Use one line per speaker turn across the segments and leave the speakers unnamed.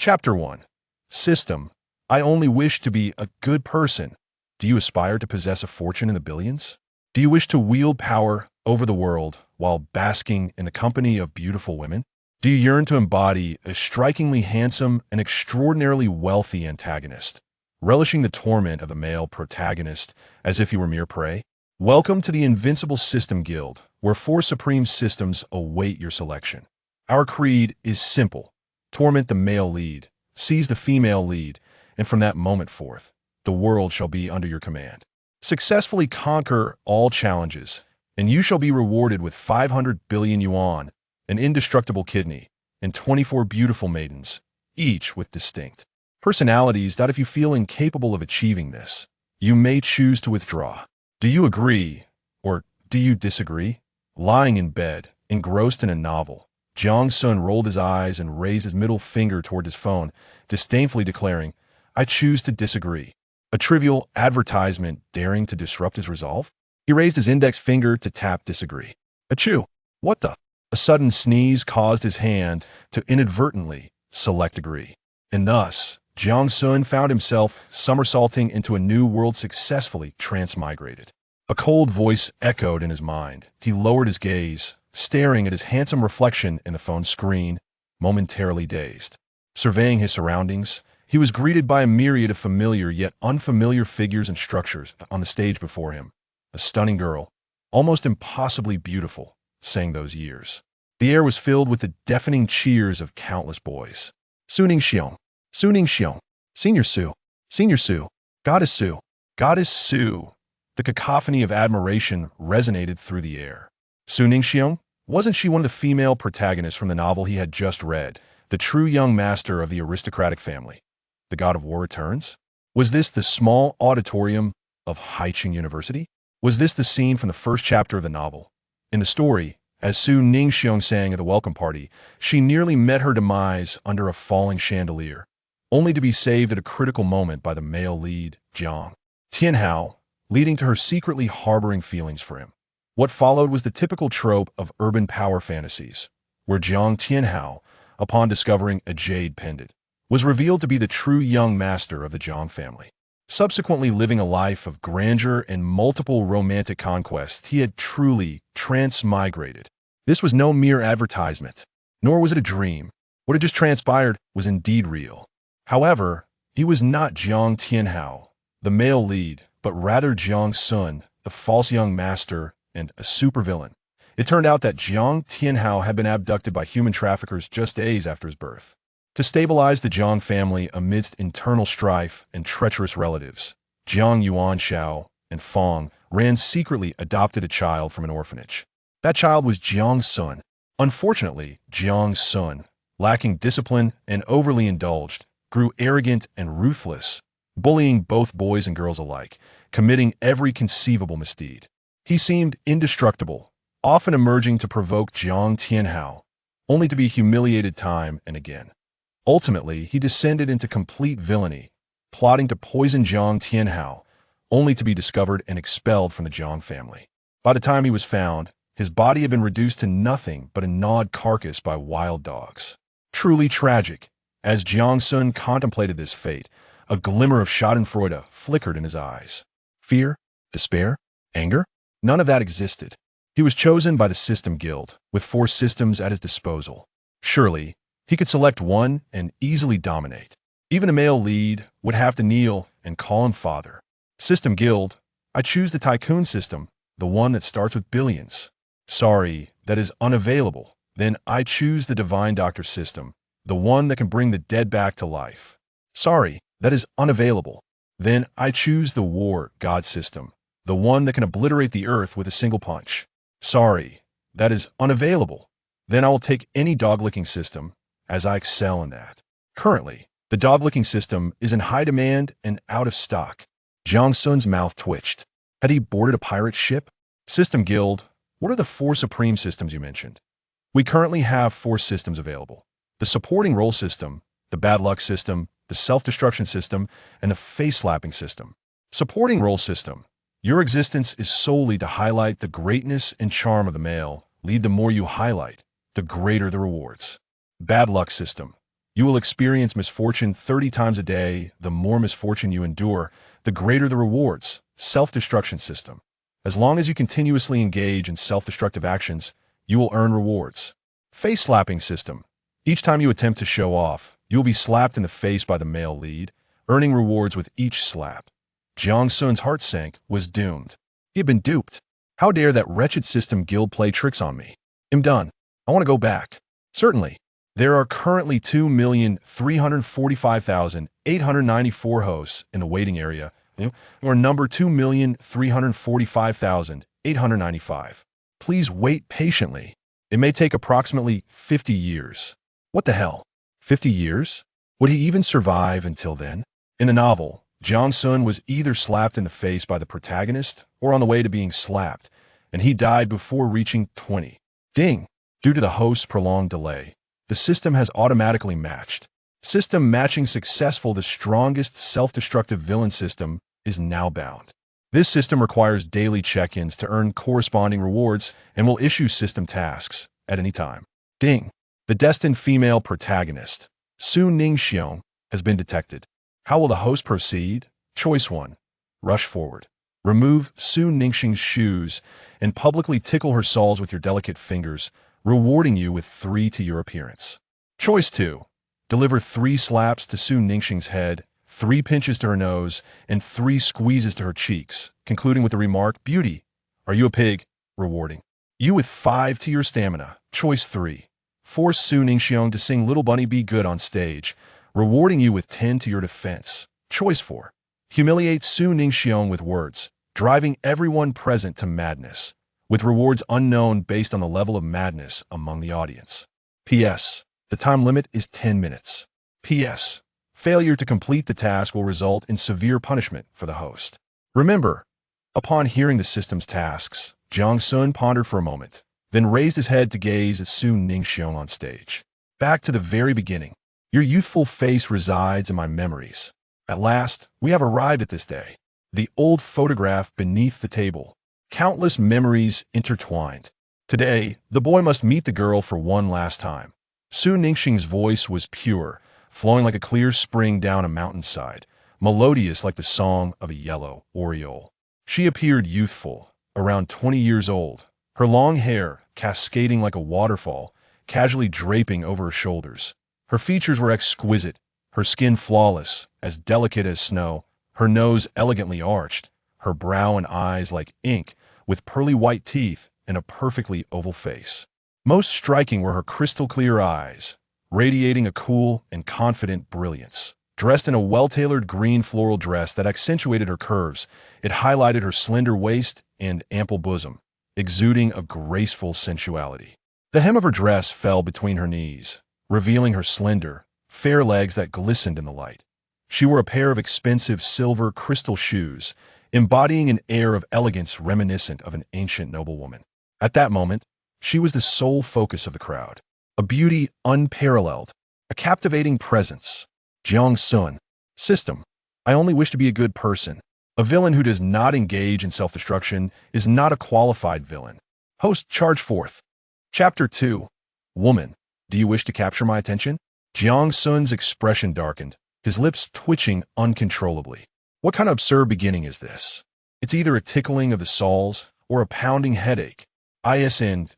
Chapter 1. System. I only wish to be a good person. Do you aspire to possess a fortune in the billions? Do you wish to wield power over the world while basking in the company of beautiful women? Do you yearn to embody a strikingly handsome and extraordinarily wealthy antagonist, relishing the torment of the male protagonist as if he were mere prey? Welcome to the Invincible System Guild, where 4 supreme systems await your selection. Our creed is simple. Torment the male lead, seize the female lead, and from that moment forth, the world shall be under your command. Successfully conquer all challenges, and you shall be rewarded with 500 billion yuan, an indestructible kidney, and 24 beautiful maidens, each with distinct personalities that if you feel incapable of achieving this, you may choose to withdraw. Do you agree, or do you disagree? Lying in bed, engrossed in a novel, Jiang Xun rolled his eyes and raised his middle finger toward his phone, disdainfully declaring, "I choose to disagree." A trivial advertisement daring to disrupt his resolve? He raised his index finger to tap disagree. Achoo! What the? A sudden sneeze caused his hand to inadvertently select agree. And thus, Jiang Xun found himself somersaulting into a new world successfully transmigrated. A cold voice echoed in his mind. He lowered his gaze, staring at his handsome reflection in the phone screen, momentarily dazed. Surveying his surroundings, he was greeted by a myriad of familiar yet unfamiliar figures and structures on the stage before him. A stunning girl, almost impossibly beautiful, sang those years. The air was filled with the deafening cheers of countless boys. Suning Xiong, Suning Xiong, Senior Su, Senior Su, Goddess Su, Goddess Su. The cacophony of admiration resonated through the air. Suning Xiong? Wasn't she one of the female protagonists from the novel he had just read, the true young master of the aristocratic family? The God of War returns? Was this the small auditorium of Haiqing University? Was this the scene from the first chapter of the novel? In the story, as Su Ningxiong sang at the welcome party, she nearly met her demise under a falling chandelier, only to be saved at a critical moment by the male lead, Jiang Tianhao, leading to her secretly harboring feelings for him. What followed was the typical trope of urban power fantasies, where Jiang Tianhao, upon discovering a jade pendant, was revealed to be the true young master of the Jiang family. Subsequently living a life of grandeur and multiple romantic conquests, he had truly transmigrated. This was no mere advertisement, nor was it a dream. What had just transpired was indeed real. However, he was not Jiang Tianhao, the male lead, but rather Jiang Xun, the false young master and a supervillain. It turned out that Jiang Tianhao had been abducted by human traffickers just days after his birth. To stabilize the Jiang family amidst internal strife and treacherous relatives, Jiang Yuanshao and Fong Ran secretly adopted a child from an orphanage. That child was Jiang Xun. Unfortunately, Jiang Xun, lacking discipline and overly indulged, grew arrogant and ruthless, bullying both boys and girls alike, committing every conceivable misdeed. He seemed indestructible, often emerging to provoke Jiang Tianhao, only to be humiliated time and again. Ultimately, he descended into complete villainy, plotting to poison Jiang Tianhao, only to be discovered and expelled from the Jiang family. By the time he was found, his body had been reduced to nothing but a gnawed carcass by wild dogs. Truly tragic. As Jiang Xun contemplated this fate, a glimmer of schadenfreude flickered in his eyes. Fear? Despair? Anger? None of that existed. He was chosen by the System Guild, with 4 systems at his disposal. Surely, he could select one and easily dominate. Even a male lead would have to kneel and call him father. System Guild, I choose the Tycoon system, the one that starts with billions. Sorry, that is unavailable. Then I choose the Divine Doctor system, the one that can bring the dead back to life. Sorry, that is unavailable. Then I choose the War God system, the one that can obliterate the earth with a single punch. Sorry, that is unavailable. Then I will take any dog-licking system, as I excel in that. Currently, the dog-licking system is in high demand and out of stock. Jiang Xun's mouth twitched. Had he boarded a pirate ship? System Guild, what are the 4 supreme systems you mentioned? We currently have 4 systems available. The supporting role system, the bad luck system, the self-destruction system, and the face-slapping system. Supporting role system. Your existence is solely to highlight the greatness and charm of the male. Lead the more you highlight, the greater the rewards. Bad luck system. You will experience misfortune 30 times a day. The more misfortune you endure, the greater the rewards. Self-destruction system. As long as you continuously engage in self-destructive actions, you will earn rewards. Face-slapping system. Each time you attempt to show off, you will be slapped in the face by the male lead, earning rewards with each slap. Jiang Xun's heart sank, was doomed. He had been duped. How dare that wretched system guild play tricks on me? I'm done. I want to go back. Certainly. There are currently 2,345,894 hosts in the waiting area, or number 2,345,895. Please wait patiently. It may take approximately 50 years. What the hell? 50 years? Would he even survive until then? In the novel, Jiang Xun was either slapped in the face by the protagonist or on the way to being slapped, and he died before reaching 20. Ding! Due to the host's prolonged delay, the system has automatically matched. System matching successful. The strongest self-destructive villain system is now bound. This system requires daily check-ins to earn corresponding rewards and will issue system tasks at any time. Ding! The destined female protagonist, Su Ningxiong, has been detected. How will the host proceed? Choice 1. Rush forward. Remove Su Ningxiong's shoes and publicly tickle her soles with your delicate fingers, rewarding you with 3 to your appearance. Choice 2. Deliver 3 slaps to Su Ningxiong's head, 3 pinches to her nose, and 3 squeezes to her cheeks, concluding with the remark, "Beauty, are you a pig?" Rewarding you with 5 to your stamina. Choice 3. Force Su Ningxiong to sing Little Bunny Be Good on stage, rewarding you with 10 to your defense. Choice 4. Humiliate Su Ningxiong with words, driving everyone present to madness, with rewards unknown based on the level of madness among the audience. P.S. The time limit is 10 minutes. P.S. Failure to complete the task will result in severe punishment for the host. Remember, upon hearing the system's tasks, Jiang Xun pondered for a moment, then raised his head to gaze at Su Ningxiong on stage. Back to the very beginning. Your youthful face resides in my memories. At last, we have arrived at this day. The old photograph beneath the table. Countless memories intertwined. Today, the boy must meet the girl for one last time. Su Ningxiong's voice was pure, flowing like a clear spring down a mountainside, melodious like the song of a yellow oriole. She appeared youthful, around 20 years old, her long hair cascading like a waterfall, casually draping over her shoulders. Her features were exquisite, her skin flawless, as delicate as snow, her nose elegantly arched, her brow and eyes like ink, with pearly white teeth and a perfectly oval face. Most striking were her crystal-clear eyes, radiating a cool and confident brilliance. Dressed in a well-tailored green floral dress that accentuated her curves, it highlighted her slender waist and ample bosom, exuding a graceful sensuality. The hem of her dress fell between her knees, revealing her slender, fair legs that glistened in the light. She wore a pair of expensive silver crystal shoes, embodying an air of elegance reminiscent of an ancient noblewoman. At that moment, she was the sole focus of the crowd. A beauty unparalleled, a captivating presence. Jiang Xun. System. I only wish to be a good person. A villain who does not engage in self-destruction is not a qualified villain. Host charge forth. Chapter 2. Woman. Do you wish to capture my attention? Jiang Xun's expression darkened, his lips twitching uncontrollably. What kind of absurd beginning is this? It's either a tickling of the soles or a pounding headache. Isn't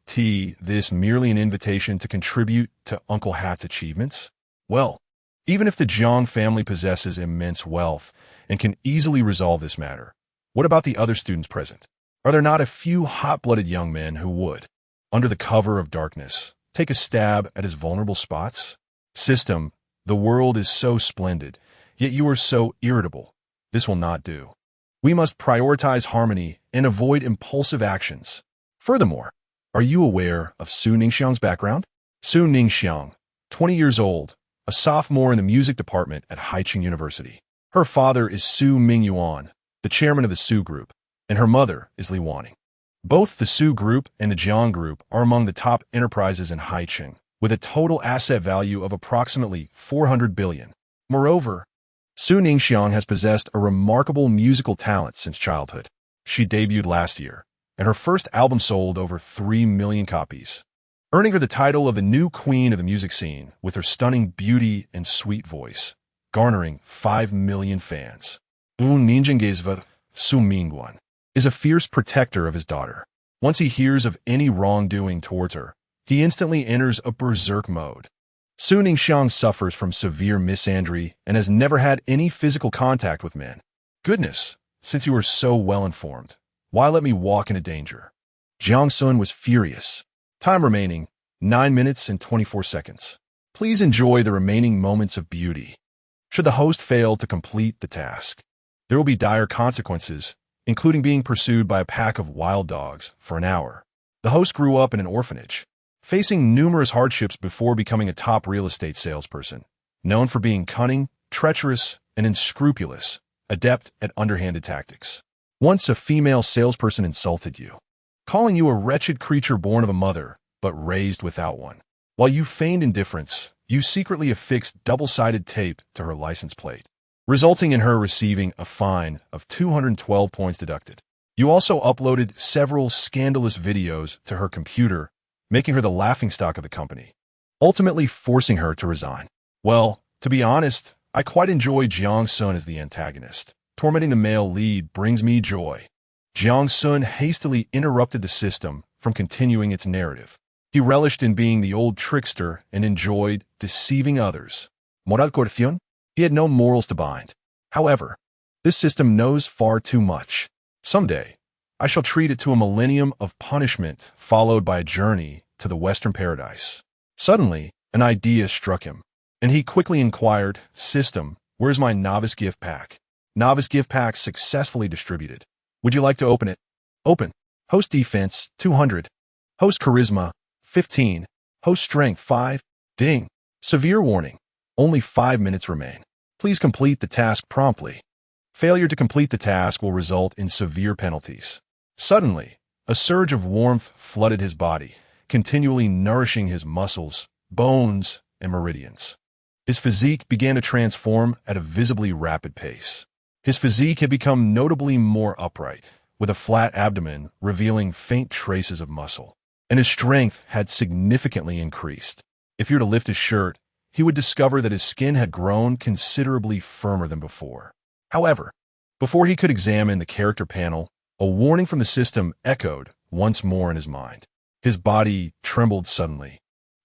this merely an invitation to contribute to Uncle Hat's achievements? Well, even if the Jiang family possesses immense wealth and can easily resolve this matter, what about the other students present? Are there not a few hot-blooded young men who would, under the cover of darkness, take a stab at his vulnerable spots? System, the world is so splendid, yet you are so irritable. This will not do. We must prioritize harmony and avoid impulsive actions. Furthermore, are you aware of Su Ningxiong's background? Su Ningxiong, 20 years old, a sophomore in the music department at Haicheng University. Her father is Su Mingyuan, the chairman of the Su Group, and her mother is Li Wanning. Both the Su Group and the Jiang Group are among the top enterprises in Haicheng, with a total asset value of approximately 400 billion. Moreover, Su Ningxiong has possessed a remarkable musical talent since childhood. She debuted last year, and her first album sold over 3 million copies. earning her the title of the new queen of the music scene with her stunning beauty and sweet voice, garnering 5 million fans. Ninjangezva Sumingwan is a fierce protector of his daughter. Once he hears of any wrongdoing towards her, he instantly enters a berserk mode. Su Ningxiang suffers from severe misandry and has never had any physical contact with men. Goodness, since you are so well informed, why let me walk into danger? Jiang Xun was furious. Time remaining, 9 minutes and 24 seconds. Please enjoy the remaining moments of beauty. Should the host fail to complete the task, there will be dire consequences, including being pursued by a pack of wild dogs for an hour. The host grew up in an orphanage, facing numerous hardships before becoming a top real estate salesperson, known for being cunning, treacherous, and unscrupulous, adept at underhanded tactics. Once a female salesperson insulted you, calling you a wretched creature born of a mother, but raised without one. While you feigned indifference, you secretly affixed double-sided tape to her license plate, resulting in her receiving a fine of 212 points deducted. You also uploaded several scandalous videos to her computer, making her the laughingstock of the company, ultimately forcing her to resign. Well, to be honest, I quite enjoy Jiang Xun as the antagonist. Tormenting the male lead brings me joy. Jiang Xun hastily interrupted the system from continuing its narrative. He relished in being the old trickster and enjoyed deceiving others. Moral coerción? He had no morals to bind. However, this system knows far too much. Someday, I shall treat it to a millennium of punishment followed by a journey to the Western paradise. Suddenly, an idea struck him, and he quickly inquired, "System, where's my novice gift pack?" Novice gift pack successfully distributed. Would you like to open it? Open. Host defense, 200. Host charisma, 15. Host strength, 5. Ding. Severe warning. Only 5 minutes remain. Please complete the task promptly. Failure to complete the task will result in severe penalties. Suddenly, a surge of warmth flooded his body, continually nourishing his muscles, bones, and meridians. His physique began to transform at a visibly rapid pace. His physique had become notably more upright, with a flat abdomen revealing faint traces of muscle, and his strength had significantly increased. If he were to lift his shirt, he would discover that his skin had grown considerably firmer than before. However, before he could examine the character panel, a warning from the system echoed once more in his mind. His body trembled suddenly,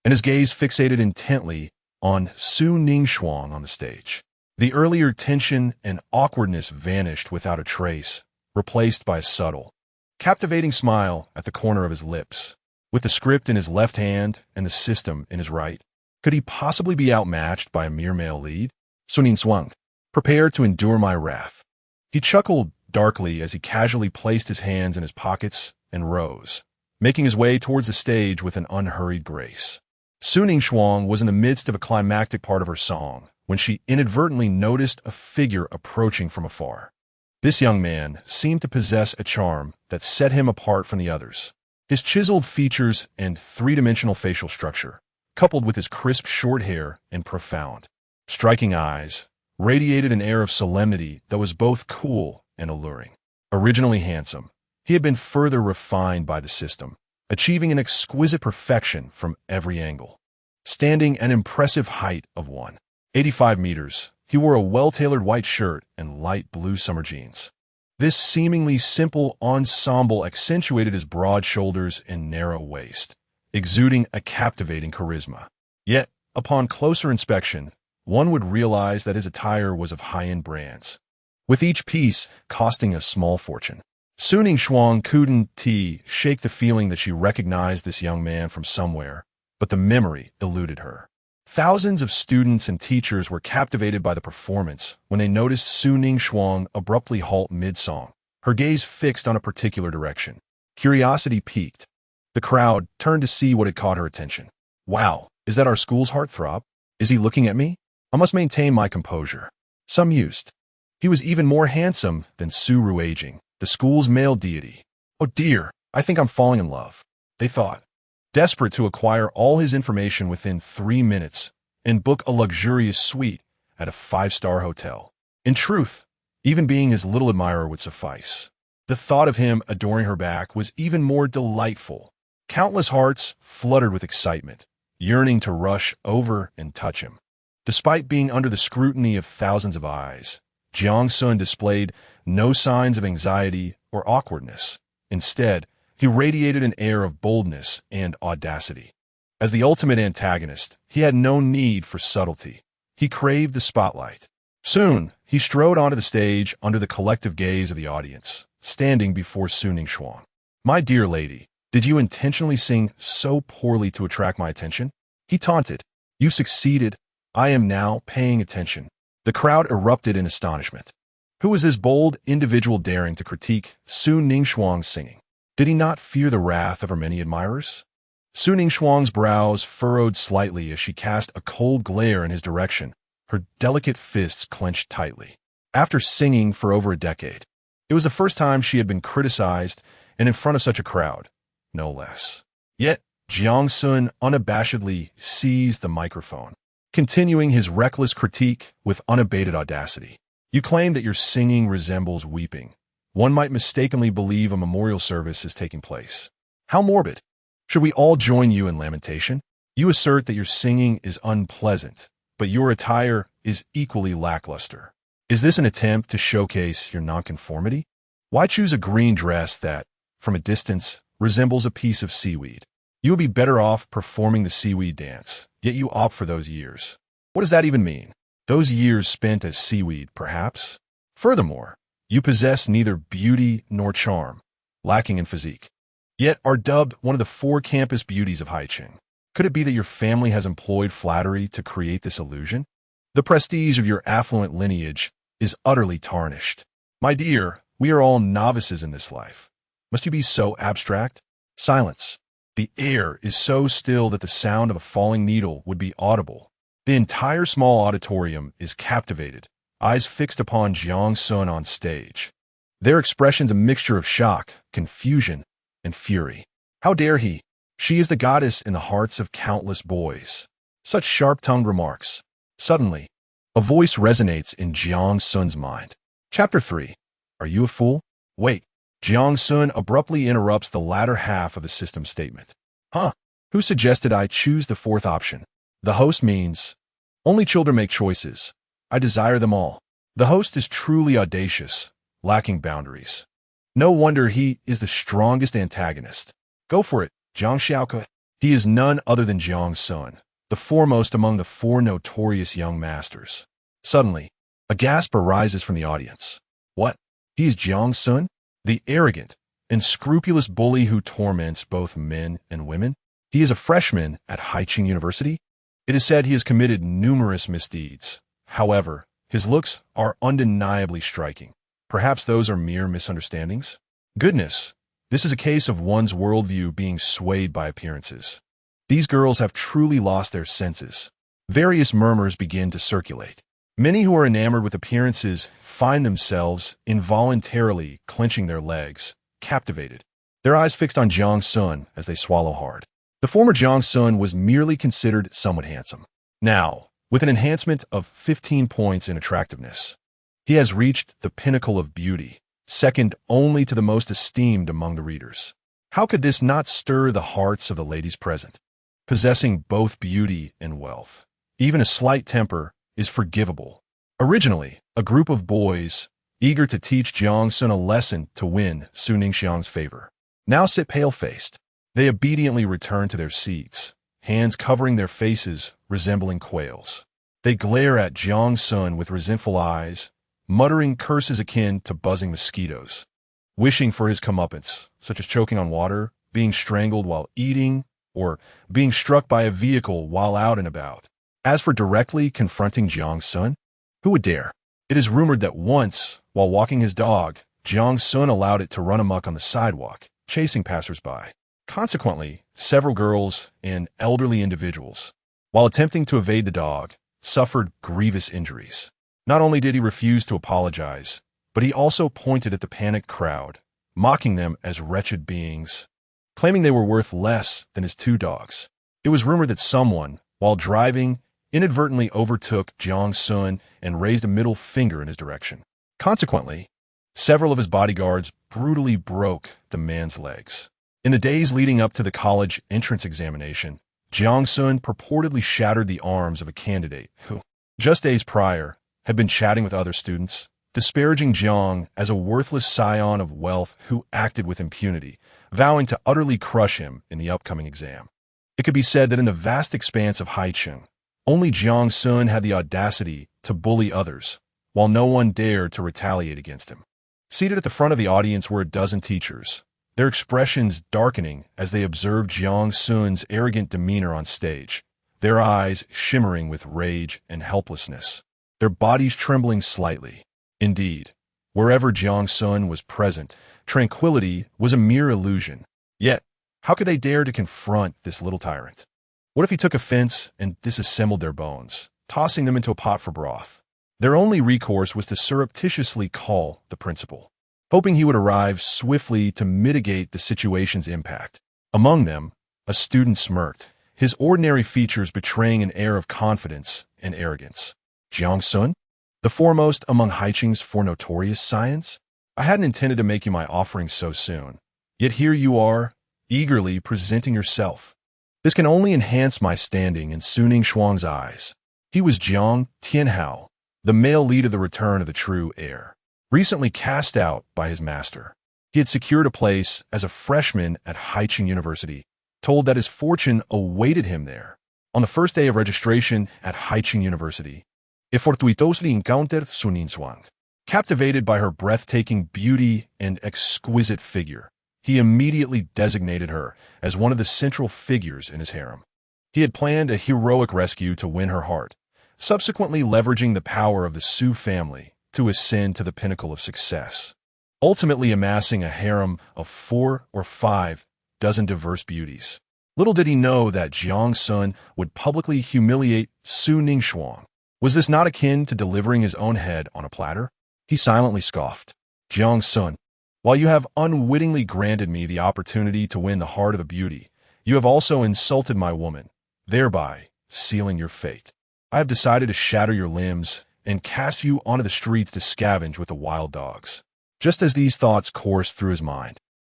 and his gaze fixated intently on Su Ningxiang on the stage. The earlier tension and awkwardness vanished without a trace, replaced by a subtle, captivating smile at the corner of his lips. With the script in his left hand and the system in his right, could he possibly be outmatched by a mere male lead? Sunin swung, prepared to endure my wrath. He chuckled darkly as he casually placed his hands in his pockets and rose, making his way towards the stage with an unhurried grace. Su Ningxiang was in the midst of a climactic part of her song when she inadvertently noticed a figure approaching from afar. This young man seemed to possess a charm that set him apart from the others. His chiseled features and three-dimensional facial structure, coupled with his crisp short hair and profound, striking eyes, radiated an air of solemnity that was both cool and alluring. Originally handsome, he had been further refined by the system, achieving an exquisite perfection from every angle. Standing an impressive height of 185 meters, he wore a well-tailored white shirt and light blue summer jeans. This seemingly simple ensemble accentuated his broad shoulders and narrow waist, exuding a captivating charisma. Yet, upon closer inspection, one would realize that his attire was of high-end brands, with each piece costing a small fortune. Su Ningxiang couldn't shake the feeling that she recognized this young man from somewhere, but the memory eluded her. Thousands of students and teachers were captivated by the performance when they noticed Su Ningxiang abruptly halt mid-song, her gaze fixed on a particular direction. Curiosity piqued. The crowd turned to see what had caught her attention. Wow, is that our school's heartthrob? Is he looking at me? I must maintain my composure. Some mused. He was even more handsome than Su Ruijing, the school's male deity. Oh dear, I think I'm falling in love, they thought, desperate to acquire all his information within 3 minutes and book a luxurious suite at a 5-star hotel. In truth, even being his little admirer would suffice. The thought of him adoring her back was even more delightful. Countless hearts fluttered with excitement, yearning to rush over and touch him. Despite being under the scrutiny of thousands of eyes, Jiang Xun displayed no signs of anxiety or awkwardness. Instead, he radiated an air of boldness and audacity. As the ultimate antagonist, he had no need for subtlety. He craved the spotlight. Soon, he strode onto the stage under the collective gaze of the audience, standing before Jiang. "My dear lady, did you intentionally sing so poorly to attract my attention?" He taunted. "You succeeded. I am now paying attention." The crowd erupted in astonishment. Who was this bold individual daring to critique Jiang's singing? Did he not fear the wrath of her many admirers? Jiang's brows furrowed slightly as she cast a cold glare in his direction, her delicate fists clenched tightly. After singing for over a decade, it was the first time she had been criticized, and in front of such a crowd, no less. Yet, Jiang Xun unabashedly seized the microphone, continuing his reckless critique with unabated audacity. "You claim that your singing resembles weeping. One might mistakenly believe a memorial service is taking place. How morbid! Should we all join you in lamentation? You assert that your singing is unpleasant, but your attire is equally lackluster. Is this an attempt to showcase your nonconformity? Why choose a green dress that, from a distance, resembles a piece of seaweed? You would be better off performing the seaweed dance, yet you opt for those years. What does that even mean? Those years spent as seaweed, perhaps? Furthermore, you possess neither beauty nor charm, lacking in physique, yet are dubbed one of the 4 campus beauties of Haicheng. Could it be that your family has employed flattery to create this illusion? The prestige of your affluent lineage is utterly tarnished. My dear, we are all novices in this life. Must you be so abstract? Silence. The air is so still that the sound of a falling needle would be audible. The entire small auditorium is captivated, eyes fixed upon Jiang Xun on stage. Their expressions a mixture of shock, confusion, and fury. How dare he? She is the goddess in the hearts of countless boys. Such sharp-tongued remarks. Suddenly, a voice resonates in Jiang Xun's mind. Chapter 3. Are you a fool? Wait. Jiang Xun abruptly interrupts the latter half of the system statement. Huh? Who suggested I choose the 4th option? The host means, only children make choices. I desire them all. The host is truly audacious, lacking boundaries. No wonder he is the strongest antagonist. Go for it, Jiang Xiaoke. He is none other than Jiang Xun, the foremost among the 4 notorious young masters. Suddenly, a gasp arises from the audience. What? He is Jiang Xun? The arrogant and scrupulous bully who torments both men and women? He is a freshman at Haicheng University? It is said he has committed numerous misdeeds. However, his looks are undeniably striking. Perhaps those are mere misunderstandings? Goodness, this is a case of one's worldview being swayed by appearances. These girls have truly lost their senses. Various murmurs begin to circulate. Many who are enamored with appearances find themselves involuntarily clenching their legs, captivated, their eyes fixed on Jiang Xun as they swallow hard. The former Jiang Xun was merely considered somewhat handsome. Now, with an enhancement of 15 points in attractiveness, he has reached the pinnacle of beauty, second only to the most esteemed among the readers. How could this not stir the hearts of the ladies present? Possessing both beauty and wealth, even a slight temper, is forgivable. Originally, a group of boys, eager to teach Jiang Xun a lesson to win Su Ningxiang's favor, now sit pale-faced. They obediently return to their seats, hands covering their faces, resembling quails. They glare at Jiang Xun with resentful eyes, muttering curses akin to buzzing mosquitoes, wishing for his comeuppance, such as choking on water, being strangled while eating, or being struck by a vehicle while out and about. As for directly confronting Jiang Xun, who would dare? It is rumored that once, while walking his dog, Jiang Xun allowed it to run amok on the sidewalk, chasing passersby. Consequently, several girls and elderly individuals, while attempting to evade the dog, suffered grievous injuries. Not only did he refuse to apologize, but he also pointed at the panicked crowd, mocking them as wretched beings, claiming they were worth less than his 2 dogs. It was rumored that someone, while driving, inadvertently overtook Jiang Xun and raised a middle finger in his direction. Consequently, several of his bodyguards brutally broke the man's legs. In the days leading up to the college entrance examination, Jiang Xun purportedly shattered the arms of a candidate who, just days prior, had been chatting with other students, disparaging Jiang as a worthless scion of wealth who acted with impunity, vowing to utterly crush him in the upcoming exam. It could be said that in the vast expanse of Haicheng, only Jiang Xun had the audacity to bully others, while no one dared to retaliate against him. Seated at the front of the audience were a dozen teachers, their expressions darkening as they observed Jiang Xun's arrogant demeanor on stage, their eyes shimmering with rage and helplessness, their bodies trembling slightly. Indeed, wherever Jiang Xun was present, tranquility was a mere illusion. Yet, how could they dare to confront this little tyrant? What if he took offense and disassembled their bones, tossing them into a pot for broth? Their only recourse was to surreptitiously call the principal, hoping he would arrive swiftly to mitigate the situation's impact. Among them, a student smirked, his ordinary features betraying an air of confidence and arrogance. Jiang Xun? The foremost among Haicheng's four notorious scions? I hadn't intended to make you my offering so soon. Yet here you are, eagerly presenting yourself. This can only enhance my standing in Suning Shuang's eyes. He was Jiang Tianhao, the male lead of the return of the true heir, recently cast out by his master. He had secured a place as a freshman at Haicheng University, told that his fortune awaited him there. On the first day of registration at Haicheng University, he fortuitously encountered Suning Shuang. Captivated by her breathtaking beauty and exquisite figure, he immediately designated her as one of the central figures in his harem. He had planned a heroic rescue to win her heart, subsequently leveraging the power of the Su family to ascend to the pinnacle of success, ultimately amassing a harem of 4 or 5 dozen diverse beauties. Little did he know that Jiang Xun would publicly humiliate Su Ningshuang. Was this not akin to delivering his own head on a platter? He silently scoffed. Jiang Xun, while you have unwittingly granted me the opportunity to win the heart of a beauty, you have also insulted my woman, thereby sealing your fate. I have decided to shatter your limbs and cast you onto the streets to scavenge with the wild dogs. Just as these thoughts coursed through his mind,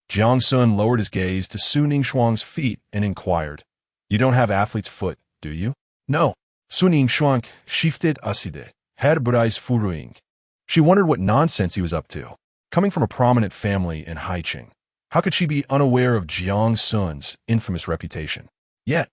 Jiang Xun lowered his gaze to Su Ningshuang's feet and inquired, "You don't have athlete's foot, do you?" "No." Su Ningshuang shifted aside, her eyes furuing. She wondered what nonsense he was up to. Coming from a prominent family in Haicheng, how could she be unaware of Jiang Xun's infamous reputation? Yet,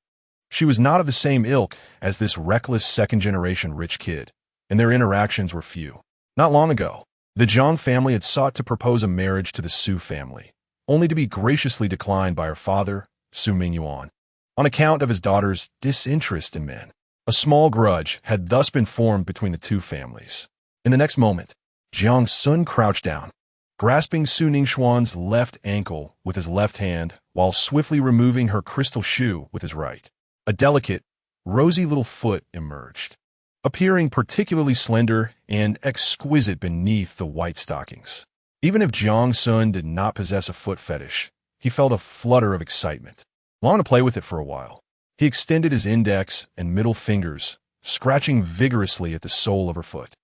she was not of the same ilk as this reckless second-generation rich kid, and their interactions were few. Not long ago, the Jiang family had sought to propose a marriage to the Su family, only to be graciously declined by her father, Su Mingyuan, on account of his daughter's disinterest in men. A small grudge had thus been formed between the two families. In the next moment, Jiang Xun crouched down, grasping Su Ningshuan's left ankle with his left hand while swiftly removing her crystal shoe with his right. A delicate, rosy little foot emerged, appearing particularly slender and exquisite beneath the white stockings. Even if Jiang Xun did not possess a foot fetish, he felt a flutter of excitement, longing to play with it for a while. He extended his index and middle fingers, scratching vigorously at the sole of her foot.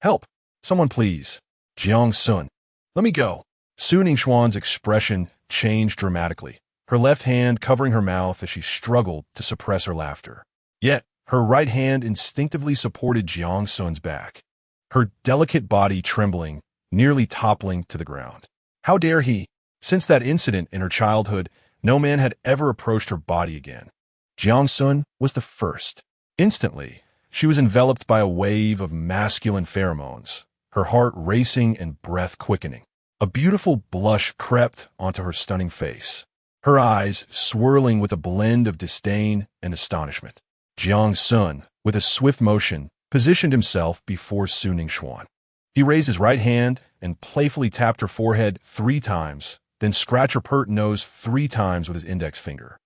Help! Someone please! Jiang Xun, let me go!" Su Ningshuan's expression changed dramatically, her left hand covering her mouth as she struggled to suppress her laughter. Yet, her right hand instinctively supported Jiang Xun's back, her delicate body trembling, nearly toppling to the ground. How dare he? Since that incident in her childhood, no man had ever approached her body again. Jiang Xun was the first. Instantly, she was enveloped by a wave of masculine pheromones, her heart racing and breath quickening. A beautiful blush crept onto her stunning face, her eyes swirling with a blend of disdain and astonishment. Jiang Xun, with a swift motion, positioned himself before Su Ningshuan. He raised his right hand and playfully tapped her forehead 3 times, then scratched her pert nose 3 times with his index finger,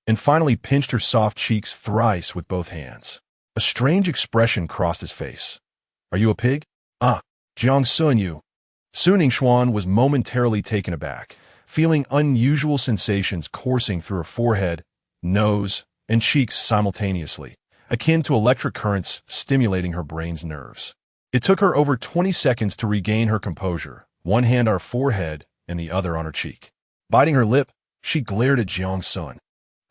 and finally pinched her soft cheeks thrice with both hands. A strange expression crossed his face. "Are you a pig?" Jiang Xun, you." Su Ningshuan was momentarily taken aback, feeling unusual sensations coursing through her forehead, nose, and cheeks simultaneously, akin to electric currents stimulating her brain's nerves. It took her over 20 seconds to regain her composure, one hand on her forehead and the other on her cheek. Biting her lip, She glared at Jiang Xun,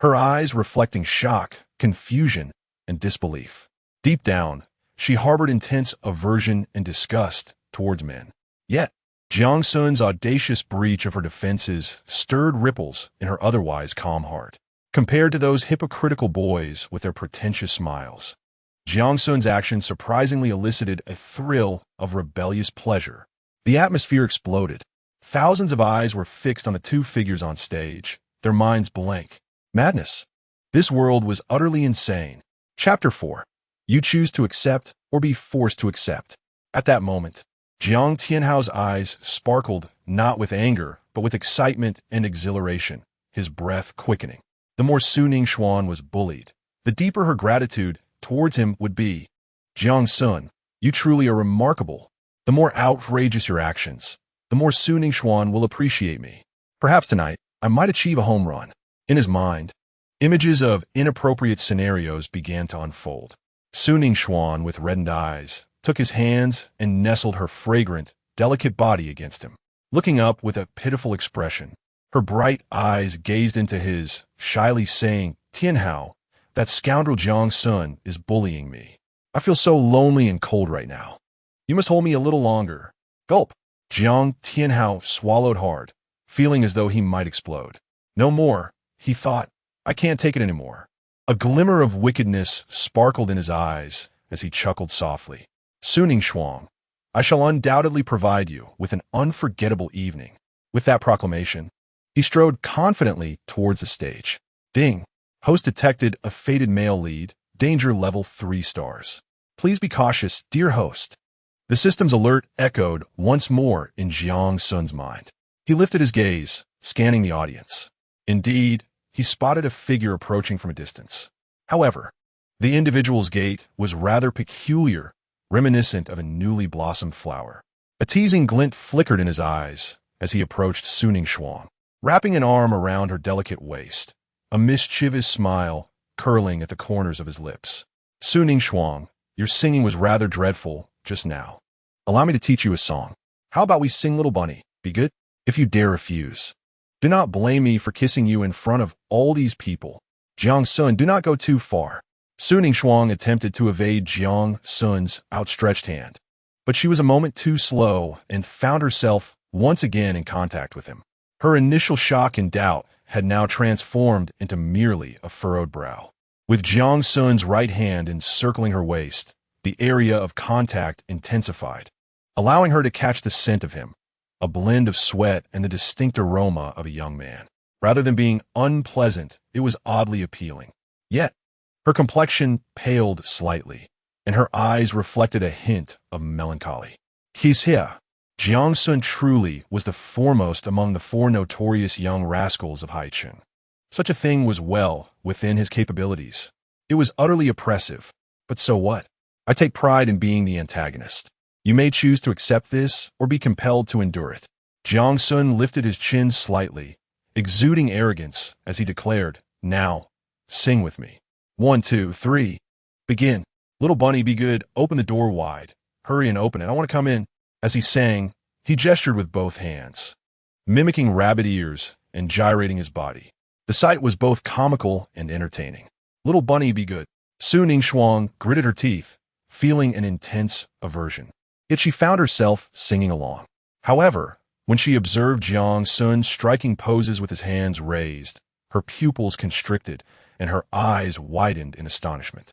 her eyes reflecting shock, confusion, and disbelief. Deep down, she harbored intense aversion and disgust towards men. Yet, Jiang Xun's audacious breach of her defenses stirred ripples in her otherwise calm heart. Compared to those hypocritical boys with their pretentious smiles, Jiang Xun's action surprisingly elicited a thrill of rebellious pleasure. The atmosphere exploded. Thousands of eyes were fixed on the two figures on stage, their minds blank. Madness. This world was utterly insane. Chapter 4. You choose to accept or be forced to accept. At that moment, Jiang Tianhao's eyes sparkled not with anger, but with excitement and exhilaration, his breath quickening. The more Su Ningxuan was bullied, the deeper her gratitude towards him would be. Jiang Xun, you truly are remarkable. The more outrageous your actions, the more Su Ningxuan will appreciate me. Perhaps tonight, I might achieve a home run. In his mind, images of inappropriate scenarios began to unfold. Su Ningxuan, with reddened eyes, took his hands and nestled her fragrant, delicate body against him. Looking up with a pitiful expression, her bright eyes gazed into his, shyly saying, Tianhao, that scoundrel Jiang Xun is bullying me. I feel so lonely and cold right now. You must hold me a little longer. Gulp. Jiang Tianhao swallowed hard, feeling as though he might explode. No more, he thought. I can't take it anymore. A glimmer of wickedness sparkled in his eyes as he chuckled softly. Su Ningxuan, I shall undoubtedly provide you with an unforgettable evening. With that proclamation, he strode confidently towards the stage. Ding. Host detected a fated male lead, danger level 3 stars. Please be cautious, dear host. The system's alert echoed once more in Jiang Xun's mind. He lifted his gaze, scanning the audience. Indeed, he spotted a figure approaching from a distance. However, the individual's gait was rather peculiar, reminiscent of a newly blossomed flower. A teasing glint flickered in his eyes as he approached Su Ningxuan, wrapping an arm around her delicate waist, a mischievous smile curling at the corners of his lips. Su Ningxuan, your singing was rather dreadful just now. Allow me to teach you a song. How about we sing Little Bunny? Be good? If you dare refuse. Do not blame me for kissing you in front of all these people. Jiang Xun, do not go too far. Su Ningxuan attempted to evade Jiang Xun's outstretched hand, but she was a moment too slow and found herself once again in contact with him. Her initial shock and doubt had now transformed into merely a furrowed brow. With Jiang Xun's right hand encircling her waist, the area of contact intensified, allowing her to catch the scent of him, a blend of sweat and the distinct aroma of a young man. Rather than being unpleasant, it was oddly appealing. Yet, her complexion paled slightly, and her eyes reflected a hint of melancholy. He's here. Jiang Xun truly was the foremost among the 4 notorious young rascals of Haicheng. Such a thing was well within his capabilities. It was utterly oppressive, but so what? I take pride in being the antagonist. You may choose to accept this or be compelled to endure it. Jiang Xun lifted his chin slightly, exuding arrogance as he declared, Now, sing with me. 1, 2, 3. Begin. Little bunny, be good. Open the door wide. Hurry and open it. I want to come in. As he sang, he gestured with both hands, mimicking rabbit ears and gyrating his body. The sight was both comical and entertaining. Little bunny, be good. Su Ningxuan gritted her teeth, feeling an intense aversion. Yet she found herself singing along. However, when she observed Jiang Xun striking poses with his hands raised, her pupils constricted and her eyes widened in astonishment.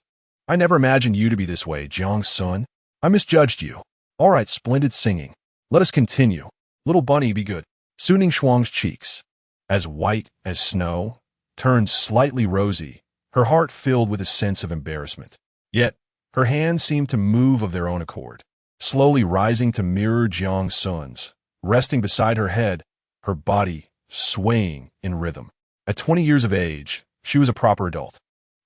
I never imagined you to be this way, Jiang Xun. I misjudged you. All right, splendid singing. Let us continue. Little bunny, be good. Su Ningxuan's cheeks, as white as snow, turned slightly rosy, her heart filled with a sense of embarrassment. Yet, her hands seemed to move of their own accord, slowly rising to mirror Jiang Xun's, resting beside her head, her body swaying in rhythm. At 20 years of age, she was a proper adult.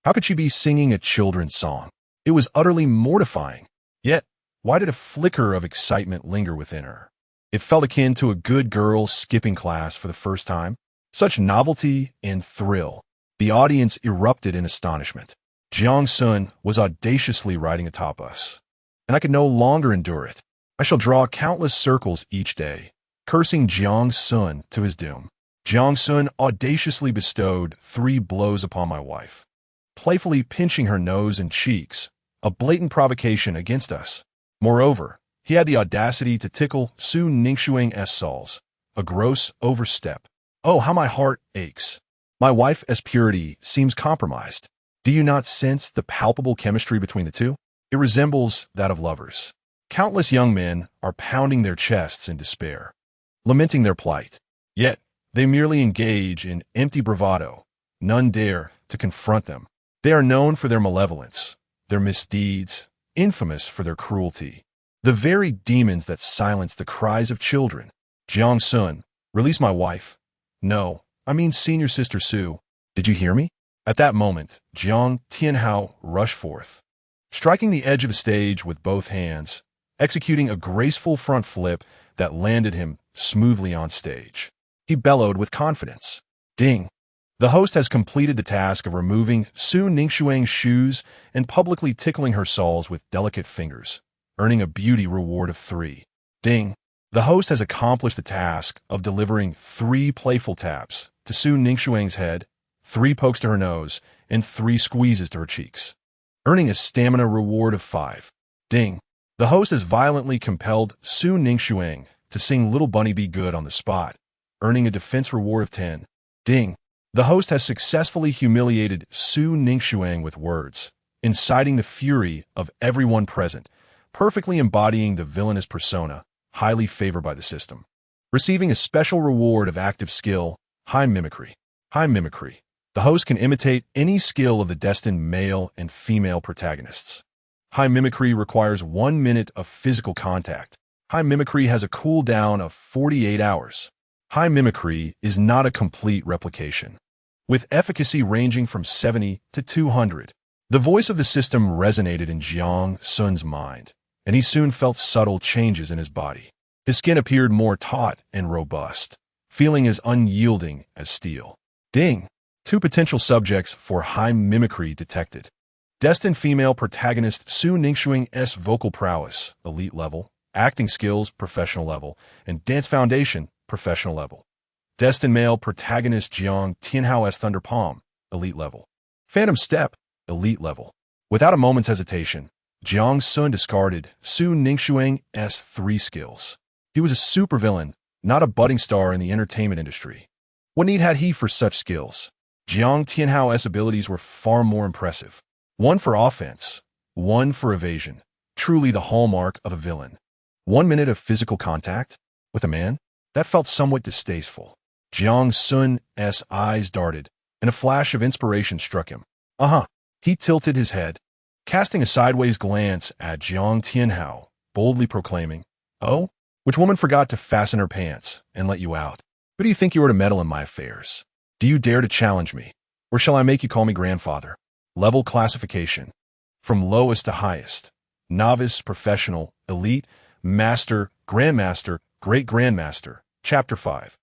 How could she be singing a children's song? It was utterly mortifying. Yet, why did a flicker of excitement linger within her? It felt akin to a good girl skipping class for the first time. Such novelty and thrill. The audience erupted in astonishment. Jiang Xun was audaciously riding atop us, and I could no longer endure it. I shall draw countless circles each day, cursing Jiang Xun to his doom. Jiang Xun audaciously bestowed 3 blows upon my wife, playfully pinching her nose and cheeks, a blatant provocation against us. Moreover, he had the audacity to tickle Su Ningxuang's soles, a gross overstep. Oh, how my heart aches. My wife's purity seems compromised. Do you not sense the palpable chemistry between the two? It resembles that of lovers. Countless young men are pounding their chests in despair, lamenting their plight. Yet, they merely engage in empty bravado. None dare to confront them. They are known for their malevolence, their misdeeds, infamous for their cruelty. The very demons that silence the cries of children. Jiang Xun, release my wife. No, I mean senior sister Su. Did you hear me? At that moment, Jiang Tianhao rushed forth, striking the edge of the stage with both hands, executing a graceful front flip that landed him smoothly on stage. He bellowed with confidence. Ding! The host has completed the task of removing Su Ningxuang's shoes and publicly tickling her soles with delicate fingers, earning a beauty reward of 3. Ding! The host has accomplished the task of delivering 3 playful taps to Su Ningxuang's head, 3 pokes to her nose, and 3 squeezes to her cheeks, earning a stamina reward of 5. Ding! The host has violently compelled Su Ningxuang to sing Little Bunny Be Good on the spot, earning a defense reward of 10. Ding! The host has successfully humiliated Su Ningxuang with words, inciting the fury of everyone present, perfectly embodying the villainous persona, highly favored by the system. Receiving a special reward of active skill, high mimicry. High mimicry. The host can imitate any skill of the destined male and female protagonists. High mimicry requires 1 minute of physical contact. High mimicry has a cooldown of 48 hours. High mimicry is not a complete replication, with efficacy ranging from 70 to 200. The voice of the system resonated in Jiang Xun's mind, and he soon felt subtle changes in his body. His skin appeared more taut and robust, feeling as unyielding as steel. Ding! 2 potential subjects for high mimicry detected. Destined female protagonist Su Ningxuang's vocal prowess, elite level, acting skills, professional level, and dance foundation, professional level. Destined male protagonist Jiang Tianhao's Thunder Palm, elite level. Phantom Step, elite level. Without a moment's hesitation, Jiang Xun discarded Su Ningxuang's 3 skills. He was a supervillain, not a budding star in the entertainment industry. What need had he for such skills? Jiang Tianhao's abilities were far more impressive. 1 for offense, 1 for evasion. Truly the hallmark of a villain. 1 minute of physical contact with a man? That felt somewhat distasteful. Jiang Xun's eyes darted, and a flash of inspiration struck him. He tilted his head, casting a sideways glance at Jiang Tianhao, boldly proclaiming, "Oh, which woman forgot to fasten her pants and let you out? Who do you think you are to meddle in my affairs? Do you dare to challenge me? Or shall I make you call me grandfather?" Level classification. From lowest to highest. Novice, professional, elite, master, grandmaster, great-grandmaster. Chapter 5.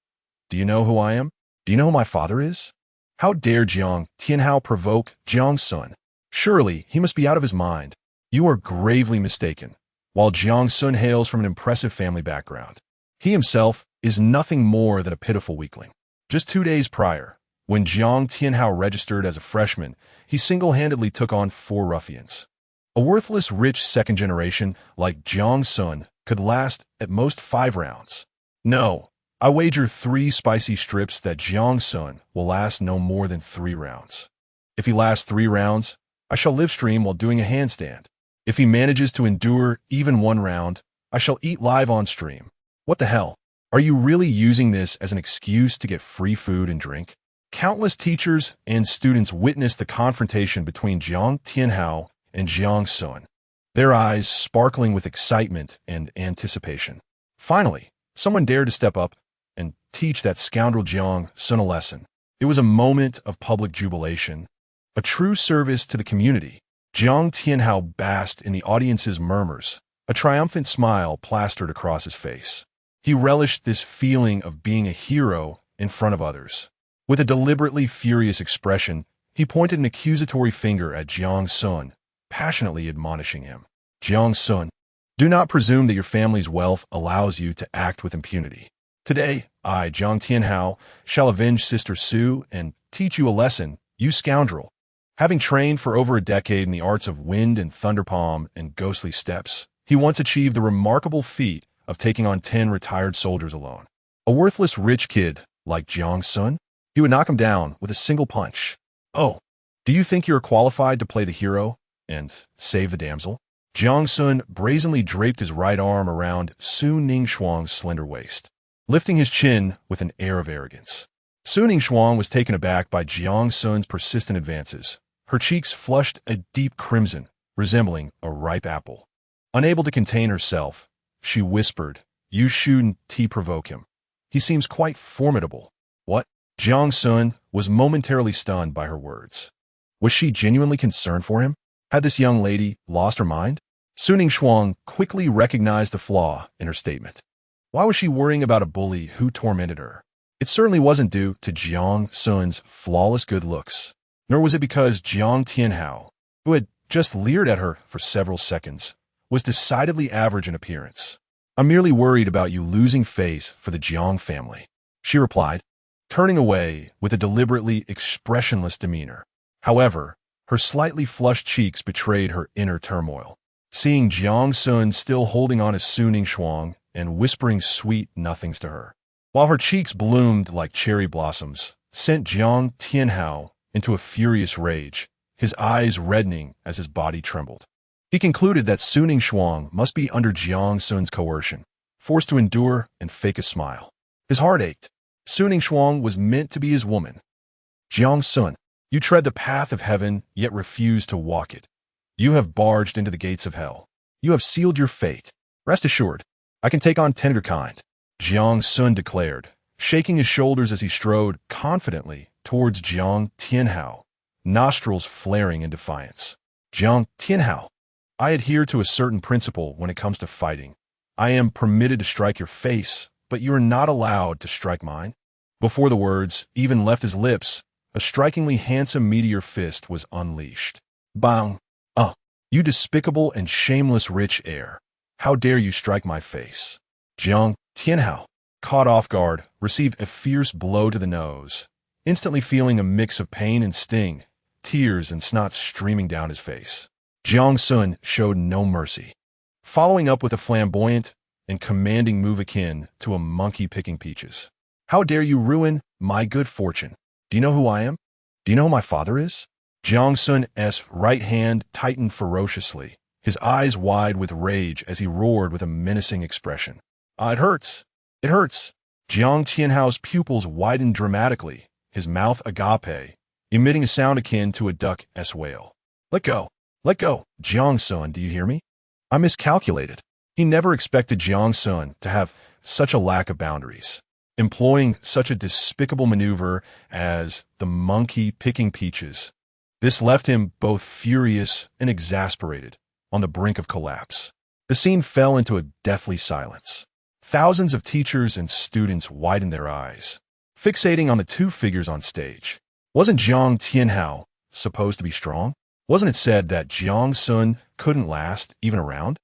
Do you know who I am? Do you know who my father is? How dare Jiang Tianhao provoke Jiang Xun? Surely he must be out of his mind. You are gravely mistaken. While Jiang Xun hails from an impressive family background, he himself is nothing more than a pitiful weakling. Just 2 days prior, when Jiang Tianhao registered as a freshman, he single-handedly took on 4 ruffians. A worthless rich second generation like Jiang Xun could last at most 5 rounds. No, I wager 3 spicy strips that Jiang Xun will last no more than 3 rounds. If he lasts 3 rounds, I shall live stream while doing a handstand. If he manages to endure even 1 round, I shall eat live on stream. What the hell? Are you really using this as an excuse to get free food and drink? Countless teachers and students witnessed the confrontation between Jiang Tianhao and Jiang Xun, their eyes sparkling with excitement and anticipation. Finally, someone dared to step up and teach that scoundrel Jiang Xun a lesson. It was a moment of public jubilation, a true service to the community. Jiang Tianhao basked in the audience's murmurs, a triumphant smile plastered across his face. He relished this feeling of being a hero in front of others. With a deliberately furious expression, he pointed an accusatory finger at Jiang Xun, passionately admonishing him. Jiang Xun, do not presume that your family's wealth allows you to act with impunity. Today, I, Jiang Tianhao, shall avenge Sister Su and teach you a lesson, you scoundrel. Having trained for over a decade in the arts of wind and thunderpalm and ghostly steps, he once achieved the remarkable feat of taking on 10 retired soldiers alone. A worthless rich kid like Jiang Xun, he would knock him down with a single punch. Oh, do you think you're qualified to play the hero and save the damsel? Jiang Xun brazenly draped his right arm around Su Ningxuang's slender waist, lifting his chin with an air of arrogance. Su Ningxuang was taken aback by Jiang Xun's persistent advances. Her cheeks flushed a deep crimson, resembling a ripe apple. Unable to contain herself, she whispered, "You shouldn't provoke him. He seems quite formidable." What? Jiang Xun was momentarily stunned by her words. Was she genuinely concerned for him? Had this young lady lost her mind? Su Ningxuang quickly recognized the flaw in her statement. Why was she worrying about a bully who tormented her? It certainly wasn't due to Jiang Xun's flawless good looks, nor was it because Jiang Tianhao, who had just leered at her for several seconds, was decidedly average in appearance. "I'm merely worried about you losing face for the Jiang family," she replied, turning away with a deliberately expressionless demeanor. However, her slightly flushed cheeks betrayed her inner turmoil. Seeing Jiang Xun still holding on to Su Ningxuang and whispering sweet nothings to her, while her cheeks bloomed like cherry blossoms, sent Jiang Tianhao into a furious rage, his eyes reddening as his body trembled. He concluded that Su Ningxuang must be under Jiang Xun's coercion, forced to endure and fake a smile. His heart ached. Su Ningxuang was meant to be his woman. "Jiang Xun, you tread the path of heaven, yet refuse to walk it. You have barged into the gates of hell. You have sealed your fate. Rest assured, I can take on 10 of your kind," Jiang Xun declared, shaking his shoulders as he strode confidently towards Jiang Tianhao, nostrils flaring in defiance. "Jiang Tianhao, I adhere to a certain principle when it comes to fighting. I am permitted to strike your face, but you are not allowed to strike mine." Before the words even left his lips, a strikingly handsome meteor fist was unleashed. Bang! You despicable and shameless rich heir. How dare you strike my face? Jiang Tianhao, caught off guard, received a fierce blow to the nose, instantly feeling a mix of pain and sting, tears and snot streaming down his face. Jiang Xun showed no mercy, following up with a flamboyant and commanding move akin to a monkey picking peaches. "How dare you ruin my good fortune? Do you know who I am? Do you know who my father is?" Jiang Xun's right hand tightened ferociously, his eyes wide with rage as he roared with a menacing expression. "It hurts. It hurts." Jiang Tianhao's pupils widened dramatically, his mouth agape, emitting a sound akin to a duck's wail. "Let go. Let go. Jiang Xun, do you hear me?" I miscalculated. He never expected Jiang Xun to have such a lack of boundaries, employing such a despicable maneuver as the monkey picking peaches. This left him both furious and exasperated, on the brink of collapse. The scene fell into a deathly silence. Thousands of teachers and students widened their eyes, fixating on the two figures on stage. Wasn't Jiang Tianhao supposed to be strong? Wasn't it said that Jiang Xun couldn't last even a round?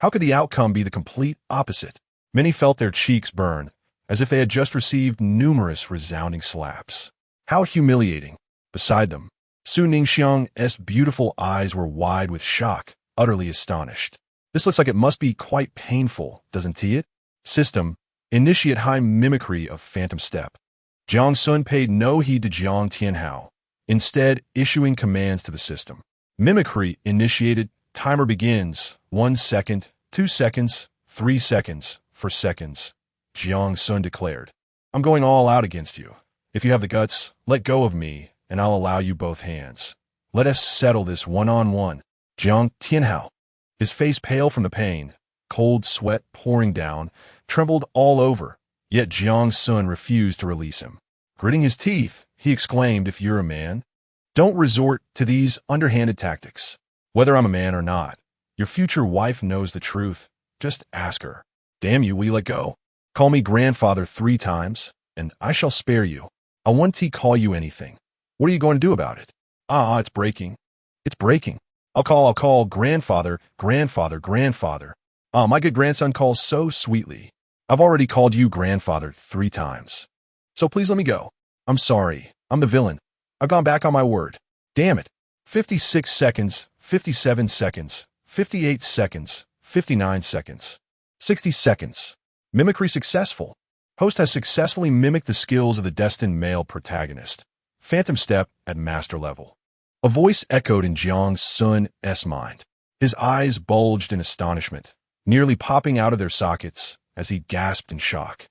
How could the outcome be the complete opposite? Many felt their cheeks burn, as if they had just received numerous resounding slaps. How humiliating. Beside them, Su Ningxiang's beautiful eyes were wide with shock, utterly astonished. "This looks like it must be quite painful, doesn't it?" System, initiate high mimicry of phantom step. Jiang Xun paid no heed to Jiang Tianhao, instead issuing commands to the system. Mimicry initiated, timer begins, 1 second, 2 seconds, 3 seconds, 4 seconds. Jiang Xun declared, "I'm going all out against you. If you have the guts, let go of me, and I'll allow you both hands. Let us settle this one-on-one." Jiang Tianhao, his face pale from the pain, cold sweat pouring down, trembled all over, yet Jiang Xun refused to release him. Gritting his teeth, he exclaimed, "If you're a man, don't resort to these underhanded tactics. Whether I'm a man or not, your future wife knows the truth. Just ask her. Damn you, will you let go? Call me grandfather 3 times, and I shall spare you. I won't call you anything. What are you going to do about it?" It's breaking. It's breaking. I'll call grandfather, grandfather, grandfather. My good grandson calls so sweetly. I've already called you grandfather 3 times. So please let me go. I'm sorry. I'm the villain. I've gone back on my word. Damn it. 56 seconds, 57 seconds, 58 seconds, 59 seconds, 60 seconds. Mimicry successful. Host has successfully mimicked the skills of the destined male protagonist. Phantom step at master level. A voice echoed in Jiang Xun's mind. His eyes bulged in astonishment, nearly popping out of their sockets as he gasped in shock.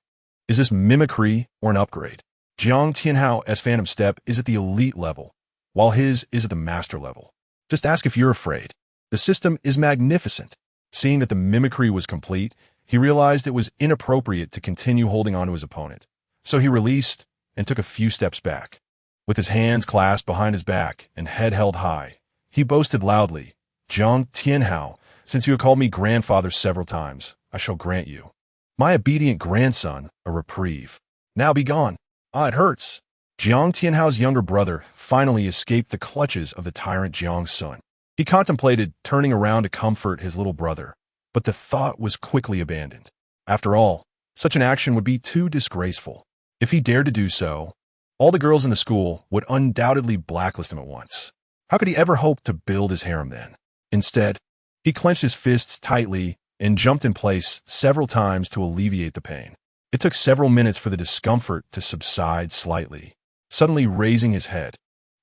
Is this mimicry or an upgrade? Jiang Tianhao's Phantom Step is at the elite level, while his is at the master level. Just ask if you're afraid. The system is magnificent. Seeing that the mimicry was complete, he realized it was inappropriate to continue holding on to his opponent. So he released and took a few steps back. With his hands clasped behind his back and head held high, he boasted loudly, Jiang Tianhao, since you have called me grandfather several times, I shall grant you, my obedient grandson, a reprieve. Now be gone. Ah, it hurts. Jiang Tianhao's younger brother finally escaped the clutches of the tyrant Jiang Xun. He contemplated turning around to comfort his little brother, but the thought was quickly abandoned. After all, such an action would be too disgraceful. If he dared to do so, all the girls in the school would undoubtedly blacklist him at once. How could he ever hope to build his harem then? Instead, he clenched his fists tightly and jumped in place several times to alleviate the pain. It took several minutes for the discomfort to subside slightly. Suddenly raising his head,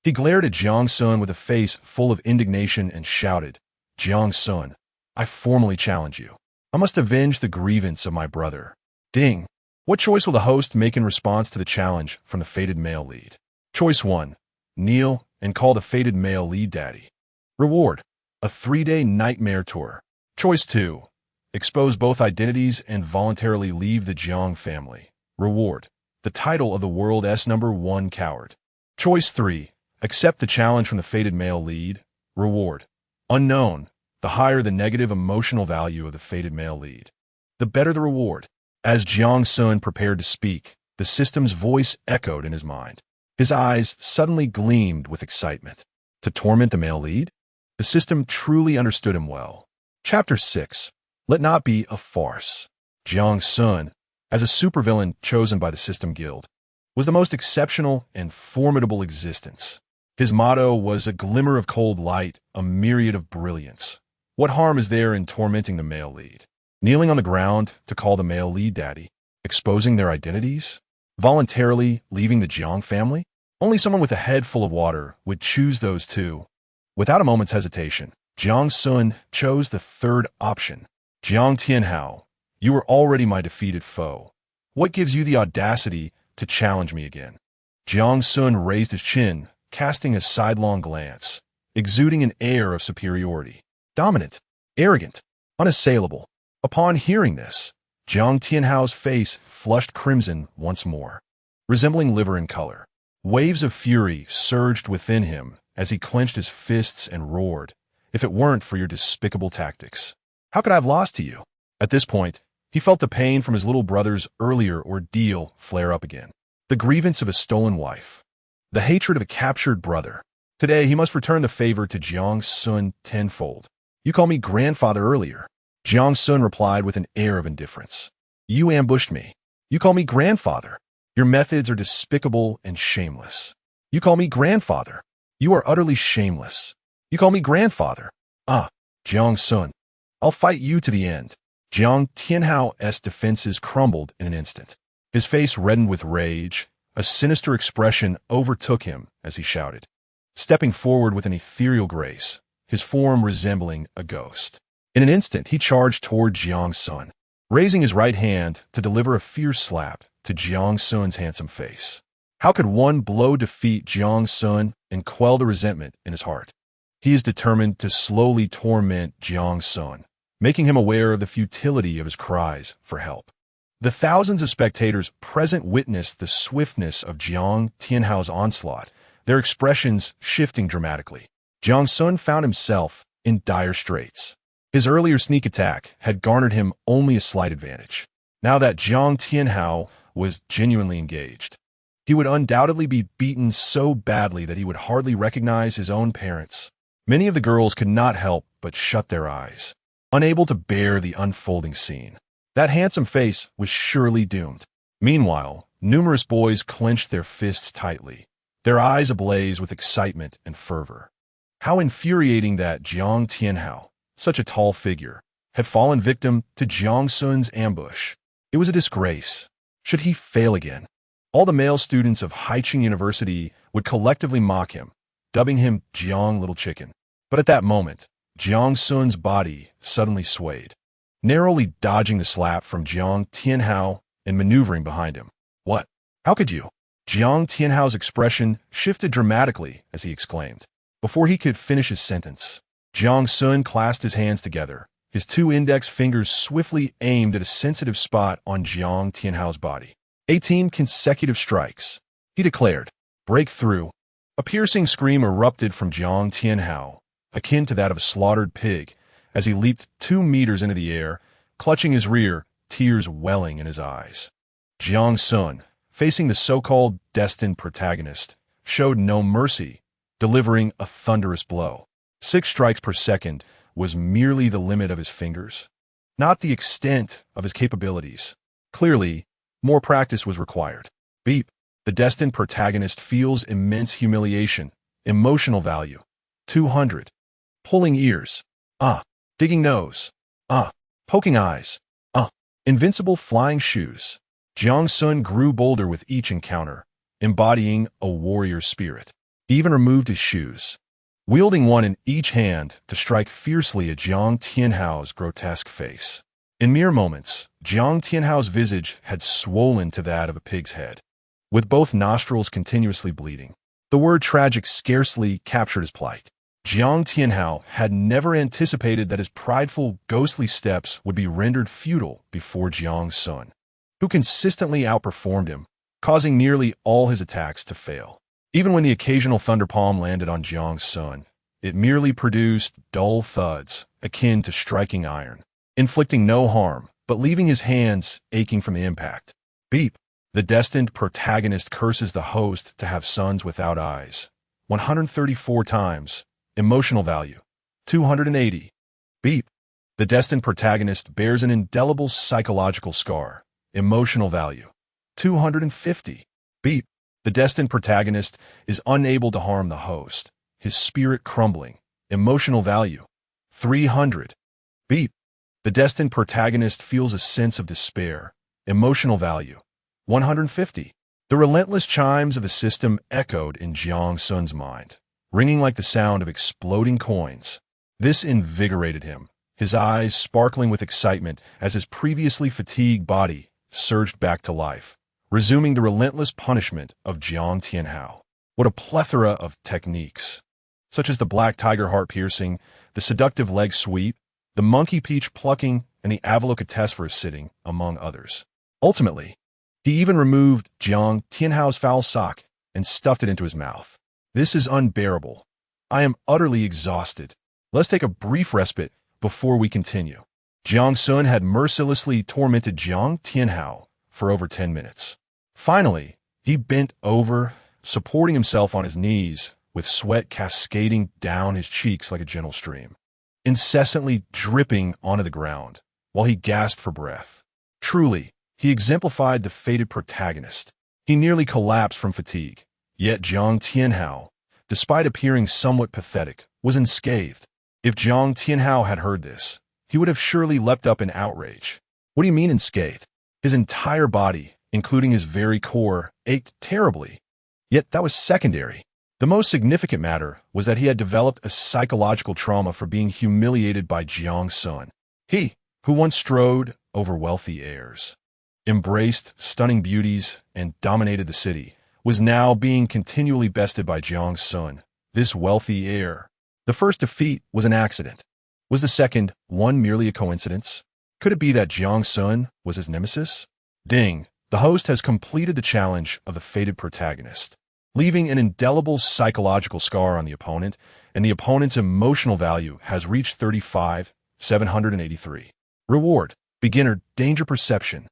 he glared at Jiang Xun with a face full of indignation and shouted, Jiang Xun, I formally challenge you. I must avenge the grievance of my brother. Ding. What choice will the host make in response to the challenge from the fated male lead? Choice 1. Kneel and call the fated male lead daddy. Reward. A 3-day nightmare tour. Choice 2. Expose both identities and voluntarily leave the Jiang family. Reward. The title of the world's #1 coward. Choice 3. Accept the challenge from the fated male lead. Reward. Unknown. The higher the negative emotional value of the fated male lead, the better the reward. As Jiang Xun prepared to speak, the system's voice echoed in his mind. His eyes suddenly gleamed with excitement. To torment the male lead? The system truly understood him well. Chapter 6. Let not be a farce. Jiang Xun, as a supervillain chosen by the System Guild, was the most exceptional and formidable existence. His motto was a glimmer of cold light, a myriad of brilliance. What harm is there in tormenting the male lead? Kneeling on the ground to call the male lead daddy, exposing their identities, voluntarily leaving the Jiang family? Only someone with a head full of water would choose those two. Without a moment's hesitation, Jiang Xun chose the third option. Jiang Tianhao, you are already my defeated foe. What gives you the audacity to challenge me again? Jiang Xun raised his chin, casting a sidelong glance, exuding an air of superiority. Dominant, arrogant, unassailable. Upon hearing this, Jiang Tianhao's face flushed crimson once more, resembling liver in color. Waves of fury surged within him as he clenched his fists and roared, if it weren't for your despicable tactics, how could I have lost to you? At this point, he felt the pain from his little brother's earlier ordeal flare up again. The grievance of a stolen wife. The hatred of a captured brother. Today, he must return the favor to Jiang Xun tenfold. You called me grandfather earlier. Jiang Xun replied with an air of indifference. You ambushed me. You call me grandfather. Your methods are despicable and shameless. You call me grandfather. You are utterly shameless. You call me grandfather. Ah, Jiang Xun. I'll fight you to the end. Jiang Tianhao's defenses crumbled in an instant. His face reddened with rage. A sinister expression overtook him as he shouted, stepping forward with an ethereal grace, his form resembling a ghost. In an instant, he charged toward Jiang Xun, raising his right hand to deliver a fierce slap to Jiang Xun's handsome face. How could one blow defeat Jiang Xun and quell the resentment in his heart? He is determined to slowly torment Jiang Xun, making him aware of the futility of his cries for help. The thousands of spectators present witnessed the swiftness of Jiang Tianhao's onslaught, their expressions shifting dramatically. Jiang Xun found himself in dire straits. His earlier sneak attack had garnered him only a slight advantage. Now that Jiang Tianhao was genuinely engaged, he would undoubtedly be beaten so badly that he would hardly recognize his own parents. Many of the girls could not help but shut their eyes, unable to bear the unfolding scene. That handsome face was surely doomed. Meanwhile, numerous boys clenched their fists tightly, their eyes ablaze with excitement and fervor. How infuriating that Jiang Tianhao, such a tall figure, had fallen victim to Jiang Xun's ambush. It was a disgrace. Should he fail again, all the male students of Haicheng University would collectively mock him, dubbing him Jiang Little Chicken. But at that moment, Jiang Xun's body suddenly swayed, narrowly dodging the slap from Jiang Tianhao and maneuvering behind him. What? How could you? Jiang Tianhao's expression shifted dramatically as he exclaimed. Before he could finish his sentence, Jiang Xun clasped his hands together, his two index fingers swiftly aimed at a sensitive spot on Jiang Tianhao's body. 18 consecutive strikes, he declared. Breakthrough. A piercing scream erupted from Jiang Tianhao, akin to that of a slaughtered pig, as he leaped 2 meters into the air, clutching his rear, tears welling in his eyes. Jiang Xun, facing the so-called destined protagonist, showed no mercy, delivering a thunderous blow. 6 strikes per second was merely the limit of his fingers, not the extent of his capabilities. Clearly, more practice was required. Beep. The destined protagonist feels immense humiliation, emotional value. 200. Pulling ears. Digging nose. Poking eyes. Invincible flying shoes. Jiang Xun grew bolder with each encounter, embodying a warrior spirit. He even removed his shoes, wielding one in each hand to strike fiercely at Jiang Tianhao's grotesque face. In mere moments, Jiang Tianhao's visage had swollen to that of a pig's head, with both nostrils continuously bleeding. The word tragic scarcely captured his plight. Jiang Tianhao had never anticipated that his prideful, ghostly steps would be rendered futile before Jiang Xun, who consistently outperformed him, causing nearly all his attacks to fail. Even when the occasional thunder palm landed on Jiang Xun, it merely produced dull thuds akin to striking iron, inflicting no harm, but leaving his hands aching from the impact. Beep. The destined protagonist curses the host to have sons without eyes. 134 times. Emotional value. 280. Beep. The destined protagonist bears an indelible psychological scar. Emotional value. 250. Beep. The destined protagonist is unable to harm the host, his spirit crumbling. Emotional value. 300. Beep. The destined protagonist feels a sense of despair. Emotional value. 150. The relentless chimes of the system echoed in Jiang Xun's mind, ringing like the sound of exploding coins. This invigorated him, his eyes sparkling with excitement as his previously fatigued body surged back to life, resuming the relentless punishment of Jiang Tianhao. What a plethora of techniques, such as the black tiger heart piercing, the seductive leg sweep, the monkey peach plucking, and the avalokitesphorus sitting, among others. Ultimately, he even removed Jiang Tianhao's foul sock and stuffed it into his mouth. This is unbearable. I am utterly exhausted. Let's take a brief respite before we continue. Jiang Xun had mercilessly tormented Jiang Tianhao for over 10 minutes. Finally, he bent over, supporting himself on his knees, with sweat cascading down his cheeks like a gentle stream, incessantly dripping onto the ground, while he gasped for breath. Truly, he exemplified the fated protagonist. He nearly collapsed from fatigue. Yet Jiang Tianhao, despite appearing somewhat pathetic, was unscathed. If Jiang Tianhao had heard this, he would have surely leapt up in outrage. What do you mean unscathed? His entire body, including his very core, ached terribly. Yet that was secondary. The most significant matter was that he had developed a psychological trauma for being humiliated by Jiang Xun. He, who once strode over wealthy heirs, embraced stunning beauties, and dominated the city, was now being continually bested by Jiang Xun, this wealthy heir. The first defeat was an accident. Was the second one merely a coincidence? Could it be that Jiang Xun was his nemesis? Ding! The host has completed the challenge of the fated protagonist, leaving an indelible psychological scar on the opponent, and the opponent's emotional value has reached 35,783. Reward: Beginner Danger Perception.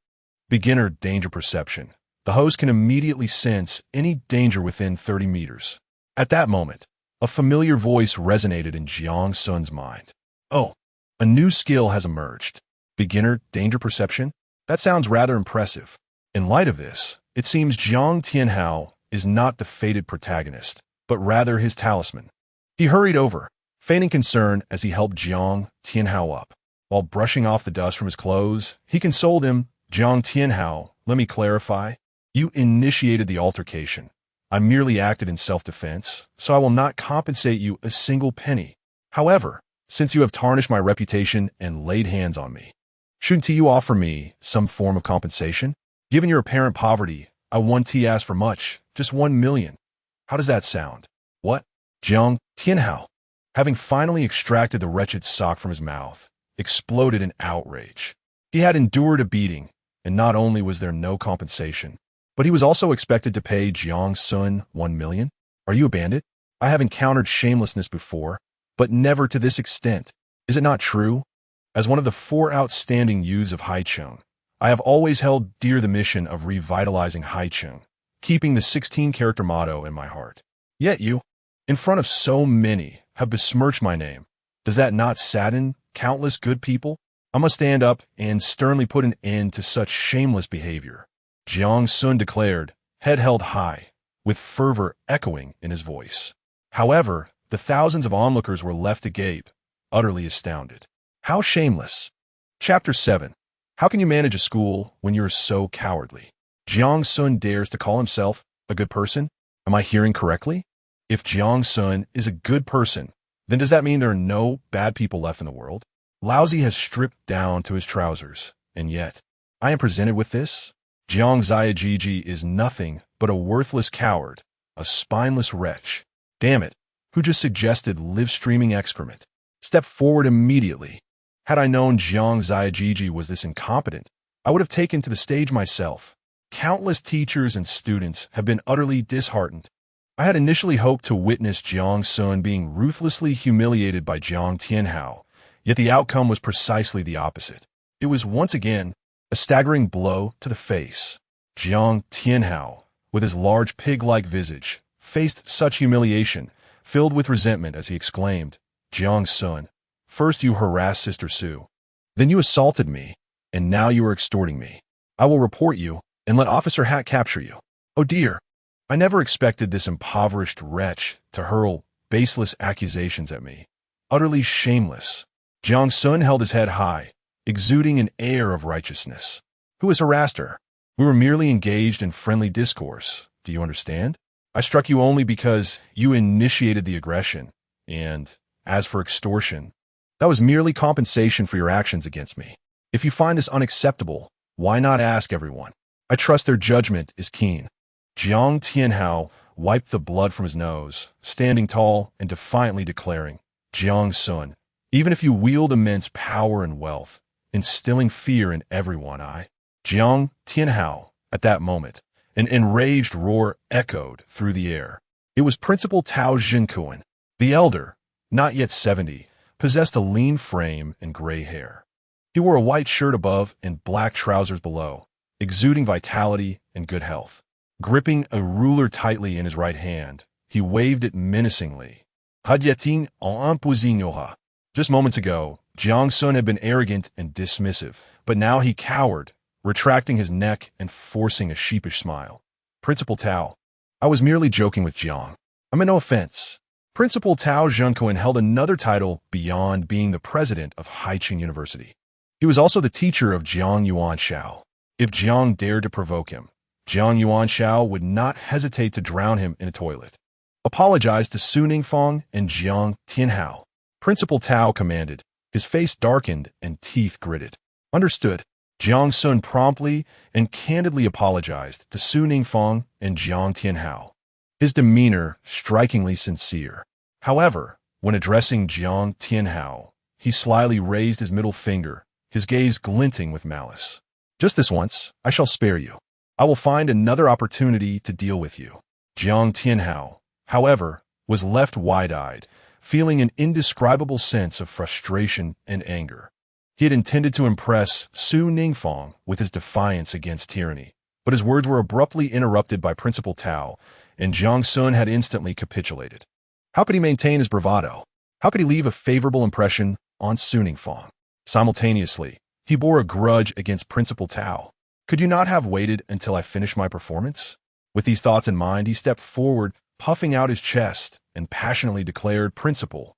Beginner Danger Perception. The host can immediately sense any danger within 30 meters. At that moment, a familiar voice resonated in Jiang Xun's mind. Oh, a new skill has emerged. Beginner danger perception? That sounds rather impressive. In light of this, it seems Jiang Tianhao is not the fated protagonist, but rather his talisman. He hurried over, feigning concern as he helped Jiang Tianhao up. While brushing off the dust from his clothes, he consoled him. Jiang Tianhao, let me clarify. You initiated the altercation. I merely acted in self-defense, so I will not compensate you a single penny. However, since you have tarnished my reputation and laid hands on me, shouldn't you offer me some form of compensation? Given your apparent poverty, I won't ask for much, just 1 million. How does that sound? What? Jiang Tianhao, having finally extracted the wretched sock from his mouth, exploded in outrage. He had endured a beating, and not only was there no compensation, but he was also expected to pay Jiang Xun 1 million? Are you a bandit? I have encountered shamelessness before, but never to this extent. Is it not true? As one of the 4 outstanding youths of Haicheng, I have always held dear the mission of revitalizing Haicheng, keeping the 16-character motto in my heart. Yet you, in front of so many, have besmirched my name. Does that not sadden countless good people? I must stand up and sternly put an end to such shameless behavior. Jiang Xun declared, head held high, with fervor echoing in his voice. However, the thousands of onlookers were left agape, utterly astounded. How shameless! Chapter 7. How can you manage a school when you're so cowardly? Jiang Xun dares to call himself a good person? Am I hearing correctly? If Jiang Xun is a good person, then does that mean there are no bad people left in the world? Lousy has stripped down to his trousers, and yet, I am presented with this? Jiang Xiajiji is nothing but a worthless coward, a spineless wretch. Damn it, who just suggested live-streaming excrement? Step forward immediately. Had I known Jiang Xiajiji was this incompetent, I would have taken to the stage myself. Countless teachers and students have been utterly disheartened. I had initially hoped to witness Jiang Xun being ruthlessly humiliated by Jiang Tianhao, yet the outcome was precisely the opposite. It was once again a staggering blow to the face. Jiang Tianhao, with his large pig-like visage, faced such humiliation, filled with resentment as he exclaimed, Jiang Xun, first you harassed Sister Su, then you assaulted me, and now you are extorting me. I will report you and let Officer Hat capture you. Oh dear, I never expected this impoverished wretch to hurl baseless accusations at me. Utterly shameless. Jiang Xun held his head high, exuding an air of righteousness. Who has harassed her? We were merely engaged in friendly discourse. Do you understand? I struck you only because you initiated the aggression, and as for extortion, that was merely compensation for your actions against me. If you find this unacceptable, why not ask everyone? I trust their judgment is keen. Jiang Tianhao wiped the blood from his nose, standing tall and defiantly declaring, Jiang Xun, even if you wield immense power and wealth, instilling fear in everyone, Jiang Tianhao, at that moment, an enraged roar echoed through the air. It was Principal Tao Jinkuan. The elder, not yet 70, possessed a lean frame and gray hair. He wore a white shirt above and black trousers below, exuding vitality and good health. Gripping a ruler tightly in his right hand, he waved it menacingly. Hadietin en imposignoha. Just moments ago, Jiang Xun had been arrogant and dismissive, but now he cowered, retracting his neck and forcing a sheepish smile. Principal Tao, I was merely joking with Jiang. I meant no offense. Principal Tao Zhenkuan held another title beyond being the president of Haicheng University. He was also the teacher of Jiang Yuanshao. If Jiang dared to provoke him, Jiang Yuanshao would not hesitate to drown him in a toilet. Apologize to Su Ningfang and Jiang Tianhao. Principal Tao commanded. His face darkened and teeth gritted. Understood. Jiang Xun promptly and candidly apologized to Su Ningfang and Jiang Tianhao, his demeanor strikingly sincere. However, when addressing Jiang Tianhao, he slyly raised his middle finger, his gaze glinting with malice. Just this once, I shall spare you. I will find another opportunity to deal with you. Jiang Tianhao, however, was left wide-eyed, feeling an indescribable sense of frustration and anger. He had intended to impress Su Ningfang with his defiance against tyranny, but his words were abruptly interrupted by Principal Tao, and Jiang Xun had instantly capitulated. How could he maintain his bravado? How could he leave a favorable impression on Su Ningfang? Simultaneously, He bore a grudge against Principal Tao. Could you not have waited until I finished my performance? With these thoughts in mind, he stepped forward, puffing out his chest, and passionately declared, Principal,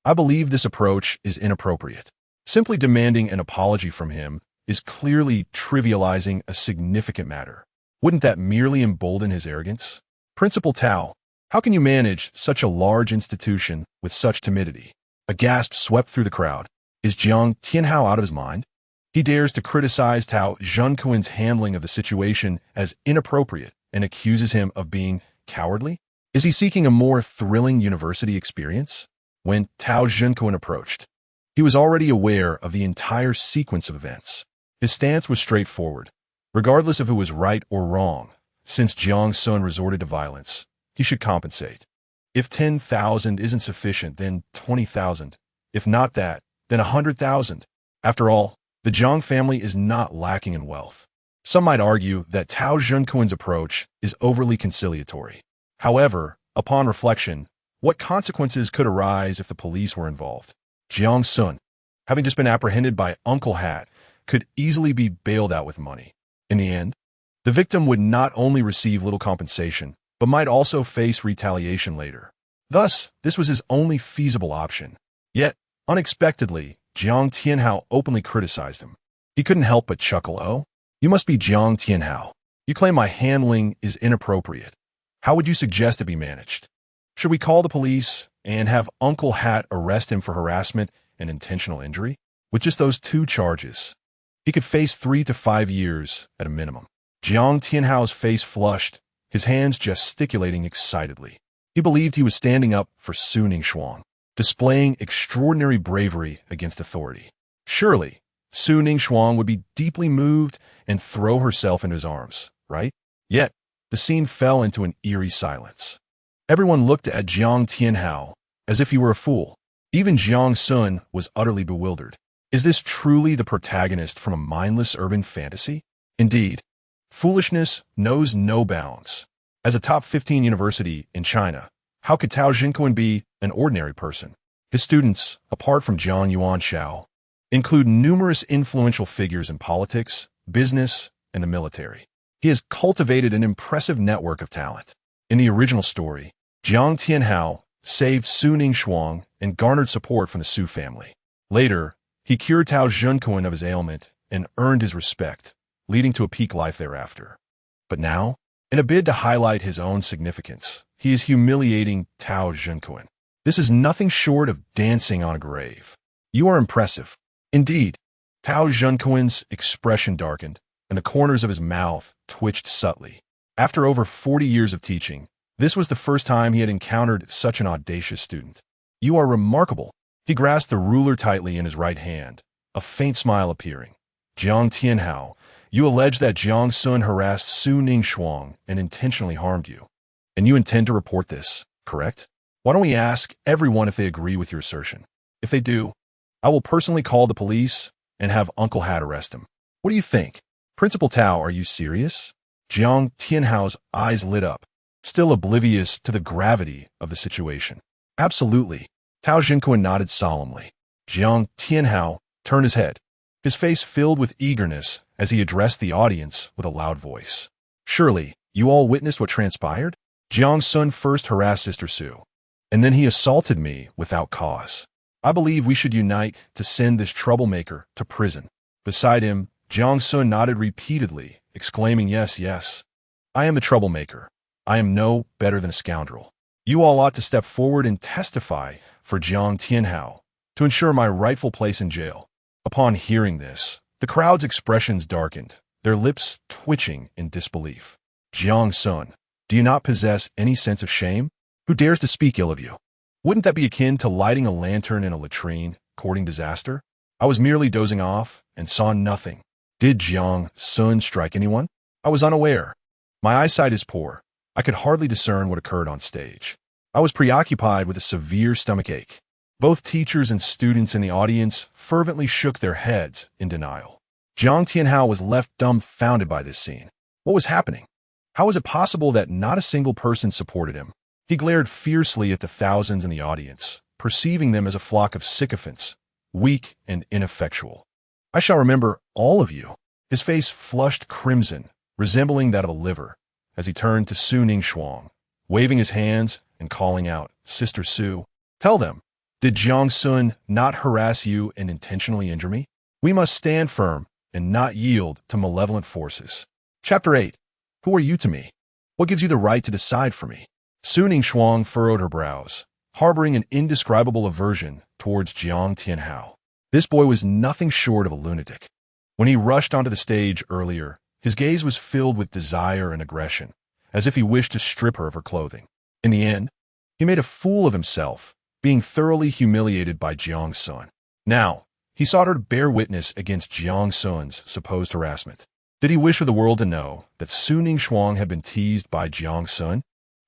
I believe this approach is inappropriate. Simply demanding an apology from him is clearly trivializing a significant matter. Wouldn't that merely embolden his arrogance? Principal Tao, how can you manage such a large institution with such timidity? A gasp swept through the crowd. Is Jiang Tianhao out of his mind? He dares to criticize Tao Zhenkuan's handling of the situation as inappropriate and accuses him of being cowardly? Is he seeking a more thrilling university experience? When Tao Zhenkuan approached, he was already aware of the entire sequence of events. His stance was straightforward. Regardless if it was right or wrong, since Jiang Xun resorted to violence, he should compensate. If 10,000 isn't sufficient, then 20,000. If not that, then 100,000. After all, the Jiang family is not lacking in wealth. Some might argue that Tao Zhenkuan's approach is overly conciliatory. However, upon reflection, what consequences could arise if the police were involved? Jiang Xun, having just been apprehended by Uncle Hat, could easily be bailed out with money. In the end, the victim would not only receive little compensation, but might also face retaliation later. Thus, this was his only feasible option. Yet, unexpectedly, Jiang Tianhao openly criticized him. He couldn't help but chuckle. Oh, you must be Jiang Tianhao. You claim my handling is inappropriate. How would you suggest it be managed? Should we call the police and have Uncle Hat arrest him for harassment and intentional injury? With just those two charges, he could face 3 to 5 years at a minimum. Jiang Tianhao's face flushed, his hands gesticulating excitedly. He believed he was standing up for Su Ningxuang, displaying extraordinary bravery against authority. Surely, Su Ningxuang would be deeply moved and throw herself into his arms, right? Yet, the scene fell into an eerie silence. Everyone looked at Jiang Tianhao as if he were a fool. Even Jiang Xun was utterly bewildered. Is this truly the protagonist from a mindless urban fantasy? Indeed, foolishness knows no bounds. As a top 15 university in China, how could Tao Zhenkuan be an ordinary person? His students, apart from Zhang Yuanshao, include numerous influential figures in politics, business, and the military. He has cultivated an impressive network of talent. In the original story, Jiang Tianhao saved Su Ningxuang and garnered support from the Su family. Later, he cured Tao Zhenkuan of his ailment and earned his respect, leading to a peak life thereafter. But now, in a bid to highlight his own significance, he is humiliating Tao Zhenkuan. This is nothing short of dancing on a grave. You are impressive. Indeed, Tao Zhenkuan's expression darkened, and the corners of his mouth twitched subtly. After over 40 years of teaching, this was the first time he had encountered such an audacious student. You are remarkable. He grasped the ruler tightly in his right hand, a faint smile appearing. Jiang Tianhao, you allege that Jiang Xun harassed Su Ningxuang and intentionally harmed you. And you intend to report this, correct? Why don't we ask everyone if they agree with your assertion? If they do, I will personally call the police and have Uncle Hat arrest him. What do you think? Principal Tao, are you serious? Jiang Tianhao's eyes lit up, still oblivious to the gravity of the situation. Absolutely. Tao Zhenkuan nodded solemnly. Jiang Tianhao turned his head, his face filled with eagerness as he addressed the audience with a loud voice. Surely, you all witnessed what transpired? Jiang Xun first harassed Sister Su, and then he assaulted me without cause. I believe we should unite to send this troublemaker to prison. Beside him, Jiang Xun nodded repeatedly, exclaiming, yes, yes. I am the troublemaker. I am no better than a scoundrel. You all ought to step forward and testify for Jiang Tianhao to ensure my rightful place in jail. Upon hearing this, the crowd's expressions darkened, their lips twitching in disbelief. Jiang Xun, do you not possess any sense of shame? Who dares to speak ill of you? Wouldn't that be akin to lighting a lantern in a latrine, courting disaster? I was merely dozing off and saw nothing. Did Jiang Xun strike anyone? I was unaware. My eyesight is poor. I could hardly discern what occurred on stage. I was preoccupied with a severe stomachache. Both teachers and students in the audience fervently shook their heads in denial. Jiang Tianhao was left dumbfounded by this scene. What was happening? How was it possible that not a single person supported him? He glared fiercely at the thousands in the audience, perceiving them as a flock of sycophants, weak and ineffectual. I shall remember all of you. His face flushed crimson, resembling that of a liver, as he turned to Su Ningxuang, waving his hands and calling out, Sister Su, tell them, did Jiang Xun not harass you and intentionally injure me? We must stand firm and not yield to malevolent forces. Chapter 8. Who are you to me? What gives you the right to decide for me? Su Ningxuang furrowed her brows, harboring an indescribable aversion towards Jiang Tianhao. This boy was nothing short of a lunatic. When he rushed onto the stage earlier, his gaze was filled with desire and aggression, as if he wished to strip her of her clothing. In the end, he made a fool of himself, being thoroughly humiliated by Jiang Xun. Now, he sought her to bear witness against Jiang Xun's supposed harassment. Did he wish for the world to know that Su Ningxuang had been teased by Jiang Xun?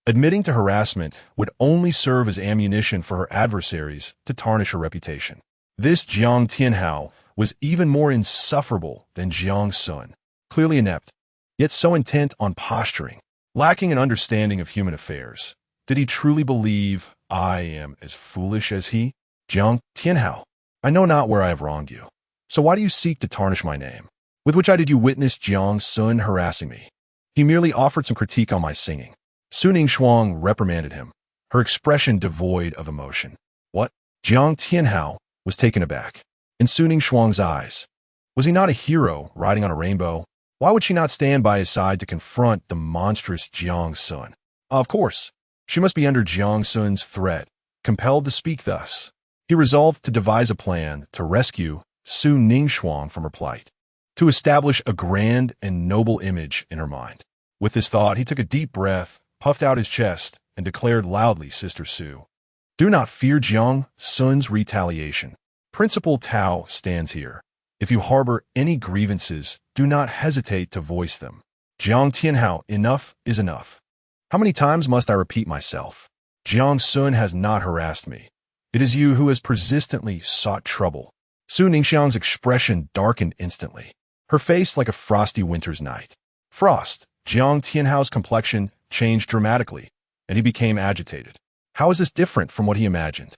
Admitting to harassment would only serve as ammunition for her adversaries to tarnish her reputation. This Jiang Tianhao was even more insufferable than Jiang Xun, clearly inept, yet so intent on posturing, lacking an understanding of human affairs. Did he truly believe I am as foolish as he? Jiang Tianhao, I know not where I have wronged you, so why do you seek to tarnish my name? With which eye did you witness Jiang Xun harassing me? He merely offered some critique on my singing. Su Ningxuang reprimanded him, her expression devoid of emotion. What? Jiang Tianhao was taken aback. In Su Ningxuang's eyes, was he not a hero riding on a rainbow? Why would she not stand by his side to confront the monstrous Jiang Xun? Of course, she must be under Jiang Xun's threat, compelled to speak thus. He resolved to devise a plan to rescue Su Ningxuang from her plight, to establish a grand and noble image in her mind. With this thought, he took a deep breath, puffed out his chest, and declared loudly, Sister Su, do not fear Jiang Xun's retaliation. Principal Tao stands here. If you harbor any grievances, do not hesitate to voice them. Jiang Tianhao, enough is enough. How many times must I repeat myself? Jiang Xun has not harassed me. It is you who has persistently sought trouble. Su Ningxiang's expression darkened instantly, her face like a frosty winter's night. Frost, Jiang Tianhao's complexion changed dramatically, and he became agitated. How is this different from what he imagined?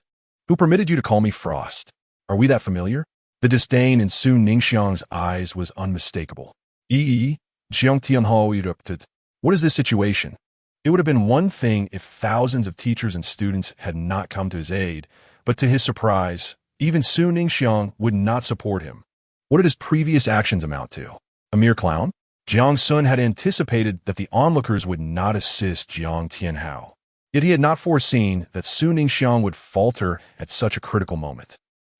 Who permitted you to call me Frost? Are we that familiar? The disdain in Su Ningxiang's eyes was unmistakable. Jiang Tianhao erupted. What is this situation? It would have been one thing if thousands of teachers and students had not come to his aid, but to his surprise, even Su Ningxiang would not support him. What did his previous actions amount to? A mere clown? Jiang Xun had anticipated that the onlookers would not assist Jiang Tianhao. Yet he had not foreseen that Su Ningxiang would falter at such a critical moment.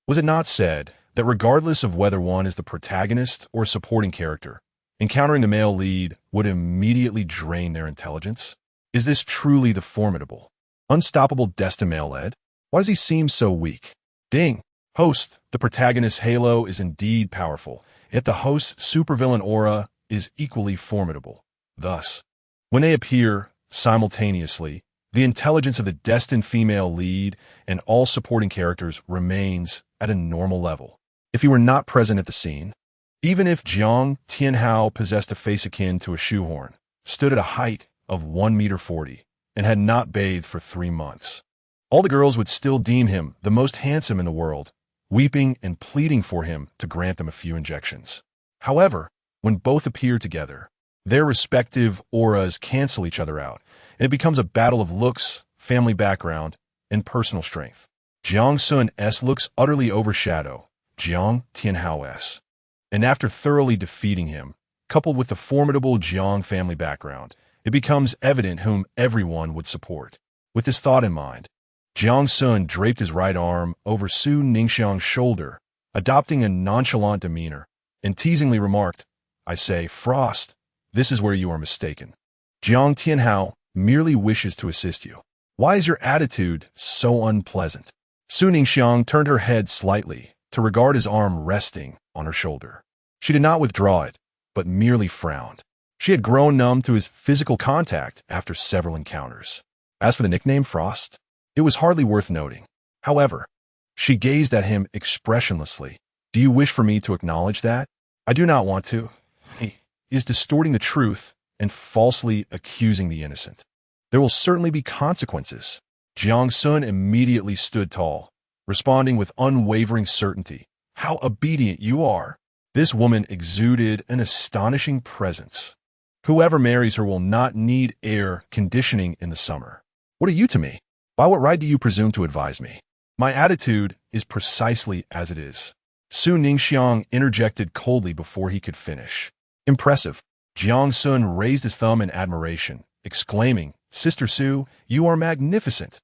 Was it not said that regardless of whether one is the protagonist or supporting character, encountering the male lead would immediately drain their intelligence? Is this truly the formidable, unstoppable Destin-male-led? Why does he seem so weak? Ding! Host, the protagonist's halo is indeed powerful, yet the host's supervillain aura is equally formidable. Thus, when they appear simultaneously, the intelligence of the destined female lead and all supporting characters remains at a normal level. If he were not present at the scene, even if Jiang Tianhao possessed a face akin to a shoehorn, stood at a height of 1.40 meters, and had not bathed for 3 months, all the girls would still deem him the most handsome in the world, weeping and pleading for him to grant them a few injections. However, when both appear together, their respective auras cancel each other out, and it becomes a battle of looks, family background, and personal strength. Jiang Xun's looks utterly overshadow Jiang Tianhao's. And after thoroughly defeating him, coupled with the formidable Jiang family background, it becomes evident whom everyone would support. With this thought in mind, Jiang Xun draped his right arm over Su Ningxiang's shoulder, adopting a nonchalant demeanor, and teasingly remarked, I say, Frost, this is where you are mistaken. Jiang Tianhao merely wishes to assist you. Why is your attitude so unpleasant? Su Ningxiang turned her head slightly to regard his arm resting on her shoulder. She did not withdraw it, but merely frowned. She had grown numb to his physical contact after several encounters. As for the nickname Frost, it was hardly worth noting. However, she gazed at him expressionlessly. Do you wish for me to acknowledge that? I do not want to. He is distorting the truth and falsely accusing the innocent. There will certainly be consequences. Jiang Xun immediately stood tall, responding with unwavering certainty. How obedient you are! This woman exuded an astonishing presence. Whoever marries her will not need air conditioning in the summer. What are you to me? By what right do you presume to advise me? My attitude is precisely as it is. Su Ningxiang interjected coldly before he could finish. Impressive. Jiang Xun raised his thumb in admiration, exclaiming, Sister Su, you are magnificent.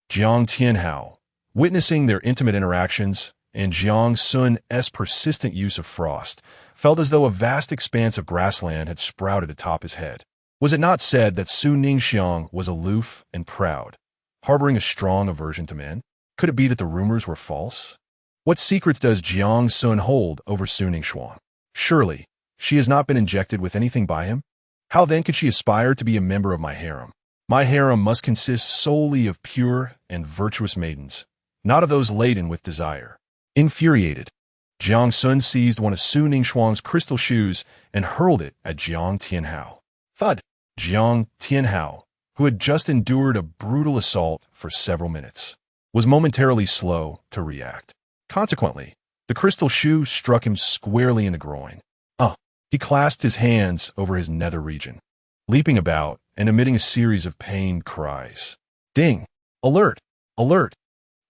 Jiang Tianhao, witnessing their intimate interactions and Jiang Xun's persistent use of frost, felt as though a vast expanse of grassland had sprouted atop his head. Was it not said that Su Ningxiang was aloof and proud, harboring a strong aversion to men? Could it be that the rumors were false? What secrets does Jiang Xun hold over Su Ningxiang? Surely, she has not been injected with anything by him? How then could she aspire to be a member of my harem? My harem must consist solely of pure and virtuous maidens, not of those laden with desire. Infuriated, Jiang Xun seized one of Su Ningxiang's crystal shoes and hurled it at Jiang Tianhao. Thud! Jiang Tianhao, who had just endured a brutal assault for several minutes, was momentarily slow to react. Consequently, the crystal shoe struck him squarely in the groin. He clasped his hands over his nether region, leaping about and emitting a series of pained cries. Ding! Alert! Alert!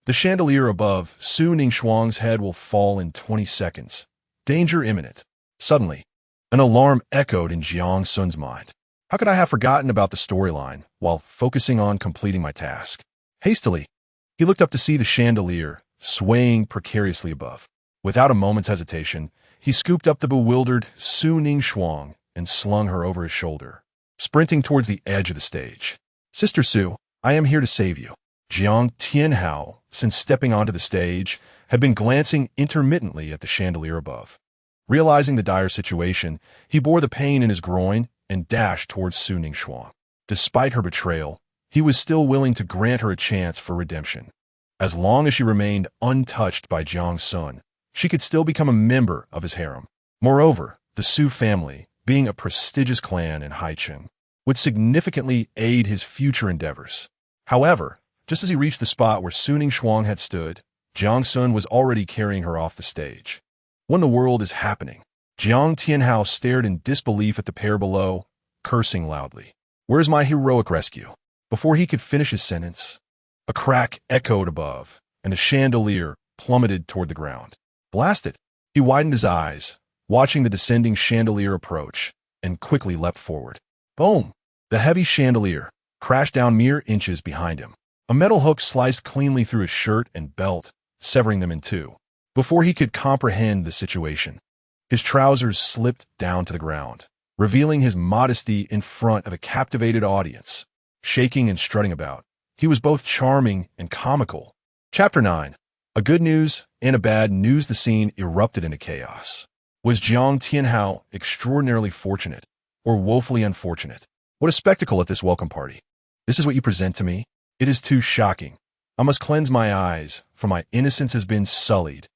The chandelier above Su Ningxiang's head will fall in 20 seconds. Danger imminent. Suddenly, an alarm echoed in Jiang Xun's mind. How could I have forgotten about the storyline while focusing on completing my task? Hastily, he looked up to see the chandelier swaying precariously above. Without a moment's hesitation, he scooped up the bewildered Su Ningxiang and slung her over his shoulder, sprinting towards the edge of the stage. Sister Su, I am here to save you. Jiang Tianhao, since stepping onto the stage, had been glancing intermittently at the chandelier above. Realizing the dire situation, he bore the pain in his groin and dashed towards Su Ningxiang. Despite her betrayal, he was still willing to grant her a chance for redemption. As long as she remained untouched by Jiang Xun, she could still become a member of his harem. Moreover, the Su family, being a prestigious clan in Haicheng, would significantly aid his future endeavors. However, just as he reached the spot where Su Ningxiang had stood, Jiang Xun was already carrying her off the stage. What in the world is happening? Jiang Tianhao stared in disbelief at the pair below, cursing loudly. Where's my heroic rescue? Before he could finish his sentence, a crack echoed above, and the chandelier plummeted toward the ground. Blast it! He widened his eyes, watching the descending chandelier approach, and quickly leapt forward. Boom! The heavy chandelier crashed down mere inches behind him. A metal hook sliced cleanly through his shirt and belt, severing them in two. Before he could comprehend the situation, his trousers slipped down to the ground, revealing his modesty in front of a captivated audience. Shaking and strutting about, he was both charming and comical. Chapter 9. A good news and a bad news. The scene erupted into chaos. Was Jiang Tianhao extraordinarily fortunate or woefully unfortunate? What a spectacle at this welcome party. This is what you present to me? It is too shocking. I must cleanse my eyes, for my innocence has been sullied.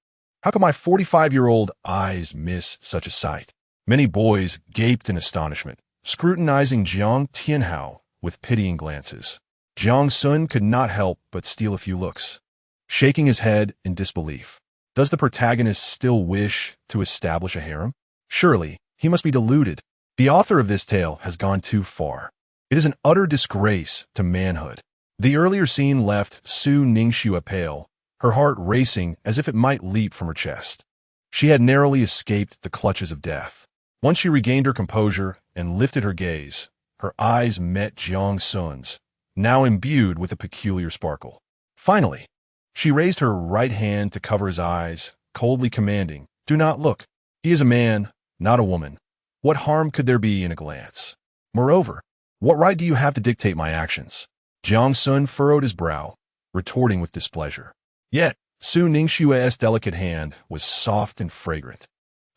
How could my 45-year-old eyes miss such a sight? Many boys gaped in astonishment, scrutinizing Jiang Tianhao with pitying glances. Jiang Xun could not help but steal a few looks, shaking his head in disbelief. Does the protagonist still wish to establish a harem? Surely, he must be deluded. The author of this tale has gone too far. It is an utter disgrace to manhood. The earlier scene left Su Ningxiang pale, her heart racing as if it might leap from her chest. She had narrowly escaped the clutches of death. Once she regained her composure and lifted her gaze, her eyes met Jiang Xun's, now imbued with a peculiar sparkle. Finally, she raised her right hand to cover his eyes, coldly commanding, "Do not look. He is a man, not a woman. What harm could there be in a glance? Moreover, what right do you have to dictate my actions?" Jiang Xun furrowed his brow, retorting with displeasure. Yet, Su Ningxiang's delicate hand was soft and fragrant,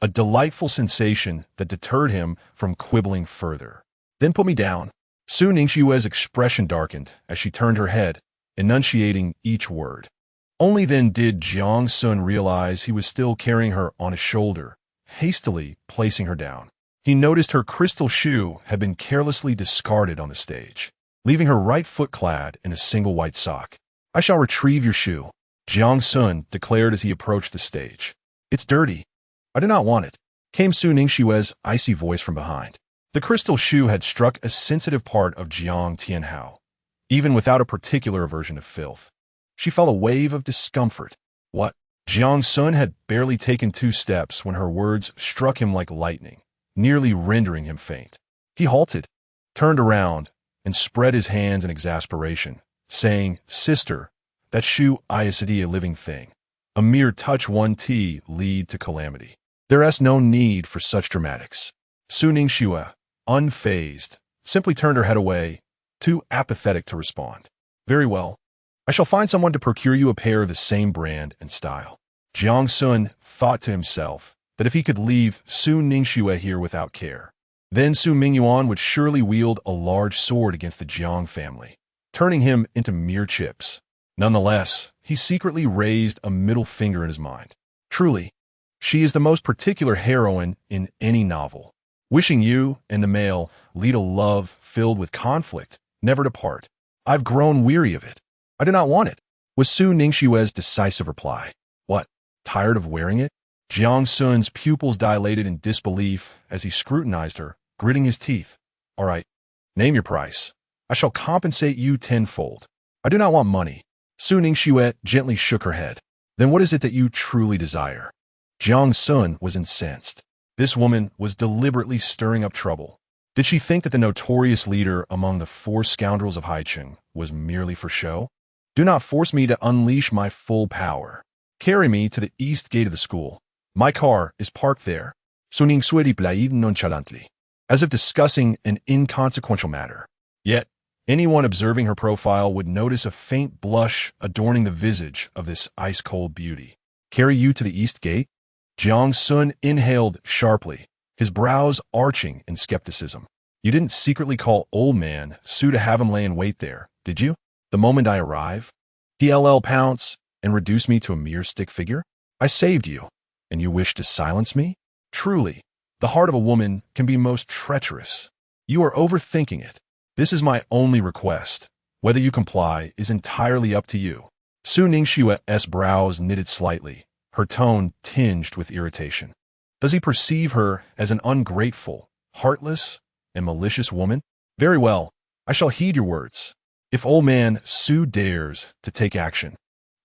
a delightful sensation that deterred him from quibbling further. "Then put me down." Su Ningxiang's expression darkened as she turned her head, enunciating each word. Only then did Jiang Xun realize he was still carrying her on his shoulder, hastily placing her down. He noticed her crystal shoe had been carelessly discarded on the stage, leaving her right foot clad in a single white sock. "I shall retrieve your shoe," Jiang Xun declared as he approached the stage. "It's dirty. I do not want it." came Su Ningxue's icy voice from behind. The crystal shoe had struck a sensitive part of Jiang Tianhao. Even without a particular aversion of filth, she felt a wave of discomfort. What? Jiang Xun had barely taken 2 steps when her words struck him like lightning, nearly rendering him faint. He halted, turned around, and spread his hands in exasperation, saying, "Sister, that shoe is a living thing. A mere touch 1T lead to calamity. There's no need for such dramatics." Su Ningxue, unfazed, simply turned her head away, too apathetic to respond. "Very well. I shall find someone to procure you a pair of the same brand and style." Jiang Xun thought to himself that if he could leave Su Ningxue here without care, then Su Mingyuan would surely wield a large sword against the Jiang family, turning him into mere chips. Nonetheless, he secretly raised a middle finger in his mind. Truly, she is the most particular heroine in any novel. Wishing you and the male lead a love filled with conflict, never to part. I've grown weary of it. I do not want it, was Su Ningxue's decisive reply. What? Tired of wearing it? Jiang Xun's pupils dilated in disbelief as he scrutinized her, gritting his teeth. All right, name your price. I shall compensate you tenfold. I do not want money. Su Ningxue gently shook her head. Then what is it that you truly desire? Jiang Xun was incensed. This woman was deliberately stirring up trouble. Did she think that the notorious leader among the 4 scoundrels of Haicheng was merely for show? Do not force me to unleash my full power. Carry me to the east gate of the school. My car is parked there. Su Ningxue replied nonchalantly, as if discussing an inconsequential matter. Yet, anyone observing her profile would notice a faint blush adorning the visage of this ice-cold beauty. Carry you to the east gate? Jiang Xun inhaled sharply, his brows arching in skepticism. You didn't secretly call old man Su to have him lay in wait there, did you? The moment I arrive? He pounce and reduce me to a mere stick figure? I saved you, and you wish to silence me? Truly, the heart of a woman can be most treacherous. You are overthinking it. This is my only request. Whether you comply is entirely up to you. Su Ningxue's brows knitted slightly, her tone tinged with irritation. Does he perceive her as an ungrateful, heartless, and malicious woman? Very well, I shall heed your words. If old man Su dares to take action,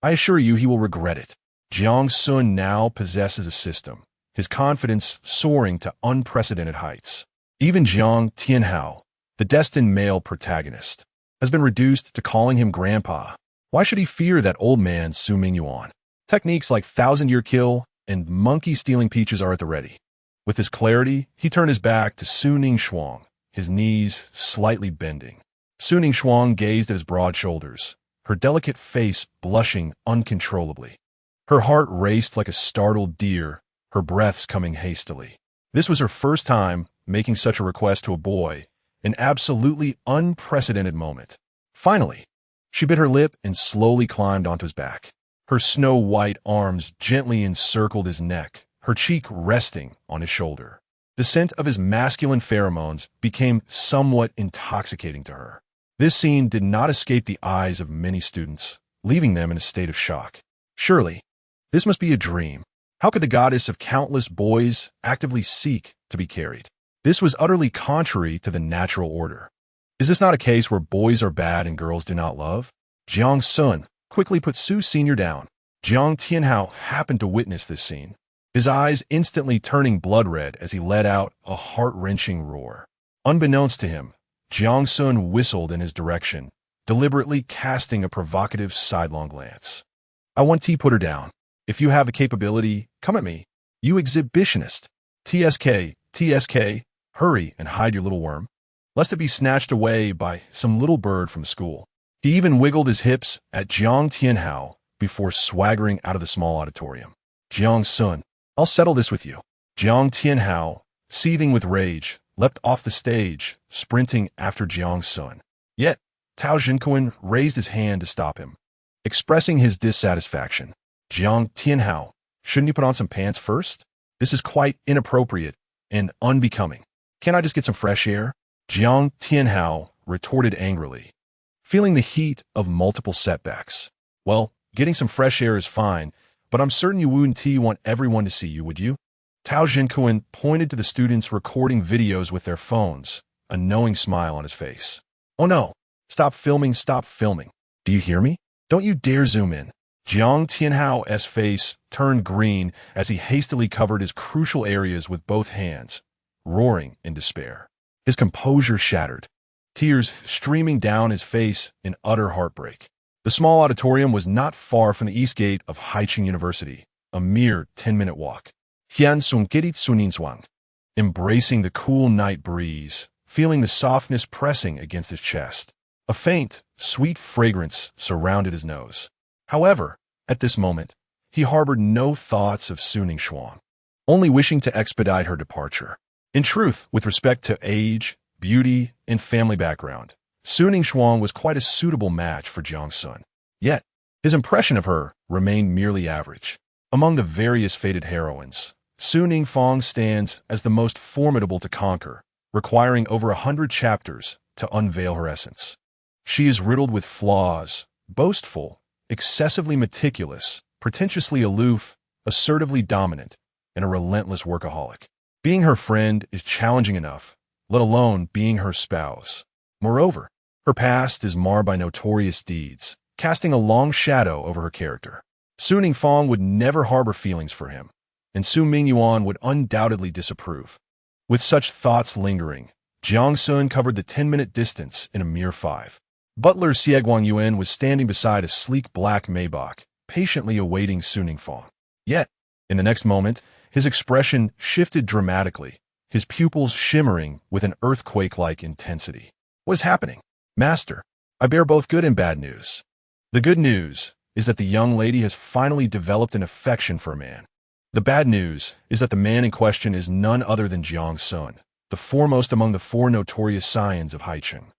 I assure you he will regret it. Jiang Xun now possesses a system, his confidence soaring to unprecedented heights. Even Jiang Tianhao, the destined male protagonist, has been reduced to calling him grandpa. Why should he fear that old man Su Mingyuan? Techniques like 1,000-year kill and monkey-stealing peaches are at the ready. With his clarity, he turned his back to Su Ningxuan, his knees slightly bending. Su Ningxuan gazed at his broad shoulders, her delicate face blushing uncontrollably. Her heart raced like a startled deer, her breaths coming hastily. This was her first time making such a request to a boy, an absolutely unprecedented moment. Finally, she bit her lip and slowly climbed onto his back. Her snow-white arms gently encircled his neck, her cheek resting on his shoulder. The scent of his masculine pheromones became somewhat intoxicating to her. This scene did not escape the eyes of many students, leaving them in a state of shock. Surely, this must be a dream. How could the goddess of countless boys actively seek to be carried? This was utterly contrary to the natural order. Is this not a case where boys are bad and girls do not love? Jiang Xun quickly put Su Sr. down. Jiang Tianhao happened to witness this scene, his eyes instantly turning blood red as he let out a heart-wrenching roar. Unbeknownst to him, Jiang Xun whistled in his direction, deliberately casting a provocative sidelong glance. I want to put her down. If you have the capability, come at me. You exhibitionist. TSK, hurry and hide your little worm, lest it be snatched away by some little bird from school. He even wiggled his hips at Jiang Tianhao before swaggering out of the small auditorium. Jiang Xun, I'll settle this with you. Jiang Tianhao, seething with rage, leapt off the stage, sprinting after Jiang Xun. Yet, Tao Jinquan raised his hand to stop him, expressing his dissatisfaction. Jiang Tianhao, shouldn't you put on some pants first? This is quite inappropriate and unbecoming. Can't I just get some fresh air? Jiang Tianhao retorted angrily, feeling the heat of multiple setbacks. Well, getting some fresh air is fine, but I'm certain you wouldn't want everyone to see you, would you? Tao Jinkun pointed to the students recording videos with their phones, a knowing smile on his face. Oh no! Stop filming, stop filming. Do you hear me? Don't you dare zoom in. Jiang Tianhao's face turned green as he hastily covered his crucial areas with both hands, roaring in despair. His composure shattered, tears streaming down his face in utter heartbreak. The small auditorium was not far from the east gate of Haicheng University, a mere 10-minute walk. Hian Sun Gidit Suninzwang, embracing the cool night breeze, feeling the softness pressing against his chest. A faint, sweet fragrance surrounded his nose. However, at this moment, he harbored no thoughts of Suning Xuan, only wishing to expedite her departure. In truth, with respect to age, beauty, and family background, Suning Xuan was quite a suitable match for Jiang Xun. Yet, his impression of her remained merely average. Among the various fated heroines, Su Ningfang stands as the most formidable to conquer, requiring over 100 chapters to unveil her essence. She is riddled with flaws, boastful, excessively meticulous, pretentiously aloof, assertively dominant, and a relentless workaholic. Being her friend is challenging enough, let alone being her spouse. Moreover, her past is marred by notorious deeds, casting a long shadow over her character. Su Ningfang would never harbor feelings for him, and Su Mingyuan would undoubtedly disapprove. With such thoughts lingering, Jiang Xun covered the 10-minute distance in a mere 5. Butler Xie Yuan was standing beside a sleek black Maybach, patiently awaiting Su Ningfang. Yet, in the next moment, his expression shifted dramatically, his pupils shimmering with an earthquake-like intensity. What is happening? Master, I bear both good and bad news. The good news is that the young lady has finally developed an affection for a man. The bad news is that the man in question is none other than Jiang Xun, the foremost among the 4 notorious scions of Haicheng.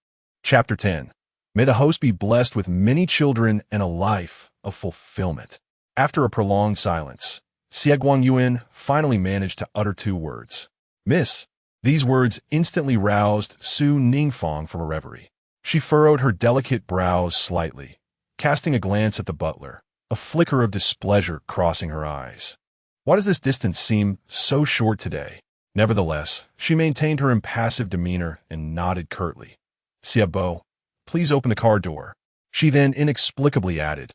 Chapter 10. May the host be blessed with many children and a life of fulfillment. After a prolonged silence, Xie Yuan finally managed to utter 2 words. Miss. These words instantly roused Su Ningfang from a reverie. She furrowed her delicate brows slightly, casting a glance at the butler, a flicker of displeasure crossing her eyes. Why does this distance seem so short today? Nevertheless, she maintained her impassive demeanor and nodded curtly. Xiaobo, please open the car door. She then inexplicably added,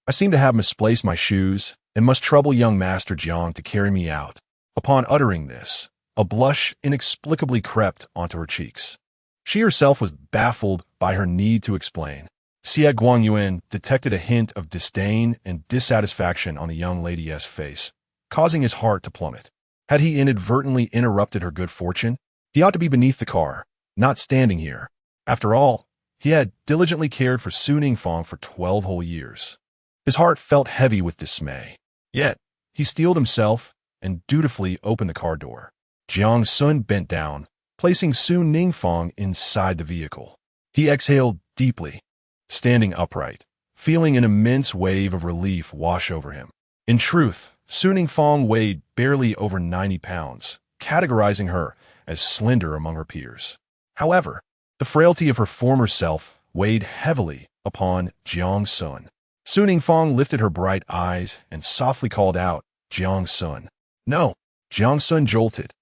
I seem to have misplaced my shoes and must trouble young Master Jiang to carry me out. Upon uttering this, a blush inexplicably crept onto her cheeks. She herself was baffled by her need to explain. Xie Yuan detected a hint of disdain and dissatisfaction on the young lady's face, causing his heart to plummet. Had he inadvertently interrupted her good fortune? He ought to be beneath the car, not standing here. After all, he had diligently cared for Su Ningfang for 12 whole years. His heart felt heavy with dismay. Yet, he steeled himself and dutifully opened the car door. Jiang Xun bent down, placing Su Ningfang inside the vehicle. He exhaled deeply, standing upright, feeling an immense wave of relief wash over him. In truth, Su Ningfang weighed barely over 90 pounds, categorizing her as slender among her peers. However, the frailty of her former self weighed heavily upon Jiang Xun. Su Ningfang lifted her bright eyes and softly called out, Jiang Xun. No, Jiang Xun jolted,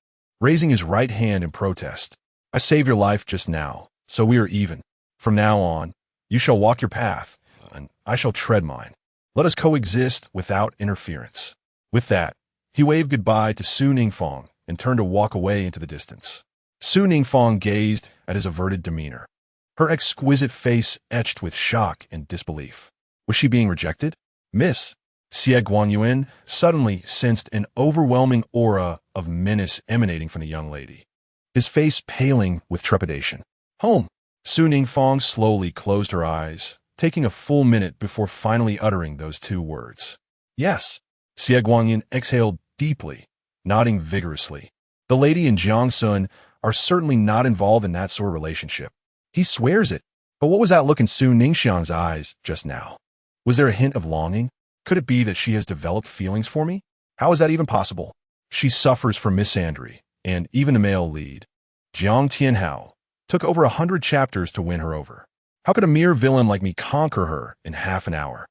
raising his right hand in protest. I saved your life just now, so we are even. From now on, you shall walk your path, and I shall tread mine. Let us coexist without interference. With that, he waved goodbye to Su Ningfang and turned to walk away into the distance. Su Ningfang gazed at his averted demeanor, her exquisite face etched with shock and disbelief. Was she being rejected? Miss. Xie Yuan suddenly sensed an overwhelming aura of menace emanating from the young lady, his face paling with trepidation. Home. Su Ningfang slowly closed her eyes, taking a full minute before finally uttering those 2 words. Yes. Xie Yuan exhaled deeply, nodding vigorously. The lady and Jiang Xun are certainly not involved in that sort of relationship. He swears it. But what was that look in Su Ningxiang's eyes just now? Was there a hint of longing? Could it be that she has developed feelings for me? How is that even possible? She suffers from misandry, and even the male lead, Jiang Tianhao, took over 100 chapters to win her over. How could a mere villain like me conquer her in half an hour?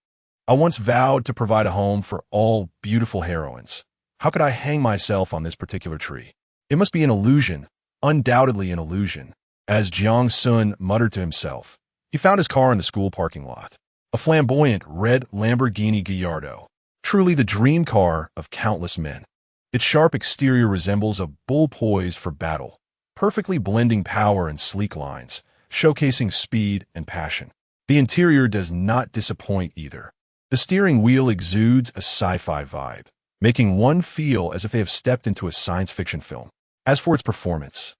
I once vowed to provide a home for all beautiful heroines, How could I hang myself on this particular tree? It must be an illusion, undoubtedly an illusion. As Jiang Xun muttered to himself, he found his car in the school parking lot. A flamboyant red Lamborghini Gallardo, truly the dream car of countless men. Its sharp exterior resembles a bull poised for battle, perfectly blending power and sleek lines, showcasing speed and passion. The interior does not disappoint either. The steering wheel exudes a sci-fi vibe, making one feel as if they have stepped into a science fiction film. As for its performance,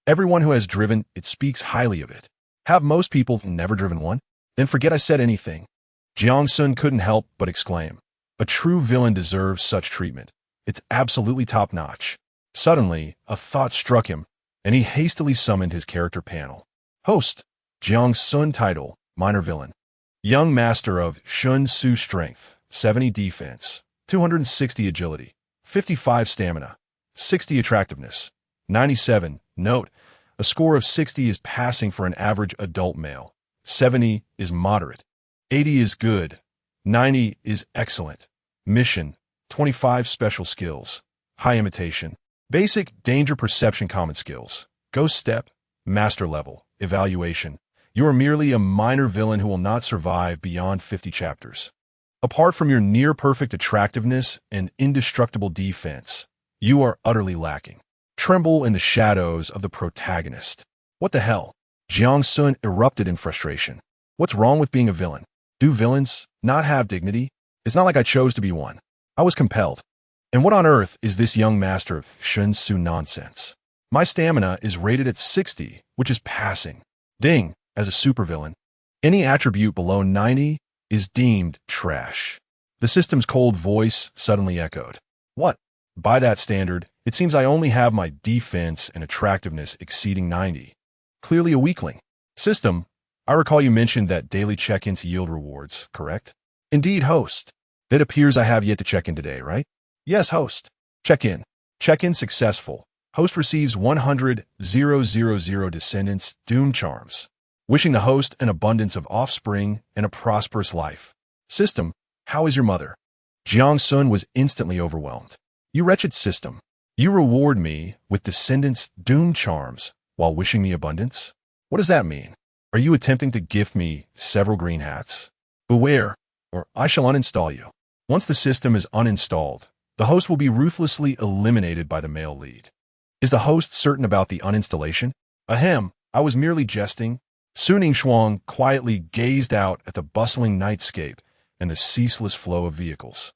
everyone who has driven it speaks highly of it. Have most people never driven one? Then forget I said anything. Jiang Xun couldn't help but exclaim, a true villain deserves such treatment. It's absolutely top-notch. Suddenly, a thought struck him, and he hastily summoned his character panel. Host, Jiang Xun title, minor villain. Young master of Shun Su strength, 70 defense, 260 agility, 55 stamina, 60 attractiveness, 97. Note, a score of 60 is passing for an average adult male. 70 is moderate. 80 is good. 90 is excellent. Mission, 25 special skills. High imitation. Basic danger perception common skills. Ghost step, master level, evaluation. You are merely a minor villain who will not survive beyond 50 chapters. Apart from your near-perfect attractiveness and indestructible defense, you are utterly lacking. Tremble in the shadows of the protagonist. What the hell? Jiang Xun erupted in frustration. What's wrong with being a villain? Do villains not have dignity? It's not like I chose to be one. I was compelled. And what on earth is this young master of Shun Su nonsense? My stamina is rated at 60, which is passing. Ding, as a supervillain. Any attribute below 90 is deemed trash. The system's cold voice suddenly echoed. What? By that standard, it seems I only have my defense and attractiveness exceeding 90. Clearly a weakling. System, I recall you mentioned that daily check-ins yield rewards, correct? Indeed, host. It appears I have yet to check in today, right? Yes, host. Check-in. Check-in successful. Host receives 100,000 descendants doom charms. Wishing the host an abundance of offspring and a prosperous life. System, how is your mother? Jiang Xun was instantly overwhelmed. You wretched system. You reward me with descendants doom charms while wishing me abundance? What does that mean? Are you attempting to gift me several green hats? Beware, or I shall uninstall you. Once the system is uninstalled, the host will be ruthlessly eliminated by the male lead. Is the host certain about the uninstallation? Ahem, I was merely jesting. Suning Shuang quietly gazed out at the bustling nightscape and the ceaseless flow of vehicles,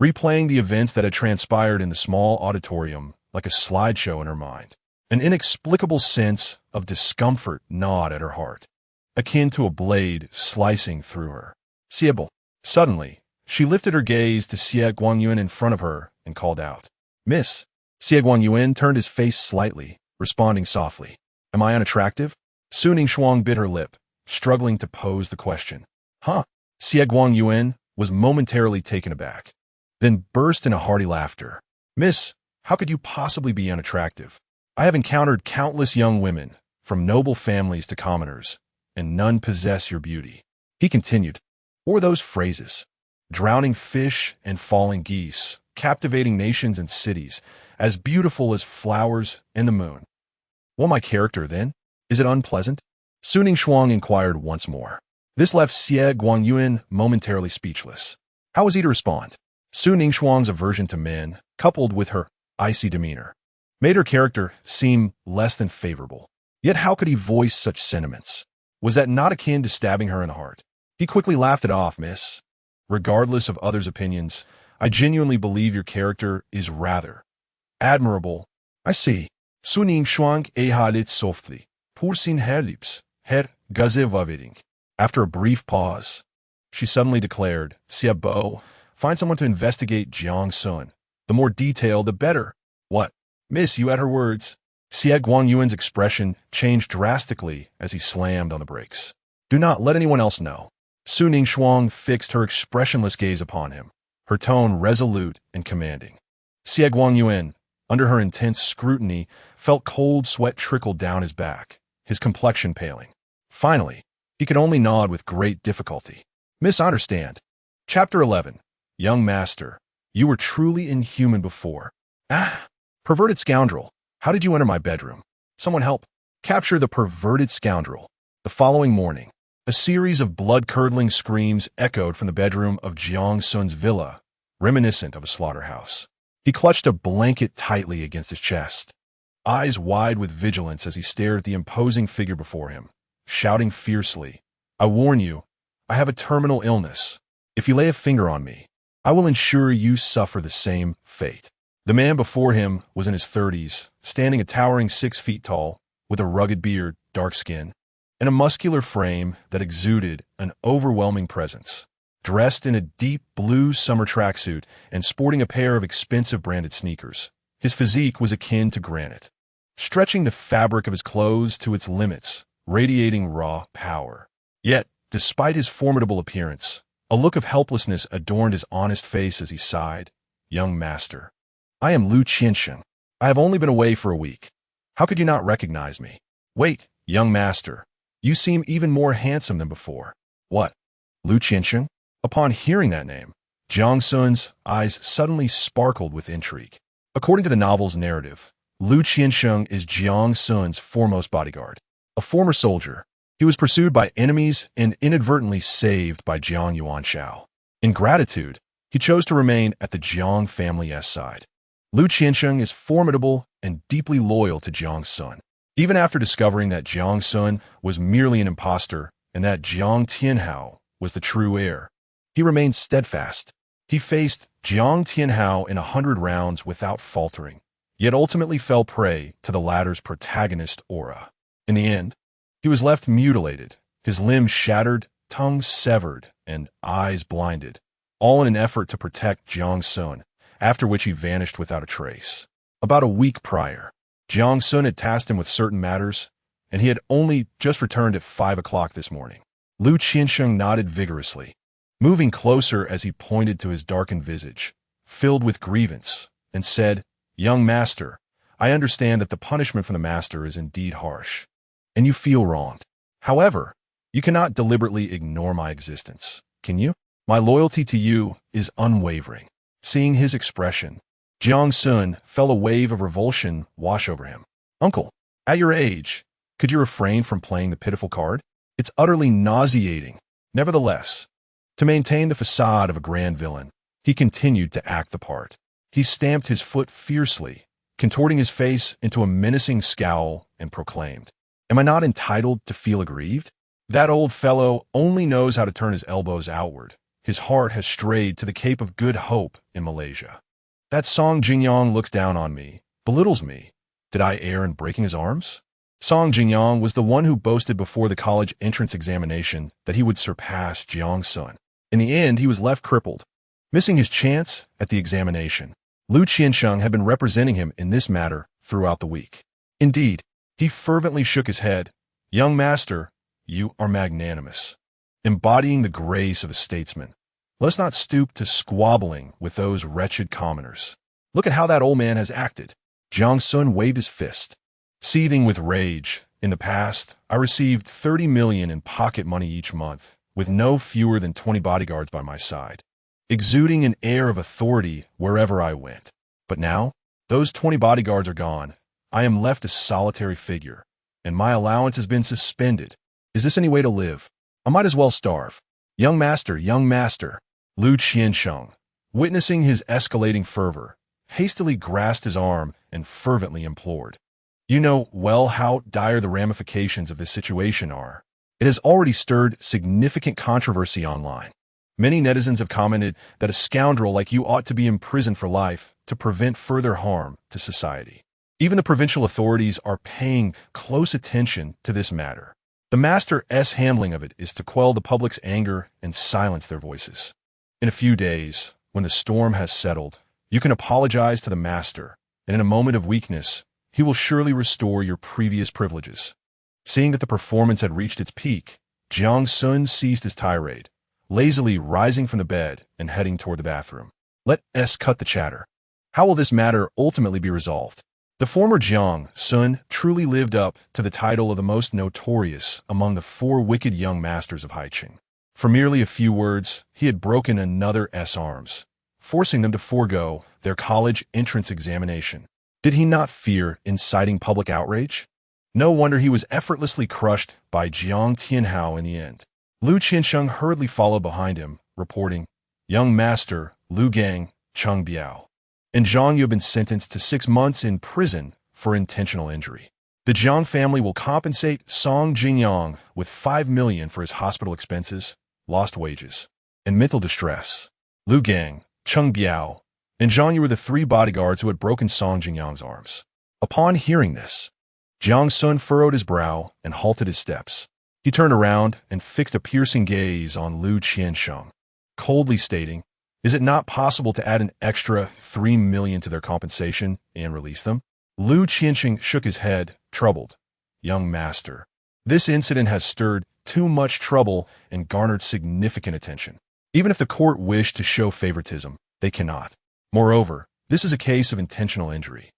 replaying the events that had transpired in the small auditorium like a slideshow in her mind. An inexplicable sense of discomfort gnawed at her heart, akin to a blade slicing through her. Siebo. Suddenly, she lifted her gaze to Xie Guangyuan in front of her and called out, Miss. Xie Guangyuan turned his face slightly, responding softly, Am I unattractive? Suning Shuang bit her lip, struggling to pose the question. Huh? Xie Guangyuan was momentarily taken aback, then burst into hearty laughter. Miss, how could you possibly be unattractive? I have encountered countless young women, from noble families to commoners, and none possess your beauty. He continued. What were those phrases? Drowning fish and falling geese, captivating nations and cities, as beautiful as flowers and the moon. Well, my character, then? Is it unpleasant? Suning Shuang inquired once more. This left Xie Guangyuan momentarily speechless. How was he to respond? Suning Shuang's aversion to men, coupled with her icy demeanor, made her character seem less than favorable. Yet how could he voice such sentiments? Was that not akin to stabbing her in the heart? He quickly laughed it off, miss. Regardless of others' opinions, I genuinely believe your character is rather admirable. I see. Suning Shuang ehalit softly. Pour sin her lips, her gazevavering. After a brief pause, she suddenly declared, Siebo, find someone to investigate Jiang Xun. The more detail, the better. What? Miss, you at her words. Xie Guangyuan's expression changed drastically as he slammed on the brakes. Do not let anyone else know. Suning Shuang fixed her expressionless gaze upon him, her tone resolute and commanding. Xie Guangyuan, under her intense scrutiny, felt cold sweat trickle down his back, his complexion paling. Finally, he could only nod with great difficulty. Miss, I understand. Chapter 11. Young Master. You were truly inhuman before. Ah, perverted scoundrel. How did you enter my bedroom? Someone help. Capture the perverted scoundrel. The following morning, a series of blood-curdling screams echoed from the bedroom of Jiang Xun's villa, reminiscent of a slaughterhouse. He clutched a blanket tightly against his chest, eyes wide with vigilance as he stared at the imposing figure before him, shouting fiercely, "I warn you, I have a terminal illness. If you lay a finger on me, I will ensure you suffer the same fate." The man before him was in his 30s, standing a towering 6 feet tall, with a rugged beard, dark skin, and a muscular frame that exuded an overwhelming presence. Dressed in a deep blue summer tracksuit and sporting a pair of expensive branded sneakers, his physique was akin to granite, stretching the fabric of his clothes to its limits, radiating raw power. Yet, despite his formidable appearance, a look of helplessness adorned his honest face as he sighed. "Young master, I am Jiang. I have only been away for a week. How could you not recognize me? Wait, young master, you seem even more handsome than before." "What? Jiang?" Upon hearing that name, Jiang Xun's eyes suddenly sparkled with intrigue. According to the novel's narrative, Jiang is Jiang Xun's foremost bodyguard. A former soldier, he was pursued by enemies and inadvertently saved by Jiang Yuanshao. In gratitude, he chose to remain at the Jiang family's side. Jiang is formidable and deeply loyal to Jiang Xun. Even after discovering that Jiang Xun was merely an imposter and that Jiang Tianhao was the true heir, he remained steadfast. He faced Jiang Tianhao in 100 rounds without faltering, yet ultimately fell prey to the latter's protagonist aura. In the end, he was left mutilated, his limbs shattered, tongue severed, and eyes blinded, all in an effort to protect Jiang Xun, after which he vanished without a trace. About a week prior, Jiang Xun had tasked him with certain matters, and he had only just returned at 5 o'clock this morning. Jiang nodded vigorously, moving closer as he pointed to his darkened visage, filled with grievance, and said, "Young master, I understand that the punishment from the master is indeed harsh, and you feel wronged. However, you cannot deliberately ignore my existence, can you? My loyalty to you is unwavering." Seeing his expression, Jiang Xun felt a wave of revulsion wash over him. "Uncle, at your age, could you refrain from playing the pitiful card? It's utterly nauseating." Nevertheless, to maintain the facade of a grand villain, he continued to act the part. He stamped his foot fiercely, contorting his face into a menacing scowl, and proclaimed, "Am I not entitled to feel aggrieved? That old fellow only knows how to turn his elbows outward. His heart has strayed to the Cape of Good Hope in Malaysia. That Song Jingyang looks down on me, belittles me. Did I err in breaking his arms?" Song Jingyang was the one who boasted before the college entrance examination that he would surpass Jiang Xun. In the end, he was left crippled, missing his chance at the examination. Jiang had been representing him in this matter throughout the week. Indeed, he fervently shook his head. "Young master, you are magnanimous, embodying the grace of a statesman. Let us not stoop to squabbling with those wretched commoners. Look at how that old man has acted." Jiang Xun waved his fist, seething with rage. "In the past, I received 30 million in pocket money each month, with no fewer than 20 bodyguards by my side, exuding an air of authority wherever I went. But now, those 20 bodyguards are gone. I am left a solitary figure, and my allowance has been suspended. Is this any way to live? I might as well starve." Young master, Jiang, witnessing his escalating fervor, hastily grasped his arm and fervently implored, "You know well how dire the ramifications of this situation are. It has already stirred significant controversy online. Many netizens have commented that a scoundrel like you ought to be imprisoned for life to prevent further harm to society. Even the provincial authorities are paying close attention to this matter. The master's handling of it is to quell the public's anger and silence their voices. In a few days, when the storm has settled, you can apologize to the master, and in a moment of weakness, he will surely restore your previous privileges." Seeing that the performance had reached its peak, Jiang Xun ceased his tirade, lazily rising from the bed and heading toward the bathroom. "Let's cut the chatter. How will this matter ultimately be resolved?" The former Jiang Xun truly lived up to the title of the most notorious among the 4 wicked young masters of Haiqing. For merely a few words, he had broken another's arms, forcing them to forego their college entrance examination. Did he not fear inciting public outrage? No wonder he was effortlessly crushed by Jiang Tianhao in the end. Lu Qiansheng hurriedly followed behind him, reporting, "Young master, Lu Gang, Cheng Biao. And Zhang, you have been sentenced to 6 months in prison for intentional injury. The Jiang family will compensate Song Jingyang with 5 million for his hospital expenses, lost wages, and mental distress. Lu Gang, Cheng Biao, and Zhang, you were the 3 bodyguards who had broken Song Jingyang's arms." Upon hearing this, Jiang Xun furrowed his brow and halted his steps. He turned around and fixed a piercing gaze on Lu Qiansheng, coldly stating, "Is it not possible to add an extra 3 million to their compensation and release them?" Lu Qiansheng shook his head, troubled. "Young master, this incident has stirred too much trouble and garnered significant attention. Even if the court wished to show favoritism, they cannot. Moreover, this is a case of intentional injury,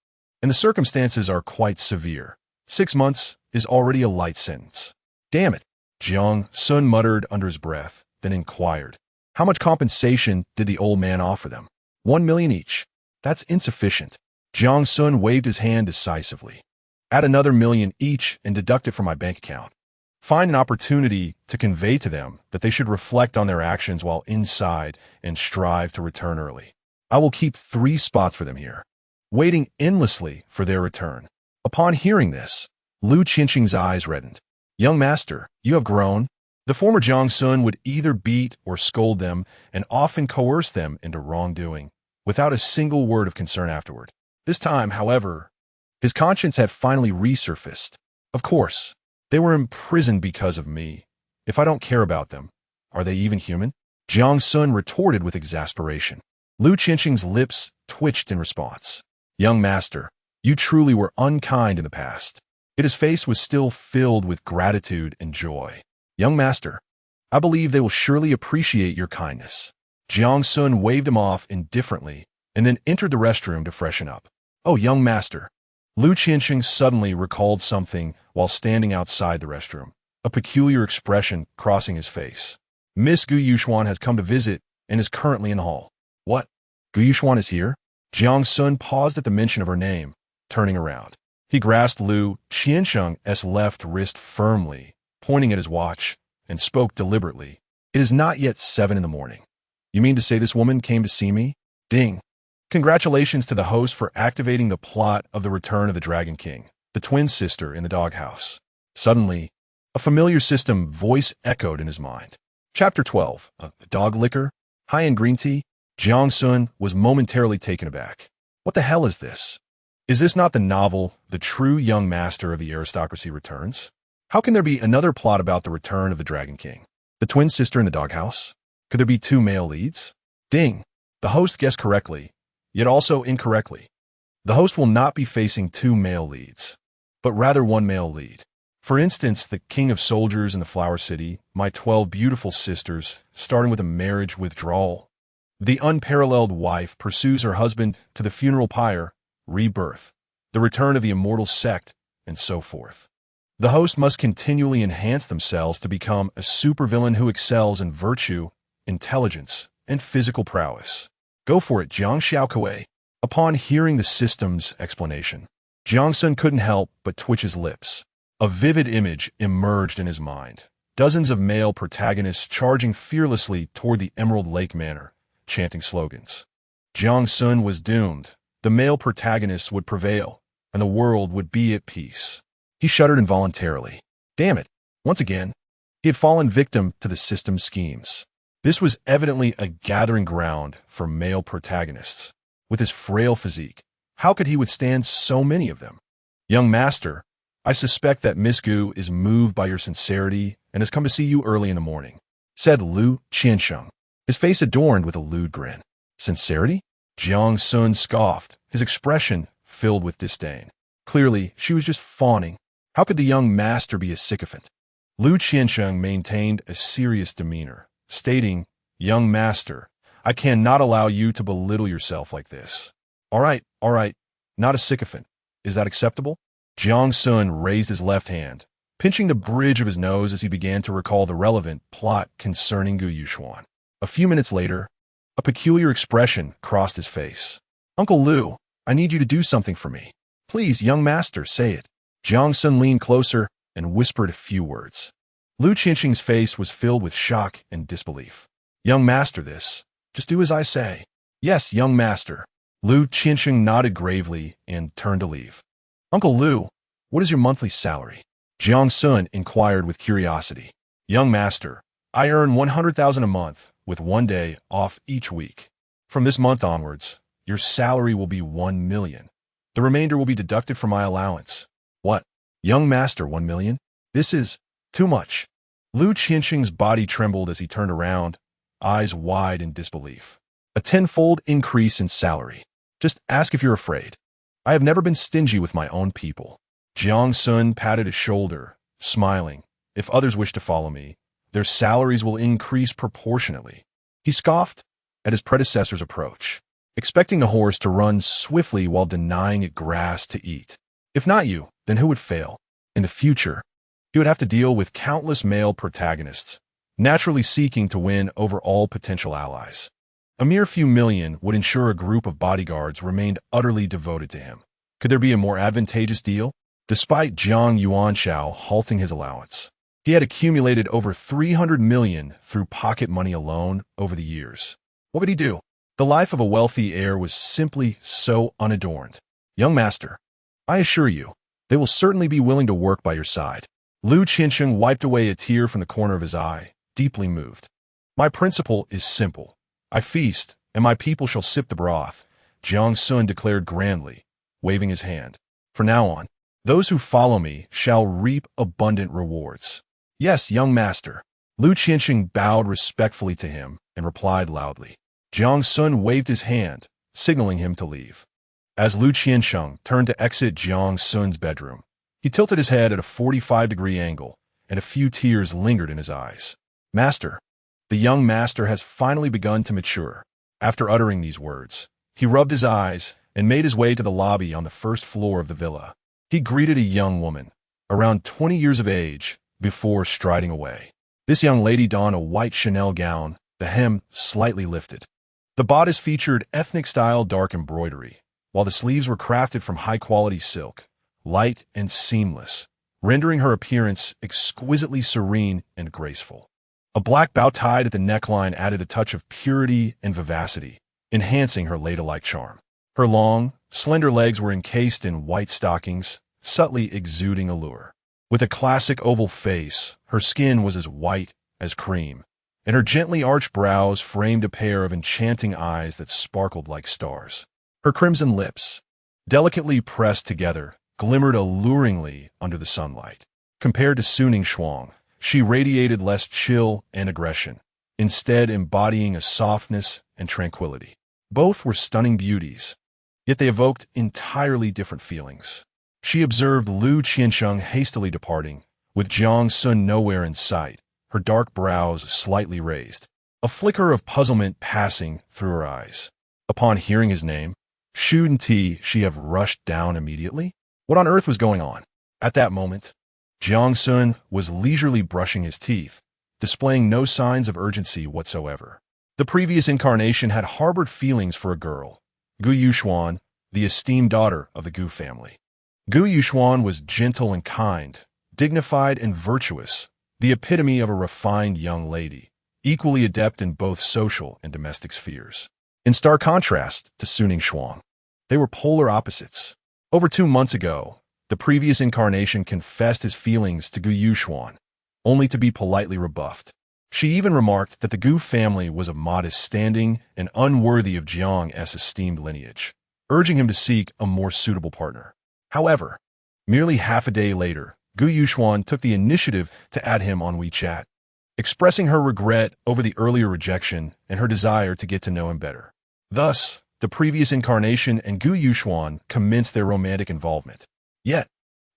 and the circumstances are quite severe. 6 months is already a light sentence." "Damn it," Jiang Xun muttered under his breath, then inquired, "How much compensation did the old man offer them?" 1 million each. That's insufficient. Jiang Xun waved his hand decisively. "Add another 1 million each and deduct it from my bank account. Find an opportunity to convey to them that they should reflect on their actions while inside and strive to return early. I will keep 3 spots for them here, waiting endlessly for their return." Upon hearing this, Lu Qiansheng's eyes reddened. "Young master, you have grown." The former Jiang Xun would either beat or scold them and often coerce them into wrongdoing, without a single word of concern afterward. This time, however, his conscience had finally resurfaced. "Of course, they were imprisoned because of me. If I don't care about them, are they even human?" Jiang Xun retorted with exasperation. Lu Qiansheng's lips twitched in response. "Young master, you truly were unkind in the past." Yet his face was still filled with gratitude and joy. "Young master, I believe they will surely appreciate your kindness." Jiang Xun waved him off indifferently and then entered the restroom to freshen up. "Oh, young master." Lu Qiansheng suddenly recalled something while standing outside the restroom, a peculiar expression crossing his face. "Miss Gu Yuxuan has come to visit and is currently in the hall." "What? Gu Yuxuan is here?" Jiang Xun paused at the mention of her name, turning around. He grasped Lu Qiansheng's left wrist firmly, pointing at his watch, and spoke deliberately. "It is not yet 7 in the morning. You mean to say this woman came to see me?" Ding. Congratulations to the host for activating the plot of the Return of the Dragon King, the twin sister in the doghouse. Suddenly, a familiar system voice echoed in his mind. Chapter 12, Dog Liquor, High-End Green Tea. Jiang Xun was momentarily taken aback. What the hell is this? Is this not the novel, The True Young Master of the Aristocracy Returns? How can there be another plot about the return of the Dragon King? The twin sister in the doghouse? Could there be 2 male leads? Ding! The host guessed correctly, yet also incorrectly. The host will not be facing 2 male leads, but rather 1 male lead. For instance, the King of Soldiers in the Flower City, My 12 Beautiful Sisters, starting with a marriage withdrawal. The Unparalleled Wife pursues her husband to the funeral pyre, Rebirth, The Return of the Immortal Sect, and so forth. The host must continually enhance themselves to become a supervillain who excels in virtue, intelligence, and physical prowess. Go for it, Jiang Xiaokuei. Upon hearing the system's explanation, Jiang Xun couldn't help but twitch his lips. A vivid image emerged in his mind. Dozens of male protagonists charging fearlessly toward the Emerald Lake Manor, chanting slogans. Jiang Xun was doomed. The male protagonists would prevail, and the world would be at peace. He shuddered involuntarily. Damn it! Once again, he had fallen victim to the system's schemes. This was evidently a gathering ground for male protagonists. With his frail physique, how could he withstand so many of them? Young master, I suspect that Miss Gu is moved by your sincerity and has come to see you early in the morning, said Lu Qiansheng, his face adorned with a lewd grin. Sincerity? Jiang Xun scoffed, his expression filled with disdain. Clearly, she was just fawning. How could the young master be a sycophant? Lu Qiansheng maintained a serious demeanor, stating, Young master, I cannot allow you to belittle yourself like this. All right, not a sycophant. Is that acceptable? Jiang Xun raised his left hand, pinching the bridge of his nose as he began to recall the relevant plot concerning Gu Yuxuan. A few minutes later, A peculiar expression crossed his face. "Uncle Lu, I need you to do something for me. Please, young master, say it." Jiang Xun leaned closer and whispered a few words. Lu Qianxing's face was filled with shock and disbelief. "Young master, this. Just do as I say." "Yes, young master." Lu Qianxing nodded gravely and turned to leave. "Uncle Lu, what is your monthly salary?" Jiang Xun inquired with curiosity. "Young master, I earn 100,000 a month, with 1 day off each week. From this month onwards, your salary will be 1 million. The remainder will be deducted from my allowance." "What? Young master, 1 million? This is too much." Lu Qianxing's body trembled as he turned around, eyes wide in disbelief. "A 10-fold increase in salary. Just ask if you're afraid. I have never been stingy with my own people." Jiang Xun patted his shoulder, smiling. "If others wish to follow me, their salaries will increase proportionately." He scoffed at his predecessor's approach, expecting the horse to run swiftly while denying it grass to eat. If not you, then who would fail? In the future, he would have to deal with countless male protagonists, naturally seeking to win over all potential allies. A mere few million would ensure a group of bodyguards remained utterly devoted to him. Could there be a more advantageous deal? Despite Jiang Yuanshao halting his allowance, he had accumulated over 300 million through pocket money alone over the years. What would he do? The life of a wealthy heir was simply so unadorned. "Young master, I assure you, they will certainly be willing to work by your side." Lu Qianxing wiped away a tear from the corner of his eye, deeply moved. "My principle is simple. I feast, and my people shall sip the broth," Jiang Xun declared grandly, waving his hand. "From now on, those who follow me shall reap abundant rewards." "Yes, young master." Lu Qianxing bowed respectfully to him and replied loudly. Jiang Xun waved his hand, signaling him to leave. As Lu Qianxing turned to exit Jiang Xun's bedroom, he tilted his head at a 45-degree angle, and a few tears lingered in his eyes. "Master, the young master has finally begun to mature." After uttering these words, he rubbed his eyes and made his way to the lobby on the first floor of the villa. He greeted a young woman, around 20 years of age, before striding away. This young lady donned a white Chanel gown, the hem slightly lifted. The bodice featured ethnic-style dark embroidery, while the sleeves were crafted from high-quality silk, light and seamless, rendering her appearance exquisitely serene and graceful. A black bow tied at the neckline added a touch of purity and vivacity, enhancing her ladylike charm. Her long, slender legs were encased in white stockings, subtly exuding allure. With a classic oval face, her skin was as white as cream, and her gently arched brows framed a pair of enchanting eyes that sparkled like stars. Her crimson lips, delicately pressed together, glimmered alluringly under the sunlight. Compared to Suning Shuang, she radiated less chill and aggression, instead embodying a softness and tranquility. Both were stunning beauties, yet they evoked entirely different feelings. She observed Lu Qianxing hastily departing, with Jiang Xun nowhere in sight, her dark brows slightly raised, a flicker of puzzlement passing through her eyes. Upon hearing his name, shouldn't she have rushed down immediately? What on earth was going on? At that moment, Jiang Xun was leisurely brushing his teeth, displaying no signs of urgency whatsoever. The previous incarnation had harbored feelings for a girl, Gu Yuxuan, the esteemed daughter of the Gu family. Gu Yuxuan was gentle and kind, dignified and virtuous, the epitome of a refined young lady, equally adept in both social and domestic spheres. In stark contrast to Suning Shuang, they were polar opposites. Over 2 months ago, the previous incarnation confessed his feelings to Gu Yuxuan, only to be politely rebuffed. She even remarked that the Gu family was of modest standing and unworthy of Jiang's esteemed lineage, urging him to seek a more suitable partner. However, merely half a day later, Gu Yuxuan took the initiative to add him on WeChat, expressing her regret over the earlier rejection and her desire to get to know him better. Thus, the previous incarnation and Gu Yuxuan commenced their romantic involvement. Yet,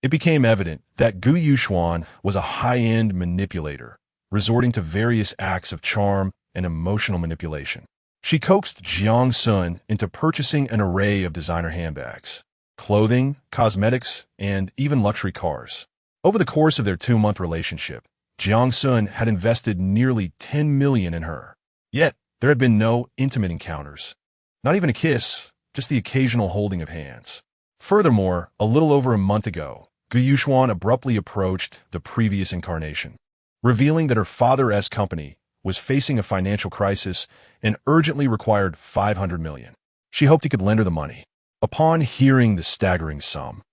it became evident that Gu Yuxuan was a high-end manipulator, resorting to various acts of charm and emotional manipulation. She coaxed Jiang Xun into purchasing an array of designer handbags, clothing, cosmetics, and even luxury cars. Over the course of their 2-month relationship, Jiang Xun had invested nearly 10 million in her. Yet, There had been no intimate encounters. Not even a kiss, just the occasional holding of hands. Furthermore, a little over a month ago, Gu Yuxuan abruptly approached the previous incarnation, revealing that her father's company was facing a financial crisis and urgently required 500 million. She hoped he could lend her the money. Upon hearing the staggering sum,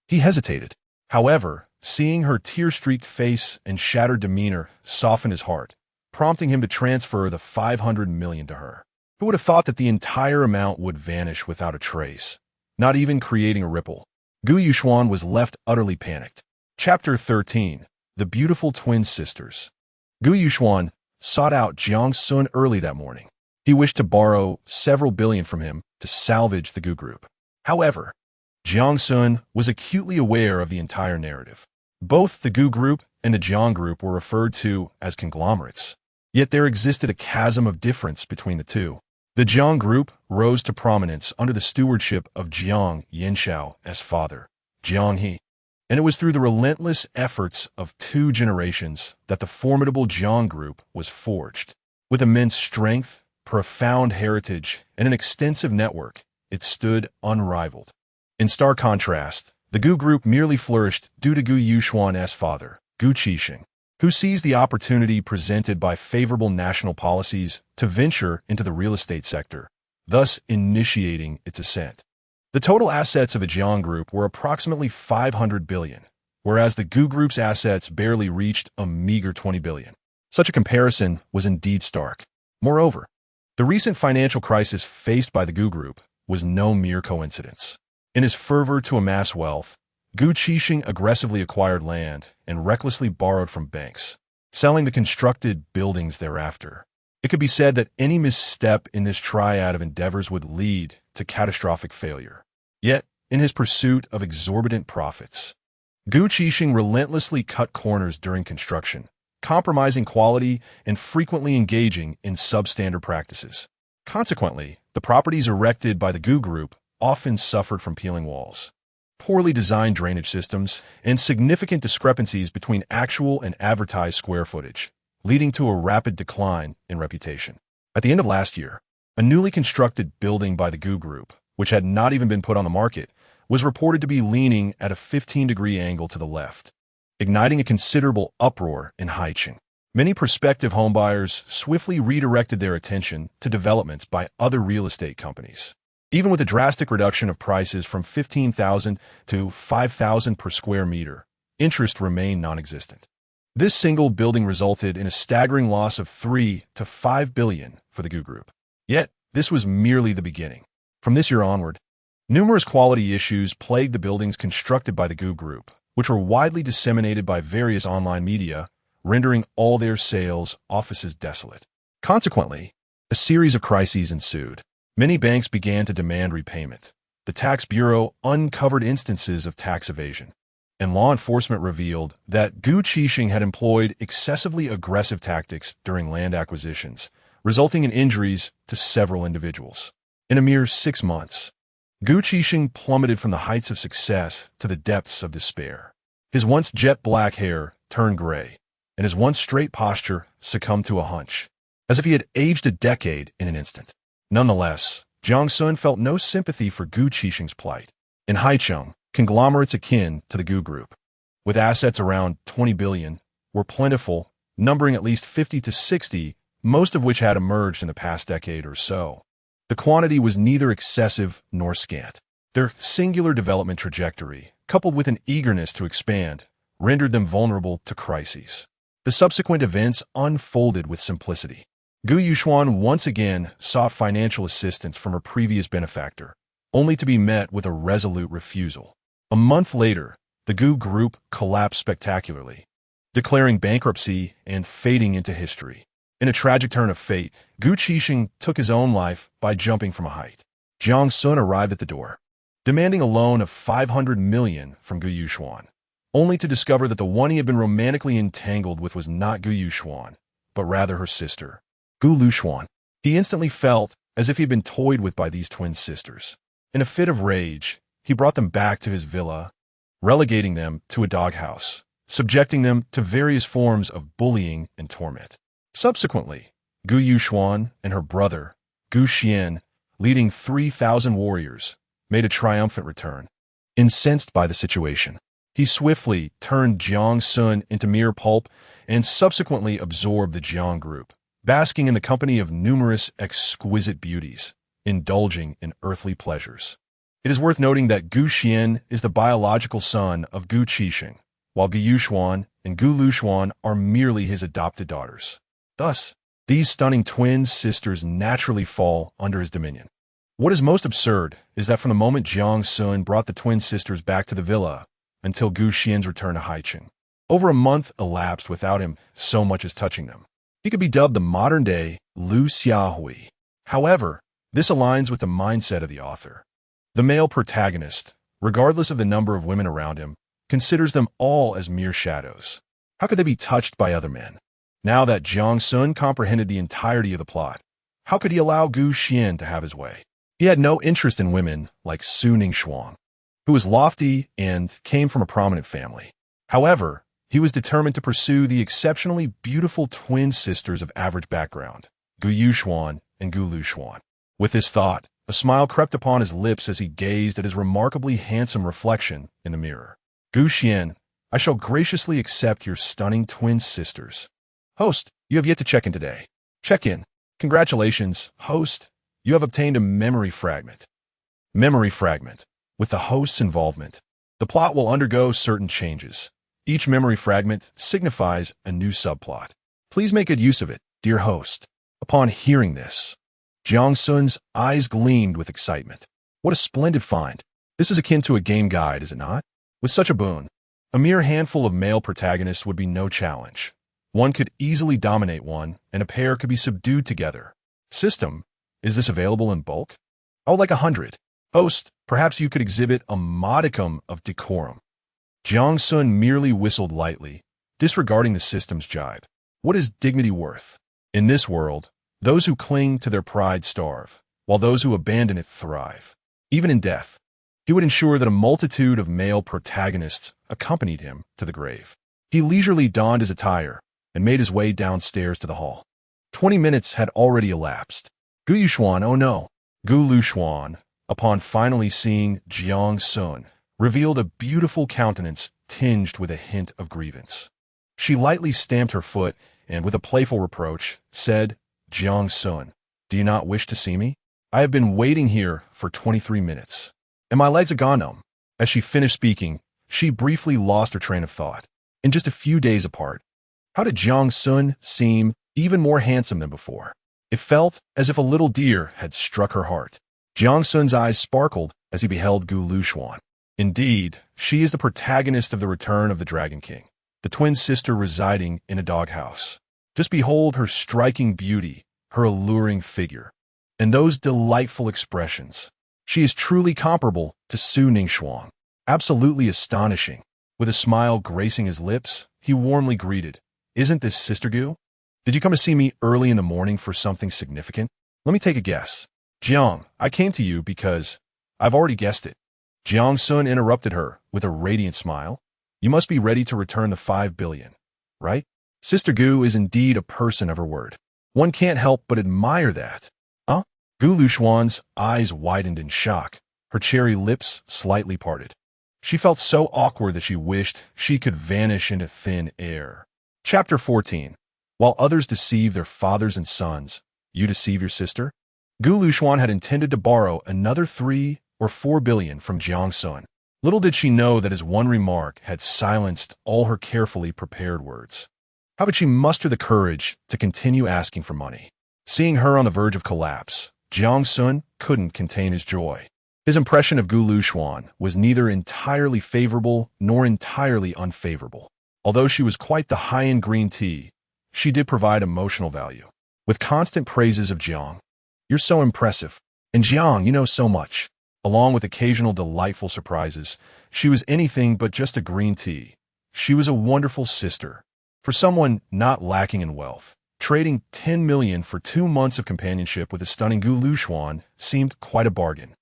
he hesitated. However, seeing her tear-streaked face and shattered demeanor softened his heart, prompting him to transfer the 500 million to her. Who would have thought that the entire amount would vanish without a trace, not even creating a ripple? Gu Yuxuan was left utterly panicked. Chapter 13. The Beautiful Twin Sisters. Gu Yuxuan sought out Jiang Xun early that morning. He wished to borrow several billion from him to salvage the Gu Group. However, Jiang Xun was acutely aware of the entire narrative. Both the Gu Group and the Jiang Group were referred to as conglomerates, yet there existed a chasm of difference between the two. The Jiang Group rose to prominence under the stewardship of Jiang Yanxiao's father, Jiang He, and it was through the relentless efforts of 2 generations that the formidable Jiang Group was forged. With immense strength, profound heritage, and an extensive network, it stood unrivaled. In stark contrast, the Gu Group merely flourished due to Gu Yuxuan's father, Gu Qixing, who seized the opportunity presented by favorable national policies to venture into the real estate sector, thus initiating its ascent. The total assets of the Jiang Group were approximately 500 billion, whereas the Gu Group's assets barely reached a meager 20 billion. Such a comparison was indeed stark. Moreover, the recent financial crisis faced by the Gu Group was no mere coincidence. In his fervor to amass wealth, Gu Qixing aggressively acquired land and recklessly borrowed from banks, selling the constructed buildings thereafter. It could be said that any misstep in this triad of endeavors would lead to catastrophic failure. Yet, in his pursuit of exorbitant profits, Gu Qixing relentlessly cut corners during construction, compromising quality and frequently engaging in substandard practices. Consequently, the properties erected by the Gu Group often suffered from peeling walls, poorly designed drainage systems, and significant discrepancies between actual and advertised square footage, leading to a rapid decline in reputation. At the end of last year, a newly constructed building by the Gu Group, which had not even been put on the market, was reported to be leaning at a 15-degree angle to the left, igniting a considerable uproar in Haicheng. Many prospective homebuyers swiftly redirected their attention to developments by other real estate companies. Even with a drastic reduction of prices from 15,000 to 5,000 per square meter, interest remained non-existent. This single building resulted in a staggering loss of 3 to 5 billion for the Gu Group. Yet, this was merely the beginning. From this year onward, numerous quality issues plagued the buildings constructed by the Gu Group, which were widely disseminated by various online media, rendering all their sales offices desolate. Consequently, a series of crises ensued. Many banks began to demand repayment. The Tax Bureau uncovered instances of tax evasion, and law enforcement revealed that Gu Qixing had employed excessively aggressive tactics during land acquisitions, resulting in injuries to several individuals. In a mere 6 months, Gu Qixing plummeted from the heights of success to the depths of despair. His once jet-black hair turned gray, and his once straight posture succumbed to a hunch, as if he had aged a decade in an instant. Nonetheless, Jiang Xun felt no sympathy for Gu Qixing's plight. In Haicheng, conglomerates akin to the Gu Group, with assets around 20 billion, were plentiful, numbering at least 50 to 60, most of which had emerged in the past decade or so. The quantity was neither excessive nor scant. Their singular development trajectory, coupled with an eagerness to expand, rendered them vulnerable to crises. The subsequent events unfolded with simplicity. Gu Yuxuan once again sought financial assistance from her previous benefactor, only to be met with a resolute refusal. A month later, the Gu Group collapsed spectacularly, declaring bankruptcy and fading into history. In a tragic turn of fate, Gu Qixing took his own life by jumping from a height. Jiang Xun arrived at the door, demanding a loan of 500 million from Gu Yuxuan, only to discover that the one he had been romantically entangled with was not Gu Yuxuan, but rather her sister, Gu Luxuan. He instantly felt as if he had been toyed with by these twin sisters. In a fit of rage, he brought them back to his villa, relegating them to a doghouse, subjecting them to various forms of bullying and torment. Subsequently, Gu Yuxuan and her brother, Gu Xian, leading 3,000 warriors, made a triumphant return. Incensed by the situation, he swiftly turned Jiang Xun into mere pulp and subsequently absorbed the Jiang group, basking in the company of numerous exquisite beauties, indulging in earthly pleasures. It is worth noting that Gu Xian is the biological son of Gu Qixing, while Gu Yuxuan and Gu Luxuan are merely his adopted daughters. Thus, these stunning twin sisters naturally fall under his dominion. What is most absurd is that from the moment Jiang Xun brought the twin sisters back to the villa until Gu Xian's return to Haicheng, over a month elapsed without him so much as touching them. He could be dubbed the modern-day Lu Xiaohui. However, this aligns with the mindset of the author. The male protagonist, regardless of the number of women around him, considers them all as mere shadows. How could they be touched by other men? Now that Jiang Xun comprehended the entirety of the plot, how could he allow Gu Xian to have his way? He had no interest in women like Su Ningxuang, who was lofty and came from a prominent family. However, he was determined to pursue the exceptionally beautiful twin sisters of average background, Gu Yuxuan and Gu Luxuan. With this thought, a smile crept upon his lips as he gazed at his remarkably handsome reflection in the mirror. Gu Xian, I shall graciously accept your stunning twin sisters. Host, you have yet to check in today. Check in. Congratulations, host. You have obtained a memory fragment. Memory fragment. With the host's involvement, the plot will undergo certain changes. Each memory fragment signifies a new subplot. Please make good use of it, dear host. Upon hearing this, Jiang Xun's eyes gleamed with excitement. What a splendid find. This is akin to a game guide, is it not? With such a boon, a mere handful of male protagonists would be no challenge. One could easily dominate one, and a pair could be subdued together. System, is this available in bulk? I would like 100. Host, perhaps you could exhibit a modicum of decorum. Jiang Xun merely whistled lightly, disregarding the system's jibe. What is dignity worth? In this world, those who cling to their pride starve, while those who abandon it thrive. Even in death, he would ensure that a multitude of male protagonists accompanied him to the grave. He leisurely donned his attire and made his way downstairs to the hall. 20 minutes had already elapsed. Gu Yuxuan, oh no. Gu Luxuan, upon finally seeing Jiang Xun, revealed a beautiful countenance tinged with a hint of grievance. She lightly stamped her foot and, with a playful reproach, said, Jiang Xun, do you not wish to see me? I have been waiting here for 23 minutes, and my legs are gone numb. As she finished speaking, she briefly lost her train of thought. In just a few days apart, how did Jiang Xun seem even more handsome than before? It felt as if a little deer had struck her heart. Jiang Xun's eyes sparkled as he beheld Gu Luxuan. Indeed, she is the protagonist of the return of the Dragon King, the twin sister residing in a doghouse. Just behold her striking beauty, her alluring figure, and those delightful expressions. She is truly comparable to Su Ningxuang. Absolutely astonishing. With a smile gracing his lips, he warmly greeted, Isn't this Sister Gu? Did you come to see me early in the morning for something significant? Let me take a guess. Jiang, I came to you because I've already guessed it. Jiang Xun interrupted her with a radiant smile. You must be ready to return the 5 billion, right? Sister Gu is indeed a person of her word. One can't help but admire that. Huh? Gu Luxuan's eyes widened in shock, her cherry lips slightly parted. She felt so awkward that she wished she could vanish into thin air. Chapter 14. While others deceive their fathers and sons, you deceive your sister? Gu Luxuan had intended to borrow another 3 or 4 billion from Jiang Xun. Little did she know that his one remark had silenced all her carefully prepared words. How could she muster the courage to continue asking for money? Seeing her on the verge of collapse, Jiang Xun couldn't contain his joy. His impression of Gu Luxuan was neither entirely favorable nor entirely unfavorable. Although she was quite the high-end green tea, she did provide emotional value. With constant praises of Jiang, you're so impressive, and Jiang, you know so much. Along with occasional delightful surprises, she was anything but just a green tea. She was a wonderful sister. For someone not lacking in wealth, trading 10 million for 2 months of companionship with a stunning Gu Luxuan seemed quite a bargain.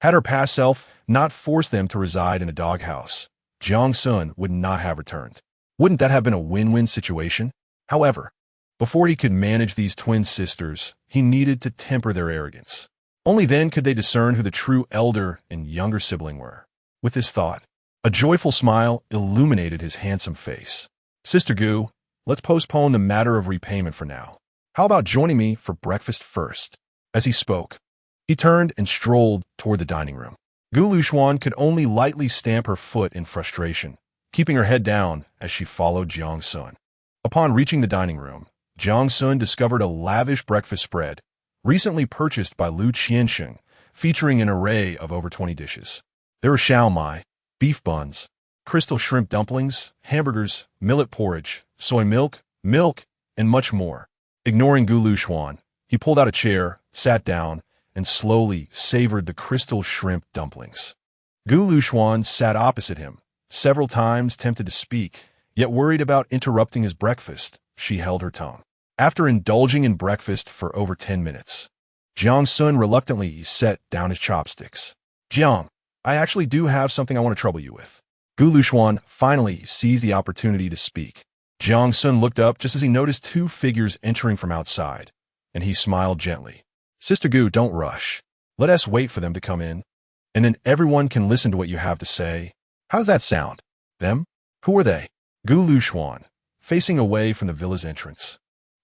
Had her past self not forced them to reside in a doghouse, Jiang Xun would not have returned. Wouldn't that have been a win-win situation? However, Before he could manage these twin sisters, he needed to temper their arrogance. Only then could they discern who the true elder and younger sibling were. With this thought, a joyful smile illuminated his handsome face. Sister Gu, let's postpone the matter of repayment for now. How about joining me for breakfast first? As he spoke, he turned and strolled toward the dining room. Gu Luxuan could only lightly stamp her foot in frustration, keeping her head down as she followed Jiang Xun. Upon reaching the dining room, Jiang Xun discovered a lavish breakfast spread, recently purchased by Lu Qiansheng, featuring an array of over 20 dishes. There were xiaomai, beef buns, crystal shrimp dumplings, hamburgers, millet porridge, soy milk, and much more. Ignoring Gu Luxuan, he pulled out a chair, sat down, and slowly savored the crystal shrimp dumplings. Gu Luxuan sat opposite him, several times tempted to speak, yet worried about interrupting his breakfast. She held her tongue. After indulging in breakfast for over 10 minutes, Jiang Xun reluctantly set down his chopsticks. Jiang, I actually do have something I want to trouble you with. Gu Luxuan finally seized the opportunity to speak. Jiang Xun looked up just as he noticed two figures entering from outside, and he smiled gently. Sister Gu, don't rush. Let us wait for them to come in, and then everyone can listen to what you have to say. How's that sound? Them? Who are they? Gu Luxuan, facing away from the villa's entrance,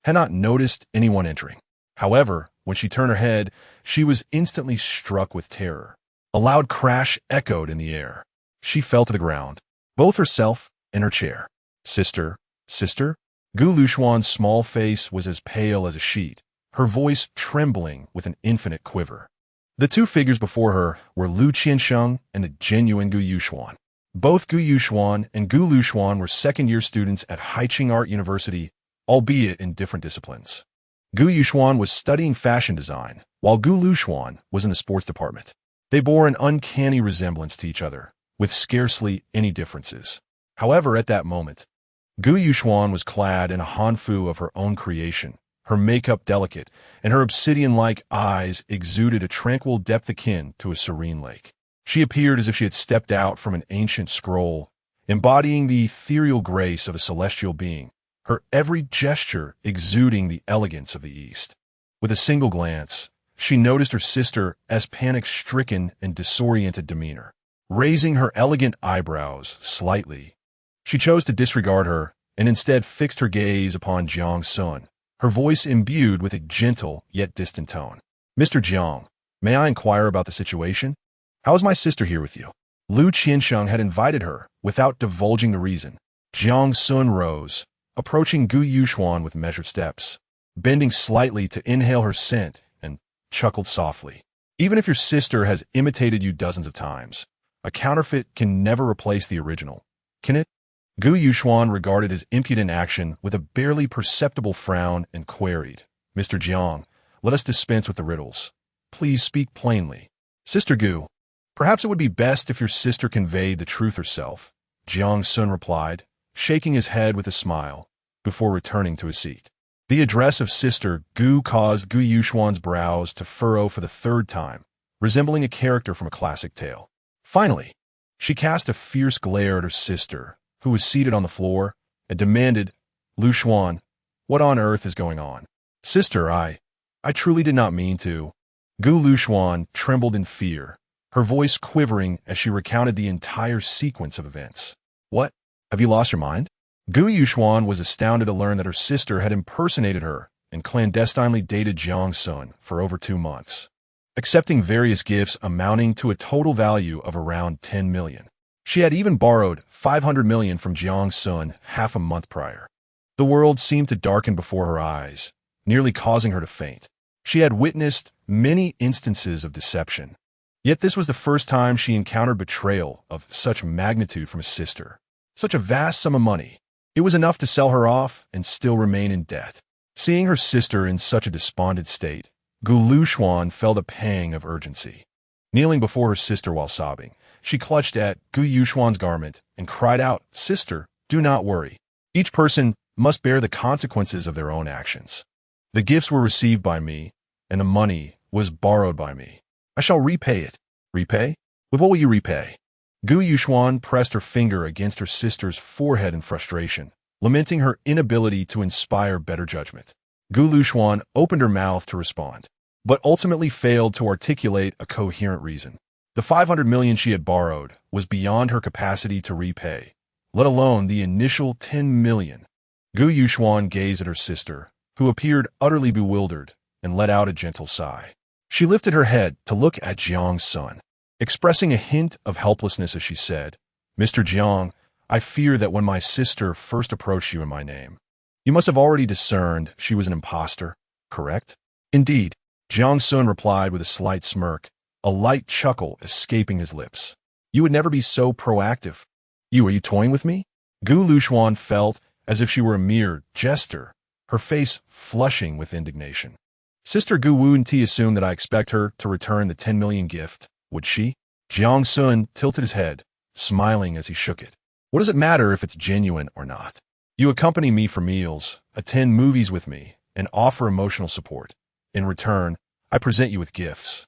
had not noticed anyone entering. However, when she turned her head, she was instantly struck with terror. A loud crash echoed in the air. She fell to the ground, both herself and her chair. Sister? Gu Luxuan's small face was as pale as a sheet, her voice trembling with an infinite quiver. The two figures before her were Lu Qiansheng and the genuine Gu Yuxuan. Both Gu Yuxuan and Gu Luxuan were second-year students at Haiqing Art University, albeit in different disciplines. Gu Yuxuan was studying fashion design, while Gu Luxuan was in the sports department. They bore an uncanny resemblance to each other, with scarcely any differences. However, at that moment, Gu Yuxuan was clad in a hanfu of her own creation, her makeup delicate, and her obsidian-like eyes exuded a tranquil depth akin to a serene lake. She appeared as if she had stepped out from an ancient scroll, embodying the ethereal grace of a celestial being, her every gesture exuding the elegance of the East. With a single glance, she noticed her sister's panic-stricken and disoriented demeanor. Raising her elegant eyebrows slightly, she chose to disregard her and instead fixed her gaze upon Jiang Xun, her voice imbued with a gentle yet distant tone. Mr. Jiang, may I inquire about the situation? How is my sister here with you? Lu Qiansheng had invited her without divulging the reason. Jiang Xun rose, approaching Gu Yuxuan with measured steps, bending slightly to inhale her scent, and chuckled softly. Even if your sister has imitated you dozens of times, a counterfeit can never replace the original, can it? Gu Yuxuan regarded his impudent action with a barely perceptible frown and queried, Mr. Jiang, let us dispense with the riddles. Please speak plainly. Sister Gu, perhaps it would be best if your sister conveyed the truth herself, Jiang Xun replied, shaking his head with a smile, before returning to his seat. The address of Sister Gu caused Gu Yuxuan's brows to furrow for the third time, resembling a character from a classic tale. Finally, she cast a fierce glare at her sister, who was seated on the floor, and demanded, Luxuan, what on earth is going on? Sister, I truly did not mean to. Gu Luxuan trembled in fear, her voice quivering as she recounted the entire sequence of events. What? Have you lost your mind? Gu Yuxuan was astounded to learn that her sister had impersonated her and clandestinely dated Jiang Xun for over 2 months, accepting various gifts amounting to a total value of around 10 million. She had even borrowed 500 million from Jiang Xun half a month prior. The world seemed to darken before her eyes, nearly causing her to faint. She had witnessed many instances of deception, yet this was the first time she encountered betrayal of such magnitude from a sister. Such a vast sum of money. It was enough to sell her off and still remain in debt. Seeing her sister in such a despondent state, Gu Luxuan felt a pang of urgency. Kneeling before her sister while sobbing, she clutched at Gu Yuxuan's garment and cried out, Sister, do not worry. Each person must bear the consequences of their own actions. The gifts were received by me, and the money was borrowed by me. I shall repay it. Repay? With what will you repay? Gu Yuxuan pressed her finger against her sister's forehead in frustration, lamenting her inability to inspire better judgment. Gu Luxuan opened her mouth to respond, but ultimately failed to articulate a coherent reason. The 500 million she had borrowed was beyond her capacity to repay, let alone the initial 10 million. Gu Yuxuan gazed at her sister, who appeared utterly bewildered, and let out a gentle sigh. She lifted her head to look at Jiang Xun, expressing a hint of helplessness as she said, "Mr. Jiang, I fear that when my sister first approached you in my name, you must have already discerned she was an impostor, correct?" "Indeed," Jiang Xun replied with a slight smirk, a light chuckle escaping his lips. "You would never be so proactive." Are you toying with me?" Gu Luxuan felt as if she were a mere jester, her face flushing with indignation. "Sister Gu wouldn't assume that I expect her to return the 10 million gift, would she?" Jiang Xun tilted his head, smiling as he shook it. "What does it matter if it's genuine or not? You accompany me for meals, attend movies with me, and offer emotional support. In return, I present you with gifts.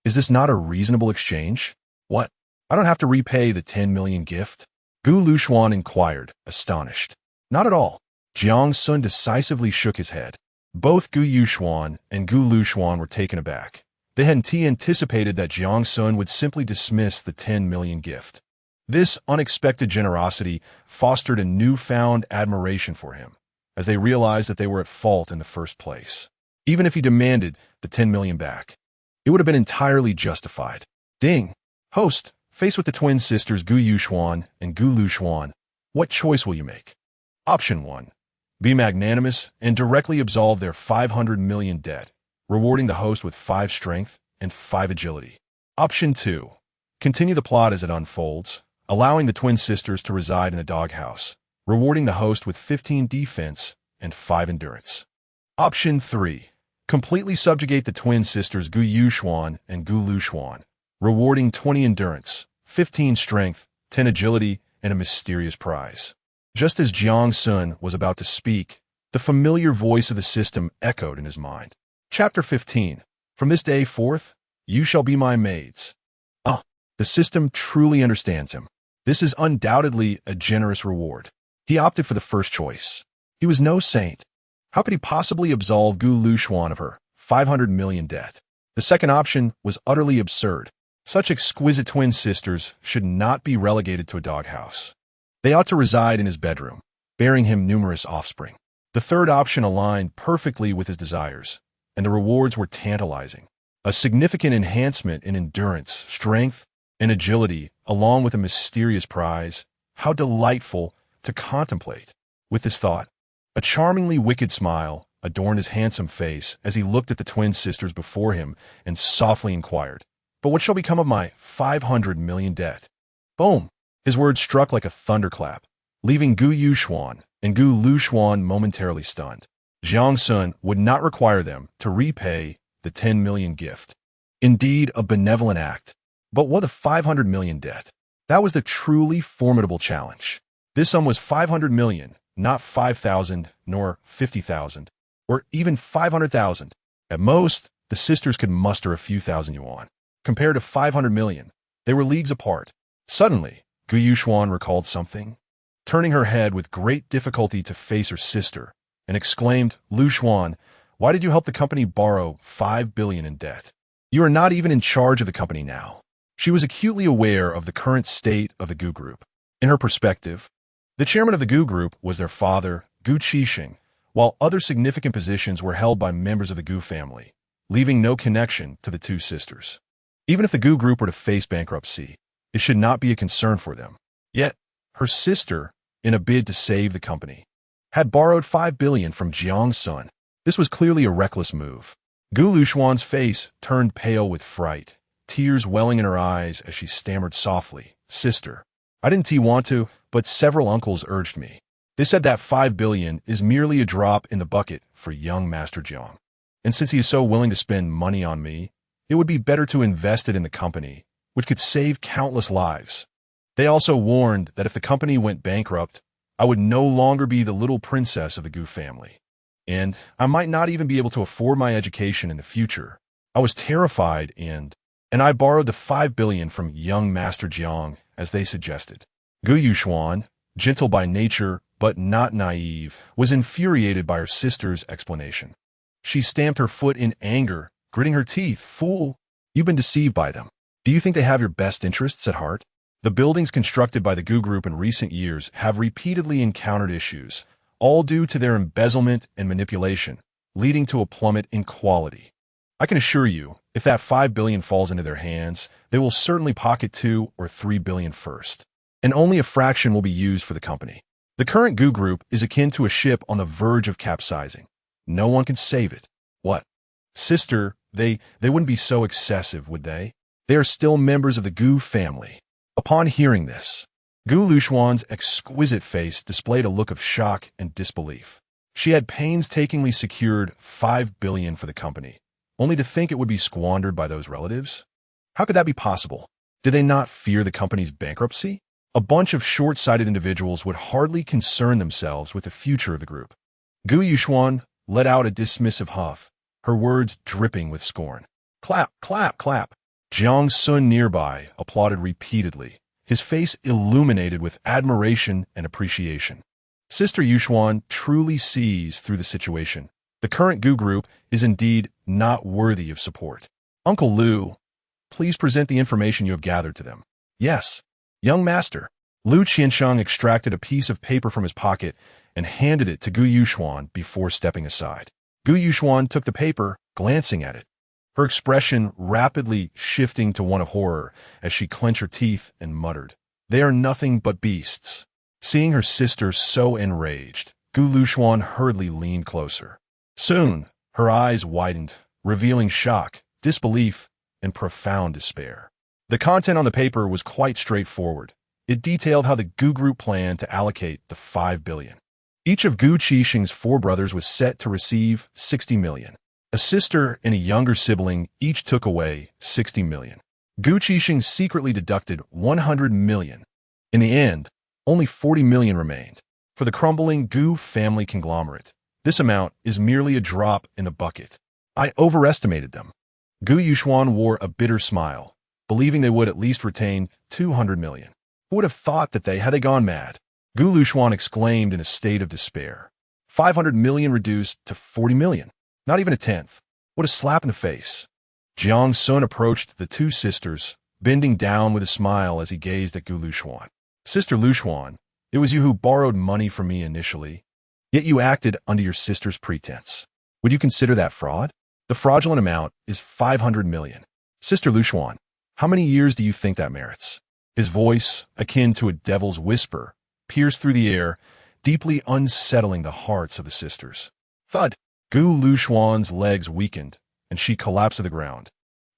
Is this not a reasonable exchange?" "What? I don't have to repay the 10 million gift?" Gu Luxuan inquired, astonished. "Not at all." Jiang Xun decisively shook his head. Both Gu Yuxuan and Gu Luxuan were taken aback. They hadn't anticipated that Jiang Xun would simply dismiss the 10 million gift. This unexpected generosity fostered a newfound admiration for him, as they realized that they were at fault in the first place. Even if he demanded the 10 million back, it would have been entirely justified. Ding! Host, faced with the twin sisters Gu Yuxuan and Gu Luxuan, what choice will you make? Option 1. Be magnanimous and directly absolve their 500 million debt, rewarding the host with 5 strength and 5 agility. Option 2. Continue the plot as it unfolds, allowing the twin sisters to reside in a doghouse, rewarding the host with 15 defense and 5 endurance. Option 3. Completely subjugate the twin sisters Gu Yuxuan and Gu Luxuan, rewarding 20 endurance, 15 strength, 10 agility, and a mysterious prize. Just as Jiang Xun was about to speak, the familiar voice of the system echoed in his mind. Chapter 15. From this day forth, you shall be my maids. The system truly understands him. This is undoubtedly a generous reward. He opted for the first choice. He was no saint. How could he possibly absolve Gu Luxuan of her 500 million debt? The second option was utterly absurd. Such exquisite twin sisters should not be relegated to a doghouse. They ought to reside in his bedroom, bearing him numerous offspring. The third option aligned perfectly with his desires, and the rewards were tantalizing. A significant enhancement in endurance, strength, and agility, along with a mysterious prize. How delightful to contemplate. With this thought, a charmingly wicked smile adorned his handsome face as he looked at the twin sisters before him and softly inquired, "But what shall become of my 500 million debt?" Boom! His words struck like a thunderclap, leaving Gu Yuxuan and Gu Luxuan momentarily stunned. Jiang Xun would not require them to repay the 10 million gift. Indeed, a benevolent act. But what a 500 million debt? That was the truly formidable challenge. This sum was 500 million, not 5,000, nor 50,000, or even 500,000. At most, the sisters could muster a few thousand yuan. Compared to 500 million, they were leagues apart. Suddenly, Gu Yuxuan recalled something, turning her head with great difficulty to face her sister, and exclaimed, "Luxuan, why did you help the company borrow 5 billion in debt? You are not even in charge of the company now." She was acutely aware of the current state of the Gu Group. In her perspective, the chairman of the Gu Group was their father, Gu Qixing, while other significant positions were held by members of the Gu family, leaving no connection to the two sisters. Even if the Gu Group were to face bankruptcy, it should not be a concern for them. Yet, her sister, in a bid to save the company, had borrowed 5 billion from Jiang Xun. This was clearly a reckless move. Gu Luxuan's face turned pale with fright, tears welling in her eyes as she stammered softly, "Sister, I didn't want to, but several uncles urged me. They said that 5 billion is merely a drop in the bucket for young Master Jiang. And since he is so willing to spend money on me, it would be better to invest it in the company, which could save countless lives. They also warned that if the company went bankrupt, I would no longer be the little princess of the Gu family. And I might not even be able to afford my education in the future. I was terrified and I borrowed the 5 billion from young Master Jiang, as they suggested." Gu Yuxuan, gentle by nature, but not naive, was infuriated by her sister's explanation. She stamped her foot in anger, gritting her teeth. Fool! You've been deceived by them. Do you think they have your best interests at heart? The buildings constructed by the GU Group in recent years have repeatedly encountered issues, all due to their embezzlement and manipulation, leading to a plummet in quality. I can assure you, if that $5 billion falls into their hands, they will certainly pocket $2 or $3 billion first, and only a fraction will be used for the company. The current GU Group is akin to a ship on the verge of capsizing. No one can save it. What? Sister, they wouldn't be so excessive, would they? They are still members of the GU family. Upon hearing this, Gu Luxuan's exquisite face displayed a look of shock and disbelief. She had painstakingly secured $5 billion for the company, only to think it would be squandered by those relatives? How could that be possible? Did they not fear the company's bankruptcy? A bunch of short-sighted individuals would hardly concern themselves with the future of the group. Gu Yuxuan let out a dismissive huff, her words dripping with scorn. Clap, clap, clap. Jiang Xun nearby applauded repeatedly, his face illuminated with admiration and appreciation. Sister Yuxuan truly sees through the situation. The current GU Group is indeed not worthy of support. Uncle Lu, please present the information you have gathered to them. Yes, young master. Lu Qiansheng extracted a piece of paper from his pocket and handed it to Gu Yuxuan before stepping aside. Gu Yuxuan took the paper, glancing at it, her expression rapidly shifting to one of horror as she clenched her teeth and muttered, "They are nothing but beasts." Seeing her sister so enraged, Gu Luxuan hurriedly leaned closer. Soon, her eyes widened, revealing shock, disbelief, and profound despair. The content on the paper was quite straightforward. It detailed how the GU Group planned to allocate the $5 billion. Each of Gu Qixing's 4 brothers was set to receive $60 million. A sister and a younger sibling each took away $60 million. Gu Qixing secretly deducted $100 million. In the end, only $40 million remained. For the crumbling GU family conglomerate, this amount is merely a drop in the bucket. I overestimated them. Gu Yuxuan wore a bitter smile, believing they would at least retain $200 million. Who would have thought that had they gone mad? Gu Luxuan exclaimed in a state of despair. $500 million reduced to $40 million. Not even a tenth. What a slap in the face. Jiang Xun approached the 2 sisters, bending down with a smile as he gazed at Gu Luxuan. Sister Luxuan, it was you who borrowed money from me initially, yet you acted under your sister's pretense. Would you consider that fraud? The fraudulent amount is $500 million. Sister Luxuan, how many years do you think that merits? His voice, akin to a devil's whisper, pierced through the air, deeply unsettling the hearts of the sisters. Thud! Gu Luxuan's legs weakened, and she collapsed to the ground.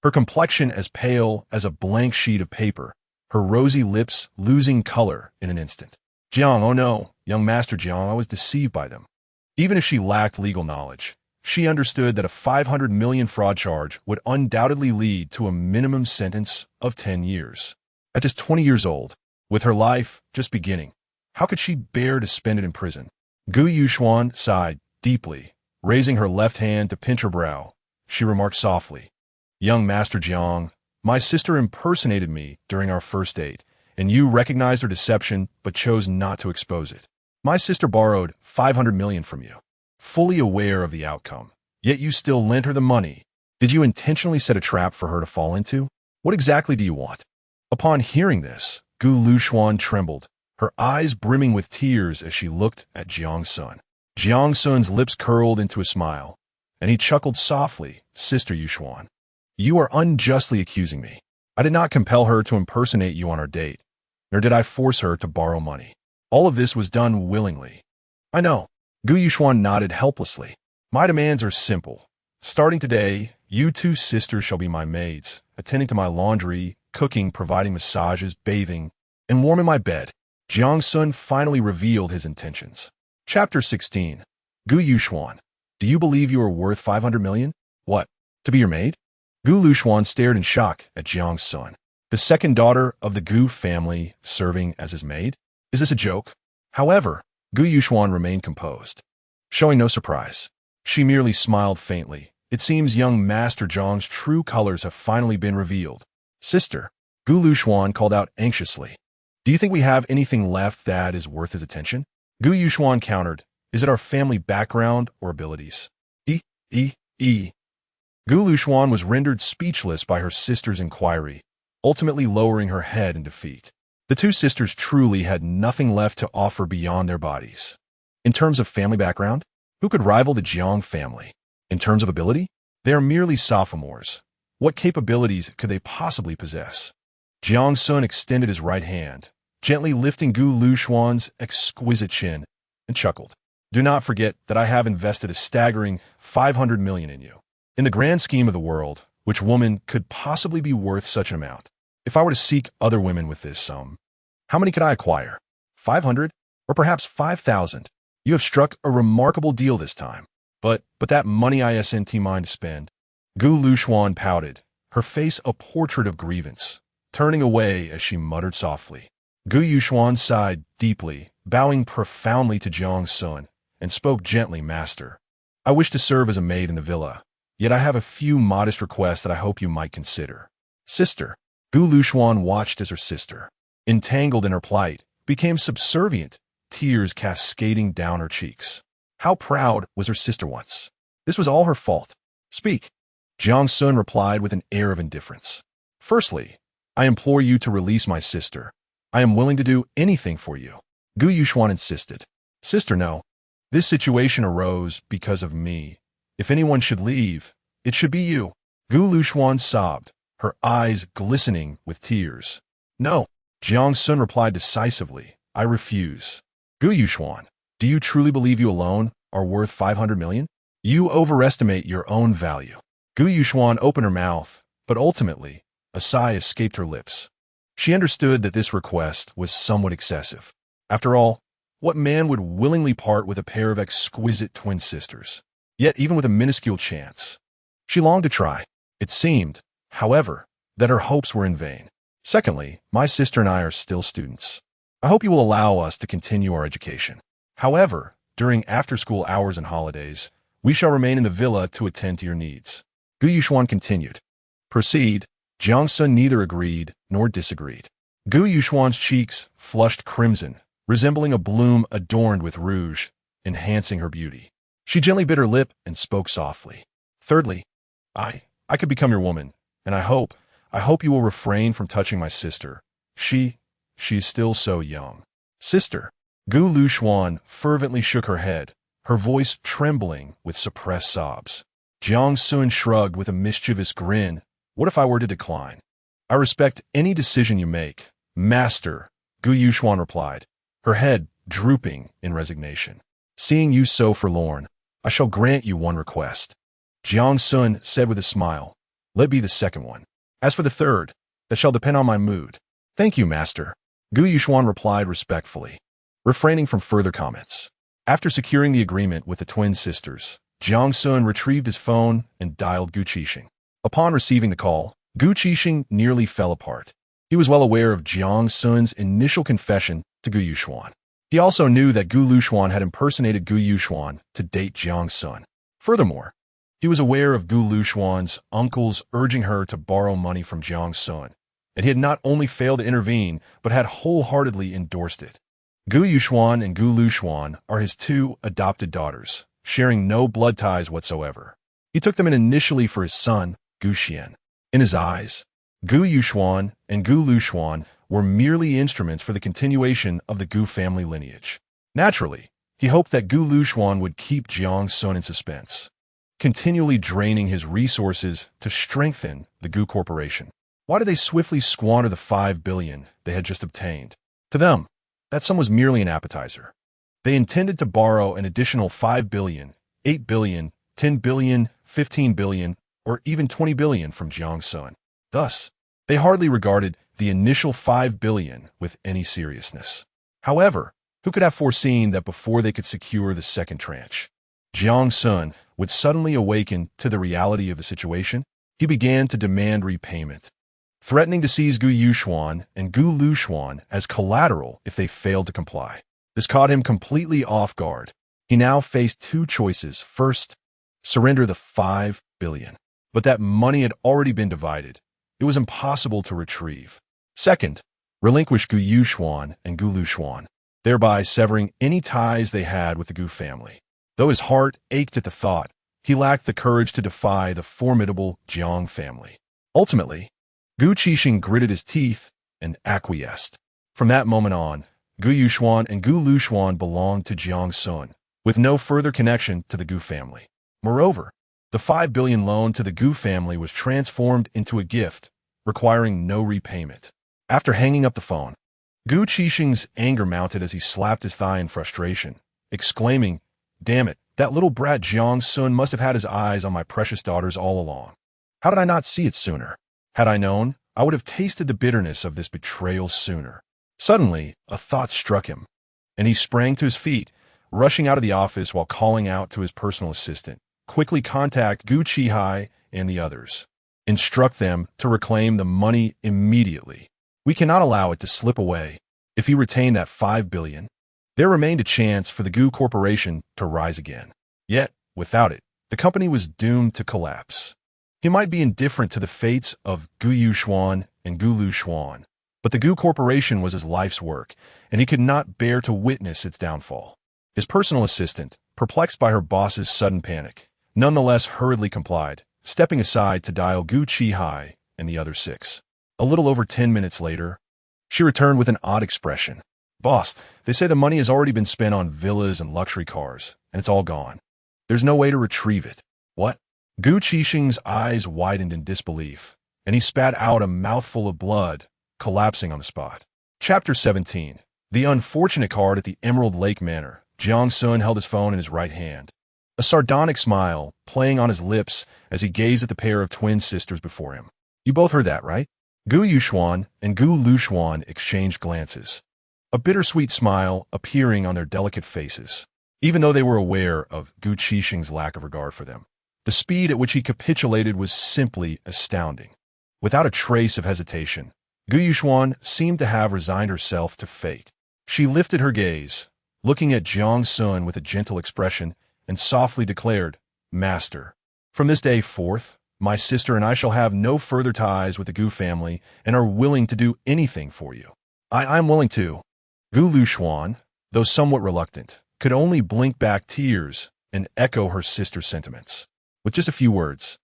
Her complexion as pale as a blank sheet of paper, her rosy lips losing color in an instant. Jiang, oh no, young Master Jiang, I was deceived by them. Even if she lacked legal knowledge, she understood that a $500 million fraud charge would undoubtedly lead to a minimum sentence of 10 years. At just 20 years old, with her life just beginning, how could she bear to spend it in prison? Gu Yuxuan sighed deeply. Raising her left hand to pinch her brow, she remarked softly, "Young Master Jiang, my sister impersonated me during our first date, and you recognized her deception but chose not to expose it. My sister borrowed $500 million from you, fully aware of the outcome, yet you still lent her the money. Did you intentionally set a trap for her to fall into? What exactly do you want?" Upon hearing this, Gu Luxuan trembled, her eyes brimming with tears as she looked at Jiang Xun. Jiang Xun's lips curled into a smile, and he chuckled softly. Sister Yuxuan, you are unjustly accusing me. I did not compel her to impersonate you on our date, nor did I force her to borrow money. All of this was done willingly. I know. Gu Yuxuan nodded helplessly. My demands are simple. Starting today, you 2 sisters shall be my maids, attending to my laundry, cooking, providing massages, bathing, and warming my bed. Jiang Xun finally revealed his intentions. Chapter 16. Gu Yuxuan, do you believe you are worth $500 million? What? To be your maid? Gu Luxuan stared in shock at Jiang Xun. The second daughter of the Gu family serving as his maid? Is this a joke? However, Gu Yuxuan remained composed. Showing no surprise, she merely smiled faintly. It seems young Master Zhang's true colors have finally been revealed. Sister, Gu Luxuan called out anxiously. Do you think we have anything left that is worth his attention? Gu Yuxuan countered, "Is it our family background or abilities?" E, E, E. Gu Luxuan was rendered speechless by her sister's inquiry, ultimately lowering her head in defeat. The two sisters truly had nothing left to offer beyond their bodies. In terms of family background, who could rival the Jiang family? In terms of ability, they are merely sophomores. What capabilities could they possibly possess? Jiang Xun extended his right hand, gently lifting Gu Luxuan's exquisite chin, and chuckled. "Do not forget that I have invested a staggering 500 million in you. In the grand scheme of the world, which woman could possibly be worth such an amount? If I were to seek other women with this sum, how many could I acquire? 500? Or perhaps 5,000? You have struck a remarkable deal this time. But that money isn't mine to spend." Gu Luxuan pouted, her face a portrait of grievance, turning away as she muttered softly. Gu Yuxuan sighed deeply, bowing profoundly to Jiang Xun, and spoke gently, "Master, I wish to serve as a maid in the villa, yet I have a few modest requests that I hope you might consider." "Sister." Gu Luxuan watched as her sister, entangled in her plight, became subservient, tears cascading down her cheeks. How proud was her sister once. This was all her fault. "Speak." Jiang Xun replied with an air of indifference. "Firstly, I implore you to release my sister. I am willing to do anything for you." Gu Yuxuan insisted. "Sister, no. This situation arose because of me. If anyone should leave, it should be you." Gu Luxuan sobbed, her eyes glistening with tears. "No." Jiang Xun replied decisively, "I refuse." "Gu Yuxuan, do you truly believe you alone are worth 500 million? You overestimate your own value." Gu Yuxuan opened her mouth, but ultimately, a sigh escaped her lips. She understood that this request was somewhat excessive. After all, what man would willingly part with a pair of exquisite twin sisters? Yet even with a minuscule chance, she longed to try. It seemed, however, that her hopes were in vain. "Secondly, my sister and I are still students. I hope you will allow us to continue our education. However, during after-school hours and holidays, we shall remain in the villa to attend to your needs." Gu Yuxuan continued. "Proceed." Jiang Xun neither agreed nor disagreed. Gu Yuxuan's cheeks flushed crimson, resembling a bloom adorned with rouge, enhancing her beauty. She gently bit her lip and spoke softly. "Thirdly, I could become your woman, and I hope you will refrain from touching my sister. She is still so young." "Sister." Gu Luxuan fervently shook her head, her voice trembling with suppressed sobs. Jiang Xun shrugged with a mischievous grin. "What if I were to decline?" "I respect any decision you make, Master," Gu Yuxuan replied, her head drooping in resignation. "Seeing you so forlorn, I shall grant you one request." Jiang Xun said with a smile, "Let be the second one. As for the third, that shall depend on my mood." "Thank you, Master," Gu Yuxuan replied respectfully, refraining from further comments. After securing the agreement with the twin sisters, Jiang Xun retrieved his phone and dialed Gu Qixing. Upon receiving the call, Gu Qixing nearly fell apart. He was well aware of Jiang Xun's initial confession to Gu Yuxuan. He also knew that Gu Luxuan had impersonated Gu Yuxuan to date Jiang Xun. Furthermore, he was aware of Gu Luxuan's uncles urging her to borrow money from Jiang Xun, and he had not only failed to intervene, but had wholeheartedly endorsed it. Gu Yuxuan and Gu Luxuan are his two adopted daughters, sharing no blood ties whatsoever. He took them in initially for his son, Gu Xian. In his eyes, Gu Yuxuan and Gu Luxuan were merely instruments for the continuation of the Gu family lineage. Naturally, he hoped that Gu Luxuan would keep Jiang Xun in suspense, continually draining his resources to strengthen the Gu corporation. Why did they swiftly squander the 5 billion they had just obtained? To them, that sum was merely an appetizer. They intended to borrow an additional 5 billion, 8 billion, 10 billion, 15 billion, or even 20 billion from Jiang Xun. Thus, they hardly regarded the initial 5 billion with any seriousness. However, who could have foreseen that before they could secure the second tranche, Jiang Xun would suddenly awaken to the reality of the situation? He began to demand repayment, threatening to seize Gu Yuxuan and Gu Luxuan as collateral if they failed to comply. This caught him completely off guard. He now faced two choices. First, surrender the 5 billion. But that money had already been divided. It was impossible to retrieve. Second, relinquish Gu Yuxuan and Gu Luxuan. thereby severing any ties they had with the Gu family. Though his heart ached at the thought, he lacked the courage to defy the formidable Jiang family. Ultimately, Gu Qixing gritted his teeth and acquiesced. From that moment on, Gu Yuxuan and Gu Luxuan belonged to Jiang Xun, with no further connection to the Gu family. Moreover, the 5 billion loan to the Gu family was transformed into a gift, requiring no repayment. After hanging up the phone, Gu Qixing's anger mounted as he slapped his thigh in frustration, exclaiming, "Damn it, that little brat Jiang Xun must have had his eyes on my precious daughters all along. How did I not see it sooner? Had I known, I would have tasted the bitterness of this betrayal sooner." Suddenly, a thought struck him, and he sprang to his feet, rushing out of the office while calling out to his personal assistant, "Quickly contact Gu Qihai and the others. Instruct them to reclaim the money immediately. We cannot allow it to slip away. If he retained that 5 billion, there remained a chance for the Gu Corporation to rise again. Yet, without it, the company was doomed to collapse. He might be indifferent to the fates of Gu Yuxuan and Gu Luxuan, but the Gu Corporation was his life's work, and he could not bear to witness its downfall. His personal assistant, perplexed by her boss's sudden panic, nonetheless hurriedly complied, stepping aside to dial Gu Qihai and the other 6. A little over 10 minutes later, she returned with an odd expression. "Boss, they say the money has already been spent on villas and luxury cars, and it's all gone. There's no way to retrieve it." "What?" Gu Qixing's eyes widened in disbelief, and he spat out a mouthful of blood, collapsing on the spot. Chapter 17. The unfortunate card at the Emerald Lake Manor. Jiang Xun held his phone in his right hand, a sardonic smile playing on his lips as he gazed at the pair of twin sisters before him. "You both heard that, right?" Gu Yuxuan and Gu Luxuan exchanged glances, a bittersweet smile appearing on their delicate faces. Even though they were aware of Gu Qixing's lack of regard for them, the speed at which he capitulated was simply astounding. Without a trace of hesitation, Gu Yuxuan seemed to have resigned herself to fate. She lifted her gaze, looking at Jiang Xun with a gentle expression, and softly declared, "Master, from this day forth, my sister and I shall have no further ties with the Gu family and are willing to do anything for you." I'm willing to." Gu Luxuan, though somewhat reluctant, could only blink back tears and echo her sister's sentiments. With just a few words,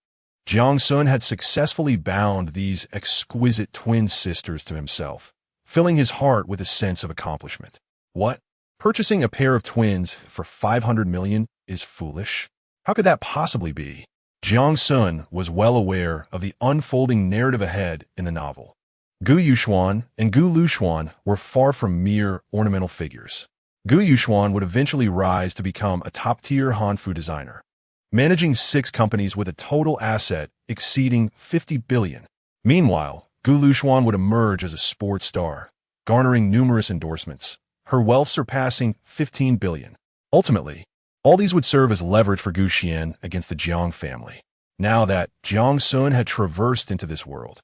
Jiang Xun had successfully bound these exquisite twin sisters to himself, filling his heart with a sense of accomplishment. What? Purchasing a pair of twins for 500 million is foolish? How could that possibly be? Jiang Xun was well aware of the unfolding narrative ahead in the novel. Gu Yuxuan and Gu Luxuan were far from mere ornamental figures. Gu Yuxuan would eventually rise to become a top-tier Hanfu designer, managing 6 companies with a total asset exceeding 50 billion. Meanwhile, Gu Luxuan would emerge as a sports star, garnering numerous endorsements, her wealth surpassing 15 billion. Ultimately, all these would serve as leverage for Gu Xian against the Jiang family. Now that Jiang Xun had traversed into this world,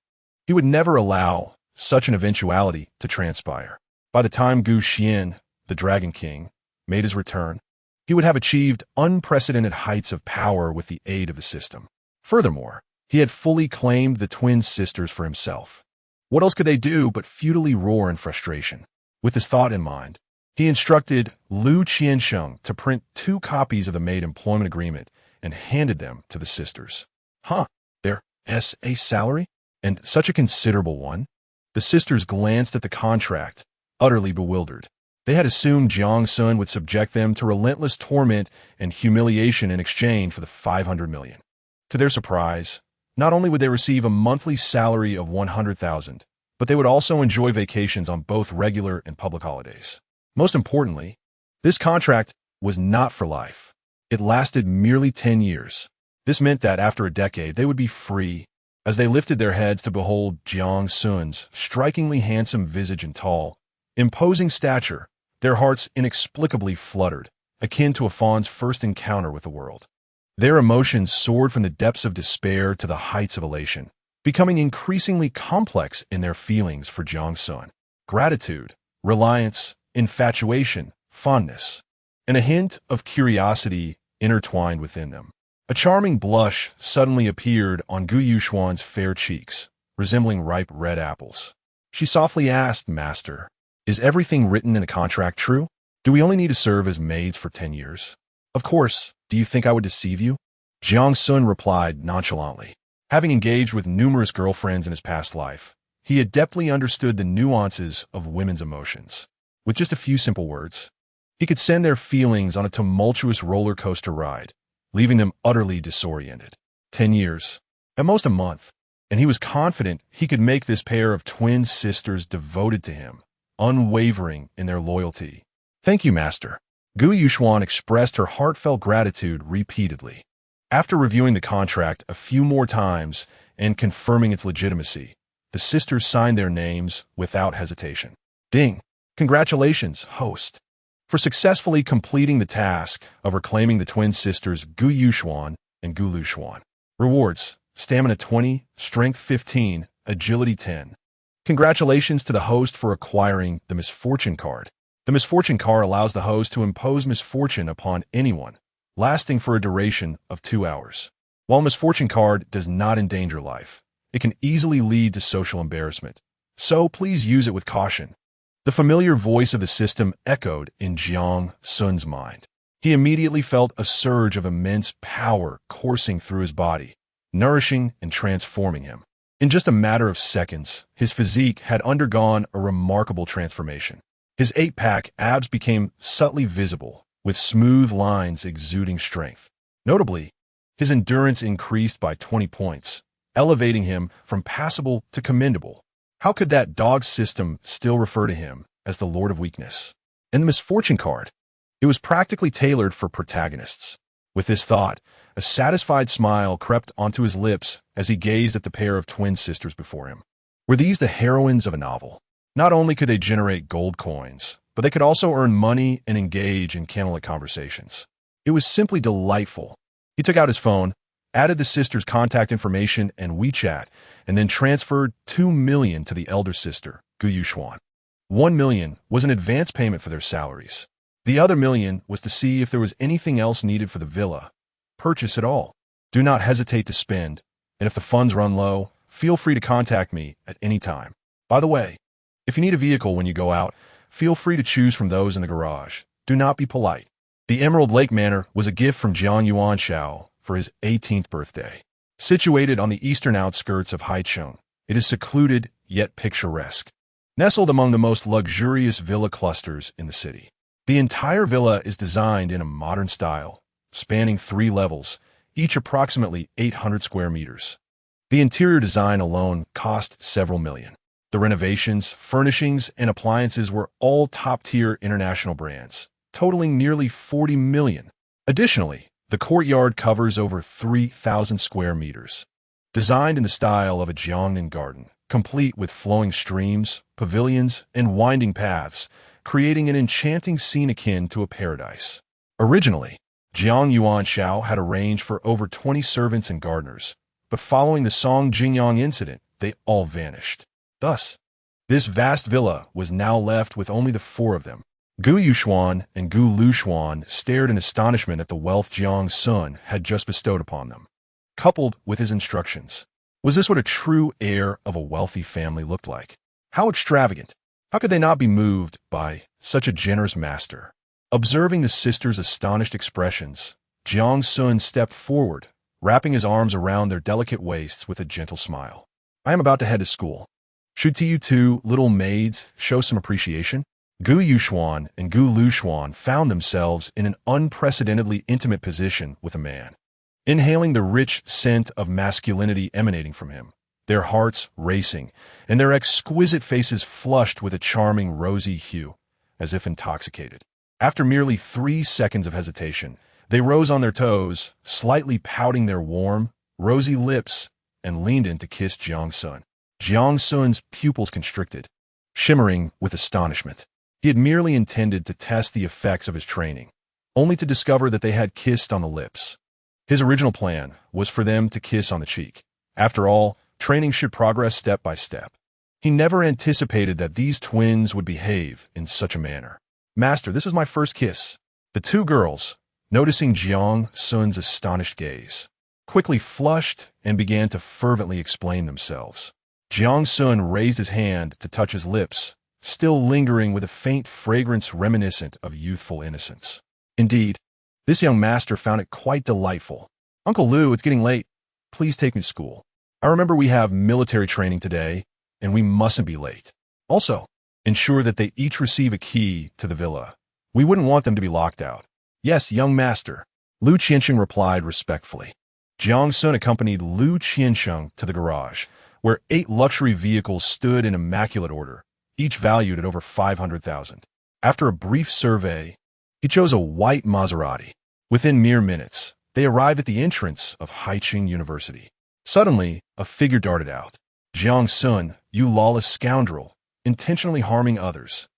he would never allow such an eventuality to transpire. By the time Gu Xian, the Dragon King, made his return, he would have achieved unprecedented heights of power with the aid of the system. Furthermore, he had fully claimed the twin sisters for himself. What else could they do but futilely roar in frustration? With this thought in mind, he instructed Lu Qiansheng to print 2 copies of the maid employment agreement and handed them to the sisters. Their SA salary? And such a considerable one? The sisters glanced at the contract, utterly bewildered. They had assumed Jiang Xun would subject them to relentless torment and humiliation in exchange for the 500 million. To their surprise, not only would they receive a monthly salary of 100,000, but they would also enjoy vacations on both regular and public holidays. Most importantly, this contract was not for life. It lasted merely 10 years. This meant that after a decade, they would be free. As they lifted their heads to behold Jiang Xun's strikingly handsome visage and tall, imposing stature, their hearts inexplicably fluttered, akin to a fawn's first encounter with the world. Their emotions soared from the depths of despair to the heights of elation, becoming increasingly complex in their feelings for Jiang Xun. Gratitude, reliance, infatuation, fondness, and a hint of curiosity intertwined within them. A charming blush suddenly appeared on Gu Yuxuan's fair cheeks, resembling ripe red apples. She softly asked, "Master, Is everything written in the contract true? Do we only need to serve as maids for 10 years? Of course. Do you think I would deceive you? Jiang Xun replied nonchalantly. Having engaged with numerous girlfriends in his past life, he adeptly understood the nuances of women's emotions. With just a few simple words, he could send their feelings on a tumultuous roller coaster ride, leaving them utterly disoriented. 10 years, at most a month, and he was confident he could make this pair of twin sisters devoted to him, unwavering in their loyalty. Thank you, Master. Gu Yuxuan expressed her heartfelt gratitude repeatedly. After reviewing the contract a few more times and confirming its legitimacy, the sisters signed their names without hesitation. Ding! Congratulations, host, for successfully completing the task of reclaiming the twin sisters Gu Yuxuan and Gu Luxuan. Rewards: Stamina 20, Strength 15, Agility 10. Congratulations to the host for acquiring the Misfortune card. The Misfortune card allows the host to impose misfortune upon anyone, lasting for a duration of 2 hours. While Misfortune card does not endanger life, it can easily lead to social embarrassment, so please use it with caution. The familiar voice of the system echoed in Jiang Xun's mind. He immediately felt a surge of immense power coursing through his body, nourishing and transforming him. In just a matter of seconds, his physique had undergone a remarkable transformation. His 8-pack abs became subtly visible, with smooth lines exuding strength. Notably, his endurance increased by 20 points, elevating him from passable to commendable. How could that dog system still refer to him as the Lord of Weakness? And the Misfortune card, it was practically tailored for protagonists. With this thought, a satisfied smile crept onto his lips as he gazed at the pair of twin sisters before him. Were these the heroines of a novel? Not only could they generate gold coins, but they could also earn money and engage in candlelit conversations. It was simply delightful. He took out his phone, added the sisters' contact information and WeChat, and then transferred 2 million to the elder sister, Gu Yuxuan. 1 million was an advance payment for their salaries. The other million was to see if there was anything else needed for the villa. Purchase it all. Do not hesitate to spend, and if the funds run low, feel free to contact me at any time. By the way, if you need a vehicle when you go out, feel free to choose from those in the garage. Do not be polite. The Emerald Lake Manor was a gift from Jiang Yuanshao for his 18th birthday. Situated on the eastern outskirts of Haicheng, it is secluded yet picturesque, nestled among the most luxurious villa clusters in the city. The entire villa is designed in a modern style, spanning 3 levels, each approximately 800 square meters. The interior design alone cost several million. The renovations, furnishings, and appliances were all top-tier international brands, totaling nearly 40 million. Additionally, the courtyard covers over 3,000 square meters. Designed in the style of a Jiangnan garden, complete with flowing streams, pavilions, and winding paths, creating an enchanting scene akin to a paradise. Originally, Jiang Yuanshao had arranged for over 20 servants and gardeners, but following the Song Jingyang incident, they all vanished. Thus, this vast villa was now left with only the 4 of them. Gu Yuxuan and Gu Luxuan stared in astonishment at the wealth Jiang Xun had just bestowed upon them. Coupled with his instructions, was this what a true heir of a wealthy family looked like? How extravagant! How could they not be moved by such a generous master? Observing the sisters' astonished expressions, Jiang Xun stepped forward, wrapping his arms around their delicate waists with a gentle smile. I am about to head to school. Should you 2 little maids show some appreciation? Gu Yuxuan and Gu Luxuan found themselves in an unprecedentedly intimate position with a man. Inhaling the rich scent of masculinity emanating from him, their hearts racing, and their exquisite faces flushed with a charming rosy hue, as if intoxicated. After merely 3 seconds of hesitation, they rose on their toes, slightly pouting their warm, rosy lips, and leaned in to kiss Jiang Xun. Jiang Xun's pupils constricted, shimmering with astonishment. He had merely intended to test the effects of his training, only to discover that they had kissed on the lips. His original plan was for them to kiss on the cheek. After all, training should progress step by step. He never anticipated that these twins would behave in such a manner. Master, this was my first kiss. The 2 girls, noticing Jiang Xun's astonished gaze, quickly flushed and began to fervently explain themselves. Jiang Xun raised his hand to touch his lips, still lingering with a faint fragrance reminiscent of youthful innocence. Indeed, this young master found it quite delightful. "Uncle Lou, it's getting late. Please take me to school. I remember we have military training today, and we mustn't be late. Also, ensure that they each receive a key to the villa. We wouldn't want them to be locked out." "Yes, young master," Lu Qiansheng replied respectfully. Jiang Xun accompanied Lu Qiansheng to the garage, where 8 luxury vehicles stood in immaculate order, each valued at over 500,000. After a brief survey, he chose a white Maserati. Within mere minutes, they arrived at the entrance of Haiqing University. Suddenly, a figure darted out. "Jiang Xun, you lawless scoundrel, intentionally harming others.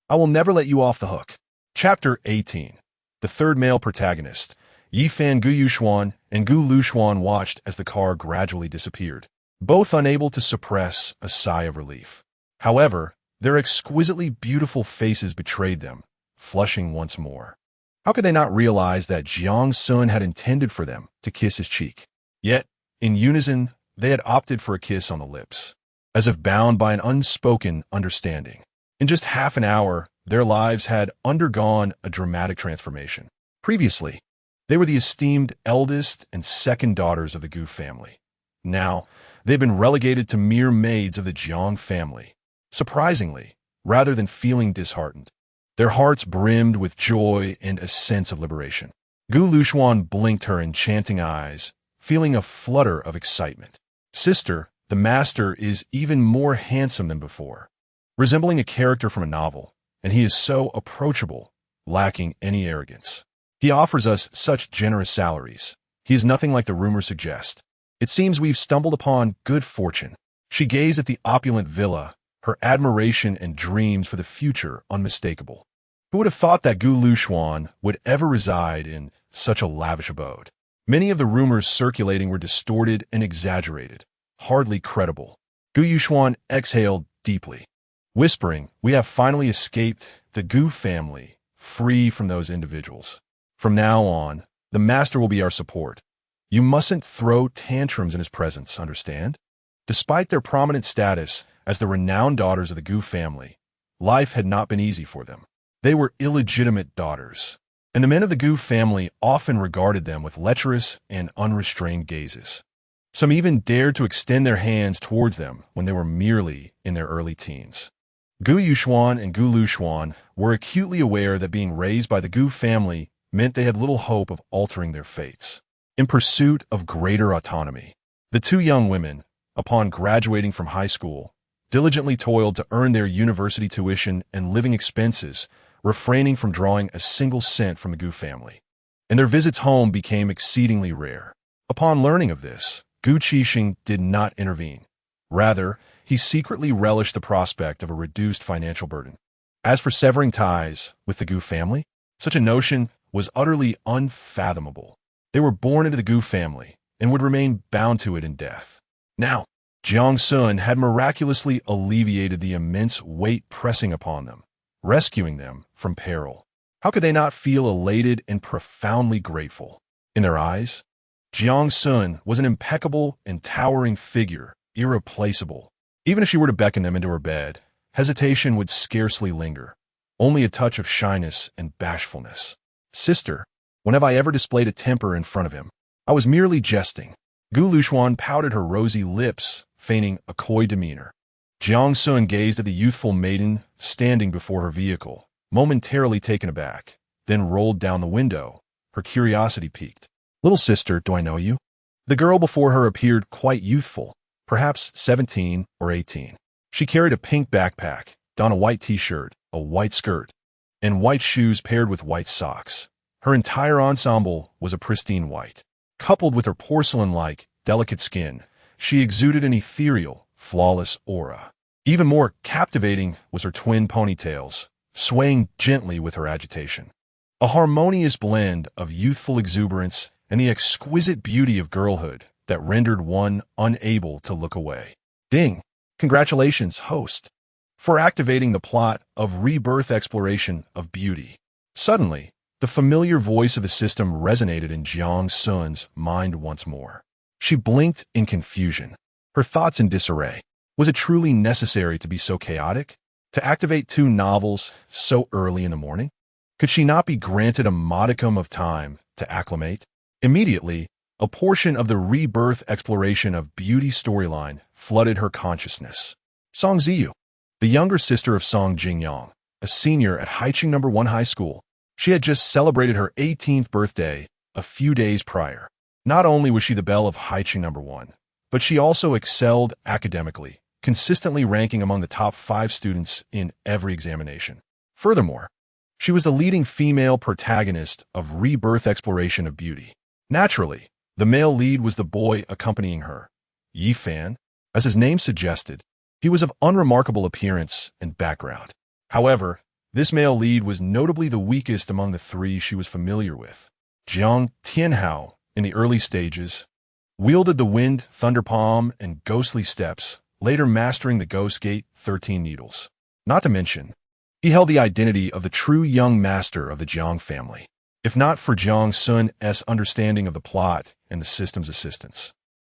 I will never let you off the hook." Chapter 18. The third male protagonist, Yifan Gu Yuxuan and Gu Luxuan, watched as the car gradually disappeared, both unable to suppress a sigh of relief. However, their exquisitely beautiful faces betrayed them, flushing once more. How could they not realize that Jiang Xun had intended for them to kiss his cheek? Yet, in unison, they had opted for a kiss on the lips, as if bound by an unspoken understanding. In just half an hour, their lives had undergone a dramatic transformation. Previously, they were the esteemed eldest and second daughters of the Gu family. Now, they've been relegated to mere maids of the Jiang family. Surprisingly, rather than feeling disheartened, their hearts brimmed with joy and a sense of liberation. Gu Luxuan blinked her enchanting eyes, feeling a flutter of excitement. "Sister, the master is even more handsome than before, resembling a character from a novel, and he is so approachable, lacking any arrogance. He offers us such generous salaries. He is nothing like the rumors suggest. It seems we've stumbled upon good fortune." She gazed at the opulent villa, her admiration and dreams for the future unmistakable. Who would have thought that Gu Luxuan would ever reside in such a lavish abode? Many of the rumors circulating were distorted and exaggerated, hardly credible. Gu Yuxuan exhaled deeply, whispering, "We have finally escaped the Gu family, free from those individuals. From now on, the master will be our support. You mustn't throw tantrums in his presence, understand?" Despite their prominent status as the renowned daughters of the Gu family, life had not been easy for them. They were illegitimate daughters, and the men of the Gu family often regarded them with lecherous and unrestrained gazes. Some even dared to extend their hands towards them when they were merely in their early teens. Gu Yuxuan and Gu Luxuan were acutely aware that being raised by the Gu family meant they had little hope of altering their fates. In pursuit of greater autonomy, the two young women, upon graduating from high school, diligently toiled to earn their university tuition and living expenses, refraining from drawing a single cent from the Gu family. And their visits home became exceedingly rare. Upon learning of this, Gu Qixing did not intervene. Rather, he secretly relished the prospect of a reduced financial burden. As for severing ties with the Gu family, such a notion was utterly unfathomable. They were born into the Gu family and would remain bound to it in death. Now, Jiang Xun had miraculously alleviated the immense weight pressing upon them, rescuing them from peril. How could they not feel elated and profoundly grateful? In their eyes, Jiang Xun was an impeccable and towering figure, irreplaceable. Even if she were to beckon them into her bed, hesitation would scarcely linger, only a touch of shyness and bashfulness. "Sister, when have I ever displayed a temper in front of him? I was merely jesting." Gu Luxuan pouted her rosy lips, feigning a coy demeanor. Jiang Xun gazed at the youthful maiden standing before her vehicle, momentarily taken aback, then rolled down the window, her curiosity piqued. "Little sister, do I know you?" The girl before her appeared quite youthful, perhaps 17 or 18. She carried a pink backpack, donned a white t-shirt, a white skirt, and white shoes paired with white socks. Her entire ensemble was a pristine white. Coupled with her porcelain-like, delicate skin, she exuded an ethereal, flawless aura. Even more captivating was her twin ponytails, swaying gently with her agitation. A harmonious blend of youthful exuberance and the exquisite beauty of girlhood that rendered one unable to look away. Ding! Congratulations, host, for activating the plot of Rebirth Exploration of Beauty. Suddenly, the familiar voice of the system resonated in Jiang Xun's mind once more. She blinked in confusion, her thoughts in disarray. Was it truly necessary to be so chaotic? To activate 2 novels so early in the morning? Could she not be granted a modicum of time to acclimate? Immediately, a portion of the rebirth exploration of beauty storyline flooded her consciousness. Song Ziyu, the younger sister of Song Jingyang, a senior at Haicheng No. 1 High School. She had just celebrated her 18th birthday a few days prior. Not only was she the belle of Haicheng No. 1, but she also excelled academically, consistently ranking among the top 5 students in every examination. Furthermore, she was the leading female protagonist of rebirth exploration of beauty. Naturally, the male lead was the boy accompanying her, Yi Fan. As his name suggested, he was of unremarkable appearance and background. However, this male lead was notably the weakest among the 3 she was familiar with. Jiang Tianhao, in the early stages, wielded the wind, thunder palm, and ghostly steps, later mastering the Ghost Gate 13 needles. Not to mention, he held the identity of the true young master of the Jiang family, if not for Jiang Xun's understanding of the plot and the system's assistance.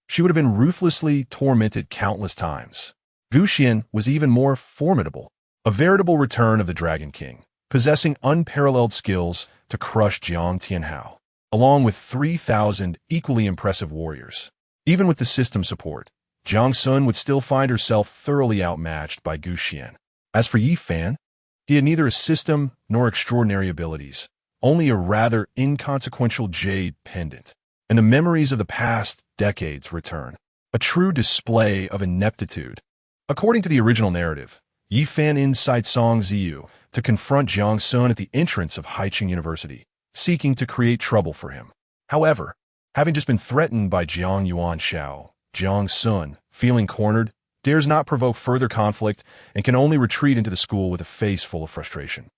She would have been ruthlessly tormented countless times. Gu Xian was even more formidable, a veritable return of the Dragon King, possessing unparalleled skills to crush Jiang Tianhao, along with 3,000 equally impressive warriors. Even with the system support, Jiang Xun would still find herself thoroughly outmatched by Gu Xian. As for Yi Fan, he had neither a system nor extraordinary abilities, only a rather inconsequential jade pendant. And the memories of the past decades return, a true display of ineptitude. According to the original narrative, Yi Fan incites Song Ziyu to confront Jiang Xun at the entrance of Haicheng University, seeking to create trouble for him. However, having just been threatened by Jiang Yuan Shao, Jiang Xun, feeling cornered, dares not provoke further conflict and can only retreat into the school with a face full of frustration.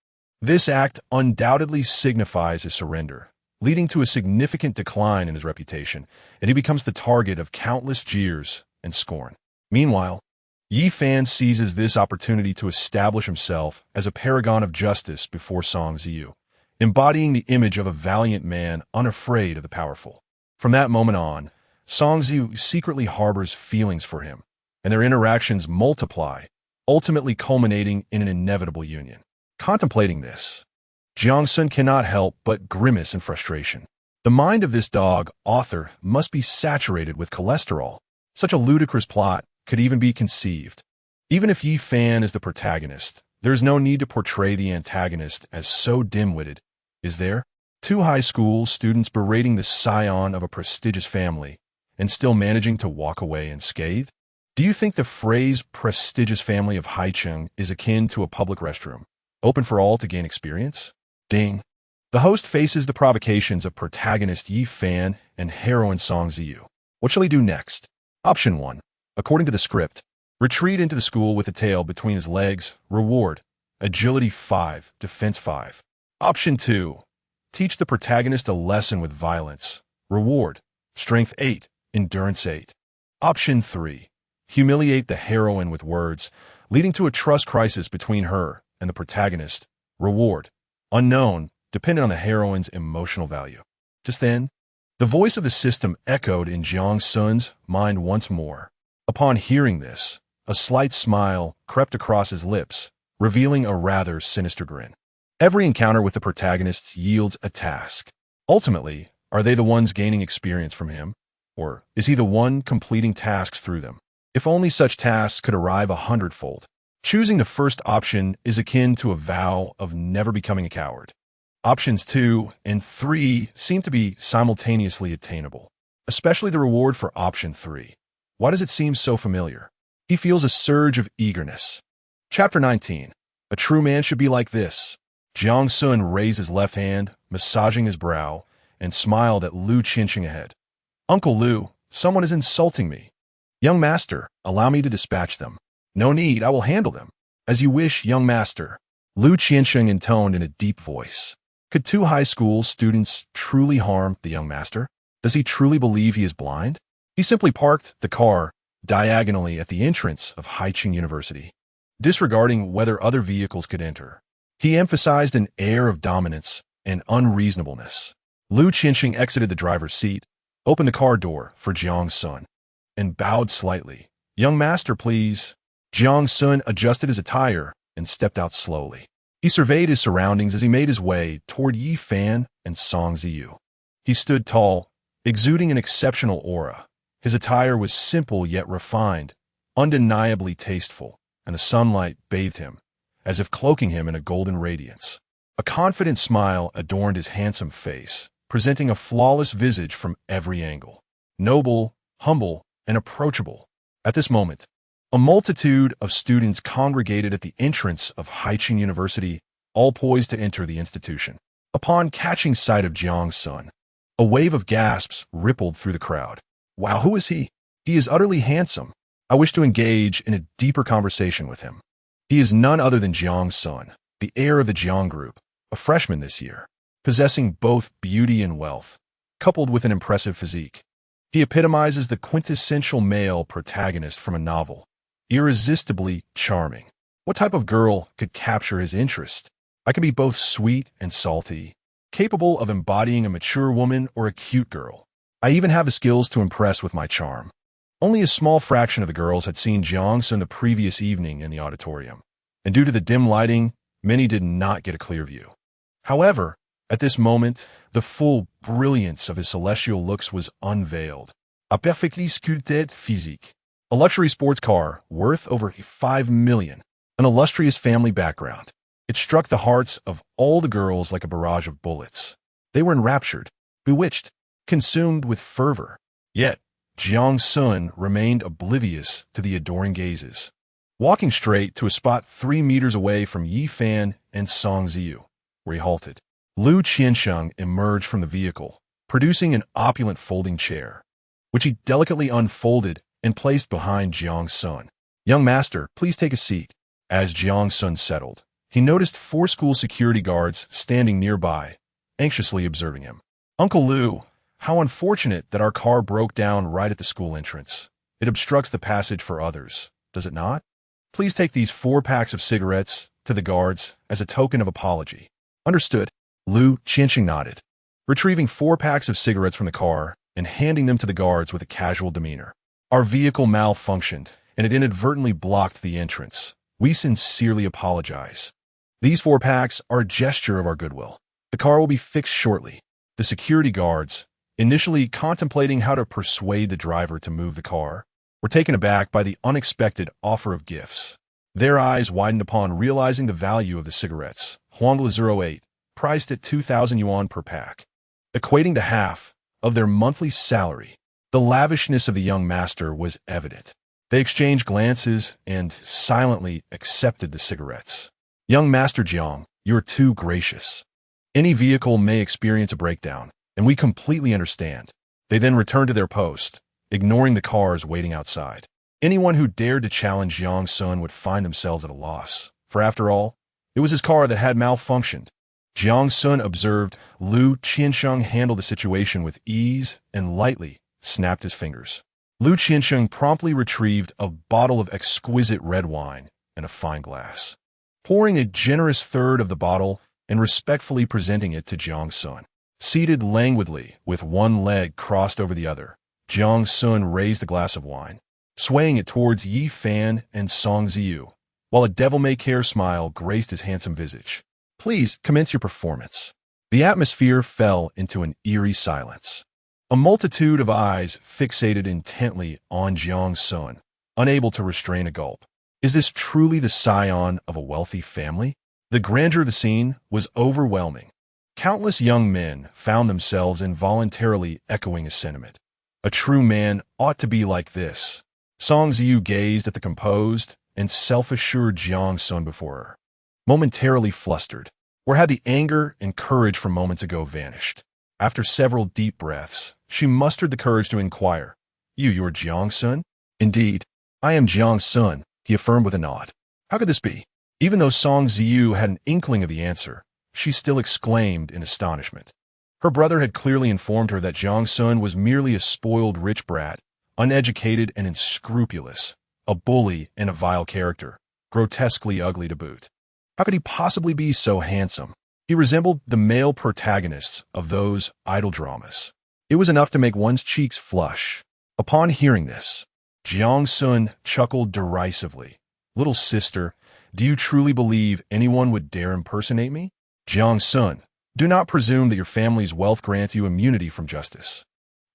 This act undoubtedly signifies his surrender, leading to a significant decline in his reputation, and he becomes the target of countless jeers and scorn. Meanwhile, Yi Fan seizes this opportunity to establish himself as a paragon of justice before Song Ziyu, embodying the image of a valiant man unafraid of the powerful. From that moment on, Song Ziyu secretly harbors feelings for him, and their interactions multiply, ultimately culminating in an inevitable union. Contemplating this, Jiang Xun cannot help but grimace in frustration. The mind of this dog author must be saturated with cholesterol. Such a ludicrous plot could even be conceived. Even if Yi Fan is the protagonist, there is no need to portray the antagonist as so dim-witted, is there? 2 high school students berating the scion of a prestigious family and still managing to walk away unscathed? Do you think the phrase prestigious family of Haicheng is akin to a public restroom, open for all to gain experience? Ding. The host faces the provocations of protagonist Yi Fan and heroine Song Ziyu. What shall he do next? Option 1. According to the script, retreat into the school with a tail between his legs. Reward: Agility 5, Defense 5. Option 2. Teach the protagonist a lesson with violence. Reward: Strength 8, Endurance 8. Option 3. Humiliate the heroine with words, leading to a trust crisis between her and the protagonist. Reward: Unknown, dependent on the heroine's emotional value. Just then, the voice of the system echoed in Jiang Xun's mind once more. Upon hearing this, a slight smile crept across his lips, revealing a rather sinister grin. Every encounter with the protagonists yields a task. Ultimately, are they the ones gaining experience from him? Or is he the one completing tasks through them? If only such tasks could arrive 100-fold. Choosing the first option is akin to a vow of never becoming a coward. Options 2 and 3 seem to be simultaneously attainable, especially the reward for option 3. Why does it seem so familiar? He feels a surge of eagerness. Chapter 19. A true man should be like this. Jiang Xun raised his left hand, massaging his brow, and smiled at Lu Qinqing ahead. Uncle Lu, someone is insulting me. Young master, allow me to dispatch them. No need, I will handle them. As you wish, young master. Lu Qinqing intoned in a deep voice. Could 2 high school students truly harm the young master? Does he truly believe he is blind? He simply parked the car diagonally at the entrance of Haicheng University, disregarding whether other vehicles could enter. He emphasized an air of dominance and unreasonableness. Lu Qinqing exited the driver's seat, opened the car door for Jiang Xun, and bowed slightly. Young master, please. Jiang Xun adjusted his attire and stepped out slowly. He surveyed his surroundings as he made his way toward Yi Fan and Song Ziyu. He stood tall, exuding an exceptional aura. His attire was simple yet refined, undeniably tasteful, and the sunlight bathed him, as if cloaking him in a golden radiance. A confident smile adorned his handsome face, presenting a flawless visage from every angle. Noble, humble, and approachable. At this moment, a multitude of students congregated at the entrance of Haiqing University, all poised to enter the institution. Upon catching sight of Jiang Xun, a wave of gasps rippled through the crowd. Wow, who is he? He is utterly handsome. I wish to engage in a deeper conversation with him. He is none other than Jiang Xun, the heir of the Jiang Group, a freshman this year, possessing both beauty and wealth, coupled with an impressive physique. He epitomizes the quintessential male protagonist from a novel, irresistibly charming. What type of girl could capture his interest? I can be both sweet and salty, capable of embodying a mature woman or a cute girl. I even have the skills to impress with my charm. Only a small fraction of the girls had seen Jiang Xun the previous evening in the auditorium, and due to the dim lighting, many did not get a clear view. However, at this moment, the full brilliance of his celestial looks was unveiled. A perfectly sculpted physique, a luxury sports car worth over $5 million, an illustrious family background. It struck the hearts of all the girls like a barrage of bullets. They were enraptured, bewitched, consumed with fervor. Yet, Jiang Xun remained oblivious to the adoring gazes, walking straight to a spot 3 meters away from Yi Fan and Song Ziyu, where he halted. Lu Qiansheng emerged from the vehicle, producing an opulent folding chair, which he delicately unfolded and placed behind Jiang Xun. "Young master, please take a seat." As Jiang Xun settled, he noticed 4 school security guards standing nearby, anxiously observing him. "Uncle Lu, how unfortunate that our car broke down right at the school entrance. It obstructs the passage for others, does it not? Please take these 4 packs of cigarettes to the guards as a token of apology." "Understood." Lu Qiansheng nodded, retrieving 4 packs of cigarettes from the car and handing them to the guards with a casual demeanor. "Our vehicle malfunctioned, and it inadvertently blocked the entrance. We sincerely apologize. These 4 packs are a gesture of our goodwill. The car will be fixed shortly." The security guards, initially contemplating how to persuade the driver to move the car, were taken aback by the unexpected offer of gifts. Their eyes widened upon realizing the value of the cigarettes, Huangla 08, priced at 2,000 yuan per pack, equating to half of their monthly salary. The lavishness of the young master was evident. They exchanged glances and silently accepted the cigarettes. "Young Master Jiang, you are too gracious. Any vehicle may experience a breakdown, and we completely understand." They then returned to their post, ignoring the cars waiting outside. Anyone who dared to challenge Jiang Xun would find themselves at a loss, for after all, it was his car that had malfunctioned. Jiang Xun observed Lu Qiansheng handle the situation with ease and lightly snapped his fingers. Lu Qiansheng promptly retrieved a bottle of exquisite red wine and a fine glass, pouring a generous third of the bottle and respectfully presenting it to Jiang Xun. Seated languidly with one leg crossed over the other, Jiang Xun raised the glass of wine, swaying it towards Yi Fan and Song Ziyu, while a devil-may-care smile graced his handsome visage. "Please commence your performance." The atmosphere fell into an eerie silence. A multitude of eyes fixated intently on Jiang Xun, unable to restrain a gulp. Is this truly the scion of a wealthy family? The grandeur of the scene was overwhelming. Countless young men found themselves involuntarily echoing his sentiment. A true man ought to be like this. Song Ziyu gazed at the composed and self-assured Jiang Xun before her, momentarily flustered. Where had the anger and courage from moments ago vanished? After several deep breaths, she mustered the courage to inquire, You are Jiang Xun?" "Indeed, I am Jiang Xun," he affirmed with a nod. "How could this be?" Even though Song Ziyu had an inkling of the answer, she still exclaimed in astonishment. Her brother had clearly informed her that Jiang Xun was merely a spoiled rich brat, uneducated and unscrupulous, a bully and a vile character, grotesquely ugly to boot. How could he possibly be so handsome? He resembled the male protagonists of those idol dramas. It was enough to make one's cheeks flush. Upon hearing this, Jiang Xun chuckled derisively. "Little sister, Do you truly believe anyone would dare impersonate me? Jiang Xun, do not presume that your family's wealth grants you immunity from justice.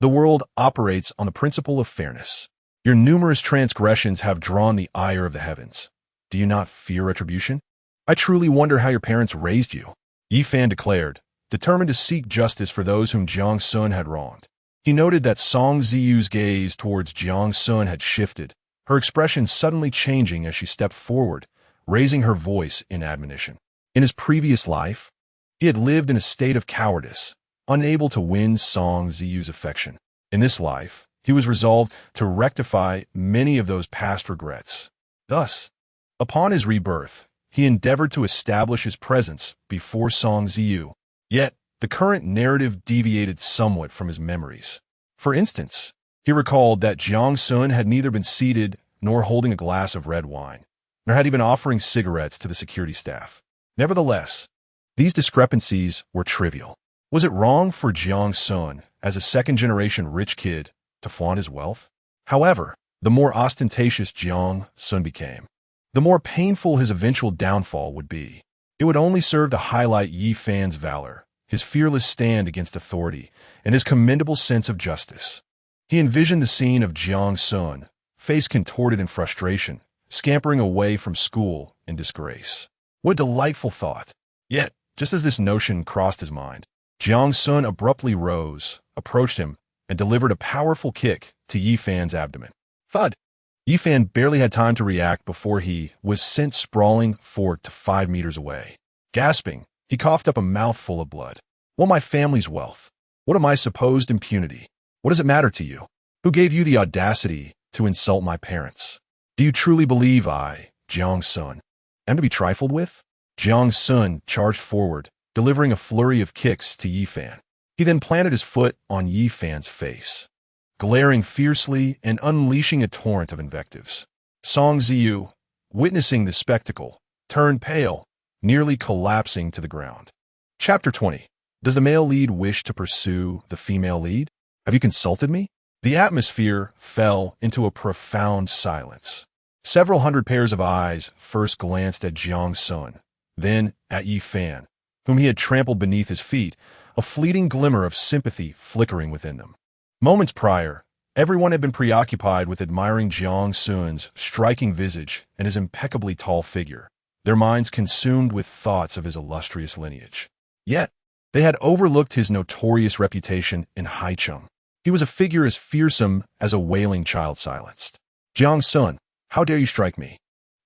The world operates on the principle of fairness. Your numerous transgressions have drawn the ire of the heavens. Do you not fear retribution? I truly wonder how your parents raised you. Yi Fan declared, determined to seek justice for those whom Jiang Xun had wronged. He noted that Song Ziyu's gaze towards Jiang Xun had shifted, her expression suddenly changing as she stepped forward, raising her voice in admonition. In his previous life, he had lived in a state of cowardice, unable to win Song Ziyu's affection. In this life, he was resolved to rectify many of those past regrets. Thus, upon his rebirth, he endeavored to establish his presence before Song Ziyu. Yet, the current narrative deviated somewhat from his memories. For instance, he recalled that Jiang Xun had neither been seated nor holding a glass of red wine, nor had he been offering cigarettes to the security staff. Nevertheless, these discrepancies were trivial. Was it wrong for Jiang Xun, as a second-generation rich kid, to flaunt his wealth? However, the more ostentatious Jiang Xun became, the more painful his eventual downfall would be. It would only serve to highlight Yi Fan's valor, his fearless stand against authority, and his commendable sense of justice. He envisioned the scene of Jiang Xun, face contorted in frustration, scampering away from school in disgrace. What a delightful thought! Yet, just as this notion crossed his mind, Jiang Xun abruptly rose, approached him, and delivered a powerful kick to Yi Fan's abdomen. Thud! Yi Fan barely had time to react before he was sent sprawling 4 to 5 meters away. Gasping, he coughed up a mouthful of blood. What my family's wealth? What of my supposed impunity? What does it matter to you? Who gave you the audacity to insult my parents? Do you truly believe I, Jiang Xun, am to be trifled with? Jiang Xun charged forward, delivering a flurry of kicks to Yi Fan. He then planted his foot on Yi Fan's face, glaring fiercely and unleashing a torrent of invectives. Song Ziyu, witnessing the spectacle, turned pale, nearly collapsing to the ground. Chapter 20. Does the male lead wish to pursue the female lead? Have you consulted me? The atmosphere fell into a profound silence. Several hundred pairs of eyes first glanced at Jiang Xun, then at Yi Fan, whom he had trampled beneath his feet, a fleeting glimmer of sympathy flickering within them. Moments prior, everyone had been preoccupied with admiring Jiang Xun's striking visage and his impeccably tall figure, their minds consumed with thoughts of his illustrious lineage. Yet, they had overlooked his notorious reputation in Haicheng. He was a figure as fearsome as a wailing child silenced. Jiang Xun, how dare you strike me?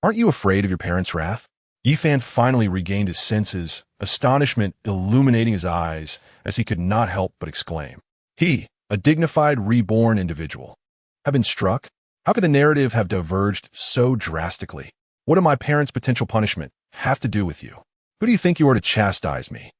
Aren't you afraid of your parents' wrath? Yi Fan finally regained his senses, astonishment illuminating his eyes as he could not help but exclaim. He, a dignified, reborn individual, have been struck? How could the narrative have diverged so drastically? What did my parents' potential punishment have to do with you? Who do you think you are to chastise me?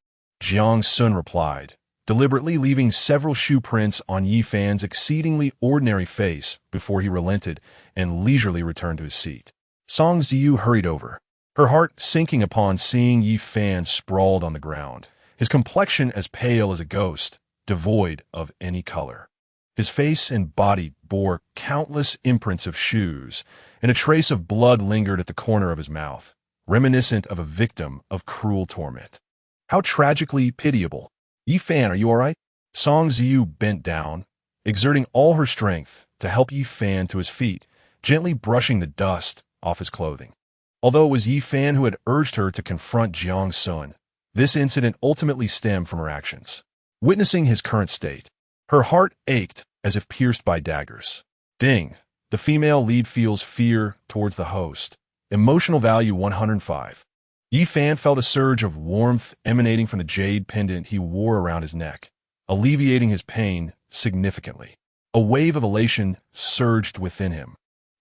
Jiang Xun replied, deliberately leaving several shoe prints on Yi Fan's exceedingly ordinary face before he relented and leisurely returned to his seat. Song Ziyu hurried over, her heart sinking upon seeing Yi Fan sprawled on the ground, his complexion as pale as a ghost, devoid of any color. His face and body bore countless imprints of shoes, and a trace of blood lingered at the corner of his mouth, reminiscent of a victim of cruel torment. How tragically pitiable. Yi Fan, are you all right? Song Ziyu bent down, exerting all her strength to help Yi Fan to his feet, gently brushing the dust off his clothing. Although it was Yi Fan who had urged her to confront Jiang Xun, this incident ultimately stemmed from her actions. Witnessing his current state, her heart ached as if pierced by daggers. Ding, the female lead feels fear towards the host. Emotional value 105. Yi Fan felt a surge of warmth emanating from the jade pendant he wore around his neck, alleviating his pain significantly. A wave of elation surged within him.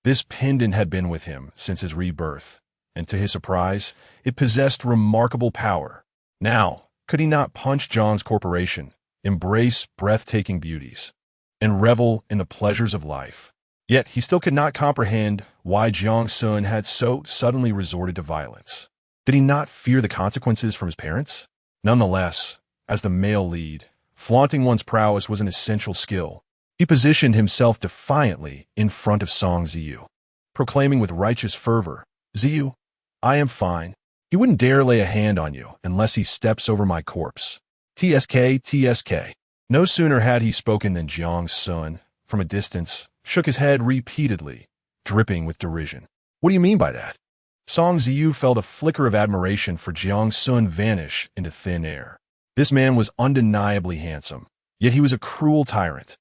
This pendant had been with him since his rebirth, and to his surprise, it possessed remarkable power. Now, could he not punch John's corporation, embrace breathtaking beauties, and revel in the pleasures of life? Yet he still could not comprehend why Jiang Xun had so suddenly resorted to violence. Did he not fear the consequences from his parents? Nonetheless, as the male lead, flaunting one's prowess was an essential skill. He positioned himself defiantly in front of Song Ziyu, proclaiming with righteous fervor, Ziyu, I am fine. He wouldn't dare lay a hand on you unless he steps over my corpse. TSK, TSK. No sooner had he spoken than Jiang Xun, from a distance, shook his head repeatedly, dripping with derision. What do you mean by that? Song Ziyu felt a flicker of admiration for Jiang Xun vanish into thin air. This man was undeniably handsome, yet he was a cruel tyrant.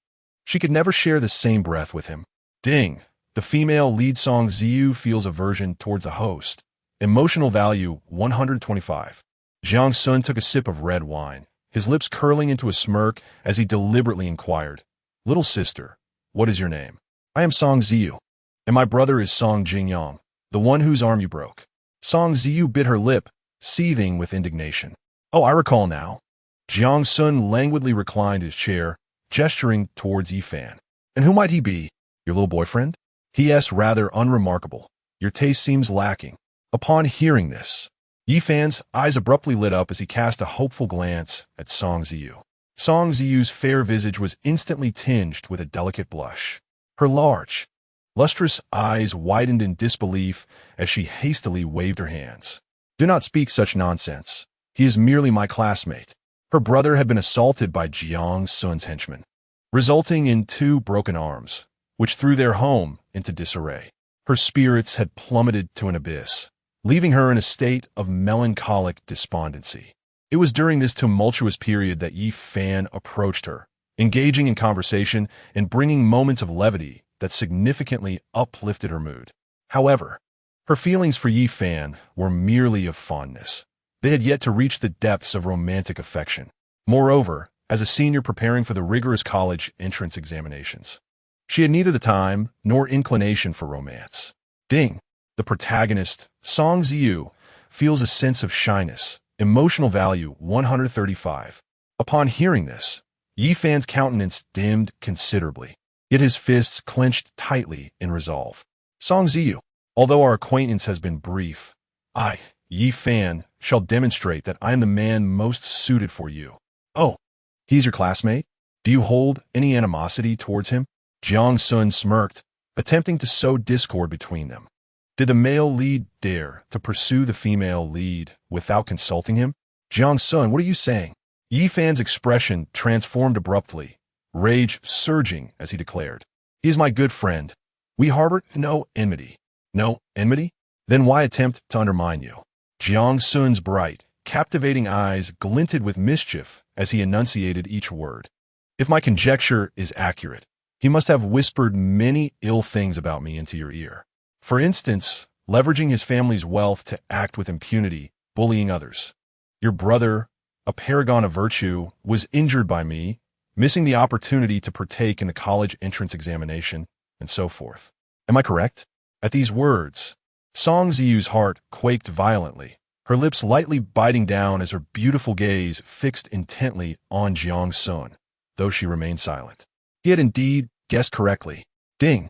She could never share the same breath with him. Ding! The female lead Song Ziyu feels aversion towards a host. Emotional value 125. Jiang Xun took a sip of red wine, his lips curling into a smirk as he deliberately inquired, "Little sister, what is your name?" "I am Song Ziyu, and my brother is Song Jingyang, the one whose arm you broke." Song Ziyu bit her lip, seething with indignation. "Oh, I recall now." Jiang Xun languidly reclined his chair, gesturing towards Yifan. "And who might he be? Your little boyfriend?" "He-s rather unremarkable. Your taste seems lacking." Upon hearing this, Yifan's eyes abruptly lit up as he cast a hopeful glance at Song Ziyu. Song Ziyu's fair visage was instantly tinged with a delicate blush. Her large, lustrous eyes widened in disbelief as she hastily waved her hands. "Do not speak such nonsense. He is merely my classmate." Her brother had been assaulted by Jiang Xun's henchmen, resulting in 2 broken arms, which threw their home into disarray. Her spirits had plummeted to an abyss, leaving her in a state of melancholic despondency. It was during this tumultuous period that Yifan approached her, engaging in conversation and bringing moments of levity that significantly uplifted her mood. However, her feelings for Yifan were merely of fondness. They had yet to reach the depths of romantic affection. Moreover, as a senior preparing for the rigorous college entrance examinations, she had neither the time nor inclination for romance. Ding! The protagonist, Song Ziyu, feels a sense of shyness, emotional value 135. Upon hearing this, Yifan's countenance dimmed considerably, yet his fists clenched tightly in resolve. "Song Ziyu, although our acquaintance has been brief, I, Yifan, shall demonstrate that I am the man most suited for you." "Oh, he's your classmate? Do you hold any animosity towards him?" Jiang Xun smirked, attempting to sow discord between them. Did the male lead dare to pursue the female lead without consulting him? "Jiang Xun, what are you saying?" Yifan's expression transformed abruptly, rage surging as he declared, "He is my good friend. We harbor no enmity." "No enmity? Then why attempt to undermine you?" Jiang Xun's bright, captivating eyes glinted with mischief as he enunciated each word. "If my conjecture is accurate, he must have whispered many ill things about me into your ear. For instance, leveraging his family's wealth to act with impunity, bullying others. Your brother, a paragon of virtue, was injured by me, missing the opportunity to partake in the college entrance examination, and so forth. Am I correct?" At these words, Song Ziyu's heart quaked violently, her lips lightly biting down as her beautiful gaze fixed intently on Jiang Xun, though she remained silent. He had indeed guessed correctly. Ding!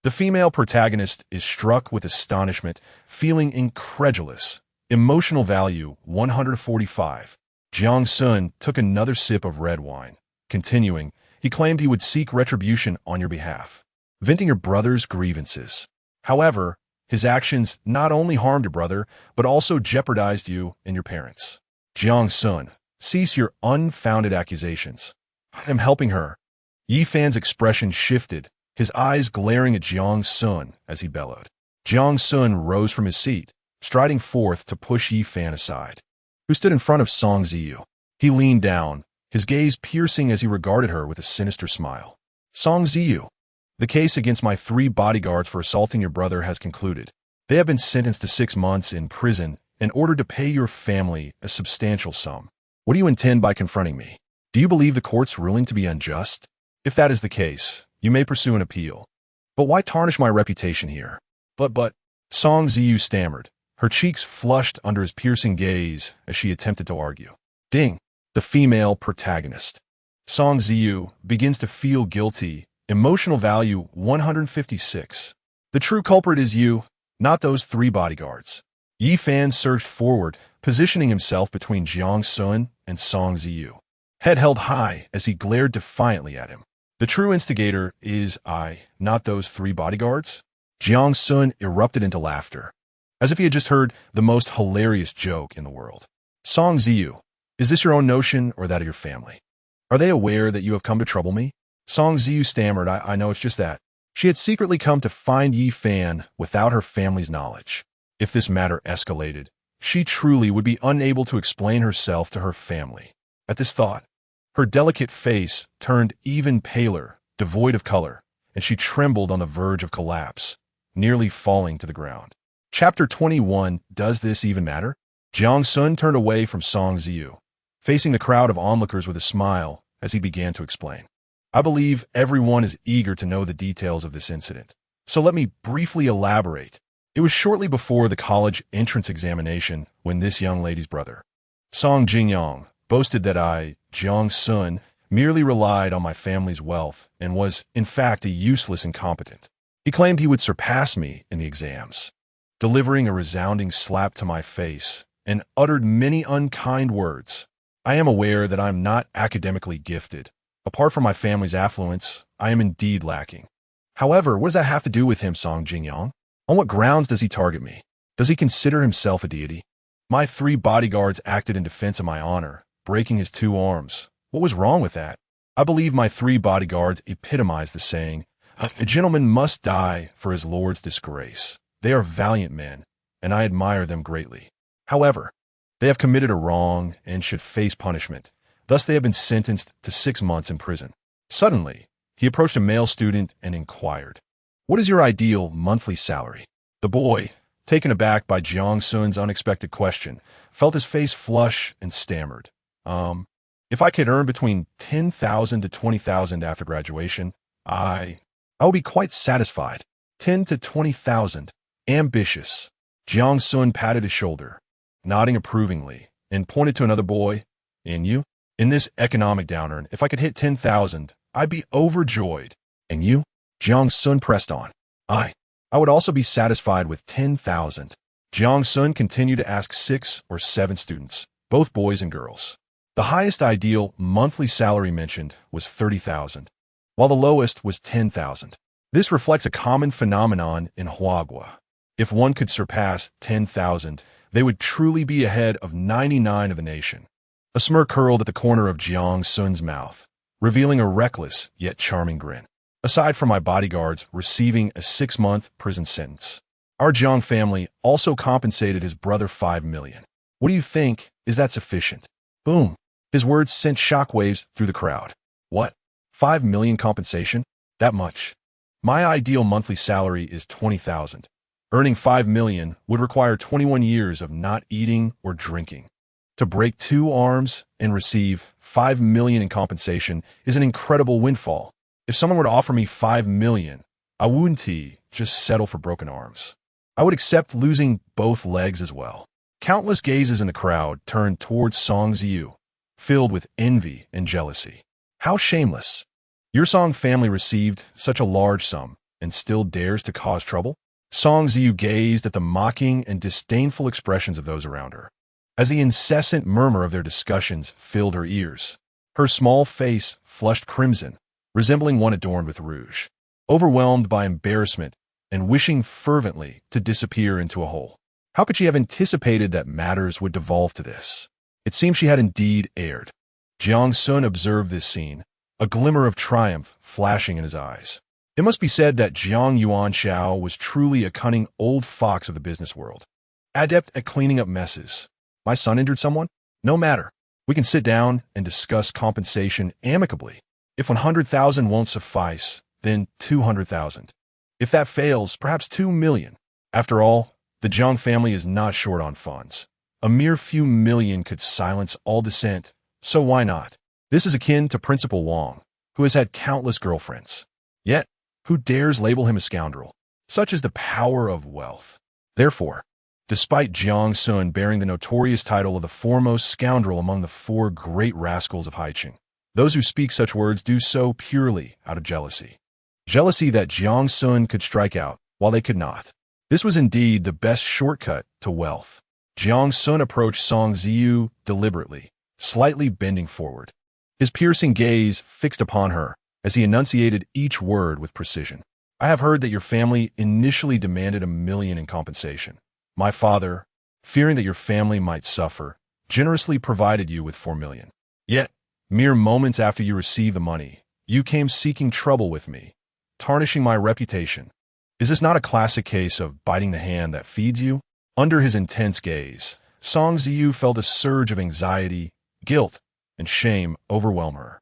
The female protagonist is struck with astonishment, feeling incredulous. Emotional value 145. Jiang Xun took another sip of red wine. Continuing, he claimed he would seek retribution on your behalf, venting your brother's grievances. However, his actions not only harmed your brother, but also jeopardized you and your parents. Jiang Xun, cease your unfounded accusations. I am helping her. Yifan's expression shifted, his eyes glaring at Jiang Xun as he bellowed. Jiang Xun rose from his seat, striding forth to push Yifan aside, who stood in front of Song Ziyu. He leaned down, his gaze piercing as he regarded her with a sinister smile. "Song Ziyu, the case against my 3 bodyguards for assaulting your brother has concluded. They have been sentenced to 6 months in prison and ordered to pay your family a substantial sum. What do you intend by confronting me? Do you believe the court's ruling to be unjust? If that is the case, you may pursue an appeal. But why tarnish my reputation here?" But, Song Ziyu stammered, her cheeks flushed under his piercing gaze as she attempted to argue. Ding! The female protagonist, Song Ziyu, begins to feel guilty. Emotional value 156. The true culprit is you, not those 3 bodyguards. Yifan surged forward, positioning himself between Jiang Xun and Song Ziyu, head held high as he glared defiantly at him. The true instigator is I, not those 3 bodyguards? Jiang Xun erupted into laughter. as if he had just heard the most hilarious joke in the world. Song Ziyu, is this your own notion or that of your family? Are they aware that you have come to trouble me? Song Ziyu stammered, I know it's just that. She had secretly come to find Yi Fan without her family's knowledge. If this matter escalated, she truly would be unable to explain herself to her family. At this thought, her delicate face turned even paler, devoid of color, and she trembled on the verge of collapse, nearly falling to the ground. Chapter 21, Does This Even Matter? Jiang Xun turned away from Song Ziyu, facing the crowd of onlookers with a smile as he began to explain. I believe everyone is eager to know the details of this incident, so let me briefly elaborate. It was shortly before the college entrance examination when this young lady's brother, Song Jingyang, boasted that I, Jiang Xun, merely relied on my family's wealth and was, in fact, a useless incompetent. He claimed he would surpass me in the exams, delivering a resounding slap to my face, and uttered many unkind words. I am aware that I am not academically gifted. Apart from my family's affluence, I am indeed lacking. However, what does that have to do with him, Song Jingyang? On what grounds does he target me? Does he consider himself a deity? My 3 bodyguards acted in defense of my honor, breaking his 2 arms. What was wrong with that? I believe my 3 bodyguards epitomize the saying, a gentleman must die for his lord's disgrace. They are valiant men, and I admire them greatly. However, they have committed a wrong and should face punishment. Thus they have been sentenced to 6 months in prison. Suddenly, he approached a male student and inquired, "What is your ideal monthly salary?" The boy, taken aback by Jiang Xun's unexpected question, felt his face flush and stammered. If I could earn between 10,000 to 20,000 after graduation, I would be quite satisfied. 10 to 20,000. Ambitious. Jiang Xun patted his shoulder, nodding approvingly, and pointed to another boy. And you? In this economic downturn, if I could hit 10,000, I'd be overjoyed. And you? Jiang Xun pressed on. I would also be satisfied with 10,000. Jiang Xun continued to ask 6 or 7 students, both boys and girls. The highest ideal monthly salary mentioned was 30,000, while the lowest was 10,000. This reflects a common phenomenon in Huagua. If one could surpass 10,000, they would truly be ahead of 99 of the nation. A smirk curled at the corner of Jiang Xun's mouth, revealing a reckless yet charming grin. Aside from my bodyguards receiving a 6-month prison sentence, our Jiang family also compensated his brother 5 million. What do you think? Is that sufficient? Boom. His words sent shockwaves through the crowd. What? 5 million compensation? That much? My ideal monthly salary is 20,000. Earning 5 million would require 21 years of not eating or drinking. To break 2 arms and receive 5 million in compensation is an incredible windfall. If someone were to offer me 5 million, I wouldn't just settle for broken arms. I would accept losing both legs as well. Countless gazes in the crowd turned towards Song Ziyu, filled with envy and jealousy. How shameless. Your Song family received such a large sum and still dares to cause trouble? Song Ziyu gazed at the mocking and disdainful expressions of those around her, as the incessant murmur of their discussions filled her ears. Her small face flushed crimson, resembling one adorned with rouge, overwhelmed by embarrassment and wishing fervently to disappear into a hole. How could she have anticipated that matters would devolve to this? It seemed she had indeed erred. Jiang Xun observed this scene, a glimmer of triumph flashing in his eyes. It must be said that Jiang Yuanxiao was truly a cunning old fox of the business world, adept at cleaning up messes. My son injured someone? No matter. We can sit down and discuss compensation amicably. If 100,000 won't suffice, then 200,000. If that fails, perhaps 2 million. After all, the Jiang family is not short on funds. A mere few million could silence all dissent, so why not? This is akin to Principal Wang, who has had countless girlfriends. Yet, who dares label him a scoundrel? Such is the power of wealth. Therefore, despite Jiang Xun bearing the notorious title of the foremost scoundrel among the 4 great rascals of Haiqing, those who speak such words do so purely out of jealousy. Jealousy that Jiang Xun could strike out, while they could not. This was indeed the best shortcut to wealth. Jiang Xun approached Song Ziyu deliberately, slightly bending forward, his piercing gaze fixed upon her as he enunciated each word with precision. I have heard that your family initially demanded 1 million in compensation. My father, fearing that your family might suffer, generously provided you with 4 million. Yet, mere moments after you received the money, you came seeking trouble with me, tarnishing my reputation. Is this not a classic case of biting the hand that feeds you? Under his intense gaze, Song Ziyu felt a surge of anxiety, guilt, and shame overwhelm her.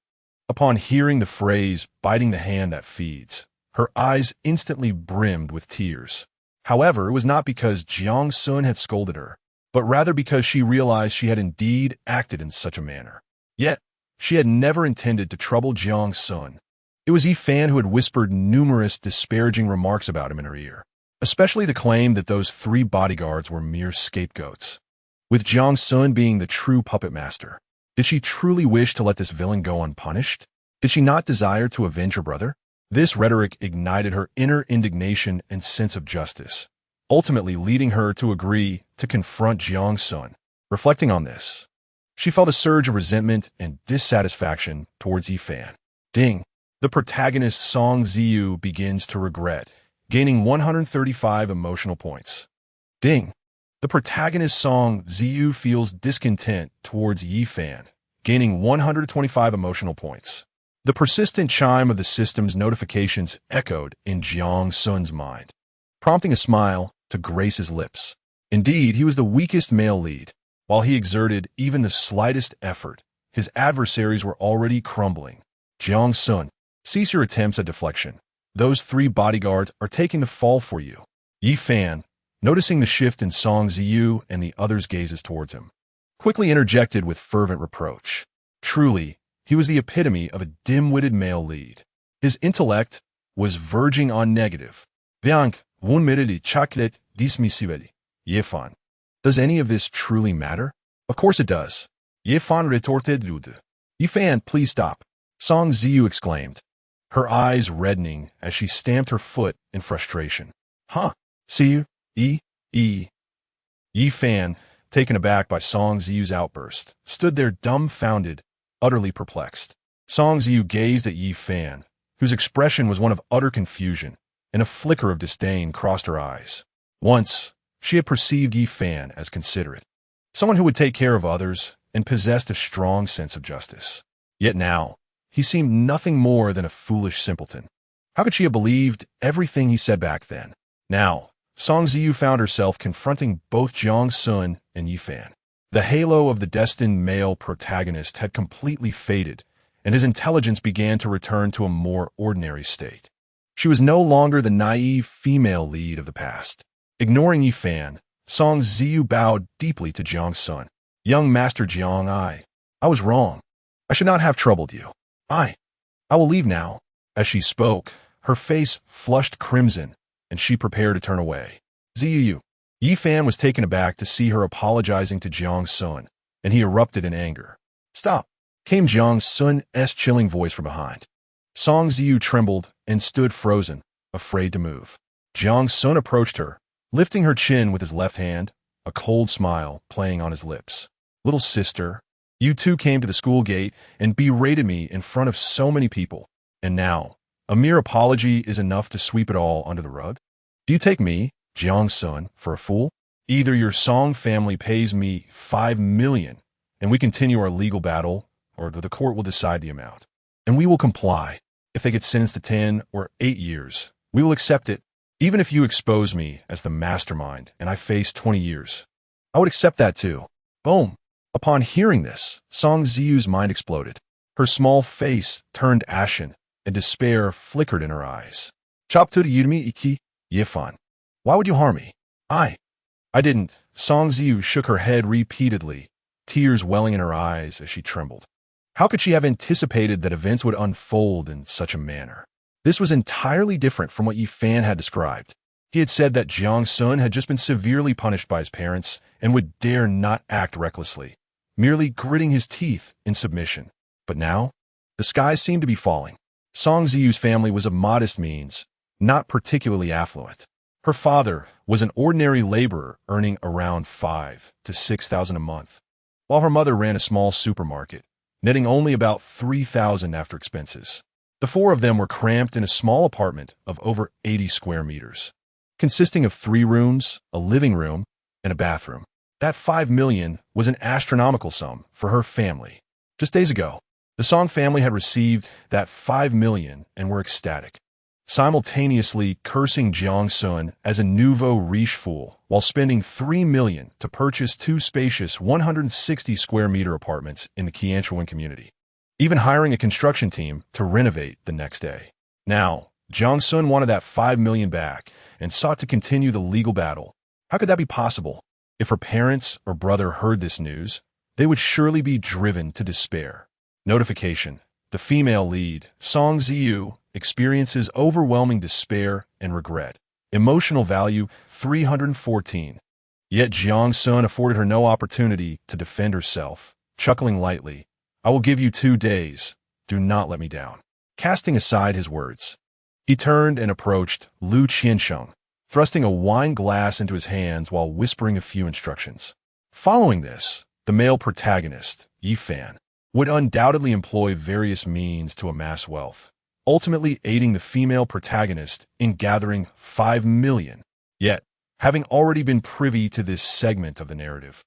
Upon hearing the phrase, biting the hand that feeds, her eyes instantly brimmed with tears. However, it was not because Jiang Xun had scolded her, but rather because she realized she had indeed acted in such a manner. Yet, she had never intended to trouble Jiang Xun. It was Yi Fan who had whispered numerous disparaging remarks about him in her ear, especially the claim that those 3 bodyguards were mere scapegoats. With Jiang Xun being the true puppet master, did she truly wish to let this villain go unpunished? Did she not desire to avenge her brother? This rhetoric ignited her inner indignation and sense of justice, ultimately leading her to agree to confront Jiang Xun. Reflecting on this, she felt a surge of resentment and dissatisfaction towards Yi Fan. Ding! The protagonist Song Ziyu begins to regret, gaining 135 emotional points. Ding! The protagonist Song Ziyu feels discontent towards Yi Fan, gaining 125 emotional points. The persistent chime of the system's notifications echoed in Jiang Xun's mind, prompting a smile to grace his lips. Indeed, he was the weakest male lead. While he exerted even the slightest effort, his adversaries were already crumbling. Jiang Xun, cease your attempts at deflection. Those 3 bodyguards are taking the fall for you. Yi Fan, noticing the shift in Song Ziyu and the others' gazes towards him, quickly interjected with fervent reproach. Truly, he was the epitome of a dim-witted male lead. His intellect was verging on negative. Does any of this truly matter? Of course it does. Yi Fan retorted rude. Yi Fan, please stop, Song Ziyu exclaimed, her eyes reddening as she stamped her foot in frustration. Huh? See you? Yi Fan, taken aback by Song Ziyu's outburst, stood there dumbfounded, utterly perplexed. Song Ziyu gazed at Yi Fan, whose expression was one of utter confusion, and a flicker of disdain crossed her eyes. Once, she had perceived Yi Fan as considerate, someone who would take care of others and possessed a strong sense of justice. Yet now, he seemed nothing more than a foolish simpleton. How could she have believed everything he said back then? Now, Song Ziyu found herself confronting both Jiang Xun and Yi Fan. The halo of the destined male protagonist had completely faded, and his intelligence began to return to a more ordinary state. She was no longer the naive female lead of the past. Ignoring Yi Fan, Song Ziyu bowed deeply to Jiang Xun. Young Master Jiang, I was wrong. I should not have troubled you. I will leave now. As she spoke, her face flushed crimson, and she prepared to turn away. Ziyu. Yi Fan was taken aback to see her apologizing to Jiang Xun, and he erupted in anger. Stop, came Jiang Xun's chilling voice from behind. Song Ziyu trembled and stood frozen, afraid to move. Jiang Xun approached her, lifting her chin with his left hand, a cold smile playing on his lips. Little sister, you too came to the school gate and berated me in front of so many people, and now, a mere apology is enough to sweep it all under the rug? Do you take me, Jiang Xun, for a fool? Either your Song family pays me 5 million and we continue our legal battle, or the court will decide the amount. And we will comply. If they get sentenced to 10 or 8 years, we will accept it. Even if you expose me as the mastermind and I face 20 years, I would accept that too. Boom. Upon hearing this, Song Ziyu's mind exploded. Her small face turned ashen, and despair flickered in her eyes. Chop to the Yudimi Iki, Yi Fan. Why would you harm me? I didn't. Song Ziyu shook her head repeatedly, tears welling in her eyes as she trembled. How could she have anticipated that events would unfold in such a manner? This was entirely different from what Yi Fan had described. He had said that Jiang Xun had just been severely punished by his parents and would dare not act recklessly, merely gritting his teeth in submission. But now, the skies seemed to be falling. Song Ziyu's family was of modest means, not particularly affluent. Her father was an ordinary laborer earning around 5,000 to 6,000 a month, while her mother ran a small supermarket, netting only about 3,000 after expenses. The four of them were cramped in a small apartment of over 80 square meters, consisting of 3 rooms, a living room, and a bathroom. That 5 million was an astronomical sum for her family. Just days ago, the Song family had received that 5 million and were ecstatic, simultaneously cursing Jiang Xun as a nouveau riche fool while spending 3 million to purchase 2 spacious 160 square meter apartments in the Jiang community, even hiring a construction team to renovate the next day. Now, Jiang Xun wanted that 5 million back and sought to continue the legal battle. How could that be possible? If her parents or brother heard this news, they would surely be driven to despair. Notification: the female lead, Song Ziyu, experiences overwhelming despair and regret. Emotional value 314. Yet Jiang Xun afforded her no opportunity to defend herself, chuckling lightly. I will give you 2 days. Do not let me down. Casting aside his words, he turned and approached Lu Qiansheng, thrusting a wine glass into his hands while whispering a few instructions. Following this, the male protagonist, Yi Fan, would undoubtedly employ various means to amass wealth, ultimately aiding the female protagonist in gathering 5 million. Yet, having already been privy to this segment of the narrative,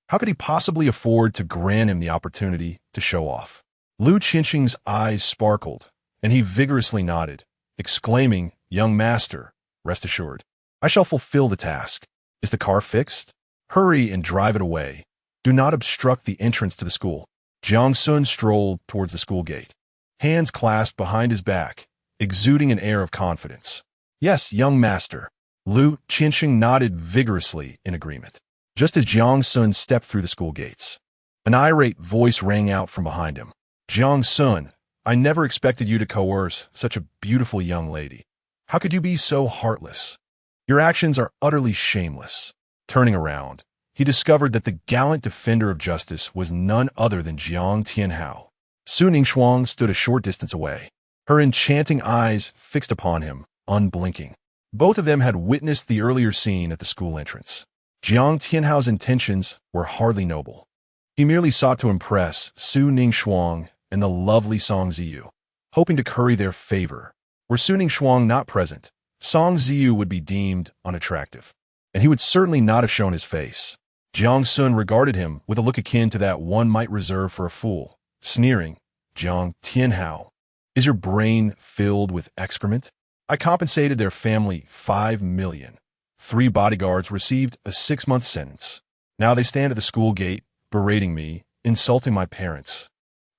how could he possibly afford to grant him the opportunity to show off? Lu Qiansheng's eyes sparkled, and he vigorously nodded, exclaiming, "Young master, rest assured, I shall fulfill the task. Is the car fixed? Hurry and drive it away. Do not obstruct the entrance to the school." Jiang Xun strolled towards the school gate, hands clasped behind his back, exuding an air of confidence. "Yes, young master." Lu Qiansheng nodded vigorously in agreement. Just as Jiang Xun stepped through the school gates, an irate voice rang out from behind him. "Jiang Xun, I never expected you to coerce such a beautiful young lady. How could you be so heartless? Your actions are utterly shameless." Turning around, he discovered that the gallant defender of justice was none other than Jiang Tianhao. Su Ningxuang stood a short distance away, her enchanting eyes fixed upon him, unblinking. Both of them had witnessed the earlier scene at the school entrance. Jiang Tianhao's intentions were hardly noble. He merely sought to impress Su Ningxuang and the lovely Song Ziyu, hoping to curry their favor. Were Su Ningxuang not present, Song Ziyu would be deemed unattractive, and he would certainly not have shown his face. Jiang Xun regarded him with a look akin to that one might reserve for a fool, sneering, "Jiang Tianhao, is your brain filled with excrement? I compensated their family 5 million. 3 bodyguards received a 6-month sentence. Now they stand at the school gate, berating me, insulting my parents,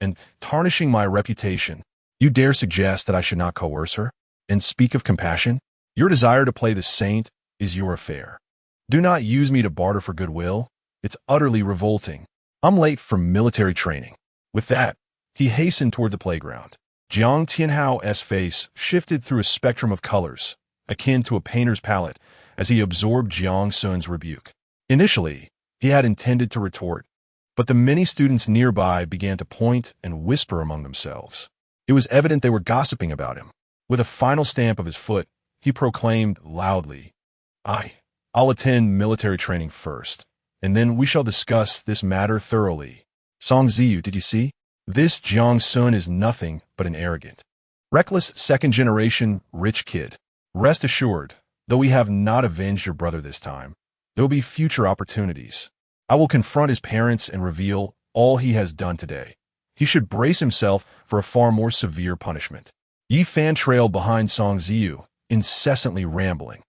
and tarnishing my reputation. You dare suggest that I should not coerce her? And speak of compassion? Your desire to play the saint is your affair. Do not use me to barter for goodwill. It's utterly revolting. I'm late for military training." With that, he hastened toward the playground. Jiang Tianhao's face shifted through a spectrum of colors, akin to a painter's palette, as he absorbed Jiang Xun's rebuke. Initially, he had intended to retort, but the many students nearby began to point and whisper among themselves. It was evident they were gossiping about him. With a final stamp of his foot, he proclaimed loudly, I'll attend military training first, and then we shall discuss this matter thoroughly. Song Ziyu, did you see? This Jiang Xun is nothing but an arrogant, reckless second-generation rich kid. Rest assured, though we have not avenged your brother this time, there will be future opportunities. I will confront his parents and reveal all he has done today. He should brace himself for a far more severe punishment. Yi Fan trailed behind Song Ziyu, incessantly rambling,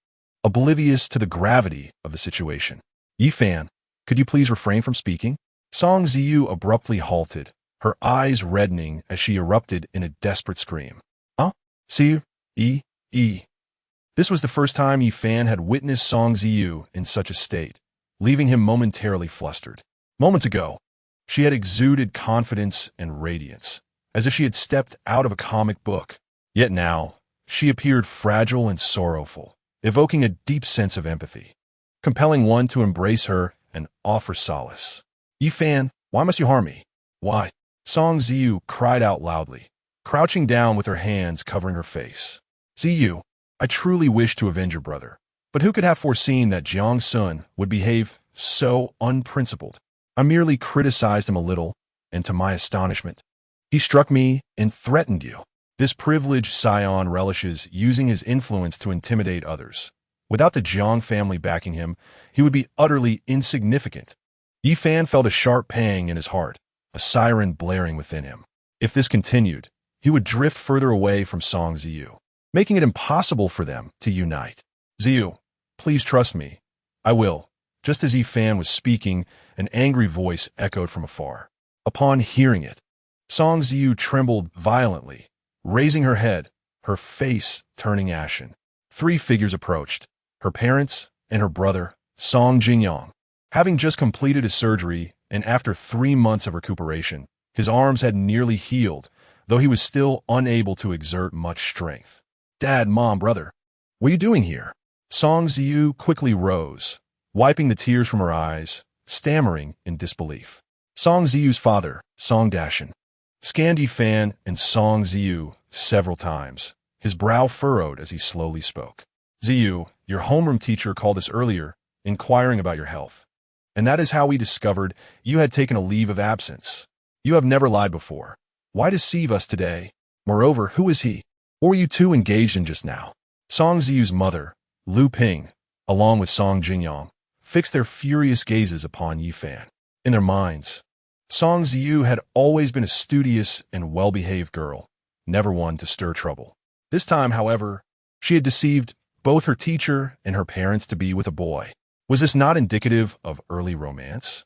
oblivious to the gravity of the situation. "Yi Fan, could you please refrain from speaking?" Song Ziyu abruptly halted, her eyes reddening as she erupted in a desperate scream. Ziyu? This was the first time Yi Fan had witnessed Song Ziyu in such a state, leaving him momentarily flustered. Moments ago, she had exuded confidence and radiance, as if she had stepped out of a comic book. Yet now, she appeared fragile and sorrowful, evoking a deep sense of empathy, compelling one to embrace her and offer solace. "Yi Fan, why must you harm me? Why?" Song Ziyu cried out loudly, crouching down with her hands covering her face. "Ziyu, I truly wish to avenge your brother, but who could have foreseen that Jiang Xun would behave so unprincipled? I merely criticized him a little, and to my astonishment, he struck me and threatened you. This privileged scion relishes using his influence to intimidate others. Without the Jiang family backing him, he would be utterly insignificant. Yi Fan felt a sharp pang in his heart, a siren blaring within him. If this continued, he would drift further away from Song Ziyu, making it impossible for them to unite. Ziyu, please trust me. I will. Just as Yi Fan was speaking, an angry voice echoed from afar. Upon hearing it, Song Ziyu trembled violently, raising her head, her face turning ashen. Three figures approached, her parents and her brother, Song Jingyang. Having just completed his surgery and after 3 months of recuperation, his arms had nearly healed, though he was still unable to exert much strength. Dad, Mom, brother, what are you doing here? Song Ziyu quickly rose, wiping the tears from her eyes, stammering in disbelief. Song Ziyu's father, Song Dashan, scanned Yi Fan and Song Ziyu several times, his brow furrowed as he slowly spoke. Ziyu, your homeroom teacher called us earlier, inquiring about your health. And that is how we discovered you had taken a leave of absence. You have never lied before. Why deceive us today? Moreover, who is he? What were you two engaged in just now? Song Ziyu's mother, Lu Ping, along with Song Jingyang, fixed their furious gazes upon Yi Fan. In their minds, Song Ziyu had always been a studious and well-behaved girl, never one to stir trouble. This time, however, she had deceived both her teacher and her parents to be with a boy. Was this not indicative of early romance?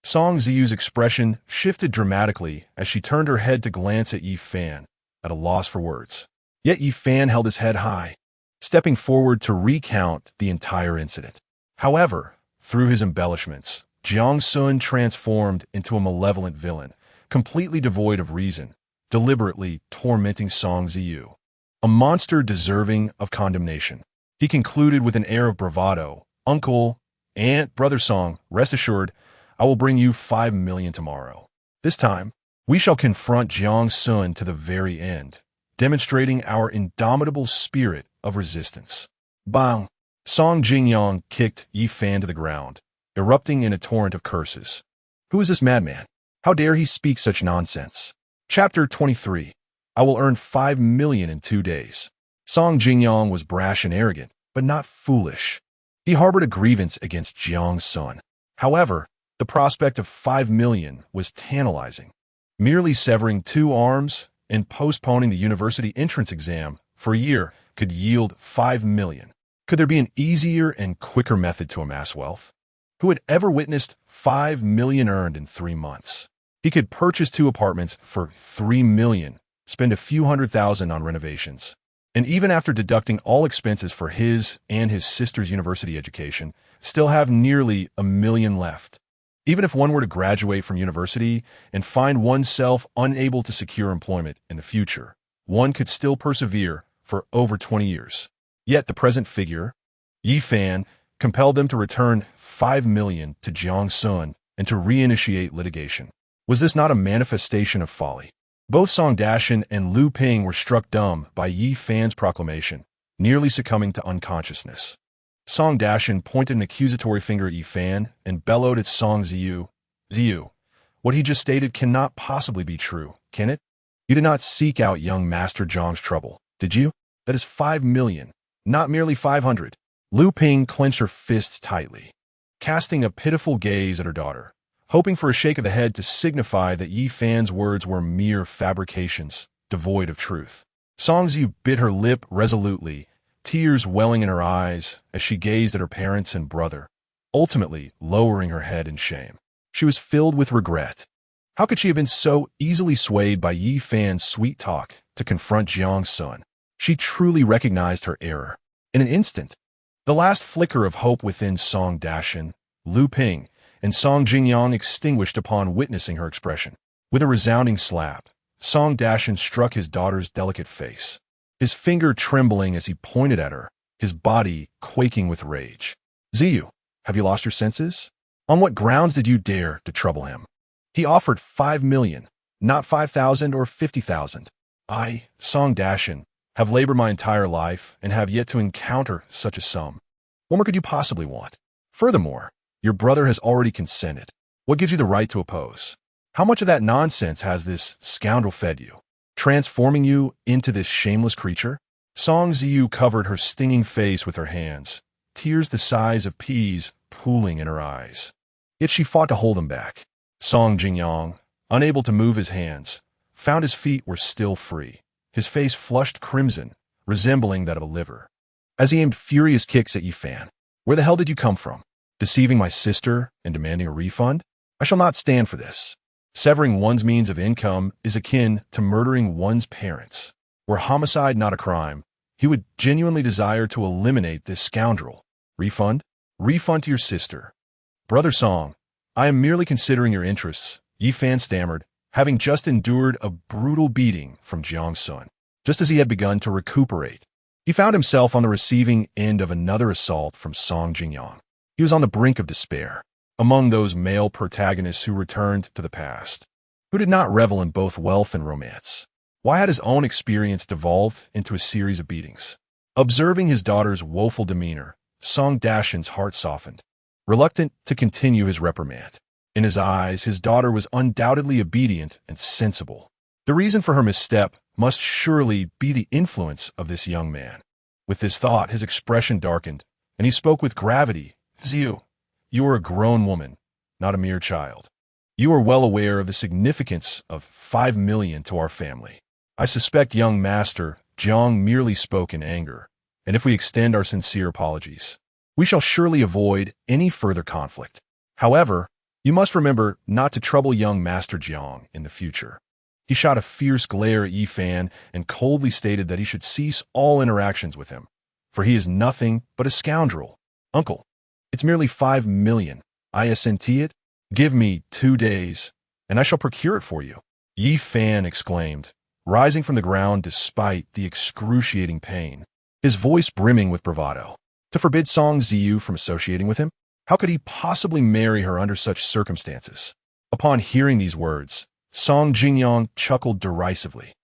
Song Ziyu's expression shifted dramatically as she turned her head to glance at Yi Fan, at a loss for words. Yet Yi Fan held his head high, stepping forward to recount the entire incident. However, through his embellishments, Jiang Xun transformed into a malevolent villain, completely devoid of reason, deliberately tormenting Song Ziyu. A monster deserving of condemnation. He concluded with an air of bravado, Uncle, Aunt, Brother Song, rest assured, I will bring you 5 million tomorrow. This time, we shall confront Jiang Xun to the very end, demonstrating our indomitable spirit of resistance. Bang! Song Jingyang kicked Yi Fan to the ground, erupting in a torrent of curses. Who is this madman? How dare he speak such nonsense? Chapter 23. I will earn 5 million in 2 days. Song Jingyang was brash and arrogant, but not foolish. He harbored a grievance against Jiang Xun. However, the prospect of 5 million was tantalizing. Merely severing 2 arms and postponing the university entrance exam for a year could yield 5 million. Could there be an easier and quicker method to amass wealth? Who had ever witnessed 5 million earned in 3 months? He could purchase 2 apartments for 3 million, spend a few $100,000 on renovations, and even after deducting all expenses for his and his sister's university education, still have nearly 1 million left. Even if one were to graduate from university and find oneself unable to secure employment in the future, one could still persevere for over 20 years. Yet the present figure, Yi Fan, compelled them to return 5 million to Jiang Xun and to reinitiate litigation. Was this not a manifestation of folly? Both Song Dashan and Lu Ping were struck dumb by Yi Fan's proclamation, nearly succumbing to unconsciousness. Song Dashan pointed an accusatory finger at Yi Fan and bellowed at Song Ziyu. Ziyu, what he just stated cannot possibly be true, can it? You did not seek out young Master Zhang's trouble, did you? That is 5 million, not merely 500. Lu Ping clenched her fists tightly, casting a pitiful gaze at her daughter, hoping for a shake of the head to signify that Yi Fan's words were mere fabrications, devoid of truth. Song Ziyu bit her lip resolutely, tears welling in her eyes as she gazed at her parents and brother, ultimately lowering her head in shame. She was filled with regret. How could she have been so easily swayed by Yi Fan's sweet talk to confront Jiang Xun? She truly recognized her error. In an instant, the last flicker of hope within Song Dashan, Lu Ping, and Song Jingyang extinguished upon witnessing her expression. With a resounding slap, Song Dashan struck his daughter's delicate face, his finger trembling as he pointed at her, his body quaking with rage. Ziyu, have you lost your senses? On what grounds did you dare to trouble him? He offered 5 million, not 5,000 or 50,000. I, Song Dashan, have labored my entire life and have yet to encounter such a sum. What more could you possibly want? Furthermore, your brother has already consented. What gives you the right to oppose? How much of that nonsense has this scoundrel fed you, transforming you into this shameless creature? Song Ziyu covered her stinging face with her hands, tears the size of peas pooling in her eyes. Yet she fought to hold them back. Song Jingyang, unable to move his hands, found his feet were still free, his face flushed crimson, resembling that of a liver. As he aimed furious kicks at Yifan, "Where the hell did you come from? Deceiving my sister and demanding a refund? I shall not stand for this. Severing one's means of income is akin to murdering one's parents. Were homicide not a crime, he would genuinely desire to eliminate this scoundrel. Refund? Refund to your sister. Brother Song, I am merely considering your interests," Yifan stammered, having just endured a brutal beating from Jiang Xun. Just as he had begun to recuperate, he found himself on the receiving end of another assault from Song Jingyang. He was on the brink of despair, among those male protagonists who returned to the past, who did not revel in both wealth and romance. Why had his own experience devolved into a series of beatings? Observing his daughter's woeful demeanor, Song Dashin's heart softened, reluctant to continue his reprimand. In his eyes, his daughter was undoubtedly obedient and sensible. The reason for her misstep must surely be the influence of this young man. With this thought, his expression darkened, and he spoke with gravity. "Ziyu, you are a grown woman, not a mere child. You are well aware of the significance of 5 million to our family. I suspect young Master Jiang merely spoke in anger, and if we extend our sincere apologies, we shall surely avoid any further conflict. However, you must remember not to trouble young Master Jiang in the future." He shot a fierce glare at Yifan and coldly stated that he should cease all interactions with him, for he is nothing but a scoundrel. "Uncle, it's merely 5 million. Isn't it? Give me 2 days, and I shall procure it for you," Yifan exclaimed, rising from the ground despite the excruciating pain, his voice brimming with bravado. To forbid Song Ziyu from associating with him? How could he possibly marry her under such circumstances? Upon hearing these words, Song Jingyang chuckled derisively.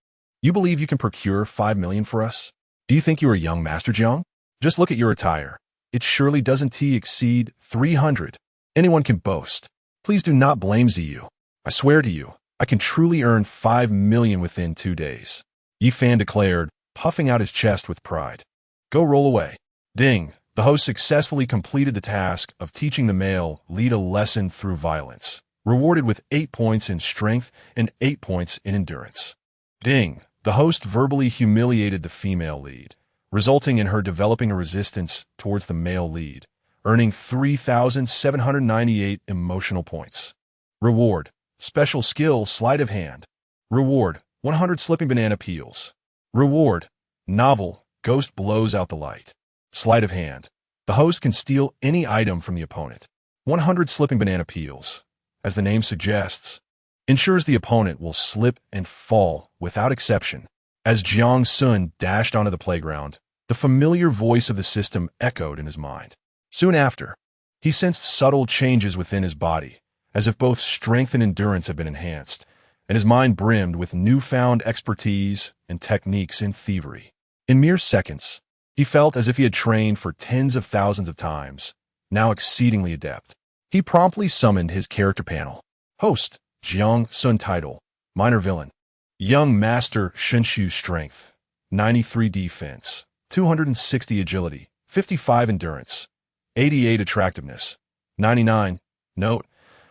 "You believe you can procure 5 million for us? Do you think you are young Master Jiang? Just look at your attire. It surely doesn't exceed 300. Anyone can boast. Please do not blame Ziyu. I swear to you, I can truly earn 5 million within 2 days," Yifan declared, puffing out his chest with pride. "Go roll away." Ding! The host successfully completed the task of teaching the male lead a lesson through violence, rewarded with 8 points in strength and 8 points in endurance. Ding! The host verbally humiliated the female lead, resulting in her developing a resistance towards the male lead, earning 3,798 emotional points. Reward: Special skill, sleight of hand. Reward: 100 slipping banana peels. Reward: Novel, ghost blows out the light. Sleight of hand: the host can steal any item from the opponent. 100 slipping banana peels, as the name suggests, ensures the opponent will slip and fall without exception. As Jiang Xun dashed onto the playground, the familiar voice of the system echoed in his mind. Soon after, he sensed subtle changes within his body, as if both strength and endurance had been enhanced, and his mind brimmed with newfound expertise and techniques in thievery. In mere seconds, he felt as if he had trained for tens of thousands of times, now exceedingly adept. He promptly summoned his character panel. Host: Jiang Xun. Title: Minor Villain. Young Master Shinshu. Strength: 93 defense, 260 agility, 55 endurance, 88 attractiveness, 99. Note: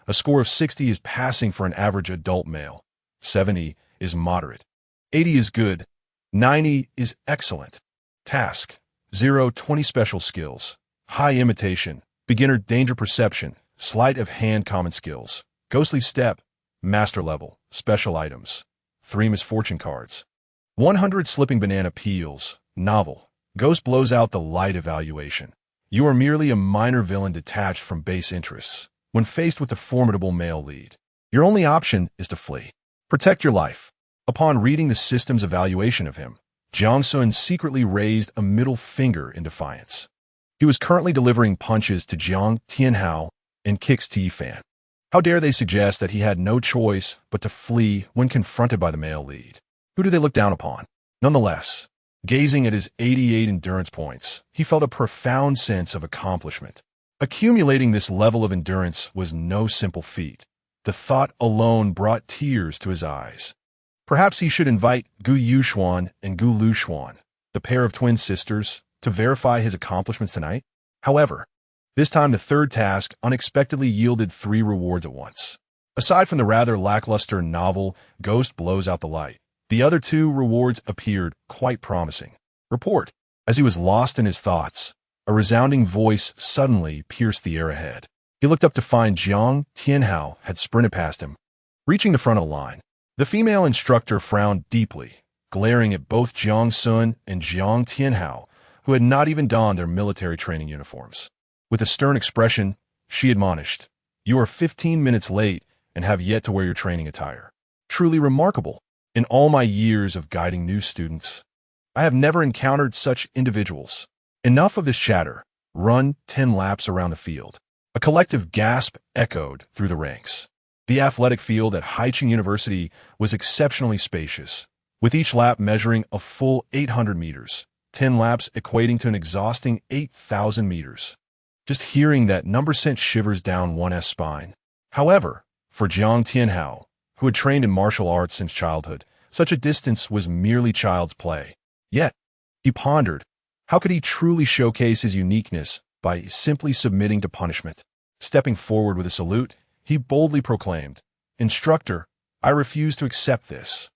a score of 60 is passing for an average adult male, 70 is moderate, 80 is good, 90 is excellent. Task: 0, 20 special skills, high imitation, beginner danger perception, sleight of hand common skills, ghostly step, master level, special items, 3 misfortune cards. 100 slipping banana peels, novel, ghost blows out the light evaluation. You are merely a minor villain detached from base interests. When faced with the formidable male lead, your only option is to flee. Protect your life. Upon reading the system's evaluation of him, Jiang Xun secretly raised a middle finger in defiance. He was currently delivering punches to Jiang Tianhao and kicks to Yifan. How dare they suggest that he had no choice but to flee when confronted by the male lead? Who do they look down upon? Nonetheless, gazing at his 88 endurance points, he felt a profound sense of accomplishment. Accumulating this level of endurance was no simple feat. The thought alone brought tears to his eyes. Perhaps he should invite Gu Yuxuan and Gu Luxuan, the pair of twin sisters, to verify his accomplishments tonight? However, this time the third task unexpectedly yielded 3 rewards at once. Aside from the rather lackluster novel Ghost Blows Out the Light, the other 2 rewards appeared quite promising. Report. As he was lost in his thoughts, a resounding voice suddenly pierced the air ahead. He looked up to find Jiang Tianhao had sprinted past him, reaching the front of the line. The female instructor frowned deeply, glaring at both Jiang Xun and Jiang Tianhao, who had not even donned their military training uniforms. With a stern expression, she admonished, "You are 15 minutes late and have yet to wear your training attire. Truly remarkable. In all my years of guiding new students, I have never encountered such individuals." Enough of this chatter. Run 10 laps around the field. A collective gasp echoed through the ranks. The athletic field at Haicheng University was exceptionally spacious, with each lap measuring a full 800 meters, 10 laps equating to an exhausting 8,000 meters. Just hearing that number sent shivers down one's spine. However, for Jiang Tianhao, who had trained in martial arts since childhood, such a distance was merely child's play. Yet, he pondered, how could he truly showcase his uniqueness by simply submitting to punishment? Stepping forward with a salute, he boldly proclaimed, "Instructor, I refuse to accept this."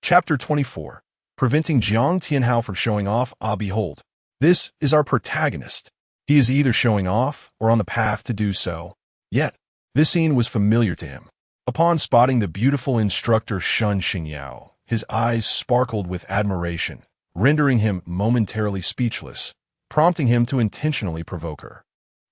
Chapter 24. Preventing Jiang Tianhao from showing off. Behold, this is our protagonist. He is either showing off or on the path to do so. Yet, this scene was familiar to him. Upon spotting the beautiful instructor Shun Xingyao, his eyes sparkled with admiration, rendering him momentarily speechless, prompting him to intentionally provoke her.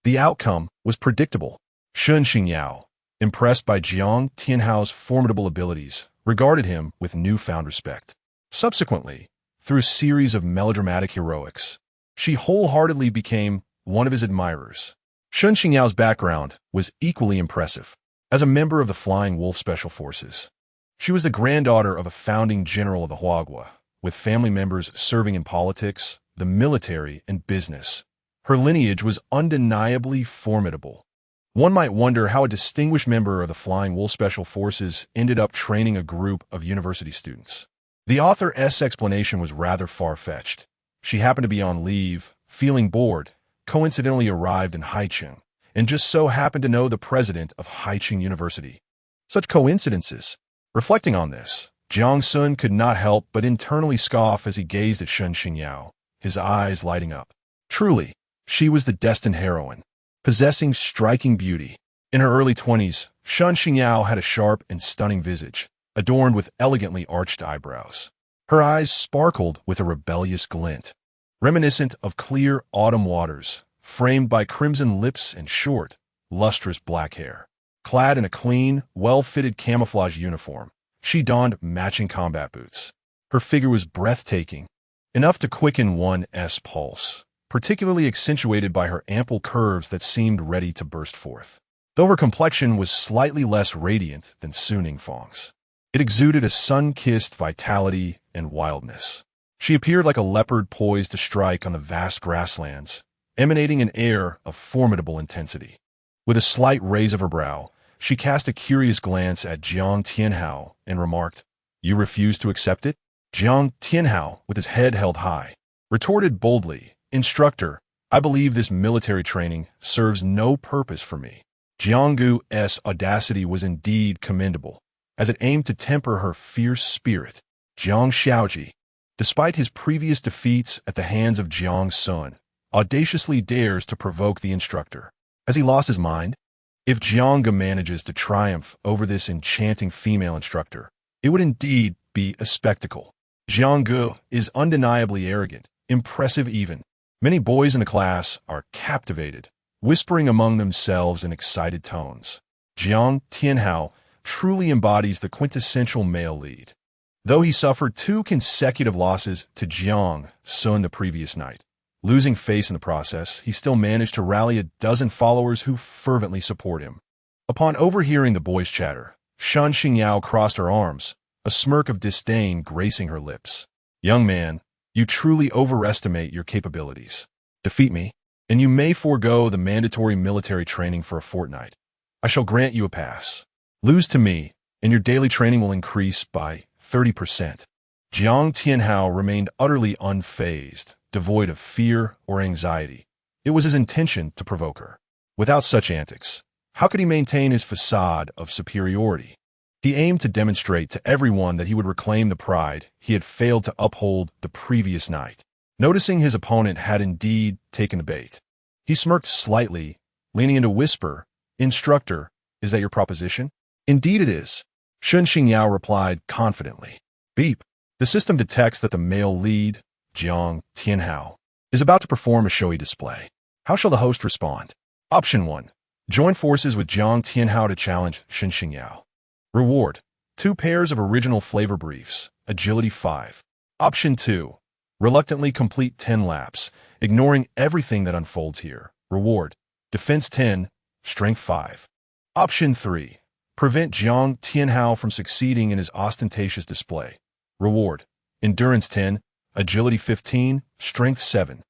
The outcome was predictable. Shun Xingyao, impressed by Jiang Tianhao's formidable abilities, regarded him with newfound respect. Subsequently, through a series of melodramatic heroics, she wholeheartedly became one of his admirers. Shun Xingyao's background was equally impressive. As a member of the Flying Wolf Special Forces, she was the granddaughter of a founding general of the Huagua, with family members serving in politics, the military, and business. Her lineage was undeniably formidable. One might wonder how a distinguished member of the Flying Wolf Special Forces ended up training a group of university students. The author's explanation was rather far-fetched. She happened to be on leave, feeling bored, coincidentally arrived in Haicheng, and just so happened to know the president of Haicheng University. Such coincidences. Reflecting on this, Jiang Xun could not help but internally scoff as he gazed at Shun Xingyao, his eyes lighting up. Truly, she was the destined heroine, possessing striking beauty. In her early 20s, Shun Xingyao had a sharp and stunning visage, adorned with elegantly arched eyebrows. Her eyes sparkled with a rebellious glint, reminiscent of clear autumn waters, framed by crimson lips and short, lustrous black hair. Clad in a clean, well-fitted camouflage uniform, she donned matching combat boots. Her figure was breathtaking, enough to quicken one's pulse, particularly accentuated by her ample curves that seemed ready to burst forth. Though her complexion was slightly less radiant than Su Ningfang's, it exuded a sun-kissed vitality and wildness. She appeared like a leopard poised to strike on the vast grasslands, emanating an air of formidable intensity. With a slight raise of her brow, she cast a curious glance at Jiang Tianhao and remarked, "You refuse to accept it?" Jiang Tianhao, with his head held high, retorted boldly, "Instructor, I believe this military training serves no purpose for me." Jiang Gu's audacity was indeed commendable, as it aimed to temper her fierce spirit. Jiang Xiaoji, despite his previous defeats at the hands of Jiang Xun, audaciously dares to provoke the instructor. Has he lost his mind? If Jiang manages to triumph over this enchanting female instructor, it would indeed be a spectacle. Jiang is undeniably arrogant, impressive even. Many boys in the class are captivated, whispering among themselves in excited tones. Jiang Tianhao truly embodies the quintessential male lead. Though he suffered 2 consecutive losses to Jiang Xun the previous night, losing face in the process, he still managed to rally a dozen followers who fervently support him. Upon overhearing the boys' chatter, Shun Xingyao crossed her arms, a smirk of disdain gracing her lips. "Young man, you truly overestimate your capabilities. Defeat me, and you may forego the mandatory military training for a fortnight. I shall grant you a pass. Lose to me, and your daily training will increase by 30%. Jiang Tianhao remained utterly unfazed, devoid of fear or anxiety. It was his intention to provoke her. Without such antics, how could he maintain his facade of superiority? He aimed to demonstrate to everyone that he would reclaim the pride he had failed to uphold the previous night. Noticing his opponent had indeed taken the bait, he smirked slightly, leaning in to whisper, "Instructor, is that your proposition?" "Indeed it is," Xun Xingyao replied confidently. Beep. The system detects that the male lead, Jiang Tianhao, is about to perform a showy display. How shall the host respond? Option 1. Join forces with Jiang Tianhao to challenge Xun Xingyao. Reward: 2 pairs of original flavor briefs, agility 5. Option 2. Reluctantly complete 10 laps, ignoring everything that unfolds here. Reward: defense 10, strength 5. Option 3. Prevent Jiang Tianhao from succeeding in his ostentatious display. Reward: endurance 10, agility 15, strength 7.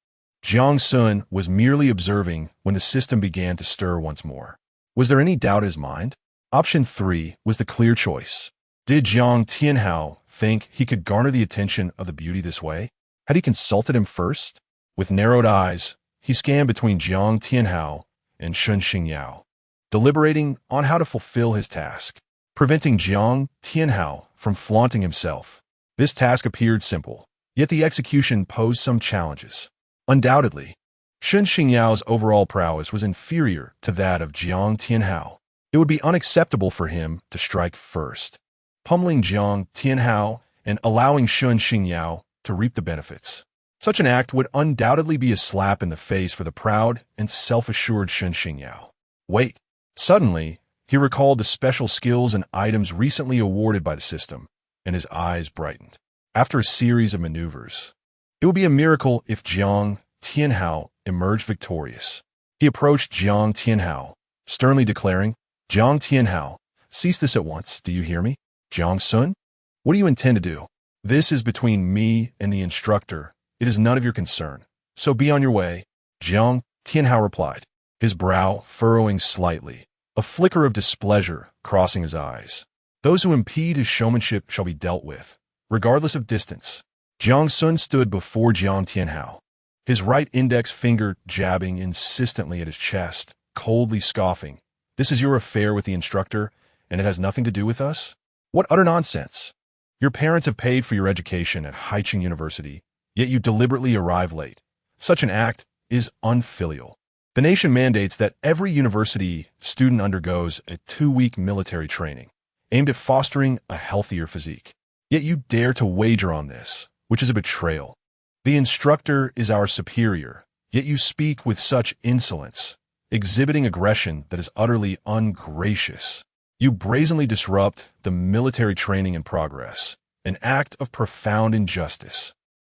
Jiang Xun was merely observing when the system began to stir once more. Was there any doubt in his mind? Option 3 was the clear choice. Did Jiang Tianhao think he could garner the attention of the beauty this way? Had he consulted him first? With narrowed eyes, he scanned between Jiang Tianhao and Xun Xingyao, deliberating on how to fulfill his task, preventing Jiang Tianhao from flaunting himself. This task appeared simple, yet the execution posed some challenges. Undoubtedly, Xun Xingyao's overall prowess was inferior to that of Jiang Tianhao. It would be unacceptable for him to strike first, pummeling Jiang Tianhao and allowing Xun Xingyao to reap the benefits. Such an act would undoubtedly be a slap in the face for the proud and self-assured Xun Xingyao. Wait. Suddenly, he recalled the special skills and items recently awarded by the system, and his eyes brightened. After a series of maneuvers, it would be a miracle if Jiang Tianhao emerged victorious. He approached Jiang Tianhao, sternly declaring, "Jiang Tianhao, cease this at once, do you hear me? Jiang Xun, what do you intend to do? This is between me and the instructor. It is none of your concern. So be on your way." Jiang Tianhao replied, his brow furrowing slightly, a flicker of displeasure crossing his eyes. "Those who impede his showmanship shall be dealt with, regardless of distance." Jiang Xun stood before Jiang Tianhao, his right index finger jabbing insistently at his chest, coldly scoffing. "This is your affair with the instructor, and it has nothing to do with us? What utter nonsense! Your parents have paid for your education at Haicheng University, yet you deliberately arrive late. Such an act is unfilial. The nation mandates that every university student undergoes a 2-week military training, aimed at fostering a healthier physique. Yet you dare to wager on this, which is a betrayal. The instructor is our superior, yet you speak with such insolence, exhibiting aggression that is utterly ungracious. You brazenly disrupt the military training in progress, an act of profound injustice.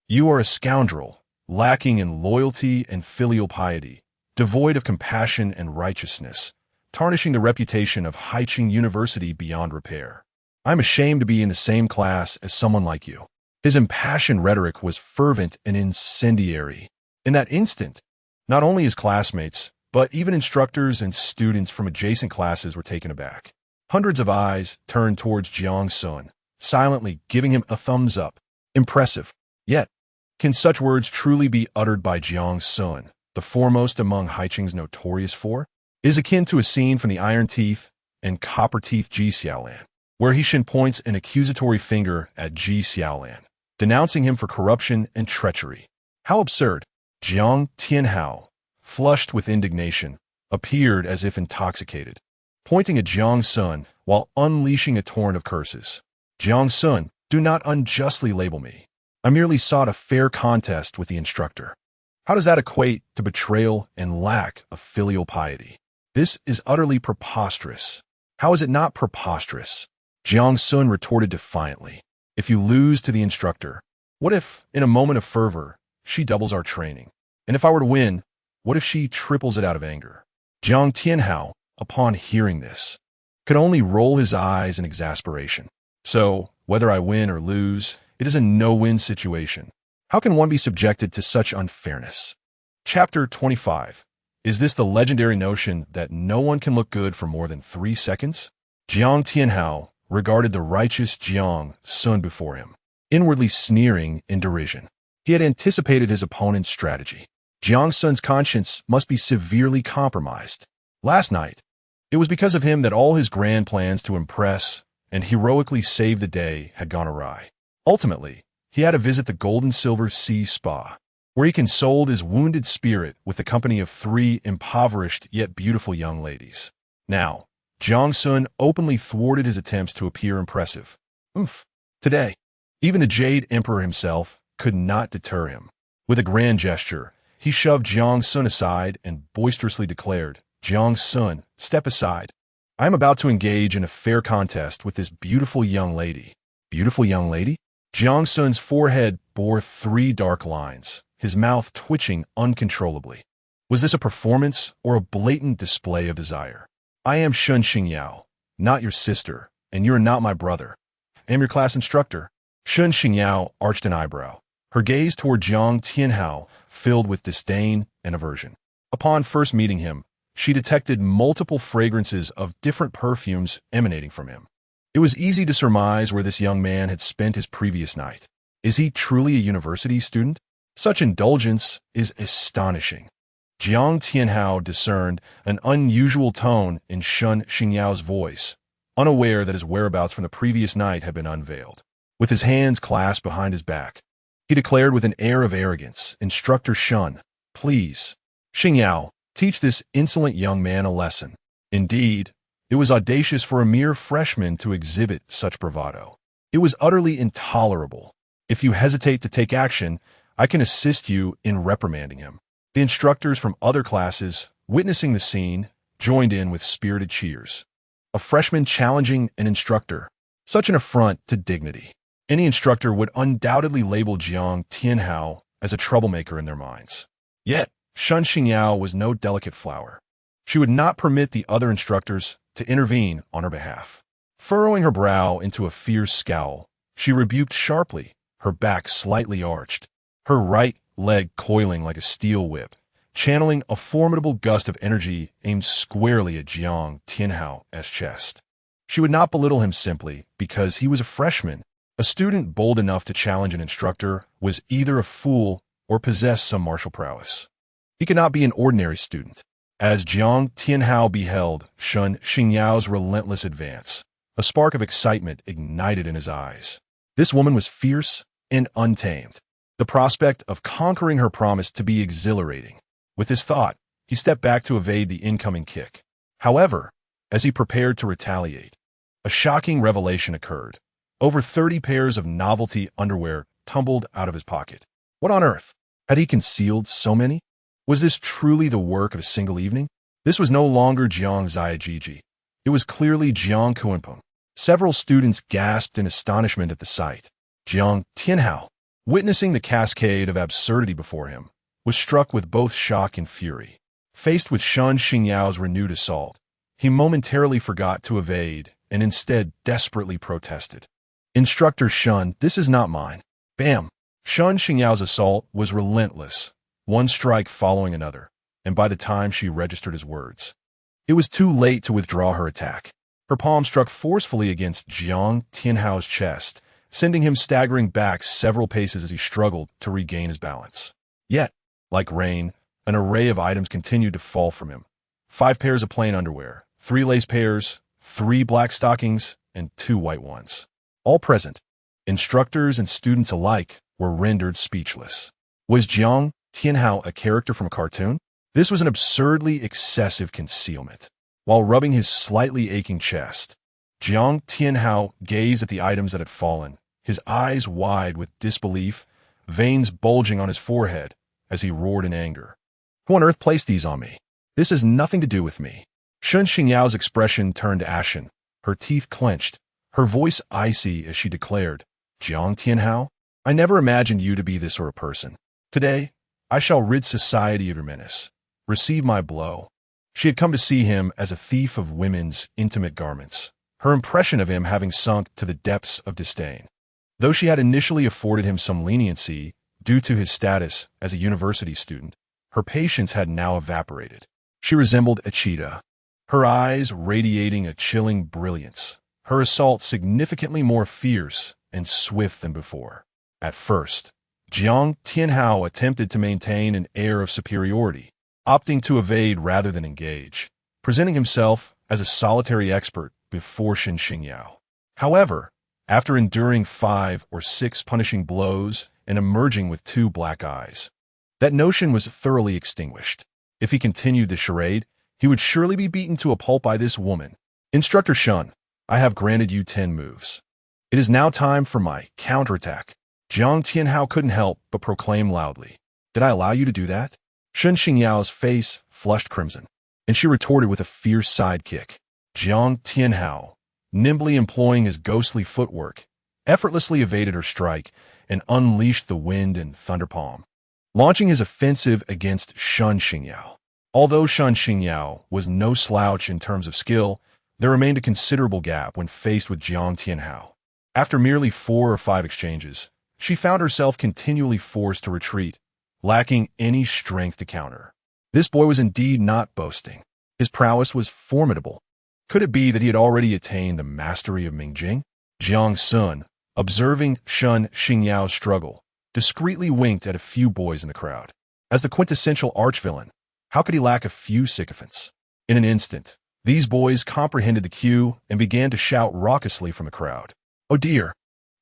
You are a scoundrel, lacking in loyalty and filial piety, devoid of compassion and righteousness, tarnishing the reputation of Haicheng University beyond repair. I'm ashamed to be in the same class as someone like you." His impassioned rhetoric was fervent and incendiary. In that instant, not only his classmates, but even instructors and students from adjacent classes were taken aback. Hundreds of eyes turned towards Jiang Xun, silently giving him a thumbs up. Impressive. Yet, can such words truly be uttered by Jiang Xun, the foremost among Haicheng's notorious four? It is akin to a scene from the Iron Teeth and Copper Teeth Ji Xiaolan, where He Shin points an accusatory finger at Ji Xiaolan, denouncing him for corruption and treachery. How absurd! Jiang Tianhao, flushed with indignation, appeared as if intoxicated, pointing at Jiang Xun while unleashing a torrent of curses. "Jiang Xun, do not unjustly label me. I merely sought a fair contest with the instructor. How does that equate to betrayal and lack of filial piety? This is utterly preposterous." "How is it not preposterous?" Jiang Xun retorted defiantly. "If you lose to the instructor, what if, in a moment of fervor, she doubles our training? And if I were to win, what if she triples it out of anger?" Jiang Tianhao, upon hearing this, could only roll his eyes in exasperation. "So, whether I win or lose, it is a no-win situation. How can one be subjected to such unfairness?" Chapter 25. Is this the legendary notion that no one can look good for more than 3 seconds? Jiang Tianhao regarded the righteous Jiang Xun before him, inwardly sneering in derision. He had anticipated his opponent's strategy. Jiang Xun's conscience must be severely compromised. Last night, it was because of him that all his grand plans to impress and heroically save the day had gone awry. Ultimately, he had to visit the Gold and Silver Sea Spa, where he consoled his wounded spirit with the company of 3 impoverished yet beautiful young ladies. Now, Jiang Xun openly thwarted his attempts to appear impressive. Today, even the Jade Emperor himself could not deter him. With a grand gesture, he shoved Jiang Xun aside and boisterously declared, "Jiang Xun, step aside. I am about to engage in a fair contest with this beautiful young lady." Beautiful young lady? Jiang Xun's forehead bore 3 dark lines, his mouth twitching uncontrollably. Was this a performance or a blatant display of desire? "I am Shun Xingyao, not your sister, and you are not my brother. I am your class instructor." Shun Xingyao arched an eyebrow. Her gaze toward Jiang Tianhao filled with disdain and aversion. Upon first meeting him, she detected multiple fragrances of different perfumes emanating from him. It was easy to surmise where this young man had spent his previous night. Is he truly a university student? Such indulgence is astonishing. Jiang Tianhao discerned an unusual tone in Shun Xingyao's voice, unaware that his whereabouts from the previous night had been unveiled. With his hands clasped behind his back, he declared with an air of arrogance, "Instructor Shun, please, Xingyao, teach this insolent young man a lesson." Indeed, it was audacious for a mere freshman to exhibit such bravado. It was utterly intolerable. "If you hesitate to take action, I can assist you in reprimanding him." The instructors from other classes, witnessing the scene, joined in with spirited cheers. A freshman challenging an instructor. Such an affront to dignity. Any instructor would undoubtedly label Jiang Tianhao as a troublemaker in their minds. Yet, Shun Xingyao was no delicate flower. She would not permit the other instructors to intervene on her behalf. Furrowing her brow into a fierce scowl, she rebuked sharply, her back slightly arched, her right leg coiling like a steel whip, channeling a formidable gust of energy aimed squarely at Jiang Tianhao's chest. She would not belittle him simply because he was a freshman. A student bold enough to challenge an instructor was either a fool or possessed some martial prowess. He could not be an ordinary student. As Jiang Tianhao beheld Shun Xingyao's relentless advance, a spark of excitement ignited in his eyes. This woman was fierce and untamed. The prospect of conquering her promised to be exhilarating. With this thought, he stepped back to evade the incoming kick. However, as he prepared to retaliate, a shocking revelation occurred. Over 30 pairs of novelty underwear tumbled out of his pocket. What on earth? Had he concealed so many? Was this truly the work of a single evening? This was no longer Jiang Ziajiji. It was clearly Jiang Kuanpeng. Several students gasped in astonishment at the sight. Jiang Tianhao, witnessing the cascade of absurdity before him, was struck with both shock and fury. Faced with Shun Xingyao's renewed assault, he momentarily forgot to evade and instead desperately protested. "Instructor Shun, this is not mine." Bam! Shun Xingyao's assault was relentless, one strike following another, and by the time she registered his words, it was too late to withdraw her attack. Her palm struck forcefully against Jiang Tianhao's chest, sending him staggering back several paces as he struggled to regain his balance. Yet, like rain, an array of items continued to fall from him. 5 pairs of plain underwear, 3 lace pairs, 3 black stockings, and 2 white ones. All present, instructors and students alike, were rendered speechless. Was Jiang Tianhao a character from a cartoon? This was an absurdly excessive concealment. While rubbing his slightly aching chest, Jiang Tianhao gazed at the items that had fallen, his eyes wide with disbelief, veins bulging on his forehead as he roared in anger. "Who on earth placed these on me? This has nothing to do with me." Shun Xingyao's expression turned ashen, her teeth clenched, her voice icy as she declared, "Jiang Tianhao, I never imagined you to be this sort of person. Today, I shall rid society of your menace. Receive my blow." She had come to see him as a thief of women's intimate garments, her impression of him having sunk to the depths of disdain. Though she had initially afforded him some leniency due to his status as a university student, her patience had now evaporated. She resembled a cheetah, her eyes radiating a chilling brilliance, her assault significantly more fierce and swift than before. At first, Jiang Tianhao attempted to maintain an air of superiority, opting to evade rather than engage, presenting himself as a solitary expert before Shen Xingyao. However, after enduring 5 or 6 punishing blows and emerging with 2 black eyes, that notion was thoroughly extinguished. If he continued the charade, he would surely be beaten to a pulp by this woman. Instructor Shun, I have granted you 10 moves. It is now time for my counterattack. Jiang Tianhao couldn't help but proclaim loudly. Did I allow you to do that? Shen Xingyao's face flushed crimson, and she retorted with a fierce sidekick. Jiang Tianhao, nimbly employing his ghostly footwork, effortlessly evaded her strike and unleashed the wind and thunderpalm, launching his offensive against Shen Xingyao. Although Shen Xingyao was no slouch in terms of skill, there remained a considerable gap when faced with Jiang Tianhao. After merely 4 or 5 exchanges, she found herself continually forced to retreat, lacking any strength to counter. This boy was indeed not boasting. His prowess was formidable. Could it be that he had already attained the mastery of Mingjing? Jiang Xun, observing Shen Xingyao's struggle, discreetly winked at a few boys in the crowd. As the quintessential archvillain, how could he lack a few sycophants? In an instant, these boys comprehended the cue and began to shout raucously from the crowd. Oh dear,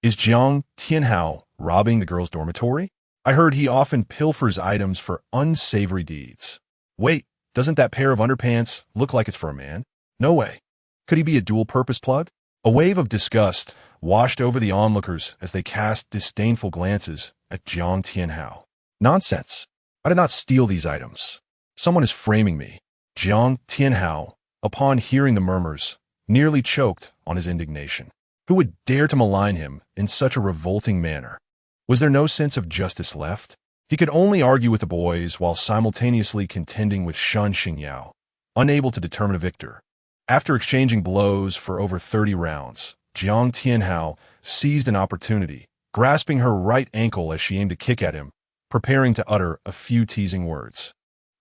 is Jiang Tianhao robbing the girls' dormitory? I heard he often pilfers items for unsavory deeds. Wait, doesn't that pair of underpants look like it's for a man? No way. Could he be a dual-purpose plug? A wave of disgust washed over the onlookers as they cast disdainful glances at Jiang Tianhao. Nonsense. I did not steal these items. Someone is framing me. Jiang Tianhao, upon hearing the murmurs, nearly choked on his indignation. Who would dare to malign him in such a revolting manner? Was there no sense of justice left? He could only argue with the boys while simultaneously contending with Shen Xingyao, unable to determine a victor. After exchanging blows for over 30 rounds, Jiang Tianhao seized an opportunity, grasping her right ankle as she aimed to kick at him, preparing to utter a few teasing words.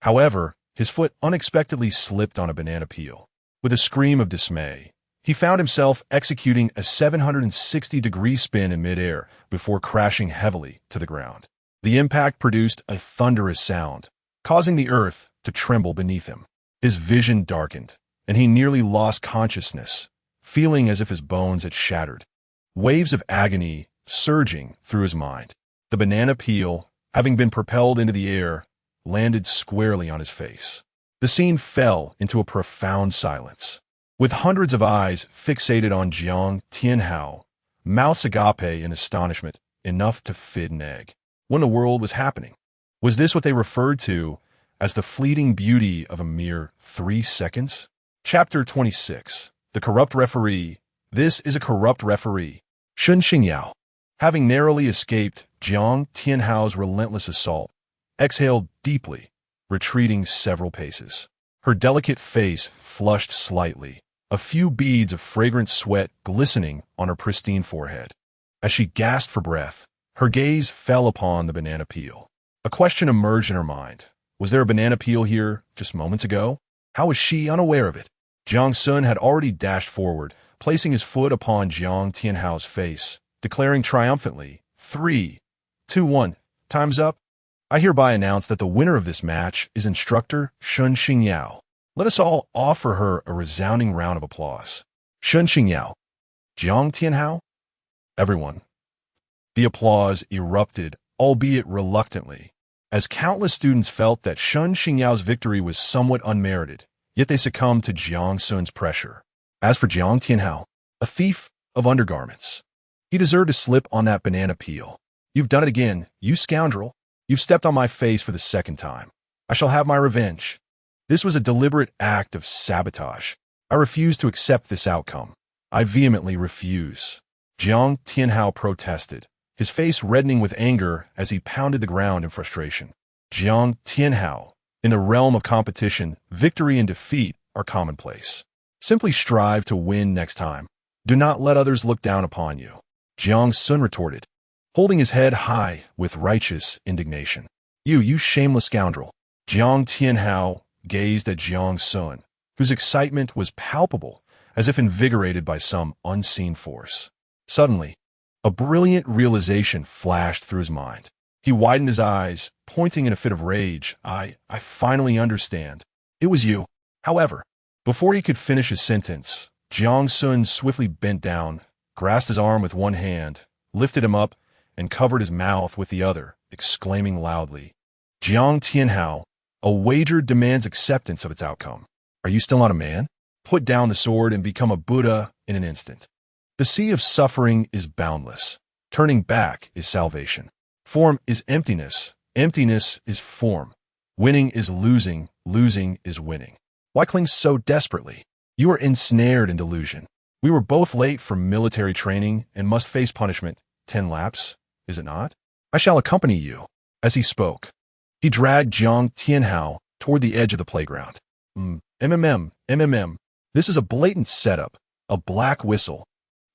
However, his foot unexpectedly slipped on a banana peel. With a scream of dismay, he found himself executing a 760-degree spin in midair before crashing heavily to the ground. The impact produced a thunderous sound, causing the earth to tremble beneath him. His vision darkened, and he nearly lost consciousness, feeling as if his bones had shattered. Waves of agony surging through his mind. The banana peel, having been propelled into the air, landed squarely on his face. The scene fell into a profound silence, with hundreds of eyes fixated on Jiang Tianhao, mouths agape in astonishment, enough to fit an egg. What in the world was happening? Was this what they referred to as the fleeting beauty of a mere 3 seconds? Chapter 26. The Corrupt Referee. This is a corrupt referee. Shen Xingyao, having narrowly escaped Jiang Tianhao's relentless assault, exhaled deeply, retreating several paces. Her delicate face flushed slightly, a few beads of fragrant sweat glistening on her pristine forehead. As she gasped for breath, her gaze fell upon the banana peel. A question emerged in her mind. Was there a banana peel here just moments ago? How was she unaware of it? Jiang Xun had already dashed forward, placing his foot upon Jiang Tianhao's face, declaring triumphantly, 3, 2, 1, time's up. I hereby announce that the winner of this match is Instructor Shen Xingyao. Let us all offer her a resounding round of applause. Shen Xingyao. Jiang Tianhao? Everyone. The applause erupted, albeit reluctantly, as countless students felt that Shen Xingyao's victory was somewhat unmerited, yet they succumbed to Jiang Xun's pressure. As for Jiang Tianhao, a thief of undergarments, he deserved to slip on that banana peel. You've done it again, you scoundrel. You've stepped on my face for the 2nd time. I shall have my revenge. This was a deliberate act of sabotage. I refuse to accept this outcome. I vehemently refuse. Jiang Tianhao protested, his face reddening with anger as he pounded the ground in frustration. Jiang Tianhao, in the realm of competition, victory and defeat are commonplace. Simply strive to win next time. Do not let others look down upon you. Jiang Xun retorted, holding his head high with righteous indignation. You shameless scoundrel. Jiang Tianhao gazed at Jiang Xun, whose excitement was palpable, as if invigorated by some unseen force. Suddenly, a brilliant realization flashed through his mind. He widened his eyes, pointing in a fit of rage. I finally understand. It was you. However, before he could finish his sentence, Jiang Xun swiftly bent down, grasped his arm with one hand, lifted him up, and covered his mouth with the other, exclaiming loudly, Jiang Tianhao, a wager demands acceptance of its outcome. Are you still not a man? Put down the sword and become a Buddha in an instant. The sea of suffering is boundless. Turning back is salvation. Form is emptiness. Emptiness is form. Winning is losing. Losing is winning. Why cling so desperately? You are ensnared in delusion. We were both late for military training and must face punishment. 10 laps, is it not? I shall accompany you. As he spoke, he dragged Jiang Tianhao toward the edge of the playground. MMM. This is a blatant setup, a black whistle.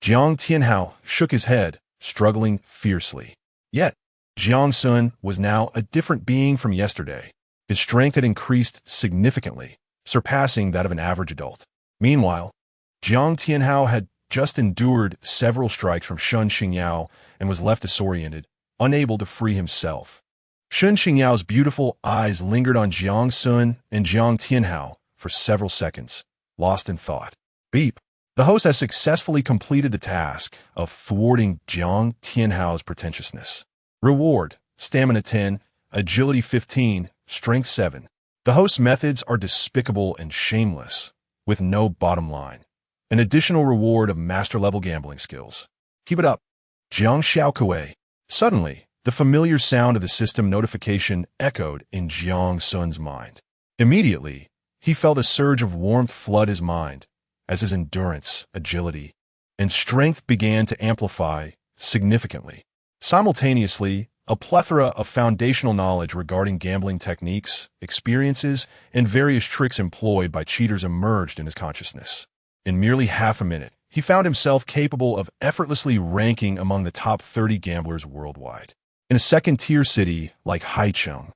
Jiang Tianhao shook his head, struggling fiercely. Yet, Jiang Xun was now a different being from yesterday. His strength had increased significantly, surpassing that of an average adult. Meanwhile, Jiang Tianhao had just endured several strikes from Shun Xingyao and was left disoriented, unable to free himself. Shun Xingyao's beautiful eyes lingered on Jiang Xun and Jiang Tianhao for several seconds, lost in thought. Beep. The host has successfully completed the task of thwarting Jiang Tianhao's pretentiousness. Reward: Stamina 10, Agility 15, Strength 7. The host's methods are despicable and shameless, with no bottom line. An additional reward of master-level gambling skills. Keep it up. Jiang Xiaokue. Suddenly, the familiar sound of the system notification echoed in Jiang Xun's mind. Immediately, he felt a surge of warmth flood his mind, as his endurance, agility, and strength began to amplify significantly. Simultaneously, a plethora of foundational knowledge regarding gambling techniques, experiences, and various tricks employed by cheaters emerged in his consciousness. In merely half a minute, he found himself capable of effortlessly ranking among the top 30 gamblers worldwide. In a second-tier city like Haicheng,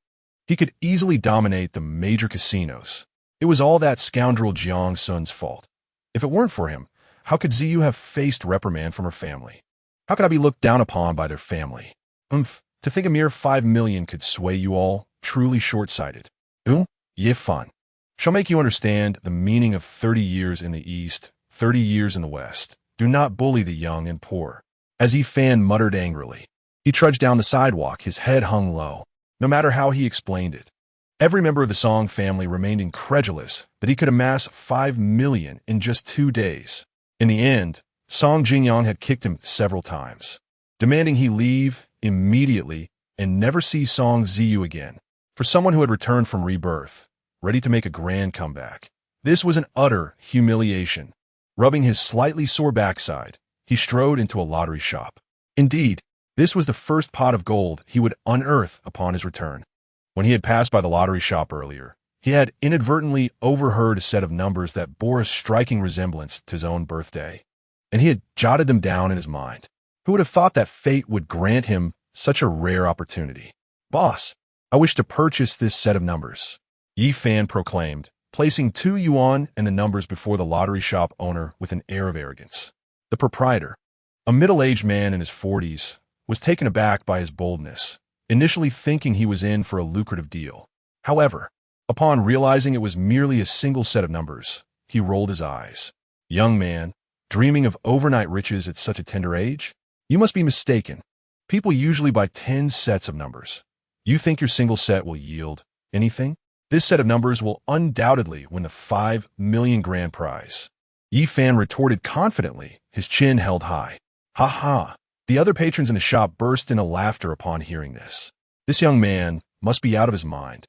he could easily dominate the major casinos. It was all that scoundrel Jiang Xun's fault. If it weren't for him, how could Ziyu have faced reprimand from her family? How could I be looked down upon by their family? To think a mere 5 million could sway you all, truly short-sighted. Ye Fan. Shall make you understand the meaning of 30 years in the East, 30 years in the West. Do not bully the young and poor. As Yi Fan muttered angrily, he trudged down the sidewalk, his head hung low, no matter how he explained it. Every member of the Song family remained incredulous that he could amass 5 million in just 2 days. In the end, Song Jingyang had kicked him several times, demanding he leave immediately and never see Song Ziyu again. For someone who had returned from rebirth, ready to make a grand comeback, this was an utter humiliation. Rubbing his slightly sore backside, he strode into a lottery shop. Indeed, this was the first pot of gold he would unearth upon his return. When he had passed by the lottery shop earlier, he had inadvertently overheard a set of numbers that bore a striking resemblance to his own birthday, and he had jotted them down in his mind. Who would have thought that fate would grant him such a rare opportunity? Boss, I wish to purchase this set of numbers, Yi Fan proclaimed, placing 2 yuan and the numbers before the lottery shop owner with an air of arrogance. The proprietor, a middle-aged man in his 40s, was taken aback by his boldness, initially thinking he was in for a lucrative deal. However, upon realizing it was merely a single set of numbers, he rolled his eyes. Young man, dreaming of overnight riches at such a tender age? You must be mistaken. People usually buy 10 sets of numbers. You think your single set will yield anything? This set of numbers will undoubtedly win the 5 million grand prize. Yi Fan retorted confidently, his chin held high. Ha ha! The other patrons in the shop burst into laughter upon hearing this. This young man must be out of his mind,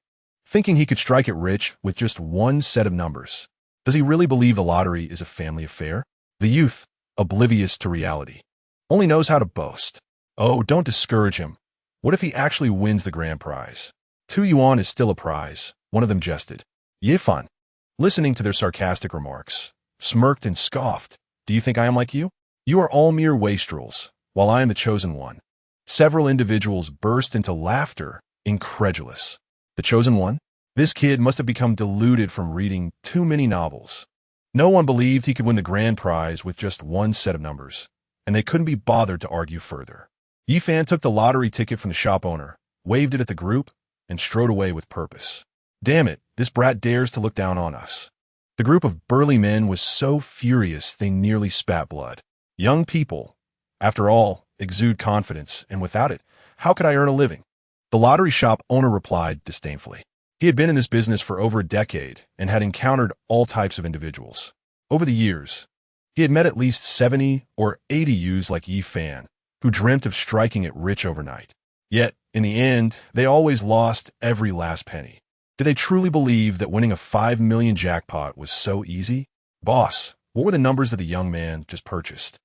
thinking he could strike it rich with just 1 set of numbers. Does he really believe the lottery is a family affair? The youth, oblivious to reality, only knows how to boast. Oh, don't discourage him. What if he actually wins the grand prize? 2 yuan is still a prize, one of them jested. Yi Fan, listening to their sarcastic remarks, smirked and scoffed. Do you think I am like you? You are all mere wastrels, while I am the chosen one. Several individuals burst into laughter, incredulous. The chosen one? This kid must have become deluded from reading too many novels. No one believed he could win the grand prize with just 1 set of numbers, and they couldn't be bothered to argue further. Yi Fan took the lottery ticket from the shop owner, waved it at the group, and strode away with purpose. Damn it, this brat dares to look down on us. The group of burly men was so furious they nearly spat blood. Young people, after all, exude confidence, and without it, how could I earn a living? The lottery shop owner replied disdainfully. He had been in this business for over a decade and had encountered all types of individuals. Over the years, he had met at least 70 or 80 youths like Yi Fan, who dreamt of striking it rich overnight. Yet, in the end, they always lost every last penny. Did they truly believe that winning a 5 million jackpot was so easy? Boss, what were the numbers that the young man just purchased?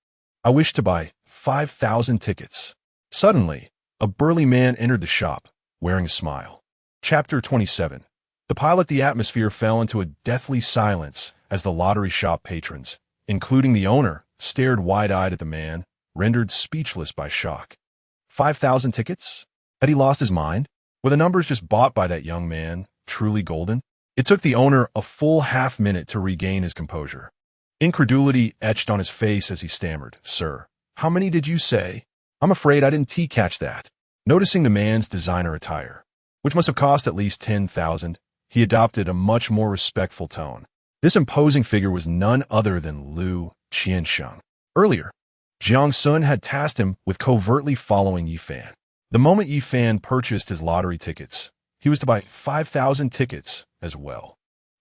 I wish to buy 5,000 tickets. Suddenly, a burly man entered the shop, wearing a smile. Chapter 27. The atmosphere fell into a deathly silence as the lottery shop patrons, including the owner, stared wide-eyed at the man, rendered speechless by shock. 5,000 tickets? Had he lost his mind? Were the numbers just bought by that young man truly golden? It took the owner a full half-minute to regain his composure. Incredulity etched on his face as he stammered, "Sir, how many did you say? I'm afraid I didn't catch that." Noticing the man's designer attire, which must have cost at least 10,000, he adopted a much more respectful tone. This imposing figure was none other than Liu Qiansheng. Earlier, Jiang Xun had tasked him with covertly following Yi Fan. The moment Yi Fan purchased his lottery tickets, he was to buy 5,000 tickets as well.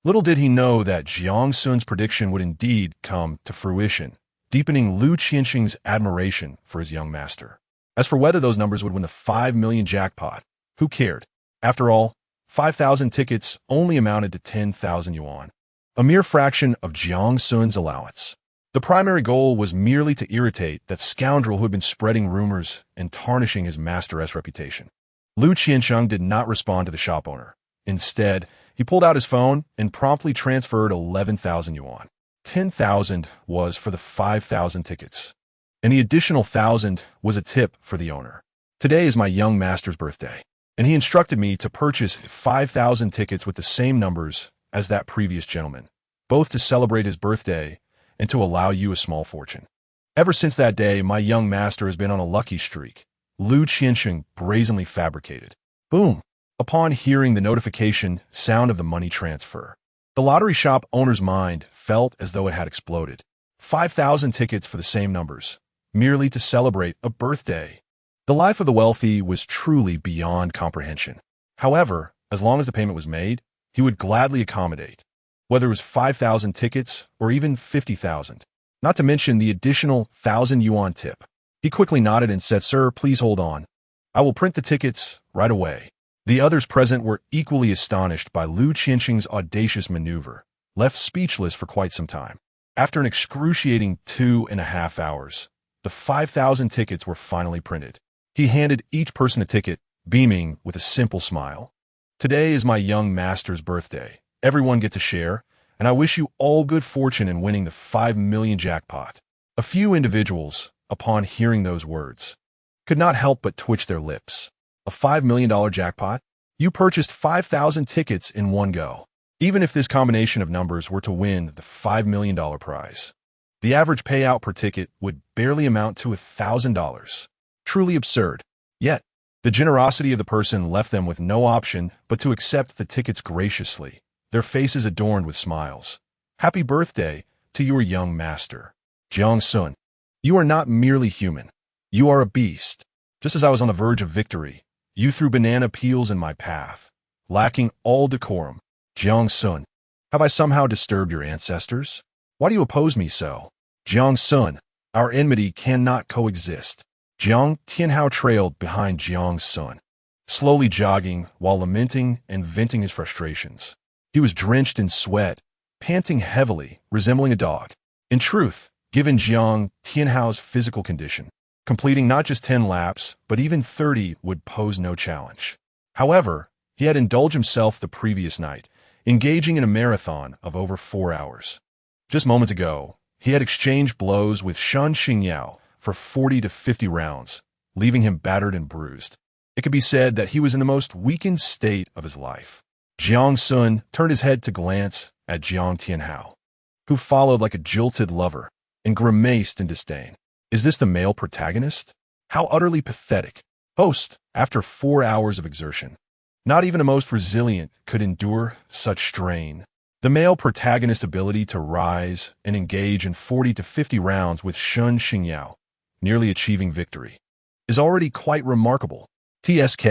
Little did he know that Jiang Xun's prediction would indeed come to fruition, deepening Liu Qiansheng's admiration for his young master. As for whether those numbers would win the 5 million jackpot, who cared? After all, 5,000 tickets only amounted to 10,000 yuan, a mere fraction of Jiang Xun's allowance. The primary goal was merely to irritate that scoundrel who had been spreading rumors and tarnishing his master's reputation. Liu Qiansheng did not respond to the shop owner. Instead, he pulled out his phone and promptly transferred 11,000 yuan. 10,000 was for the 5,000 tickets, and the additional 1,000 was a tip for the owner. Today is my young master's birthday, and he instructed me to purchase 5,000 tickets with the same numbers as that previous gentleman, both to celebrate his birthday and to allow you a small fortune. Ever since that day, my young master has been on a lucky streak, Liu Qiansheng brazenly fabricated. Boom! Upon hearing the notification sound of the money transfer, the lottery shop owner's mind felt as though it had exploded. 5,000 tickets for the same numbers, merely to celebrate a birthday. The life of the wealthy was truly beyond comprehension. However, as long as the payment was made, he would gladly accommodate, whether it was 5,000 tickets or even 50,000, not to mention the additional 1,000 yuan tip. He quickly nodded and said, "Sir, please hold on. I will print the tickets right away." The others present were equally astonished by Liu Qiansheng's audacious maneuver, left speechless for quite some time. After an excruciating 2.5 hours, the 5,000 tickets were finally printed. He handed each person a ticket, beaming with a simple smile. "Today is my young master's birthday. Everyone gets a share, and I wish you all good fortune in winning the 5 million jackpot." A few individuals, upon hearing those words, could not help but twitch their lips. A $5 million jackpot? You purchased 5,000 tickets in one go. Even if this combination of numbers were to win the $5 million prize, the average payout per ticket would barely amount to $1,000. Truly absurd. Yet, the generosity of the person left them with no option but to accept the tickets graciously, their faces adorned with smiles. Happy birthday to your young master. Jiang Xun, you are not merely human. You are a beast. Just as I was on the verge of victory, you threw banana peels in my path, lacking all decorum. Jiang Xun, have I somehow disturbed your ancestors? Why do you oppose me so? Jiang Xun, our enmity cannot coexist. Jiang Tianhao trailed behind Jiang Xun, slowly jogging while lamenting and venting his frustrations. He was drenched in sweat, panting heavily, resembling a dog. In truth, given Jiang Tianhao's physical condition, completing not just 10 laps, but even 30 would pose no challenge. However, he had indulged himself the previous night, engaging in a marathon of over 4 hours. Just moments ago, he had exchanged blows with Shan Xingyao for 40 to 50 rounds, leaving him battered and bruised. It could be said that he was in the most weakened state of his life. Jiang Xun turned his head to glance at Jiang Tianhao, who followed like a jilted lover, and grimaced in disdain. Is this the male protagonist? How utterly pathetic. Host, after 4 hours of exertion. Not even the most resilient could endure such strain. The male protagonist's ability to rise and engage in 40 to 50 rounds with Shun Xingyao, nearly achieving victory, is already quite remarkable. TSK.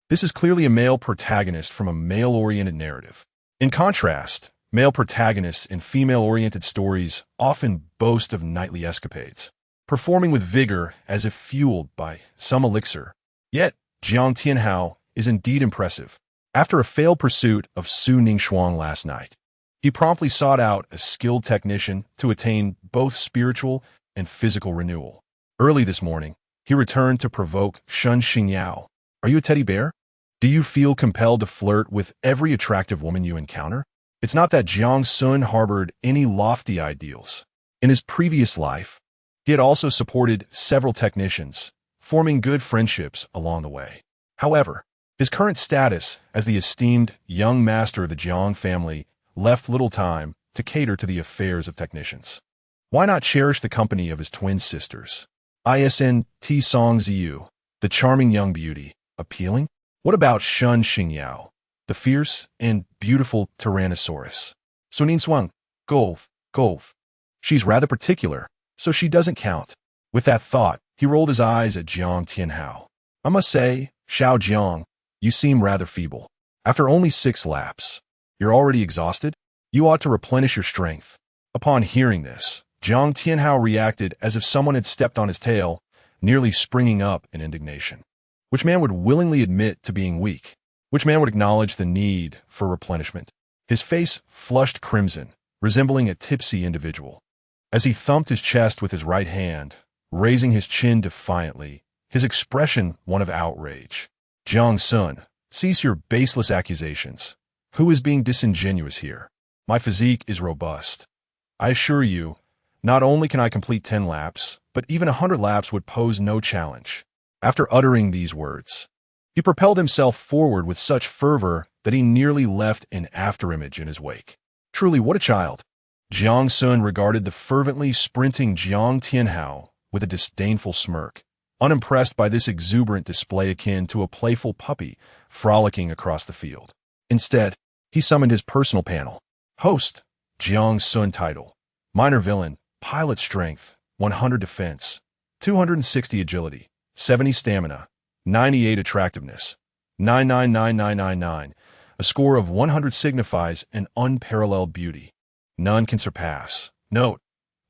This is clearly a male protagonist from a male-oriented narrative. In contrast, male protagonists in female-oriented stories often boast of nightly escapades, performing with vigor as if fueled by some elixir. Yet, Jiang Tianhao is indeed impressive. After a failed pursuit of Su Ningxuang last night, he promptly sought out a skilled technician to attain both spiritual and physical renewal. Early this morning, he returned to provoke Shun Xingyao. Are you a teddy bear? Do you feel compelled to flirt with every attractive woman you encounter? It's not that Jiang Xun harbored any lofty ideals. In his previous life, he had also supported several technicians, forming good friendships along the way. However, his current status as the esteemed young master of the Jiang family left little time to cater to the affairs of technicians. Why not cherish the company of his twin sisters? ISN T Song Ziyu, the charming young beauty, appealing? What about Shun Xingyao, the fierce and beautiful Tyrannosaurus? Sunin Swang, golf. She's rather particular, so she doesn't count. With that thought, he rolled his eyes at Jiang Tianhao. I must say, Xiao Jiang, you seem rather feeble. After only 6 laps, you're already exhausted? You ought to replenish your strength. Upon hearing this, Jiang Tianhao reacted as if someone had stepped on his tail, nearly springing up in indignation. Which man would willingly admit to being weak? Which man would acknowledge the need for replenishment? His face flushed crimson, resembling a tipsy individual. As he thumped his chest with his right hand, raising his chin defiantly, his expression one of outrage. Jiang Xun, cease your baseless accusations. Who is being disingenuous here? My physique is robust. I assure you, not only can I complete 10 laps, but even 100 laps would pose no challenge. After uttering these words, he propelled himself forward with such fervor that he nearly left an afterimage in his wake. Truly, what a child! Jiang Xun regarded the fervently sprinting Jiang Tianhao with a disdainful smirk, unimpressed by this exuberant display akin to a playful puppy frolicking across the field. Instead, he summoned his personal panel. Host, Jiang Xun title. Minor villain, pilot strength, 100 defense, 260 agility, 70 stamina, 98 attractiveness, 999999. A score of 100 signifies an unparalleled beauty. None can surpass. Note,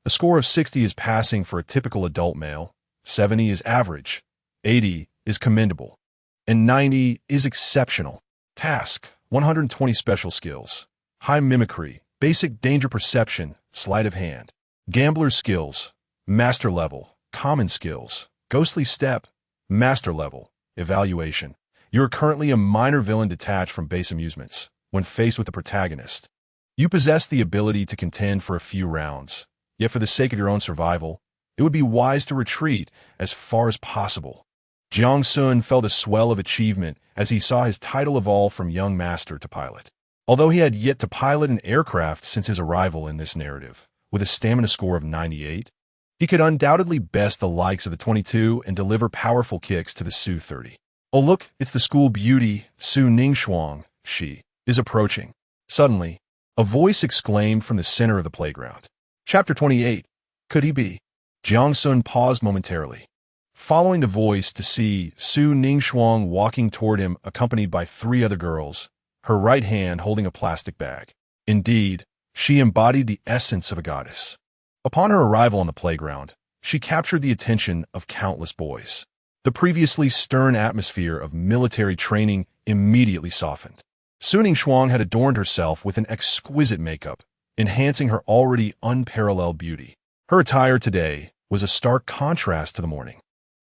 a score of 60 is passing for a typical adult male, 70 is average, 80 is commendable, and 90 is exceptional. Task, 120 special skills. High mimicry, basic danger perception, sleight of hand. Gambler's skills, master level. Common skills, ghostly step, master level. Evaluation. You are currently a minor villain detached from base amusements. When faced with a protagonist, you possess the ability to contend for a few rounds, yet for the sake of your own survival, it would be wise to retreat as far as possible. Jiang Xun felt a swell of achievement as he saw his title evolve from young master to pilot. Although he had yet to pilot an aircraft since his arrival in this narrative, with a stamina score of 98, he could undoubtedly best the likes of the 22 and deliver powerful kicks to the Su-30. Oh look, it's the school beauty, Su Ningxuang. She is approaching. Suddenly, a voice exclaimed from the center of the playground. Chapter 28. Could he be? Jiang Xun paused momentarily, following the voice to see Su Ningxuang walking toward him accompanied by 3 other girls, her right hand holding a plastic bag. Indeed, she embodied the essence of a goddess. Upon her arrival on the playground, she captured the attention of countless boys. The previously stern atmosphere of military training immediately softened. Su Ningxuang had adorned herself with an exquisite makeup, enhancing her already unparalleled beauty. Her attire today was a stark contrast to the morning.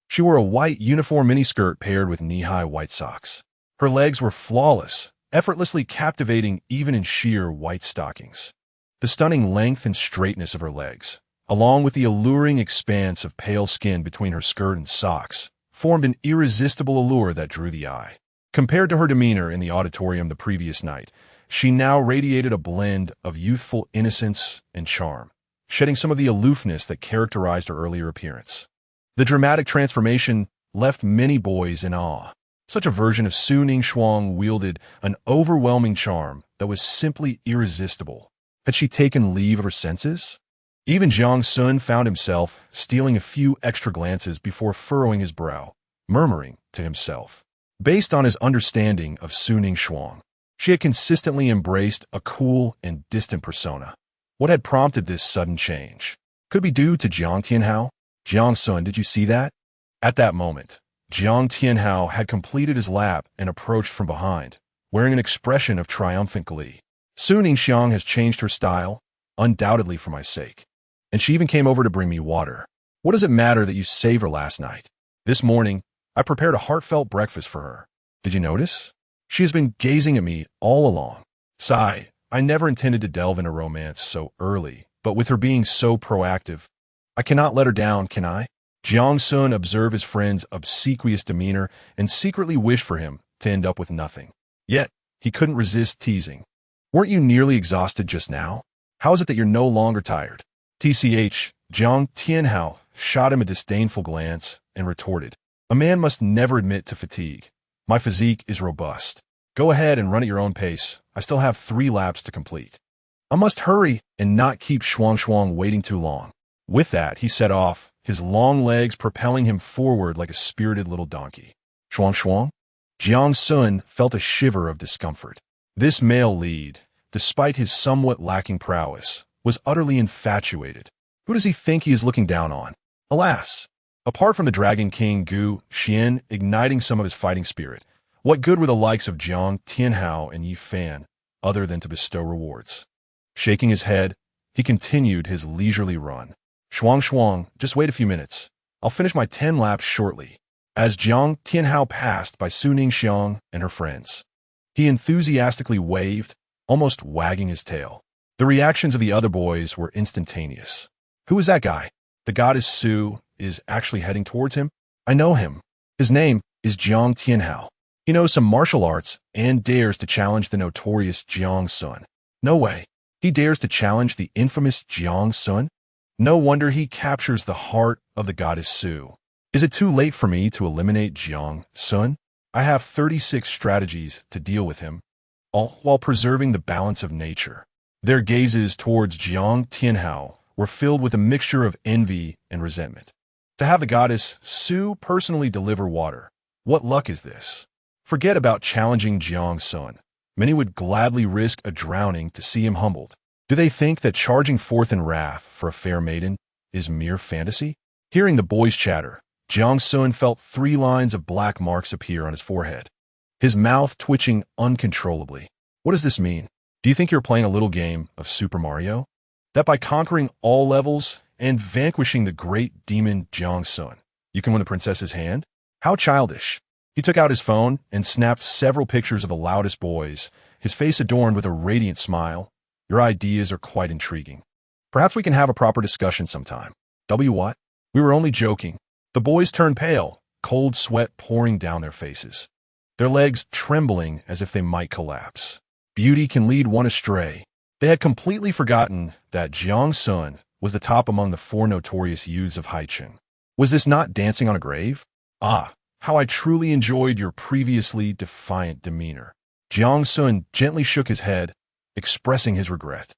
She wore a white uniform miniskirt paired with knee-high white socks. Her legs were flawless, effortlessly captivating even in sheer white stockings. The stunning length and straightness of her legs, along with the alluring expanse of pale skin between her skirt and socks, formed an irresistible allure that drew the eye. Compared to her demeanor in the auditorium the previous night, she now radiated a blend of youthful innocence and charm, shedding some of the aloofness that characterized her earlier appearance. The dramatic transformation left many boys in awe. Such a version of Su Ningshuang wielded an overwhelming charm that was simply irresistible. Had she taken leave of her senses? Even Jiang Xun found himself stealing a few extra glances before furrowing his brow, murmuring to himself. Based on his understanding of Su Ningshuang, she had consistently embraced a cool and distant persona. What had prompted this sudden change? Could be due to Jiang Tianhao? Jiang Xun, did you see that? At that moment, Jiang Tianhao had completed his lap and approached from behind, wearing an expression of triumphant glee. Su Ningxiang has changed her style, undoubtedly for my sake. And she even came over to bring me water. What does it matter that you saved her last night? This morning, I prepared a heartfelt breakfast for her. Did you notice? She has been gazing at me all along. Sigh, I never intended to delve into romance so early, but with her being so proactive, I cannot let her down, can I? Jiang Xun observed his friend's obsequious demeanor and secretly wished for him to end up with nothing. Yet, he couldn't resist teasing. Weren't you nearly exhausted just now? How is it that you're no longer tired? TCH, Jiang Tianhao shot him a disdainful glance and retorted, a man must never admit to fatigue. My physique is robust. Go ahead and run at your own pace. I still have 3 laps to complete. I must hurry and not keep Shuang waiting too long. With that, he set off, his long legs propelling him forward like a spirited little donkey. Shuang? Jiang Xun felt a shiver of discomfort. This male lead, despite his somewhat lacking prowess, was utterly infatuated. Who does he think he is looking down on? Alas! Apart from the Dragon King Gu Xian igniting some of his fighting spirit, what good were the likes of Jiang Tianhao and Yi Fan, other than to bestow rewards? Shaking his head, he continued his leisurely run. Shuang, just wait a few minutes. I'll finish my 10 laps shortly. As Jiang Tianhao passed by Su Ningxiang and her friends, he enthusiastically waved, almost wagging his tail. The reactions of the other boys were instantaneous. Who is that guy? The goddess Su is actually heading towards him? I know him. His name is Jiang Tianhao. He knows some martial arts and dares to challenge the notorious Jiang Xun. No way. He dares to challenge the infamous Jiang Xun? No wonder he captures the heart of the goddess Su. Is it too late for me to eliminate Jiang Xun? I have 36 strategies to deal with him, all while preserving the balance of nature. Their gazes towards Jiang Tianhao were filled with a mixture of envy and resentment. To have the goddess Su personally deliver water, what luck is this? Forget about challenging Jiang Xun. Many would gladly risk a drowning to see him humbled. Do they think that charging forth in wrath for a fair maiden is mere fantasy? Hearing the boys chatter, Jiang Xun felt 3 lines of black marks appear on his forehead, his mouth twitching uncontrollably. What does this mean? Do you think you're playing a little game of Super Mario? That by conquering all levels and vanquishing the great demon Jiang Xun, you can win the princess's hand? How childish. He took out his phone and snapped several pictures of the loudest boys, his face adorned with a radiant smile. Your ideas are quite intriguing. Perhaps we can have a proper discussion sometime. What? We were only joking. The boys turned pale, cold sweat pouring down their faces, their legs trembling as if they might collapse. Beauty can lead one astray. They had completely forgotten that Jiang Xun was the top among the 4 notorious youths of Haicheng. Was this not dancing on a grave? Ah, how I truly enjoyed your previously defiant demeanor. Jiang Xun gently shook his head, expressing his regret.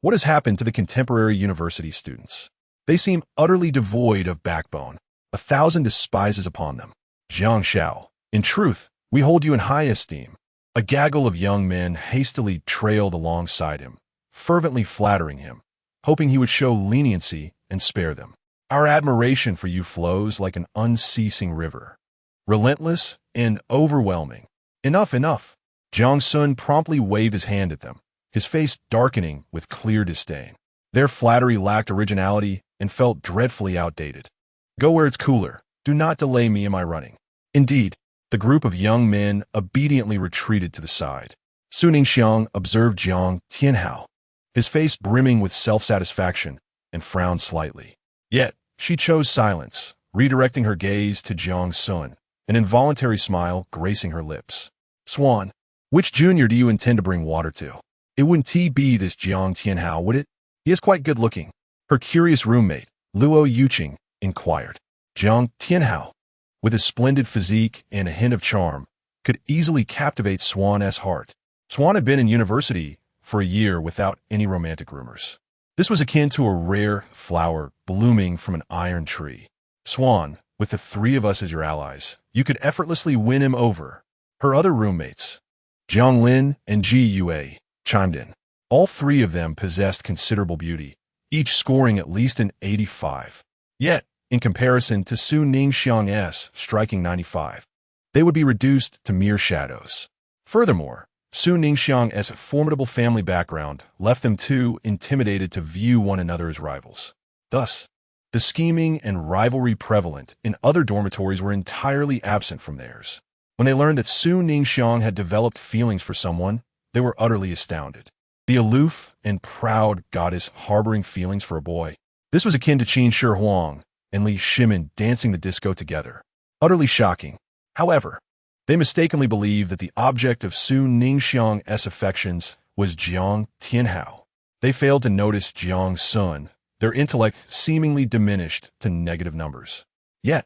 What has happened to the contemporary university students? They seem utterly devoid of backbone. 1,000 despises upon them. Jiang Xiao, in truth, we hold you in high esteem. A gaggle of young men hastily trailed alongside him, fervently flattering him, hoping he would show leniency and spare them. Our admiration for you flows like an unceasing river, relentless and overwhelming. Enough. Jiang Xun promptly waved his hand at them, his face darkening with clear disdain. Their flattery lacked originality and felt dreadfully outdated. Go where it's cooler. Do not delay me in my running. Indeed, the group of young men obediently retreated to the side. Su Ningxiang observed Jiang Tianhao, his face brimming with self-satisfaction, and frowned slightly. Yet, she chose silence, redirecting her gaze to Jiang Xun, an involuntary smile gracing her lips. Swan, which junior do you intend to bring water to? It wouldn't be this Jiang Tianhao, would it? He is quite good-looking. Her curious roommate, Luo Yuqing, inquired. Jiang Tianhao. with his splendid physique and a hint of charm, could easily captivate Swan's heart. Swan had been in university for a year without any romantic rumors. This was akin to a rare flower blooming from an iron tree. Swan, with the three of us as your allies, you could effortlessly win him over. Her other roommates, Jiang Lin and Ji Yue, chimed in. All three of them possessed considerable beauty, each scoring at least an 85. Yet, in comparison to Su Ningxiang's striking 95, they would be reduced to mere shadows. Furthermore, Su Ningxiang's formidable family background left them too intimidated to view one another as rivals. Thus, the scheming and rivalry prevalent in other dormitories were entirely absent from theirs. When they learned that Su Ningxiang had developed feelings for someone, they were utterly astounded. The aloof and proud goddess harboring feelings for a boy. This was akin to Qin Shi Huang and Li Shimin dancing the disco together. Utterly shocking. However, they mistakenly believed that the object of Su Ningxiang's affections was Jiang Tianhao. They failed to notice Jiang Xun, their intellect seemingly diminished to negative numbers. Yet,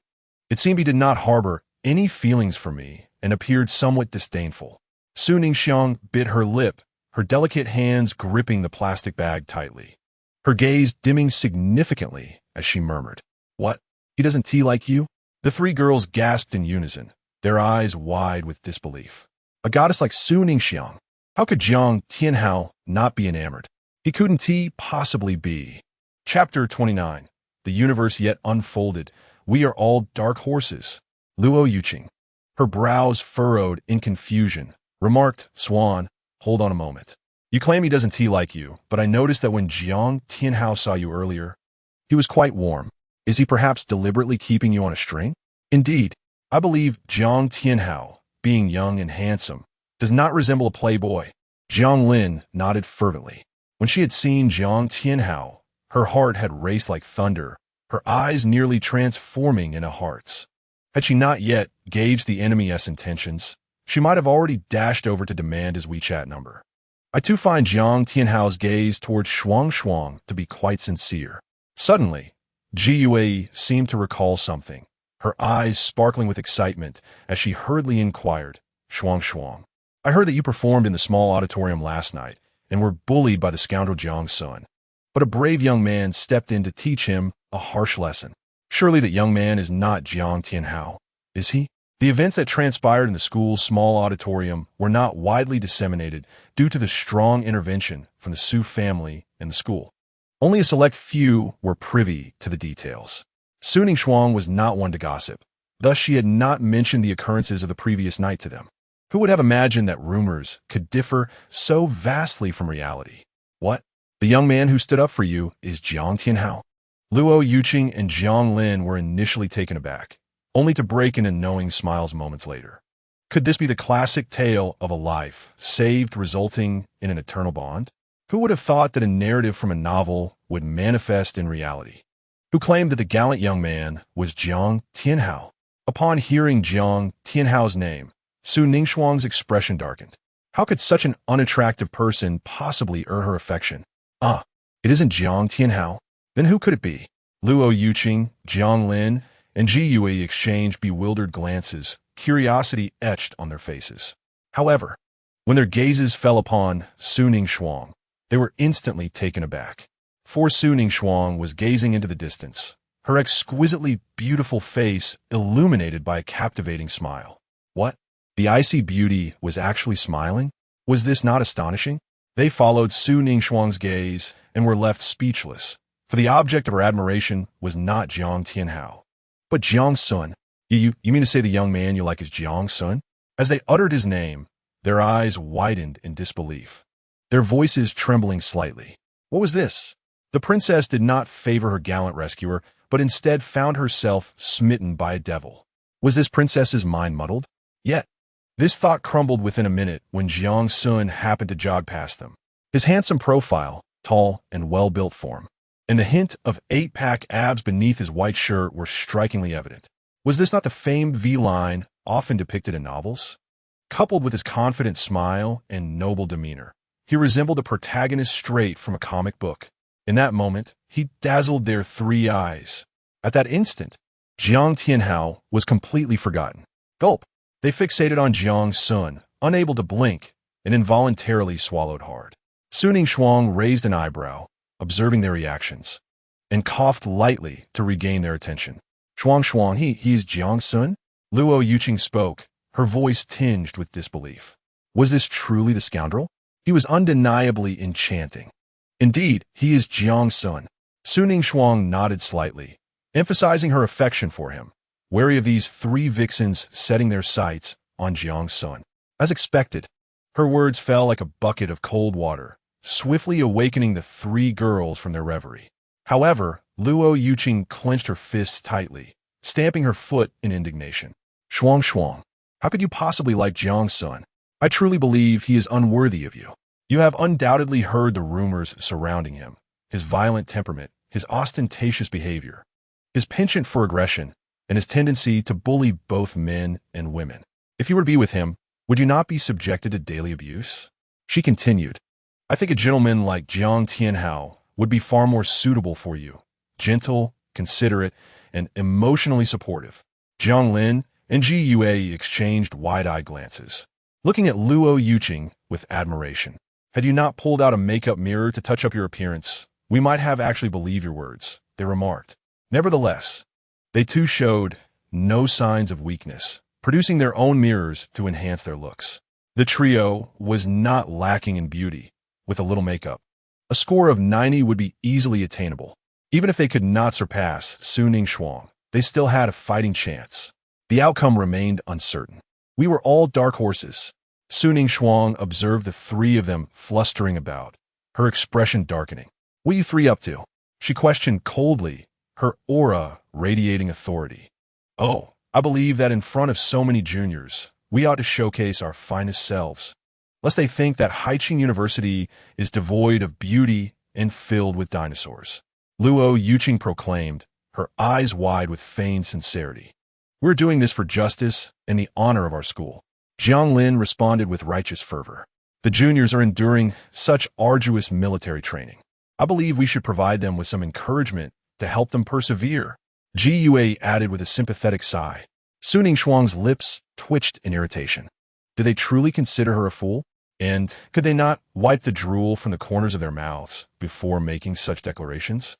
it seemed he did not harbor any feelings for me and appeared somewhat disdainful. Su Ningxiang bit her lip, her delicate hands gripping the plastic bag tightly. Her gaze dimming significantly as she murmured, "What? He doesn't tea like you?" The three girls gasped in unison, their eyes wide with disbelief. A goddess like Su Ningxiang, how could Jiang Tianhao not be enamored? He couldn't tea possibly be. Chapter 29. The universe yet unfolded. We are all dark horses. Luo Yuqing, her brows furrowed in confusion, remarked, "Swan, hold on a moment. You claim he doesn't tea like you, but I noticed that when Jiang Tianhao saw you earlier, he was quite warm. Is he perhaps deliberately keeping you on a string?" Indeed, I believe Jiang Tianhao, being young and handsome, does not resemble a playboy. Jiang Lin nodded fervently. When she had seen Jiang Tianhao, her heart had raced like thunder, her eyes nearly transforming into hearts. Had she not yet gauged the enemy's intentions, she might have already dashed over to demand his WeChat number. I too find Jiang Tianhao's gaze towards Shuang to be quite sincere. Suddenly, Ji Yue seemed to recall something, her eyes sparkling with excitement as she hurriedly inquired, Shuang, I heard that you performed in the small auditorium last night and were bullied by the scoundrel Jiang Xun. But a brave young man stepped in to teach him a harsh lesson. Surely that young man is not Jiang Tianhao, is he? The events that transpired in the school's small auditorium were not widely disseminated due to the strong intervention from the Su family and the school. Only a select few were privy to the details. Su Ningxiang was not one to gossip. Thus she had not mentioned the occurrences of the previous night to them. Who would have imagined that rumors could differ so vastly from reality? What? The young man who stood up for you is Jiang Tianhao. Luo Yuqing and Jiang Lin were initially taken aback, only to break into knowing smiles moments later. Could this be the classic tale of a life saved resulting in an eternal bond? Who would have thought that a narrative from a novel would manifest in reality? Who claimed that the gallant young man was Jiang Tianhao? Upon hearing Jiang Tianhao's name, Su Ningxiang's expression darkened. How could such an unattractive person possibly earn her affection? It isn't Jiang Tianhao. Then who could it be? Luo Yuqing, Jiang Lin, and Ji Yue exchanged bewildered glances, curiosity etched on their faces. However, when their gazes fell upon Su Ningxiang, they were instantly taken aback. For Su Ningxiang was gazing into the distance, her exquisitely beautiful face illuminated by a captivating smile. What? The icy beauty was actually smiling? Was this not astonishing? They followed Su Ningxiang's gaze and were left speechless, for the object of her admiration was not Jiang Tianhao, but Jiang Xun. You mean to say the young man you like is Jiang Xun? As they uttered his name, their eyes widened in disbelief, their voices trembling slightly. What was this? The princess did not favor her gallant rescuer, but instead found herself smitten by a devil. Was this princess's mind muddled? Yet, this thought crumbled within a minute when Jiang Xun happened to jog past them. His handsome profile, tall and well-built form, and the hint of 8-pack abs beneath his white shirt were strikingly evident. Was this not the famed V-line often depicted in novels? Coupled with his confident smile and noble demeanor, he resembled a protagonist straight from a comic book. In that moment, he dazzled their three eyes. At that instant, Jiang Tianhao was completely forgotten. Gulp. They fixated on Jiang Xun, unable to blink, and involuntarily swallowed hard. Suning Shuang raised an eyebrow, observing their reactions, and coughed lightly to regain their attention. Shuang, he is Jiang Xun? Luo Yuqing spoke, her voice tinged with disbelief. Was this truly the scoundrel? He was undeniably enchanting. Indeed, he is Jiang Xun. Suning Shuang nodded slightly, emphasizing her affection for him, wary of these three vixens setting their sights on Jiang Xun. As expected, her words fell like a bucket of cold water, swiftly awakening the three girls from their reverie. However, Luo Yuqing clenched her fists tightly, stamping her foot in indignation. Shuang, how could you possibly like Jiang Xun? I truly believe he is unworthy of you. You have undoubtedly heard the rumors surrounding him, his violent temperament, his ostentatious behavior, his penchant for aggression, and his tendency to bully both men and women. If you were to be with him, would you not be subjected to daily abuse? She continued, I think a gentleman like Jiang Tianhao would be far more suitable for you, gentle, considerate, and emotionally supportive. Jiang Lin and Ji Yue exchanged wide-eyed glances, looking at Luo Yuqing with admiration. Had you not pulled out a makeup mirror to touch up your appearance, we might have actually believed your words, they remarked. Nevertheless, they too showed no signs of weakness, producing their own mirrors to enhance their looks. The trio was not lacking in beauty. With a little makeup, a score of 90 would be easily attainable. Even if they could not surpass Suning Shuang, they still had a fighting chance. The outcome remained uncertain. We were all dark horses. Suning Shuang observed the three of them flustering about, her expression darkening. What are you three up to? She questioned coldly, her aura radiating authority. Oh, I believe that in front of so many juniors, we ought to showcase our finest selves, lest they think that Haiqing University is devoid of beauty and filled with dinosaurs. Luo Yuqing proclaimed, her eyes wide with feigned sincerity. We're doing this for justice and the honor of our school. Jiang Lin responded with righteous fervor. The juniors are enduring such arduous military training. I believe we should provide them with some encouragement to help them persevere. Ji Yue added with a sympathetic sigh. Suning Shuang's lips twitched in irritation. Did they truly consider her a fool? And could they not wipe the drool from the corners of their mouths before making such declarations?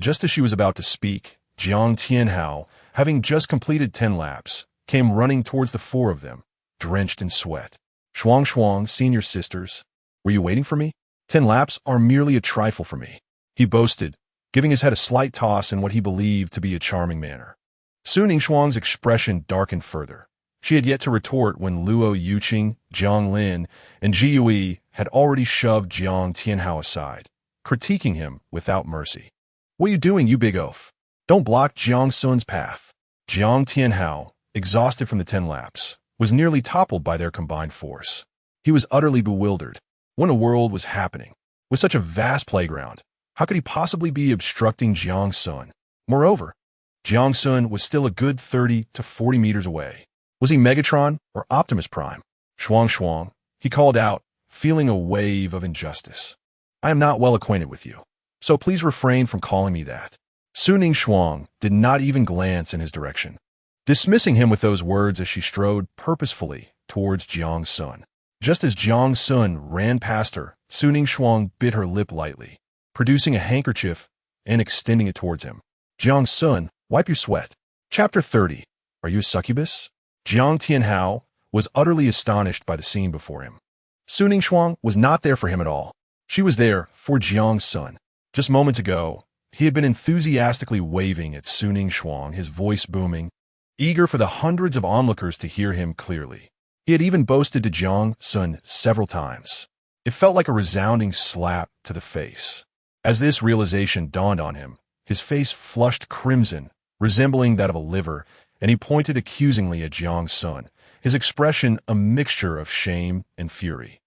Just as she was about to speak, Jiang Tianhao, having just completed 10 laps, came running towards the four of them, drenched in sweat. Shuang, senior sisters, were you waiting for me? 10 laps are merely a trifle for me, he boasted, giving his head a slight toss in what he believed to be a charming manner. Suning Shuang's expression darkened further. She had yet to retort when Luo Yuqing, Jiang Lin, and Ji Yue had already shoved Jiang Tianhao aside, critiquing him without mercy. What are you doing, you big oaf? Don't block Jiang Xun's path. Jiang Tianhao, exhausted from the 10 laps, was nearly toppled by their combined force. He was utterly bewildered. What in the world was happening? With such a vast playground, how could he possibly be obstructing Jiang Xun? Moreover, Jiang Xun was still a good 30 to 40 meters away. Was he Megatron or Optimus Prime? Shuang, he called out, feeling a wave of injustice. I am not well acquainted with you, so please refrain from calling me that. Suning Shuang did not even glance in his direction, dismissing him with those words as she strode purposefully towards Jiang Xun. Just as Jiang Xun ran past her, Suning Shuang bit her lip lightly, producing a handkerchief and extending it towards him. Jiang Xun, wipe your sweat. Chapter 30. Are you a succubus? Jiang Tianhao was utterly astonished by the scene before him. Suning Shuang was not there for him at all. She was there for Jiang Xun. Just moments ago, he had been enthusiastically waving at Suning Shuang, his voice booming, eager for the hundreds of onlookers to hear him clearly. He had even boasted to Jiang Xun several times. It felt like a resounding slap to the face. As this realization dawned on him, his face flushed crimson, resembling that of a liver, and he pointed accusingly at Jiang Xun, his expression a mixture of shame and fury.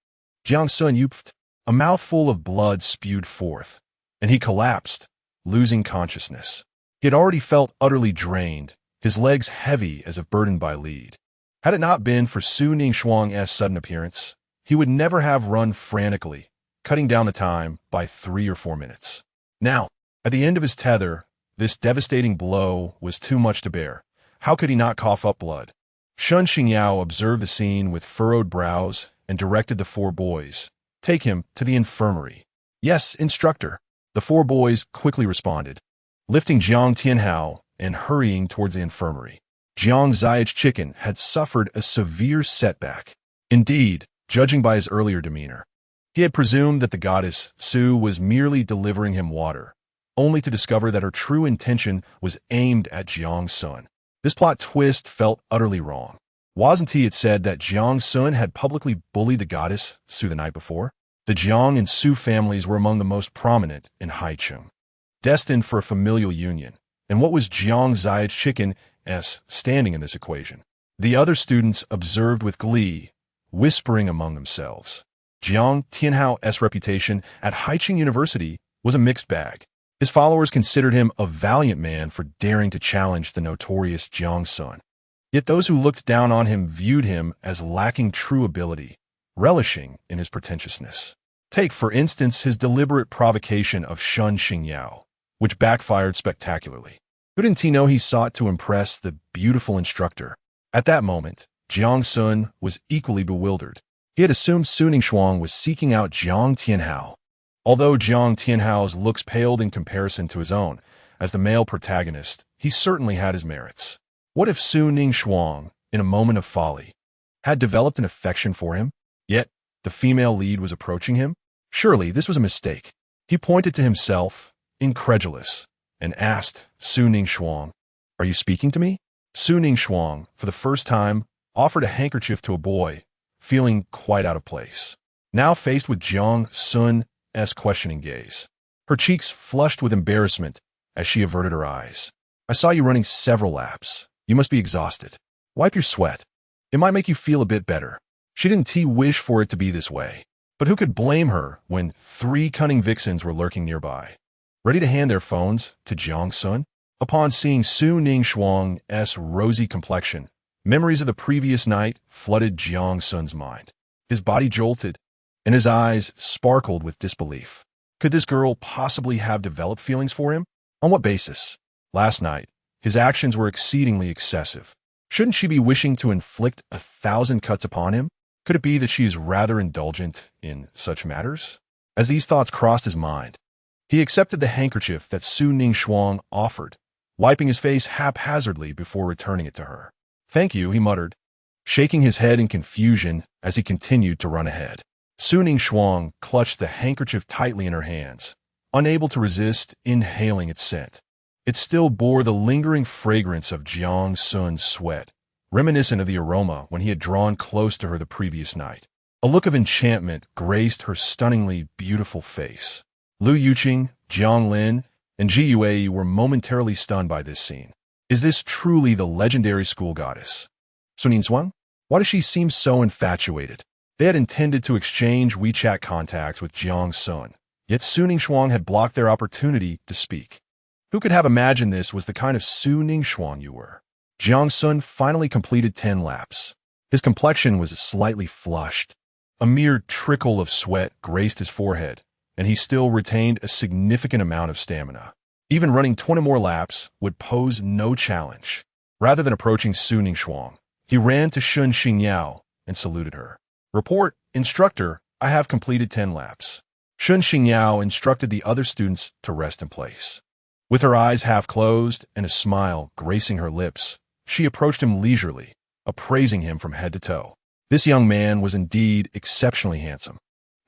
Jiang Xun yooped. A mouthful of blood spewed forth, and he collapsed, losing consciousness. He had already felt utterly drained, his legs heavy as if burdened by lead. Had it not been for Suning Shuang's sudden appearance, he would never have run frantically, cutting down the time by 3 or 4 minutes. Now, at the end of his tether, This devastating blow was too much to bear. How could he not cough up blood? Shun Xingyao observed the scene with furrowed brows and directed the four boys. Take him to the infirmary. Yes, instructor. The four boys quickly responded, lifting Jiang Tianhao and hurrying towards the infirmary. Jiang Xiaochicken had suffered a severe setback. Indeed, judging by his earlier demeanor, he had presumed that the goddess Su was merely delivering him water, only to discover that her true intention was aimed at Jiang Xun. This plot twist felt utterly wrong. Wasn't he had said that Jiang Xun had publicly bullied the goddess Su the night before? The Jiang and Su families were among the most prominent in Haicheng, destined for a familial union. And what was Jiang Xiaochicken's standing in this equation? The other students observed with glee, whispering among themselves. Jiang Tianhao's reputation at Haicheng University was a mixed bag. His followers considered him a valiant man for daring to challenge the notorious Jiang Xun. Yet those who looked down on him viewed him as lacking true ability, relishing in his pretentiousness. Take, for instance, his deliberate provocation of Shun Xingyao, which backfired spectacularly. Couldn't he know he sought to impress the beautiful instructor? At that moment, Jiang Xun was equally bewildered. He had assumed Su Ningxuang was seeking out Jiang Tianhao. Although Jiang Tianhao's looks paled in comparison to his own, as the male protagonist, he certainly had his merits. What if Su Ningxuang, in a moment of folly, had developed an affection for him? Yet, the female lead was approaching him? Surely this was a mistake. He pointed to himself, incredulous, and asked Su Ningxuang, "Are you speaking to me?" Su Ningxuang, for the first time, offered a handkerchief to a boy, feeling quite out of place. Now faced with Jiang Xun's questioning gaze, her cheeks flushed with embarrassment as she averted her eyes. "I saw you running several laps. You must be exhausted. Wipe your sweat. It might make you feel a bit better." She didn't wish for it to be this way. But who could blame her when 3 cunning vixens were lurking nearby, ready to hand their phones to Jiang Xun? Upon seeing Su Ningxuang's rosy complexion, memories of the previous night flooded Jiang Xun's mind. His body jolted, and his eyes sparkled with disbelief. Could this girl possibly have developed feelings for him? On what basis? Last night, his actions were exceedingly excessive. Shouldn't she be wishing to inflict 1,000 cuts upon him? Could it be that she is rather indulgent in such matters? As these thoughts crossed his mind, he accepted the handkerchief that Su Ningxuang offered, wiping his face haphazardly before returning it to her. "Thank you," he muttered, shaking his head in confusion as he continued to run ahead. Su Ningxuang clutched the handkerchief tightly in her hands, unable to resist inhaling its scent. It still bore the lingering fragrance of Jiang Xun's sweat, reminiscent of the aroma when he had drawn close to her the previous night. A look of enchantment graced her stunningly beautiful face. Lu Yuqing, Jiang Lin, and Ji Yue were momentarily stunned by this scene. Is this truly the legendary school goddess? Su Ningxuang? Why does she seem so infatuated? They had intended to exchange WeChat contacts with Jiang Xun, yet Su Ningxuang had blocked their opportunity to speak. Who could have imagined this was the kind of Su Ningxuang you were? Jiang Xun finally completed 10 laps. His complexion was slightly flushed. A mere trickle of sweat graced his forehead, and he still retained a significant amount of stamina. Even running 20 more laps would pose no challenge. Rather than approaching Su Ningxuang, he ran to Shun Xingyao and saluted her. "Report, instructor, I have completed 10 laps." Shun Xingyao instructed the other students to rest in place. With her eyes half closed and a smile gracing her lips, she approached him leisurely, appraising him from head to toe. This young man was indeed exceptionally handsome.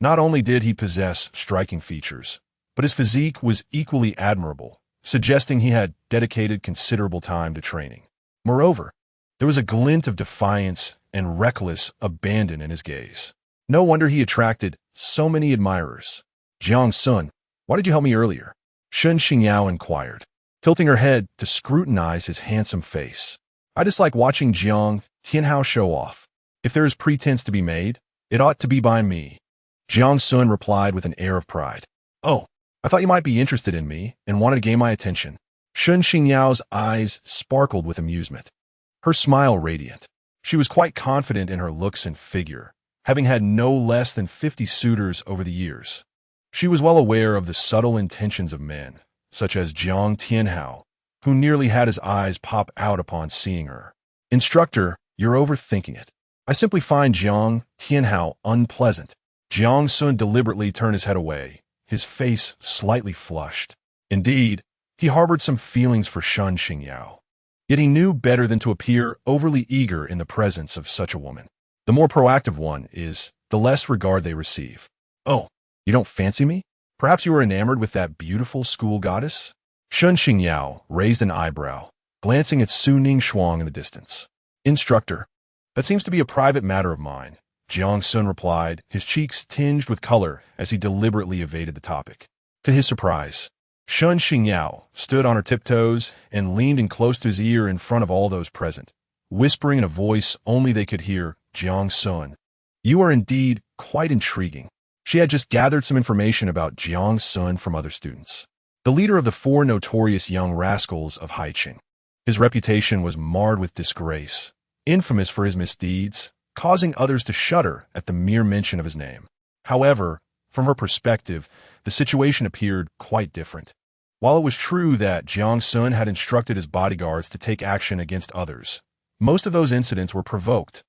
Not only did he possess striking features, but his physique was equally admirable, suggesting he had dedicated considerable time to training. Moreover, there was a glint of defiance and reckless abandon in his gaze. No wonder he attracted so many admirers. "Jiang Xun, why did you help me earlier?" Shun Xingyao inquired, tilting her head to scrutinize his handsome face. "I dislike watching Jiang Tianhao show off. If there is pretense to be made, it ought to be by me." Jiang Xun replied with an air of pride. "Oh, I thought you might be interested in me and wanted to gain my attention." Shun Xingyao's eyes sparkled with amusement, her smile radiant. She was quite confident in her looks and figure, having had no less than 50 suitors over the years. She was well aware of the subtle intentions of men, such as Jiang Tianhao, who nearly had his eyes pop out upon seeing her. Instructor, you're overthinking it. I simply find Jiang Tianhao unpleasant. Jiang Xun deliberately turned his head away, his face slightly flushed. Indeed, he harbored some feelings for Shun Xingyao. Yet he knew better than to appear overly eager in the presence of such a woman. The more proactive one is, the less regard they receive. Oh, you don't fancy me? Perhaps you are enamored with that beautiful school goddess? Shun Xingyao raised an eyebrow, glancing at Su Ningxuang in the distance. Instructor, that seems to be a private matter of mine, Jiang Xun replied, his cheeks tinged with color as he deliberately evaded the topic. To his surprise, Shun Xingyao stood on her tiptoes and leaned in close to his ear in front of all those present, whispering in a voice only they could hear, Jiang Xun, you are indeed quite intriguing. She had just gathered some information about Jiang Xun from other students, the leader of the 4 notorious young rascals of Haiqing. His reputation was marred with disgrace, infamous for his misdeeds, causing others to shudder at the mere mention of his name. However, from her perspective, the situation appeared quite different. While it was true that Jiang Xun had instructed his bodyguards to take action against others, most of those incidents were provoked.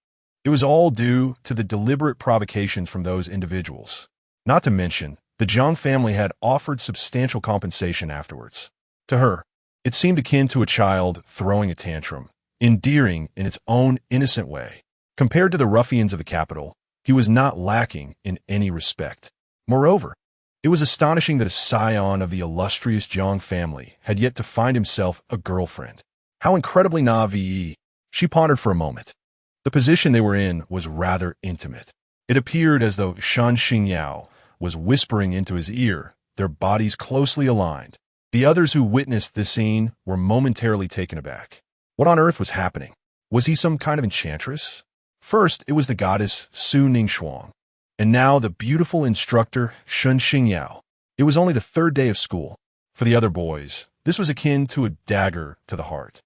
It was all due to the deliberate provocations from those individuals. Not to mention, the Jiang family had offered substantial compensation afterwards. To her, it seemed akin to a child throwing a tantrum, endearing in its own innocent way. Compared to the ruffians of the capital, he was not lacking in any respect. Moreover, it was astonishing that a scion of the illustrious Jiang family had yet to find himself a girlfriend. How incredibly naive, she pondered for a moment. The position they were in was rather intimate. It appeared as though Shun Xingyao was whispering into his ear, their bodies closely aligned. The others who witnessed this scene were momentarily taken aback. What on earth was happening? Was he some kind of enchantress? First, it was the goddess Su Ningxuang, and now the beautiful instructor Shun Xingyao. It was only the 3rd day of school. For the other boys, this was akin to a dagger to the heart.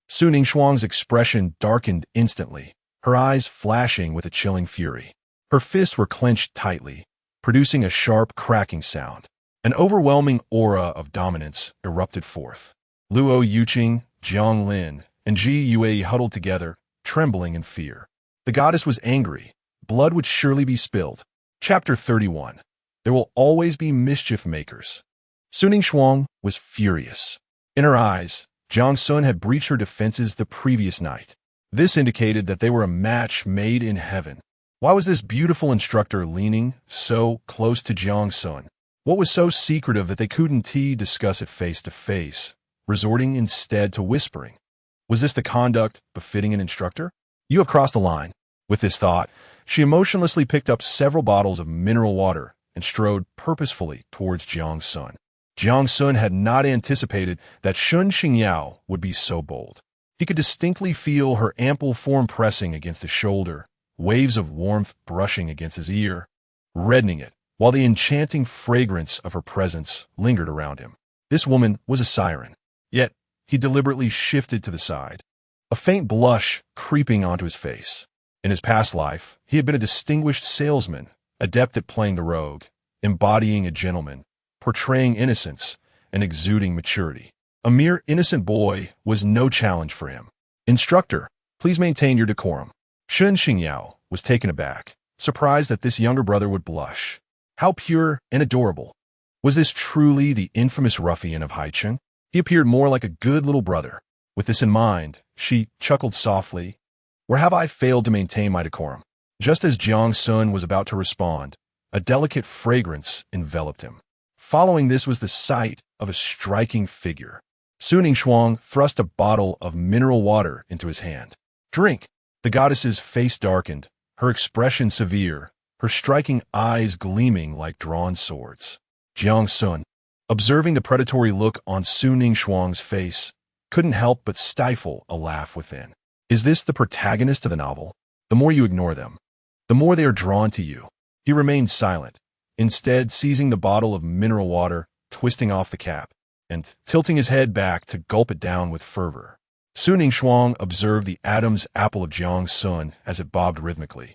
Su Ningxuang's expression darkened instantly, her eyes flashing with a chilling fury. Her fists were clenched tightly, producing a sharp cracking sound. An overwhelming aura of dominance erupted forth. Luo Yuqing, Jiang Lin, and Ji Yue huddled together, trembling in fear. The goddess was angry. Blood would surely be spilled. Chapter 31. There will always be mischief makers. Su Ningxuang was furious. In her eyes, Jiang Xun had breached her defenses the previous night. This indicated that they were a match made in heaven. Why was this beautiful instructor leaning so close to Jiang Xun? What was so secretive that they couldn't discuss it face to face, resorting instead to whispering? Was this the conduct befitting an instructor? You have crossed the line. With this thought, she emotionlessly picked up several bottles of mineral water and strode purposefully towards Jiang Xun. Jiang Xun had not anticipated that Shun Xingyao would be so bold. He could distinctly feel her ample form pressing against his shoulder, waves of warmth brushing against his ear, reddening it, while the enchanting fragrance of her presence lingered around him. This woman was a siren. Yet, he deliberately shifted to the side, a faint blush creeping onto his face. In his past life, he had been a distinguished salesman, adept at playing the rogue, embodying a gentleman, portraying innocence, and exuding maturity. A mere innocent boy was no challenge for him. Instructor, please maintain your decorum. Shun Xingyao was taken aback, surprised that this younger brother would blush. How pure and adorable. Was this truly the infamous ruffian of Haiqing? He appeared more like a good little brother. With this in mind, she chuckled softly. Or have I failed to maintain my decorum? Just as Jiang Xun was about to respond, a delicate fragrance enveloped him. Following this was the sight of a striking figure. Su Ningxuang thrust a bottle of mineral water into his hand. Drink! The goddess's face darkened, her expression severe, her striking eyes gleaming like drawn swords. Jiang Xun, observing the predatory look on Su Ningxuang's face, couldn't help but stifle a laugh within. Is this the protagonist of the novel? The more you ignore them, the more they are drawn to you. He remained silent, instead seizing the bottle of mineral water, twisting off the cap, and tilting his head back to gulp it down with fervor. Su Ningxuang observed the Adam's apple of Jiang Xun as it bobbed rhythmically,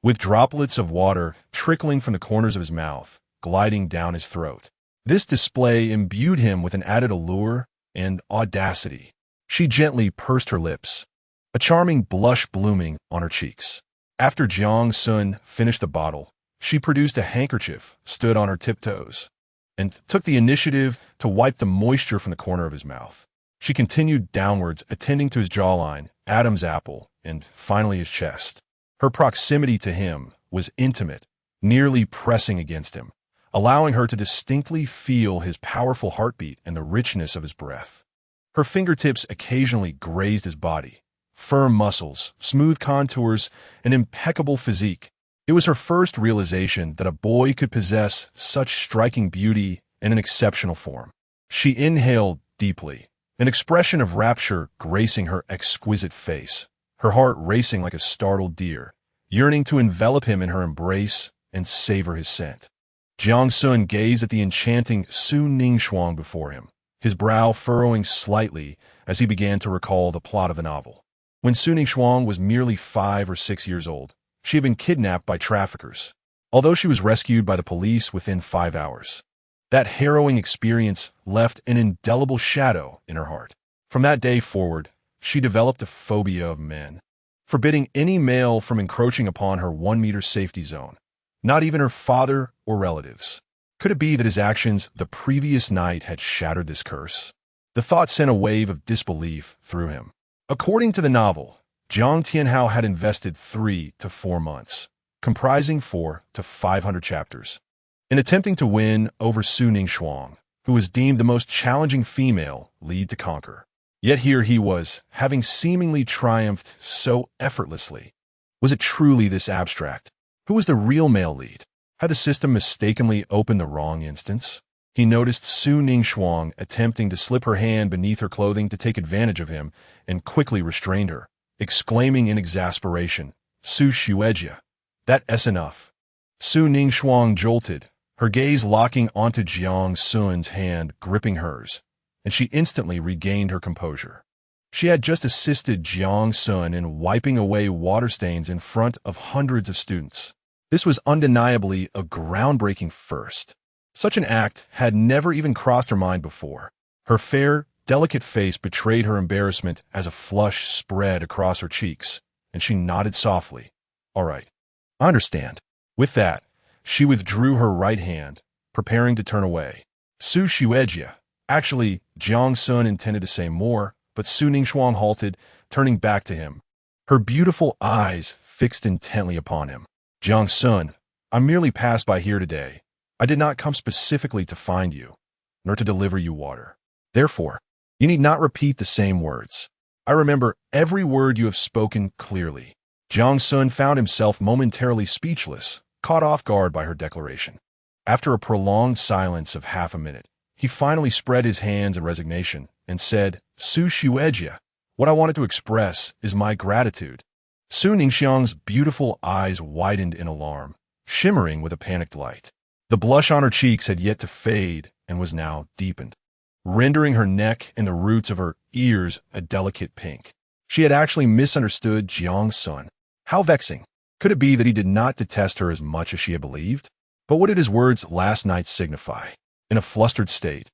with droplets of water trickling from the corners of his mouth, gliding down his throat. This display imbued him with an added allure and audacity. She gently pursed her lips, a charming blush blooming on her cheeks. After Jiang Xun finished the bottle, she produced a handkerchief, stood on her tiptoes, and took the initiative to wipe the moisture from the corner of his mouth. She continued downwards, attending to his jawline, Adam's apple, and finally his chest. Her proximity to him was intimate, nearly pressing against him, allowing her to distinctly feel his powerful heartbeat and the richness of his breath. Her fingertips occasionally grazed his body. Firm muscles, smooth contours, an impeccable physique. It was her first realization that a boy could possess such striking beauty and an exceptional form. She inhaled deeply, an expression of rapture gracing her exquisite face, her heart racing like a startled deer, yearning to envelop him in her embrace and savor his scent. Jiang Xun gazed at the enchanting Su Ningxuang before him, his brow furrowing slightly as he began to recall the plot of the novel. When Su Ningxuang was merely 5 or 6 years old, she had been kidnapped by traffickers, although she was rescued by the police within 5 hours. That harrowing experience left an indelible shadow in her heart. From that day forward, she developed a phobia of men, forbidding any male from encroaching upon her 1-meter safety zone, not even her father or relatives. Could it be that his actions the previous night had shattered this curse? The thought sent a wave of disbelief through him. According to the novel, Zhang Tianhao had invested 3 to 4 months, comprising 400 to 500 chapters, in attempting to win over Su Ningxuang, who was deemed the most challenging female lead to conquer. Yet here he was, having seemingly triumphed so effortlessly. Was it truly this abstract? Who was the real male lead? Had the system mistakenly opened the wrong instance? He noticed Su Ningxuang attempting to slip her hand beneath her clothing to take advantage of him and quickly restrained her, exclaiming in exasperation, "Su Xuejia, that's enough." Su Ningxuang jolted, her gaze locking onto Jiang Xun's hand gripping hers, and she instantly regained her composure. She had just assisted Jiang Xun in wiping away water stains in front of hundreds of students. This was undeniably a groundbreaking first. Such an act had never even crossed her mind before. Her fair, delicate face betrayed her embarrassment as a flush spread across her cheeks, and she nodded softly. "All right, I understand." With that, she withdrew her right hand, preparing to turn away. "Su Xuejia." Actually, Jiang Xun intended to say more, but Su Ningxuang halted, turning back to him, her beautiful eyes fixed intently upon him. "Jiang Xun, I merely passed by here today. I did not come specifically to find you, nor to deliver you water. Therefore, you need not repeat the same words. I remember every word you have spoken clearly." Jiang Xun found himself momentarily speechless, caught off guard by her declaration. After a prolonged silence of half a minute, he finally spread his hands in resignation and said, "Su Xuejia, what I wanted to express is my gratitude." Su Ningxiang's beautiful eyes widened in alarm, shimmering with a panicked light. The blush on her cheeks had yet to fade and was now deepened, rendering her neck and the roots of her ears a delicate pink. She had actually misunderstood Jiang Xun. How vexing! Could it be that he did not detest her as much as she had believed? But what did his words last night signify? In a flustered state,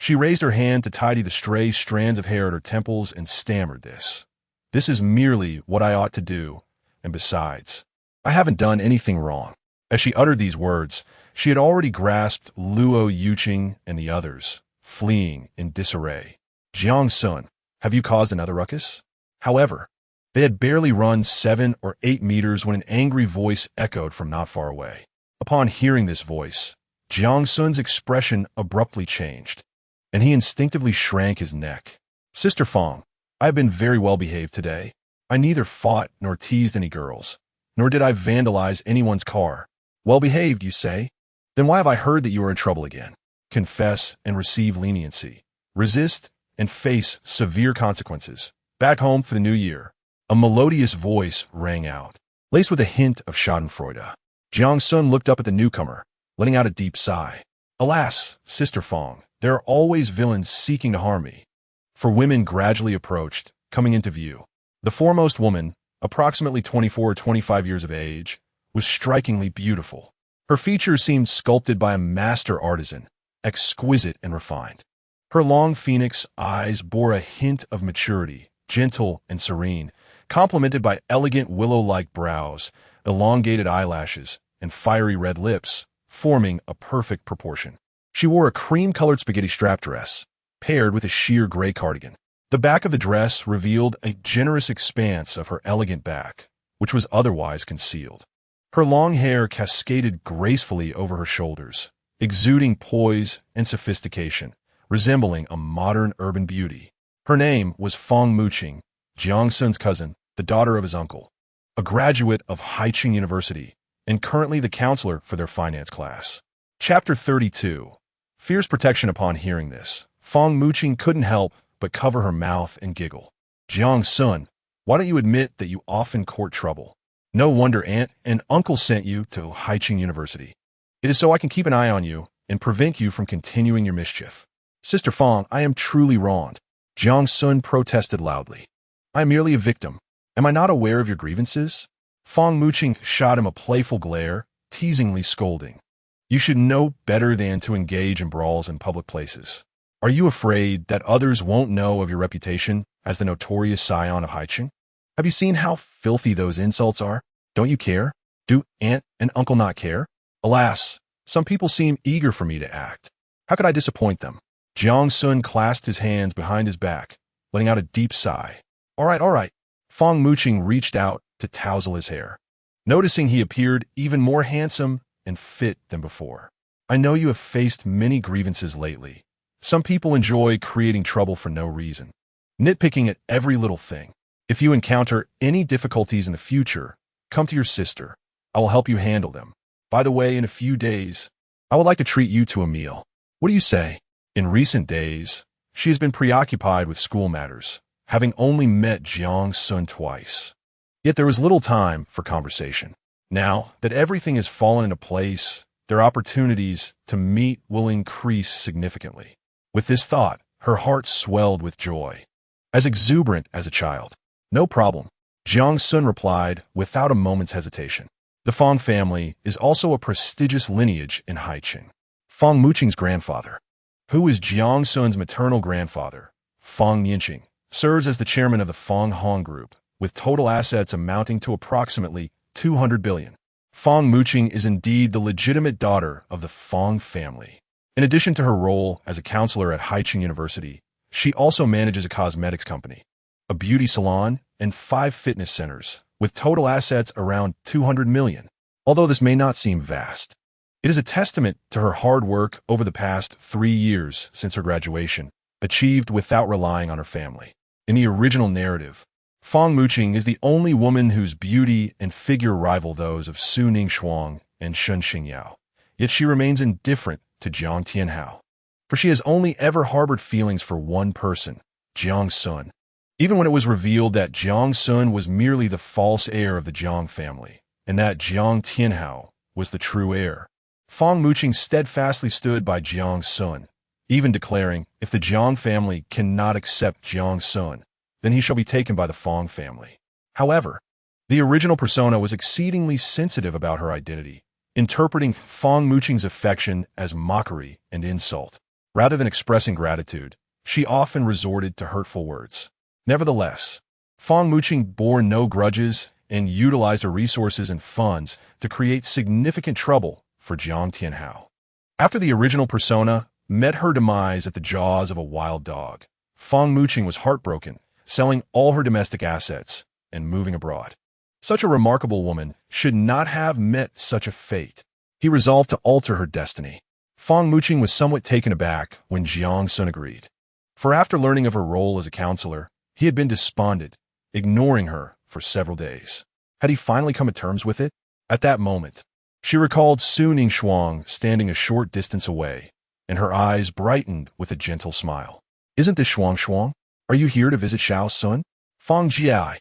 she raised her hand to tidy the stray strands of hair at her temples and stammered this. "This is merely what I ought to do, and besides, I haven't done anything wrong." As she uttered these words, she had already grasped Luo Yuqing and the others, fleeing in disarray. "Jiang Xun, have you caused another ruckus?" However, they had barely run 7 or 8 meters when an angry voice echoed from not far away. Upon hearing this voice, Jiang Xun's expression abruptly changed, and he instinctively shrank his neck. "Sister Fang, I have been very well behaved today. I neither fought nor teased any girls, nor did I vandalize anyone's car." "Well behaved, you say? Then why have I heard that you are in trouble again? Confess and receive leniency. Resist and face severe consequences. Back home for the new year." A melodious voice rang out, laced with a hint of schadenfreude. Jiang Xun looked up at the newcomer, letting out a deep sigh. "Alas, Sister Fang, there are always villains seeking to harm me." For women gradually approached, coming into view. The foremost woman, approximately 24 or 25 years of age, was strikingly beautiful. Her features seemed sculpted by a master artisan, exquisite and refined. Her long phoenix eyes bore a hint of maturity, gentle and serene, complemented by elegant willow-like brows, elongated eyelashes, and fiery red lips, forming a perfect proportion. She wore a cream-colored spaghetti strap dress, paired with a sheer gray cardigan. The back of the dress revealed a generous expanse of her elegant back, which was otherwise concealed. Her long hair cascaded gracefully over her shoulders, exuding poise and sophistication, resembling a modern urban beauty. Her name was Feng Muqing, Jiang Xun's cousin, the daughter of his uncle, a graduate of Haicheng University, and currently the counselor for their finance class. Chapter 32. Fierce protection. Upon hearing this, Feng Muqing couldn't help but cover her mouth and giggle. Jiang Xun, why don't you admit that you often court trouble? No wonder aunt and uncle sent you to Haicheng University. It is so I can keep an eye on you and prevent you from continuing your mischief. Sister Feng, I am truly wronged. Jiang Xun protested loudly. I am merely a victim. Am I not aware of your grievances? Feng Muqing shot him a playful glare, teasingly scolding. You should know better than to engage in brawls in public places. Are you afraid that others won't know of your reputation as the notorious scion of Haicheng? Have you seen how filthy those insults are? Don't you care? Do aunt and uncle not care? Alas, some people seem eager for me to act. How could I disappoint them? Jiang Xun clasped his hands behind his back, letting out a deep sigh. All right. Feng Muqing reached out to tousle his hair, noticing he appeared even more handsome and fit than before. I know you have faced many grievances lately. Some people enjoy creating trouble for no reason, nitpicking at every little thing. If you encounter any difficulties in the future, come to your sister. I will help you handle them. By the way, in a few days, I would like to treat you to a meal. What do you say? In recent days, she has been preoccupied with school matters, having only met Jiang Xun twice. Yet there was little time for conversation. Now that everything has fallen into place, their opportunities to meet will increase significantly. With this thought, her heart swelled with joy. As exuberant as a child. No problem, Jiang Xun replied without a moment's hesitation. The Feng family is also a prestigious lineage in Haicheng. Feng Muqing's grandfather, who is Jiang Xun's maternal grandfather, Feng Yinqing, serves as the chairman of the Feng Hong Group, with total assets amounting to approximately 200 billion. Feng Muqing is indeed the legitimate daughter of the Feng family. In addition to her role as a counselor at Haicheng University, she also manages a cosmetics company, a beauty salon, and 5 fitness centers, with total assets around 200 million. Although this may not seem vast, it is a testament to her hard work over the past 3 years since her graduation, achieved without relying on her family. In the original narrative, Feng Muqing is the only woman whose beauty and figure rival those of Su Ningxuang and Shen Xingyao. Yet she remains indifferent to Jiang Tianhao, for she has only ever harbored feelings for one person, Jiang Xun. Even when it was revealed that Jiang Xun was merely the false heir of the Jiang family, and that Jiang Tianhao was the true heir, Feng Muqing steadfastly stood by Jiang Xun, even declaring, if the Jiang family cannot accept Jiang Xun, then he shall be taken by the Feng family. However, the original persona was exceedingly sensitive about her identity, interpreting Feng Muqing's affection as mockery and insult. Rather than expressing gratitude, she often resorted to hurtful words. Nevertheless, Feng Muqing bore no grudges and utilized her resources and funds to create significant trouble for Jiang Tianhao. After the original persona met her demise at the jaws of a wild dog, Feng Muqing was heartbroken, selling all her domestic assets and moving abroad. Such a remarkable woman should not have met such a fate. He resolved to alter her destiny. Feng Muqing was somewhat taken aback when Jiang Xun agreed. For after learning of her role as a counselor, he had been despondent, ignoring her for several days. Had he finally come to terms with it? At that moment, she recalled Su Ningxuang standing a short distance away, and her eyes brightened with a gentle smile. Isn't this Shuang? Are you here to visit Xiao Sun? Feng Jiai.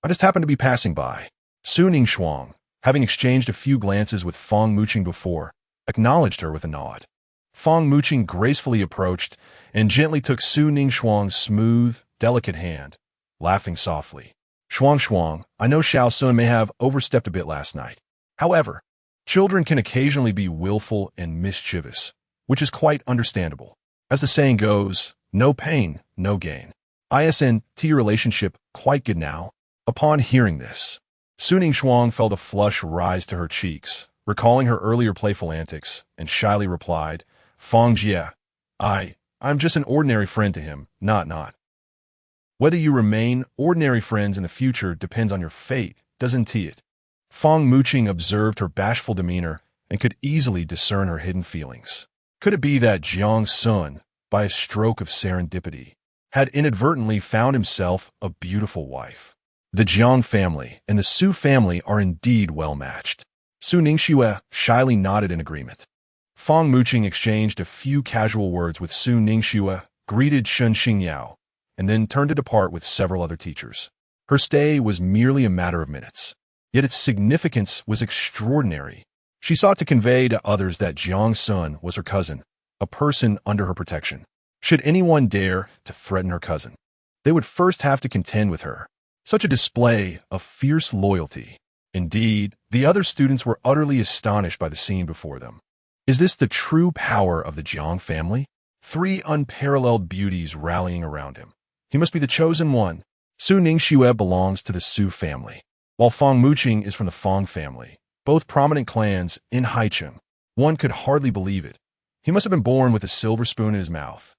I just happened to be passing by. Su Ningxuang, having exchanged a few glances with Feng Muqing before, acknowledged her with a nod. Feng Muqing gracefully approached and gently took Su Ningxuang's smooth, delicate hand, laughing softly. Shuang, I know Xiao Sun may have overstepped a bit last night. However, children can occasionally be willful and mischievous, which is quite understandable. As the saying goes, no pain, no gain. Isn't your relationship quite good now? Upon hearing this, Suning Shuang felt a flush rise to her cheeks, recalling her earlier playful antics, and shyly replied, Fang Jie, I'm just an ordinary friend to him, not. Whether you remain ordinary friends in the future depends on your fate, doesn't it? Fang Muqing observed her bashful demeanor and could easily discern her hidden feelings. Could it be that Jiang Xun, by a stroke of serendipity, had inadvertently found himself a beautiful wife? The Jiang family and the Su family are indeed well matched. Su Ningxue shyly nodded in agreement. Fang Muqing exchanged a few casual words with Su Ningxue, greeted Shun Xingyao, and then turned to depart with several other teachers. Her stay was merely a matter of minutes, yet its significance was extraordinary. She sought to convey to others that Jiang Xun was her cousin, a person under her protection. Should anyone dare to threaten her cousin, they would first have to contend with her. Such a display of fierce loyalty. Indeed, the other students were utterly astonished by the scene before them. Is this the true power of the Jiang family? 3 unparalleled beauties rallying around him. He must be the chosen one. Su Ningxue belongs to the Su family, while Fang Muqing is from the Fang family, both prominent clans in Haicheng. One could hardly believe it. He must have been born with a silver spoon in his mouth.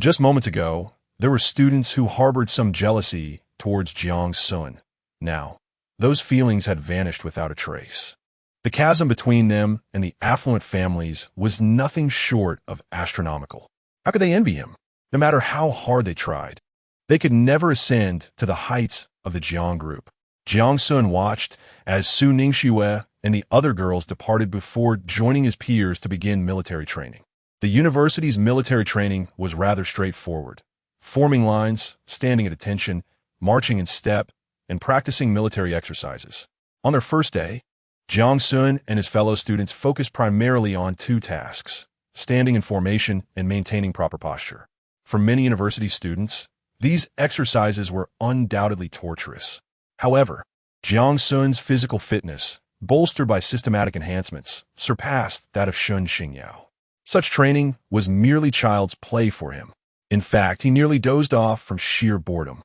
Just moments ago, there were students who harbored some jealousy towards Jiang Xun. Now, those feelings had vanished without a trace. The chasm between them and the affluent families was nothing short of astronomical. How could they envy him? No matter how hard they tried, they could never ascend to the heights of the Jiang group. Jiang Xun watched as Su Ningxue and the other girls departed before joining his peers to begin military training. The university's military training was rather straightforward. Forming lines, standing at attention, marching in step, and practicing military exercises. On their first day, Jiang Xun and his fellow students focused primarily on 2 tasks, standing in formation and maintaining proper posture. For many university students, these exercises were undoubtedly torturous. However, Jiang Xun's physical fitness, bolstered by systematic enhancements, surpassed that of Shun Xingyao. Such training was merely child's play for him. In fact, he nearly dozed off from sheer boredom.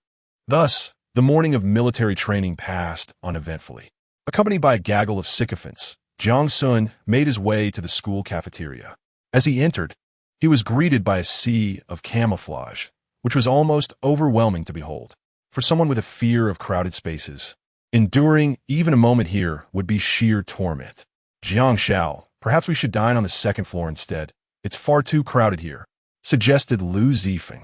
Thus, the morning of military training passed uneventfully. Accompanied by a gaggle of sycophants, Jiang Xun made his way to the school cafeteria. As he entered, he was greeted by a sea of camouflage, which was almost overwhelming to behold. For someone with a fear of crowded spaces, enduring even a moment here would be sheer torment. Jiang Xiao, perhaps we should dine on the 2nd floor instead. It's far too crowded here, suggested Lu Zifeng,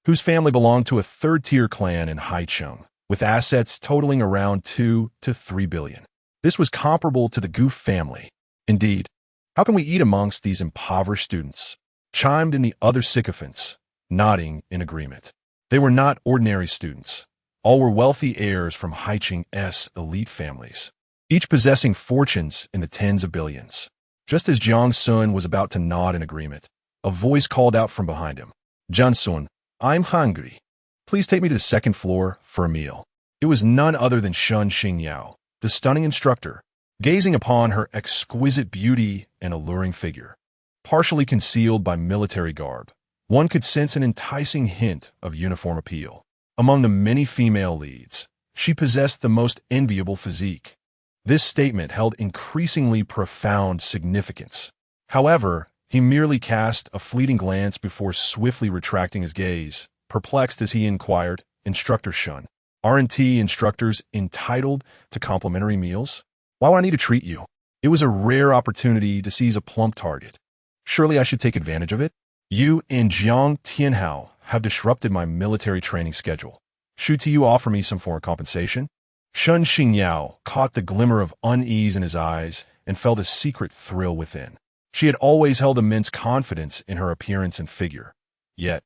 whose family belonged to a 3rd-tier clan in Haicheng, with assets totaling around 2 to 3 billion. This was comparable to the Goof family. Indeed, how can we eat amongst these impoverished students? Chimed in the other sycophants, nodding in agreement. They were not ordinary students. All were wealthy heirs from Haicheng's elite families, each possessing fortunes in the tens of billions. Just as Jiang Xun was about to nod in agreement, a voice called out from behind him. Jiang Xun, I'm hungry. Please take me to the 2nd floor for a meal. It was none other than Shun Xingyao, the stunning instructor, gazing upon her exquisite beauty and alluring figure. Partially concealed by military garb, one could sense an enticing hint of uniform appeal. Among the many female leads, she possessed the most enviable physique. This statement held increasingly profound significance. However, he merely cast a fleeting glance before swiftly retracting his gaze, perplexed as he inquired, Instructor Shun, aren't instructors entitled to complimentary meals? Why would I need to treat you? It was a rare opportunity to seize a plump target. Surely I should take advantage of it? You and Jiang Tianhao have disrupted my military training schedule. Should you offer me some form of compensation? Shun Xingyao caught the glimmer of unease in his eyes and felt a secret thrill within. She had always held immense confidence in her appearance and figure. Yet,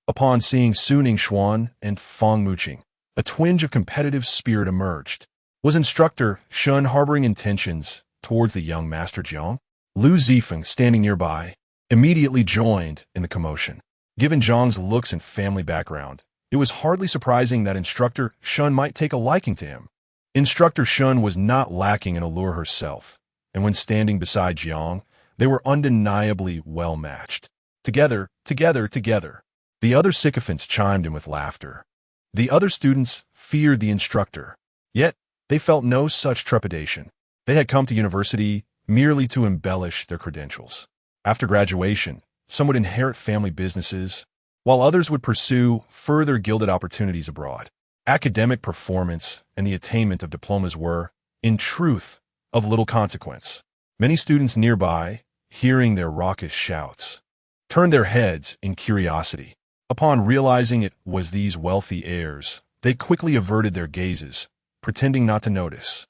upon seeing Su Ningxuan and Fang Muqing, a twinge of competitive spirit emerged. Was Instructor Shun harboring intentions towards the young Master Jiang? Lu Zifeng, standing nearby, immediately joined in the commotion. Given Jiang's looks and family background, it was hardly surprising that Instructor Shun might take a liking to him. Instructor Shun was not lacking in allure herself, and when standing beside Jiang, They were undeniably well-matched. Together, together, together. The other sycophants chimed in with laughter. The other students feared the instructor. Yet, they felt no such trepidation. They had come to university merely to embellish their credentials. After graduation, some would inherit family businesses, while others would pursue further gilded opportunities abroad. Academic performance and the attainment of diplomas were, in truth, of little consequence. Many students nearby, hearing their raucous shouts, turned their heads in curiosity. Upon realizing it was these wealthy heirs, they quickly averted their gazes, pretending not to notice.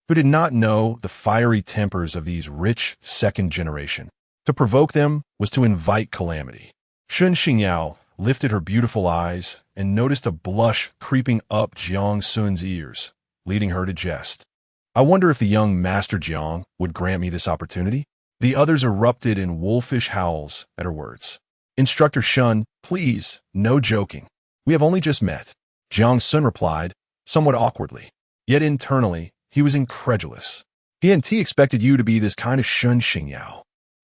Who did not know the fiery tempers of these rich second generation? To provoke them was to invite calamity. Xun Xingyao lifted her beautiful eyes and noticed a blush creeping up Jiang Xun's ears, leading her to jest. I wonder if the young Master Jiang would grant me this opportunity? The others erupted in wolfish howls at her words. Instructor Xun, please, no joking. We have only just met. Jiang Xun replied, somewhat awkwardly. Yet internally, he was incredulous. He expected you to be this kind of Xun Xingyao.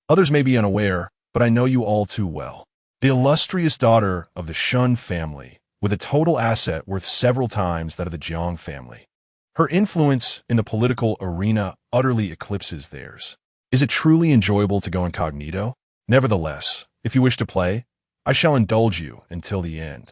Others may be unaware, but I know you all too well. The illustrious daughter of the Xun family, with a total asset worth several times that of the Jiang family. Her influence in the political arena utterly eclipses theirs. Is it truly enjoyable to go incognito? Nevertheless, if you wish to play, I shall indulge you until the end.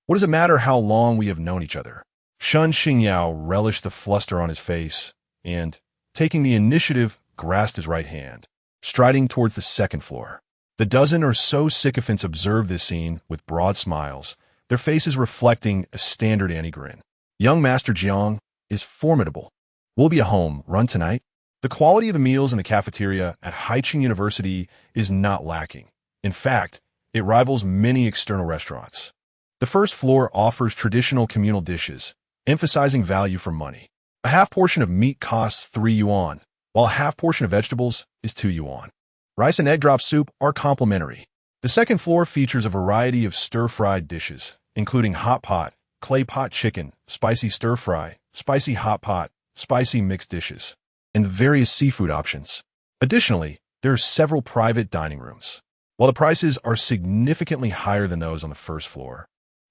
What does it matter how long we have known each other? Xun Xingyao relished the fluster on his face and, taking the initiative, grasped his right hand, striding towards the second floor. The dozen or so sycophants observed this scene with broad smiles, their faces reflecting a standard anti-grin. Young Master Jiang is formidable. Will be a home run tonight? The quality of the meals in the cafeteria at Haicheng University is not lacking. In fact, it rivals many external restaurants. The first floor offers traditional communal dishes, emphasizing value for money. A half portion of meat costs 3 yuan, while a half portion of vegetables is 2 yuan. Rice and egg drop soup are complimentary. The second floor features a variety of stir-fried dishes, including hot pot, clay pot chicken, spicy stir-fry, spicy hot pot, spicy mixed dishes, and various seafood options. Additionally, there are several private dining rooms. While the prices are significantly higher than those on the first floor,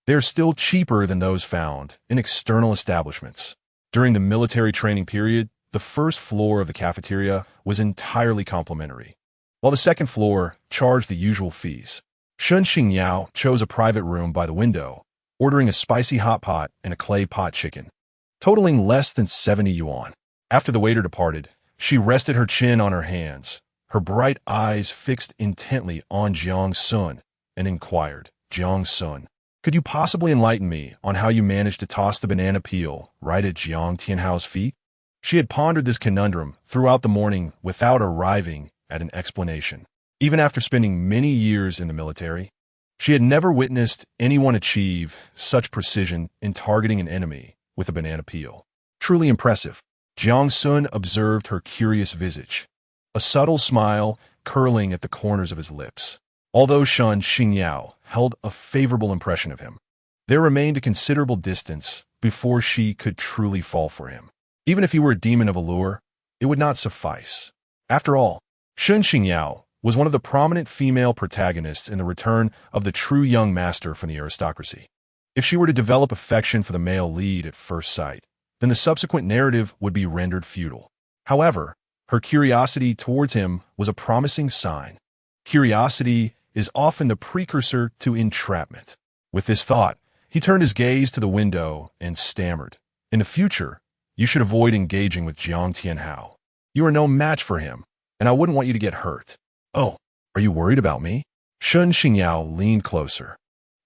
they are still cheaper than those found in external establishments. During the military training period, the first floor of the cafeteria was entirely complimentary, while the second floor charged the usual fees. Xun Xingyao chose a private room by the window, ordering a spicy hot pot and a clay pot chicken, totaling less than 70 yuan. After the waiter departed, she rested her chin on her hands, her bright eyes fixed intently on Jiang Xun, and inquired, Jiang Xun, could you possibly enlighten me on how you managed to toss the banana peel right at Jiang Tianhao's feet? She had pondered this conundrum throughout the morning without arriving at an explanation. Even after spending many years in the military, she had never witnessed anyone achieve such precision in targeting an enemy with a banana peel. Truly impressive. Jiang Xun observed her curious visage, a subtle smile curling at the corners of his lips. Although Xun Xingyao held a favorable impression of him, there remained a considerable distance before she could truly fall for him. Even if he were a demon of allure, it would not suffice. After all, Xun Xingyao was one of the prominent female protagonists in the return of the true young master from the aristocracy. If she were to develop affection for the male lead at first sight, then the subsequent narrative would be rendered futile. However, her curiosity towards him was a promising sign. Curiosity is often the precursor to entrapment. With this thought, he turned his gaze to the window and stammered, in the future, you should avoid engaging with Jiang Tianhao. You are no match for him, and I wouldn't want you to get hurt. Oh, are you worried about me? Xun Xingyao leaned closer,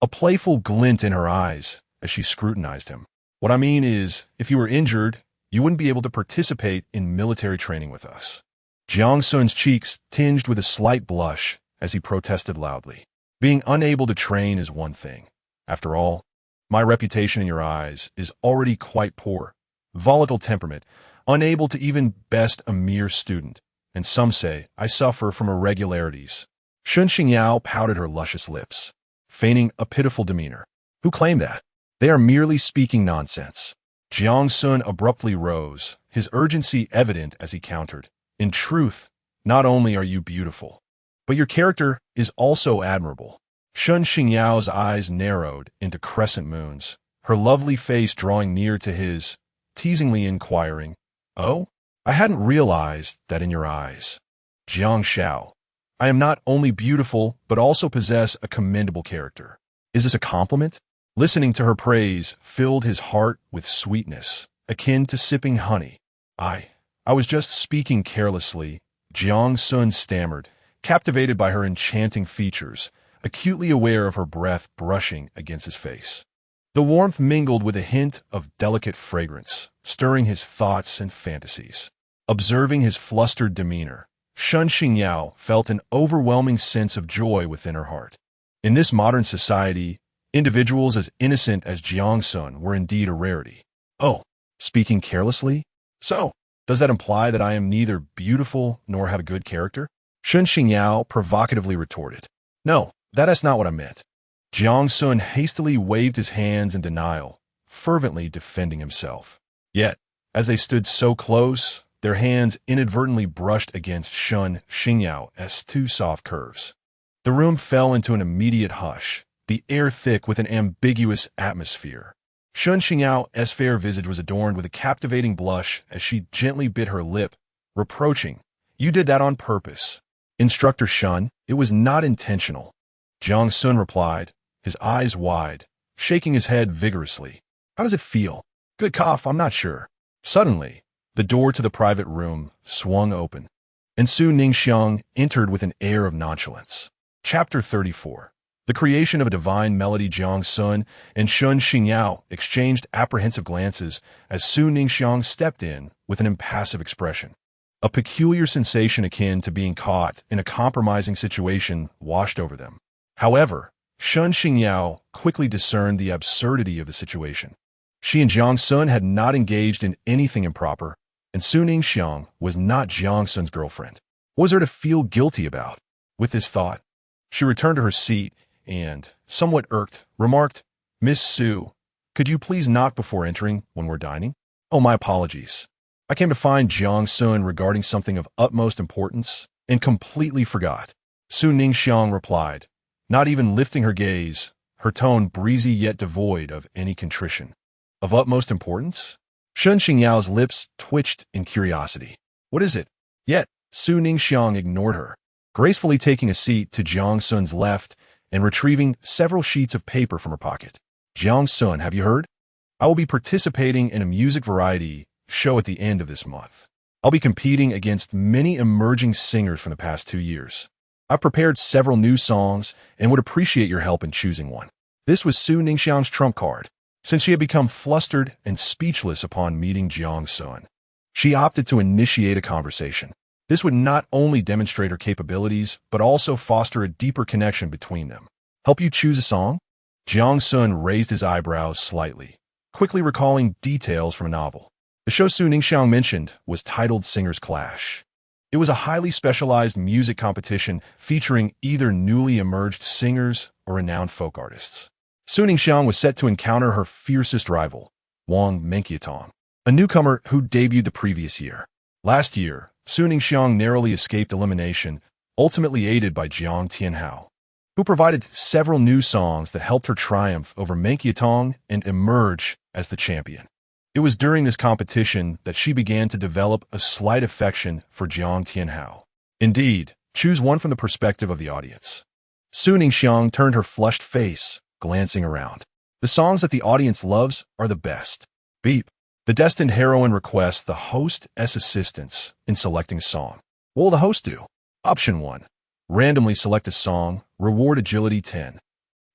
a playful glint in her eyes as she scrutinized him. What I mean is, if you were injured, you wouldn't be able to participate in military training with us. Jiang Sun's cheeks tinged with a slight blush as he protested loudly. Being unable to train is one thing. After all, my reputation in your eyes is already quite poor. Volatile temperament, unable to even best a mere student, and some say I suffer from irregularities. Xun Xingyao pouted her luscious lips, feigning a pitiful demeanor. Who claimed that? They are merely speaking nonsense. Jiang Xun abruptly rose, his urgency evident as he countered. In truth, Not only are you beautiful, but your character is also admirable. Shun Xingyao's eyes narrowed into crescent moons, her lovely face drawing near to his, teasingly inquiring, "Oh, I hadn't realized that in your eyes. Jiang Xiao, I am not only beautiful, but also possess a commendable character. Is this a compliment?" Listening to her praise filled his heart with sweetness, akin to sipping honey. I was just speaking carelessly," Jiang Xun stammered, captivated by her enchanting features, acutely aware of her breath brushing against his face. The warmth mingled with a hint of delicate fragrance, stirring his thoughts and fantasies. Observing his flustered demeanor, Shun Xingyao felt an overwhelming sense of joy within her heart. In this modern society, individuals as innocent as Jiang Xun were indeed a rarity. "Oh, speaking carelessly? So, does that imply that I am neither beautiful nor have a good character?" Shun Xingyao provocatively retorted. "No, that is not what I meant." Jiang Xun hastily waved his hands in denial, fervently defending himself. Yet, as they stood so close, their hands inadvertently brushed against Shun Xingyao's two soft curves. The room fell into an immediate hush, the air thick with an ambiguous atmosphere. Shun Xingyao's fair visage was adorned with a captivating blush as she gently bit her lip, reproaching, "You did that on purpose." "Instructor Shun, it was not intentional," Jiang Xun replied, his eyes wide, shaking his head vigorously. "How does it feel? Good cough, I'm not sure." Suddenly, the door to the private room swung open, and Su Ningxiang entered with an air of nonchalance. Chapter 34. The creation of a divine melody. Jiang Xun and Shun Xingyao exchanged apprehensive glances as Su Ningxiang stepped in with an impassive expression. A peculiar sensation akin to being caught in a compromising situation washed over them. However, Shun Xingyao quickly discerned the absurdity of the situation. She and Jiang Xun had not engaged in anything improper, and Su Ningxiang was not Jiang Xun's girlfriend. What was there to feel guilty about? With this thought, she returned to her seat and, somewhat irked, remarked, "Miss Su, could you please knock before entering when we're dining?" "Oh, my apologies. I came to find Jiang Xun regarding something of utmost importance and completely forgot," Su Ningxiang replied, not even lifting her gaze, her tone breezy yet devoid of any contrition. "Of utmost importance?" Shun Xingyao's lips twitched in curiosity. "What is it?" Yet, Su Ningxiang ignored her, gracefully taking a seat to Jiang Xun's left and retrieving several sheets of paper from her pocket. "Jiang Xun, have you heard? I will be participating in a music variety show at the end of this month. I'll be competing against many emerging singers from the past 2 years. I've prepared several new songs and would appreciate your help in choosing one." This was Su Ningxiang's trump card, since she had become flustered and speechless upon meeting Jiang Xun. She opted to initiate a conversation. This would not only demonstrate her capabilities, but also foster a deeper connection between them. "Help you choose a song?" Jiang Xun raised his eyebrows slightly, quickly recalling details from a novel. The show Su Ningxiang mentioned was titled Singers Clash. It was a highly specialized music competition featuring either newly emerged singers or renowned folk artists. Su Ningxiang was set to encounter her fiercest rival, Wang Menqiatong, a newcomer who debuted the previous year. Last year, Su Ningxiang narrowly escaped elimination, ultimately aided by Jiang Tianhao, who provided several new songs that helped her triumph over Menqiatong and emerge as the champion. It was during this competition that she began to develop a slight affection for Jiang Tianhao. Indeed, choose one from the perspective of the audience. Su Ningxiang turned her flushed face, glancing around. "The songs that the audience loves are the best." Beep. The destined heroine requests the host's assistance in selecting a song. What will the host do? Option 1. Randomly select a song, reward agility 10.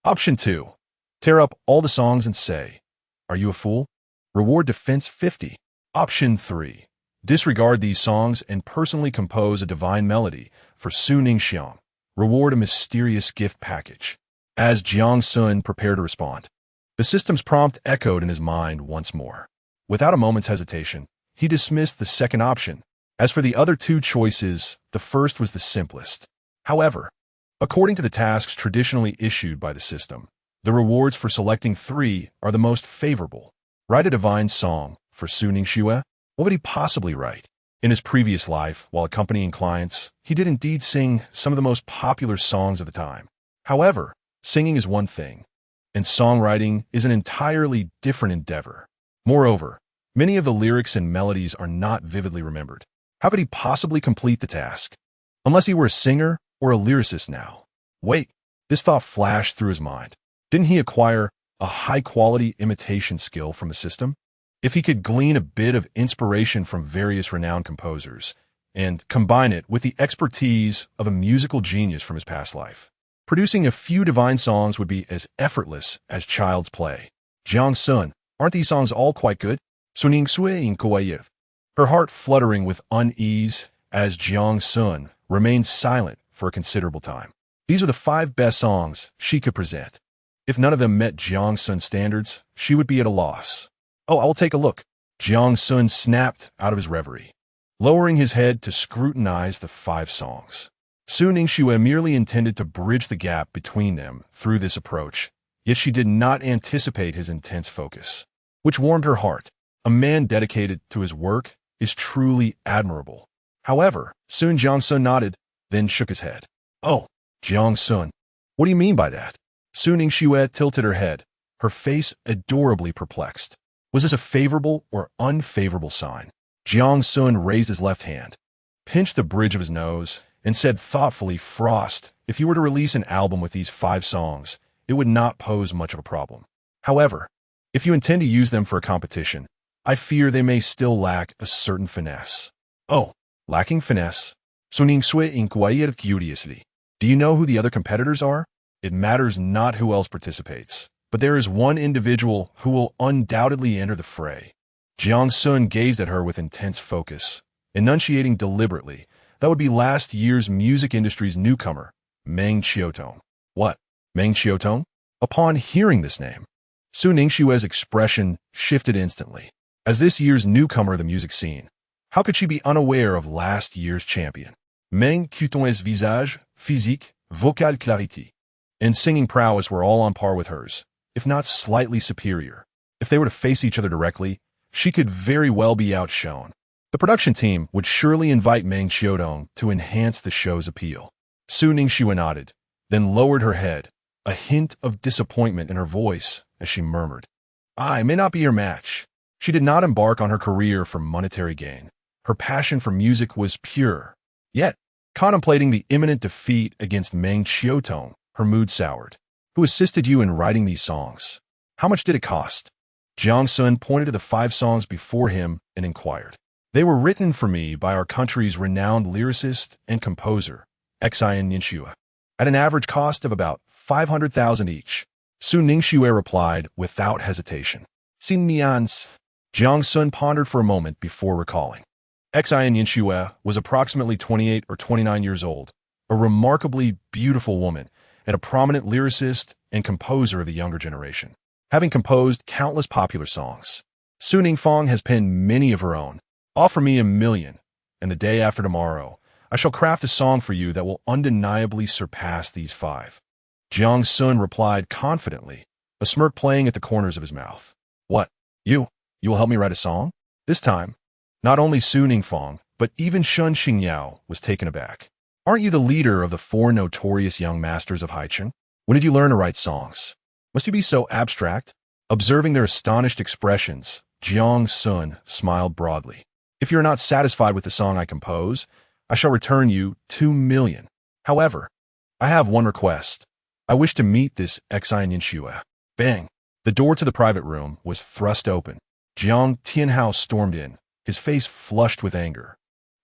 Option 2. Tear up all the songs and say, "Are you a fool?" Reward defense 50. Option 3. Disregard these songs and personally compose a divine melody for Su Ningxiang. Reward a mysterious gift package. As Jiang Xun prepared to respond, the system's prompt echoed in his mind once more. Without a moment's hesitation, he dismissed the second option. As for the other two choices, the first was the simplest. However, according to the tasks traditionally issued by the system, the rewards for selecting 3 are the most favorable. Write a divine song for Su Ningxue. What would he possibly write? In his previous life, while accompanying clients, he did indeed sing some of the most popular songs of the time. However, singing is one thing, and songwriting is an entirely different endeavor. Moreover, many of the lyrics and melodies are not vividly remembered. How could he possibly complete the task? Unless he were a singer or a lyricist now. Wait, this thought flashed through his mind. Didn't he acquire a high-quality imitation skill from the system? If he could glean a bit of inspiration from various renowned composers and combine it with the expertise of a musical genius from his past life, producing a few divine songs would be as effortless as child's play. Jiang Xun, aren't these songs all quite good? Suning sui in kuwayith. Her heart fluttering with unease as Jiang Xun remained silent for a considerable time. These are the 5 best songs she could present. If none of them met Jiang Xun's standards, she would be at a loss. Oh, I will take a look. Jiang Xun snapped out of his reverie, lowering his head to scrutinize the 5 songs. Su Ningxue merely intended to bridge the gap between them through this approach, yet she did not anticipate his intense focus, which warmed her heart. A man dedicated to his work is truly admirable. However, soon Jiang Xun nodded, then shook his head. Oh, Jiang Xun, what do you mean by that? Su Ningxue tilted her head, her face adorably perplexed. Was this a favorable or unfavorable sign? Jiang Xun raised his left hand, pinched the bridge of his nose, and said thoughtfully, Frost, if you were to release an album with these 5 songs, it would not pose much of a problem. However, if you intend to use them for a competition, I fear they may still lack a certain finesse. Oh, lacking finesse? Suning sui in kuwayir curiosity. Do you know who the other competitors are? It matters not who else participates, but there is one individual who will undoubtedly enter the fray. Jiang Xun gazed at her with intense focus, enunciating deliberately. That would be last year's music industry's newcomer, Meng Qiutong. What? Meng Qiutong? Upon hearing this name, Su Ningxue's expression shifted instantly. As this year's newcomer of the music scene, how could she be unaware of last year's champion? Meng Qiutong's visage, physique, vocal clarité, and singing prowess were all on par with hers, if not slightly superior. If they were to face each other directly, she could very well be outshone. The production team would surely invite Meng Qiutong to enhance the show's appeal. Su Ningxue nodded, then lowered her head, a hint of disappointment in her voice as she murmured, I may not be your match. She did not embark on her career for monetary gain. Her passion for music was pure. Yet, contemplating the imminent defeat against Meng Qiutong, her mood soured. Who assisted you in writing these songs? How much did it cost? Jiang Xun pointed to the 5 songs before him and inquired. They were written for me by our country's renowned lyricist and composer, Jiang Ningxue, at an average cost of about 500,000 each. Su Ningxue replied without hesitation. Xin Nians. Jiang Xun pondered for a moment before recalling. Jiang Ningxue was approximately 28 or 29 years old, a remarkably beautiful woman, and a prominent lyricist and composer of the younger generation, having composed countless popular songs. Su Ningfang has penned many of her own. Offer me 1,000,000, and the day after tomorrow, I shall craft a song for you that will undeniably surpass these 5. Jiang Xun replied confidently, a smirk playing at the corners of his mouth. What? You will help me write a song? This time, not only Su Ningfang, but even Shun Xingyao was taken aback. Aren't you the leader of the 4 notorious young masters of Haicheng? When did you learn to write songs? Must you be so abstract? Observing their astonished expressions, Jiang Xun smiled broadly. If you are not satisfied with the song I compose, I shall return you 2,000,000. However, I have one request. I wish to meet this Jiang Ningxue. Bang! The door to the private room was thrust open. Jiang Tianhao stormed in, his face flushed with anger,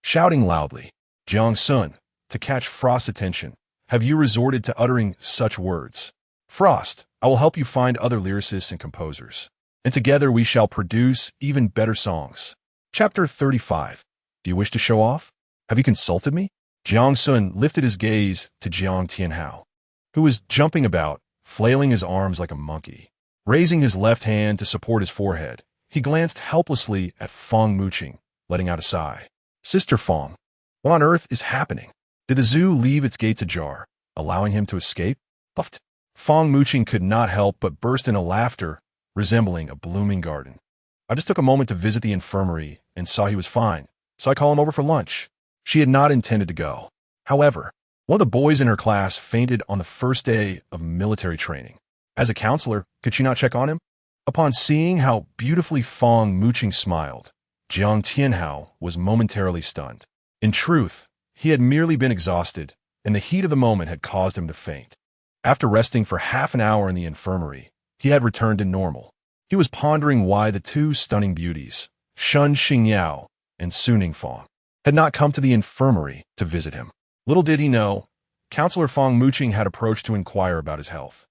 shouting loudly, Jiang Xun, to catch Frost's attention, have you resorted to uttering such words? Frost, I will help you find other lyricists and composers, and together we shall produce even better songs. Chapter 35. Do you wish to show off? Have you consulted me? Jiang Xun lifted his gaze to Jiang Tianhao, who was jumping about, flailing his arms like a monkey. Raising his left hand to support his forehead, he glanced helplessly at Feng Muqing, letting out a sigh. Sister Feng, what on earth is happening? Did the zoo leave its gates ajar, allowing him to escape? Puffed. Feng Muqing could not help but burst into laughter, resembling a blooming garden. I just took a moment to visit the infirmary and saw he was fine. so I call him over for lunch. She had not intended to go. However, one of the boys in her class fainted on the first day of military training. As a counselor, could she not check on him? Upon seeing how beautifully Fong Muqing smiled, Jiang Tianhao was momentarily stunned. In truth, he had merely been exhausted, and the heat of the moment had caused him to faint. After resting for half an hour in the infirmary, he had returned to normal. He was pondering why the two stunning beauties, Shun Xingyao and Su Ningfang, had not come to the infirmary to visit him. Little did he know, Counselor Fong Muqing had approached to inquire about his health.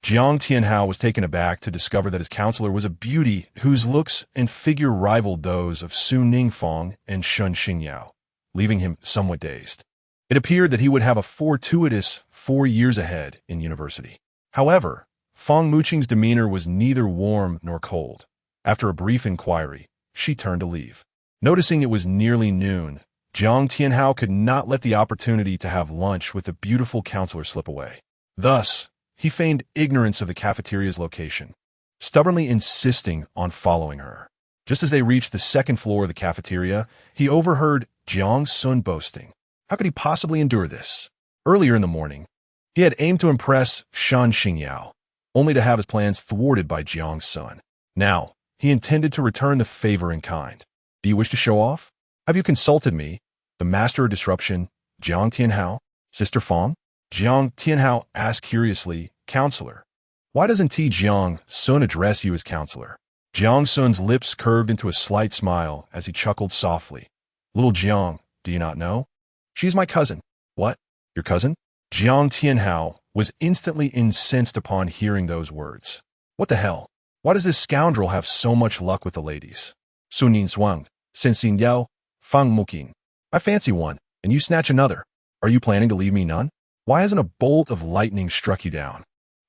Jiang Tianhao was taken aback to discover that his counselor was a beauty whose looks and figure rivaled those of Su Ningfang and Shun Xingyao, leaving him somewhat dazed. It appeared that he would have a fortuitous 4 years ahead in university. However, Fong Muqing's demeanor was neither warm nor cold. After a brief inquiry, she turned to leave. Noticing it was nearly noon, Jiang Tianhao could not let the opportunity to have lunch with the beautiful counselor slip away. Thus, he feigned ignorance of the cafeteria's location, stubbornly insisting on following her. Just as they reached the second floor of the cafeteria, he overheard Jiang Xun boasting. How could he possibly endure this? Earlier in the morning, he had aimed to impress Shan Xingyao, only to have his plans thwarted by Jiang Xun. Now, he intended to return the favor in kind. Do you wish to show off? Have you consulted me, the master of disruption, Jiang Tianhao, Sister Fong? Jiang Tianhao asked curiously, Counselor, why doesn't Jiang Xun address you as counselor? Jiang Xun's lips curved into a slight smile as he chuckled softly. Little Jiang, do you not know? She's my cousin. What? Your cousin? Jiang Tianhao was instantly incensed upon hearing those words. What the hell? Why does this scoundrel have so much luck with the ladies? Su Ningzuang, Sen Xin Yao, Fang Muqing. I fancy one, and you snatch another. Are you planning to leave me none? Why hasn't a bolt of lightning struck you down?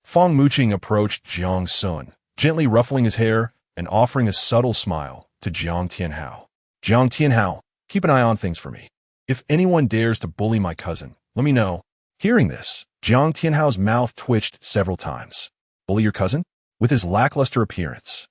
Fong Muqing approached Jiang Xun, gently ruffling his hair and offering a subtle smile to Jiang Tianhao. Jiang Tianhao, keep an eye on things for me. If anyone dares to bully my cousin, let me know. Hearing this, Jiang Tianhao's mouth twitched several times. Bully your cousin? With his lackluster appearance.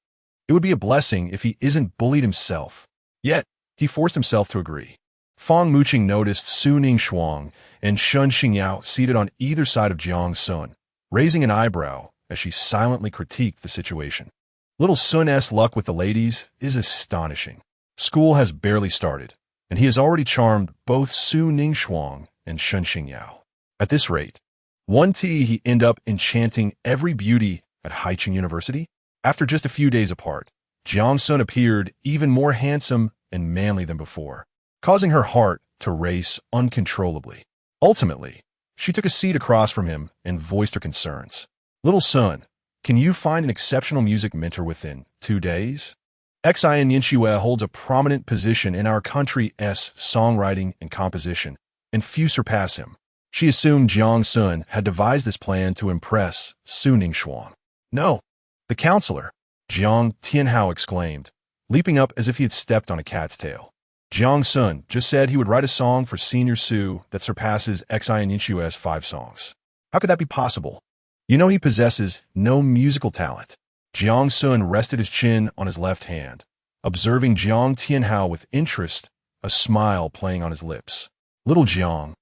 It would be a blessing if he isn't bullied himself. Yet, he forced himself to agree. Fong Muqing noticed Su Ningxuang and Shun Xingyao seated on either side of Jiang Xun, raising an eyebrow as she silently critiqued the situation. Little Sun's luck with the ladies is astonishing. School has barely started, and he has already charmed both Su Ningxuang and Shun Xingyao. At this rate, he end up enchanting every beauty at Haicheng University. After just a few days apart, Jiang Xun appeared even more handsome and manly than before, causing her heart to race uncontrollably. Ultimately, she took a seat across from him and voiced her concerns. Little Sun, can you find an exceptional music mentor within 2 days? Xian Yinxue holds a prominent position in our country's songwriting and composition, and few surpass him. She assumed Jiang Xun had devised this plan to impress Su Ningxuang. No, the counselor, Jiang Tianhao exclaimed, leaping up as if he had stepped on a cat's tail. Jiang Xun just said he would write a song for Senior Su that surpasses Xian Yinxue's 5 songs. How could that be possible? You know he possesses no musical talent. Jiang Xun rested his chin on his left hand, observing Jiang Tianhao with interest, a smile playing on his lips. Little Jiang,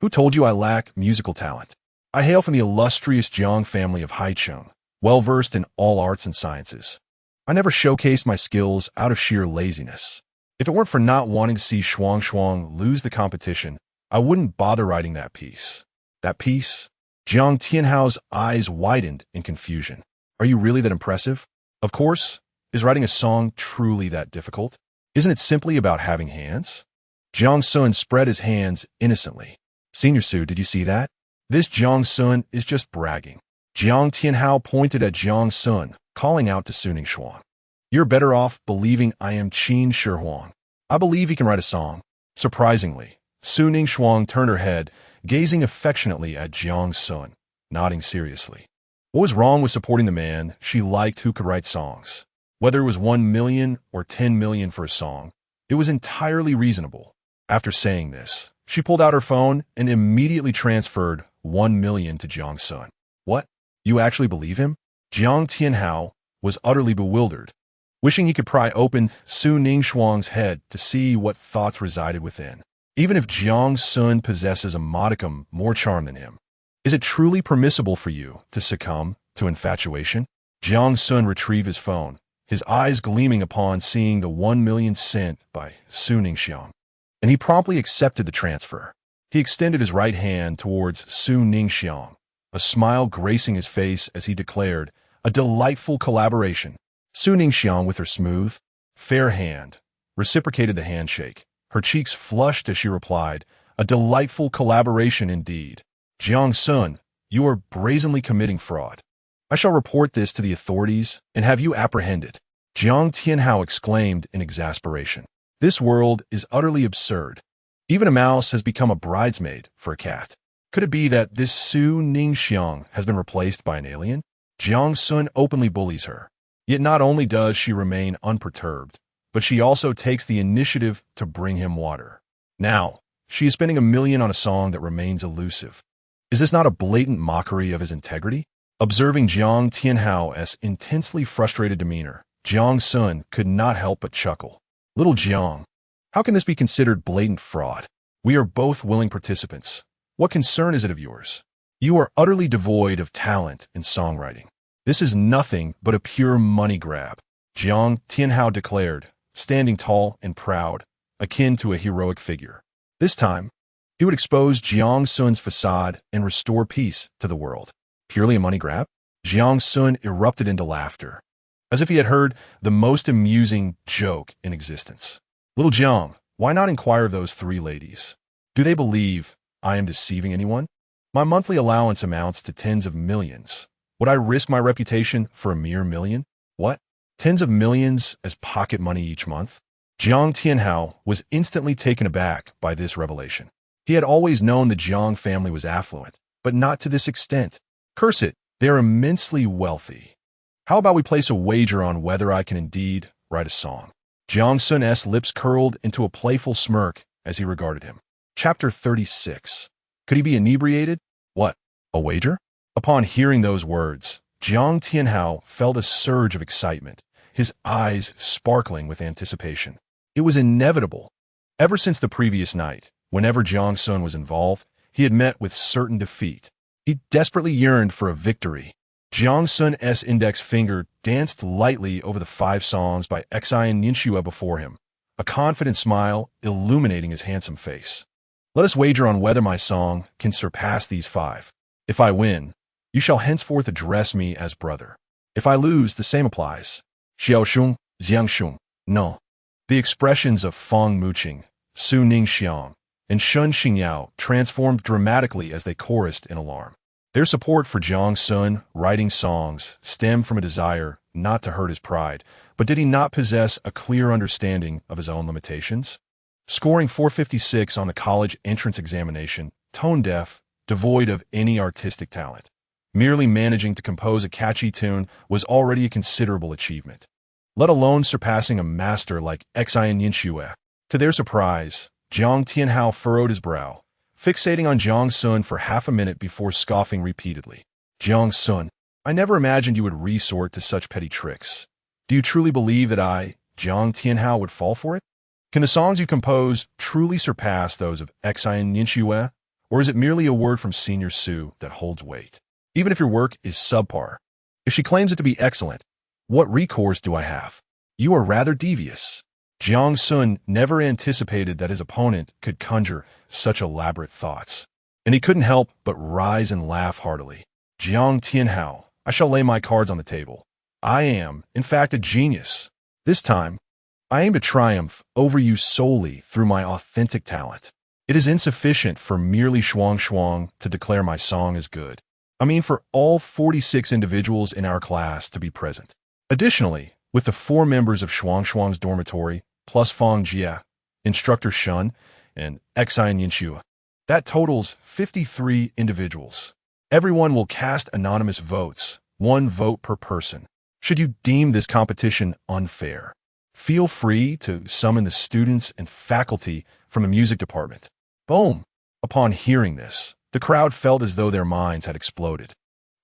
who told you I lack musical talent? I hail from the illustrious Jiang family of Haicheng, well-versed in all arts and sciences. I never showcased my skills out of sheer laziness. If it weren't for not wanting to see Shuang lose the competition, I wouldn't bother writing that piece. That piece? Jiang Tianhao's eyes widened in confusion. Are you really that impressive? Of course. Is writing a song truly that difficult? Isn't it simply about having hands? Jiang Xun spread his hands innocently. Senior Su, did you see that? This Jiang Xun is just bragging. Jiang Tianhao pointed at Jiang Xun, calling out to Su Ningxuang. You're better off believing I am Qin Shi. I believe he can write a song. Surprisingly, Su Ningxuang turned her head, gazing affectionately at Jiang Xun, nodding seriously. What was wrong with supporting the man she liked who could write songs? Whether it was 1 million or 10 million for a song, it was entirely reasonable. After saying this, she pulled out her phone and immediately transferred 1 million to Jiang Xun. What? You actually believe him? Jiang Tianhao was utterly bewildered. wishing he could pry open Su Ningxuang's head to see what thoughts resided within. Even if Jiang Xun possesses a modicum more charm than him, is it truly permissible for you to succumb to infatuation? Jiang Xun retrieved his phone, his eyes gleaming upon seeing the 1 million sent by Su Ningxiang, and he promptly accepted the transfer. He extended his right hand towards Su Ningxiang, a smile gracing his face as he declared, "A delightful collaboration." Su Ningxiang, with her smooth, fair hand, reciprocated the handshake. Her cheeks flushed as she replied, "A delightful collaboration indeed. Jiang Xun, you are brazenly committing fraud. I shall report this to the authorities and have you apprehended." Jiang Tianhao exclaimed in exasperation. This world is utterly absurd. Even a mouse has become a bridesmaid for a cat. Could it be that this Su Ningxiang has been replaced by an alien? Jiang Xun openly bullies her. Yet not only does she remain unperturbed, but she also takes the initiative to bring him water. Now, she is spending 1 million on a song that remains elusive. Is this not a blatant mockery of his integrity? Observing Jiang Tianhao's intensely frustrated demeanor, Jiang Xun could not help but chuckle. Little Jiang, how can this be considered blatant fraud? We are both willing participants. What concern is it of yours? You are utterly devoid of talent in songwriting. This is nothing but a pure money grab, Jiang Tianhao declared, standing tall and proud, akin to a heroic figure. This time, he would expose Jiang Xun's facade and restore peace to the world. Purely a money grab? Jiang Xun erupted into laughter, as if he had heard the most amusing joke in existence. Little Jiang, why not inquire of those 3 ladies? Do they believe I am deceiving anyone? My monthly allowance amounts to tens of millions. Would I risk my reputation for a mere 1 million? What? Tens of millions as pocket money each month? Jiang Tianhao was instantly taken aback by this revelation. He had always known the Jiang family was affluent, but not to this extent. Curse it, they are immensely wealthy. How about we place a wager on whether I can indeed write a song? Jiang Xun's lips curled into a playful smirk as he regarded him. Chapter 36. Could he be inebriated? What? A wager? Upon hearing those words, Jiang Tianhao felt a surge of excitement, his eyes sparkling with anticipation. It was inevitable. Ever since the previous night, whenever Jiang Xun was involved, he had met with certain defeat. He desperately yearned for a victory. Jiang Xun's index finger danced lightly over the 5 songs by Xian Ninxue before him, a confident smile illuminating his handsome face. Let us wager on whether my song can surpass these 5. If I win, you shall henceforth address me as brother. If I lose, the same applies. Xiao Xun, Jiang Xun, no. The expressions of Feng Muqing, Su Ningxiang, and Shun Xingyao transformed dramatically as they chorused in alarm. Their support for Jiang Xun writing songs stemmed from a desire not to hurt his pride, but did he not possess a clear understanding of his own limitations? Scoring 456 on the college entrance examination, tone-deaf, devoid of any artistic talent, merely managing to compose a catchy tune was already a considerable achievement, let alone surpassing a master like Xian Ninxue. To their surprise, Jiang Tianhao furrowed his brow, fixating on Jiang Xun for half a minute before scoffing repeatedly. Jiang Xun, I never imagined you would resort to such petty tricks. Do you truly believe that I, Jiang Tianhao, would fall for it? Can the songs you compose truly surpass those of Xian Ninxue, or is it merely a word from Senior Su that holds weight? Even if your work is subpar, if she claims it to be excellent, what recourse do I have? You are rather devious. Jiang Xun never anticipated that his opponent could conjure such elaborate thoughts, and he couldn't help but rise and laugh heartily. Jiang Tianhao, I shall lay my cards on the table. I am, in fact, a genius. This time, I aim to triumph over you solely through my authentic talent. It is insufficient for merely Shuang to declare my song as good. I mean for all 46 individuals in our class to be present. Additionally, with the 4 members of Shuang's dormitory, plus Feng Jie, Instructor Shun, and Xian Yinxue, that totals 53 individuals. Everyone will cast anonymous votes, 1 vote per person. Should you deem this competition unfair, feel free to summon the students and faculty from the music department. Boom! Upon hearing this, the crowd felt as though their minds had exploded.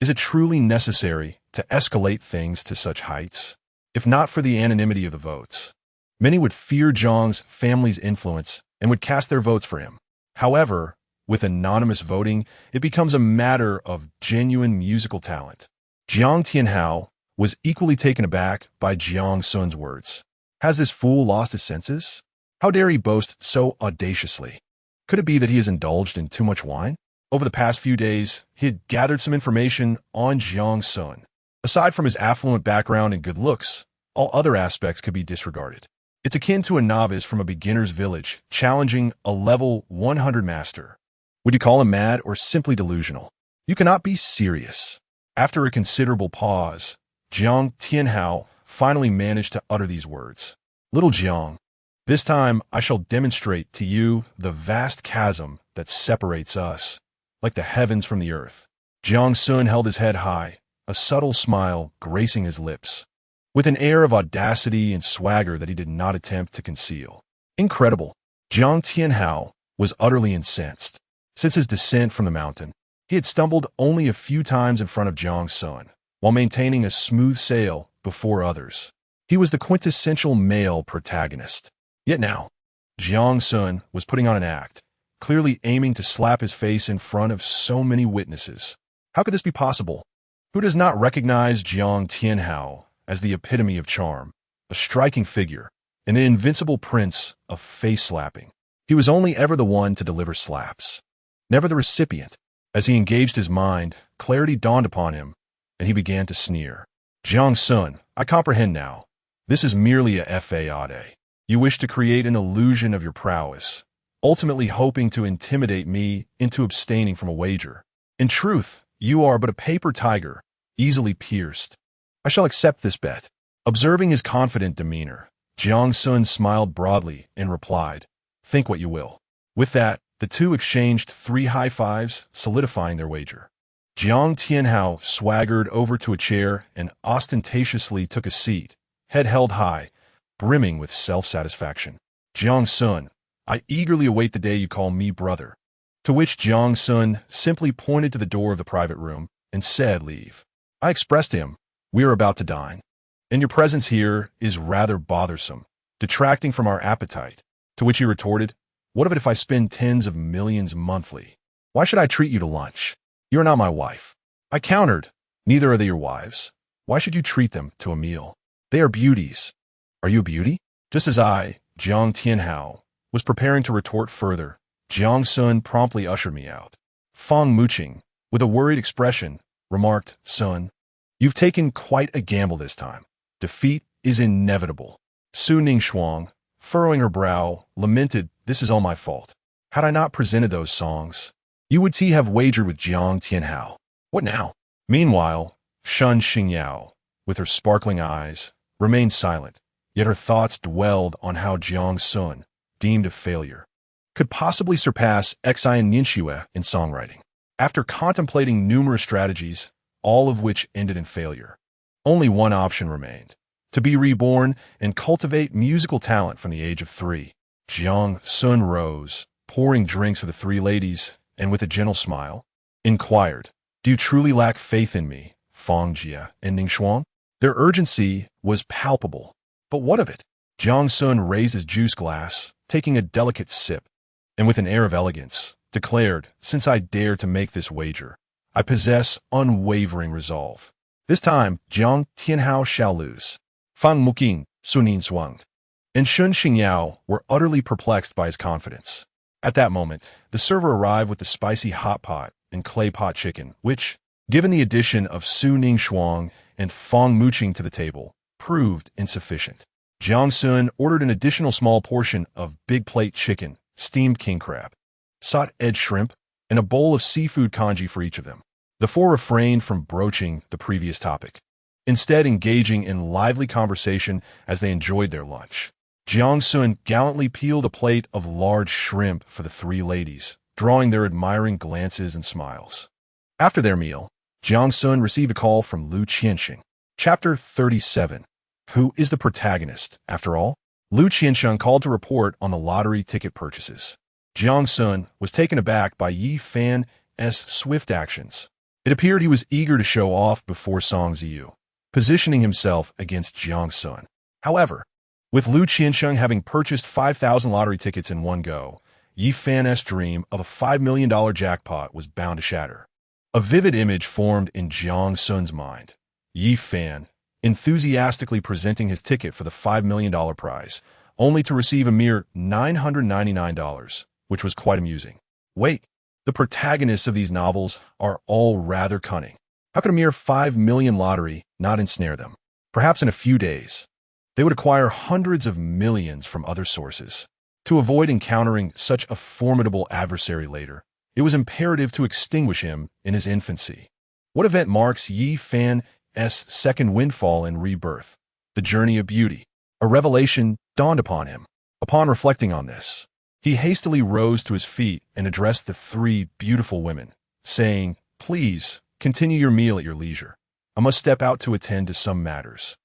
Is it truly necessary to escalate things to such heights? if not for the anonymity of the votes. Many would fear Jiang's family's influence and would cast their votes for him. However, with anonymous voting, it becomes a matter of genuine musical talent. Jiang Tianhao was equally taken aback by Jiang Xun's words. Has this fool lost his senses? How dare he boast so audaciously? Could it be that he has indulged in too much wine? Over the past few days, he had gathered some information on Jiang Xun. Aside from his affluent background and good looks, all other aspects could be disregarded. It's akin to a novice from a beginner's village challenging a level 100 master. Would you call him mad or simply delusional? You cannot be serious. After a considerable pause, Jiang Tianhao finally managed to utter these words. Little Jiang, this time I shall demonstrate to you the vast chasm that separates us, like the heavens from the earth. Jiang Xun held his head high, a subtle smile gracing his lips, with an air of audacity and swagger that he did not attempt to conceal. Incredible. Jiang Tianhao was utterly incensed. Since his descent from the mountain, he had stumbled only a few times in front of Jiang Xun, while maintaining a smooth sail before others. He was the quintessential male protagonist. Yet now, Jiang Xun was putting on an act, clearly aiming to slap his face in front of so many witnesses. How could this be possible? Who does not recognize Jiang Tianhao as the epitome of charm, a striking figure, an invincible prince of face-slapping? He was only ever the one to deliver slaps, never the recipient. As he engaged his mind, clarity dawned upon him, and he began to sneer. Jiang Xun, I comprehend now. This is merely a fade. You wish to create an illusion of your prowess, ultimately hoping to intimidate me into abstaining from a wager. In truth, you are but a paper tiger, easily pierced. I shall accept this bet. Observing his confident demeanor, Jiang Xun smiled broadly and replied, think what you will. With that, the two exchanged 3 high fives, solidifying their wager. Jiang Tianhao swaggered over to a chair and ostentatiously took a seat, head held high, brimming with self-satisfaction. Jiang Xun, I eagerly await the day you call me brother. To which Jiang Xun simply pointed to the door of the private room and said, leave. I expressed to him, we are about to dine, and your presence here is rather bothersome, detracting from our appetite. To which he retorted, what of it if I spend tens of millions monthly? Why should I treat you to lunch? You are not my wife. I countered, neither are they your wives. Why should you treat them to a meal? They are beauties. Are you a beauty? Just as I, Jiang Tianhao, was preparing to retort further, Jiang Xun promptly ushered me out. Fang Muqing, with a worried expression, remarked, son, you've taken quite a gamble this time. Defeat is inevitable. Su Ningxuang, furrowing her brow, lamented, this is all my fault. Had I not presented those songs, you would have wagered with Jiang Tianhao. What now? Meanwhile, Shun Xingyao, with her sparkling eyes, remained silent, yet her thoughts dwelled on how Jiang Xun, deemed a failure, could possibly surpass Xian Ninxue in songwriting. After contemplating numerous strategies, all of which ended in failure, only one option remained: to be reborn and cultivate musical talent from the age of 3. Jiang Xun rose, pouring drinks for the 3 ladies, and with a gentle smile, inquired, do you truly lack faith in me, Fang Jia and Ningxuang? Their urgency was palpable. But what of it? Jiang Xun raised his juice glass, taking a delicate sip, and with an air of elegance, declared, since I dare to make this wager, I possess unwavering resolve. This time, Jiang Tianhao shall lose. Fang Muqing, Su Ningxuang, and Shun Xingyao were utterly perplexed by his confidence. At that moment, the server arrived with the spicy hot pot and clay pot chicken, which, given the addition of Su Ningxuang and Fang Muqing to the table, proved insufficient. Jiang Xun ordered an additional small portion of big plate chicken, steamed king crab, salt-edged shrimp, and a bowl of seafood congee for each of them. The 4 refrained from broaching the previous topic, instead engaging in lively conversation as they enjoyed their lunch. Jiang Xun gallantly peeled a plate of large shrimp for the 3 ladies, drawing their admiring glances and smiles. After their meal, Jiang Xun received a call from Lu Qianxing. Chapter 37. Who is the protagonist, after all? Lu Qianxing called to report on the lottery ticket purchases. Jiang Xun was taken aback by Yi Fan's swift actions. It appeared he was eager to show off before Song Ziyu, positioning himself against Jiang Xun. However, with Lu Qiansheng having purchased 5,000 lottery tickets in one go, Yi Fan's dream of a $5 million jackpot was bound to shatter. A vivid image formed in Jiang Xun's mind. Yi Fan, enthusiastically presenting his ticket for the $5 million prize, only to receive a mere $999, which was quite amusing. Wait, the protagonists of these novels are all rather cunning. How could a mere 5 million lottery not ensnare them? Perhaps in a few days, they would acquire hundreds of millions from other sources. To avoid encountering such a formidable adversary later, it was imperative to extinguish him in his infancy. What event marks Yi Fan's second windfall and rebirth? The journey of beauty. A revelation dawned upon him. Upon reflecting on this, he hastily rose to his feet and addressed the three beautiful women, saying, "Please, continue your meal at your leisure. I must step out to attend to some matters."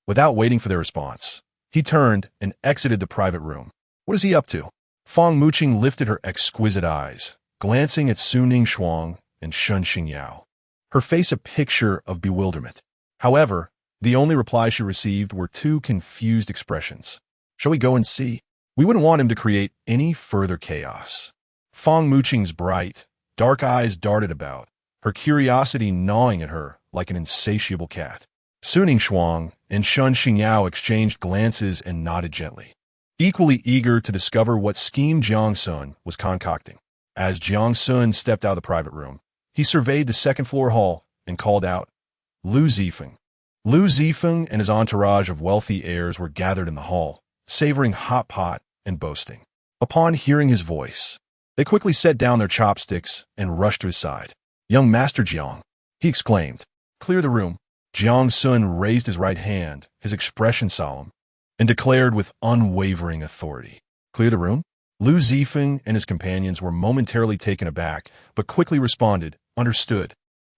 Without waiting for their response, he turned and exited the private room. What is he up to? Fang Muqing lifted her exquisite eyes, glancing at Su Ningshuang and Shun Xingyao, her face a picture of bewilderment. However, the only reply she received were two confused expressions. "Shall we go and see?" We wouldn't want him to create any further chaos. Fang Muqing's bright, dark eyes darted about, her curiosity gnawing at her like an insatiable cat. Su Ningshuang and Shun Xingyao exchanged glances and nodded gently, equally eager to discover what scheme Jiang Xun was concocting. As Jiang Xun stepped out of the private room, he surveyed the second-floor hall and called out, "Lu Zifeng." Lu Zifeng and his entourage of wealthy heirs were gathered in the hall, savoring hot pot and boasting. Upon hearing his voice, they quickly set down their chopsticks and rushed to his side. "Young Master Jiang," he exclaimed, "clear the room." Jiang Xun raised his right hand, his expression solemn, and declared with unwavering authority, "Clear the room?" Lu Zifeng and his companions were momentarily taken aback, but quickly responded, "Understood."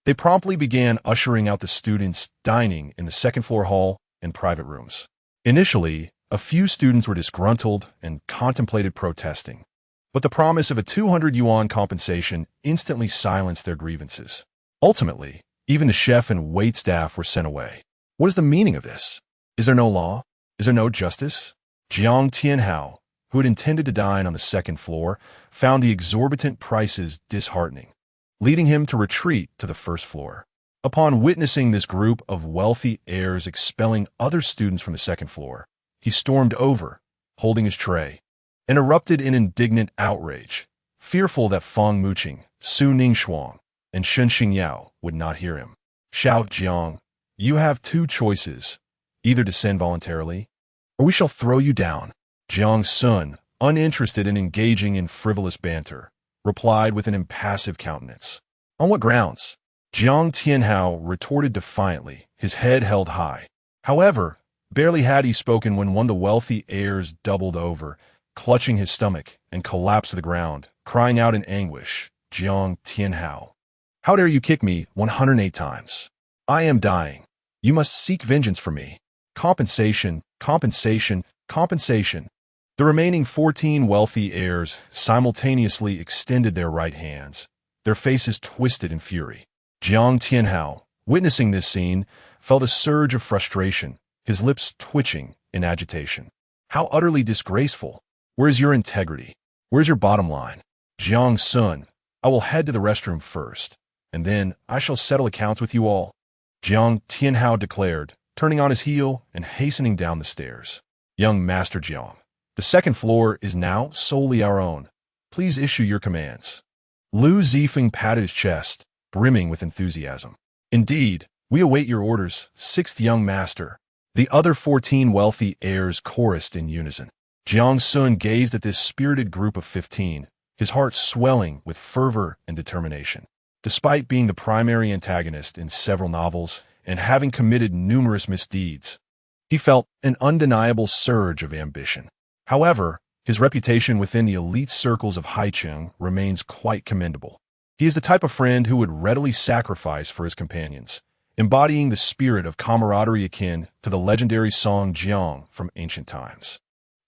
They promptly began ushering out the students dining in the second-floor hall and private rooms. Initially, a few students were disgruntled and contemplated protesting, but the promise of a 200 yuan compensation instantly silenced their grievances. Ultimately, even the chef and waitstaff were sent away. What is the meaning of this? Is there no law? Is there no justice? Jiang Tianhao, who had intended to dine on the second floor, found the exorbitant prices disheartening, leading him to retreat to the first floor. Upon witnessing this group of wealthy heirs expelling other students from the second floor, he stormed over, holding his tray, and erupted in indignant outrage, fearful that Fang Muqing, Su Ningshuang, and Shun Xingyao would not hear him. "Shout, Jiang, you have two choices, either descend voluntarily, or we shall throw you down." Jiang Xun, uninterested in engaging in frivolous banter, replied with an impassive countenance. "On what grounds?" Jiang Tianhao retorted defiantly, his head held high. However, barely had he spoken when one of the wealthy heirs doubled over, clutching his stomach, and collapsed to the ground, crying out in anguish, "Jiang Tianhao, how dare you kick me 108 times? I am dying. You must seek vengeance for me. Compensation, compensation, compensation." The remaining 14 wealthy heirs simultaneously extended their right hands, their faces twisted in fury. Jiang Tianhao, witnessing this scene, felt a surge of frustration, his lips twitching in agitation. How utterly disgraceful! Where is your integrity? Where's your bottom line? Jiang Xun, I will head to the restroom first, and then I shall settle accounts with you all. Jiang Tianhao declared, turning on his heel and hastening down the stairs. "Young Master Jiang, the second floor is now solely our own. Please issue your commands." Lu Zifeng patted his chest, brimming with enthusiasm. "Indeed, we await your orders, sixth young master." The other 14 wealthy heirs chorused in unison. Jiang Xun gazed at this spirited group of 15, his heart swelling with fervor and determination. Despite being the primary antagonist in several novels and having committed numerous misdeeds, he felt an undeniable surge of ambition. However, his reputation within the elite circles of Haicheng remains quite commendable. He is the type of friend who would readily sacrifice for his companions, embodying the spirit of camaraderie akin to the legendary song Jiang from ancient times.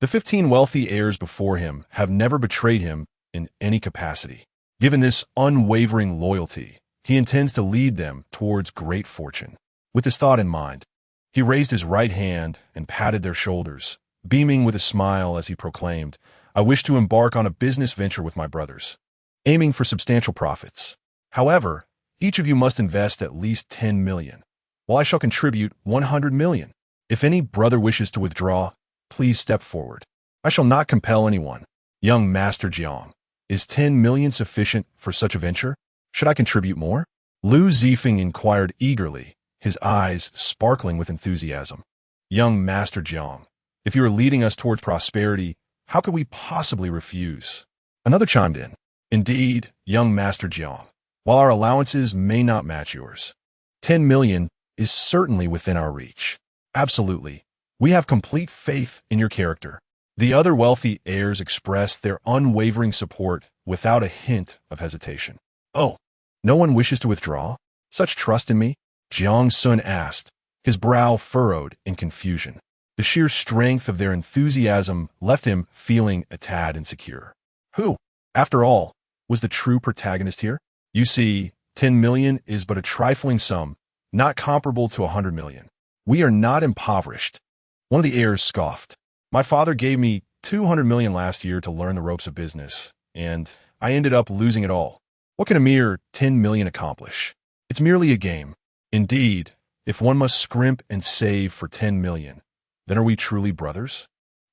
The 15 wealthy heirs before him have never betrayed him in any capacity. Given this unwavering loyalty, he intends to lead them towards great fortune. With this thought in mind, He raised his right hand and patted their shoulders, beaming with a smile as he proclaimed, "I wish to embark on a business venture with my brothers, aiming for substantial profits. However, each of you must invest at least 10 million, while I shall contribute 100 million. If any brother wishes to withdraw, please step forward. I shall not compel anyone. Young Master Jiang, is 10 million sufficient for such a venture? Should I contribute more?" Lu Zifeng inquired eagerly, his eyes sparkling with enthusiasm. "Young Master Jiang, if you are leading us towards prosperity, how could we possibly refuse?" Another chimed in. "Indeed, young Master Jiang, while our allowances may not match yours, 10 million is certainly within our reach. Absolutely. We have complete faith in your character." The other wealthy heirs expressed their unwavering support without a hint of hesitation. "Oh, no one wishes to withdraw? Such trust in me?" Jiang Xun asked, his brow furrowed in confusion. The sheer strength of their enthusiasm left him feeling a tad insecure. Who, after all, was the true protagonist here? You see, 10 million is but a trifling sum, not comparable to 100 million. We are not impoverished. One of the heirs scoffed. "My father gave me 200 million last year to learn the ropes of business, and I ended up losing it all. What can a mere 10 million accomplish? It's merely a game. Indeed, if one must scrimp and save for 10 million, then are we truly brothers?"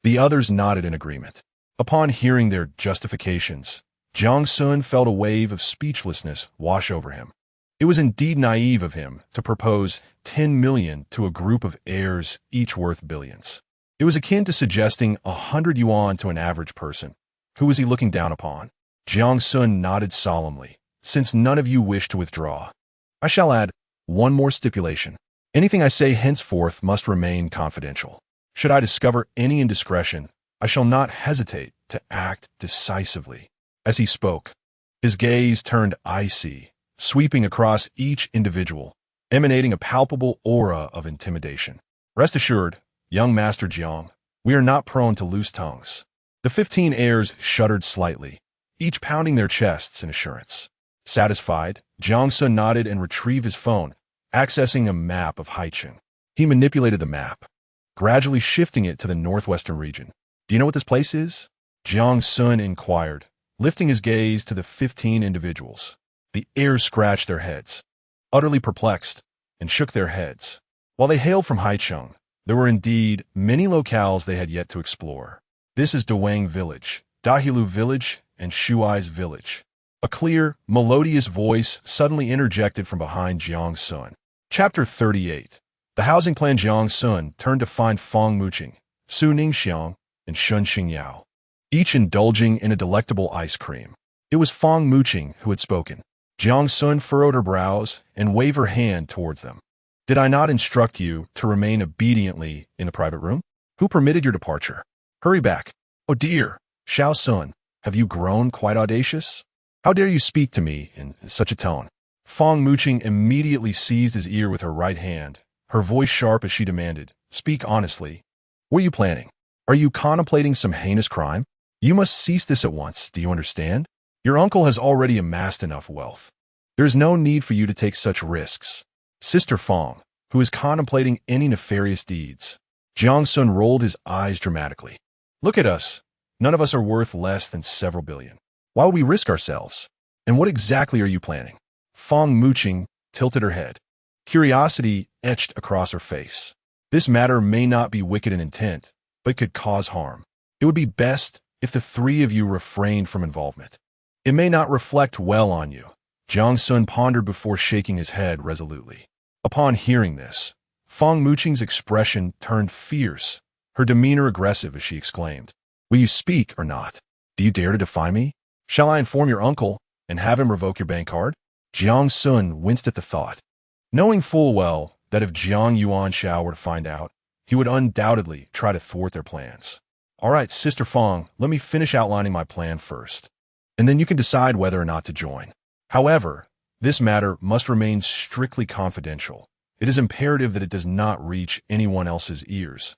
The others nodded in agreement. Upon hearing their justifications, Jiang Xun felt a wave of speechlessness wash over him. It was indeed naive of him to propose 10 million to a group of heirs each worth billions. It was akin to suggesting 100 yuan to an average person. Who was he looking down upon? Jiang Xun nodded solemnly. "Since none of you wish to withdraw, I shall add one more stipulation. Anything I say henceforth must remain confidential. Should I discover any indiscretion, I shall not hesitate to act decisively." As he spoke, his gaze turned icy, sweeping across each individual, emanating a palpable aura of intimidation. "Rest assured, young Master Jiang, we are not prone to loose tongues." The 15 heirs shuddered slightly, each pounding their chests in assurance. Satisfied, Jiang Xun nodded and retrieved his phone, accessing a map of Haicheng. He manipulated the map, gradually shifting it to the northwestern region. "Do you know what this place is?" Jiang Xun inquired, lifting his gaze to the 15 individuals. The heirs scratched their heads, utterly perplexed, and shook their heads. While they hailed from Haicheng, there were indeed many locales they had yet to explore. "This is Dawang Village, Dahilu Village, and Shuai's Village." A clear, melodious voice suddenly interjected from behind Jiang Xun. Chapter 38. The housing plan. Jiang Xun turned to find Fang Muqing, Su Ningxiang, and Shun Xingyao, each indulging in a delectable ice cream. It was Fang Muqing who had spoken. Jiang Xun furrowed her brows and waved her hand towards them. "Did I not instruct you to remain obediently in the private room? Who permitted your departure? Hurry back." "Oh dear, Xiao Sun, have you grown quite audacious? How dare you speak to me in such a tone?" Fang Muqing immediately seized his ear with her right hand, her voice sharp as she demanded, "Speak honestly. What are you planning? Are you contemplating some heinous crime? You must cease this at once, do you understand? Your uncle has already amassed enough wealth. There is no need for you to take such risks." Sister Fang, who is contemplating any nefarious deeds. Jiang Xun rolled his eyes dramatically. "Look at us. None of us are worth less than several billion. Why would we risk ourselves? And what exactly are you planning?" Fang Muqing tilted her head. Curiosity etched across her face. "This matter may not be wicked in intent, but could cause harm. It would be best if the three of you refrained from involvement. It may not reflect well on you." Jiang Xun pondered before shaking his head resolutely. Upon hearing this, Fang Muqing's expression turned fierce, her demeanor aggressive as she exclaimed, "Will you speak or not? Do you dare to defy me? Shall I inform your uncle and have him revoke your bank card?" Jiang Xun winced at the thought, knowing full well that if Jiang Yuanshao were to find out, he would undoubtedly try to thwart their plans. "All right, Sister Fang, let me finish outlining my plan first, and then you can decide whether or not to join. However, this matter must remain strictly confidential. It is imperative that it does not reach anyone else's ears."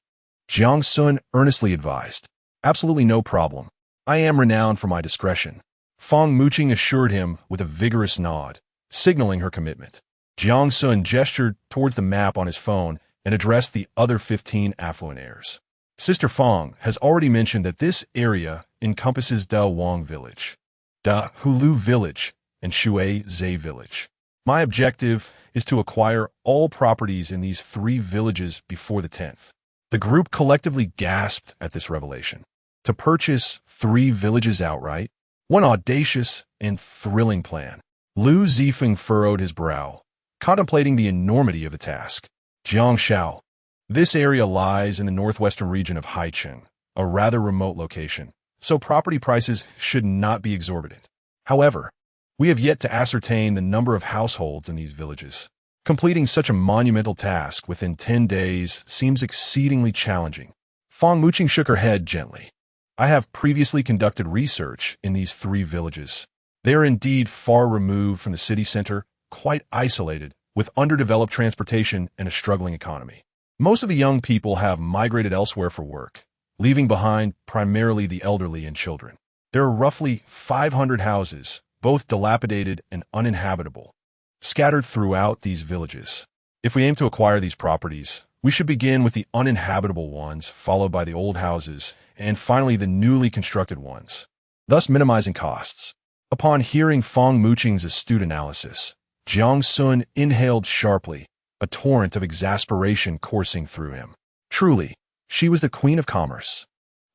Jiang Xun earnestly advised. "Absolutely no problem. I am renowned for my discretion." Fang Muqing assured him with a vigorous nod, signaling her commitment. Jiang Xun gestured towards the map on his phone and address the other 15 affluent heirs. Sister Fong has already mentioned that this area encompasses Da Wang Village, Da Hulu Village, and Shui Zhe Village. My objective is to acquire all properties in these 3 villages before the 10th. The group collectively gasped at this revelation. To purchase 3 villages outright? One audacious and thrilling plan. Lu Zifeng furrowed his brow, contemplating the enormity of the task. Jiangshao. This area lies in the northwestern region of Haicheng, a rather remote location, so property prices should not be exorbitant. However, we have yet to ascertain the number of households in these villages. Completing such a monumental task within 10 days seems exceedingly challenging. Fong Muqing shook her head gently. I have previously conducted research in these 3 villages. They are indeed far removed from the city center, quite isolated, with underdeveloped transportation and a struggling economy. Most of the young people have migrated elsewhere for work, leaving behind primarily the elderly and children. There are roughly 500 houses, both dilapidated and uninhabitable, scattered throughout these villages. If we aim to acquire these properties, we should begin with the uninhabitable ones, followed by the old houses, and finally the newly constructed ones, thus minimizing costs. Upon hearing Fong Muqing's astute analysis, Jiang Xun inhaled sharply, a torrent of exasperation coursing through him. Truly, she was the queen of commerce.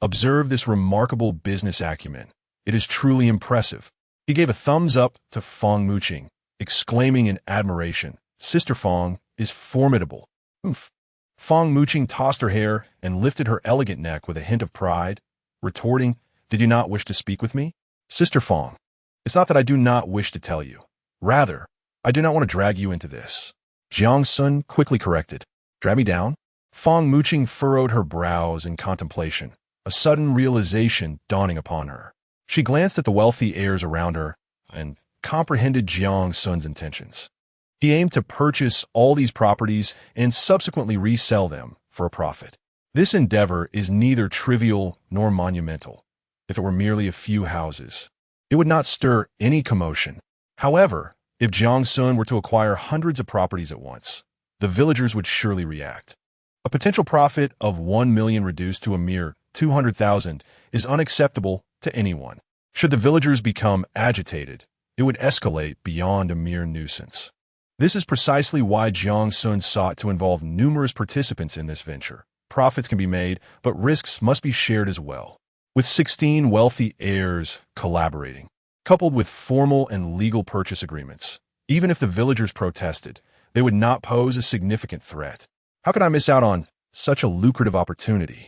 Observe this remarkable business acumen. It is truly impressive. He gave a thumbs up to Fong Muqing, exclaiming in admiration, Sister Fong is formidable. Oomph. Fong Muqing tossed her hair and lifted her elegant neck with a hint of pride, retorting, Did you not wish to speak with me? Sister Fong, it's not that I do not wish to tell you. Rather, I do not want to drag you into this. Jiang Xun quickly corrected. Drag me down? Fong Muqing furrowed her brows in contemplation, a sudden realization dawning upon her. She glanced at the wealthy heirs around her and comprehended Jiang Xun's intentions. He aimed to purchase all these properties and subsequently resell them for a profit. This endeavor is neither trivial nor monumental. If it were merely a few houses, it would not stir any commotion. However, if Jiang Xun were to acquire hundreds of properties at once, the villagers would surely react. A potential profit of 1 million reduced to a mere 200,000 is unacceptable to anyone. Should the villagers become agitated, it would escalate beyond a mere nuisance. This is precisely why Jiang Xun sought to involve numerous participants in this venture. Profits can be made, but risks must be shared as well. With 16 wealthy heirs collaborating, coupled with formal and legal purchase agreements, even if the villagers protested, they would not pose a significant threat. How could I miss out on such a lucrative opportunity?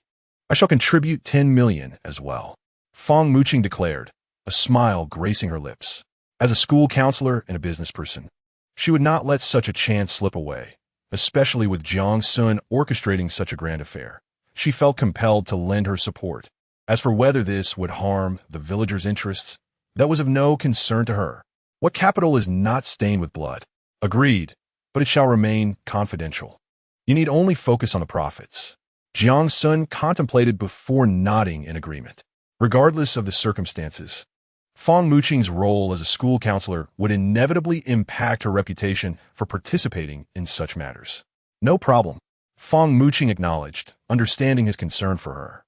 I shall contribute 10 million as well. Fong Muqing declared, a smile gracing her lips. As a school counselor and a business person, she would not let such a chance slip away, especially with Jiang Xun orchestrating such a grand affair. She felt compelled to lend her support. As for whether this would harm the villagers' interests, that was of no concern to her. What capital is not stained with blood? Agreed, but it shall remain confidential. You need only focus on the profits. Jiang Xun contemplated before nodding in agreement. Regardless of the circumstances, Fong Muqing's role as a school counselor would inevitably impact her reputation for participating in such matters. No problem, Fong Muqing acknowledged, understanding his concern for her.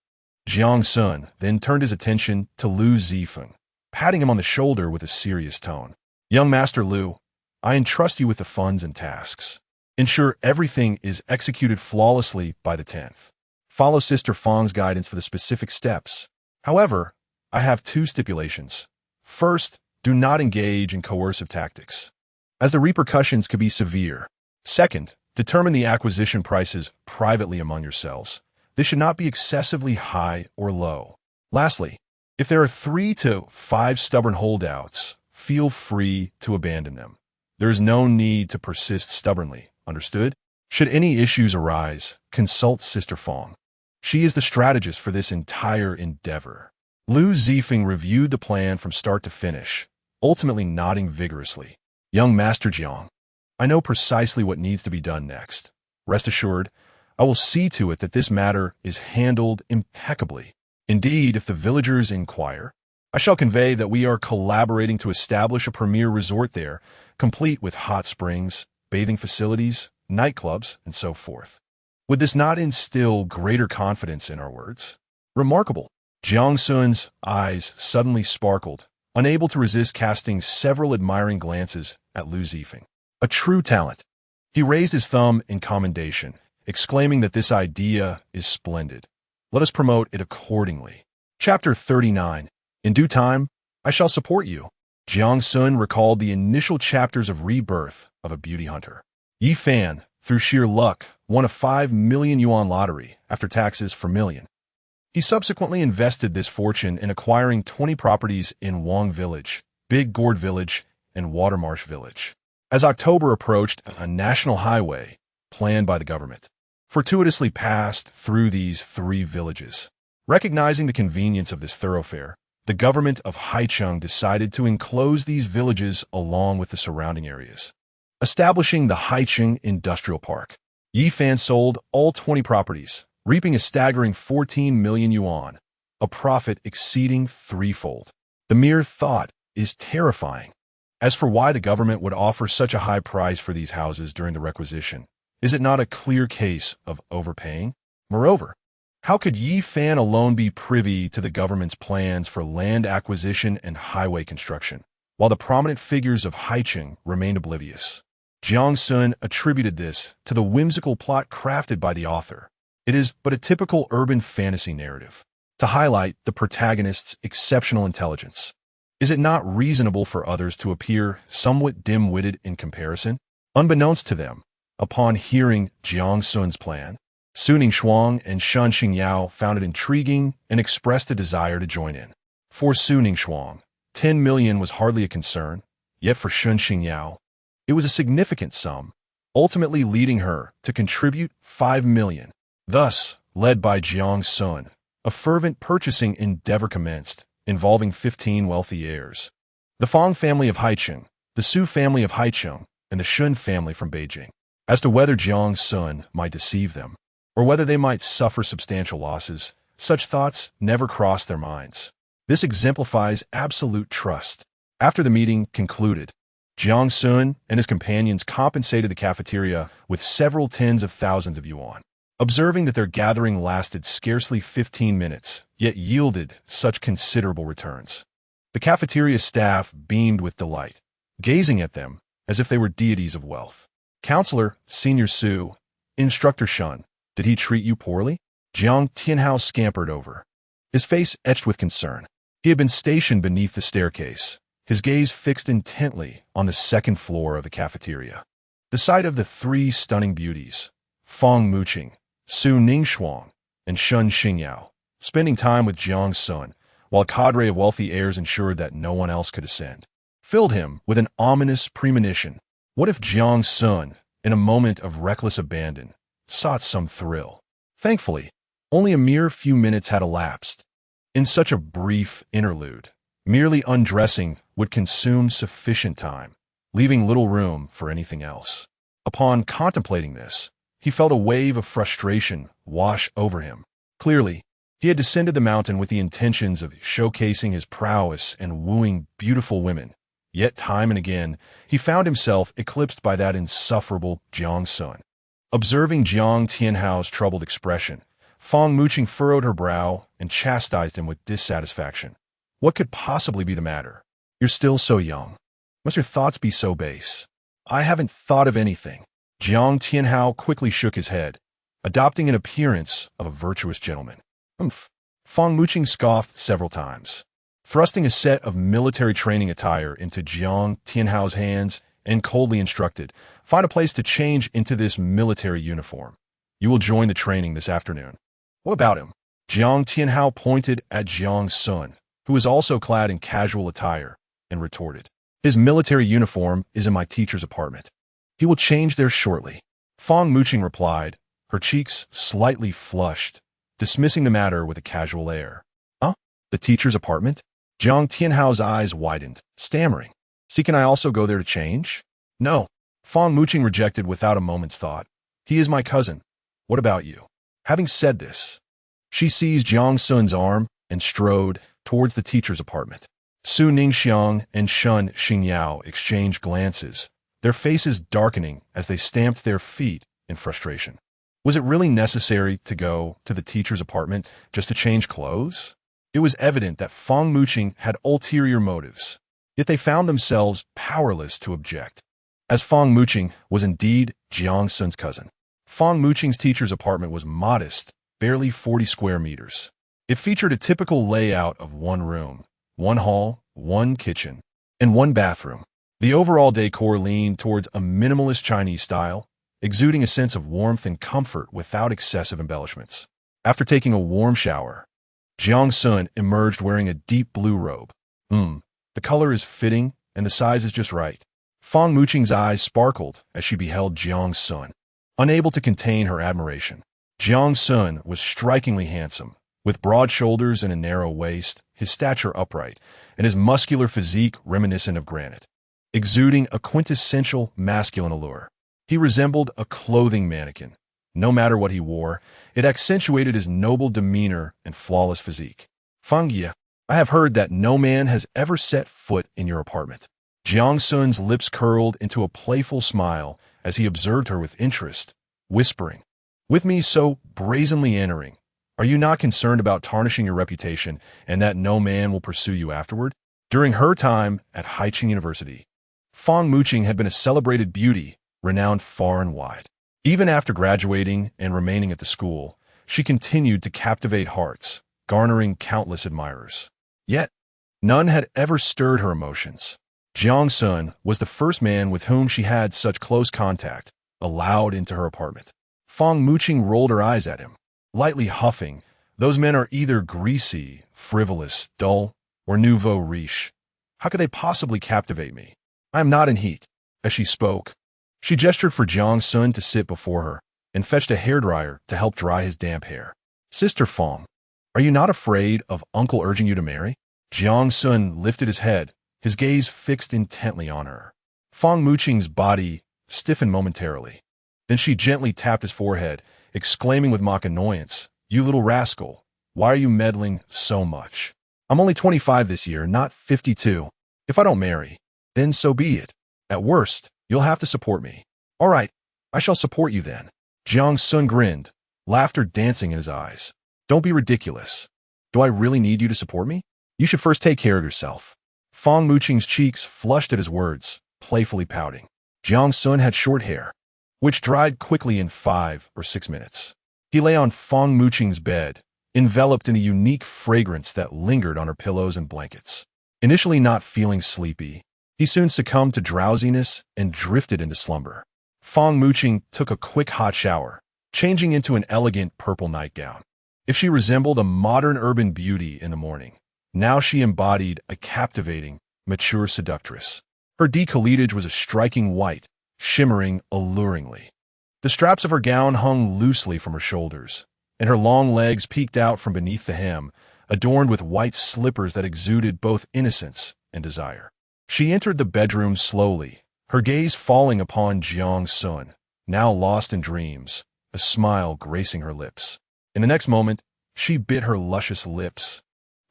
Jiang Xun then turned his attention to Lu Zifeng, patting him on the shoulder with a serious tone. Young Master Lu, I entrust you with the funds and tasks. Ensure everything is executed flawlessly by the 10th. Follow Sister Fong's guidance for the specific steps. However, I have 2 stipulations. First, do not engage in coercive tactics, as the repercussions could be severe. Second, determine the acquisition prices privately among yourselves. This should not be excessively high or low. Lastly, if there are 3 to 5 stubborn holdouts, feel free to abandon them. There is no need to persist stubbornly, understood? Should any issues arise, consult Sister Fong. She is the strategist for this entire endeavor. Lu Zifeng reviewed the plan from start to finish, ultimately nodding vigorously. Young Master Jiang, I know precisely what needs to be done next. Rest assured, I will see to it that this matter is handled impeccably. Indeed, if the villagers inquire, I shall convey that we are collaborating to establish a premier resort there, complete with hot springs, bathing facilities, nightclubs, and so forth. Would this not instill greater confidence in our words? Remarkable. Jiang Xun's eyes suddenly sparkled, unable to resist casting several admiring glances at Lu Zifeng. A true talent. He raised his thumb in commendation, exclaiming that this idea is splendid. Let us promote it accordingly. Chapter 39. In due time, I shall support you. Jiang Xun recalled the initial chapters of Rebirth of a Beauty Hunter. Yi Fan, through sheer luck, won a 5 million yuan lottery after taxes for million. He subsequently invested this fortune in acquiring 20 properties in Wang Village, Big Gourd Village, and Watermarsh Village. As October approached, a national highway, planned by the government, fortuitously passed through these 3 villages. Recognizing the convenience of this thoroughfare, the government of Haicheng decided to enclose these villages along with the surrounding areas, establishing the Haicheng Industrial Park. Yi Fan sold all 20 properties, reaping a staggering 14 million yuan, a profit exceeding threefold. The mere thought is terrifying. As for why the government would offer such a high price for these houses during the requisition, is it not a clear case of overpaying? Moreover, how could Yi Fan alone be privy to the government's plans for land acquisition and highway construction, while the prominent figures of Haicheng remained oblivious? Jiang Xun attributed this to the whimsical plot crafted by the author. It is but a typical urban fantasy narrative to highlight the protagonist's exceptional intelligence. Is it not reasonable for others to appear somewhat dim-witted in comparison? Unbeknownst to them, upon hearing Jiang Xun's plan, Su Ningxuang and Shen Xingyao found it intriguing and expressed a desire to join in. For Su Ningxuang, 10 million was hardly a concern, yet for Shen Xingyao, it was a significant sum, ultimately leading her to contribute 5 million. Thus, led by Jiang Xun, a fervent purchasing endeavor commenced, involving 15 wealthy heirs. The Fang family of Haicheng, the Su family of Haicheng, and the Shun family from Beijing. As to whether Jiang Xun might deceive them, or whether they might suffer substantial losses, such thoughts never crossed their minds. This exemplifies absolute trust. After the meeting concluded, Jiang Xun and his companions compensated the cafeteria with several tens of thousands of yuan. Observing that their gathering lasted scarcely 15 minutes, yet yielded such considerable returns, the cafeteria staff beamed with delight, gazing at them as if they were deities of wealth. Counselor, Senior Su, Instructor Shun, did he treat you poorly? Jiang Tianhao scampered over, his face etched with concern. He had been stationed beneath the staircase, his gaze fixed intently on the second floor of the cafeteria. The sight of the 3 stunning beauties, Fang Muqing, Su Ningxuang, and Shen Xingyao, spending time with Jiang Xun, while a cadre of wealthy heirs ensured that no one else could ascend, filled him with an ominous premonition. What if Jiang Xun, in a moment of reckless abandon, sought some thrill? Thankfully, only a mere few minutes had elapsed. In such a brief interlude, merely undressing would consume sufficient time, leaving little room for anything else. Upon contemplating this, he felt a wave of frustration wash over him. Clearly, he had descended the mountain with the intentions of showcasing his prowess and wooing beautiful women. Yet time and again, he found himself eclipsed by that insufferable Jiang Xun. Observing Jiang Tianhao's troubled expression, Fang Muqing furrowed her brow and chastised him with dissatisfaction. What could possibly be the matter? You're still so young. Must your thoughts be so base? I haven't thought of anything. Jiang Tianhao quickly shook his head, adopting an appearance of a virtuous gentleman. Humph. Fang Muqing scoffed several times, thrusting a set of military training attire into Jiang Tianhao's hands and coldly instructed, find a place to change into this military uniform. You will join the training this afternoon. What about him? Jiang Tianhao pointed at Jiang Xun, who was also clad in casual attire, and retorted, his military uniform is in my teacher's apartment. He will change there shortly. Fang Muqing replied, her cheeks slightly flushed, dismissing the matter with a casual air. Huh? The teacher's apartment? Jiang Tianhao's eyes widened, stammering. See, can I also go there to change? No. Fang Muqing rejected without a moment's thought. He is my cousin. What about you? Having said this, she seized Jiang Xun's arm and strode towards the teacher's apartment. Su Ningxiang and Shen Xingyao exchanged glances, their faces darkening as they stamped their feet in frustration. Was it really necessary to go to the teacher's apartment just to change clothes? It was evident that Feng Muqing had ulterior motives, yet they found themselves powerless to object, as Feng Muqing was indeed Jiang Xun's cousin. Feng Muqing's teacher's apartment was modest, barely 40 square meters. It featured a typical layout of one room, one hall, one kitchen, and one bathroom. The overall decor leaned towards a minimalist Chinese style, exuding a sense of warmth and comfort without excessive embellishments. After taking a warm shower, Jiang Xun emerged wearing a deep blue robe. The color is fitting and the size is just right. Feng Muqing's eyes sparkled as she beheld Jiang Xun, unable to contain her admiration. Jiang Xun was strikingly handsome, with broad shoulders and a narrow waist, his stature upright, and his muscular physique reminiscent of granite, exuding a quintessential masculine allure. He resembled a clothing mannequin. No matter what he wore, it accentuated his noble demeanor and flawless physique. Feng Ye, I have heard that no man has ever set foot in your apartment. Jiang Xun's lips curled into a playful smile as he observed her with interest, whispering, "With me so brazenly entering, are you not concerned about tarnishing your reputation and that no man will pursue you afterward?" During her time at Haiqing University, Feng Muqing had been a celebrated beauty, renowned far and wide. Even after graduating and remaining at the school, she continued to captivate hearts, garnering countless admirers. Yet, none had ever stirred her emotions. Jiang Xun was the first man with whom she had such close contact, allowed into her apartment. Feng Muqing rolled her eyes at him, lightly huffing. Those men are either greasy, frivolous, dull, or nouveau riche. How could they possibly captivate me? I am not in heat. As she spoke, she gestured for Jiang Xun to sit before her and fetched a hairdryer to help dry his damp hair. "Sister Feng, are you not afraid of uncle urging you to marry?" Jiang Xun lifted his head, his gaze fixed intently on her. Feng Muqing's body stiffened momentarily. Then she gently tapped his forehead, exclaiming with mock annoyance, "You little rascal, why are you meddling so much? I'm only 25 this year, not 52. If I don't marry, then so be it. At worst, you'll have to support me." "All right, I shall support you then." Jiang Xun grinned, laughter dancing in his eyes. "Don't be ridiculous. Do I really need you to support me? You should first take care of yourself." Feng Muqing's cheeks flushed at his words, playfully pouting. Jiang Xun had short hair, which dried quickly in 5 or 6 minutes. He lay on Feng Muqing's bed, enveloped in a unique fragrance that lingered on her pillows and blankets. Initially not feeling sleepy, he soon succumbed to drowsiness and drifted into slumber. Feng Muqing took a quick hot shower, changing into an elegant purple nightgown. If she resembled a modern urban beauty in the morning, now she embodied a captivating, mature seductress. Her décolletage was a striking white, shimmering alluringly. The straps of her gown hung loosely from her shoulders, and her long legs peeked out from beneath the hem, adorned with white slippers that exuded both innocence and desire. She entered the bedroom slowly, her gaze falling upon Jiang Xun, now lost in dreams, a smile gracing her lips. In the next moment, she bit her luscious lips,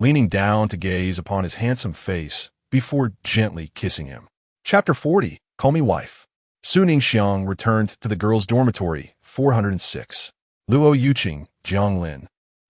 leaning down to gaze upon his handsome face before gently kissing him. Chapter 40, Call Me Wife. Su Ningxiang returned to the girls' dormitory 406. Luo Yuqing, Jiang Lin,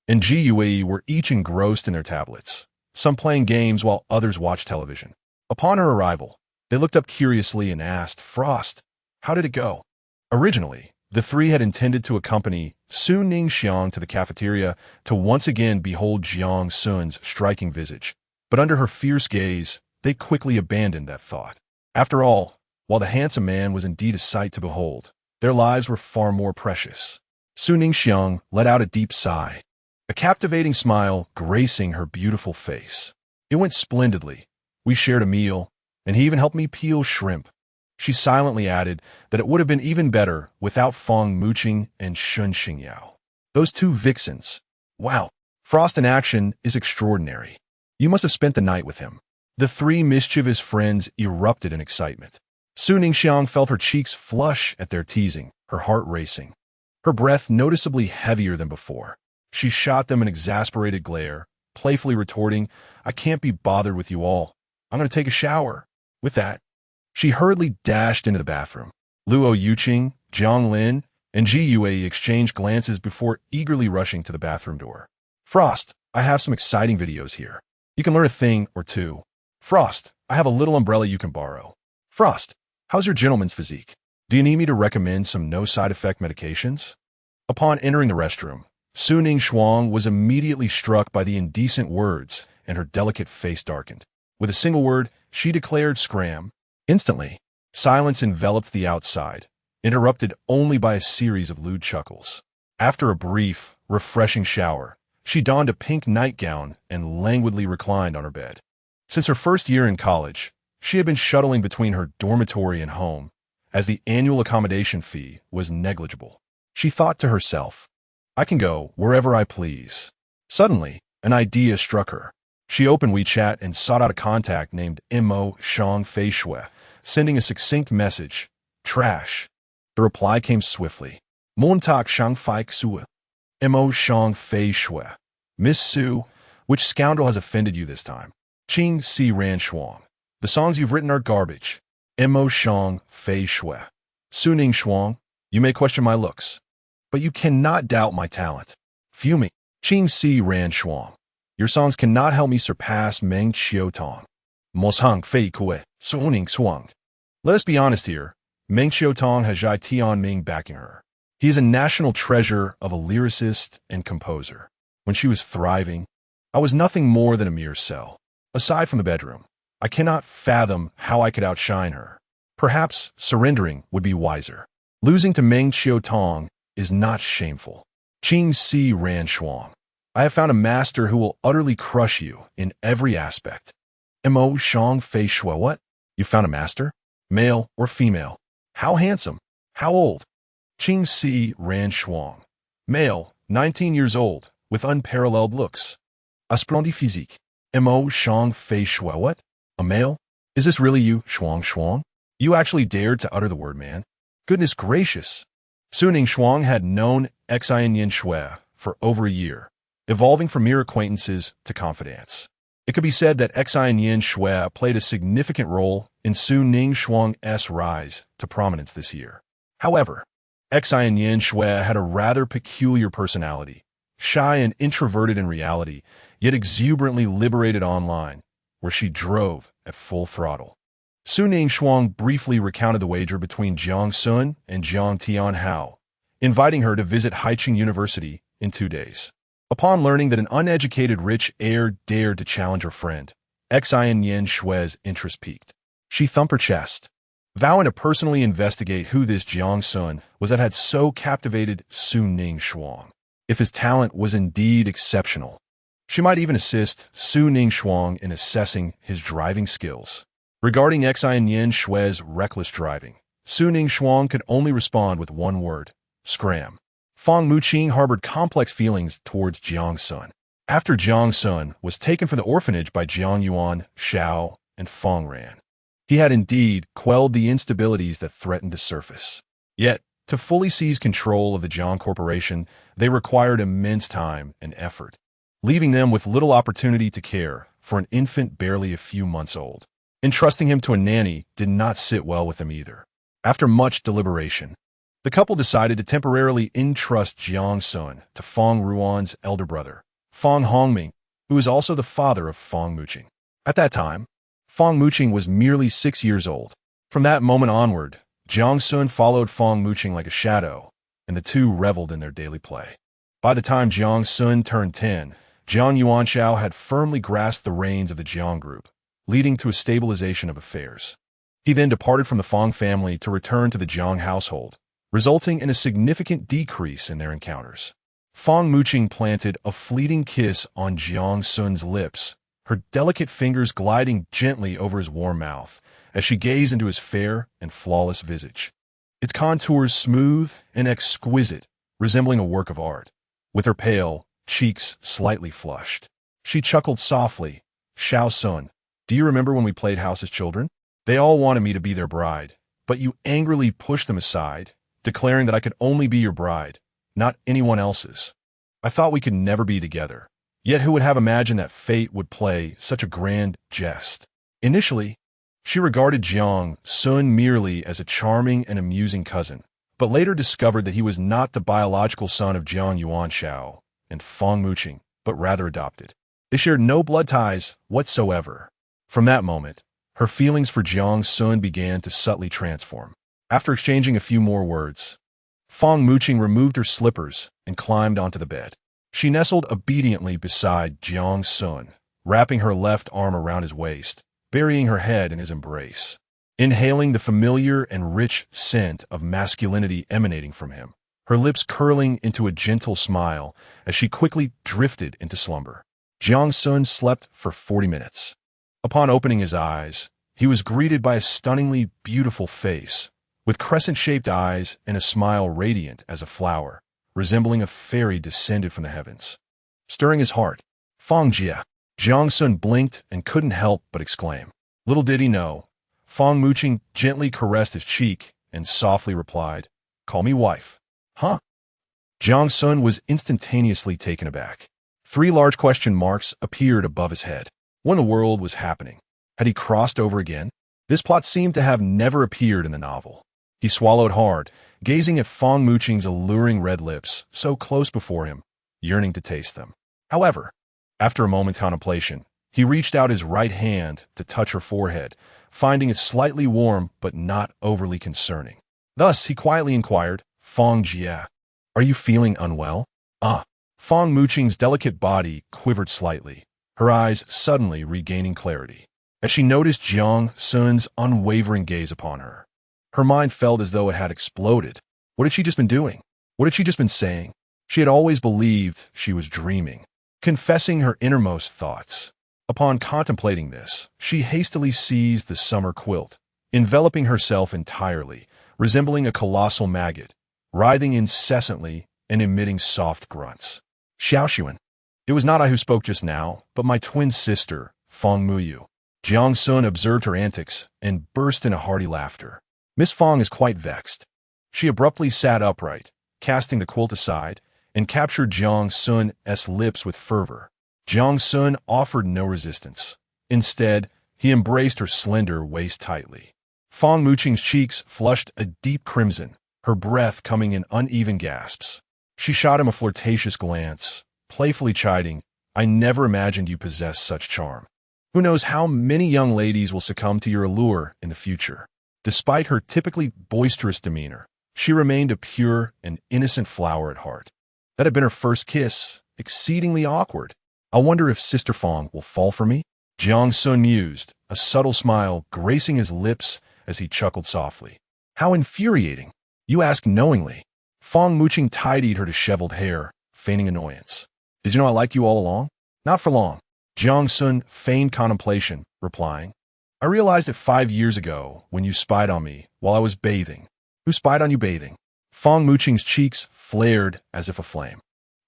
and Ji Yue were each engrossed in their tablets, some playing games while others watched television. Upon her arrival, they looked up curiously and asked, "Frost, how did it go?" Originally, the three had intended to accompany Su Ningxiang to the cafeteria to once again behold Jiang Xun's striking visage, but under her fierce gaze, they quickly abandoned that thought. After all, while the handsome man was indeed a sight to behold, their lives were far more precious. Su Ningxiang let out a deep sigh, a captivating smile gracing her beautiful face. "It went splendidly. We shared a meal, and he even helped me peel shrimp." She silently added that it would have been even better without Feng Muqing and Shun Xingyao. Those two vixens. Wow, Frost in action is extraordinary. You must have spent the night with him. The three mischievous friends erupted in excitement. Su Ningxiang felt her cheeks flush at their teasing, her heart racing, her breath noticeably heavier than before. She shot them an exasperated glare, playfully retorting, "I can't be bothered with you all. I'm going to take a shower." With that, she hurriedly dashed into the bathroom. Luo Yuqing, Jiang Lin, and GUAE exchanged glances before eagerly rushing to the bathroom door. Frost, I have some exciting videos here. You can learn a thing or two. Frost, I have a little umbrella you can borrow. Frost, how's your gentleman's physique? Do you need me to recommend some no-side-effect medications? Upon entering the restroom, Su Ning Shuang was immediately struck by the indecent words, and her delicate face darkened. With a single word, she declared scram. Instantly, silence enveloped the outside, interrupted only by a series of lewd chuckles. After a brief, refreshing shower, she donned a pink nightgown and languidly reclined on her bed. Since her first year in college, she had been shuttling between her dormitory and home, as the annual accommodation fee was negligible. She thought to herself, I can go wherever I please. Suddenly, an idea struck her. She opened WeChat and sought out a contact named Mo Shang Fei Shui, sending a succinct message, trash. The reply came swiftly. Montak Shang Fei Xue. Mo Shang Fei Shui. Miss Su, which scoundrel has offended you this time? Qing Si Ran Shuang. The songs you've written are garbage. Mo Shang Fei Shui. Su Ning Shuang, you may question my looks, but you cannot doubt my talent. Fuming. Qing Si Ran Shuang. Your songs cannot help me surpass Meng Qiu Tong. Mosang Fei Kue. Su Ning Shuang. Let us be honest here. Meng Qiu Tong has Zhai Tianming backing her. He is a national treasure of a lyricist and composer. When she was thriving, I was nothing more than a mere cell. Aside from the bedroom, I cannot fathom how I could outshine her. Perhaps surrendering would be wiser. Losing to Meng Qiu Tong is not shameful. Qing Si Ran Shuang. I have found a master who will utterly crush you in every aspect. Mo Shang Fei Shui. What? You found a master? Male or female? How handsome? How old? Qing Si Ran Shuang. Male, 19 years old, with unparalleled looks. Asprendi physique. Mo Shang Fei Shui. What? A male? Is this really you, Shuang Shuang? You actually dared to utter the word, man. Goodness gracious. Su Ning Shuang had known Xian Shui for over a year, evolving from mere acquaintances to confidants. It could be said that Xian Shui played a significant role in Su Ning Shuang's rise to prominence this year. However, Xian Shui had a rather peculiar personality, shy and introverted in reality, yet exuberantly liberated online, where she drove at full throttle. Su Ning Shuang briefly recounted the wager between Jiang Xun and Jiang Tianhao, inviting her to visit Haiqing University in 2 days. Upon learning that an uneducated rich heir dared to challenge her friend, Xian Shui's interest peaked. She thumped her chest, vowing to personally investigate who this Jiang Xun was that had so captivated Su Ning Shuang. If his talent was indeed exceptional, she might even assist Su Ning Shuang in assessing his driving skills. Regarding Xian Shui's reckless driving, Su Ning Shuang could only respond with one word, scram. Fang Muqing harbored complex feelings towards Jiang Xun. After Jiang Xun was taken from the orphanage by Jiang Yuan, Xiao, and Fang Ran, he had indeed quelled the instabilities that threatened to surface. Yet, to fully seize control of the Jiang Corporation, they required immense time and effort, leaving them with little opportunity to care for an infant barely a few months old. Entrusting him to a nanny did not sit well with them either. After much deliberation, the couple decided to temporarily entrust Jiang Xun to Fang Ruan's elder brother, Fang Hongming, who was also the father of Fang Muqing. At that time, Fang Muqing was merely 6 years old. From that moment onward, Jiang Xun followed Fang Muqing like a shadow, and the two reveled in their daily play. By the time Jiang Xun turned 10, Jiang Yuanxiao had firmly grasped the reins of the Jiang group, leading to a stabilization of affairs. He then departed from the Fang family to return to the Jiang household, resulting in a significant decrease in their encounters. Fang Muqing planted a fleeting kiss on Jiang Xun's lips, her delicate fingers gliding gently over his warm mouth as she gazed into his fair and flawless visage, its contours smooth and exquisite, resembling a work of art. With her pale cheeks slightly flushed, she chuckled softly, Xiao Sun, do you remember when we played house as children? They all wanted me to be their bride, but you angrily pushed them aside, declaring that I could only be your bride, not anyone else's. I thought we could never be together. Yet who would have imagined that fate would play such a grand jest? Initially, she regarded Jiang Xun merely as a charming and amusing cousin, but later discovered that he was not the biological son of Jiang Yuanshao and Fang Muqing, but rather adopted. They shared no blood ties whatsoever. From that moment, her feelings for Jiang Xun began to subtly transform. After exchanging a few more words, Fang Muqing removed her slippers and climbed onto the bed. She nestled obediently beside Jiang Xun, wrapping her left arm around his waist, burying her head in his embrace. Inhaling the familiar and rich scent of masculinity emanating from him, her lips curling into a gentle smile as she quickly drifted into slumber. Jiang Xun slept for 40 minutes. Upon opening his eyes, he was greeted by a stunningly beautiful face, with crescent-shaped eyes and a smile radiant as a flower, resembling a fairy descended from the heavens. Stirring his heart, Fang Jia. Jiang Xun blinked and couldn't help but exclaim. Little did he know, Fang Muqing gently caressed his cheek and softly replied, "Call me wife." Huh? Jiang Xun was instantaneously taken aback. 3 large question marks appeared above his head. What in the world was happening? Had he crossed over again? This plot seemed to have never appeared in the novel. He swallowed hard, gazing at Fang Muqing's alluring red lips, so close before him, yearning to taste them. However, after a moment's contemplation, he reached out his right hand to touch her forehead, finding it slightly warm but not overly concerning. Thus, he quietly inquired, "Fang Jia, are you feeling unwell?" Fang Muqing's delicate body quivered slightly, her eyes suddenly regaining clarity. As she noticed Jiang Xun's unwavering gaze upon her, her mind felt as though it had exploded. What had she just been doing? What had she just been saying? She had always believed she was dreaming, confessing her innermost thoughts. Upon contemplating this, she hastily seized the summer quilt, enveloping herself entirely, resembling a colossal maggot, writhing incessantly and emitting soft grunts. Xiaoxuan. It was not I who spoke just now, but my twin sister, Fang Muyu. Jiang Xun observed her antics and burst into hearty laughter. Miss Fang is quite vexed. She abruptly sat upright, casting the quilt aside, and captured Jiang Xun's lips with fervor. Jiang Xun offered no resistance. Instead, he embraced her slender waist tightly. Fang Muqing's cheeks flushed a deep crimson, her breath coming in uneven gasps. She shot him a flirtatious glance, playfully chiding, "I never imagined you possessed such charm. Who knows how many young ladies will succumb to your allure in the future." Despite her typically boisterous demeanor, she remained a pure and innocent flower at heart. That had been her first kiss, exceedingly awkward. I wonder if Sister Fang will fall for me? Jiang Xun mused, a subtle smile gracing his lips as he chuckled softly. How infuriating. You ask knowingly. Fang Muqing tidied her disheveled hair, feigning annoyance. Did you know I liked you all along? Not for long. Jiang Xun feigned contemplation, replying, I realized it 5 years ago when you spied on me while I was bathing. Who spied on you bathing? Fang Muqing's cheeks flared as if aflame,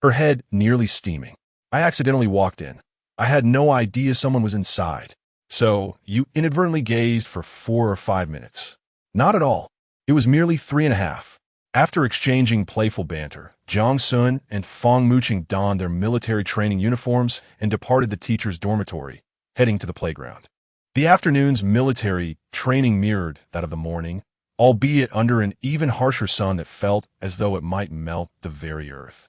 her head nearly steaming. I accidentally walked in. I had no idea someone was inside. So, you inadvertently gazed for 4 or 5 minutes. Not at all. It was merely 3.5. After exchanging playful banter, Jiang Xun and Fang Muqing donned their military training uniforms and departed the teacher's dormitory, heading to the playground. The afternoon's military training mirrored that of the morning, albeit under an even harsher sun that felt as though it might melt the very earth.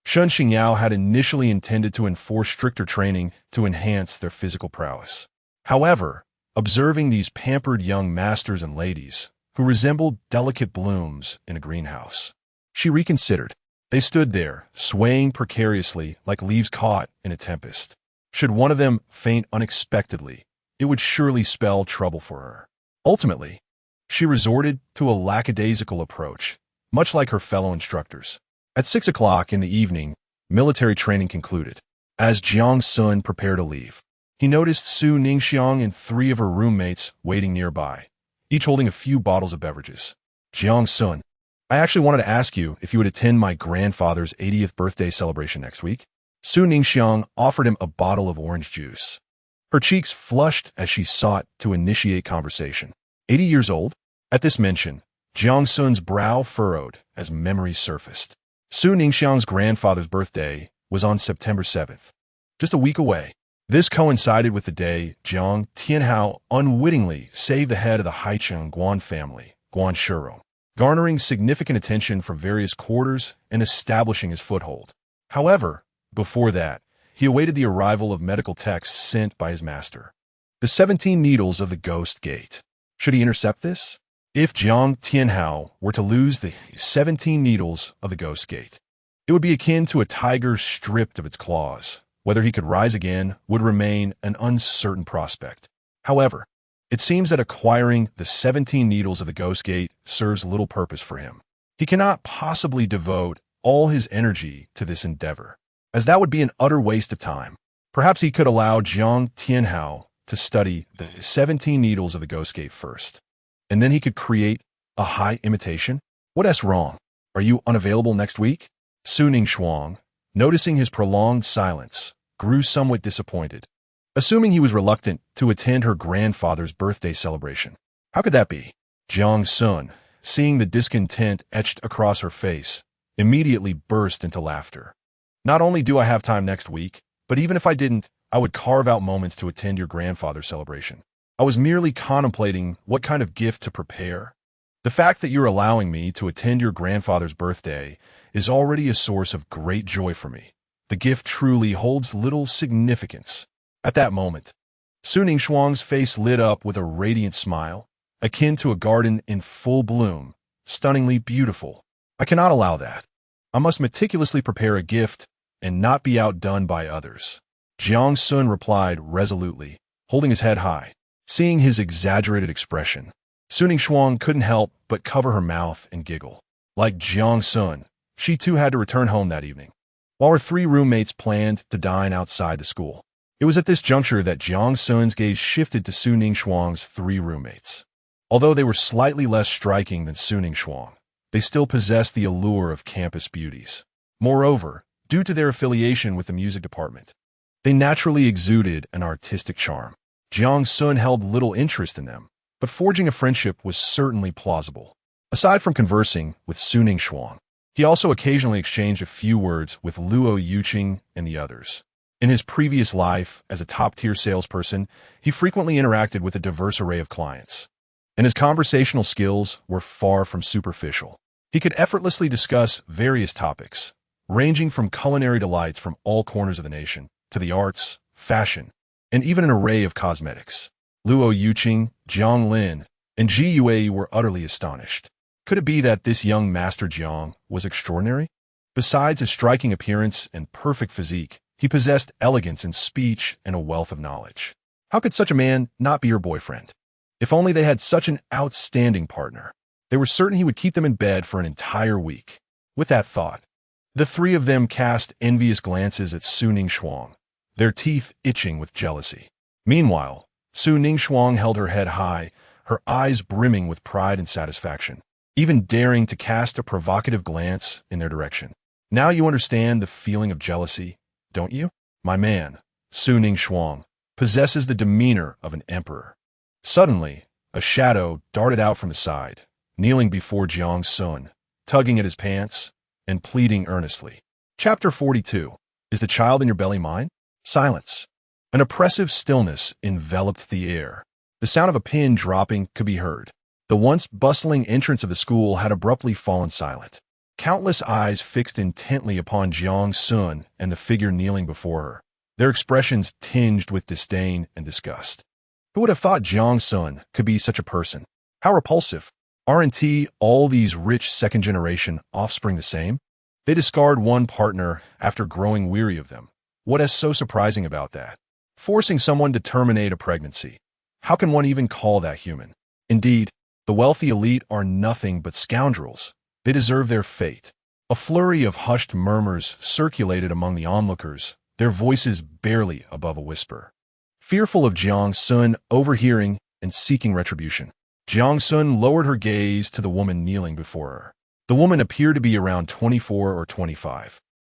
Shun Xingyao had initially intended to enforce stricter training to enhance their physical prowess. However, observing these pampered young masters and ladies, who resembled delicate blooms in a greenhouse, she reconsidered. They stood there, swaying precariously like leaves caught in a tempest. Should one of them faint unexpectedly, it would surely spell trouble for her. Ultimately, she resorted to a lackadaisical approach, much like her fellow instructors. At 6 o'clock in the evening, military training concluded. As Jiang Xun prepared to leave, he noticed Su Ningxiang and 3 of her roommates waiting nearby, each holding a few bottles of beverages. Jiang Xun, I actually wanted to ask you if you would attend my grandfather's 80th birthday celebration next week. Su Ningxiang offered him a bottle of orange juice. Her cheeks flushed as she sought to initiate conversation. 80 years old? At this mention, Jiang Xun's brow furrowed as memories surfaced. Su Ningxiang's grandfather's birthday was on September 7th, just a week away. This coincided with the day Jiang Tianhao unwittingly saved the head of the Haicheng Guan family, Guan Shuro. garnering significant attention from various quarters and establishing his foothold. However, before that, he awaited the arrival of medical texts sent by his master. The 17 Needles of the Ghost Gate. Should he intercept this? If Jiang Tianhao were to lose the 17 Needles of the Ghost Gate, it would be akin to a tiger stripped of its claws. Whether he could rise again would remain an uncertain prospect. However, it seems that acquiring the 17 Needles of the Ghost Gate serves little purpose for him. He cannot possibly devote all his energy to this endeavor, as that would be an utter waste of time. Perhaps he could allow Jiang Tianhao to study the 17 Needles of the Ghost Gate first, and then he could create a high imitation. What's wrong? Are you unavailable next week? Su Ningxuang, noticing his prolonged silence, grew somewhat disappointed. Assuming he was reluctant to attend her grandfather's birthday celebration. How could that be? Jiang Xun, seeing the discontent etched across her face, immediately burst into laughter. Not only do I have time next week, but even if I didn't, I would carve out moments to attend your grandfather's celebration. I was merely contemplating what kind of gift to prepare. The fact that you're allowing me to attend your grandfather's birthday is already a source of great joy for me. The gift truly holds little significance. At that moment, Su Ningxuang's face lit up with a radiant smile, akin to a garden in full bloom, stunningly beautiful. I cannot allow that. I must meticulously prepare a gift and not be outdone by others. Jiang Xun replied resolutely, holding his head high. Seeing his exaggerated expression, Su Ningxuang couldn't help but cover her mouth and giggle. Like Jiang Xun, she too had to return home that evening, while her 3 roommates planned to dine outside the school. It was at this juncture that Jiang Xun's gaze shifted to Su Ningxuang's 3 roommates. Although they were slightly less striking than Su Ningxuang, they still possessed the allure of campus beauties. Moreover, due to their affiliation with the music department, they naturally exuded an artistic charm. Jiang Xun held little interest in them, but forging a friendship was certainly plausible. Aside from conversing with Su Ningxuang, he also occasionally exchanged a few words with Luo Yuqing and the others. In his previous life as a top-tier salesperson, he frequently interacted with a diverse array of clients, and his conversational skills were far from superficial. He could effortlessly discuss various topics, ranging from culinary delights from all corners of the nation to the arts, fashion, and even an array of cosmetics. Luo Yuqing, Jiang Lin, and Ji Yue were utterly astonished. Could it be that this young Master Jiang was extraordinary? Besides a striking appearance and perfect physique, he possessed elegance in speech and a wealth of knowledge. How could such a man not be your boyfriend? If only they had such an outstanding partner. They were certain he would keep them in bed for an entire week. With that thought, the 3 of them cast envious glances at Su Ningxuang, their teeth itching with jealousy. Meanwhile, Su Ningxuang held her head high, her eyes brimming with pride and satisfaction, even daring to cast a provocative glance in their direction. Now you understand the feeling of jealousy, don't you? My man, Su Ningxuang, possesses the demeanor of an emperor. Suddenly, a shadow darted out from his side, kneeling before Jiang Xun, tugging at his pants and pleading earnestly. Chapter 42. Is the child in your belly mine? Silence. An oppressive stillness enveloped the air. The sound of a pin dropping could be heard. The once bustling entrance of the school had abruptly fallen silent. Countless eyes fixed intently upon Jiang Xun and the figure kneeling before her, their expressions tinged with disdain and disgust. Who would have thought Jiang Xun could be such a person? How repulsive. Aren't all these rich second-generation offspring the same? They discard one partner after growing weary of them. What is so surprising about that? Forcing someone to terminate a pregnancy. How can one even call that human? Indeed, the wealthy elite are nothing but scoundrels. They deserve their fate. A flurry of hushed murmurs circulated among the onlookers, their voices barely above a whisper. Fearful of Jiang Xun overhearing and seeking retribution, Jiang Xun lowered her gaze to the woman kneeling before her. The woman appeared to be around 24 or 25,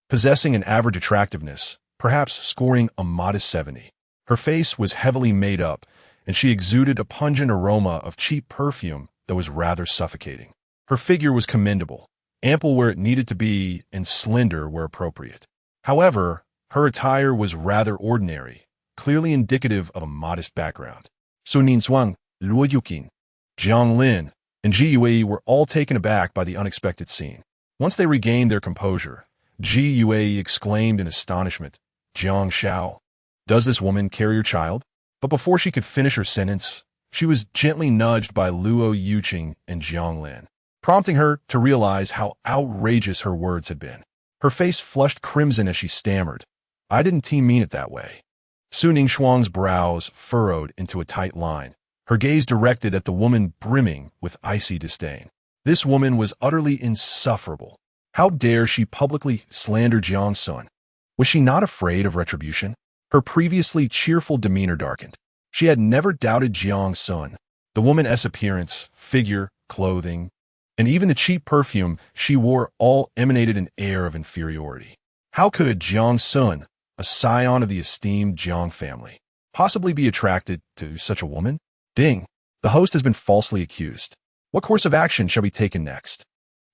possessing an average attractiveness, perhaps scoring a modest 70. Her face was heavily made up, and she exuded a pungent aroma of cheap perfume that was rather suffocating. Her figure was commendable, ample where it needed to be and slender where appropriate. However, her attire was rather ordinary, clearly indicative of a modest background. Su Ningxuang, Luo Yuqing, Jiang Lin, and GUE were all taken aback by the unexpected scene. Once they regained their composure, GUE exclaimed in astonishment, "Jiang Xiao, does this woman carry your child?" But before she could finish her sentence, she was gently nudged by Luo Yuqing and Jiang Lin, prompting her to realize how outrageous her words had been. Her face flushed crimson as she stammered, "I didn't mean it that way." Su Ningxuang's brows furrowed into a tight line, her gaze directed at the woman brimming with icy disdain. This woman was utterly insufferable. How dare she publicly slander Jiang Xun? Was she not afraid of retribution? Her previously cheerful demeanor darkened. She had never doubted Jiang Xun. The woman's appearance, figure, clothing, and even the cheap perfume she wore all emanated an air of inferiority. How could Jiang Xun, a scion of the esteemed Jiang family, possibly be attracted to such a woman? Ding! The host has been falsely accused. What course of action shall be taken next?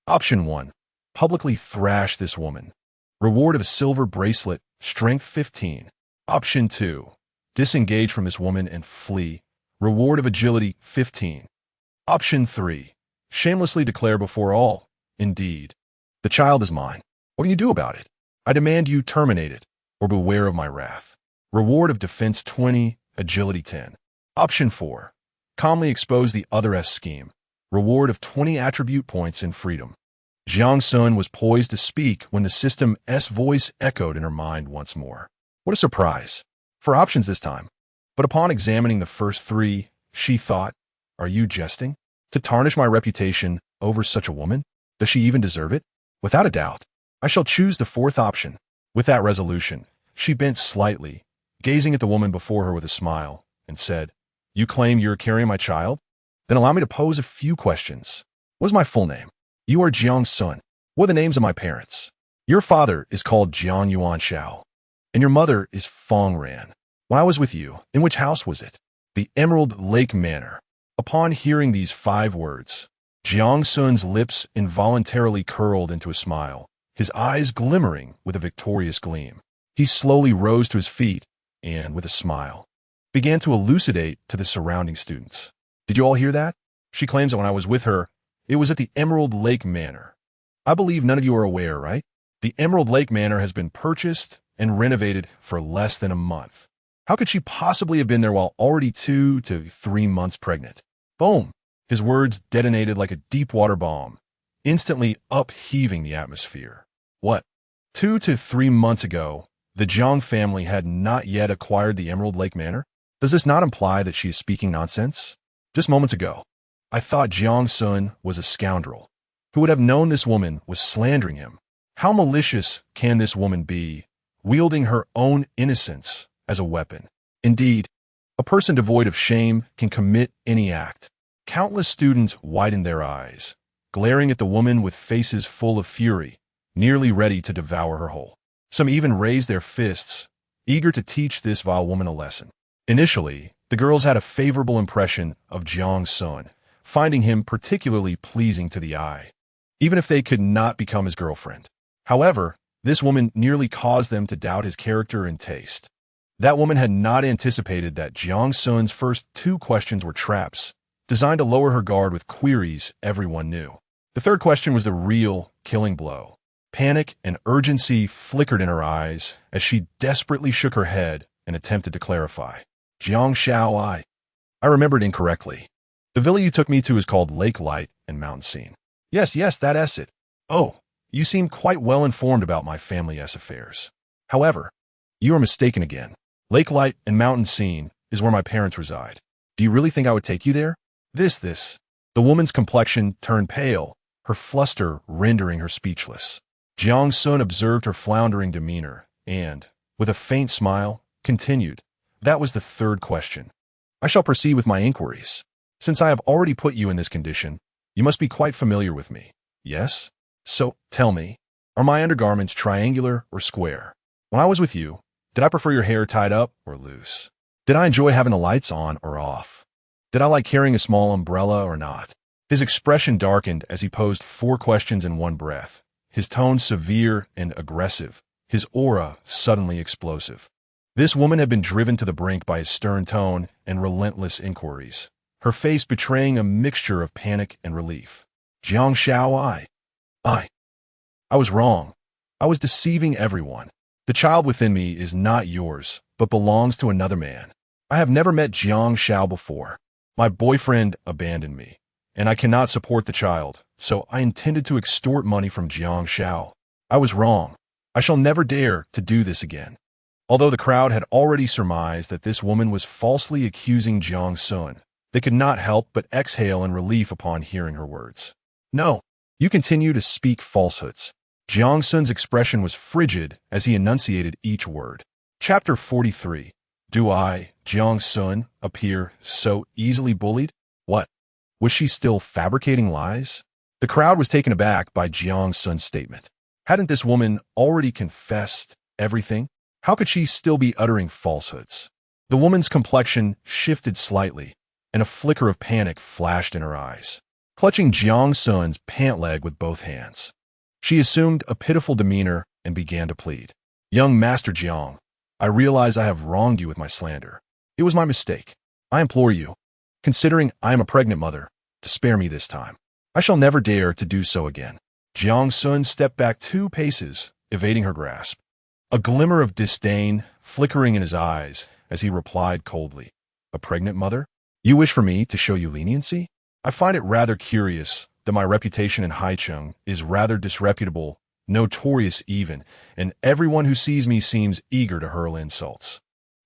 Option 1. Publicly thrash this woman. Reward of a silver bracelet, strength 15. Option 2. Disengage from this woman and flee. Reward of agility 15. Option 3. Shamelessly declare before all, "Indeed, the child is mine. What can you do about it? I demand you terminate it, or beware of my wrath." Reward of defense 20, agility 10. Option 4. Calmly expose the other's scheme. Reward of 20 attribute points and freedom. Jiang Xun was poised to speak when the system's voice echoed in her mind once more. What a surprise! 4 options this time. But upon examining the first 3, she thought, "Are you jesting? To tarnish my reputation over such a woman? Does she even deserve it? Without a doubt, I shall choose the 4th option." With that resolution, she bent slightly, gazing at the woman before her with a smile, and said, "You claim you're carrying my child? Then allow me to pose a few questions. What is my full name? You are Jiang Xun. What are the names of my parents? Your father is called Jiang Yuan Xiao, and your mother is Fong Ran. When I was with you, in which house was it? The Emerald Lake Manor." Upon hearing these 5 words, Jiang Xun's lips involuntarily curled into a smile, his eyes glimmering with a victorious gleam. He slowly rose to his feet and, with a smile, began to elucidate to the surrounding students. "Did you all hear that? She claims that when I was with her, it was at the Emerald Lake Manor. I believe none of you are aware, right? The Emerald Lake Manor has been purchased and renovated for less than a month. How could she possibly have been there while already 2 to 3 months pregnant?" Boom! His words detonated like a deep-water bomb, instantly upheaving the atmosphere. What? 2 to 3 months ago, the Jiang family had not yet acquired the Emerald Lake Manor? Does this not imply that she is speaking nonsense? Just moments ago, I thought Jiang Xun was a scoundrel. Who would have known this woman was slandering him? How malicious can this woman be, wielding her own innocence as a weapon? Indeed, a person devoid of shame can commit any act. Countless students widened their eyes, glaring at the woman with faces full of fury, nearly ready to devour her whole. Some even raised their fists, eager to teach this vile woman a lesson. Initially, the girls had a favorable impression of Jiang Xun, finding him particularly pleasing to the eye, even if they could not become his girlfriend. However, this woman nearly caused them to doubt his character and taste. That woman had not anticipated that Jiang Xun's first 2 questions were traps, designed to lower her guard with queries everyone knew. The 3rd question was the real killing blow. Panic and urgency flickered in her eyes as she desperately shook her head and attempted to clarify. "Jiang Xiao, I remembered incorrectly. The villa you took me to is called Lake Light and Mountain Scene." Yes, that's it. "Oh, you seem quite well informed about my family's affairs. However, you are mistaken again. Lake Light and Mountain Scene is where my parents reside. Do you really think I would take you there?" This. The woman's complexion turned pale, her fluster rendering her speechless. Jiang Xun observed her floundering demeanor and, with a faint smile, continued, "That was the 3rd question. I shall proceed with my inquiries. Since I have already put you in this condition, you must be quite familiar with me. Yes? So, tell me, are my undergarments triangular or square? When I was with you, did I prefer your hair tied up or loose? Did I enjoy having the lights on or off? Did I like carrying a small umbrella or not?" His expression darkened as he posed 4 questions in one breath, his tone severe and aggressive, his aura suddenly explosive. This woman had been driven to the brink by his stern tone and relentless inquiries. her face betraying a mixture of panic and relief. Jiang Xiao, I was wrong. I was deceiving everyone. The child within me is not yours, but belongs to another man. I have never met Jiang Xiao before. My boyfriend abandoned me, and I cannot support the child, so I intended to extort money from Jiang Xiao. I was wrong. I shall never dare to do this again. Although the crowd had already surmised that this woman was falsely accusing Jiang Xun, they could not help but exhale in relief upon hearing her words. No, you continue to speak falsehoods. Jiang Xun's expression was frigid as he enunciated each word. Chapter 43. Do I, Jiang Xun, appear so easily bullied? What? Was she still fabricating lies? The crowd was taken aback by Jiang Xun's statement. Hadn't this woman already confessed everything? How could she still be uttering falsehoods? The woman's complexion shifted slightly, and a flicker of panic flashed in her eyes. Clutching Jiang Xun's pant leg with both hands, she assumed a pitiful demeanor and began to plead. Young Master Jiang, I realize I have wronged you with my slander. It was my mistake. I implore you, considering I am a pregnant mother, to spare me this time. I shall never dare to do so again. Jiang Xun stepped back 2 paces, evading her grasp, a glimmer of disdain flickering in his eyes as he replied coldly. A pregnant mother? You wish for me to show you leniency? I find it rather curious that my reputation in Haicheng is rather disreputable, notorious even, and everyone who sees me seems eager to hurl insults.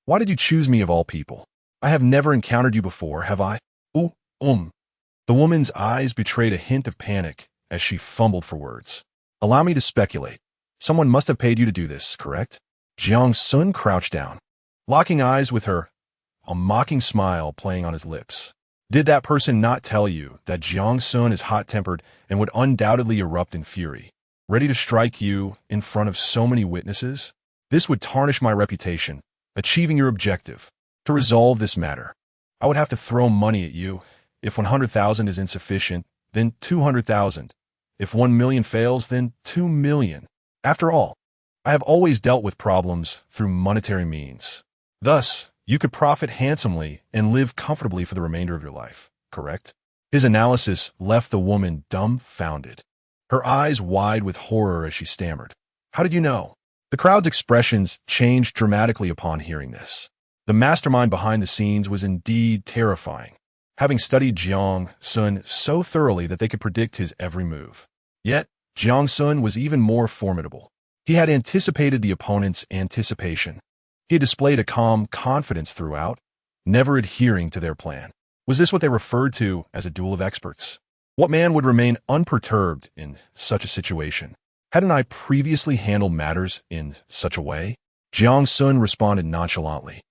Why did you choose me of all people? I have never encountered you before, have I? The woman's eyes betrayed a hint of panic as she fumbled for words. Allow me to speculate. Someone must have paid you to do this, correct? Jiang Xun crouched down, locking eyes with her, a mocking smile playing on his lips. Did that person not tell you that Jiang Xun is hot-tempered and would undoubtedly erupt in fury, ready to strike you in front of so many witnesses? This would tarnish my reputation, achieving your objective. To resolve this matter, I would have to throw money at you. If 100,000 is insufficient, then 200,000. If 1 million fails, then 2 million. After all, I have always dealt with problems through monetary means. Thus, you could profit handsomely and live comfortably for the remainder of your life, correct? His analysis left the woman dumbfounded, her eyes wide with horror as she stammered. How did you know? The crowd's expressions changed dramatically upon hearing this. The mastermind behind the scenes was indeed terrifying, having studied Jiang Xun so thoroughly that they could predict his every move. Yet, Jiang Xun was even more formidable. He had anticipated the opponent's anticipation. He had displayed a calm confidence throughout, never adhering to their plan. Was this what they referred to as a duel of experts? What man would remain unperturbed in such a situation? Hadn't I previously handled matters in such a way? Jiang Xun responded nonchalantly.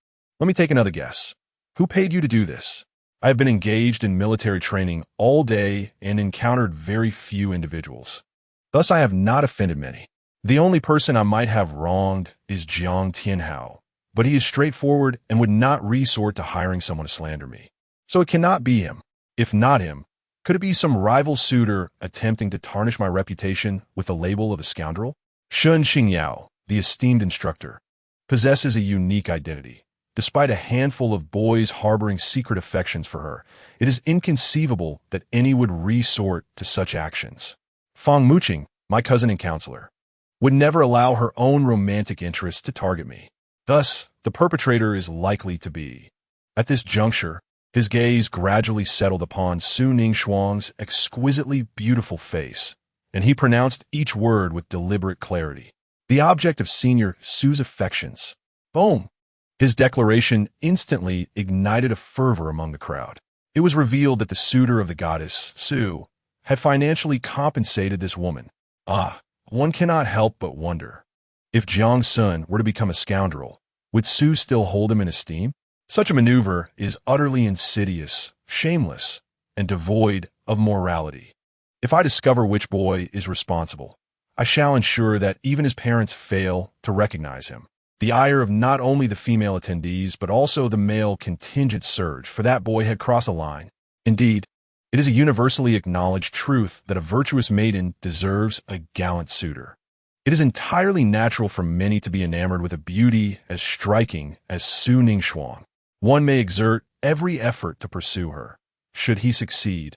Let me take another guess. Who paid you to do this? I have been engaged in military training all day and encountered very few individuals. Thus I have not offended many. The only person I might have wronged is Jiang Tianhao, but he is straightforward and would not resort to hiring someone to slander me. So it cannot be him. If not him, could it be some rival suitor attempting to tarnish my reputation with the label of a scoundrel? Shun Xingyao, the esteemed instructor, possesses a unique identity. Despite a handful of boys harboring secret affections for her, it is inconceivable that any would resort to such actions. Fang Muqing, my cousin and counselor, would never allow her own romantic interests to target me. Thus, the perpetrator is likely to be. At this juncture, his gaze gradually settled upon Su Ningxuang's exquisitely beautiful face, and he pronounced each word with deliberate clarity. The object of Senior Su's affections. Boom! His declaration instantly ignited a fervor among the crowd. It was revealed that the suitor of the goddess, Su, had financially compensated this woman. One cannot help but wonder. If Jiang Xun were to become a scoundrel, would Su still hold him in esteem? Such a maneuver is utterly insidious, shameless, and devoid of morality. If I discover which boy is responsible, I shall ensure that even his parents fail to recognize him. The ire of not only the female attendees, but also the male contingent surged, for that boy had crossed a line. Indeed, it is a universally acknowledged truth that a virtuous maiden deserves a gallant suitor. It is entirely natural for many to be enamored with a beauty as striking as Su Ningxuang. One may exert every effort to pursue her, Should he succeed,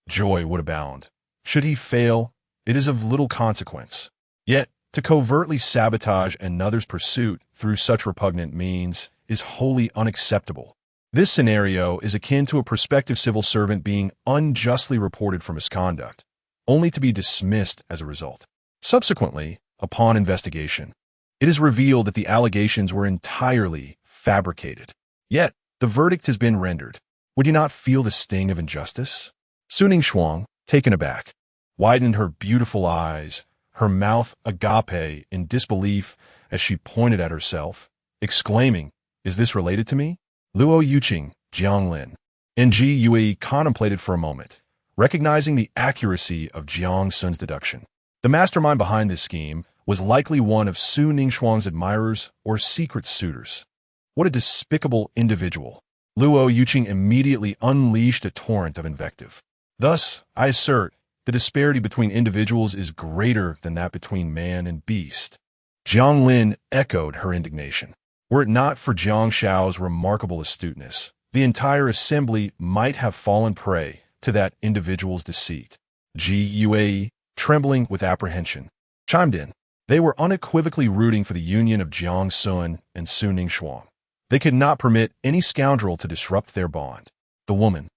joy would abound. Should he fail, it is of little consequence. Yet, to covertly sabotage another's pursuit through such repugnant means is wholly unacceptable. This scenario is akin to a prospective civil servant being unjustly reported for misconduct, only to be dismissed as a result. Subsequently, upon investigation, it is revealed that the allegations were entirely fabricated. Yet, the verdict has been rendered. Would you not feel the sting of injustice? Su Ningxuang, taken aback, widened her beautiful eyes, her mouth agape in disbelief as she pointed at herself, exclaiming, "Is this related to me?" Luo Yuqing, Jiang Lin, and Ji Yue contemplated for a moment, recognizing the accuracy of Jiang Xun's deduction. The mastermind behind this scheme was likely one of Su Ningxuang's admirers or secret suitors. What a despicable individual! Luo Yuqing immediately unleashed a torrent of invective. Thus, I assert, the disparity between individuals is greater than that between man and beast. Jiang Lin echoed her indignation. Were it not for Jiang Shao's remarkable astuteness, the entire assembly might have fallen prey to that individual's deceit. Ji Yue, trembling with apprehension, chimed in. They were unequivocally rooting for the union of Jiang Xun and Su Ningxuang. They could not permit any scoundrel to disrupt their bond. The woman,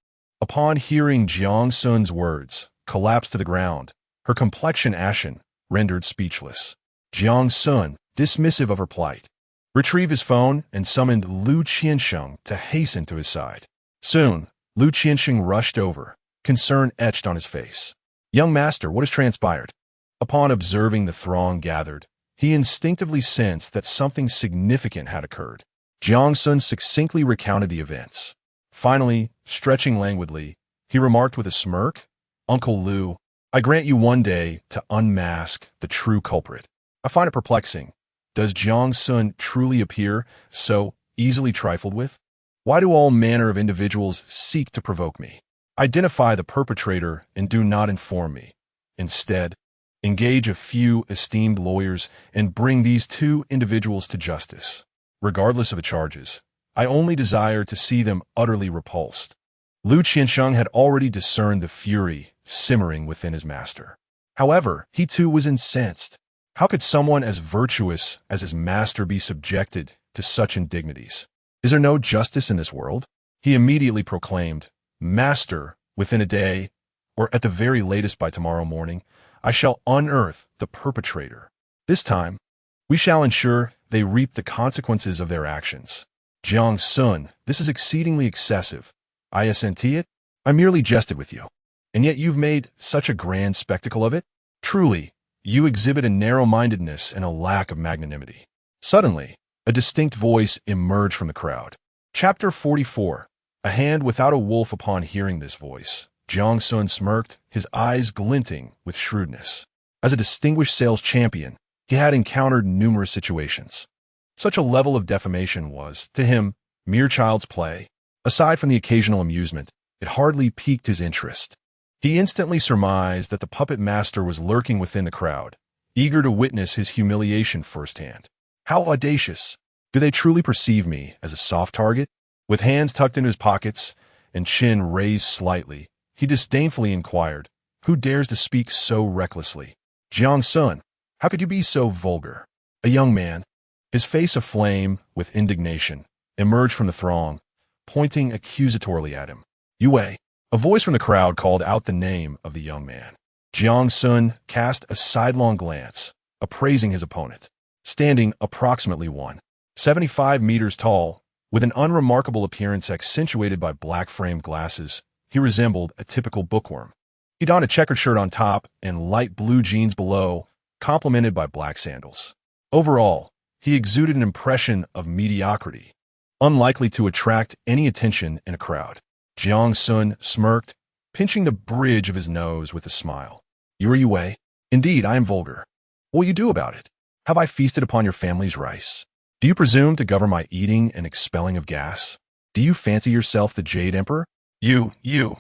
upon hearing Jiang Xun's words, collapsed to the ground, her complexion ashen, rendered speechless. Jiang Xun, dismissive of her plight, retrieved his phone and summoned Lu Qiansheng to hasten to his side. Soon, Lu Qiansheng rushed over, concern etched on his face. "Young master, what has transpired?" Upon observing the throng gathered, he instinctively sensed that something significant had occurred. Jiang Xun succinctly recounted the events. Finally, stretching languidly, he remarked with a smirk, "Uncle Lu, I grant you one day to unmask the true culprit. I find it perplexing. Does Jiang Xun truly appear so easily trifled with? Why do all manner of individuals seek to provoke me? Identify the perpetrator and do not inform me. Instead, engage a few esteemed lawyers and bring these two individuals to justice. Regardless of the charges, I only desire to see them utterly repulsed." Lu Qiansheng had already discerned the fury simmering within his master. However, he too was incensed. How could someone as virtuous as his master be subjected to such indignities? Is there no justice in this world? He immediately proclaimed, "Master, within a day, or at the very latest by tomorrow morning, I shall unearth the perpetrator. This time, we shall ensure they reap the consequences of their actions." Jiang Xun, this is exceedingly excessive. I assent it. I merely jested with you. And yet you've made such a grand spectacle of it? Truly, you exhibit a narrow-mindedness and a lack of magnanimity. Suddenly, a distinct voice emerged from the crowd. Chapter 44. A hand without a wolf. Upon hearing this voice, Jiang Xun smirked, his eyes glinting with shrewdness. As a distinguished sales champion, he had encountered numerous situations. Such a level of defamation was, to him, mere child's play. Aside from the occasional amusement, it hardly piqued his interest. He instantly surmised that the puppet master was lurking within the crowd, eager to witness his humiliation firsthand. How audacious! Do they truly perceive me as a soft target? With hands tucked into his pockets and chin raised slightly, he disdainfully inquired, "Who dares to speak so recklessly?" "Jiang Xun, how could you be so vulgar?" A young man, his face aflame with indignation, emerged from the throng, pointing accusatorily at him. "Yue." A voice from the crowd called out the name of the young man. Jiang Xun cast a sidelong glance, appraising his opponent. Standing approximately 175 meters tall, with an unremarkable appearance accentuated by black-framed glasses, he resembled a typical bookworm. He donned a checkered shirt on top and light blue jeans below, complemented by black sandals. Overall, he exuded an impression of mediocrity, unlikely to attract any attention in a crowd. Jiang Xun smirked, pinching the bridge of his nose with a smile. "You are Yue? Indeed, I am vulgar. What will you do about it? Have I feasted upon your family's rice? Do you presume to govern my eating and expelling of gas? Do you fancy yourself the Jade Emperor?" You, Yue,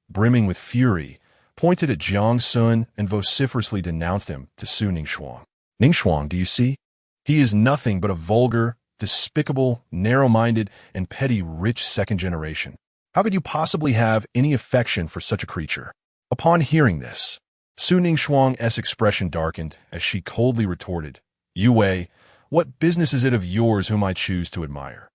brimming with fury, pointed at Jiang Xun and vociferously denounced him to Su Ningxuang. "Ningxuang, do you see? He is nothing but a vulgar, despicable, narrow-minded, and petty rich second generation. How could you possibly have any affection for such a creature? Upon hearing this, Su Ningxuang's expression darkened as she coldly retorted, Yu Wei, what business is it of yours whom I choose to admire?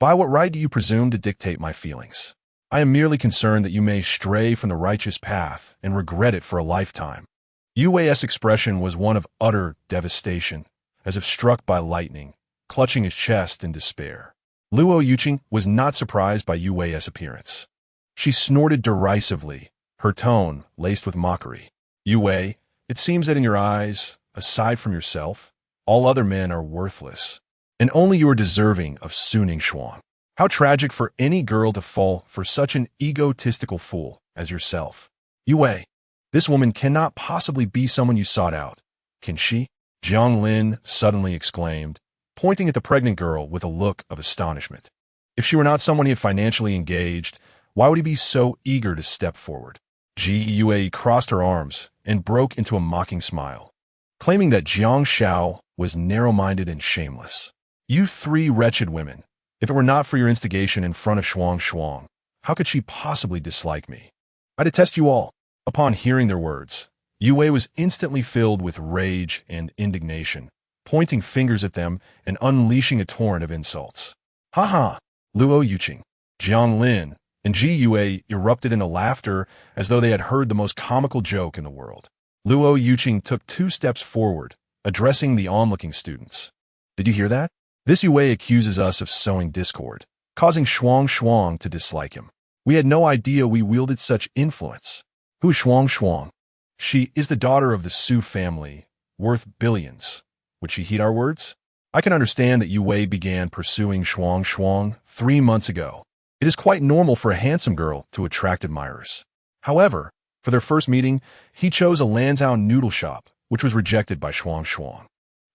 By what right do you presume to dictate my feelings? I am merely concerned that you may stray from the righteous path and regret it for a lifetime. Yu Wei's expression was one of utter devastation, as if struck by lightning, clutching his chest in despair. Luo Yuqing was not surprised by Yu Wei's appearance. She snorted derisively, her tone laced with mockery. Yu Wei, it seems that in your eyes, aside from yourself, all other men are worthless, and only you are deserving of Su Ningxuang. How tragic for any girl to fall for such an egotistical fool as yourself. Yu Wei, this woman cannot possibly be someone you sought out, can she? Jiang Lin suddenly exclaimed, pointing at the pregnant girl with a look of astonishment. If she were not someone he had financially engaged, why would he be so eager to step forward? Yu Wei crossed her arms and broke into a mocking smile, claiming that Jiang Xiao was narrow-minded and shameless. You three wretched women, if it were not for your instigation in front of Shuang, how could she possibly dislike me? I detest you all. Upon hearing their words, Yu Wei was instantly filled with rage and indignation, pointing fingers at them and unleashing a torrent of insults. Ha ha! Luo Yuqing, Jiang Lin, and Ji Yue erupted into laughter as though they had heard the most comical joke in the world. Luo Yuqing took 2 steps forward, addressing the onlooking students. Did you hear that? This Yue accuses us of sowing discord, causing Shuang to dislike him. We had no idea we wielded such influence. Who is Shuang? She is the daughter of the Su family, worth billions. Would she heed our words? I can understand that Yue began pursuing Shuang 3 months ago. It is quite normal for a handsome girl to attract admirers. However, for their first meeting, he chose a Lanzhou noodle shop, which was rejected by Shuang.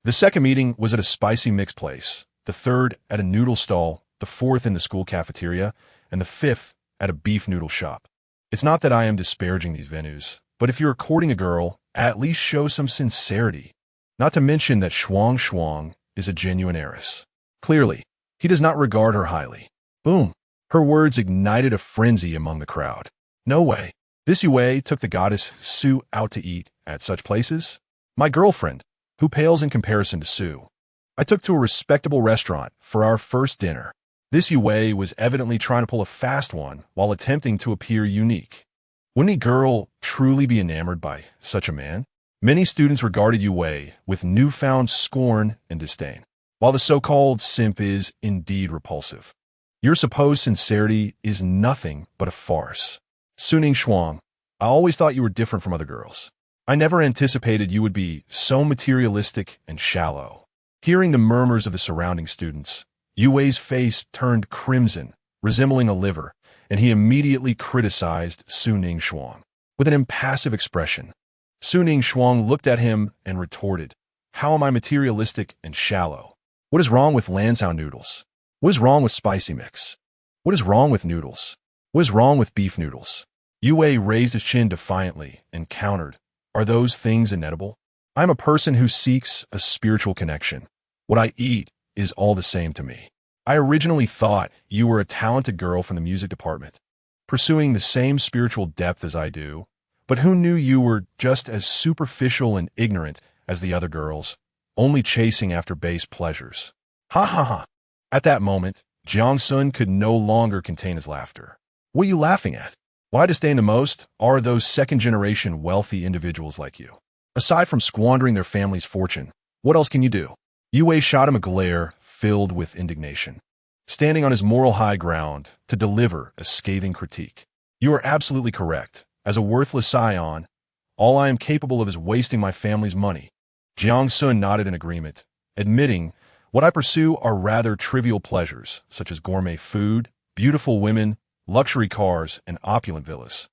The second meeting was at a spicy mix place, the third at a noodle stall, the fourth in the school cafeteria, and the fifth at a beef noodle shop. It's not that I am disparaging these venues, but if you're courting a girl, at least show some sincerity. Not to mention that Shuang is a genuine heiress. Clearly, he does not regard her highly. Boom! Her words ignited a frenzy among the crowd. No way. This Yue took the goddess Su out to eat at such places? My girlfriend, who pales in comparison to Su. I took to a respectable restaurant for our first dinner. This Yue was evidently trying to pull a fast one while attempting to appear unique. Wouldn't a girl truly be enamored by such a man? Many students regarded Yue with newfound scorn and disdain, while the so-called simp is indeed repulsive. Your supposed sincerity is nothing but a farce. Su Ningxuang, I always thought you were different from other girls. I never anticipated you would be so materialistic and shallow. Hearing the murmurs of the surrounding students, Yue's face turned crimson, resembling a liver, and he immediately criticized Su Ningxuang. With an impassive expression, Su Ningxuang looked at him and retorted, How am I materialistic and shallow? What is wrong with Lanzhou noodles? What is wrong with spicy mix? What is wrong with noodles? What is wrong with beef noodles? Yue raised his chin defiantly and countered, Are those things inedible? I am a person who seeks a spiritual connection. What I eat is all the same to me. I originally thought you were a talented girl from the music department, pursuing the same spiritual depth as I do, but who knew you were just as superficial and ignorant as the other girls, only chasing after base pleasures. Ha ha ha. At that moment, Jiang Xun could no longer contain his laughter. What are you laughing at? Why disdain the most are those second-generation wealthy individuals like you. Aside from squandering their family's fortune, what else can you do? Yue shot him a glare filled with indignation, standing on his moral high ground to deliver a scathing critique. You are absolutely correct. As a worthless scion, all I am capable of is wasting my family's money. Jiang Xun nodded in agreement, admitting, What I pursue are rather trivial pleasures, such as gourmet food, beautiful women, luxury cars, and opulent villas.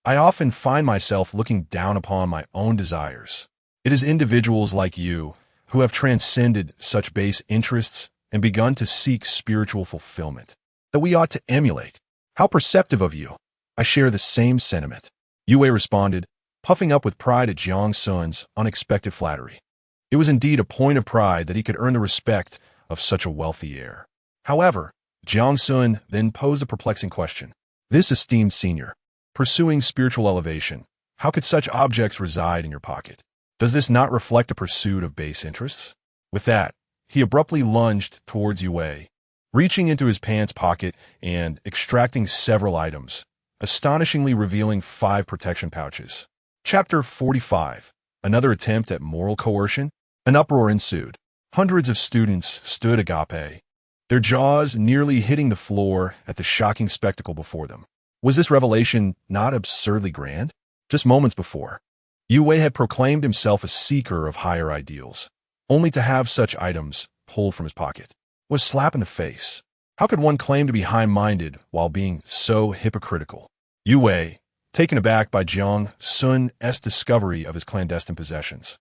I often find myself looking down upon my own desires. It is individuals like you who have transcended such base interests and begun to seek spiritual fulfillment that we ought to emulate. How perceptive of you. I share the same sentiment. Yue responded, puffing up with pride at Jiang Xun's unexpected flattery. It was indeed a point of pride that he could earn the respect of such a wealthy heir. However, Jiang Xun then posed a perplexing question. This esteemed senior, pursuing spiritual elevation, how could such objects reside in your pocket? Does this not reflect a pursuit of base interests? With that, he abruptly lunged towards Yue, reaching into his pants pocket and extracting several items, astonishingly revealing 5 protection pouches. Chapter 45. Another attempt at moral coercion? An uproar ensued. Hundreds of students stood agape, their jaws nearly hitting the floor at the shocking spectacle before them. Was this revelation not absurdly grand? Just moments before, Yue had proclaimed himself a seeker of higher ideals, only to have such items pulled from his pocket. Was a slap in the face. How could one claim to be high-minded while being so hypocritical? Yue, taken aback by Jiang Xun's discovery of his clandestine possessions,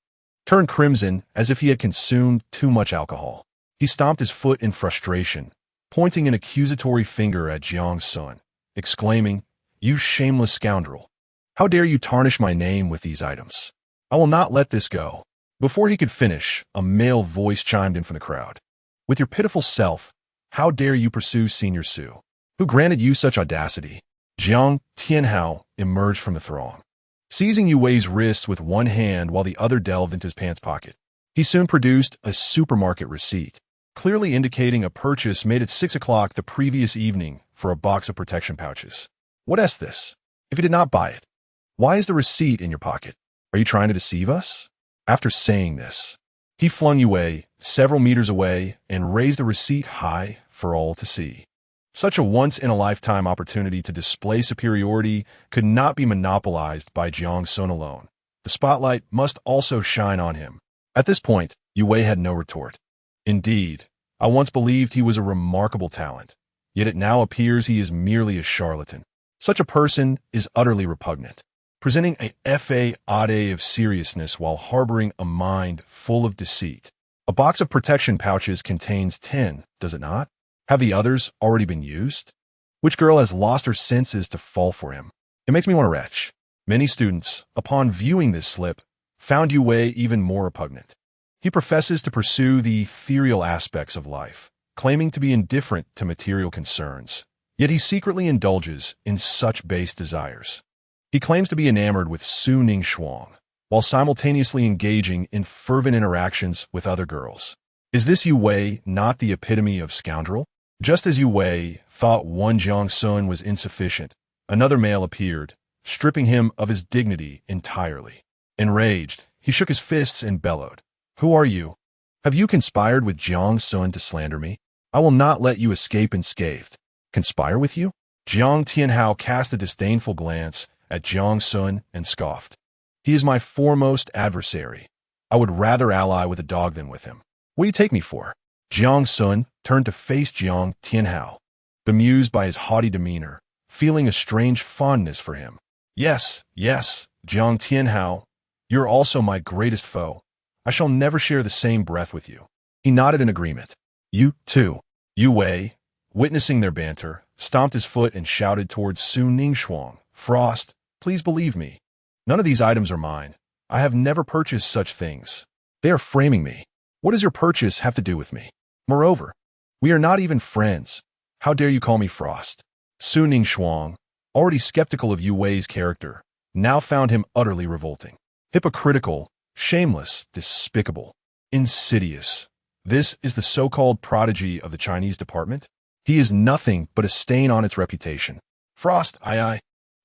turned crimson as if he had consumed too much alcohol. He stomped his foot in frustration, pointing an accusatory finger at Jiang Xun, exclaiming, "You shameless scoundrel! How dare you tarnish my name with these items? I will not let this go." Before he could finish, a male voice chimed in from the crowd. "With your pitiful self, how dare you pursue Senior Su? Who granted you such audacity?" Jiang Tianhao emerged from the throng, seizing Yue's wrist with one hand while the other delved into his pants pocket. He soon produced a supermarket receipt, clearly indicating a purchase made at 6 o'clock the previous evening for a box of protection pouches. "What is this? If you did not buy it, why is the receipt in your pocket? Are you trying to deceive us?" After saying this, he flung Yue several meters away and raised the receipt high for all to see. Such a once-in-a-lifetime opportunity to display superiority could not be monopolized by Jiang Xun alone. The spotlight must also shine on him. At this point, Yue had no retort. "Indeed, I once believed he was a remarkable talent, yet it now appears he is merely a charlatan. Such a person is utterly repugnant, presenting a facade of seriousness while harboring a mind full of deceit. A box of protection pouches contains 10, does it not? Have the others already been used? Which girl has lost her senses to fall for him? It makes me want to retch." Many students, upon viewing this slip, found Yue even more repugnant. He professes to pursue the ethereal aspects of life, claiming to be indifferent to material concerns, yet he secretly indulges in such base desires. He claims to be enamored with Su Ningxuang, while simultaneously engaging in fervent interactions with other girls. Is this Yue not the epitome of scoundrel? Just as Yue thought one Jiang Xun was insufficient, another male appeared, stripping him of his dignity entirely. Enraged, he shook his fists and bellowed, "Who are you? Have you conspired with Jiang Xun to slander me? I will not let you escape unscathed." "Conspire with you?" Jiang Tianhao cast a disdainful glance at Jiang Xun and scoffed. "He is my foremost adversary. I would rather ally with a dog than with him. What do you take me for?" Jiang Xun turned to face Jiang Tianhao, bemused by his haughty demeanor, feeling a strange fondness for him. Yes, Jiang Tianhao, you're also my greatest foe. I shall never share the same breath with you." He nodded in agreement. "You, too." Yue, witnessing their banter, stomped his foot and shouted towards Su Ningxuang, "Frost, please believe me. None of these items are mine. I have never purchased such things. They are framing me. What does your purchase have to do with me? Moreover, we are not even friends. How dare you call me Frost?" Su Ningxuang, already skeptical of Yue's character, now found him utterly revolting. Hypocritical, shameless, despicable, insidious. This is the so-called prodigy of the Chinese department? He is nothing but a stain on its reputation. "Frost, aye."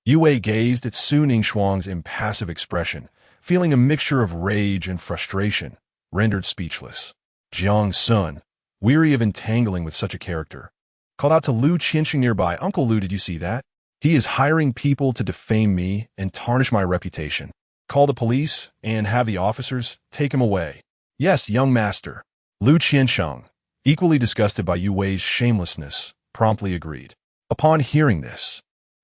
Yue gazed at Su Ningxuang's impassive expression, feeling a mixture of rage and frustration, rendered speechless. Jiang Xun, weary of entangling with such a character, called out to Lu Qianxing nearby, "Uncle Lu, did you see that? He is hiring people to defame me and tarnish my reputation. Call the police and have the officers take him away." "Yes, young master." Lu Qianxing, equally disgusted by Yue's shamelessness, promptly agreed. Upon hearing this,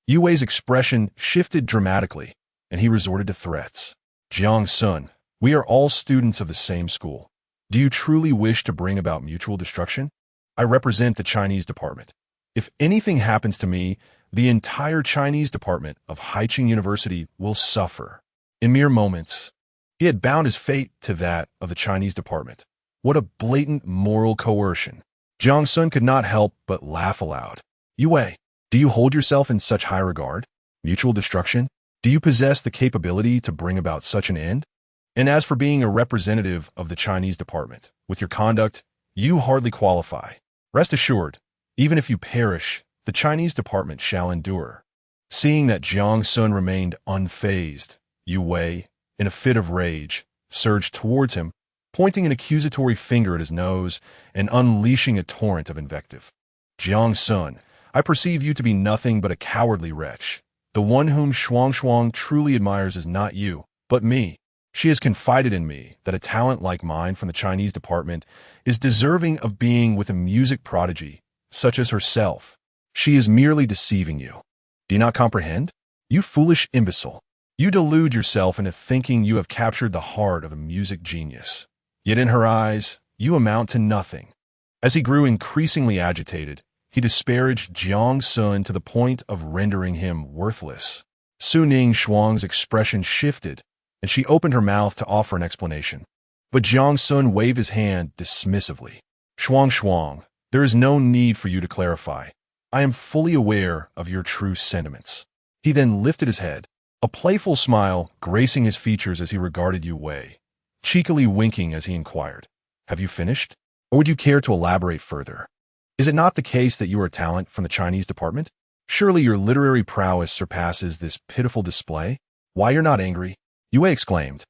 Yue's expression shifted dramatically, and he resorted to threats. "Jiang Xun, we are all students of the same school. Do you truly wish to bring about mutual destruction? I represent the Chinese department. If anything happens to me, the entire Chinese department of Haicheng University will suffer." In mere moments, he had bound his fate to that of the Chinese department. What a blatant moral coercion. Jiang Xun could not help but laugh aloud. "Yue, Do you hold yourself in such high regard? Mutual destruction? Do you possess the capability to bring about such an end? And as for being a representative of the Chinese department, with your conduct, you hardly qualify. Rest assured, even if you perish, the Chinese department shall endure. Seeing that Jiang Xun remained unfazed, Yu Wei, in a fit of rage, surged towards him, pointing an accusatory finger at his nose and unleashing a torrent of invective. Jiang Xun, I perceive you to be nothing but a cowardly wretch. The one whom Shuang truly admires is not you, but me. She has confided in me that a talent like mine from the Chinese department is deserving of being with a music prodigy, such as herself. She is merely deceiving you. Do you not comprehend? You foolish imbecile. You delude yourself into thinking you have captured the heart of a music genius. Yet in her eyes, you amount to nothing. As he grew increasingly agitated, he disparaged Jiang Xun to the point of rendering him worthless. Su Ning Shuang's expression shifted, and she opened her mouth to offer an explanation. But Jiang Xun waved his hand dismissively. Shuang, there is no need for you to clarify. I am fully aware of your true sentiments. He then lifted his head, a playful smile gracing his features as he regarded Yu Wei, cheekily winking as he inquired, Have you finished? Or would you care to elaborate further? Is it not the case that you are a talent from the Chinese department? Surely your literary prowess surpasses this pitiful display? Why, you're not angry? Yu Wei exclaimed,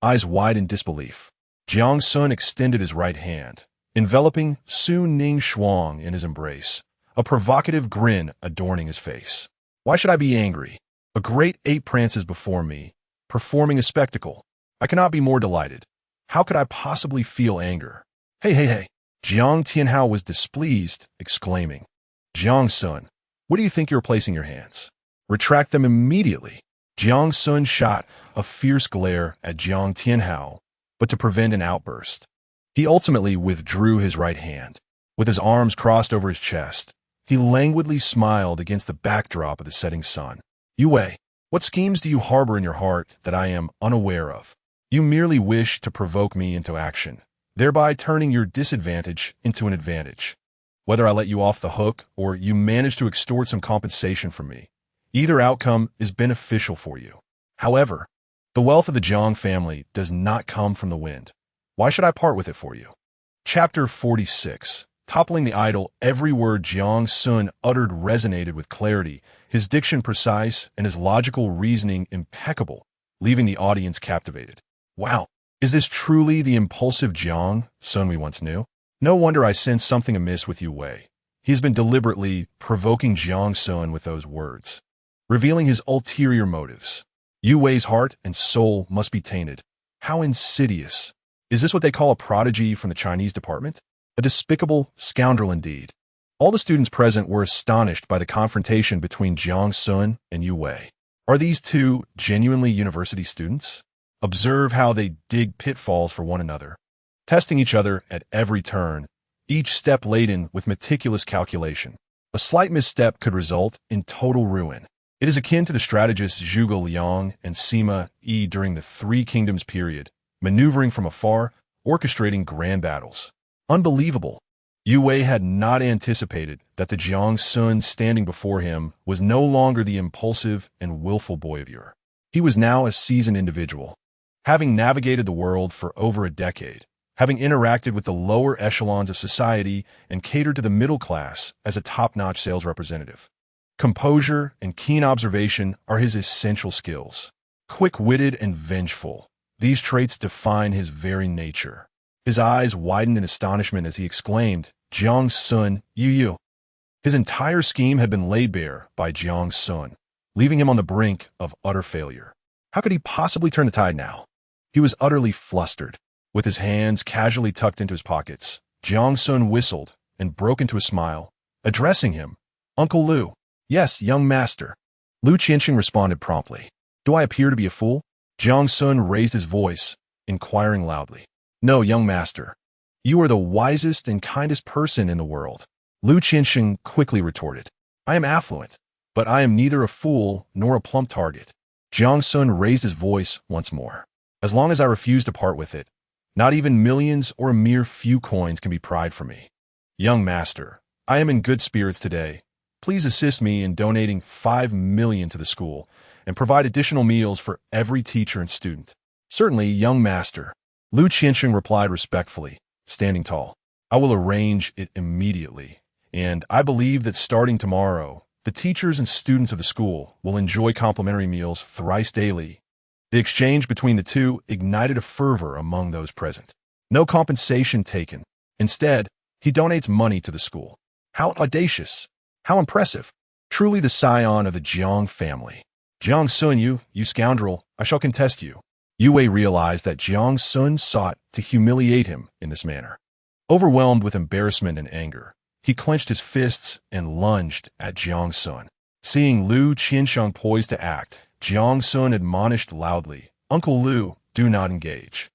eyes wide in disbelief. Jiang Xun extended his right hand, enveloping Su Ning Shuang in his embrace, a provocative grin adorning his face. Why should I be angry? A great ape prances before me, performing a spectacle. I cannot be more delighted. How could I possibly feel anger? Hey. Jiang Tianhao was displeased, exclaiming, Jiang Xun, where do you think you're placing your hands? Retract them immediately. Jiang Xun shot a fierce glare at Jiang Tianhao, but to prevent an outburst, he ultimately withdrew his right hand. With his arms crossed over his chest, he languidly smiled against the backdrop of the setting sun. Yu Wei, what schemes do you harbor in your heart that I am unaware of? You merely wish to provoke me into action, thereby turning your disadvantage into an advantage. Whether I let you off the hook or you manage to extort some compensation from me, either outcome is beneficial for you. However, the wealth of the Jiang family does not come from the wind. Why should I part with it for you? Chapter 46. Toppling the idol, every word Jiang Xun uttered resonated with clarity, his diction precise and his logical reasoning impeccable, leaving the audience captivated. Wow, is this truly the impulsive Jiang Xun we once knew? No wonder I sense something amiss with Yu Wei. He has been deliberately provoking Jiang Xun with those words, revealing his ulterior motives. Yu Wei's heart and soul must be tainted. How insidious. Is this what they call a prodigy from the Chinese department? A despicable scoundrel indeed. All the students present were astonished by the confrontation between Jiang Xun and Yu Wei. Are these two genuinely university students? Observe how they dig pitfalls for one another, testing each other at every turn, each step laden with meticulous calculation. A slight misstep could result in total ruin. It is akin to the strategists Zhuge Liang and Sima Yi during the Three Kingdoms period, maneuvering from afar, orchestrating grand battles. Unbelievable. Yu Wei had not anticipated that the Jiang Xun standing before him was no longer the impulsive and willful boy of yore. He was now a seasoned individual, having navigated the world for over a decade, having interacted with the lower echelons of society and catered to the middle class as a top-notch sales representative. Composure and keen observation are his essential skills. Quick-witted and vengeful, these traits define his very nature. His eyes widened in astonishment as he exclaimed, Jiang Xun, you. His entire scheme had been laid bare by Jiang Xun, leaving him on the brink of utter failure. How could he possibly turn the tide now? He was utterly flustered. With his hands casually tucked into his pockets, Jiang Xun whistled and broke into a smile, addressing him, Uncle Lu. Yes, young master. Lu Qianxing responded promptly. Do I appear to be a fool? Jiang Xun raised his voice, inquiring loudly. No, young master. You are the wisest and kindest person in the world. Lu Qianxing quickly retorted. I am affluent, but I am neither a fool nor a plump target. Jiang Xun raised his voice once more. As long as I refuse to part with it, not even millions or a mere few coins can be pried from me. Young master, I am in good spirits today, Please assist me in donating 5 million to the school and provide additional meals for every teacher and student. Certainly, young master. Lu Qiansheng replied respectfully, standing tall. I will arrange it immediately, and I believe that starting tomorrow, the teachers and students of the school will enjoy complimentary meals thrice daily. The exchange between the two ignited a fervor among those present. No compensation taken. Instead, he donates money to the school. How audacious! How impressive! Truly the scion of the Jiang family. Jiang Xun, you scoundrel, I shall contest you. Yue realized that Jiang Xun sought to humiliate him in this manner. Overwhelmed with embarrassment and anger, he clenched his fists and lunged at Jiang Xun. Seeing Lu Qiansheng poised to act, Jiang Xun admonished loudly, Uncle Lu, do not engage.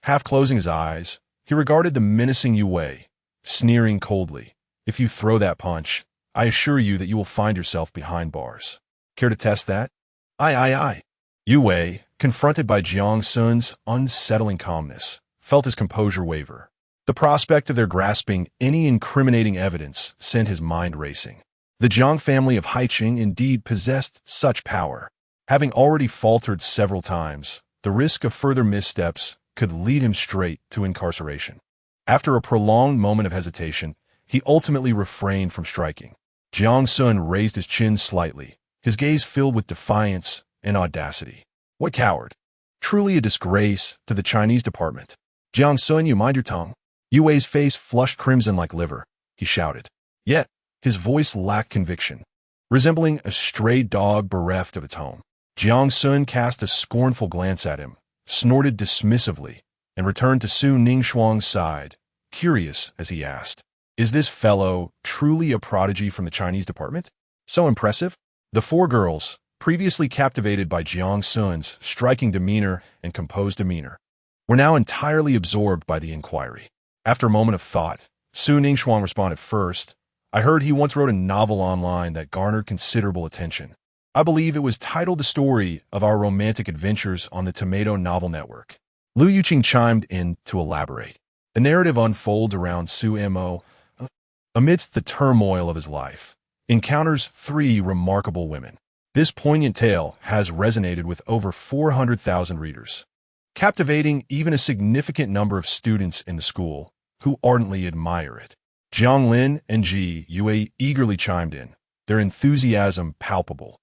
Half closing his eyes, he regarded the menacing Yue, sneering coldly. If you throw that punch, I assure you that you will find yourself behind bars. Care to test that? Aye. Yue, confronted by Jiang Xun's unsettling calmness, felt his composure waver. The prospect of their grasping any incriminating evidence sent his mind racing. The Jiang family of Haiqing indeed possessed such power. Having already faltered several times, the risk of further missteps could lead him straight to incarceration. After a prolonged moment of hesitation, he ultimately refrained from striking. Jiang Xun raised his chin slightly, his gaze filled with defiance and audacity. What coward! Truly a disgrace to the Chinese department. Jiang Xun, you mind your tongue. Yue's face flushed crimson like liver. He shouted. Yet, his voice lacked conviction, resembling a stray dog bereft of its home. Jiang Xun cast a scornful glance at him, snorted dismissively, and returned to Su Ningxuang's side, curious as he asked, Is this fellow truly a prodigy from the Chinese department? So impressive? The four girls, previously captivated by Jiang Xun's striking demeanor and composed demeanor, were now entirely absorbed by the inquiry. After a moment of thought, Su Ningxuang responded first. I heard he once wrote a novel online that garnered considerable attention. I believe it was titled The Story of Our Romantic Adventures on the Tomato Novel Network. Lu Yuqing chimed in to elaborate. The narrative unfolds around Su Mo, amidst the turmoil of his life, encounters 3 remarkable women. This poignant tale has resonated with over 400,000 readers, captivating even a significant number of students in the school who ardently admire it. Jiang Lin and Ji Yue eagerly chimed in, their enthusiasm palpable.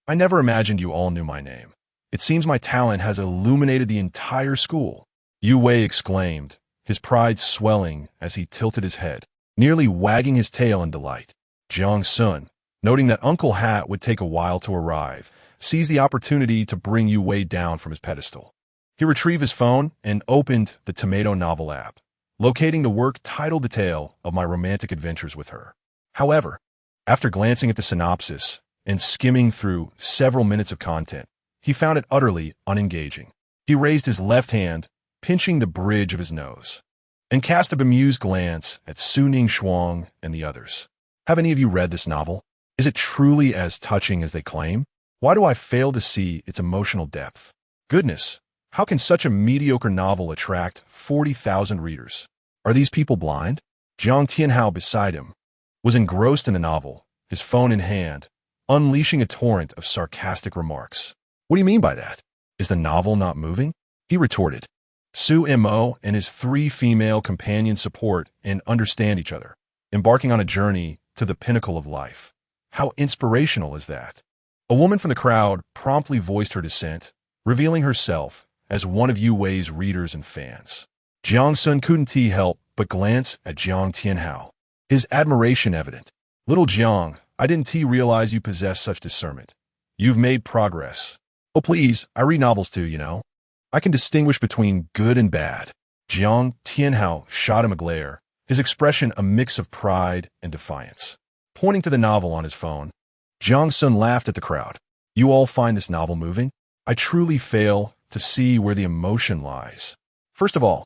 I never imagined you all knew my name. It seems my talent has illuminated the entire school. Yue exclaimed, his pride swelling as he tilted his head, nearly wagging his tail in delight. Jiang Xun, noting that Uncle Hat would take a while to arrive, seized the opportunity to bring Yue down from his pedestal. He retrieved his phone and opened the Tomato Novel app, locating the work titled The Tale of My Romantic Adventures with Her. However, after glancing at the synopsis and skimming through several minutes of content, he found it utterly unengaging. He raised his left hand, pinching the bridge of his nose, and cast a bemused glance at Su Ningxuang and the others. Have any of you read this novel? Is it truly as touching as they claim? Why do I fail to see its emotional depth? Goodness, how can such a mediocre novel attract 40,000 readers? Are these people blind? Jiang Tianhao beside him was engrossed in the novel, his phone in hand, unleashing a torrent of sarcastic remarks. What do you mean by that? Is the novel not moving? He retorted. Su Mo and his 3 female companions support and understand each other, embarking on a journey to the pinnacle of life. How inspirational is that? A woman from the crowd promptly voiced her dissent, revealing herself as one of Yue's readers and fans. Jiang Xun couldn't help but glance at Jiang Tianhao, his admiration evident. Little Jiang, I didn't realize you possess such discernment. You've made progress. Oh please, I read novels too, you know. I can distinguish between good and bad. Jiang Tianhao shot him a glare, his expression a mix of pride and defiance. Pointing to the novel on his phone, Jiang Xun laughed at the crowd. You all find this novel moving? I truly fail to see where the emotion lies. First of all,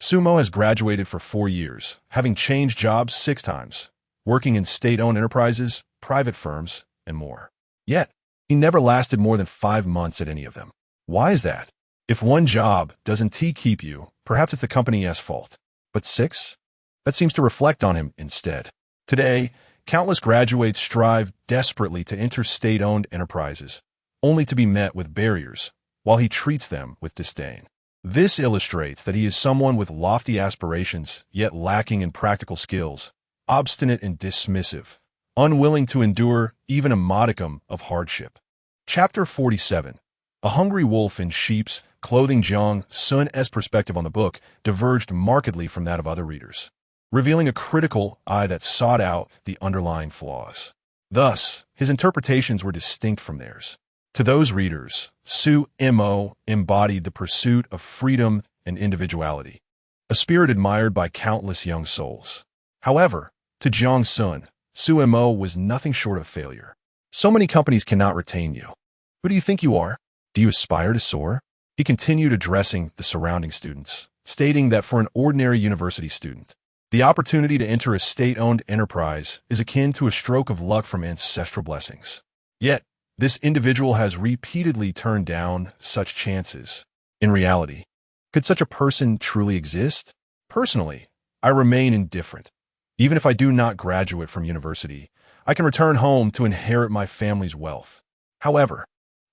Sumo has graduated for 4 years, having changed jobs 6 times, working in state-owned enterprises, private firms, and more. Yet, he never lasted more than 5 months at any of them. Why is that? If one job doesn't keep you, perhaps it's the company's fault. But 6? That seems to reflect on him instead. Today, Countless graduates strive desperately to enter state-owned enterprises, only to be met with barriers, while he treats them with disdain. This illustrates that he is someone with lofty aspirations, yet lacking in practical skills, obstinate and dismissive, unwilling to endure even a modicum of hardship. Chapter 47. A hungry wolf in sheep's clothing. Jiang Xun's perspective on the book diverged markedly from that of other readers, revealing a critical eye that sought out the underlying flaws. Thus, his interpretations were distinct from theirs. To those readers, Su Mo embodied the pursuit of freedom and individuality, a spirit admired by countless young souls. However, to Jiang Xun, Su Mo was nothing short of failure. So many companies cannot retain you. Who do you think you are? Do you aspire to soar? He continued addressing the surrounding students, stating that for an ordinary university student, the opportunity to enter a state-owned enterprise is akin to a stroke of luck from ancestral blessings. Yet, this individual has repeatedly turned down such chances. In reality, could such a person truly exist? Personally, I remain indifferent. Even if I do not graduate from university, I can return home to inherit my family's wealth. However,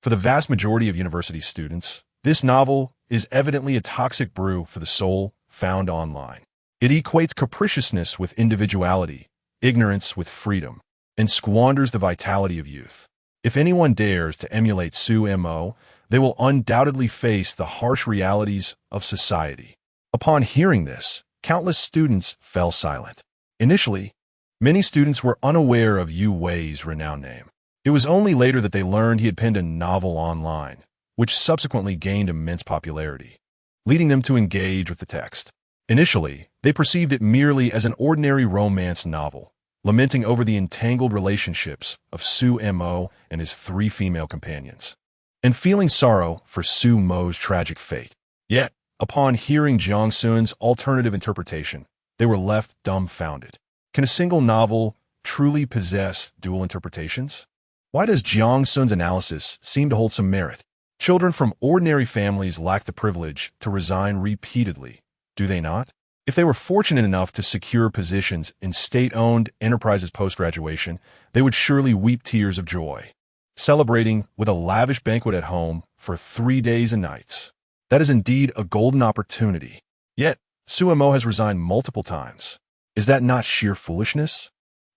for the vast majority of university students, this novel is evidently a toxic brew for the soul found online. It equates capriciousness with individuality, ignorance with freedom, and squanders the vitality of youth. If anyone dares to emulate Su Mo, they will undoubtedly face the harsh realities of society. Upon hearing this, countless students fell silent. Initially, many students were unaware of Yu Wei's renowned name. It was only later that they learned he had penned a novel online, which subsequently gained immense popularity, leading them to engage with the text. Initially, they perceived it merely as an ordinary romance novel, lamenting over the entangled relationships of Su Mo and his three female companions, and feeling sorrow for Su Mo's tragic fate. Yet, upon hearing Jiang Xun's alternative interpretation, they were left dumbfounded. Can a single novel truly possess dual interpretations? Why does Jiang Xun's analysis seem to hold some merit? Children from ordinary families lack the privilege to resign repeatedly, do they not? If they were fortunate enough to secure positions in state-owned enterprises post-graduation, they would surely weep tears of joy, celebrating with a lavish banquet at home for 3 days and nights. That is indeed a golden opportunity. Yet, Su Mo has resigned multiple times. Is that not sheer foolishness?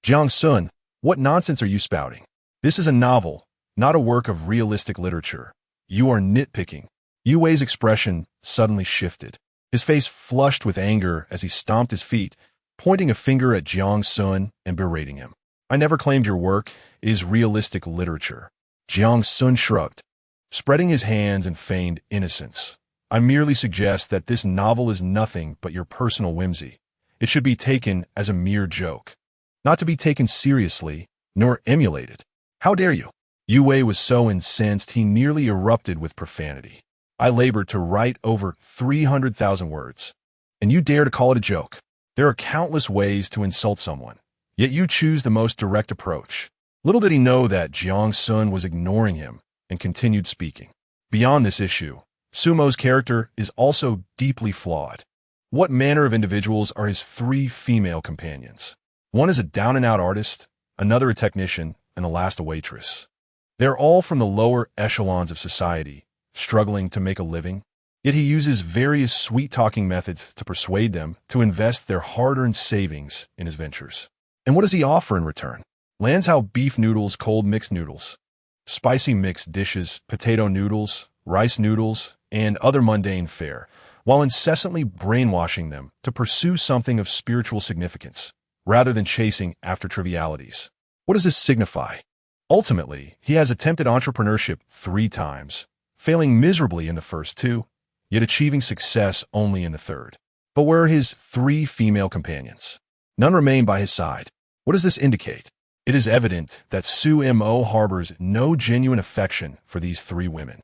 Jiang Xun, what nonsense are you spouting? This is a novel, not a work of realistic literature. You are nitpicking. Yu Wei's expression suddenly shifted. His face flushed with anger as he stomped his feet, pointing a finger at Jiang Xun and berating him. I never claimed your work is realistic literature. Jiang Xun shrugged, spreading his hands in feigned innocence. I merely suggest that this novel is nothing but your personal whimsy. It should be taken as a mere joke, not to be taken seriously, nor emulated. How dare you? Yu Wei was so incensed he nearly erupted with profanity. I labored to write over 300,000 words, and you dare to call it a joke. There are countless ways to insult someone, yet you choose the most direct approach. Little did he know that Jiang Xun was ignoring him and continued speaking. Beyond this issue, Su Mo's character is also deeply flawed. What manner of individuals are his three female companions? One is a down-and-out artist, another a technician, and the last a waitress. They're all from the lower echelons of society, struggling to make a living. Yet he uses various sweet-talking methods to persuade them to invest their hard-earned savings in his ventures. And what does he offer in return? Lanzhou beef noodles, cold mixed noodles, spicy mixed dishes, potato noodles, rice noodles, and other mundane fare, while incessantly brainwashing them to pursue something of spiritual significance, rather than chasing after trivialities. What does this signify? Ultimately, he has attempted entrepreneurship 3 times, failing miserably in the first 2, yet achieving success only in the third. But where are his 3 female companions? None remain by his side. What does this indicate? It is evident that Su Mo harbors no genuine affection for these 3 women.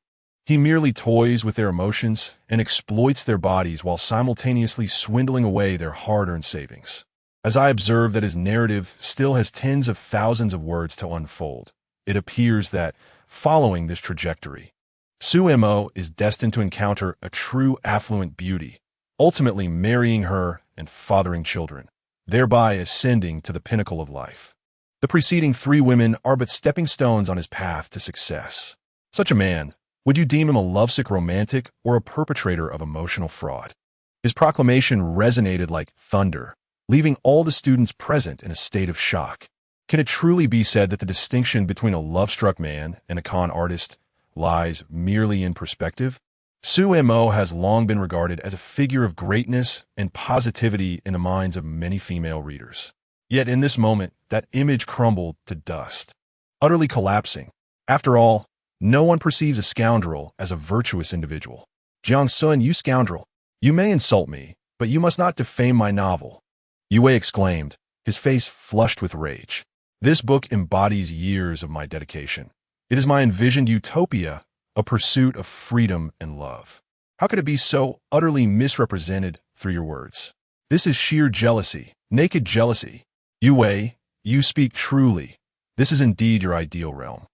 He merely toys with their emotions and exploits their bodies while simultaneously swindling away their hard-earned savings. As I observe that his narrative still has tens of thousands of words to unfold, it appears that, following this trajectory, Su Mo is destined to encounter a true affluent beauty, ultimately marrying her and fathering children, thereby ascending to the pinnacle of life. The preceding three women are but stepping stones on his path to success. Such a man, would you deem him a lovesick romantic or a perpetrator of emotional fraud? His proclamation resonated like thunder, leaving all the students present in a state of shock. Can it truly be said that the distinction between a love-struck man and a con artist lies merely in perspective? Su Mo has long been regarded as a figure of greatness and positivity in the minds of many female readers. Yet in this moment, that image crumbled to dust, utterly collapsing. After all, no one perceives a scoundrel as a virtuous individual. Jiang Xun, you scoundrel! You may insult me, but you must not defame my novel, Yue exclaimed, his face flushed with rage. This book embodies years of my dedication. It is my envisioned utopia, a pursuit of freedom and love. How could it be so utterly misrepresented through your words? This is sheer jealousy, naked jealousy. Yue, you speak truly. This is indeed your ideal realm.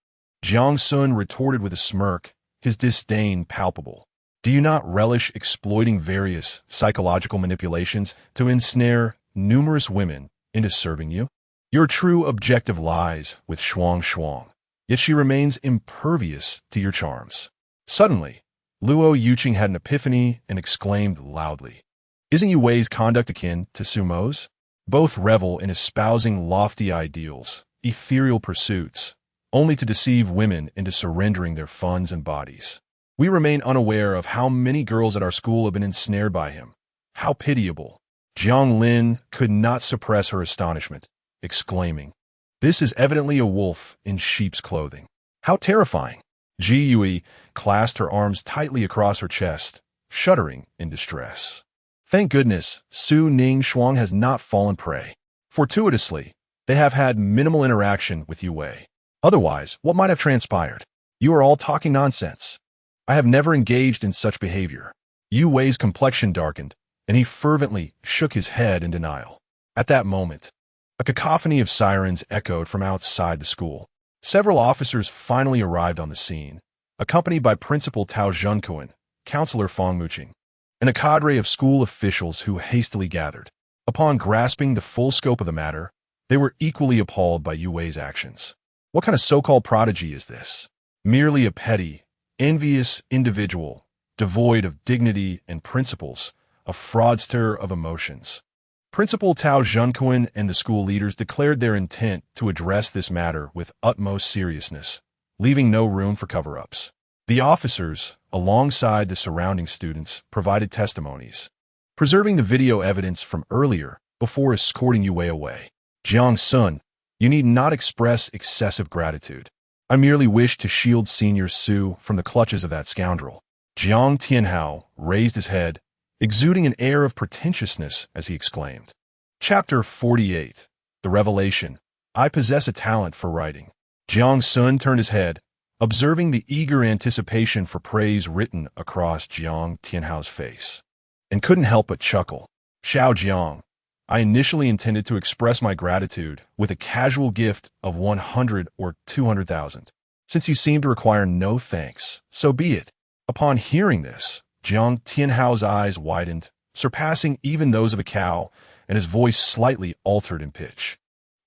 Jiang Xun retorted with a smirk, his disdain palpable. Do you not relish exploiting various psychological manipulations to ensnare numerous women into serving you? Your true objective lies with Shuang, yet she remains impervious to your charms. Suddenly, Luo Yuqing had an epiphany and exclaimed loudly, "Isn't Yue's conduct akin to Sumo's? Both revel in espousing lofty ideals, ethereal pursuits, only to deceive women into surrendering their funds and bodies. We remain unaware of how many girls at our school have been ensnared by him. How pitiable." Jiang Lin could not suppress her astonishment, exclaiming, "This is evidently a wolf in sheep's clothing. How terrifying!" Ji Yue clasped her arms tightly across her chest, shuddering in distress. Thank goodness, Su Ning Shuang has not fallen prey. Fortuitously, they have had minimal interaction with Yue. Otherwise, what might have transpired? You are all talking nonsense. I have never engaged in such behavior. Yue's complexion darkened, and he fervently shook his head in denial. At that moment, a cacophony of sirens echoed from outside the school. Several officers finally arrived on the scene, accompanied by Principal Tao Zhengkuan, Counselor Fang Muqing, and a cadre of school officials who hastily gathered. Upon grasping the full scope of the matter, they were equally appalled by Yue's actions. What kind of so-called prodigy is this? Merely a petty, envious individual, devoid of dignity and principles, a fraudster of emotions. Principal Tao Zhengkuan and the school leaders declared their intent to address this matter with utmost seriousness, leaving no room for cover-ups. The officers, alongside the surrounding students, provided testimonies, preserving the video evidence from earlier before escorting Yue away. Jiang Xun, you need not express excessive gratitude. I merely wish to shield Senior Su from the clutches of that scoundrel. Jiang Tianhao raised his head, exuding an air of pretentiousness as he exclaimed. Chapter 48. The Revelation. I possess a talent for writing. Jiang Xun turned his head, observing the eager anticipation for praise written across Jiang Tianhao's face, and couldn't help but chuckle. Xiao Jiang, I initially intended to express my gratitude with a casual gift of 100 or 200,000. Since you seem to require no thanks, so be it. Upon hearing this, Jiang Tianhao's eyes widened, surpassing even those of a cow, and his voice slightly altered in pitch.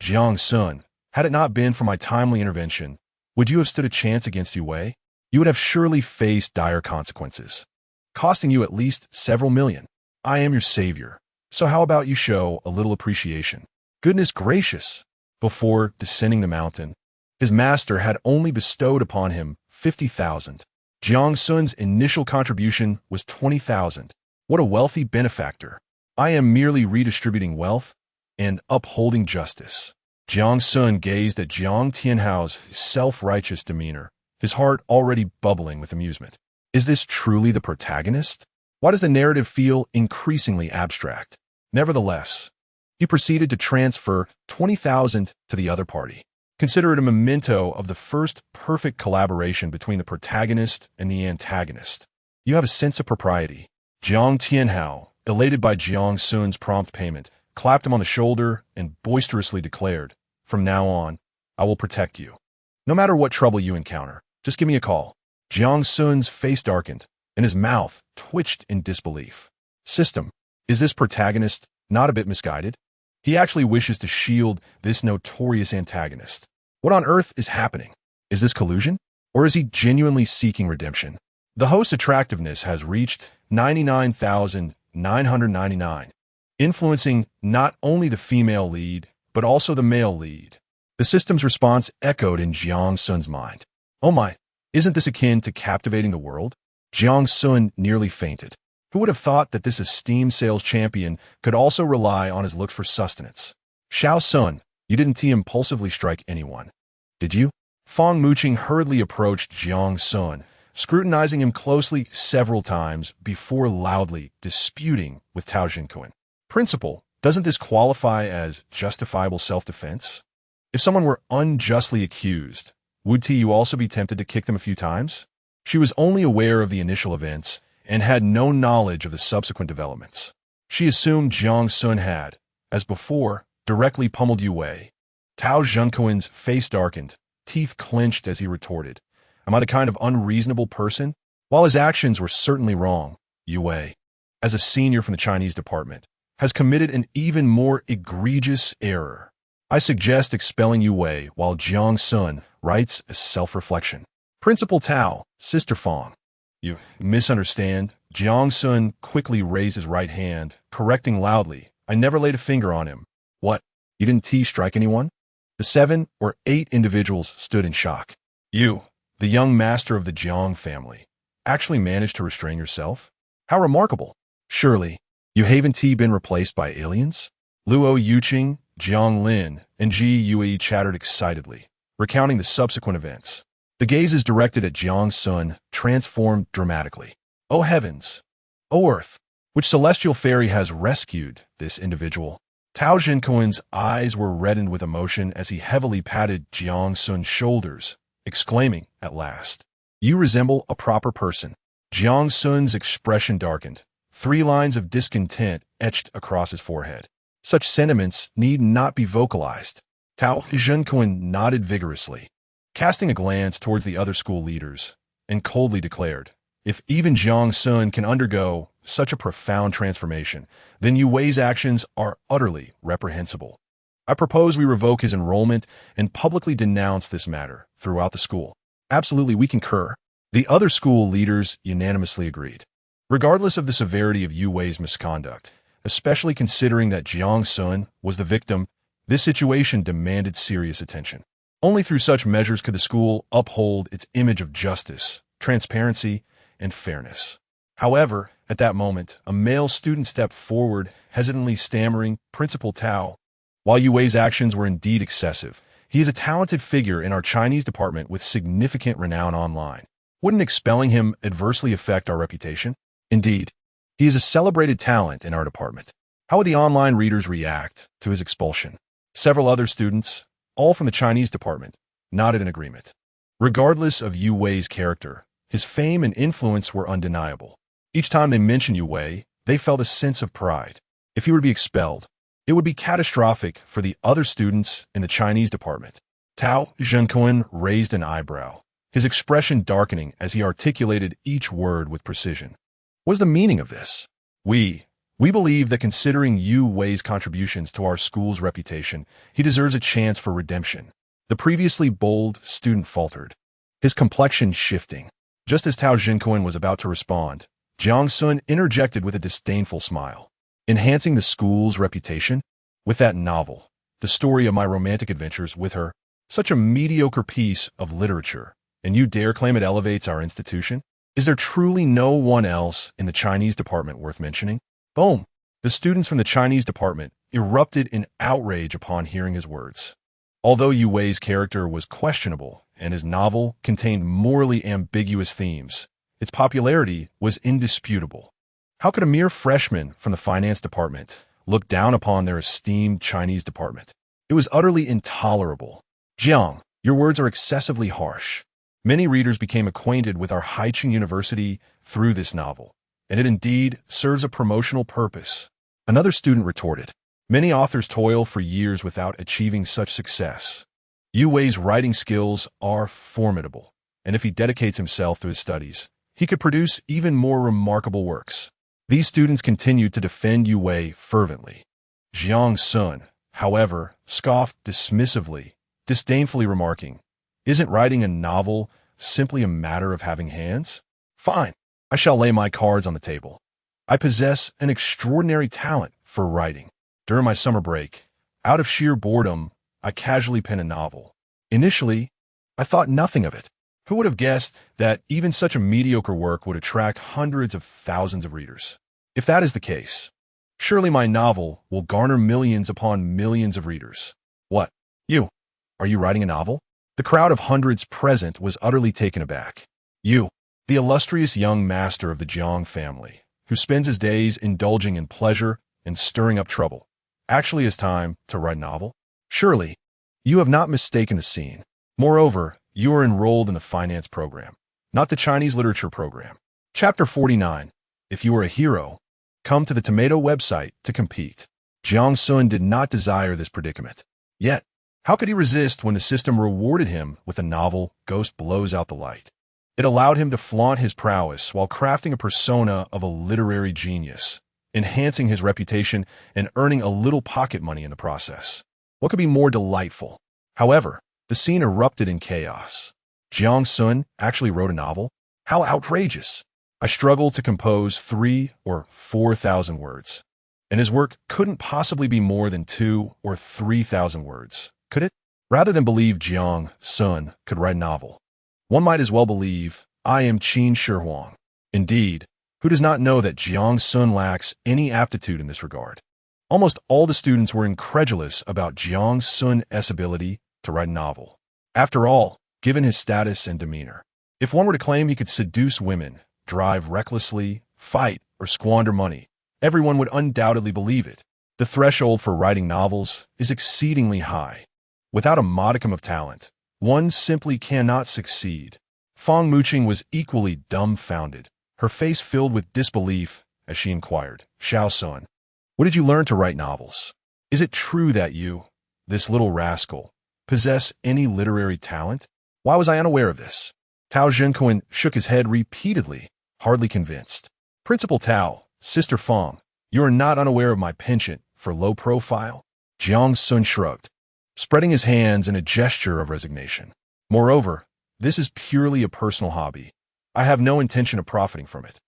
Jiang Xun, had it not been for my timely intervention, would you have stood a chance against Yue? You would have surely faced dire consequences, costing you at least several million. I am your savior, so how about you show a little appreciation? Goodness gracious! Before descending the mountain, his master had only bestowed upon him 50,000. Jiang Xun's initial contribution was 20,000. What a wealthy benefactor! I am merely redistributing wealth and upholding justice. Jiang Xun gazed at Jiang Tianhao's self-righteous demeanor, his heart already bubbling with amusement. Is this truly the protagonist? Why does the narrative feel increasingly abstract? Nevertheless, he proceeded to transfer 20,000 to the other party. Consider it a memento of the first perfect collaboration between the protagonist and the antagonist. You have a sense of propriety. Jiang Tianhao, elated by Jiang Xun's prompt payment, clapped him on the shoulder and boisterously declared, "From now on, I will protect you. No matter what trouble you encounter, just give me a call." Jiang Xun's face darkened, and his mouth twitched in disbelief. System, is this protagonist not a bit misguided? He actually wishes to shield this notorious antagonist. What on earth is happening? Is this collusion? Or is he genuinely seeking redemption? The host's attractiveness has reached 99,999, influencing not only the female lead, but also the male lead. The system's response echoed in Jiang Xun's mind. Oh my, isn't this akin to captivating the world? Jiang Xun nearly fainted. Who would have thought that this esteemed sales champion could also rely on his looks for sustenance? Xiao Sun, you didn't impulsively strike anyone, did you? Fong Muqing hurriedly approached Jiang Xun, scrutinizing him closely several times before loudly disputing with Tao Jinkuan. Principal, doesn't this qualify as justifiable self-defense? If someone were unjustly accused, would you also be tempted to kick them a few times? She was only aware of the initial events and had no knowledge of the subsequent developments. She assumed Jiang Xun had, as before, directly pummeled Yue Wei. Tao Zhenkuan's face darkened, teeth clenched as he retorted, "Am I the kind of unreasonable person?" While his actions were certainly wrong, Yue Wei, as a senior from the Chinese department, has committed an even more egregious error. I suggest expelling Yue Wei while Jiang Xun writes a self-reflection. Principal Tao, Sister Fong. You misunderstand. Jiang Xun quickly raised his right hand, correcting loudly, "I never laid a finger on him." What? You didn't strike anyone? The 7 or 8 individuals stood in shock. You, the young master of the Jiang family, actually managed to restrain yourself? How remarkable. Surely, you haven't been replaced by aliens? Luo Yuqing, Jiang Lin, and Ji Yue chattered excitedly, recounting the subsequent events. The gazes directed at Jiang Xun transformed dramatically. Oh heavens! Oh earth! Which celestial fairy has rescued this individual? Tao Jinkuan's eyes were reddened with emotion as he heavily patted Jiang Xun's shoulders, exclaiming, at last, "You resemble a proper person." Jiang Xun's expression darkened. 3 lines of discontent etched across his forehead. Such sentiments need not be vocalized. Tao Zhenkuan nodded vigorously, casting a glance towards the other school leaders, and coldly declared, "If even Jiang Xun can undergo such a profound transformation, then Yue Wei's actions are utterly reprehensible. I propose we revoke his enrollment and publicly denounce this matter throughout the school." Absolutely, we concur. The other school leaders unanimously agreed. Regardless of the severity of Yue Wei's misconduct, especially considering that Jiang Xun was the victim, this situation demanded serious attention. Only through such measures could the school uphold its image of justice, transparency, and fairness. However, at that moment, a male student stepped forward, hesitantly stammering, "Principal Tao, while Yue Wei's actions were indeed excessive, he is a talented figure in our Chinese department with significant renown online. Wouldn't expelling him adversely affect our reputation? Indeed, he is a celebrated talent in our department. How would the online readers react to his expulsion?" Several other students, all from the Chinese department, nodded in agreement. Regardless of Yue Wei's character, his fame and influence were undeniable. Each time they mentioned Yue Wei, they felt a sense of pride. If he were to be expelled, it would be catastrophic for the other students in the Chinese department. Tao Zhenkuan raised an eyebrow, his expression darkening as he articulated each word with precision. What is the meaning of this? We believe that considering Yue Wei's contributions to our school's reputation, he deserves a chance for redemption. The previously bold student faltered, his complexion shifting. Just as Tao Jinkuan was about to respond, Jiang Xun interjected with a disdainful smile. "Enhancing the school's reputation? With that novel, the story of my romantic adventures with her, such a mediocre piece of literature, and you dare claim it elevates our institution? Is there truly no one else in the Chinese department worth mentioning?" Boom! The students from the Chinese department erupted in outrage upon hearing his words. Although Yue Wei's character was questionable and his novel contained morally ambiguous themes, its popularity was indisputable. How could a mere freshman from the finance department look down upon their esteemed Chinese department? It was utterly intolerable. "Jiang, your words are excessively harsh." Many readers became acquainted with our Haicheng University through this novel, and it indeed serves a promotional purpose. Another student retorted, "Many authors toil for years without achieving such success. Yue Wei's writing skills are formidable, and if he dedicates himself to his studies, he could produce even more remarkable works." These students continued to defend Yue Wei fervently. Jiang Xun, however, scoffed dismissively, disdainfully remarking, "Isn't writing a novel simply a matter of having hands? Fine, I shall lay my cards on the table. I possess an extraordinary talent for writing. During my summer break, out of sheer boredom, I casually pen a novel. Initially, I thought nothing of it. Who would have guessed that even such a mediocre work would attract hundreds of thousands of readers? If that is the case, surely my novel will garner millions upon millions of readers." "What? You? Are you writing a novel?" The crowd of hundreds present was utterly taken aback. "You, the illustrious young master of the Jiang family, who spends his days indulging in pleasure and stirring up trouble, actually has time to write a novel? Surely, you have not mistaken the scene. Moreover, you are enrolled in the finance program, not the Chinese literature program." Chapter 49. If you are a hero, come to the Tomato website to compete. Jiang Xun did not desire this predicament. Yet, how could he resist when the system rewarded him with the novel Ghost Blows Out the Light? It allowed him to flaunt his prowess while crafting a persona of a literary genius, enhancing his reputation and earning a little pocket money in the process. What could be more delightful? However, the scene erupted in chaos. Jiang Xun actually wrote a novel? How outrageous! I struggled to compose 3,000 or 4,000 words, and his work couldn't possibly be more than 2,000 or 3,000 words, could it? Rather than believe Jiang Xun could write a novel, one might as well believe I am Qin Shi Huang. Indeed, who does not know that Jiang Xun lacks any aptitude in this regard? Almost all the students were incredulous about Jiang Xun's ability to write a novel. After all, given his status and demeanor, if one were to claim he could seduce women, drive recklessly, fight, or squander money, everyone would undoubtedly believe it. The threshold for writing novels is exceedingly high. Without a modicum of talent, one simply cannot succeed. Fang Muqing was equally dumbfounded, her face filled with disbelief as she inquired, "Xiao Sun, what did you learn to write novels? Is it true that you, this little rascal, possess any literary talent? Why was I unaware of this?" Tao Zhenkuan shook his head repeatedly, hardly convinced. "Principal Tao, Sister Fang, you are not unaware of my penchant for low profile?" Jiang Xun shrugged, spreading his hands in a gesture of resignation. "Moreover, this is purely a personal hobby. I have no intention of profiting from it.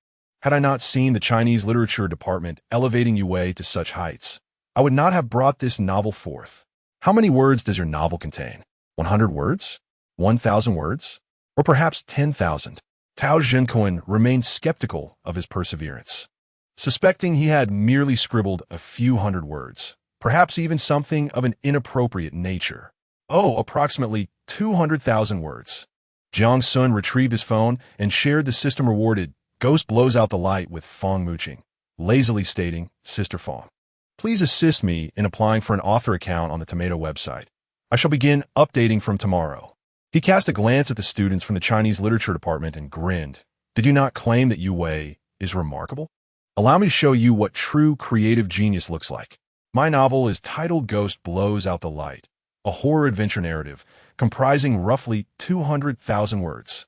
Had I not seen the Chinese literature department elevating Yue to such heights, I would not have brought this novel forth. How many words does your novel contain? 100 words? 1,000 words? Or perhaps 10,000? Tao Zhenkuan remained skeptical of his perseverance, suspecting he had merely scribbled a few hundred words, perhaps even something of an inappropriate nature. "Oh, approximately 200,000 words." Jiang Xun retrieved his phone and shared the system-rewarded Ghost Blows Out the Light with Fang Muqing, lazily stating, "Sister Fang, please assist me in applying for an author account on the Tomato website. I shall begin updating from tomorrow." He cast a glance at the students from the Chinese literature department and grinned. "Did you not claim that Yue is remarkable? Allow me to show you what true creative genius looks like. My novel is titled Ghost Blows Out the Light, a horror adventure narrative comprising roughly 200,000 words.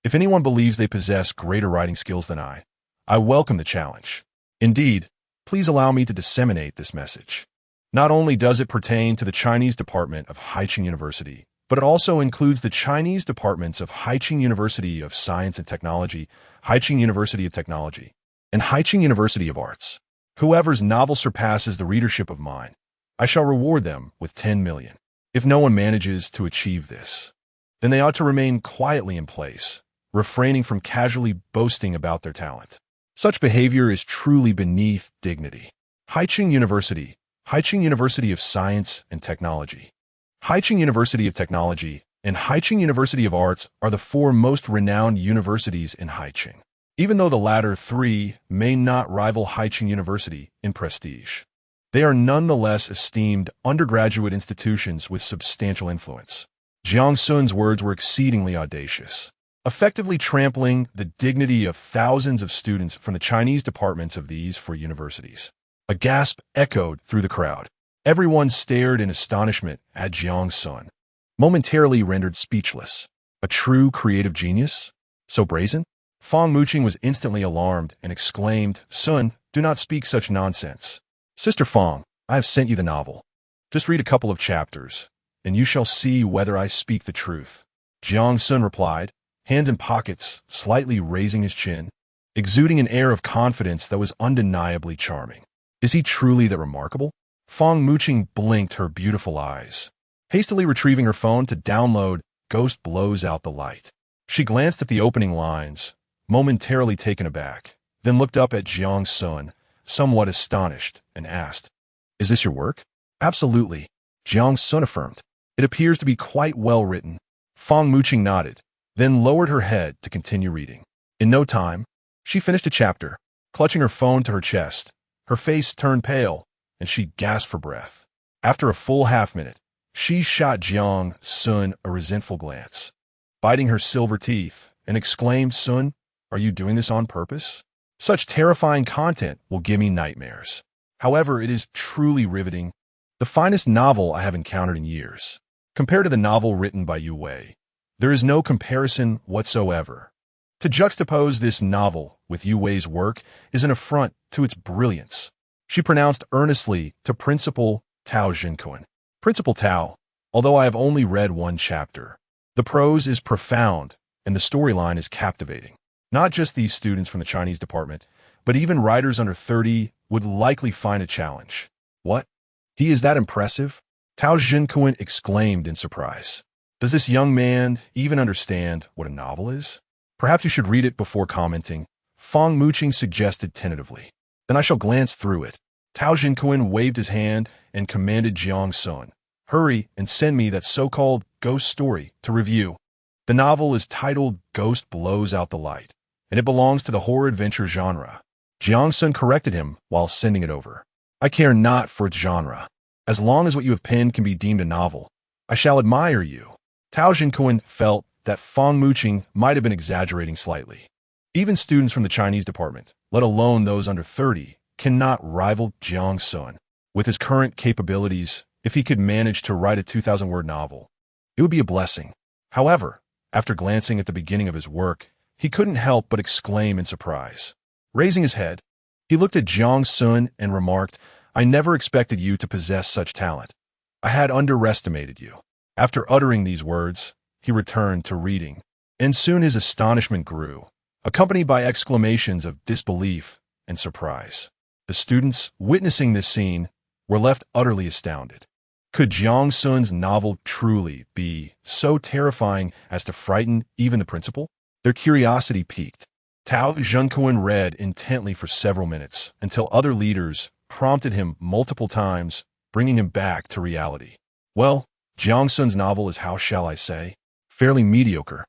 If anyone believes they possess greater writing skills than I welcome the challenge. Indeed, please allow me to disseminate this message. Not only does it pertain to the Chinese department of Haicheng University, but it also includes the Chinese departments of Haicheng University of Science and Technology, Haicheng University of Technology, and Haicheng University of Arts. Whoever's novel surpasses the readership of mine, I shall reward them with 10 million. If no one manages to achieve this, then they ought to remain quietly in place, refraining from casually boasting about their talent. Such behavior is truly beneath dignity. Haicheng University, Haicheng University of Science and Technology, Haicheng University of Technology, and Haicheng University of Arts are the 4 most renowned universities in Haicheng, even though the latter 3 may not rival Haicheng University in prestige. They are nonetheless esteemed undergraduate institutions with substantial influence. Jiang Xun's words were exceedingly audacious, effectively trampling the dignity of thousands of students from the Chinese departments of these 4 universities. A gasp echoed through the crowd. Everyone stared in astonishment at Jiang Xun, momentarily rendered speechless. A true creative genius? So brazen? Fang Muqing was instantly alarmed and exclaimed, "Sun, do not speak such nonsense. Sister Fang, I have sent you the novel. Just read a couple of chapters, and you shall see whether I speak the truth. Jiang Xun replied, hands in pockets, slightly raising his chin, exuding an air of confidence that was undeniably charming. Is he truly that remarkable? Fong Muqing blinked her beautiful eyes, hastily retrieving her phone to download Ghost Blows Out the Light. She glanced at the opening lines, momentarily taken aback, then looked up at Jiang Xun, somewhat astonished, and asked, "Is this your work?" "Absolutely," Jiang Xun affirmed. "It appears to be quite well written." Fong Muqing nodded, then lowered her head to continue reading. In no time, she finished a chapter, clutching her phone to her chest. Her face turned pale, and she gasped for breath. After a full half-minute, she shot Jiang Xun a resentful glance, biting her silver teeth, and exclaimed, "Sun, are you doing this on purpose? Such terrifying content will give me nightmares. However, it is truly riveting. The finest novel I have encountered in years. Compared to the novel written by Yu Wei, there is no comparison whatsoever. To juxtapose this novel with Yu Wei's work is an affront to its brilliance," she pronounced earnestly to Principal Tao Jinkun. "Principal Tao, although I have only read one chapter, the prose is profound and the storyline is captivating. Not just these students from the Chinese department, but even writers under 30 would likely find a challenge." "What? He is that impressive?" Tao Jinkun exclaimed in surprise. "Does this young man even understand what a novel is? Perhaps you should read it before commenting," Fong Muqing suggested tentatively. "Then I shall glance through it." Tao Jinkun waved his hand and commanded Jiang Xun, "Hurry and send me that so-called ghost story to review. The novel is titled Ghost Blows Out the Light, and it belongs to the horror-adventure genre." Jiang Xun corrected him while sending it over. "I care not for its genre. As long as what you have penned can be deemed a novel, I shall admire you." Tao Jinkun felt that Fong Muqing might have been exaggerating slightly. Even students from the Chinese department, let alone those under 30, cannot rival Jiang Xun. With his current capabilities, if he could manage to write a 2,000-word novel, it would be a blessing. However, after glancing at the beginning of his work, he couldn't help but exclaim in surprise. Raising his head, he looked at Jiang Xun and remarked, "I never expected you to possess such talent. I had underestimated you." After uttering these words, he returned to reading, and soon his astonishment grew, accompanied by exclamations of disbelief and surprise. The students, witnessing this scene, were left utterly astounded. Could Jiang Xun's novel truly be so terrifying as to frighten even the principal? Their curiosity piqued. Tao Jinkun read intently for several minutes until other leaders prompted him multiple times, bringing him back to reality. "Well, Jiang Xun's novel is, how shall I say, fairly mediocre.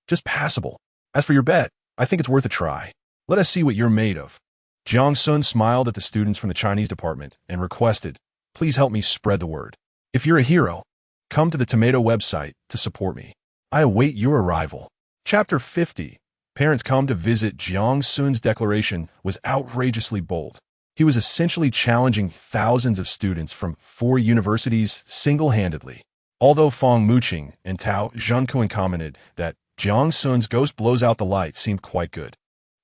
Just passable. As for your bet, I think it's worth a try. Let us see what you're made of." Jiang Xun smiled at the students from the Chinese department and requested, "Please help me spread the word. If you're a hero, come to the Tomato website to support me. I await your arrival." Chapter 50. Parents come to visit. Jiang Xun's declaration was outrageously bold. He was essentially challenging thousands of students from 4 universities single-handedly. Although Fong Muqing and Tao Jinkun commented that Jiang Xun's Ghost Blows Out the Light seemed quite good,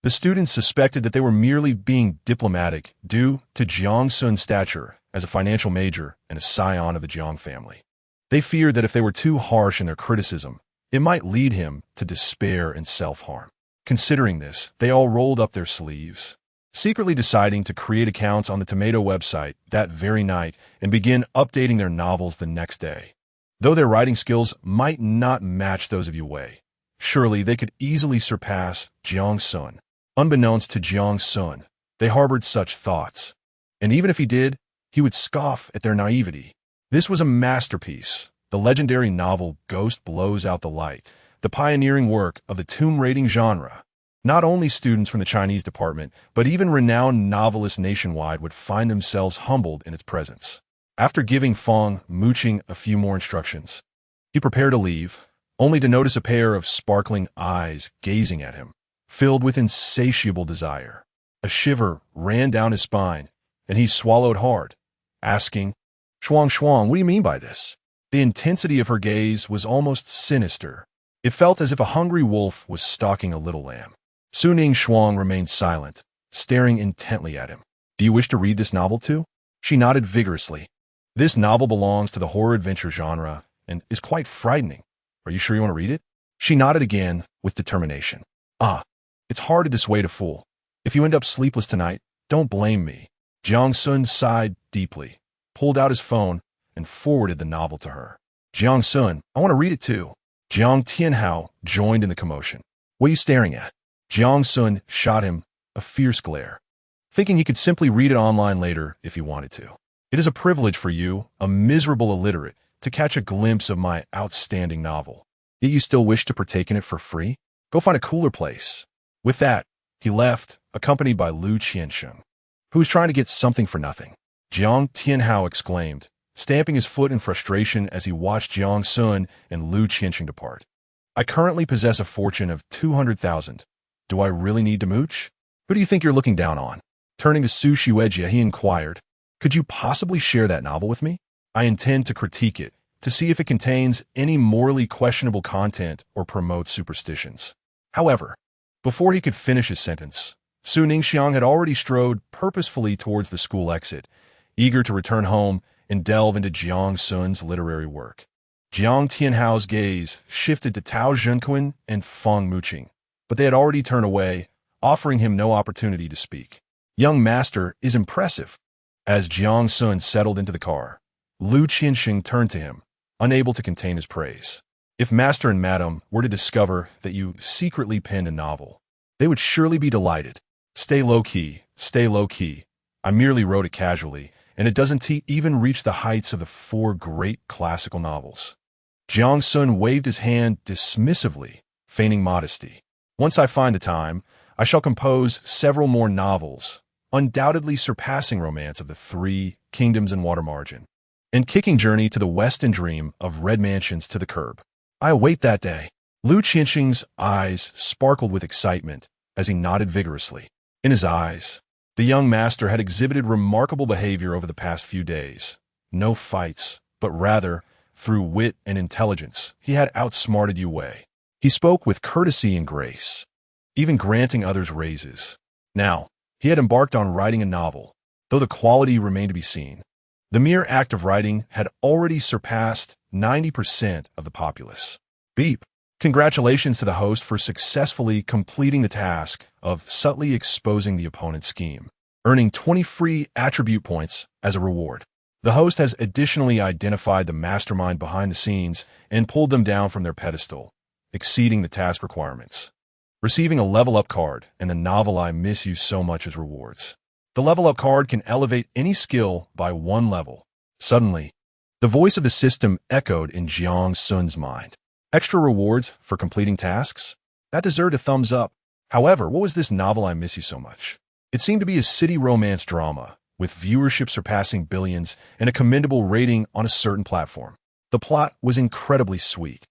the students suspected that they were merely being diplomatic due to Jiang Xun's stature as a financial major and a scion of the Jiang family. They feared that if they were too harsh in their criticism, it might lead him to despair and self-harm. Considering this, they all rolled up their sleeves, secretly deciding to create accounts on the Tomato website that very night and begin updating their novels the next day. Though their writing skills might not match those of Yu Wei, surely they could easily surpass Jiang Xun. Unbeknownst to Jiang Xun, they harbored such thoughts. And even if he did, he would scoff at their naivety. This was a masterpiece, the legendary novel Ghost Blows Out the Light, the pioneering work of the tomb-raiding genre. Not only students from the Chinese department, but even renowned novelists nationwide would find themselves humbled in its presence. After giving Fong Muqing a few more instructions, he prepared to leave, only to notice a pair of sparkling eyes gazing at him, filled with insatiable desire. A shiver ran down his spine, and he swallowed hard, asking, Shuang, what do you mean by this?" The intensity of her gaze was almost sinister. It felt as if a hungry wolf was stalking a little lamb. Suning Shuang remained silent, staring intently at him. "Do you wish to read this novel too?" She nodded vigorously. This novel belongs to the horror adventure genre and is quite frightening. Are you sure you want to read it? She nodded again with determination. Ah, it's hard to dissuade a fool. If you end up sleepless tonight, don't blame me. Jiang Xun sighed deeply, pulled out his phone, and forwarded the novel to her. Jiang Xun, I want to read it too. Jiang Tianhao joined in the commotion. What are you staring at? Jiang Xun shot him a fierce glare, thinking he could simply read it online later if he wanted to. It is a privilege for you, a miserable illiterate, to catch a glimpse of my outstanding novel. Yet you still wish to partake in it for free? Go find a cooler place. With that, he left, accompanied by Lu Qiansheng, who was trying to get something for nothing. Jiang Tianhao exclaimed, stamping his foot in frustration as he watched Jiang Xun and Lu Qiansheng depart. I currently possess a fortune of 200,000. Do I really need to mooch? Who do you think you're looking down on? Turning to Su Shiwejia, he inquired, could you possibly share that novel with me? I intend to critique it, to see if it contains any morally questionable content or promotes superstitions. However, before he could finish his sentence, Su Ningxiang had already strode purposefully towards the school exit, eager to return home and delve into Jiang Xun's literary work. Jiang Tianhao's gaze shifted to Tao Zhenquan and Feng Muqing, but they had already turned away, offering him no opportunity to speak. Young master is impressive. As Jiang Xun settled into the car, Lu Qiansheng turned to him, unable to contain his praise. If master and madam were to discover that you secretly penned a novel, they would surely be delighted. Stay low-key, stay low-key. I merely wrote it casually, and it doesn't even reach the heights of the 4 great classical novels. Jiang Xun waved his hand dismissively, feigning modesty. Once I find the time, I shall compose several more novels, undoubtedly surpassing romance of the 3 kingdoms and water margin, and kicking Journey to the West and Dream of Red Mansions to the curb. I await that day. Lu Qiansheng's eyes sparkled with excitement as he nodded vigorously. In his eyes, the young master had exhibited remarkable behavior over the past few days. No fights, but rather, through wit and intelligence, he had outsmarted Yue Wei. He spoke with courtesy and grace, even granting others raises. Now, he had embarked on writing a novel, though the quality remained to be seen. The mere act of writing had already surpassed 90% of the populace. Beep! Congratulations to the host for successfully completing the task of subtly exposing the opponent's scheme, earning 20 free attribute points as a reward. The host has additionally identified the mastermind behind the scenes and pulled them down from their pedestal, exceeding the task requirements, receiving a level-up card and a novel I miss you so much as rewards. The level-up card can elevate any skill by 1 level. Suddenly, the voice of the system echoed in Jiang Xun's mind. Extra rewards for completing tasks? That deserved a thumbs up. However, what was this novel I miss you so much? It seemed to be a city romance drama, with viewership surpassing billions and a commendable rating on a certain platform. The plot was incredibly sweet,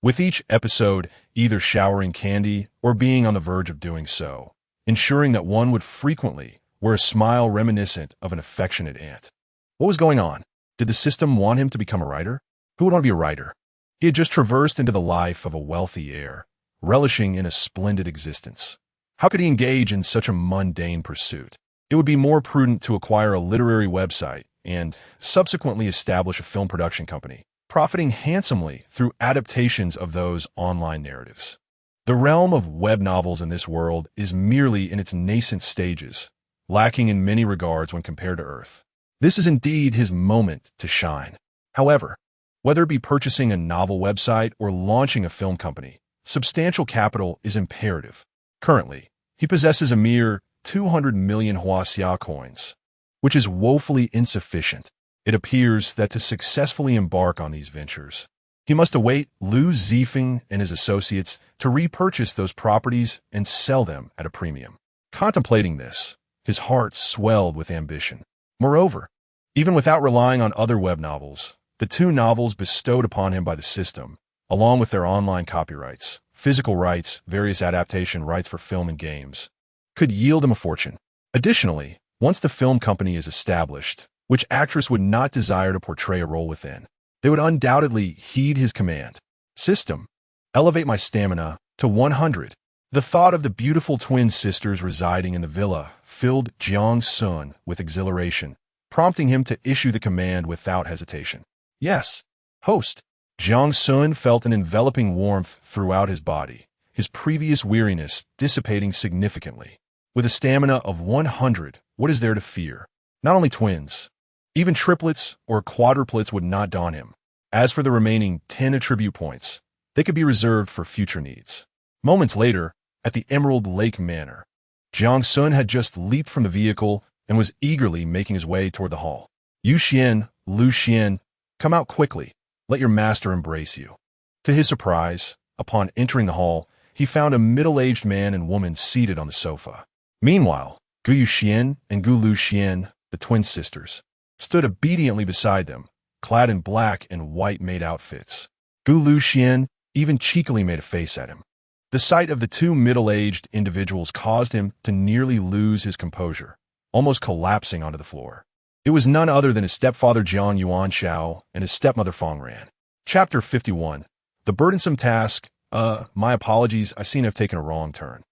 with each episode either showering candy or being on the verge of doing so, ensuring that one would frequently wear a smile reminiscent of an affectionate aunt. What was going on? Did the system want him to become a writer? Who would want to be a writer? He had just traversed into the life of a wealthy heir, relishing in a splendid existence. How could he engage in such a mundane pursuit? It would be more prudent to acquire a literary website and subsequently establish a film production company, profiting handsomely through adaptations of those online narratives. The realm of web novels in this world is merely in its nascent stages, lacking in many regards when compared to Earth. This is indeed his moment to shine. However, whether it be purchasing a novel website or launching a film company, substantial capital is imperative. Currently, he possesses a mere 200 million Huaxia coins, which is woefully insufficient. It appears that to successfully embark on these ventures, he must await Lu Zifeng and his associates to repurchase those properties and sell them at a premium. Contemplating this, his heart swelled with ambition. Moreover, even without relying on other web novels, the 2 novels bestowed upon him by the system, along with their online copyrights, physical rights, various adaptation rights for film and games, could yield him a fortune. Additionally, once the film company is established, which actress would not desire to portray a role within? They would undoubtedly heed his command. System, elevate my stamina to 100. The thought of the beautiful twin sisters residing in the villa filled Jiang Xun with exhilaration, prompting him to issue the command without hesitation. Yes, host. Jiang Xun felt an enveloping warmth throughout his body, his previous weariness dissipating significantly. With a stamina of 100, what is there to fear? Not only twins, even triplets or quadruplets would not daunt him. As for the remaining 10 attribute points, they could be reserved for future needs. Moments later, at the Emerald Lake Manor, Jiang Xun had just leaped from the vehicle and was eagerly making his way toward the hall. Yu Xian, Lu Xian, come out quickly. Let your master embrace you. To his surprise, upon entering the hall, he found a middle-aged man and woman seated on the sofa. Meanwhile, Gu Yu Xian and Gu Lu Xian, the twin sisters, stood obediently beside them, clad in black and white maid outfits. Gu Lu Xian even cheekily made a face at him. The sight of the two middle-aged individuals caused him to nearly lose his composure, almost collapsing onto the floor. It was none other than his stepfather Jiang Yuanshao and his stepmother Fong Ran. Chapter 51. The burdensome task. My apologies, I seem to have taken a wrong turn.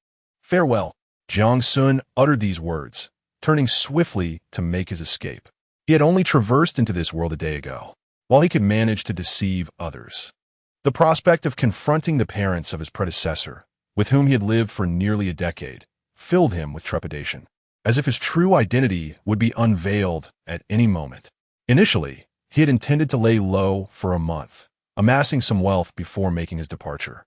Farewell. Jiang Xun uttered these words, turning swiftly to make his escape. He had only traversed into this world a day ago, while he could manage to deceive others. The prospect of confronting the parents of his predecessor, with whom he had lived for nearly a decade, filled him with trepidation, as if his true identity would be unveiled at any moment. Initially, he had intended to lay low for a month, amassing some wealth before making his departure.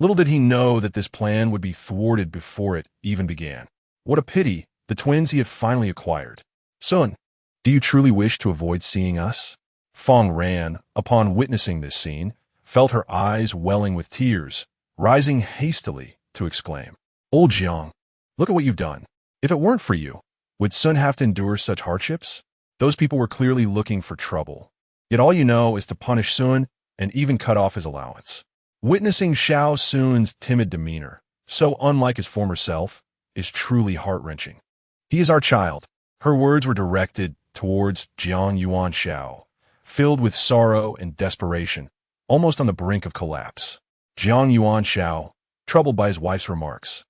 Little did he know that this plan would be thwarted before it even began. What a pity, the twins he had finally acquired. Son, do you truly wish to avoid seeing us? Fong Ran, upon witnessing this scene, felt her eyes welling with tears, rising hastily to exclaim, Old Jiang, look at what you've done. If it weren't for you, would Sun have to endure such hardships? Those people were clearly looking for trouble. Yet all you know is to punish Sun and even cut off his allowance. Witnessing Xiao Sun's timid demeanor, so unlike his former self, is truly heart-wrenching. He is our child. Her words were directed towards Jiang Yuanshao, filled with sorrow and desperation, almost on the brink of collapse. Jiang Yuanshao, troubled by his wife's remarks,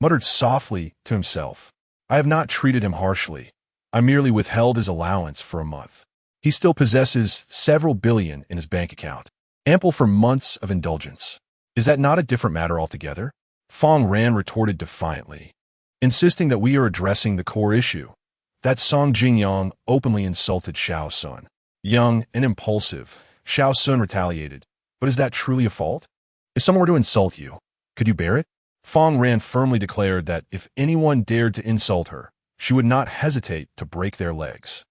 muttered softly to himself, I have not treated him harshly. I merely withheld his allowance for a month. He still possesses several billion in his bank account, ample for months of indulgence. Is that not a different matter altogether? Fong Ran retorted defiantly, insisting that we are addressing the core issue. That Song Jingyang openly insulted Xiao Sun. Young and impulsive, Xiao Sun retaliated. But is that truly a fault? If someone were to insult you, could you bear it? Fong Ran firmly declared that if anyone dared to insult her, she would not hesitate to break their legs.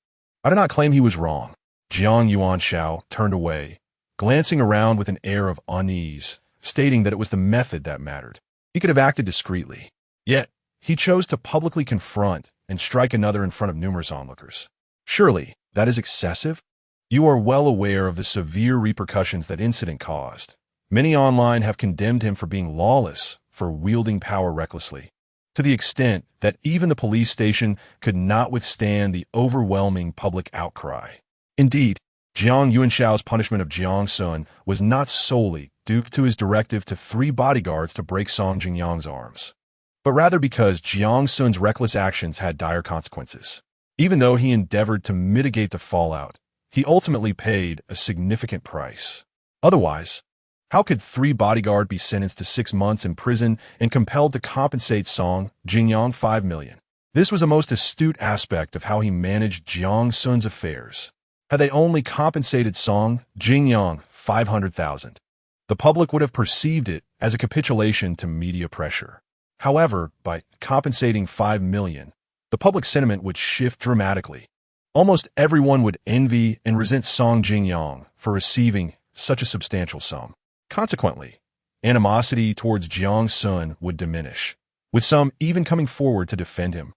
I do not claim he was wrong. Jiang Yuanshao turned away, glancing around with an air of unease, stating that it was the method that mattered. He could have acted discreetly. Yet, he chose to publicly confront and strike another in front of numerous onlookers. Surely, that is excessive? You are well aware of the severe repercussions that incident caused. Many online have condemned him for being lawless, for wielding power recklessly, to the extent that even the police station could not withstand the overwhelming public outcry. Indeed, Jiang Yuanshao's punishment of Jiang Xun was not solely due to his directive to 3 bodyguards to break Song Jingyang's arms, but rather because Jiang Xun's reckless actions had dire consequences. Even though he endeavored to mitigate the fallout, he ultimately paid a significant price. Otherwise, how could 3 bodyguards be sentenced to 6 months in prison and compelled to compensate Song Jingyang 5 million? This was a most astute aspect of how he managed Jiang Xun's affairs. Had they only compensated Song Jingyang 500,000, the public would have perceived it as a capitulation to media pressure. However, by compensating 5 million, the public sentiment would shift dramatically. Almost everyone would envy and resent Song Jingyang for receiving such a substantial sum. Consequently, animosity towards Jiang Xun would diminish, with some even coming forward to defend him.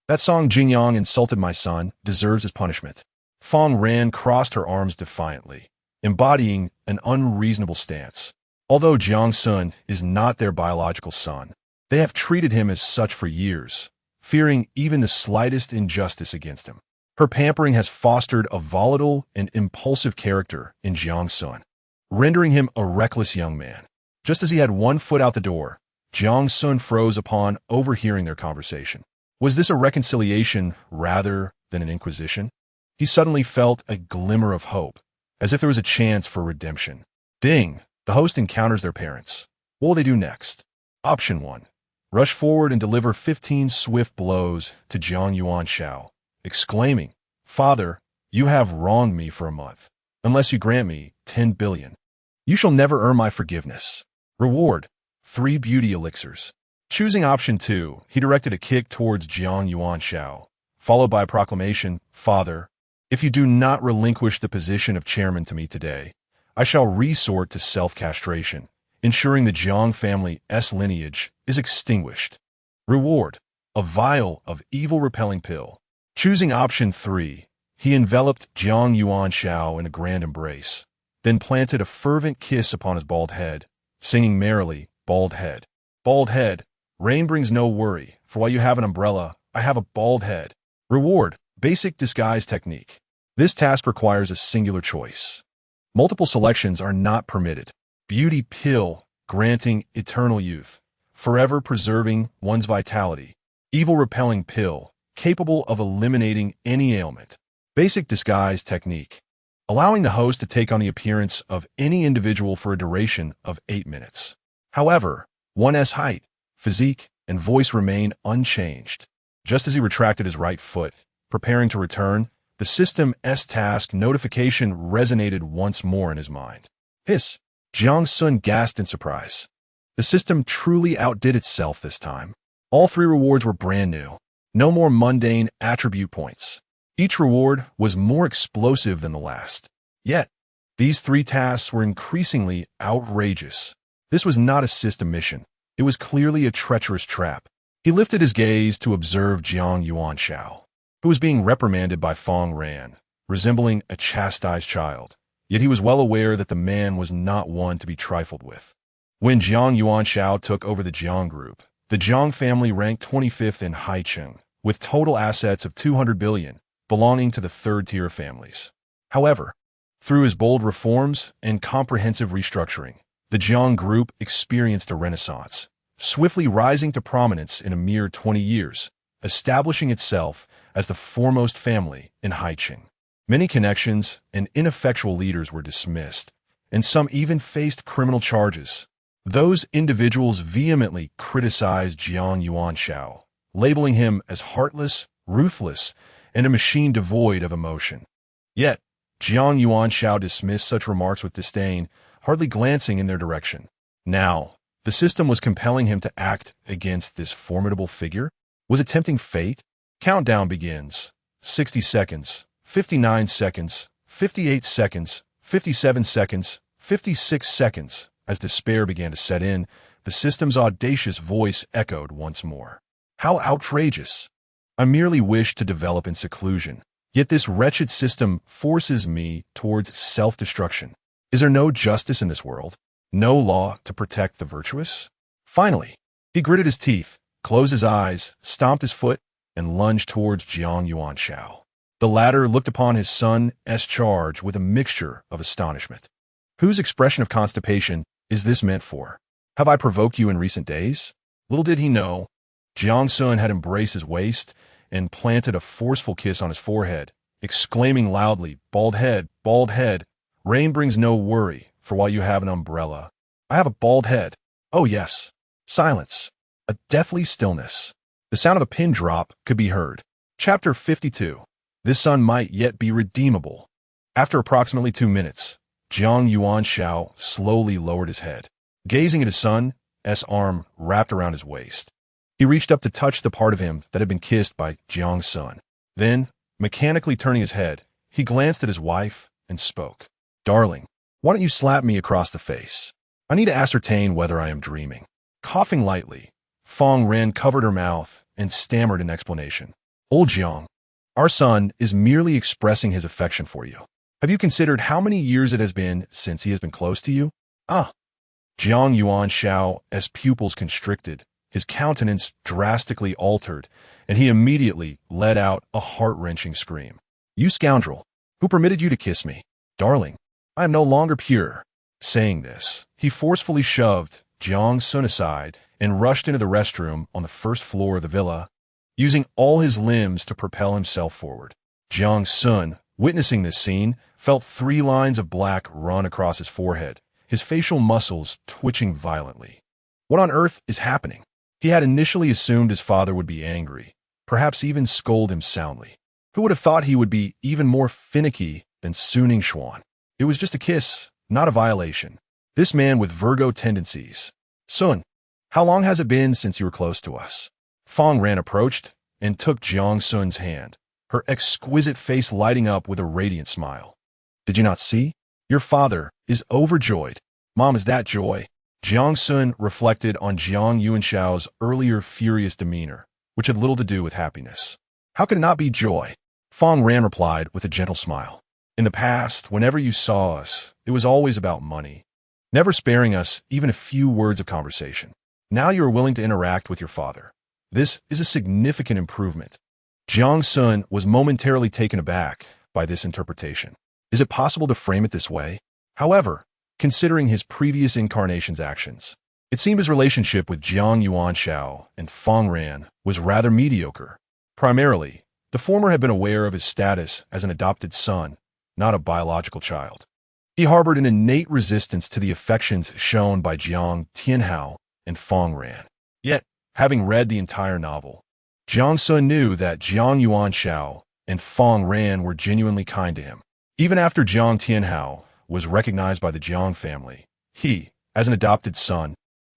That Song Jingyang insulted my son deserves his punishment. Fong Ran crossed her arms defiantly, embodying an unreasonable stance. Although Jiang Xun is not their biological son, they have treated him as such for years, fearing even the slightest injustice against him. Her pampering has fostered a volatile and impulsive character in Jiang Xun, rendering him a reckless young man. Just as he had one foot out the door, Jiang Xun froze upon overhearing their conversation. Was this a reconciliation rather than than an inquisition? He suddenly felt a glimmer of hope, as if there was a chance for redemption. Ding! The host encounters their parents. What will they do next? Option 1. Rush forward and deliver 15 swift blows to Jiang Xun, exclaiming, "Father, you have wronged me for a month. Unless you grant me 10 billion. You shall never earn my forgiveness." Reward: 3 beauty elixirs. Choosing option 2, he directed a kick towards Jiang Xun, followed by a proclamation, "Father, if you do not relinquish the position of chairman to me today, I shall resort to self-castration, ensuring the Jiang family's lineage is extinguished." Reward: a vial of evil-repelling pill. Choosing option 3, he enveloped Jiang Xun in a grand embrace, then planted a fervent kiss upon his bald head, singing merrily, "Bald head. Bald head, rain brings no worry, for while you have an umbrella, I have a bald head." Reward: basic disguise technique. This task requires a singular choice. Multiple selections are not permitted. Beauty pill, granting eternal youth, forever preserving one's vitality. Evil-repelling pill, capable of eliminating any ailment. Basic disguise technique, allowing the host to take on the appearance of any individual for a duration of 8 minutes. However, one's height, physique, and voice remain unchanged. Just as he retracted his right foot, preparing to return, the system's task notification resonated once more in his mind. Hiss! Jiang Xun gasped in surprise. The system truly outdid itself this time. All 3 rewards were brand new. No more mundane attribute points. Each reward was more explosive than the last. Yet, these 3 tasks were increasingly outrageous. This was not a system mission. It was clearly a treacherous trap. He lifted his gaze to observe Jiang Xun, who was being reprimanded by Fong Ran, resembling a chastised child. Yet he was well aware that the man was not one to be trifled with. When Jiang Xun took over the Jiang group, the Jiang family ranked 25th in Haicheng, with total assets of 200 billion, belonging to the 3rd tier of families. However, through his bold reforms and comprehensive restructuring, the Jiang group experienced a renaissance, swiftly rising to prominence in a mere 20 years, establishing itself as the foremost family in Haicheng. Many connections and ineffectual leaders were dismissed, and some even faced criminal charges. Those individuals vehemently criticized Jiang Xun, labeling him as heartless, ruthless, and a machine devoid of emotion. Yet, Jiang Xun dismissed such remarks with disdain, hardly glancing in their direction. Now, the system was compelling him to act against this formidable figure? Was it tempting fate? Countdown begins. 60 seconds, 59 seconds, 58 seconds, 57 seconds, 56 seconds. As despair began to set in, the system's audacious voice echoed once more. How outrageous! I merely wish to develop in seclusion, yet this wretched system forces me towards self-destruction. Is there no justice in this world? No law to protect the virtuous? Finally, he gritted his teeth, closed his eyes, stomped his foot, and lunged towards Jiang Xun. The latter looked upon his son's charge with a mixture of astonishment. Whose expression of constipation is this meant for? Have I provoked you in recent days? Little did he know, Jiang Xun had embraced his waist and planted a forceful kiss on his forehead, exclaiming loudly, bald head, rain brings no worry, for while you have an umbrella, I have a bald head. Oh yes. Silence. A deathly stillness. The sound of a pin drop could be heard. Chapter 52. This son might yet be redeemable. After approximately 2 minutes, Jiang Xun slowly lowered his head, gazing at his son's arm wrapped around his waist. He reached up to touch the part of him that had been kissed by Jiang Xun. Then, mechanically turning his head, he glanced at his wife and spoke. Darling, why don't you slap me across the face? I need to ascertain whether I am dreaming. Coughing lightly, Fong Ren covered her mouth and stammered an explanation. Old Jiang, our son is merely expressing his affection for you. Have you considered how many years it has been since he has been close to you? Ah. Jiang Xun's pupils constricted, his countenance drastically altered, and he immediately let out a heart-wrenching scream. You scoundrel! Who permitted you to kiss me? Darling, I am no longer pure. Saying this, he forcefully shoved Jiang Xun aside and rushed into the restroom on the first floor of the villa, using all his limbs to propel himself forward. Jiang Xun, witnessing this scene, felt 3 lines of black run across his forehead, his facial muscles twitching violently. What on earth is happening? He had initially assumed his father would be angry, perhaps even scold him soundly. Who would have thought he would be even more finicky than Suning Xuan? It was just a kiss, not a violation. This man with Virgo tendencies. Sun, how long has it been since you were close to us? Fong Ran approached and took Jiang Sun's hand, her exquisite face lighting up with a radiant smile. Did you not see? Your father is overjoyed. Mom, is that joy? Jiang Xun reflected on Jiang Yuanshao's earlier furious demeanor, which had little to do with happiness. How could it not be joy? Fong Ran replied with a gentle smile. In the past, whenever you saw us, it was always about money, never sparing us even a few words of conversation. Now you are willing to interact with your father. This is a significant improvement. Jiang Xun was momentarily taken aback by this interpretation. Is it possible to frame it this way? However, considering his previous incarnation's actions, it seemed his relationship with Jiang Yuanshao and Fong Ran was rather mediocre. Primarily, the former had been aware of his status as an adopted son, not a biological child. He harbored an innate resistance to the affections shown by Jiang Tianhao and Fong Ran. Yet, having read the entire novel, Jiang Xun knew that Jiang Yuanshao and Fong Ran were genuinely kind to him. Even after Jiang Tianhao was recognized by the Jiang family, he, as an adopted son,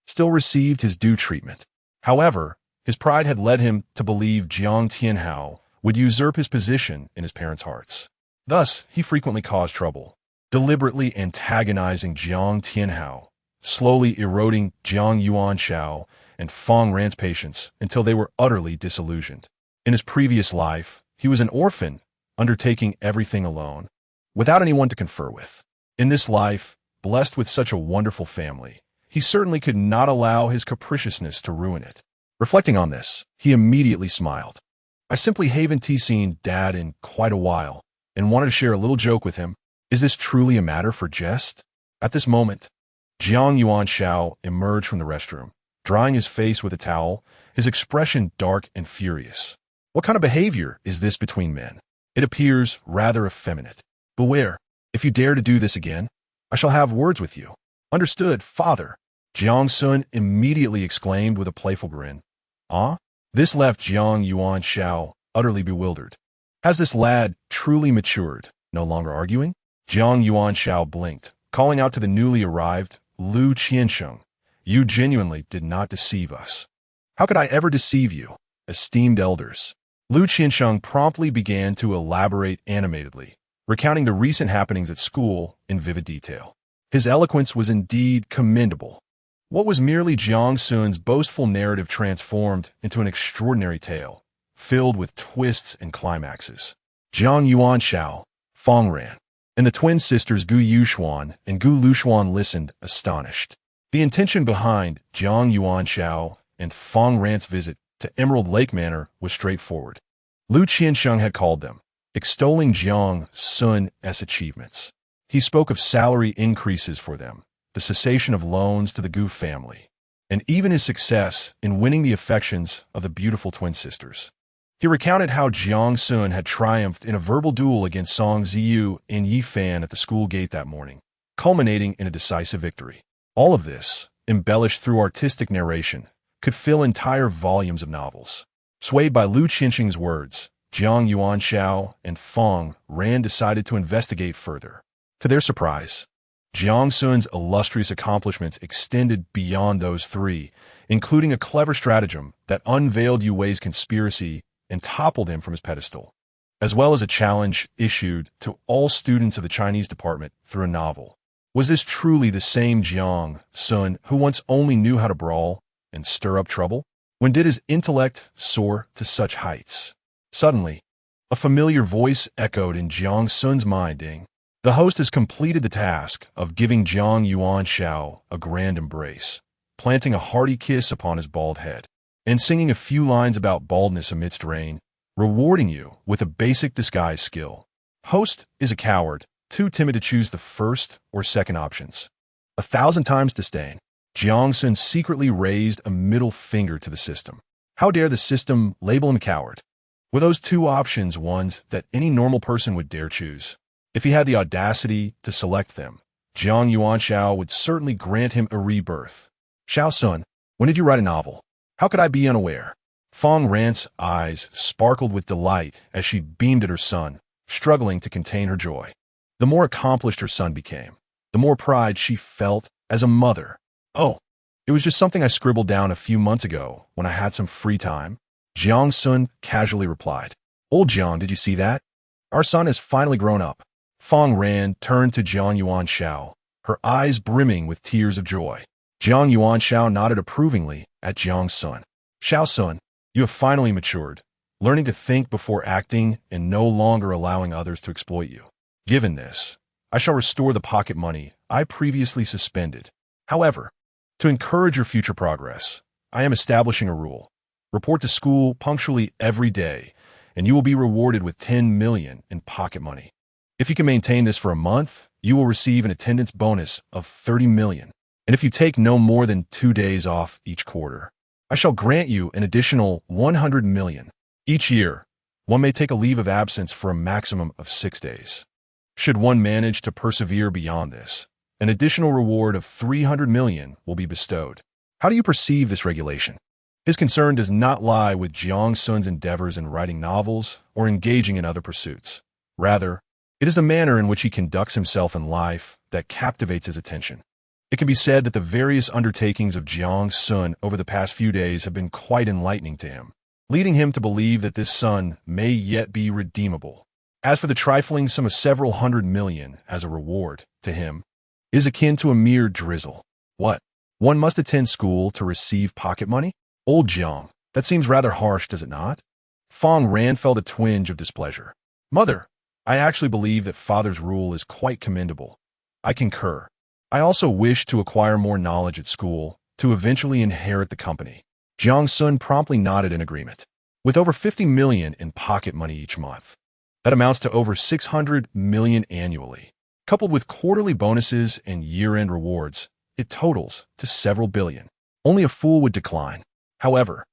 still received his due treatment. However, his pride had led him to believe Jiang Tianhao would usurp his position in his parents' hearts. Thus, he frequently caused trouble, deliberately antagonizing Jiang Tianhao, slowly eroding Jiang Yuanshao and Fong Ran's patience until they were utterly disillusioned. In his previous life, he was an orphan, undertaking everything alone, without anyone to confer with. In this life, blessed with such a wonderful family, he certainly could not allow his capriciousness to ruin it. Reflecting on this, he immediately smiled. I simply haven't seen Dad in quite a while, and wanted to share a little joke with him. Is this truly a matter for jest? At this moment, Jiang Yuanshao emerged from the restroom, drying his face with a towel, his expression dark and furious. What kind of behavior is this between men? It appears rather effeminate. Beware, if you dare to do this again, I shall have words with you. Understood, father. Jiang Xun immediately exclaimed with a playful grin. Ah? This left Jiang Yuanshao utterly bewildered. Has this lad truly matured, no longer arguing? Jiang Yuanshao blinked, calling out to the newly arrived Lu Qiansheng. You genuinely did not deceive us. How could I ever deceive you, esteemed elders? Lu Qiansheng promptly began to elaborate animatedly, recounting the recent happenings at school in vivid detail. His eloquence was indeed commendable. What was merely Jiang Xun's boastful narrative transformed into an extraordinary tale, filled with twists and climaxes. Jiang Yuanshao, Fong Ran, and the twin sisters Gu Yuxuan and Gu Luxuan listened astonished. The intention behind Jiang Yuanshao and Fong Ran's visit to Emerald Lake Manor was straightforward. Lu Qiansheng had called them, extolling Jiang Xun's achievements. He spoke of salary increases for them, the cessation of loans to the Gu family, and even his success in winning the affections of the beautiful twin sisters. He recounted how Jiang Xun had triumphed in a verbal duel against Song Ziyu and Yi Fan at the school gate that morning, culminating in a decisive victory. All of this, embellished through artistic narration, could fill entire volumes of novels. Swayed by Lu Qiansheng's words, Jiang Yuanshao and Fong Ran decided to investigate further. To their surprise, Jiang Xun's illustrious accomplishments extended beyond those three, including a clever stratagem that unveiled Yu Wei's conspiracy and toppled him from his pedestal, as well as a challenge issued to all students of the Chinese department through a novel. Was this truly the same Jiang Xun who once only knew how to brawl and stir up trouble? When did his intellect soar to such heights? Suddenly, a familiar voice echoed in Jiang Xun's mind, ding. The host has completed the task of giving Jiang Yuanshao a grand embrace, planting a hearty kiss upon his bald head, and singing a few lines about baldness amidst rain, rewarding you with a basic disguise skill. Host is a coward, too timid to choose the first or second options. 1,000 times disdain. Jiang Xun secretly raised a middle finger to the system. How dare the system label him a coward? Were those two options ones that any normal person would dare choose? If he had the audacity to select them, Jiang Yuanshao would certainly grant him a rebirth. Xiao Sun, when did you write a novel? How could I be unaware? Fong Ran's eyes sparkled with delight as she beamed at her son, struggling to contain her joy. The more accomplished her son became, the more pride she felt as a mother. Oh, it was just something I scribbled down a few months ago when I had some free time, Jiang Xun casually replied. Old Jiang, did you see that? Our son has finally grown up. Fong Ran turned to Jiang Yuanshao, her eyes brimming with tears of joy. Jiang Yuanshao nodded approvingly at Jiang Xun. Xiao Sun, you have finally matured, learning to think before acting and no longer allowing others to exploit you. Given this, I shall restore the pocket money I previously suspended. However, to encourage your future progress, I am establishing a rule. Report to school punctually every day, and you will be rewarded with 10 million in pocket money. If you can maintain this for a month, you will receive an attendance bonus of 30 million. And if you take no more than 2 days off each quarter, I shall grant you an additional 100 million. Each year, one may take a leave of absence for a maximum of 6 days. Should one manage to persevere beyond this, an additional reward of 300 million will be bestowed. How do you perceive this regulation? His concern does not lie with Jiang Sun's endeavors in writing novels or engaging in other pursuits. Rather, it is the manner in which he conducts himself in life that captivates his attention. It can be said that the various undertakings of Jiang Xun over the past few days have been quite enlightening to him, leading him to believe that this son may yet be redeemable. As for the trifling sum of several hundred million as a reward, to him, is akin to a mere drizzle. What? One must attend school to receive pocket money? Old Jiang, that seems rather harsh, does it not? Fong Ran felt a twinge of displeasure. Mother, I actually believe that father's rule is quite commendable. I concur. I also wish to acquire more knowledge at school, to eventually inherit the company. Jiang Sun promptly nodded in agreement. With over 50 million in pocket money each month, that amounts to over 600 million annually. Coupled with quarterly bonuses and year-end rewards, it totals to several billion. Only a fool would decline. However,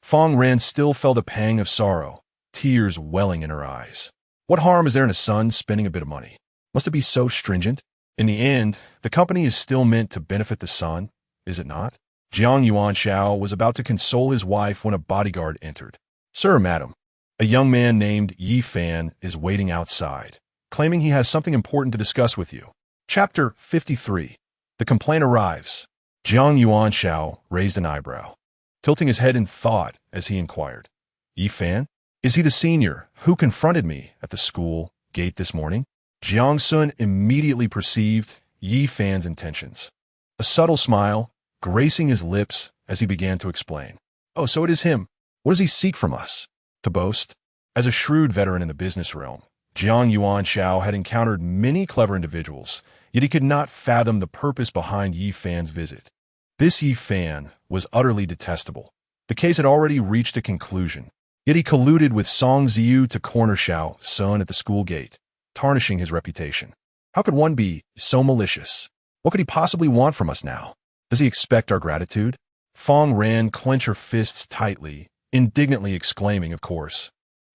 Fong Ran still felt a pang of sorrow, tears welling in her eyes. What harm is there in a son spending a bit of money? Must it be so stringent? In the end, the company is still meant to benefit the son, is it not? Jiang Yuanshao was about to console his wife when a bodyguard entered. Sir, madam, a young man named Yi Fan is waiting outside, claiming he has something important to discuss with you. Chapter 53. The complaint arrives. Jiang Yuanshao raised an eyebrow, tilting his head in thought as he inquired. Yi Fan? Is he the senior who confronted me at the school gate this morning? Jiang Xun immediately perceived Yi Fan's intentions. A subtle smile gracing his lips as he began to explain. Oh, so it is him. What does he seek from us? To boast? As a shrewd veteran in the business realm, Jiang Yuanshao had encountered many clever individuals, yet he could not fathom the purpose behind Yi Fan's visit. This Yi Fan was utterly detestable. The case had already reached a conclusion, yet he colluded with Song Ziyu to corner Xiao Sun at the school gate, tarnishing his reputation. How could one be so malicious? What could he possibly want from us now? Does he expect our gratitude? Fong Ran clenched her fists tightly, indignantly exclaiming, of course.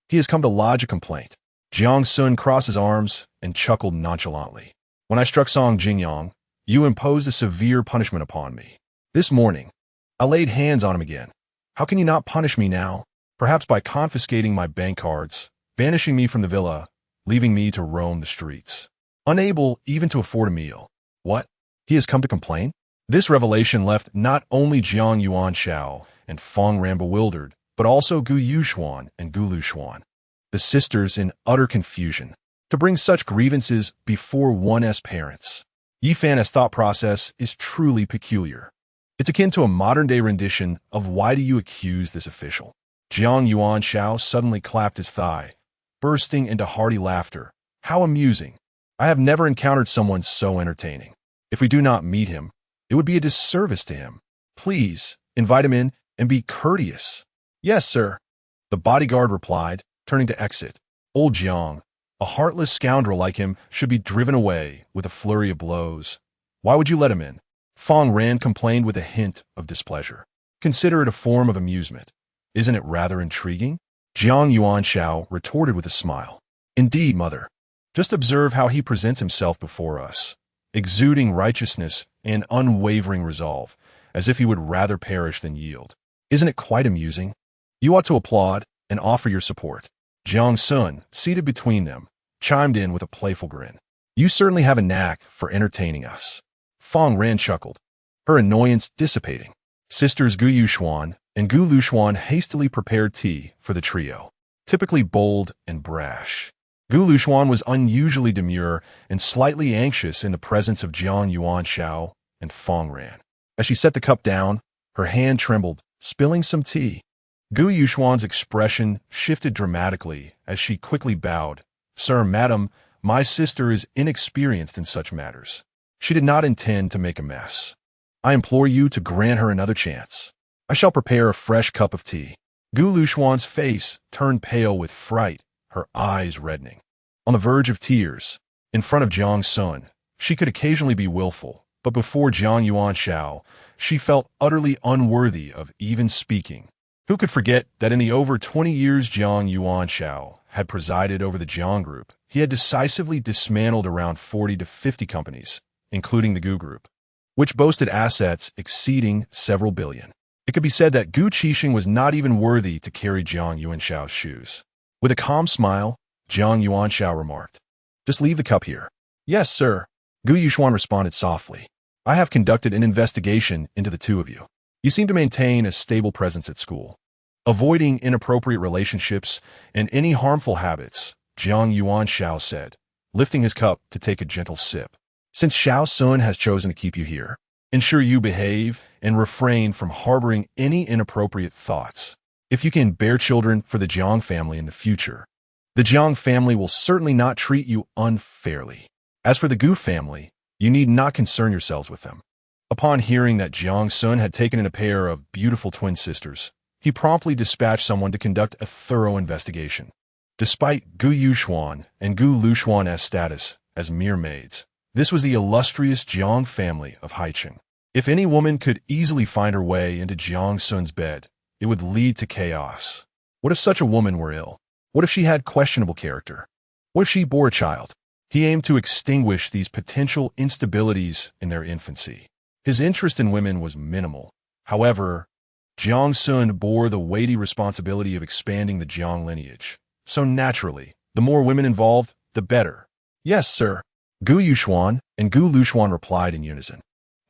He has come to lodge a complaint. Jiang Xun crossed his arms and chuckled nonchalantly. When I struck Song Jingyang, you imposed a severe punishment upon me. This morning, I laid hands on him again. How can you not punish me now? Perhaps by confiscating my bank cards, banishing me from the villa, leaving me to roam the streets. Unable even to afford a meal. What? He has come to complain? This revelation left not only Jiang Yuanshao and Fong Ran bewildered, but also Gu Yuxuan and Gu Luxuan, the sisters, in utter confusion. To bring such grievances before one's parents. Yi Fan's thought process is truly peculiar. It's akin to a modern-day rendition of Why Do You Accuse This Official? Jiang Yuanshao suddenly clapped his thigh, bursting into hearty laughter. How amusing. I have never encountered someone so entertaining. If we do not meet him, it would be a disservice to him. Please, invite him in and be courteous. Yes, sir, the bodyguard replied, turning to exit. Old Jiang, a heartless scoundrel like him, should be driven away with a flurry of blows. Why would you let him in? Fong Ran complained with a hint of displeasure. Consider it a form of amusement. Isn't it rather intriguing? Jiang Yuanshao retorted with a smile. Indeed, mother. Just observe how he presents himself before us, exuding righteousness and unwavering resolve, as if he would rather perish than yield. Isn't it quite amusing? You ought to applaud and offer your support. Jiang Xun, seated between them, chimed in with a playful grin. You certainly have a knack for entertaining us. Fang Ran chuckled, her annoyance dissipating. Sisters Gu Yuxuan and Gu Luxuan hastily prepared tea for the trio, typically bold and brash. Gu Luxuan was unusually demure and slightly anxious in the presence of Jiang Yuanshao and Fang Ran. As she set the cup down, her hand trembled, spilling some tea. Gu Yuxuan's expression shifted dramatically as she quickly bowed. Sir, madam, my sister is inexperienced in such matters. She did not intend to make a mess. I implore you to grant her another chance. I shall prepare a fresh cup of tea. Gu Luxuan's face turned pale with fright, her eyes reddening. On the verge of tears, in front of Jiang Xun, she could occasionally be willful, but before Jiang Yuanshao, she felt utterly unworthy of even speaking. Who could forget that in the over 20 years Jiang Yuanshao had presided over the Jiang Group, he had decisively dismantled around 40 to 50 companies, including the Gu Group, which boasted assets exceeding several billion. It could be said that Gu Qixing was not even worthy to carry Jiang Yuanshao's shoes. With a calm smile, Jiang Yuanshao remarked, "Just leave the cup here." "Yes, sir," Gu Yuxuan responded softly. "I have conducted an investigation into the two of you. You seem to maintain a stable presence at school, avoiding inappropriate relationships and any harmful habits," Jiang Yuanshao said, lifting his cup to take a gentle sip. "Since Xiao Sun has chosen to keep you here, ensure you behave and refrain from harboring any inappropriate thoughts. If you can bear children for the Jiang family in the future, the Jiang family will certainly not treat you unfairly. As for the Gu family, you need not concern yourselves with them." Upon hearing that Jiang Sun had taken in a pair of beautiful twin sisters, he promptly dispatched someone to conduct a thorough investigation. Despite Gu Yuxuan and Gu Luxuan's status as mere maids, this was the illustrious Jiang family of Haicheng. If any woman could easily find her way into Jiang Sun's bed, it would lead to chaos. What if such a woman were ill? What if she had questionable character? What if she bore a child? He aimed to extinguish these potential instabilities in their infancy. His interest in women was minimal. However, Jiang Sun bore the weighty responsibility of expanding the Jiang lineage. So naturally, the more women involved, the better. "Yes, sir," Gu Yuxuan and Gu Luxuan replied in unison.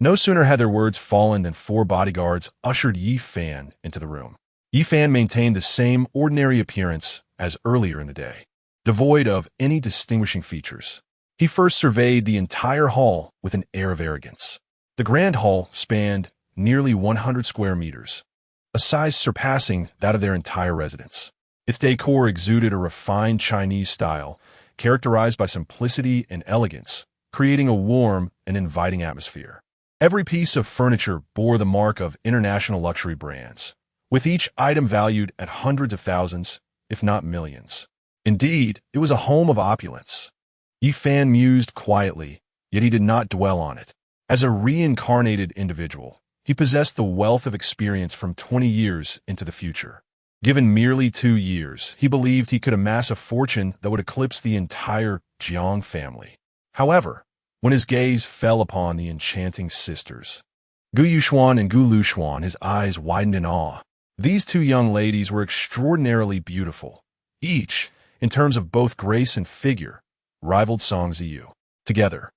No sooner had their words fallen than 4 bodyguards ushered Yi Fan into the room. Yi Fan maintained the same ordinary appearance as earlier in the day, devoid of any distinguishing features. He first surveyed the entire hall with an air of arrogance. The grand hall spanned nearly 100 square meters, a size surpassing that of their entire residence. Its decor exuded a refined Chinese style, characterized by simplicity and elegance, creating a warm and inviting atmosphere. Every piece of furniture bore the mark of international luxury brands, with each item valued at hundreds of thousands, if not millions. Indeed, it was a home of opulence. Yi Fan mused quietly, yet he did not dwell on it. As a reincarnated individual, he possessed the wealth of experience from 20 years into the future. Given merely 2 years, he believed he could amass a fortune that would eclipse the entire Jiang family. However, when his gaze fell upon the enchanting sisters, Gu Yuxuan and Gu Luxuan, his eyes widened in awe. These 2 young ladies were extraordinarily beautiful. Each, in terms of both grace and figure, rivaled Song Ziyu. Together,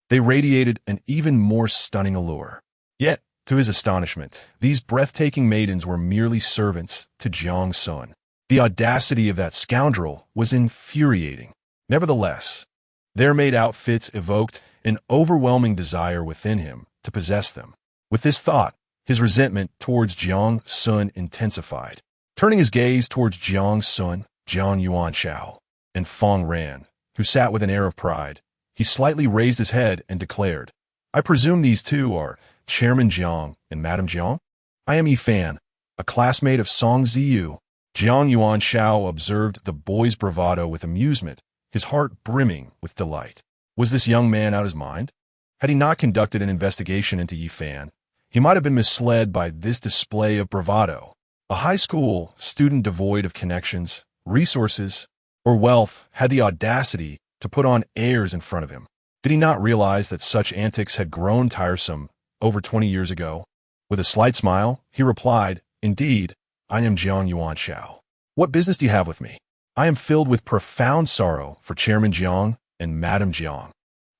they radiated an even more stunning allure. Yet, to his astonishment, these breathtaking maidens were merely servants to Jiang Sun. The audacity of that scoundrel was infuriating. Nevertheless, their maid outfits evoked an overwhelming desire within him to possess them. With this thought, his resentment towards Jiang Sun intensified. Turning his gaze towards Jiang Sun, Jiang Yuanshao, and Fang Ran, who sat with an air of pride, he slightly raised his head and declared, "I presume these 2 are Chairman Jiang and Madame Jiang? I am Yi Fan, a classmate of Song Ziyu." Jiang Yuanshao observed the boy's bravado with amusement, his heart brimming with delight. Was this young man out of his mind? Had he not conducted an investigation into Yi Fan, he might have been misled by this display of bravado. A high school student devoid of connections, resources, or wealth had the audacity to put on airs in front of him. Did he not realize that such antics had grown tiresome over 20 years ago? With a slight smile, he replied, "Indeed, I am Jiang Yuanxiao. What business do you have with me? I am filled with profound sorrow for Chairman Jiang and Madam Jiang."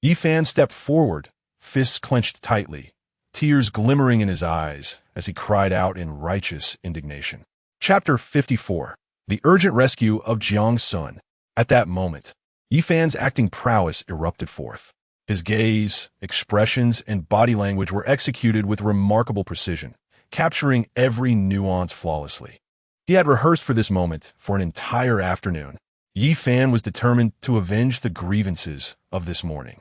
Yi Fan stepped forward, fists clenched tightly, tears glimmering in his eyes as he cried out in righteous indignation. Chapter 54. The Urgent Rescue of Jiang Xun. At that moment, Yi Fan's acting prowess erupted forth. His gaze, expressions, and body language were executed with remarkable precision, capturing every nuance flawlessly. He had rehearsed for this moment for an entire afternoon. Yi Fan was determined to avenge the grievances of this morning.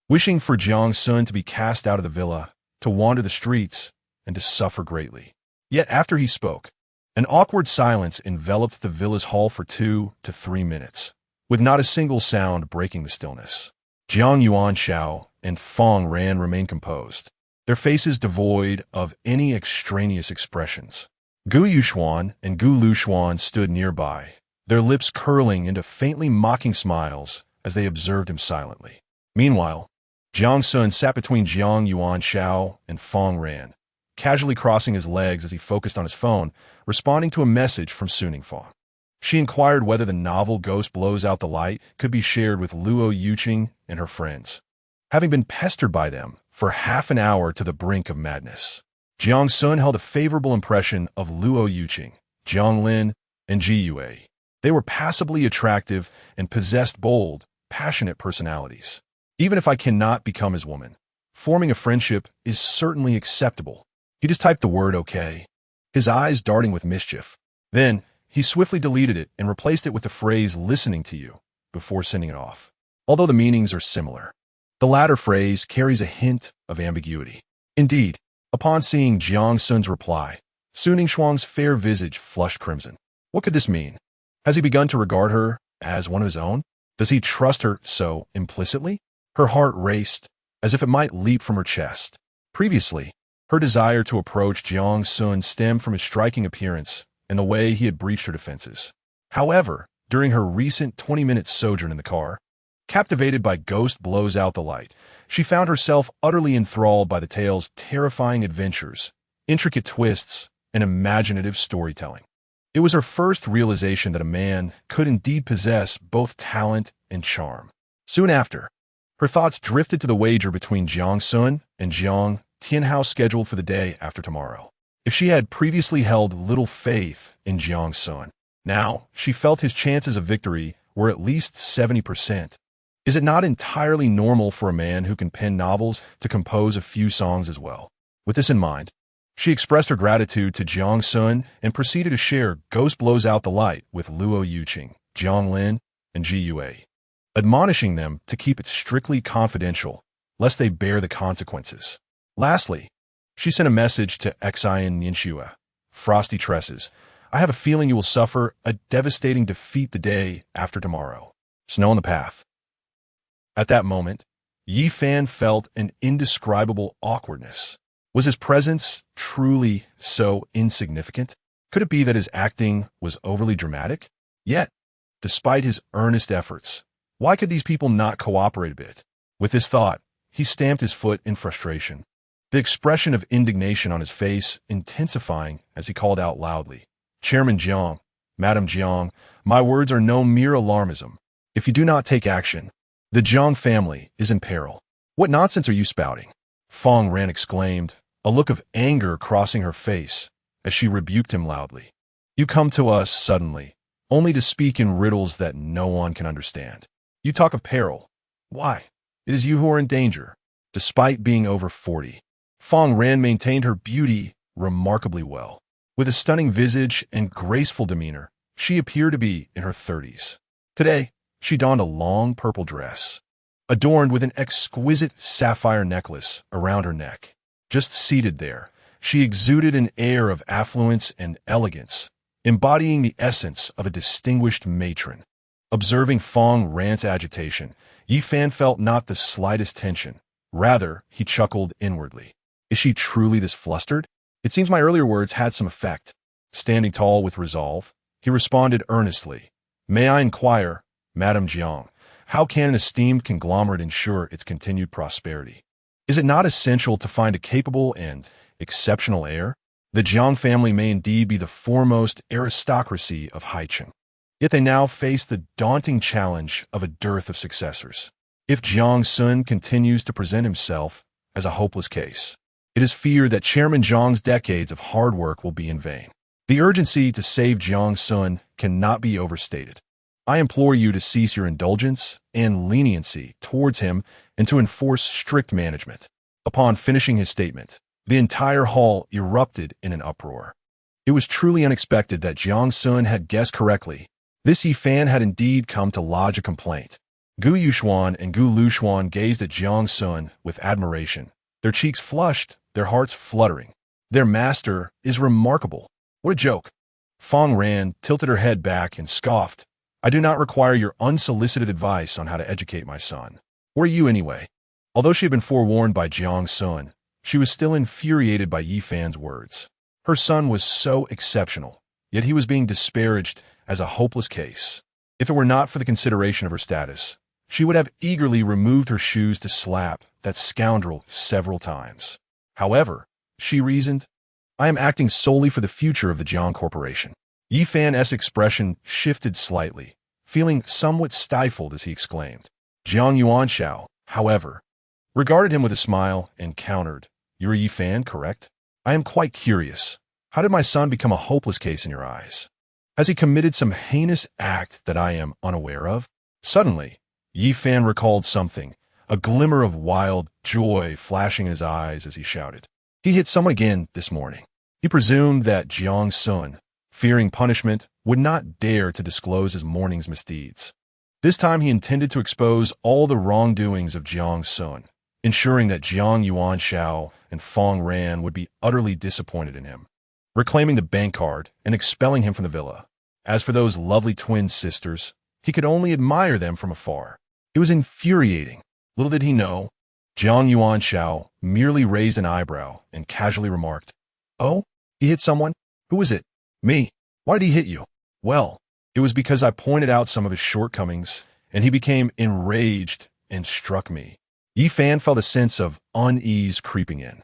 Wishing for Jiang Xun to be cast out of the villa, to wander the streets, and to suffer greatly. Yet after he spoke, an awkward silence enveloped the villa's hall for 2 to 3 minutes, with not a single sound breaking the stillness. Jiang Yuanxiao and Fong Ran remained composed, their faces devoid of any extraneous expressions. Gu Yuxuan and Gu Luxuan stood nearby, their lips curling into faintly mocking smiles as they observed him silently. Meanwhile, Jiang Xun sat between Jiang Yuanxiao and Fong Ran, casually crossing his legs as he focused on his phone, responding to a message from Suning Fong. She inquired whether the novel Ghost Blows Out the Light could be shared with Luo Yuqing and her friends. Having been pestered by them for half an hour to the brink of madness, Jiang Xun held a favorable impression of Luo Yuqing, Jiang Lin, and Ji Yue. They were passably attractive and possessed bold, passionate personalities. Even if I cannot become his woman, forming a friendship is certainly acceptable. He just typed the word okay, his eyes darting with mischief. Then, he swiftly deleted it and replaced it with the phrase "listening to you" before sending it off. Although the meanings are similar, the latter phrase carries a hint of ambiguity. Indeed, upon seeing Jiang Xun's reply, Suning Shuang's fair visage flushed crimson. What could this mean? Has he begun to regard her as one of his own? Does he trust her so implicitly? Her heart raced, as if it might leap from her chest. Previously, her desire to approach Jiang Xun stemmed from his striking appearance and the way he had breached her defenses. However, during her recent 20-minute sojourn in the car, captivated by Ghost Blows Out the Light, she found herself utterly enthralled by the tale's terrifying adventures, intricate twists, and imaginative storytelling. It was her first realization that a man could indeed possess both talent and charm. Soon after, her thoughts drifted to the wager between Jiang Xun and Jiang Tianhao scheduled for the day after tomorrow. If she had previously held little faith in Jiang Xun, now she felt his chances of victory were at least 70%. Is it not entirely normal for a man who can pen novels to compose a few songs as well? With this in mind, she expressed her gratitude to Jiang Xun and proceeded to share Ghost Blows Out the Light with Luo Yuqing, Jiang Lin, and Ji Yue, admonishing them to keep it strictly confidential, lest they bear the consequences. Lastly, she sent a message to Xian Ninxue, Frosty Tresses. I have a feeling you will suffer a devastating defeat the day after tomorrow. Snow on the path. At that moment, Yi Fan felt an indescribable awkwardness. Was his presence truly so insignificant? Could it be that his acting was overly dramatic? Yet, despite his earnest efforts, why could these people not cooperate a bit? With this thought, he stamped his foot in frustration, the expression of indignation on his face intensifying as he called out loudly, "Chairman Jiang, Madam Jiang, my words are no mere alarmism. If you do not take action, the Jiang family is in peril." "What nonsense are you spouting?" Fong Ran exclaimed, a look of anger crossing her face as she rebuked him loudly. "You come to us suddenly, only to speak in riddles that no one can understand. You talk of peril. Why, it is you who are in danger." Despite being over 40, Fong Ran maintained her beauty remarkably well. With a stunning visage and graceful demeanor, she appeared to be in her 30s. Today, she donned a long purple dress, adorned with an exquisite sapphire necklace around her neck. Just seated there, she exuded an air of affluence and elegance, embodying the essence of a distinguished matron. Observing Fong Ran's agitation, Yi Fan felt not the slightest tension. Rather, he chuckled inwardly. Is she truly this flustered? It seems my earlier words had some effect. Standing tall with resolve, he responded earnestly, "May I inquire, Madame Jiang, how can an esteemed conglomerate ensure its continued prosperity? Is it not essential to find a capable and exceptional heir? The Jiang family may indeed be the foremost aristocracy of Haicheng, yet they now face the daunting challenge of a dearth of successors. If Jiang Xun continues to present himself as a hopeless case, it is feared that Chairman Jiang's decades of hard work will be in vain. The urgency to save Jiang Xun cannot be overstated. I implore you to cease your indulgence and leniency towards him and to enforce strict management." Upon finishing his statement, the entire hall erupted in an uproar. It was truly unexpected that Jiang Xun had guessed correctly. This Yi Fan had indeed come to lodge a complaint. Gu Yuxuan and Gu Luxuan gazed at Jiang Xun with admiration, their cheeks flushed, their hearts fluttering. "Their master is remarkable. What a joke." Fang Ran tilted her head back and scoffed, "I do not require your unsolicited advice on how to educate my son. Who are you anyway?" Although she had been forewarned by Jiang Xun, she was still infuriated by Yi Fan's words. Her son was so exceptional, yet he was being disparaged as a hopeless case. If it were not for the consideration of her status, she would have eagerly removed her shoes to slap that scoundrel several times. However, she reasoned, "I am acting solely for the future of the Jiang Corporation." Yi Fan's expression shifted slightly, feeling somewhat stifled as he exclaimed. Jiang Yuanshao, however, regarded him with a smile and countered, "You're Yi Fan, correct? I am quite curious. How did my son become a hopeless case in your eyes? Has he committed some heinous act that I am unaware of?" Suddenly, Yi Fan recalled something, a glimmer of wild joy flashing in his eyes as he shouted. He hit someone again this morning. He presumed that Jiang Xun, fearing punishment, would not dare to disclose his morning's misdeeds. This time he intended to expose all the wrongdoings of Jiang Xun, ensuring that Jiang Yuanshao and Fang Ran would be utterly disappointed in him, reclaiming the bank card and expelling him from the villa. As for those lovely twin sisters, he could only admire them from afar. It was infuriating. Little did he know, Jiang Yuanshao merely raised an eyebrow and casually remarked, "Oh, he hit someone? Who was it?" "Me." "Why did he hit you?" "Well, it was because I pointed out some of his shortcomings, and he became enraged and struck me." Yi Fan felt a sense of unease creeping in.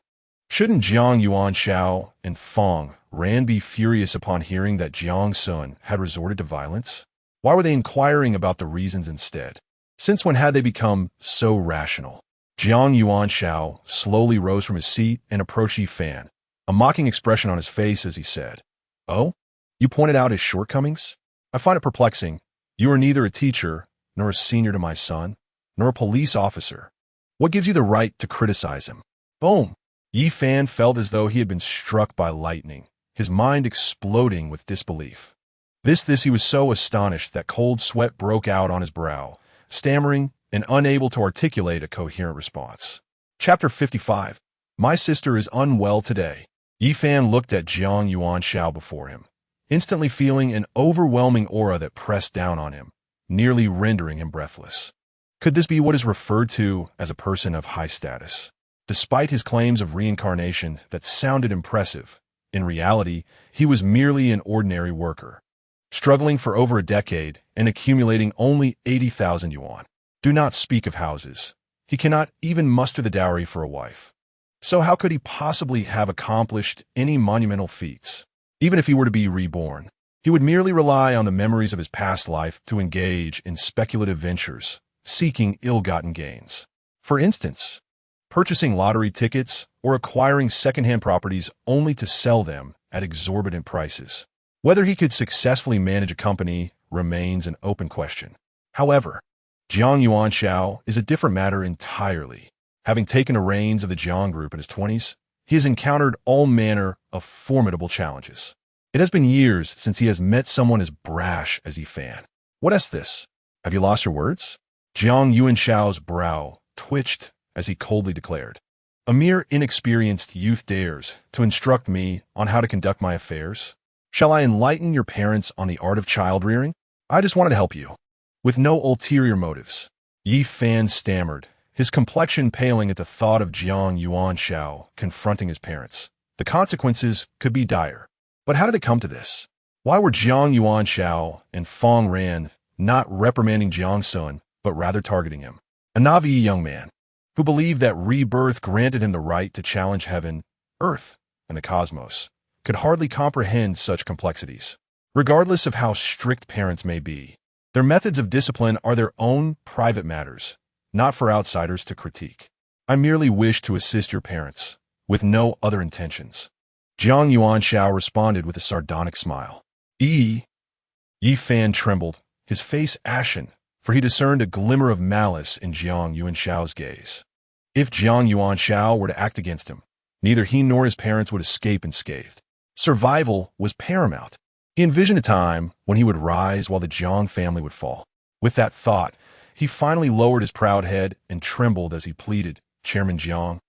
Shouldn't Jiang Yuanshao and Fang Ran be furious upon hearing that Jiang Xun had resorted to violence? Why were they inquiring about the reasons instead? Since when had they become so rational? Jiang Yuanshao slowly rose from his seat and approached Yi Fan, a mocking expression on his face as he said, "Oh, you pointed out his shortcomings? I find it perplexing. You are neither a teacher, nor a senior to my son, nor a police officer. What gives you the right to criticize him?" Boom! Yi Fan felt as though he had been struck by lightning, his mind exploding with disbelief. He was so astonished that cold sweat broke out on his brow, stammering and unable to articulate a coherent response. Chapter 55. My sister is unwell today. Yi Fan looked at Jiang Yuanshao before him, instantly feeling an overwhelming aura that pressed down on him, nearly rendering him breathless. Could this be what is referred to as a person of high status? Despite his claims of reincarnation that sounded impressive, in reality, he was merely an ordinary worker, struggling for over a decade and accumulating only 80,000 yuan. Do not speak of houses. He cannot even muster the dowry for a wife. So how could he possibly have accomplished any monumental feats? Even if he were to be reborn, he would merely rely on the memories of his past life to engage in speculative ventures, seeking ill-gotten gains. For instance, purchasing lottery tickets or acquiring second-hand properties only to sell them at exorbitant prices. Whether he could successfully manage a company remains an open question. However, Jiang Yuanshao is a different matter entirely. Having taken the reins of the Jiang Group in his 20s, he has encountered all manner of formidable challenges. It has been years since he has met someone as brash as Yi Fan. What is this? Have you lost your words? Jiang Yuanshao's brow twitched as he coldly declared, "A mere inexperienced youth dares to instruct me on how to conduct my affairs? Shall I enlighten your parents on the art of child-rearing? I just wanted to help you." With no ulterior motives, Yi Fan stammered, his complexion paling at the thought of Jiang Yuanshao confronting his parents. The consequences could be dire. But how did it come to this? Why were Jiang Yuanshao and Fong Ran not reprimanding Jiang Xun, but rather targeting him? A naive young man who believed that rebirth granted him the right to challenge heaven, earth, and the cosmos, could hardly comprehend such complexities. Regardless of how strict parents may be, their methods of discipline are their own private matters, not for outsiders to critique. I merely wish to assist your parents, with no other intentions. Jiang Yuanshao responded with a sardonic smile. Yi Fan trembled, his face ashen, for he discerned a glimmer of malice in Jiang Yuanshao's gaze. If Jiang Yuanshao were to act against him, neither he nor his parents would escape unscathed. Survival was paramount. He envisioned a time when he would rise while the Jiang family would fall. With that thought, he finally lowered his proud head and trembled as he pleaded, Chairman Jiang,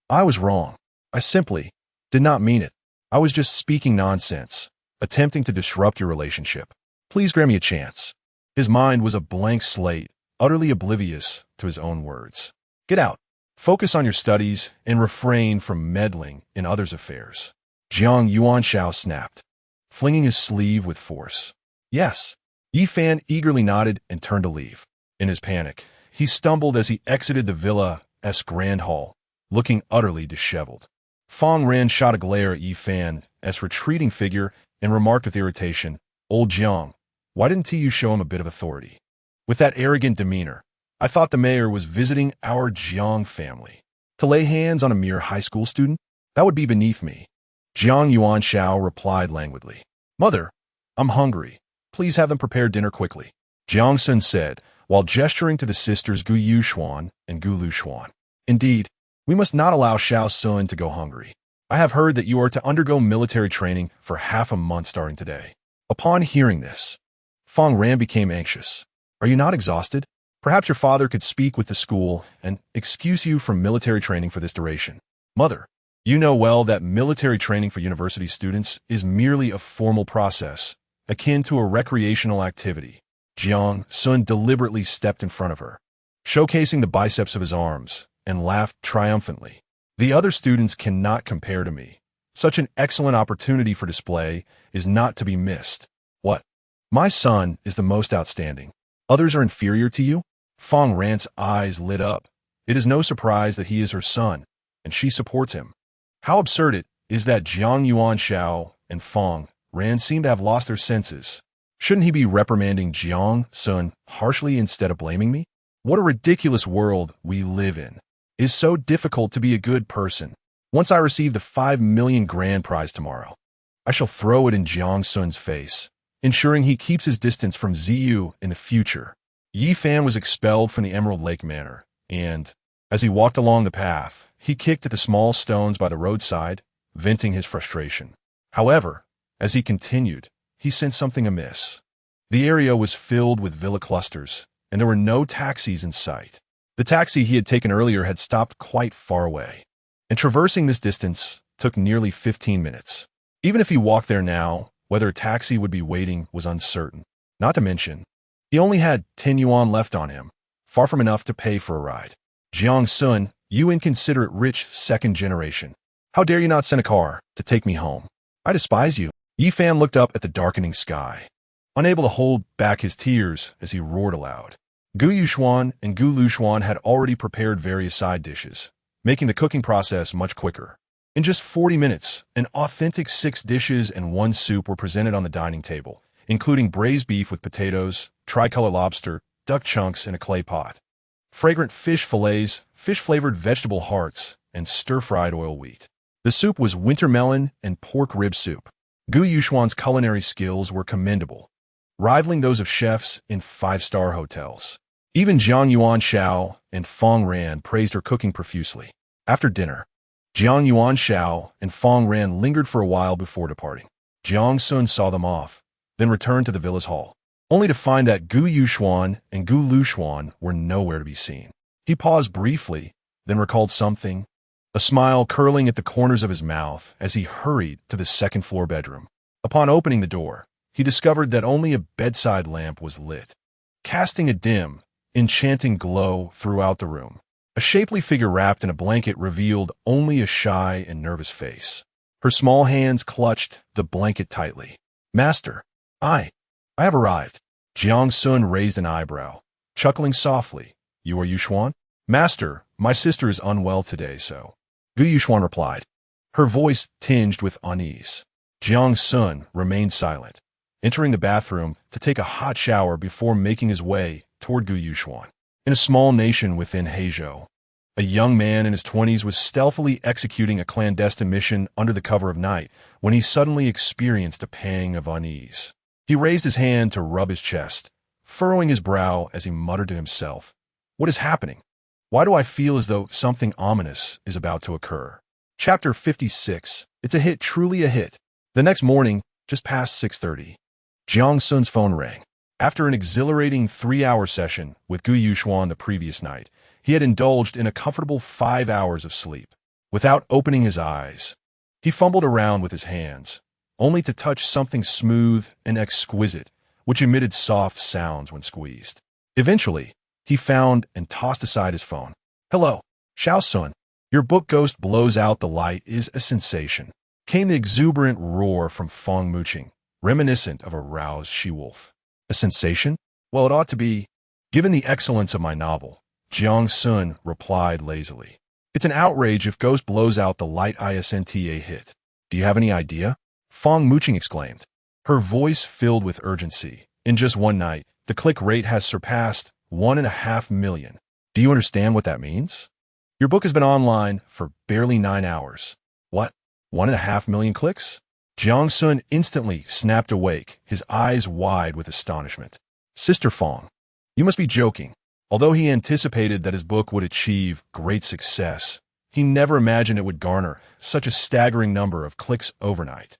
I was wrong. I simply did not mean it. I was just speaking nonsense, attempting to disrupt your relationship. Please grant me a chance. His mind was a blank slate, utterly oblivious to his own words. Get out. Focus on your studies and refrain from meddling in others' affairs. Jiang Yuanshao snapped, flinging his sleeve with force. Yes. Yi Fan eagerly nodded and turned to leave. In his panic, he stumbled as he exited the villa's grand hall, looking utterly disheveled. Fong Ran shot a glare at Yi Fan's retreating figure and remarked with irritation, Old Jiang, why didn't you show him a bit of authority? With that arrogant demeanor, I thought the mayor was visiting our Jiang family. To lay hands on a mere high school student? That would be beneath me. Jiang Yuanshao replied languidly. Mother, I'm hungry. Please have them prepare dinner quickly. Jiang Xun said, while gesturing to the sisters Gu Yuxuan and Gu Luxuan. Indeed, we must not allow Xiao Sun to go hungry. I have heard that you are to undergo military training for half a month starting today. Upon hearing this, Fong Ran became anxious. Are you not exhausted? Perhaps your father could speak with the school and excuse you from military training for this duration. Mother, you know well that military training for university students is merely a formal process, akin to a recreational activity. Jiang Xun deliberately stepped in front of her, showcasing the biceps of his arms, and laughed triumphantly. The other students cannot compare to me. Such an excellent opportunity for display is not to be missed. What? My son is the most outstanding. Others are inferior to you? Fong Ran's eyes lit up. It is no surprise that he is her son, and she supports him. How absurd it is that Jiang Yuanshao and Fong Ran seem to have lost their senses. Shouldn't he be reprimanding Jiang Xun harshly instead of blaming me? What a ridiculous world we live in. It is so difficult to be a good person. Once I receive the 5 million grand prize tomorrow, I shall throw it in Jiang Xun's face, ensuring he keeps his distance from Ziyu in the future. Yi Fan was expelled from the Emerald Lake Manor, and, as he walked along the path, he kicked at the small stones by the roadside, venting his frustration. However, as he continued, he sensed something amiss. The area was filled with villa clusters, and there were no taxis in sight. The taxi he had taken earlier had stopped quite far away, and traversing this distance took nearly 15 minutes. Even if he walked there now, whether a taxi would be waiting was uncertain. Not to mention, he only had 10 yuan left on him, far from enough to pay for a ride. Jiang Xun, you inconsiderate rich second generation. How dare you not send a car to take me home? I despise you. Yi Fan looked up at the darkening sky, unable to hold back his tears as he roared aloud. Gu Yuxuan and Gu Luxuan had already prepared various side dishes, making the cooking process much quicker. In just 40 minutes, an authentic 6 dishes and 1 soup were presented on the dining table, including braised beef with potatoes, tricolor lobster, duck chunks in a clay pot, fragrant fish fillets, fish-flavored vegetable hearts, and stir-fried oil wheat. The soup was winter melon and pork rib soup. Gu Yuxuan's culinary skills were commendable, rivaling those of chefs in 5-star hotels. Even Jiang Yuanshao and Fong Ran praised her cooking profusely. After dinner, Jiang Yuanshao and Fong Ran lingered for a while before departing. Jiang Xun saw them off, then returned to the villa's hall, only to find that Gu Yuxuan and Gu Luxuan were nowhere to be seen. He paused briefly, then recalled something, a smile curling at the corners of his mouth as he hurried to the second-floor bedroom. Upon opening the door, he discovered that only a bedside lamp was lit, casting a dim, enchanting glow throughout the room. A shapely figure wrapped in a blanket revealed only a shy and nervous face. Her small hands clutched the blanket tightly. Master, I have arrived. Jiang Xun raised an eyebrow, chuckling softly. You are Yuxuan? Master, my sister is unwell today, so. Gu Yuxuan replied, her voice tinged with unease. Jiang Xun remained silent, entering the bathroom to take a hot shower before making his way toward Gu Yuxuan. In a small nation within Heizhou, a young man in his 20s was stealthily executing a clandestine mission under the cover of night when he suddenly experienced a pang of unease. He raised his hand to rub his chest, furrowing his brow as he muttered to himself, "What is happening? Why do I feel as though something ominous is about to occur?" Chapter 56. It's a hit, truly a hit. The next morning, just past 6:30, Jiang Xun's phone rang. After an exhilarating 3-hour session with Gu Yuxuan the previous night, he had indulged in a comfortable 5 hours of sleep. Without opening his eyes, he fumbled around with his hands, only to touch something smooth and exquisite, which emitted soft sounds when squeezed. Eventually, he found and tossed aside his phone. "Hello, Xiao Sun. Your book Ghost Blows Out the Light is a sensation," came the exuberant roar from Feng Muqing, reminiscent of a roused she-wolf. A sensation? Well, it ought to be. Given the excellence of my novel, Jiang Xun replied lazily. It's an outrage if Ghost Blows Out the Light isn't a hit. Do you have any idea? Feng Muqing exclaimed, her voice filled with urgency. In just one night, the click rate has surpassed 1.5 million. Do you understand what that means? Your book has been online for barely 9 hours. What? 1.5 million clicks? Jiang Xun instantly snapped awake, his eyes wide with astonishment. Sister Feng, you must be joking. Although he anticipated that his book would achieve great success, he never imagined it would garner such a staggering number of clicks overnight.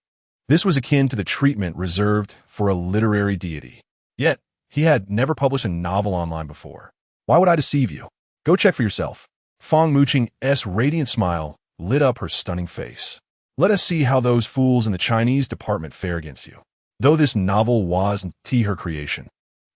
This was akin to the treatment reserved for a literary deity. Yet, he had never published a novel online before. Why would I deceive you? Go check for yourself. Feng Muqing's radiant smile lit up her stunning face. Let us see how those fools in the Chinese department fare against you. Though this novel wasn't her creation,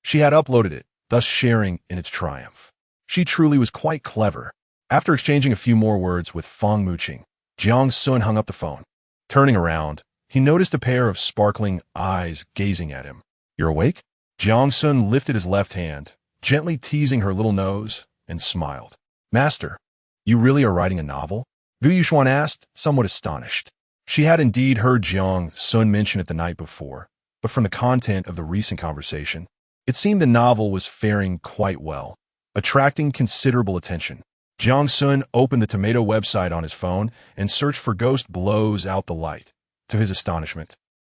she had uploaded it, thus sharing in its triumph. She truly was quite clever. After exchanging a few more words with Feng Muqing, Jiang Xun hung up the phone. Turning around, he noticed a pair of sparkling eyes gazing at him. You're awake? Jiang Xun lifted his left hand, gently teasing her little nose, and smiled. Master, you really are writing a novel? Gu Yuxuan asked, somewhat astonished. She had indeed heard Jiang Xun mention it the night before, but from the content of the recent conversation, it seemed the novel was faring quite well, attracting considerable attention. Jiang Xun opened the Tomato website on his phone and searched for Ghost Blows Out the Light. To his astonishment,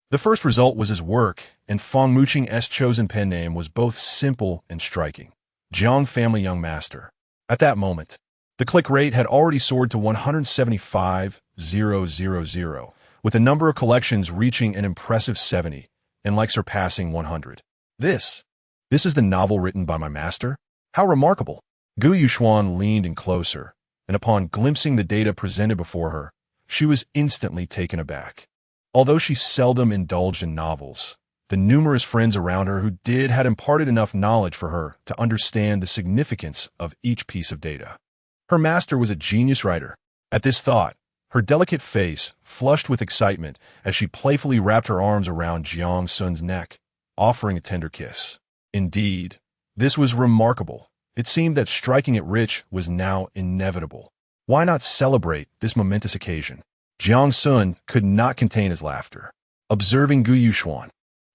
the first result was his work, and Feng Muqing's chosen pen name was both simple and striking. Jiang Family Young Master. At that moment, the click rate had already soared to 175,000, with the number of collections reaching an impressive 70, and like surpassing 100. This is the novel written by my master? How remarkable! Gu Yuxuan leaned in closer, and upon glimpsing the data presented before her, she was instantly taken aback. Although she seldom indulged in novels, the numerous friends around her who did had imparted enough knowledge for her to understand the significance of each piece of data. Her master was a genius writer. At this thought, her delicate face flushed with excitement as she playfully wrapped her arms around Jiang Xun's neck, offering a tender kiss. Indeed, this was remarkable. It seemed that striking it rich was now inevitable. Why not celebrate this momentous occasion? Jiang Xun could not contain his laughter. Observing Gu Yuxuan,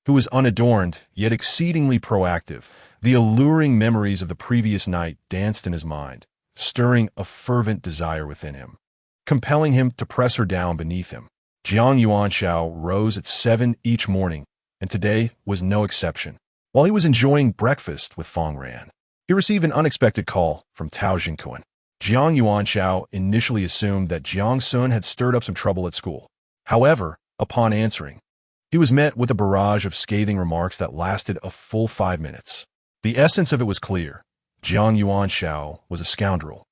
who was unadorned yet exceedingly proactive, the alluring memories of the previous night danced in his mind, stirring a fervent desire within him, compelling him to press her down beneath him. Jiang Yuanxiao rose at 7 each morning, and today was no exception. While he was enjoying breakfast with Feng Ran, he received an unexpected call from Tao Jinquan. Jiang Yuanxiao initially assumed that Jiang Xun had stirred up some trouble at school. However, upon answering, he was met with a barrage of scathing remarks that lasted a full 5 minutes. The essence of it was clear. Jiang Yuanxiao was a scoundrel,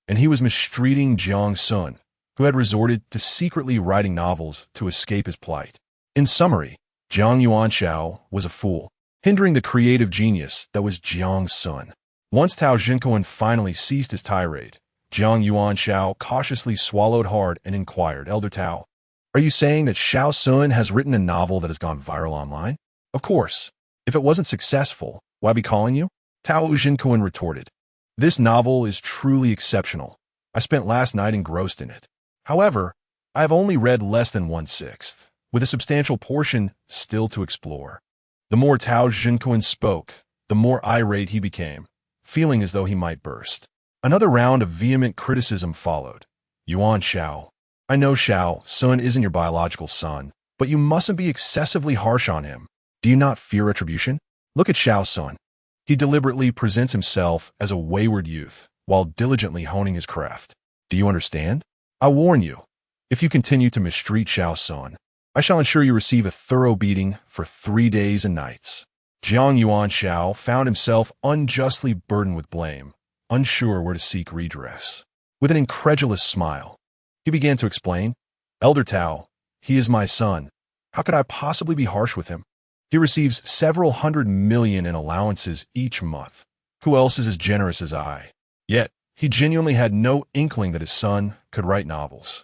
and he was mistreating Jiang Xun, who had resorted to secretly writing novels to escape his plight. In summary, Jiang Yuanxiao was a fool, hindering the creative genius that was Jiang Xun. Once Tao Jinquan finally ceased his tirade, Jiang Yuanxiao cautiously swallowed hard and inquired, Elder Tao, Are you saying that Xiao Sun has written a novel that has gone viral online? Of course. If it wasn't successful, why be calling you? Tao Jinkun retorted. This novel is truly exceptional. I spent last night engrossed in it. However, I have only read less than 1/6, with a substantial portion still to explore. The more Tao Jinkun spoke, the more irate he became, feeling as though he might burst. Another round of vehement criticism followed. Yuan Xiao. I know Xiao Sun isn't your biological son, but you mustn't be excessively harsh on him. Do you not fear retribution? Look at Xiao Sun. He deliberately presents himself as a wayward youth, while diligently honing his craft. Do you understand? I warn you, if you continue to mistreat Xiao Sun, I shall ensure you receive a thorough beating for 3 days and nights. Jiang Yuan Xiao found himself unjustly burdened with blame, unsure where to seek redress. With an incredulous smile, he began to explain, Elder Tao, he is my son. How could I possibly be harsh with him? He receives several hundred million in allowances each month. Who else is as generous as I? Yet, he genuinely had no inkling that his son could write novels.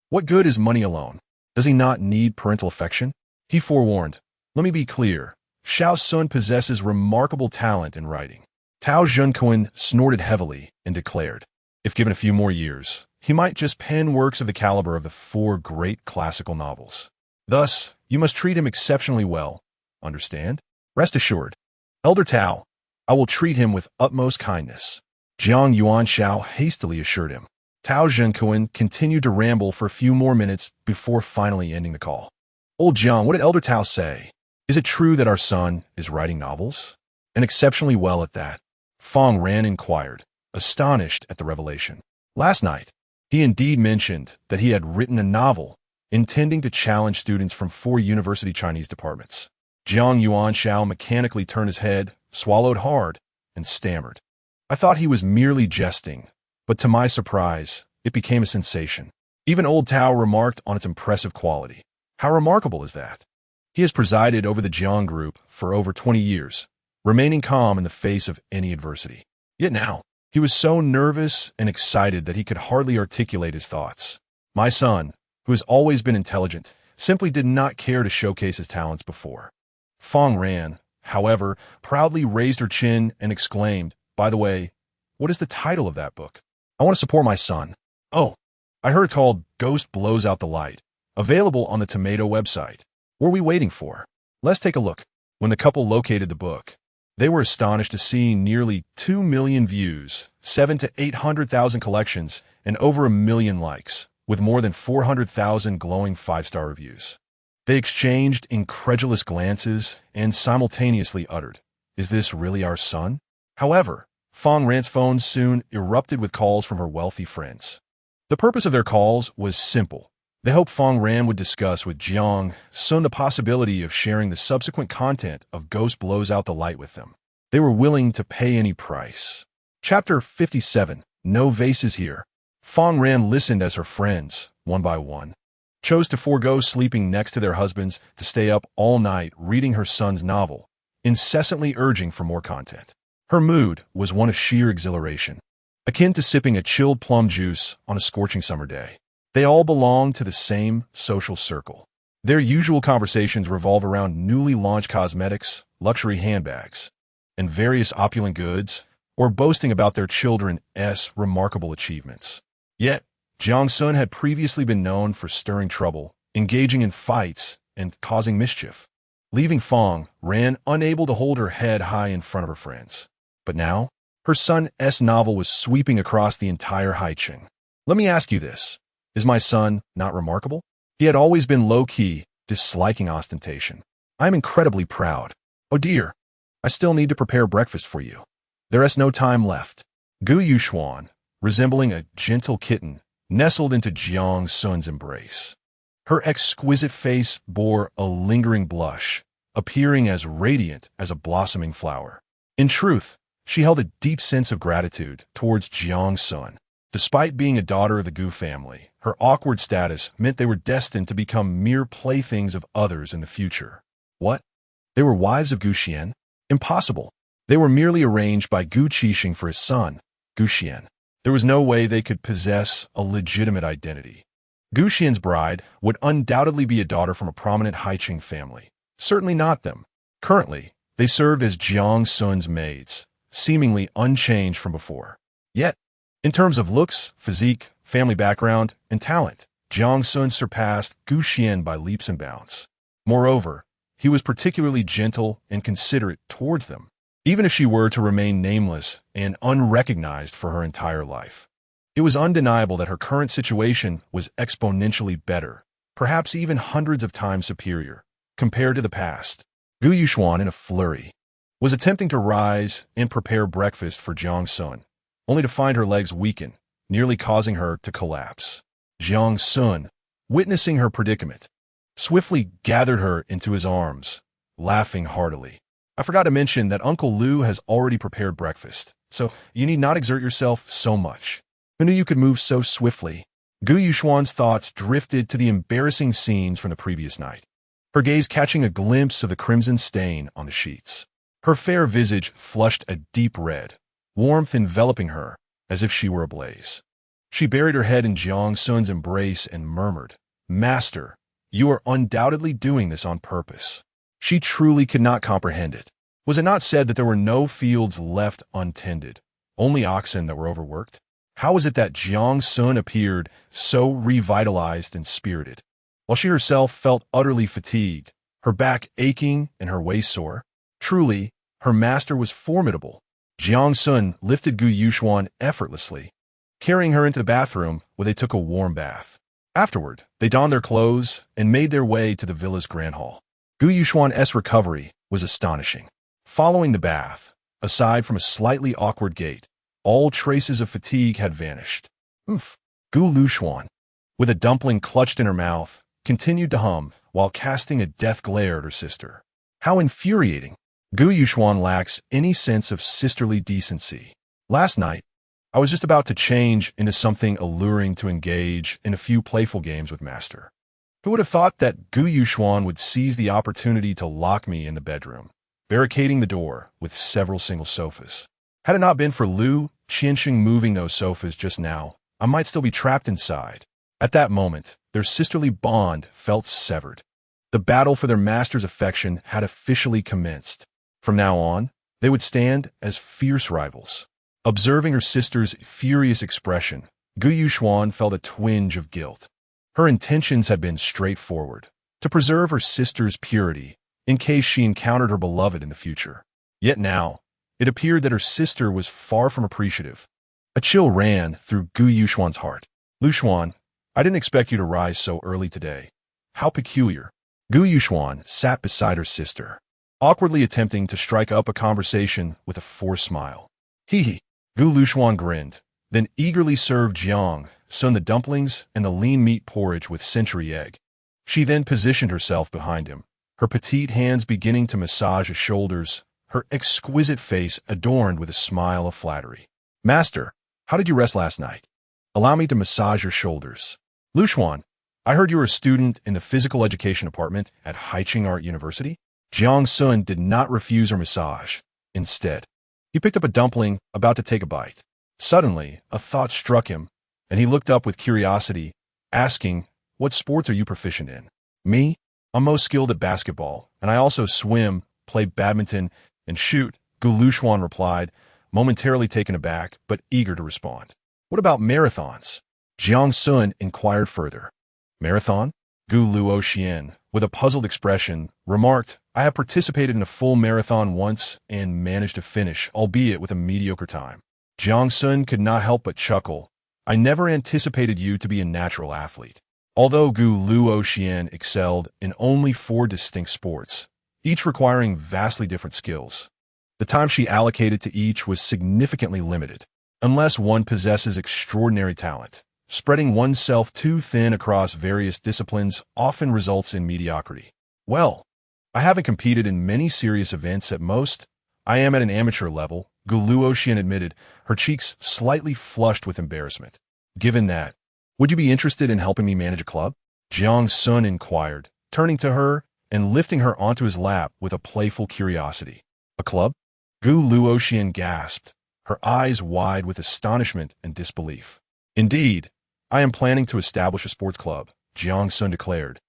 What good is money alone? Does he not need parental affection? He forewarned, let me be clear, Xiao Sun possesses remarkable talent in writing. Tao Zhenkuan snorted heavily and declared, if given a few more years, he might just pen works of the caliber of the 4 great classical novels. Thus, you must treat him exceptionally well. Understand? Rest assured. Elder Tao, I will treat him with utmost kindness. Jiang Yuan Xiao hastily assured him. Tao Zhenkuan continued to ramble for a few more minutes before finally ending the call. Old Jiang, what did Elder Tao say? Is it true that our son is writing novels? And exceptionally well at that? Fong Ran inquired, astonished at the revelation. Last night, he indeed mentioned that he had written a novel, intending to challenge students from 4 university Chinese departments. Jiang Yuan Xiao mechanically turned his head, swallowed hard, and stammered. I thought he was merely jesting, but to my surprise, it became a sensation. Even old Tao remarked on its impressive quality. How remarkable is that? He has presided over the Jiang group for over 20 years, remaining calm in the face of any adversity. Yet now, he was so nervous and excited that he could hardly articulate his thoughts. My son, who has always been intelligent, simply did not care to showcase his talents before. Fong Ran, however, proudly raised her chin and exclaimed, by the way, what is the title of that book? I want to support my son. Oh, I heard it's called Ghost Blows Out the Light, available on the Tomato website. What are we waiting for? Let's take a look. When the couple located the book, they were astonished to see nearly 2 million views, 700,000 to 800,000 collections, and over 1 million likes, with more than 400,000 glowing 5-star reviews. They exchanged incredulous glances and simultaneously uttered, is this really our son? However, Fong Ran's phone soon erupted with calls from her wealthy friends. The purpose of their calls was simple. They hoped Fong Ran would discuss with Jiang Xun the possibility of sharing the subsequent content of Ghost Blows Out the Light with them. They were willing to pay any price. Chapter 57, No Vases Here. Fong Ran listened as her friends, one by one, chose to forego sleeping next to their husbands to stay up all night reading her son's novel, incessantly urging for more content. Her mood was one of sheer exhilaration, akin to sipping a chilled plum juice on a scorching summer day. They all belonged to the same social circle. Their usual conversations revolve around newly launched cosmetics, luxury handbags, and various opulent goods, or boasting about their children's remarkable achievements. Yet, Jiang Xun had previously been known for stirring trouble, engaging in fights, and causing mischief, leaving Fong Ran unable to hold her head high in front of her friends. But now, her son's novel was sweeping across the entire Haicheng. Let me ask you this. Is my son not remarkable? He had always been low-key, disliking ostentation. I am incredibly proud. Oh dear, I still need to prepare breakfast for you. There is no time left. Gu Yuxuan, resembling a gentle kitten, nestled into Jiang Xun's embrace. Her exquisite face bore a lingering blush, appearing as radiant as a blossoming flower. In truth, she held a deep sense of gratitude towards Jiang Xun. Despite being a daughter of the Gu family, her awkward status meant they were destined to become mere playthings of others in the future. What? They were wives of Gu Xian? Impossible. They were merely arranged by Gu Qixing for his son, Gu Xian. There was no way they could possess a legitimate identity. Gu Xian's bride would undoubtedly be a daughter from a prominent Haiqing family. Certainly not them. Currently, they served as Jiang Xun's maids, seemingly unchanged from before. Yet, in terms of looks, physique, family background, and talent, Jiang Xun surpassed Gu Xian by leaps and bounds. Moreover, he was particularly gentle and considerate towards them, even if she were to remain nameless and unrecognized for her entire life. It was undeniable that her current situation was exponentially better, perhaps even hundreds of times superior, compared to the past. Gu Yuxuan, in a flurry, was attempting to rise and prepare breakfast for Jiang Xun, only to find her legs weaken, nearly causing her to collapse. Jiang Xun, witnessing her predicament, swiftly gathered her into his arms, laughing heartily. I forgot to mention that Uncle Lu has already prepared breakfast, so you need not exert yourself so much. Who knew you could move so swiftly? Gu Yuxuan's thoughts drifted to the embarrassing scenes from the previous night, her gaze catching a glimpse of the crimson stain on the sheets. Her fair visage flushed a deep red, warmth enveloping her as if she were ablaze. She buried her head in Jiang Xun's embrace and murmured, "Master, you are undoubtedly doing this on purpose." She truly could not comprehend it. Was it not said that there were no fields left untended, only oxen that were overworked? How was it that Jiang Xun appeared so revitalized and spirited, while she herself felt utterly fatigued, her back aching and her waist sore? Truly, her master was formidable. Jiang Xun lifted Gu Yuxuan effortlessly, carrying her into the bathroom where they took a warm bath. Afterward, they donned their clothes and made their way to the villa's grand hall. Gu Yuxuan's recovery was astonishing. Following the bath, aside from a slightly awkward gait, all traces of fatigue had vanished. Oof. Gu Yuxuan, with a dumpling clutched in her mouth, continued to hum while casting a death glare at her sister. How infuriating! Gu Yuxuan lacks any sense of sisterly decency. Last night, I was just about to change into something alluring to engage in a few playful games with Master. Who would have thought that Gu Yuxuan would seize the opportunity to lock me in the bedroom, barricading the door with several single sofas? Had it not been for Lu Qianxing moving those sofas just now, I might still be trapped inside. At that moment, their sisterly bond felt severed. The battle for their master's affection had officially commenced. From now on, they would stand as fierce rivals. Observing her sister's furious expression, Gu Yuxuan felt a twinge of guilt. Her intentions had been straightforward, to preserve her sister's purity in case she encountered her beloved in the future. Yet now, it appeared that her sister was far from appreciative. A chill ran through Gu Yuxuan's heart. "Lu Xuan, I didn't expect you to rise so early today. How peculiar." Gu Yuxuan sat beside her sister, awkwardly attempting to strike up a conversation with a forced smile. Hee. Gu Yuxuan grinned, then eagerly served Jiang Xun the dumplings and the lean meat porridge with century egg. She then positioned herself behind him, her petite hands beginning to massage his shoulders, her exquisite face adorned with a smile of flattery. "Master, how did you rest last night? Allow me to massage your shoulders." "Lu Xuan, I heard you were a student in the physical education department at Haiqing Art University?" Jiang Xun did not refuse her massage. Instead, he picked up a dumpling, about to take a bite. Suddenly, a thought struck him, and he looked up with curiosity, asking, "What sports are you proficient in?" "Me? I'm most skilled at basketball, and I also swim, play badminton, and shoot," Gu Yuxuan replied, momentarily taken aback but eager to respond. "What about marathons?" Jiang Xun inquired further. "Marathon?" Gu Yuxian, with a puzzled expression, remarked, "I have participated in a full marathon once and managed to finish, albeit with a mediocre time." Jiang Xun could not help but chuckle. "I never anticipated you to be a natural athlete." Although Gu Yuxian excelled in only 4 distinct sports, each requiring vastly different skills, the time she allocated to each was significantly limited. Unless one possesses extraordinary talent, spreading oneself too thin across various disciplines often results in mediocrity. "Well, I haven't competed in many serious events. At most, I am at an amateur level," Gu Yuxian admitted, her cheeks slightly flushed with embarrassment. "Given that, would you be interested in helping me manage a club?" Jiang Xun inquired, turning to her and lifting her onto his lap with a playful curiosity. "A club?" Gu Yuxian gasped, her eyes wide with astonishment and disbelief. Indeed, I am planning to establish a sports club, Jiang Xun declared,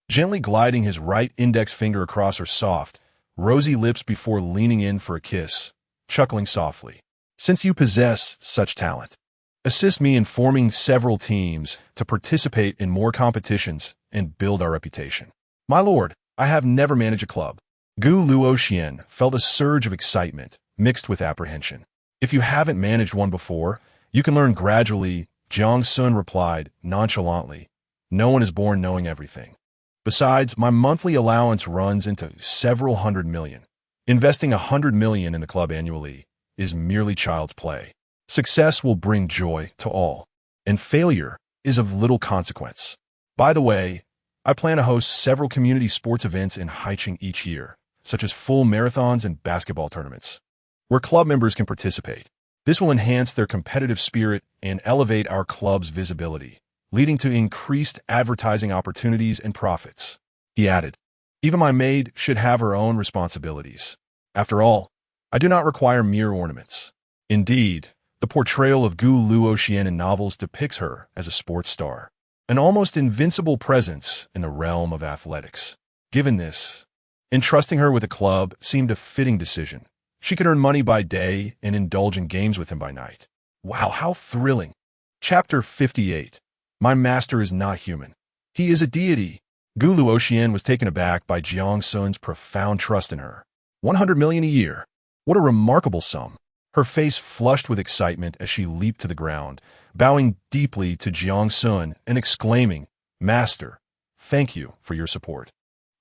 gently gliding his right index finger across her soft, rosy lips before leaning in for a kiss, chuckling softly. Since you possess such talent, assist me in forming several teams to participate in more competitions and build our reputation. My lord, I have never managed a club. Gu Luoxian felt a surge of excitement, mixed with apprehension. If you haven't managed one before, you can learn gradually, Jiang Xun replied nonchalantly. No one is born knowing everything. Besides, my monthly allowance runs into several hundred million. Investing 100 million in the club annually is merely child's play. Success will bring joy to all, and failure is of little consequence. By the way, I plan to host several community sports events in Haicheng each year, such as full marathons and basketball tournaments, where club members can participate. This will enhance their competitive spirit and elevate our club's visibility, leading to increased advertising opportunities and profits. He added, even my maid should have her own responsibilities. After all, I do not require mere ornaments. Indeed, the portrayal of Gu Luoxian in novels depicts her as a sports star, an almost invincible presence in the realm of athletics. Given this, entrusting her with a club seemed a fitting decision. She could earn money by day and indulge in games with him by night. Wow, how thrilling! Chapter 58. My master is not human. He is a deity. Gu Luoxian was taken aback by Jiang Xun's profound trust in her. 100 million a year. What a remarkable sum. Her face flushed with excitement as she leaped to the ground, bowing deeply to Jiang Xun and exclaiming, Master, thank you for your support.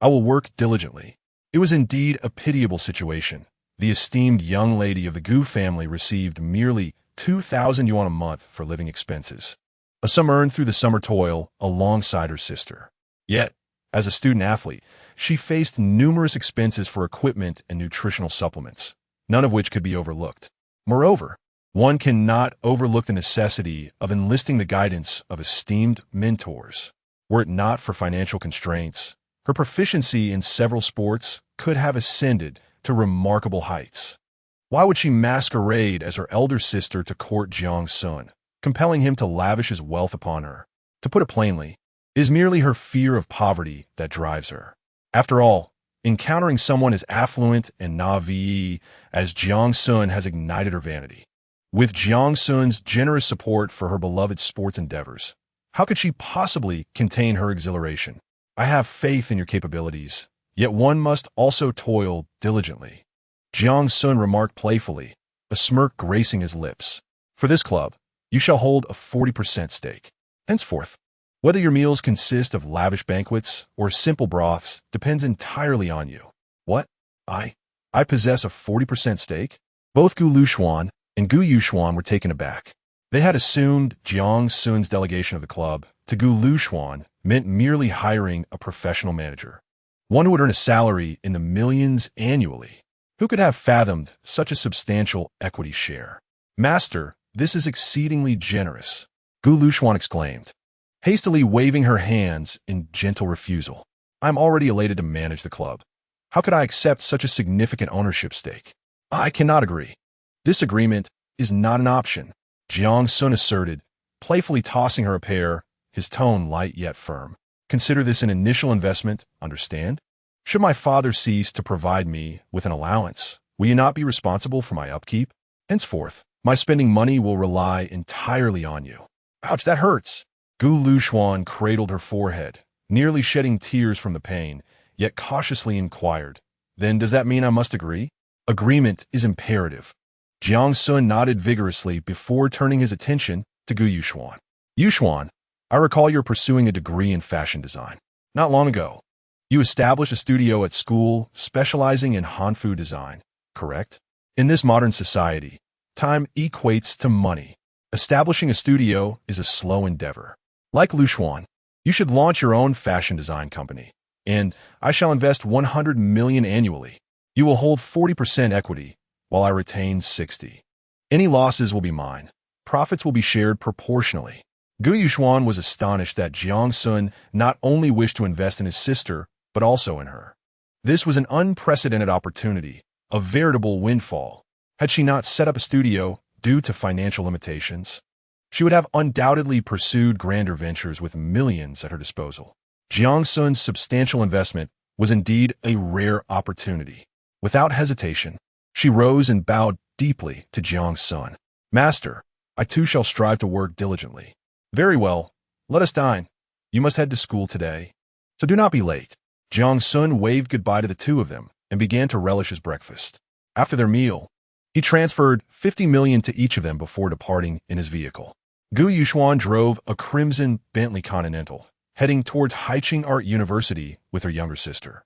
I will work diligently. It was indeed a pitiable situation. The esteemed young lady of the Gu family received merely 2,000 yuan a month for living expenses, a sum earned through the summer toil alongside her sister. Yet, as a student-athlete, she faced numerous expenses for equipment and nutritional supplements, none of which could be overlooked. Moreover, one cannot overlook the necessity of enlisting the guidance of esteemed mentors. Were it not for financial constraints, her proficiency in several sports could have ascended to remarkable heights. Why would she masquerade as her elder sister to court Jiang Xun, compelling him to lavish his wealth upon her? To put it plainly, it is merely her fear of poverty that drives her. After all, encountering someone as affluent and naive as Jiang Xun has ignited her vanity. With Jiang Xun's generous support for her beloved sports endeavors, how could she possibly contain her exhilaration? I have faith in your capabilities, yet one must also toil diligently. Jiang Xun remarked playfully, a smirk gracing his lips. For this club, you shall hold a 40% stake. Henceforth, whether your meals consist of lavish banquets or simple broths depends entirely on you. What? I possess a 40% stake? Both Gu Luoxian and Gu Yuxuan were taken aback. They had assumed Jiang Xun's delegation of the club to Gu Luoxian meant merely hiring a professional manager, one who would earn a salary in the millions annually. Who could have fathomed such a substantial equity share? Master, this is exceedingly generous, Gu Luoxian exclaimed, hastily waving her hands in gentle refusal. I'm already elated to manage the club. How could I accept such a significant ownership stake? I cannot agree. This agreement is not an option, Jiang Xun asserted, playfully tossing her a pear, his tone light yet firm. Consider this an initial investment, understand? Should my father cease to provide me with an allowance, will you not be responsible for my upkeep? Henceforth, my spending money will rely entirely on you. Ouch, that hurts. Gu Luoxian cradled her forehead, nearly shedding tears from the pain, yet cautiously inquired, Then does that mean I must agree? Agreement is imperative. Jiang Xun nodded vigorously before turning his attention to Gu Yuxuan. Yuxuan, I recall you're pursuing a degree in fashion design. Not long ago, you established a studio at school specializing in Hanfu design, correct? In this modern society, time equates to money. Establishing a studio is a slow endeavor. Like Luoxian, you should launch your own fashion design company, and I shall invest 100 million annually. You will hold 40% equity, while I retain 60. Any losses will be mine. Profits will be shared proportionally. Gu Yuxuan was astonished that Jiang Xun not only wished to invest in his sister, but also in her. This was an unprecedented opportunity, a veritable windfall. Had she not set up a studio due to financial limitations? she would have undoubtedly pursued grander ventures with millions at her disposal. Jiang Xun's substantial investment was indeed a rare opportunity. Without hesitation, she rose and bowed deeply to Jiang Xun. "Master, I too shall strive to work diligently." "Very well, let us dine. You must head to school today, so do not be late." Jiang Xun waved goodbye to the two of them and began to relish his breakfast. After their meal, he transferred 50 million to each of them before departing in his vehicle. Gu Yuxuan drove a crimson Bentley Continental, heading towards Haiqing Art University with her younger sister.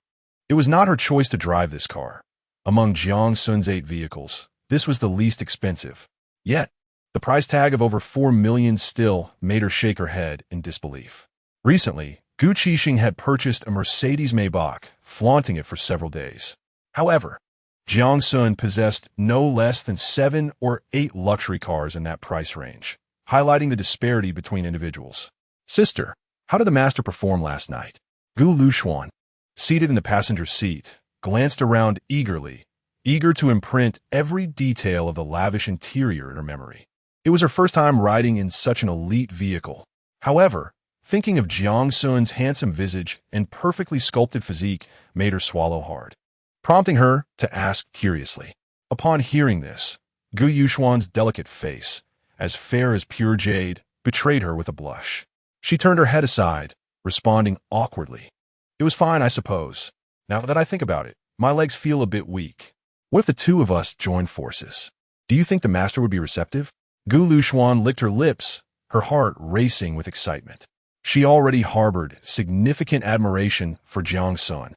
It was not her choice to drive this car. Among Jiang Xun's 8 vehicles, this was the least expensive. Yet, the price tag of over 4 million still made her shake her head in disbelief. Recently, Gu Qixing had purchased a Mercedes Maybach, flaunting it for several days. However, Jiang Xun possessed no less than 7 or 8 luxury cars in that price range, highlighting the disparity between individuals. "Sister, how did the master perform last night?" Gu Luxuan, seated in the passenger seat, glanced around eagerly, eager to imprint every detail of the lavish interior in her memory. It was her first time riding in such an elite vehicle. However, thinking of Jiang Xun's handsome visage and perfectly sculpted physique made her swallow hard, prompting her to ask curiously. Upon hearing this, Gu Yuxuan's delicate face, as fair as pure jade, betrayed her with a blush. She turned her head aside, responding awkwardly. "It was fine, I suppose. Now that I think about it, my legs feel a bit weak. What if the two of us joined forces? Do you think the master would be receptive?" Gu Luxuan licked her lips, her heart racing with excitement. She already harbored significant admiration for Jiang Xun,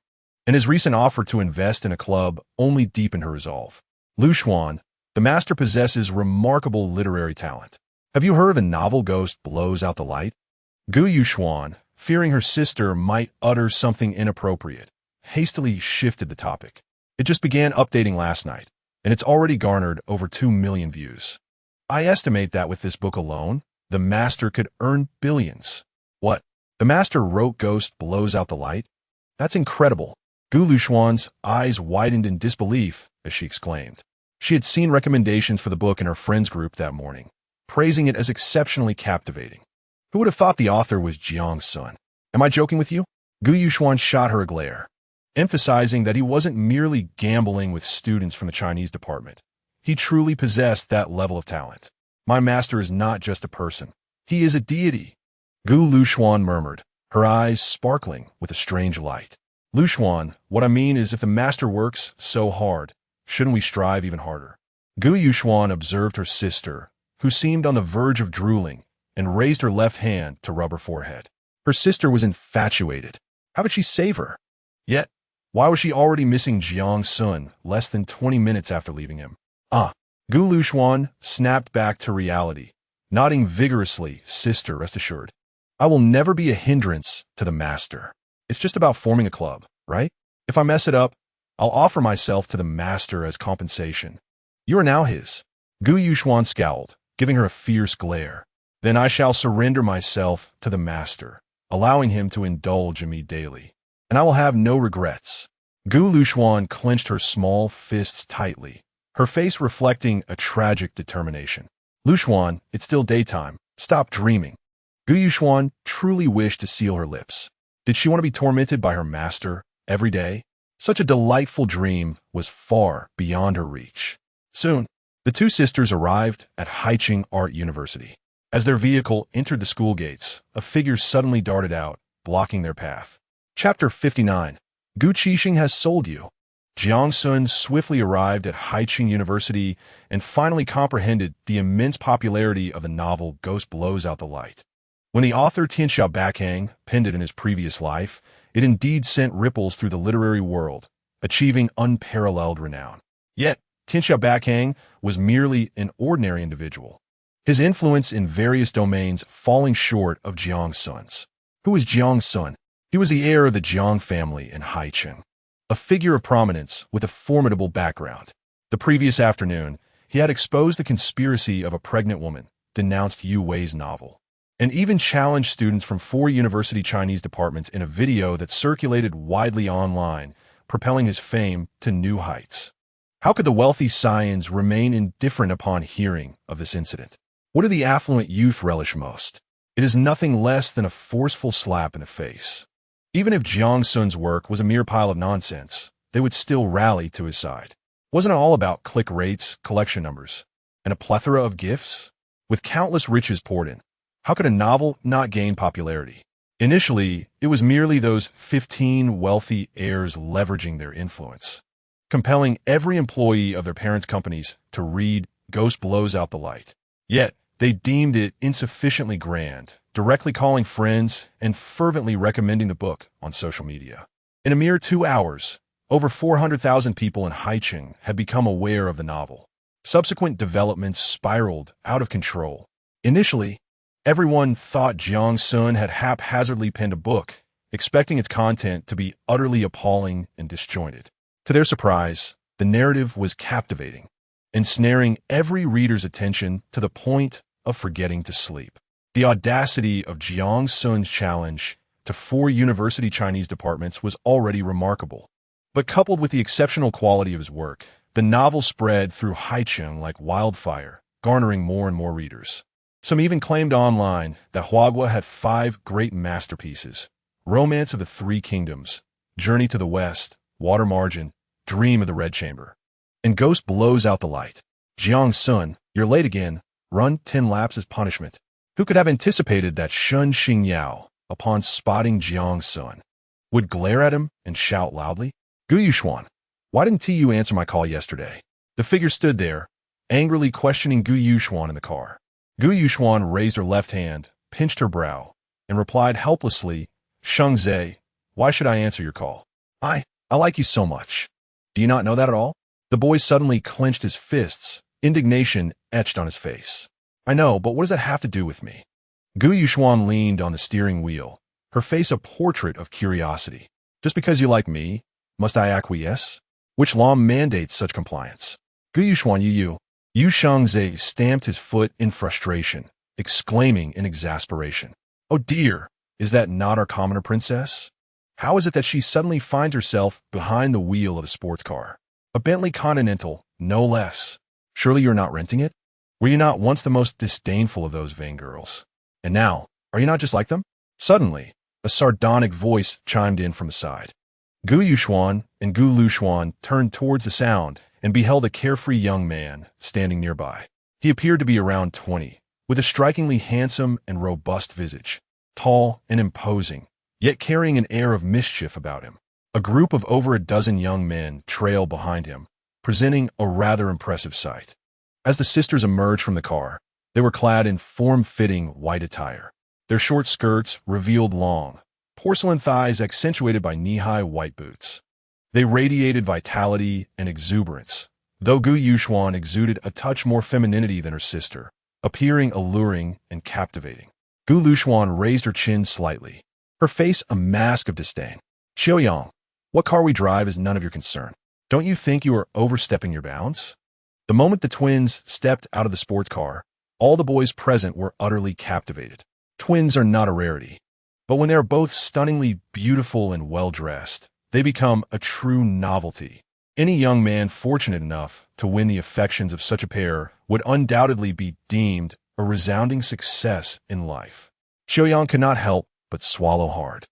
and his recent offer to invest in a club only deepened her resolve. "Luxuan, the master possesses remarkable literary talent. Have you heard of the novel Ghost Blows Out the Light?" Gu Yuxuan, fearing her sister might utter something inappropriate, hastily shifted the topic. "It just began updating last night, and it's already garnered over 2 million views. I estimate that with this book alone, the master could earn billions." "What? The master wrote Ghost Blows Out the Light? That's incredible." Gu Luxuan's eyes widened in disbelief as she exclaimed. She had seen recommendations for the book in her friends group that morning, praising it as exceptionally captivating. Who would have thought the author was Jiang Xun? "Am I joking with you?" Gu Yuxuan shot her a glare, emphasizing that he wasn't merely gambling with students from the Chinese department. He truly possessed that level of talent. "My master is not just a person. He is a deity." Gu Luxuan murmured, her eyes sparkling with a strange light. "Luxuan, what I mean is if the master works so hard, shouldn't we strive even harder?" Gu Yuxuan observed her sister, who seemed on the verge of drooling, and raised her left hand to rub her forehead. Her sister was infatuated. How could she save her? Yet, why was she already missing Jiang Xun less than 20 minutes after leaving him? Gu Luxuan snapped back to reality, nodding vigorously. "Sister, rest assured, I will never be a hindrance to the master. It's just about forming a club, right? If I mess it up, I'll offer myself to the master as compensation. You are now his." Gu Yuxuan scowled, giving her a fierce glare. "Then I shall surrender myself to the master, allowing him to indulge in me daily, and I will have no regrets." Gu Luxuan clenched her small fists tightly, her face reflecting a tragic determination. "Luxuan, it's still daytime. Stop dreaming." Gu Yuxuan truly wished to seal her lips. Did she want to be tormented by her master every day? Such a delightful dream was far beyond her reach. Soon, the two sisters arrived at Haiqing Art University. As their vehicle entered the school gates, a figure suddenly darted out, blocking their path. Chapter 59. Gu Qixing has sold you. Jiang Xun swiftly arrived at Haiqing University and finally comprehended the immense popularity of the novel Ghost Blows Out the Light. When the author Tian Xiaobakang penned it in his previous life, it indeed sent ripples through the literary world, achieving unparalleled renown. Yet, Tian Xiaobakang was merely an ordinary individual, his influence in various domains falling short of Jiang Xun's. Who was Jiang Xun? He was the heir of the Jiang family in Haiqing, a figure of prominence with a formidable background. The previous afternoon, he had exposed the conspiracy of a pregnant woman, denounced Yu Wei's novel, and even challenged students from 4 university Chinese departments in a video that circulated widely online, propelling his fame to new heights. How could the wealthy scions remain indifferent upon hearing of this incident? What do the affluent youth relish most? It is nothing less than a forceful slap in the face. Even if Jiang Xun's work was a mere pile of nonsense, they would still rally to his side. Wasn't it all about click rates, collection numbers, and a plethora of gifts? With countless riches poured in, how could a novel not gain popularity? Initially, it was merely those 15 wealthy heirs leveraging their influence, compelling every employee of their parents' companies to read Ghost Blows Out the Light. Yet, they deemed it insufficiently grand, directly calling friends and fervently recommending the book on social media. In a mere 2 hours, over 400,000 people in Haicheng had become aware of the novel. Subsequent developments spiraled out of control. Initially, everyone thought Jiang Xun had haphazardly penned a book, expecting its content to be utterly appalling and disjointed. To their surprise, the narrative was captivating, ensnaring every reader's attention to the point of forgetting to sleep. The audacity of Jiang Xun's challenge to 4 university Chinese departments was already remarkable. But coupled with the exceptional quality of his work, the novel spread through Haicheng like wildfire, garnering more and more readers. Some even claimed online that Huagua had 5 great masterpieces: Romance of the Three Kingdoms, Journey to the West, Water Margin, Dream of the Red Chamber, and Ghost Blows Out the Light. Jiang Xun, you're late again. Run 10 laps as punishment. Who could have anticipated that Shun Xingyao, upon spotting Jiang Xun, would glare at him and shout loudly, "Gu Yuxuan, why didn't you answer my call yesterday?" The figure stood there, angrily questioning Gu Yuxuan in the car. Gu Yuxuan raised her left hand, pinched her brow, and replied helplessly, "Sheng Zhe, why should I answer your call? I like you so much. Do you not know that at all?" The boy suddenly clenched his fists, indignation etched on his face. "I know, but what does that have to do with me?" Gu Yuxuan leaned on the steering wheel, her face a portrait of curiosity. "Just because you like me, must I acquiesce? Which law mandates such compliance?" "Gu Yuxuan, Yu Shangzhe stamped his foot in frustration, exclaiming in exasperation, "Oh dear, is that not our commoner princess? How is it that she suddenly finds herself behind the wheel of a sports car? A Bentley Continental, no less. Surely you're not renting it? Were you not once the most disdainful of those vain girls? And now, are you not just like them?" Suddenly, a sardonic voice chimed in from the side. Gu Yuxuan and Gu Luxuan turned towards the sound and beheld a carefree young man standing nearby. He appeared to be around 20, with a strikingly handsome and robust visage, tall and imposing, yet carrying an air of mischief about him. A group of over a dozen young men trailed behind him, presenting a rather impressive sight. As the sisters emerged from the car, they were clad in form-fitting white attire. Their short skirts revealed long, porcelain thighs accentuated by knee-high white boots. They radiated vitality and exuberance, though Gu Yuxuan exuded a touch more femininity than her sister, appearing alluring and captivating. Gu Luxuan raised her chin slightly, her face a mask of disdain. "Xiaoyang, what car we drive is none of your concern. Don't you think you are overstepping your bounds?" The moment the twins stepped out of the sports car, all the boys present were utterly captivated. Twins are not a rarity, but when they are both stunningly beautiful and well-dressed, they become a true novelty. Any young man fortunate enough to win the affections of such a pair would undoubtedly be deemed a resounding success in life. Xiaoyang could not help but swallow hard,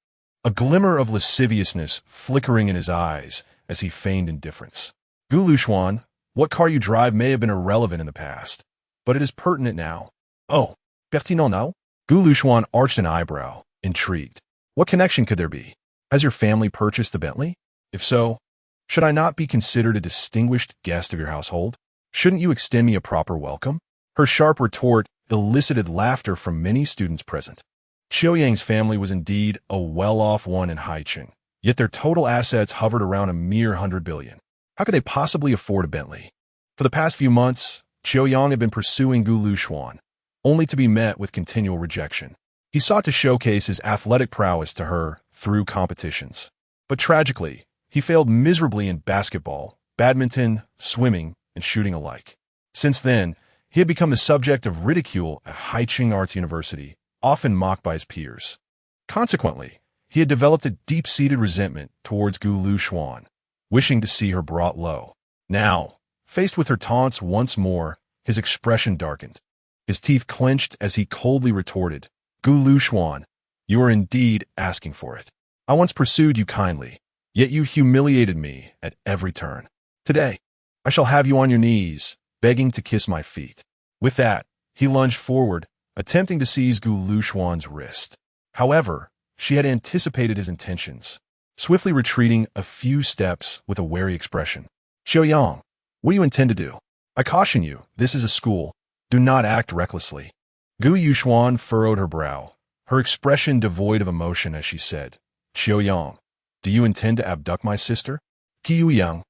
a glimmer of lasciviousness flickering in his eyes as he feigned indifference. "Gu Luxuan, what car you drive may have been irrelevant in the past, but it is pertinent now." "Oh, pertinent now?" Gu Luxuan arched an eyebrow, intrigued. "What connection could there be? Has your family purchased the Bentley? If so, should I not be considered a distinguished guest of your household? Shouldn't you extend me a proper welcome?" Her sharp retort elicited laughter from many students present. Qiuyang's family was indeed a well-off one in Haicheng, yet their total assets hovered around a mere 100 billion. How could they possibly afford a Bentley? For the past few months, Qiuyang had been pursuing Gu Luxuan, only to be met with continual rejection. He sought to showcase his athletic prowess to her through competitions. But tragically, he failed miserably in basketball, badminton, swimming, and shooting alike. Since then, he had become the subject of ridicule at Haicheng Arts University, often mocked by his peers. Consequently, he had developed a deep-seated resentment towards Gu Luxuan, wishing to see her brought low. Now, faced with her taunts once more, his expression darkened. His teeth clenched as he coldly retorted, Gu Luxuan, you are indeed asking for it. I once pursued you kindly, yet you humiliated me at every turn. Today, I shall have you on your knees, begging to kiss my feet. With that, he lunged forward, attempting to seize Gu Luxuan's wrist. However, she had anticipated his intentions, swiftly retreating a few steps with a wary expression. Xiaoyang, what do you intend to do? I caution you, this is a school. Do not act recklessly. Gu Yuxuan furrowed her brow, her expression devoid of emotion as she said, Xiaoyang, do you intend to abduct my sister? Qiuyang,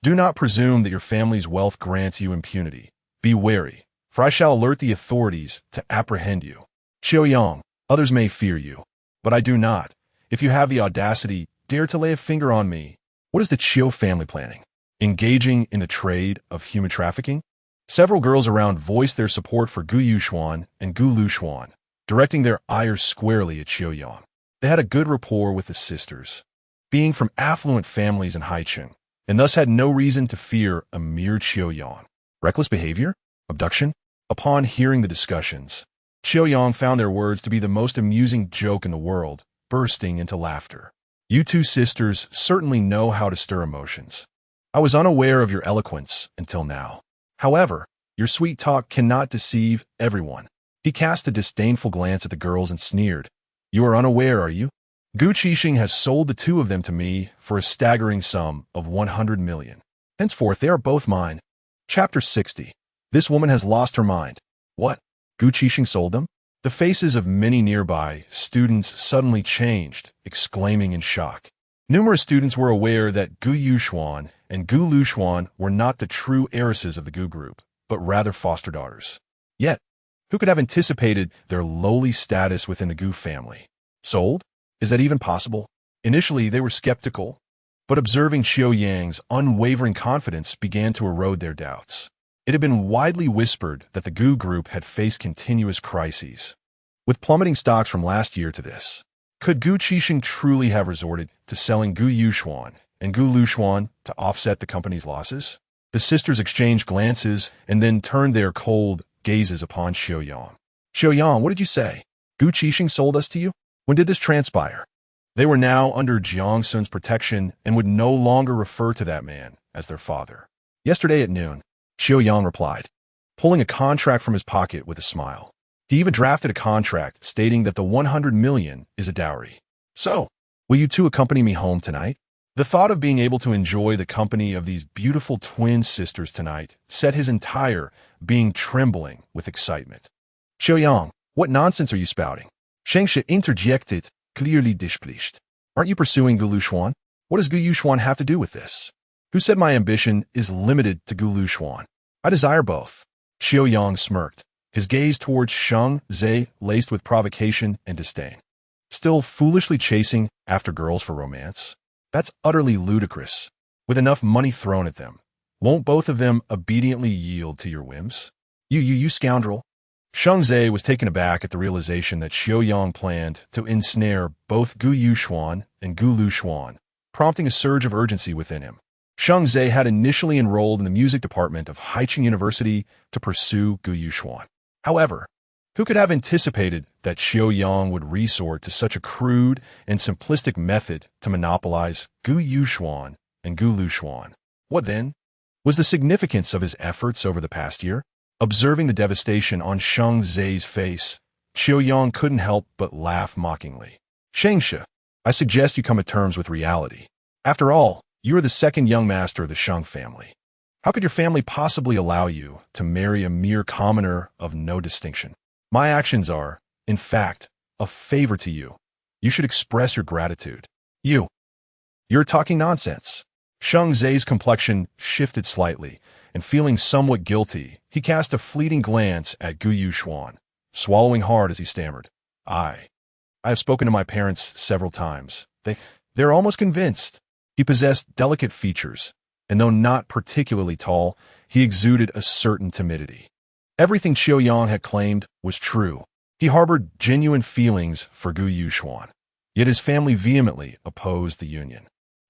do not presume that your family's wealth grants you impunity. Be wary, for I shall alert the authorities to apprehend you. Xiaoyang, others may fear you, but I do not. If you have the audacity, dare to lay a finger on me. What is the Qiu family planning? Engaging in the trade of human trafficking? Several girls around voiced their support for Gu Yuxuan and Gu Luxuan, directing their ire squarely at Xiaoyang. They had a good rapport with the sisters, being from affluent families in Haicheng, and thus had no reason to fear a mere Xiaoyang. Reckless behavior? Abduction? Upon hearing the discussions, Xiaoyang found their words to be the most amusing joke in the world, bursting into laughter. You two sisters certainly know how to stir emotions. I was unaware of your eloquence until now. However, your sweet talk cannot deceive everyone. He cast a disdainful glance at the girls and sneered. You are unaware, are you? Gu Qixing has sold the two of them to me for a staggering sum of 100 million. Henceforth, they are both mine. Chapter 60. This woman has lost her mind. What? Gu Qixing sold them? The faces of many nearby students suddenly changed, exclaiming in shock. Numerous students were aware that Gu Yuxuan and Gu Luxuan were not the true heiresses of the Gu group, but rather foster daughters. Yet, who could have anticipated their lowly status within the Gu family? Sold? Is that even possible? Initially, they were skeptical, but observing Xiaoyang's unwavering confidence began to erode their doubts. It had been widely whispered that the Gu group had faced continuous crises, with plummeting stocks from last year to this. Could Gu Qixing truly have resorted to selling Gu Yuxuan and Gu Luxuan to offset the company's losses? The sisters exchanged glances and then turned their cold gazes upon Xiaoyang. Xiaoyang, what did you say? Gu Qixing sold us to you? When did this transpire? They were now under Jiang Xun's protection and would no longer refer to that man as their father. Yesterday at noon, Xiaoyang replied, pulling a contract from his pocket with a smile. He even drafted a contract stating that the 100 million is a dowry. So, will you two accompany me home tonight? The thought of being able to enjoy the company of these beautiful twin sisters tonight set his entire being trembling with excitement. Xiaoyang, what nonsense are you spouting? Shengsha interjected, clearly displeased. Aren't you pursuing Gu Luxuan? What does Gu Yuxuan have to do with this? Who said my ambition is limited to Gu Luxuan? I desire both. Xiaoyang smirked, his gaze towards Sheng Zhe laced with provocation and disdain. Still foolishly chasing after girls for romance? That's utterly ludicrous. With enough money thrown at them, won't both of them obediently yield to your whims? You scoundrel. Sheng Zhe was taken aback at the realization that Xiaoyang planned to ensnare both Gu Yuxuan and Gu Luxuan, prompting a surge of urgency within him. Sheng Zhe had initially enrolled in the music department of Haicheng University to pursue Gu Yuxuan. However, who could have anticipated that Xiaoyang would resort to such a crude and simplistic method to monopolize Gu Yuxuan and Gu Luxuan? What then was the significance of his efforts over the past year? Observing the devastation on Sheng Zhe's face, Xiaoyang couldn't help but laugh mockingly. Shengsha, I suggest you come to terms with reality. After all, you are the second young master of the Sheng family. How could your family possibly allow you to marry a mere commoner of no distinction? My actions are, in fact, a favor to you. You should express your gratitude. You're talking nonsense. Sheng Zhe's complexion shifted slightly, and feeling somewhat guilty, he cast a fleeting glance at Gu Yuxuan, swallowing hard as he stammered. I have spoken to my parents several times. They're almost convinced. He possessed delicate features, and though not particularly tall, he exuded a certain timidity. Everything Xiaoyang had claimed was true. He harbored genuine feelings for Gu Yuxuan, yet his family vehemently opposed the union.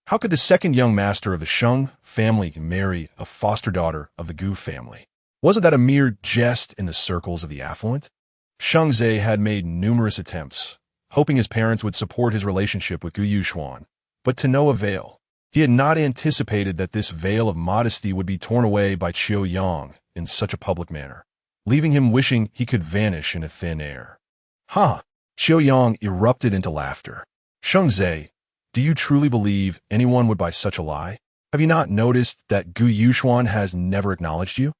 How could the second young master of the Sheng family marry a foster daughter of the Gu family? Wasn't that a mere jest in the circles of the affluent? Shengze had made numerous attempts, hoping his parents would support his relationship with Gu Yuxuan, but to no avail. He had not anticipated that this veil of modesty would be torn away by Qiu Yang in such a public manner, leaving him wishing he could vanish in a thin air. Ha! Qiu Yang erupted into laughter. Shengze, do you truly believe anyone would buy such a lie? Have you not noticed that Gu Yuxuan has never acknowledged you?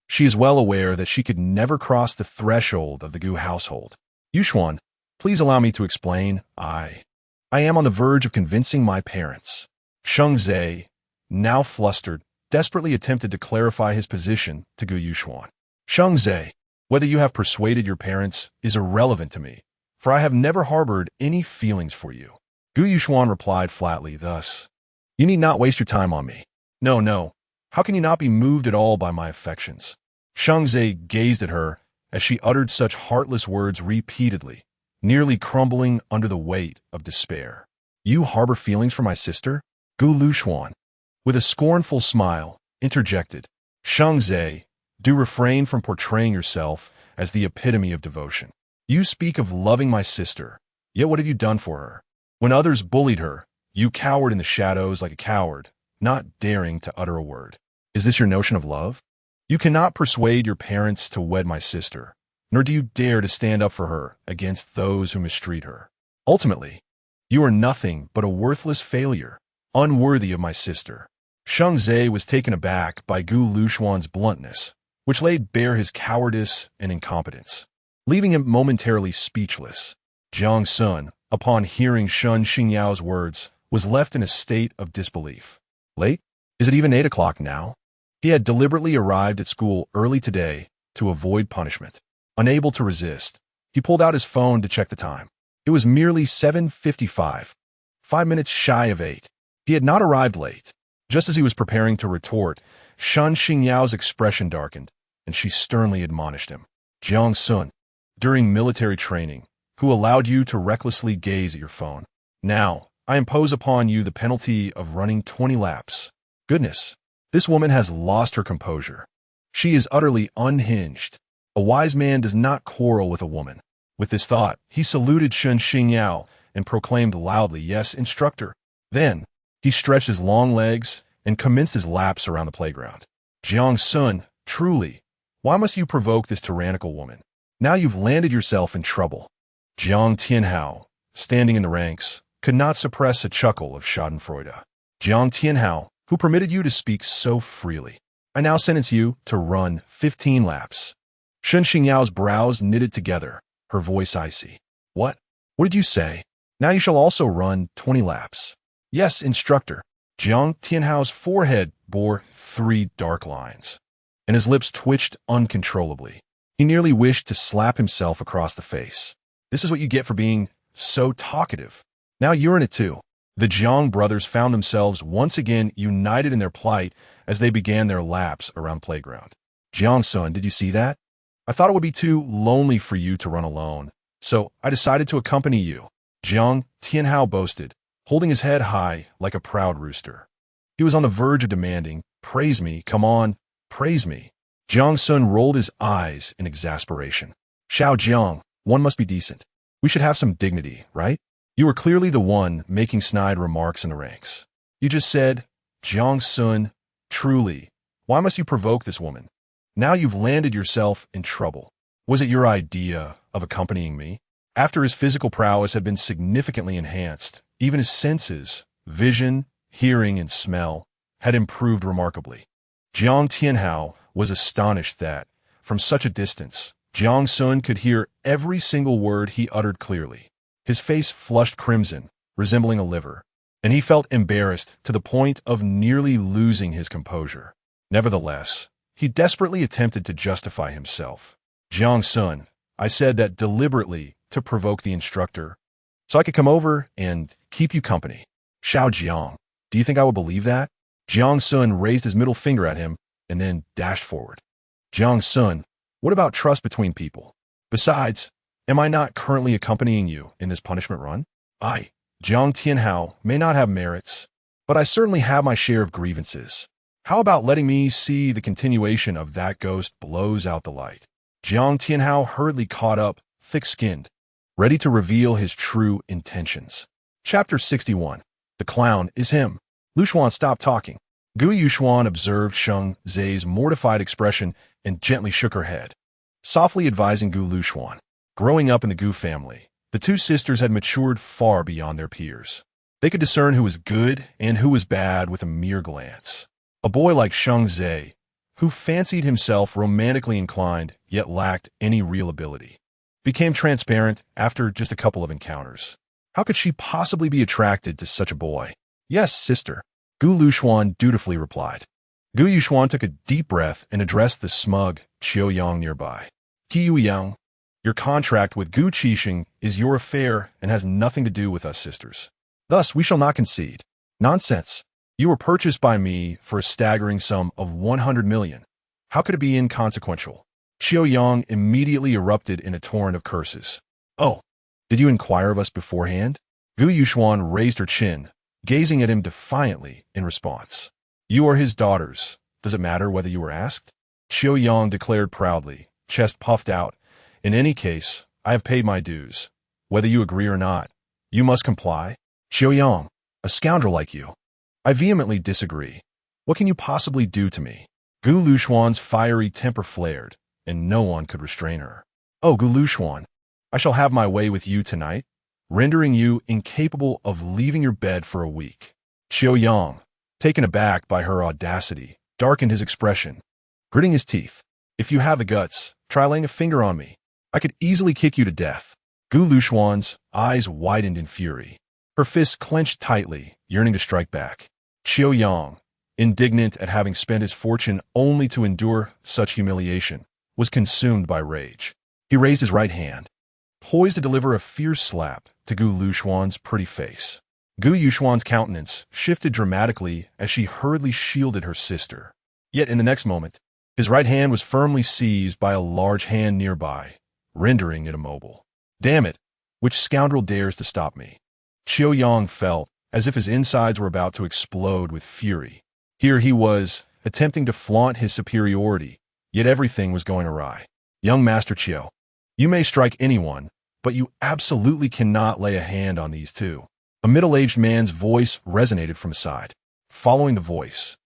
She is well aware that she could never cross the threshold of the Gu household. Yuxuan, please allow me to explain. I am on the verge of convincing my parents. Shengze, now flustered, desperately attempted to clarify his position to Gu Yuxuan. Shengze, whether you have persuaded your parents is irrelevant to me, for I have never harbored any feelings for you. Gu Yuxuan replied flatly, thus, you need not waste your time on me. No. How can you not be moved at all by my affections? Shengze gazed at her as she uttered such heartless words repeatedly, nearly crumbling under the weight of despair. You harbor feelings for my sister? Gu Yuxuan, with a scornful smile, interjected. Shengze, do refrain from portraying yourself as the epitome of devotion. You speak of loving my sister, yet what have you done for her? When others bullied her, you cowered in the shadows like a coward, not daring to utter a word. Is this your notion of love? You cannot persuade your parents to wed my sister, nor do you dare to stand up for her against those who mistreat her. Ultimately, you are nothing but a worthless failure, unworthy of my sister. Shengze was taken aback by Gu Yuxuan's bluntness, which laid bare his cowardice and incompetence, leaving him momentarily speechless. Jiang Xun, upon hearing Shun Xingyao's words, was left in a state of disbelief. Late? Is it even 8 o'clock now? He had deliberately arrived at school early today to avoid punishment. Unable to resist, he pulled out his phone to check the time. It was merely 7:55, 5 minutes shy of 8. He had not arrived late. Just as he was preparing to retort, Shun Xingyao's expression darkened, and she sternly admonished him. Jiang Xun, during military training, who allowed you to recklessly gaze at your phone? Now, I impose upon you the penalty of running 20 laps. Goodness, this woman has lost her composure. She is utterly unhinged. A wise man does not quarrel with a woman. With this thought, he saluted Shun Xingyao and proclaimed loudly, yes, instructor. Then, he stretched his long legs and commenced his laps around the playground. Jiang Xun, truly, why must you provoke this tyrannical woman? Now you've landed yourself in trouble. Jiang Tianhao, standing in the ranks, could not suppress a chuckle of schadenfreude. Jiang Tianhao, who permitted you to speak so freely? I now sentence you to run 15 laps. Shun Xingyao's brows knitted together, her voice icy. What? What did you say? Now you shall also run 20 laps. Yes, instructor. Jiang Tianhao's forehead bore 3 dark lines, and his lips twitched uncontrollably. He nearly wished to slap himself across the face. This is what you get for being so talkative. Now you're in it too. The Jiang brothers found themselves once again united in their plight as they began their laps around playground. Jiang Xun, did you see that? I thought it would be too lonely for you to run alone, so I decided to accompany you. Jiang Tianhao boasted, holding his head high like a proud rooster. He was on the verge of demanding, praise me, come on, praise me. Jiang Xun rolled his eyes in exasperation. Xiao Jiang, one must be decent. We should have some dignity, right? You were clearly the one making snide remarks in the ranks. You just said, Jiang Xun, truly, why must you provoke this woman? Now you've landed yourself in trouble. Was it your idea of accompanying me? After his physical prowess had been significantly enhanced, even his senses, vision, hearing, and smell, had improved remarkably. Jiang Tianhao was astonished that, from such a distance, Jiang Xun could hear every single word he uttered clearly. His face flushed crimson, resembling a liver, and he felt embarrassed to the point of nearly losing his composure. Nevertheless, he desperately attempted to justify himself. Jiang Xun, I said that deliberately to provoke the instructor, so I could come over and keep you company. Xiao Jiang, do you think I would believe that? Jiang Xun raised his middle finger at him and then dashed forward. Jiang Xun, what about trust between people? Besides, am I not currently accompanying you in this punishment run? I, Jiang Tianhao, may not have merits, but I certainly have my share of grievances. How about letting me see the continuation of that ghost blows out the light? Jiang Tianhao hurriedly caught up, thick-skinned, ready to reveal his true intentions. Chapter 61. The clown is him. Lu Xuan stopped talking. Gu Yuxuan observed Sheng Zai's mortified expression and gently shook her head, softly advising Gu Luxuan. Growing up in the Gu family, the two sisters had matured far beyond their peers. They could discern who was good and who was bad with a mere glance. A boy like Sheng Zai, who fancied himself romantically inclined yet lacked any real ability, became transparent after just a couple of encounters. How could she possibly be attracted to such a boy? Yes, sister, Gu Luxuan dutifully replied. Gu Yuxuan took a deep breath and addressed the smug Qiu Yang nearby. Qiu Yang, your contract with Gu Qixing is your affair and has nothing to do with us sisters. Thus, we shall not concede. Nonsense. You were purchased by me for a staggering sum of 100 million. How could it be inconsequential? Qiu Yang immediately erupted in a torrent of curses. Oh, did you inquire of us beforehand? Gu Yuxuan raised her chin, gazing at him defiantly in response. You are his daughters. Does it matter whether you were asked? Qiu Yang declared proudly, chest puffed out. In any case, I have paid my dues. Whether you agree or not, you must comply. Qiu Yang, a scoundrel like you. I vehemently disagree. What can you possibly do to me? Gu Luxuan's fiery temper flared, and no one could restrain her. Oh, Gu Luxuan, I shall have my way with you tonight, rendering you incapable of leaving your bed for a week. Qiu Yang, taken aback by her audacity, darkened his expression, gritting his teeth. If you have the guts, try laying a finger on me. I could easily kick you to death. Gu Luxuan's eyes widened in fury. Her fists clenched tightly, yearning to strike back. Qiu Yang, indignant at having spent his fortune only to endure such humiliation, was consumed by rage. He raised his right hand, poised to deliver a fierce slap to Gu Luxuan's pretty face. Gu Yuxuan's countenance shifted dramatically as she hurriedly shielded her sister. Yet in the next moment, his right hand was firmly seized by a large hand nearby, rendering it immobile. Damn it! Which scoundrel dares to stop me? Qiu Yang felt as if his insides were about to explode with fury. Here he was, attempting to flaunt his superiority, yet everything was going awry. Young Master Qiu, you may strike anyone, but you absolutely cannot lay a hand on these two. A middle-aged man's voice resonated from his side. Following the voice,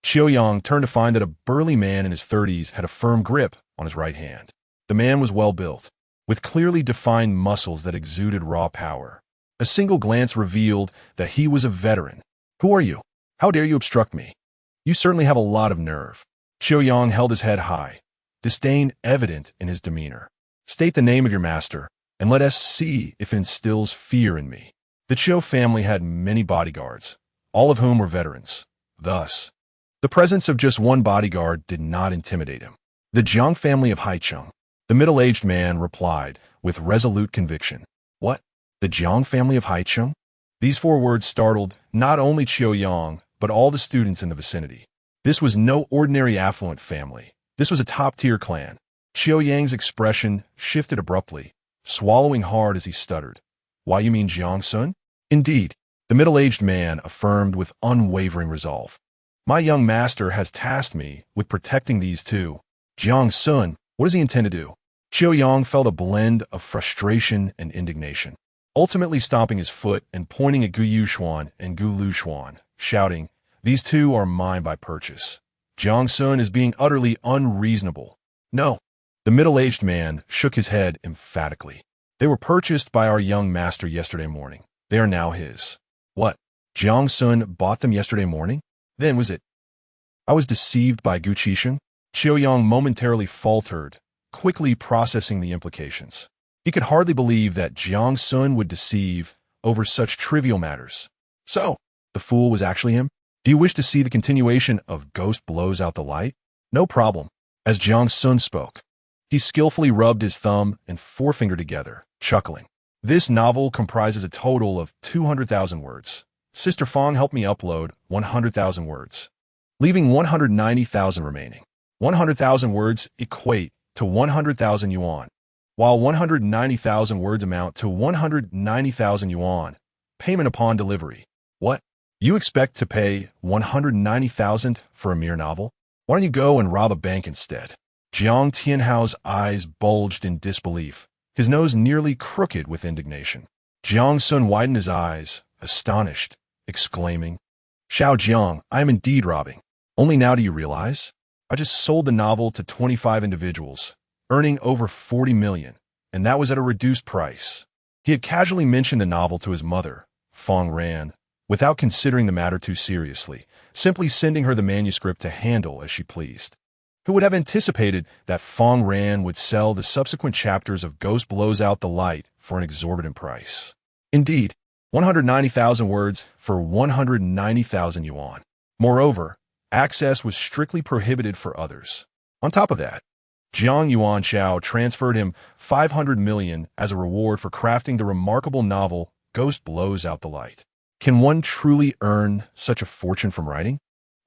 Qiu Yang turned to find that a burly man in his 30s had a firm grip on his right hand. The man was well built, with clearly defined muscles that exuded raw power. A single glance revealed that he was a veteran. Who are you? How dare you obstruct me? You certainly have a lot of nerve. Qiu Yang held his head high, disdain evident in his demeanor. State the name of your master, and let us see if it instills fear in me. The Qiu family had many bodyguards, all of whom were veterans. Thus, the presence of just one bodyguard did not intimidate him. The Jiang family of Haicheng, the middle-aged man replied with resolute conviction. What? The Jiang family of Haicheng? These four words startled not only Qiu Yang, but all the students in the vicinity. This was no ordinary affluent family. This was a top-tier clan. Qiu Yang's expression shifted abruptly, swallowing hard as he stuttered. Why, you mean Jiang Xun? Indeed, the middle-aged man affirmed with unwavering resolve. My young master has tasked me with protecting these two. Jiang Xun, what does he intend to do? Qiu Yang felt a blend of frustration and indignation, ultimately stomping his foot and pointing at Gu Yuxuan and Gu Luxuan, shouting, These two are mine by purchase. Jiang Xun is being utterly unreasonable. No. The middle-aged man shook his head emphatically. They were purchased by our young master yesterday morning. They are now his. What? Jiang Xun bought them yesterday morning? Then was it? I was deceived by Gu Qixing? Qiu Yang momentarily faltered, quickly processing the implications. He could hardly believe that Jiang Xun would deceive over such trivial matters. So, the fool was actually him? Do you wish to see the continuation of Ghost Blows Out the Light? No problem. As Jiang Xun spoke, he skillfully rubbed his thumb and forefinger together, chuckling. This novel comprises a total of 200,000 words. Sister Fong helped me upload 100,000 words, leaving 190,000 remaining. 100,000 words equate to 100,000 yuan, while 190,000 words amount to 190,000 yuan, payment upon delivery. What? You expect to pay 190,000 for a mere novel? Why don't you go and rob a bank instead? Jiang Tianhao's eyes bulged in disbelief, his nose nearly crooked with indignation. Jiang Xun widened his eyes, astonished, exclaiming, Xiao Jiang, I am indeed robbing. Only now do you realize? I just sold the novel to 25 individuals, earning over 40 million, and that was at a reduced price. He had casually mentioned the novel to his mother, Fong Ran, without considering the matter too seriously, simply sending her the manuscript to handle as she pleased. Who would have anticipated that Fong Ran would sell the subsequent chapters of Ghost Blows Out the Light for an exorbitant price? Indeed, 190,000 words for 190,000 yuan. Moreover, access was strictly prohibited for others. On top of that, Jiang Yuan Xiao transferred him 500 million as a reward for crafting the remarkable novel Ghost Blows Out the Light. Can one truly earn such a fortune from writing?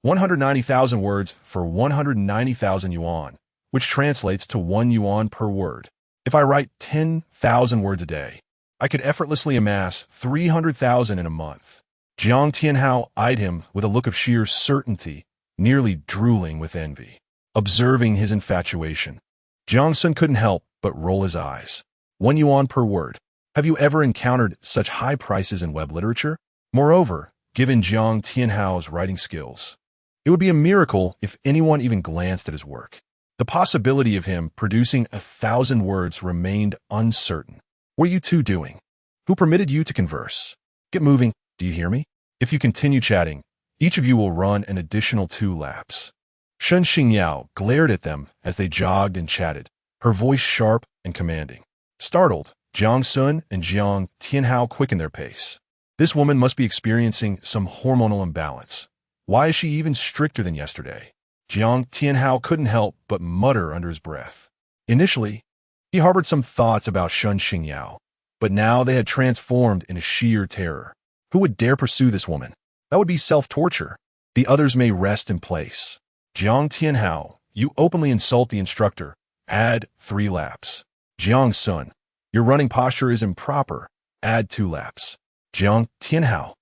190,000 words for 190,000 yuan, which translates to 1 yuan per word. If I write 10,000 words a day, I could effortlessly amass 300,000 in a month. Jiang Tianhao eyed him with a look of sheer certainty, nearly drooling with envy. Observing his infatuation, Jiang Xun couldn't help but roll his eyes. 1 yuan per word. Have you ever encountered such high prices in web literature? Moreover, given Jiang Tianhao's writing skills, it would be a miracle if anyone even glanced at his work. The possibility of him producing 1,000 words remained uncertain. What are you two doing? Who permitted you to converse? Get moving, do you hear me? If you continue chatting, each of you will run an additional 2 laps. Shen Xingyao glared at them as they jogged and chatted, her voice sharp and commanding. Startled, Jiang Xun and Jiang Tianhao quickened their pace. This woman must be experiencing some hormonal imbalance. Why is she even stricter than yesterday? Jiang Tianhao couldn't help but mutter under his breath. Initially, he harbored some thoughts about Shen Xingyao, but now they had transformed into sheer terror. Who would dare pursue this woman? That would be self-torture. The others may rest in place. Jiang Tianhao, you openly insult the instructor. Add 3 laps. Jiang Xun, your running posture is improper. Add 2 laps. Jiang Tianhao,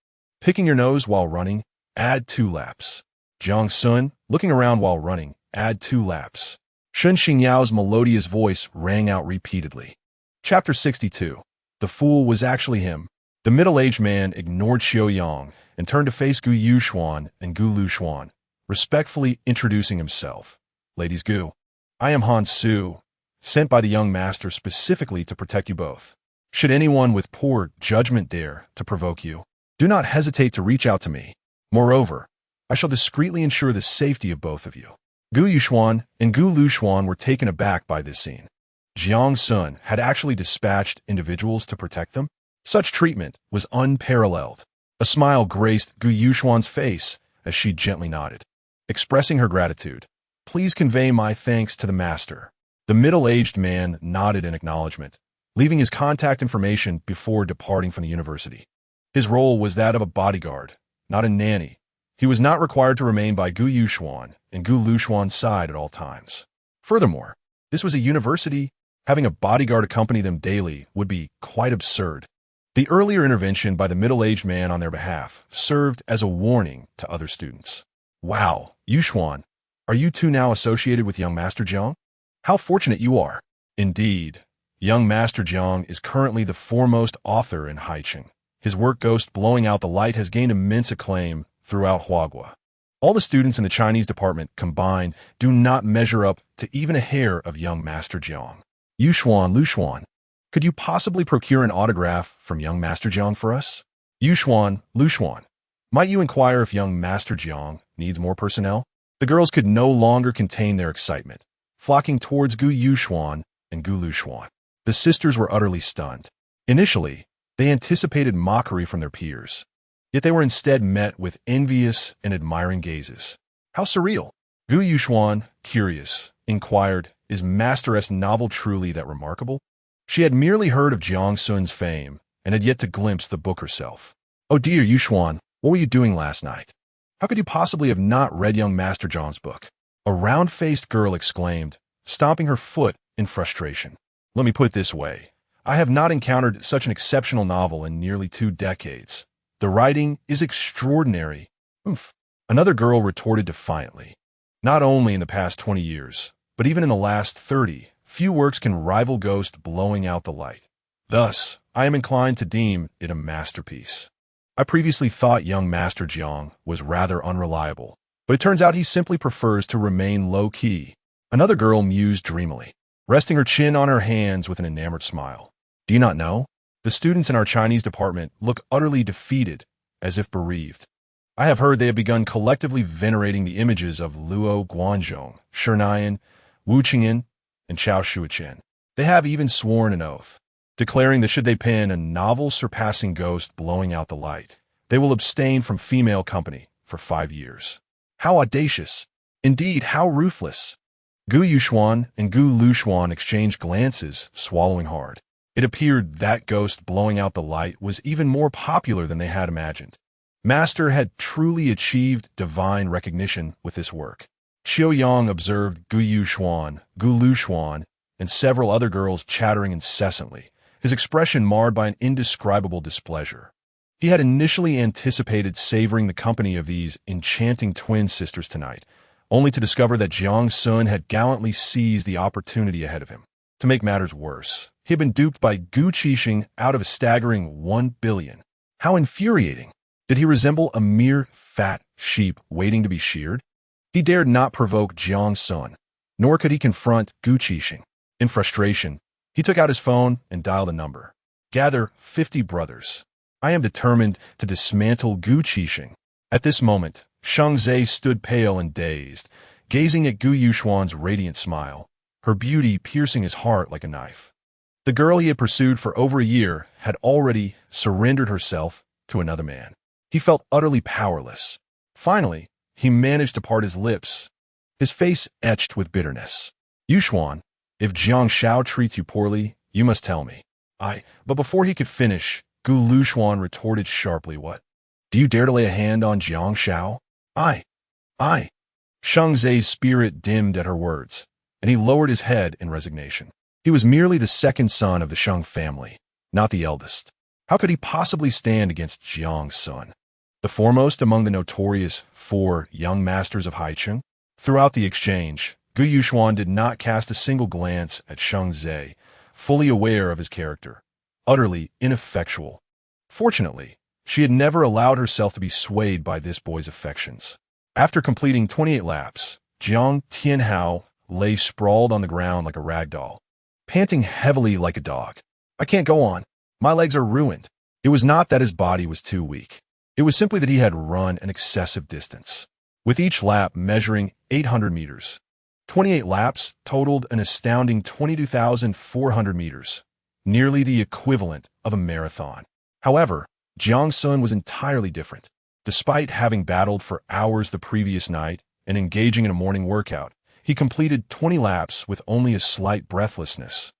picking your nose while running. Add 2 laps. Jiang Xun, looking around while running. Add 2 laps. Shen Xingyao's melodious voice rang out repeatedly. Chapter 62. The fool was actually him. The middle-aged man ignored Xiao Yang and turned to face Gu Yushuan and Gu Lushuan, respectfully introducing himself. Ladies Gu, I am Han Su, sent by the young master specifically to protect you both. Should anyone with poor judgment dare to provoke you, do not hesitate to reach out to me. Moreover, I shall discreetly ensure the safety of both of you. Gu Yushuan and Gu Lushuan were taken aback by this scene. Jiang Xun had actually dispatched individuals to protect them? Such treatment was unparalleled. A smile graced Gu Yushuan's face as she gently nodded, expressing her gratitude. Please convey my thanks to the master. The middle-aged man nodded in acknowledgement, leaving his contact information before departing from the university. His role was that of a bodyguard, not a nanny. He was not required to remain by Gu Yushuan and Gu Lushuan's side at all times. Furthermore, this was a university. Having a bodyguard accompany them daily would be quite absurd. The earlier intervention by the middle-aged man on their behalf served as a warning to other students. Wow, Yushuan, are you two now associated with young Master Jiang? How fortunate you are. Indeed, young Master Jiang is currently the foremost author in Haicheng. His work Ghost Blowing Out the Light has gained immense acclaim throughout Huagua. All the students in the Chinese department combined do not measure up to even a hair of young Master Jiang. Yushuan, Lushuan, could you possibly procure an autograph from young Master Jiang for us? Yushuan, Lushuan, might you inquire if young Master Jiang needs more personnel? The girls could no longer contain their excitement, flocking towards Gu Yushuan and Gu Lushuan. The sisters were utterly stunned. Initially, they anticipated mockery from their peers, yet they were instead met with envious and admiring gazes. How surreal! Gu Yushuan, curious, inquired, is Masteress' novel truly that remarkable? She had merely heard of Jiang Xun's fame and had yet to glimpse the book herself. Oh dear Yushuan, what were you doing last night? How could you possibly have not read young Master Jiang's book? A round-faced girl exclaimed, stomping her foot in frustration. Let me put it this way. I have not encountered such an exceptional novel in nearly 2 decades. The writing is extraordinary. Oomph. Another girl retorted defiantly. Not only in the past 20 years, but even in the last 30, few works can rival Ghost blowing out the light. Thus, I am inclined to deem it a masterpiece. I previously thought young Master Jiang was rather unreliable, but it turns out he simply prefers to remain low-key. Another girl mused dreamily, resting her chin on her hands with an enamored smile. Do you not know? The students in our Chinese department look utterly defeated, as if bereaved. I have heard they have begun collectively venerating the images of Luo Guanzhong, Shinian, Wu Qingyan, and Chao Shuichen. They have even sworn an oath, declaring that should they pen a novel surpassing Ghost blowing out the light, they will abstain from female company for 5 years. How audacious! Indeed, how ruthless! Gu Yuxuan and Gu Luxuan exchanged glances, swallowing hard. It appeared that Ghost blowing out the light was even more popular than they had imagined. Master had truly achieved divine recognition with this work. Xiao Yang observed Gu Yuxuan, Gu Luxuan, and several other girls chattering incessantly, his expression marred by an indescribable displeasure. He had initially anticipated savoring the company of these enchanting twin sisters tonight, only to discover that Jiang Xun had gallantly seized the opportunity ahead of him. To make matters worse, he had been duped by Gu Qixing out of a staggering 1 billion. How infuriating! Did he resemble a mere fat sheep waiting to be sheared? He dared not provoke Jiang Xun, nor could he confront Gu Qixing. In frustration, he took out his phone and dialed a number. Gather 50 brothers. I am determined to dismantle Gu Qixing. At this moment, Shang Zhe stood pale and dazed, gazing at Gu Yuxuan's radiant smile, her beauty piercing his heart like a knife. The girl he had pursued for over a year had already surrendered herself to another man. He felt utterly powerless. Finally, he managed to part his lips, his face etched with bitterness. Yuxuan, if Jiang Shao treats you poorly, you must tell me. But before he could finish, Gu Luxuan retorted sharply, What? Do you dare to lay a hand on Jiang Shao? I. Shang Zhe's spirit dimmed at her words, and he lowered his head in resignation. He was merely the second son of the Shang family, not the eldest. How could he possibly stand against Jiang Xun, the foremost among the notorious 4 young masters of Haicheng? Throughout the exchange, Gu Yuxuan did not cast a single glance at Shang Zhe, fully aware of his character, utterly ineffectual. Fortunately, she had never allowed herself to be swayed by this boy's affections. After completing 28 laps, Jiang Tianhao lay sprawled on the ground like a rag doll, panting heavily like a dog. I can't go on. My legs are ruined. It was not that his body was too weak. It was simply that he had run an excessive distance, with each lap measuring 800 meters. 28 laps totaled an astounding 22,400 meters, nearly the equivalent of a marathon. However, Jiang Xun was entirely different. Despite having battled for hours the previous night and engaging in a morning workout, he completed 20 laps with only a slight breathlessness,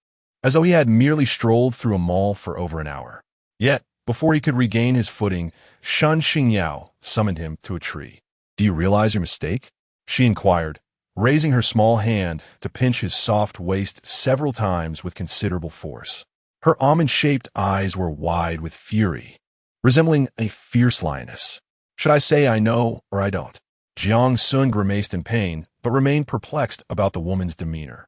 as though he had merely strolled through a mall for over an hour. Yet, before he could regain his footing, Shan Xingyao summoned him to a tree. Do you realize your mistake? She inquired, raising her small hand to pinch his soft waist several times with considerable force. Her almond-shaped eyes were wide with fury, resembling a fierce lioness. Should I say I know or I don't? Jiang Xun grimaced in pain, but remained perplexed about the woman's demeanor.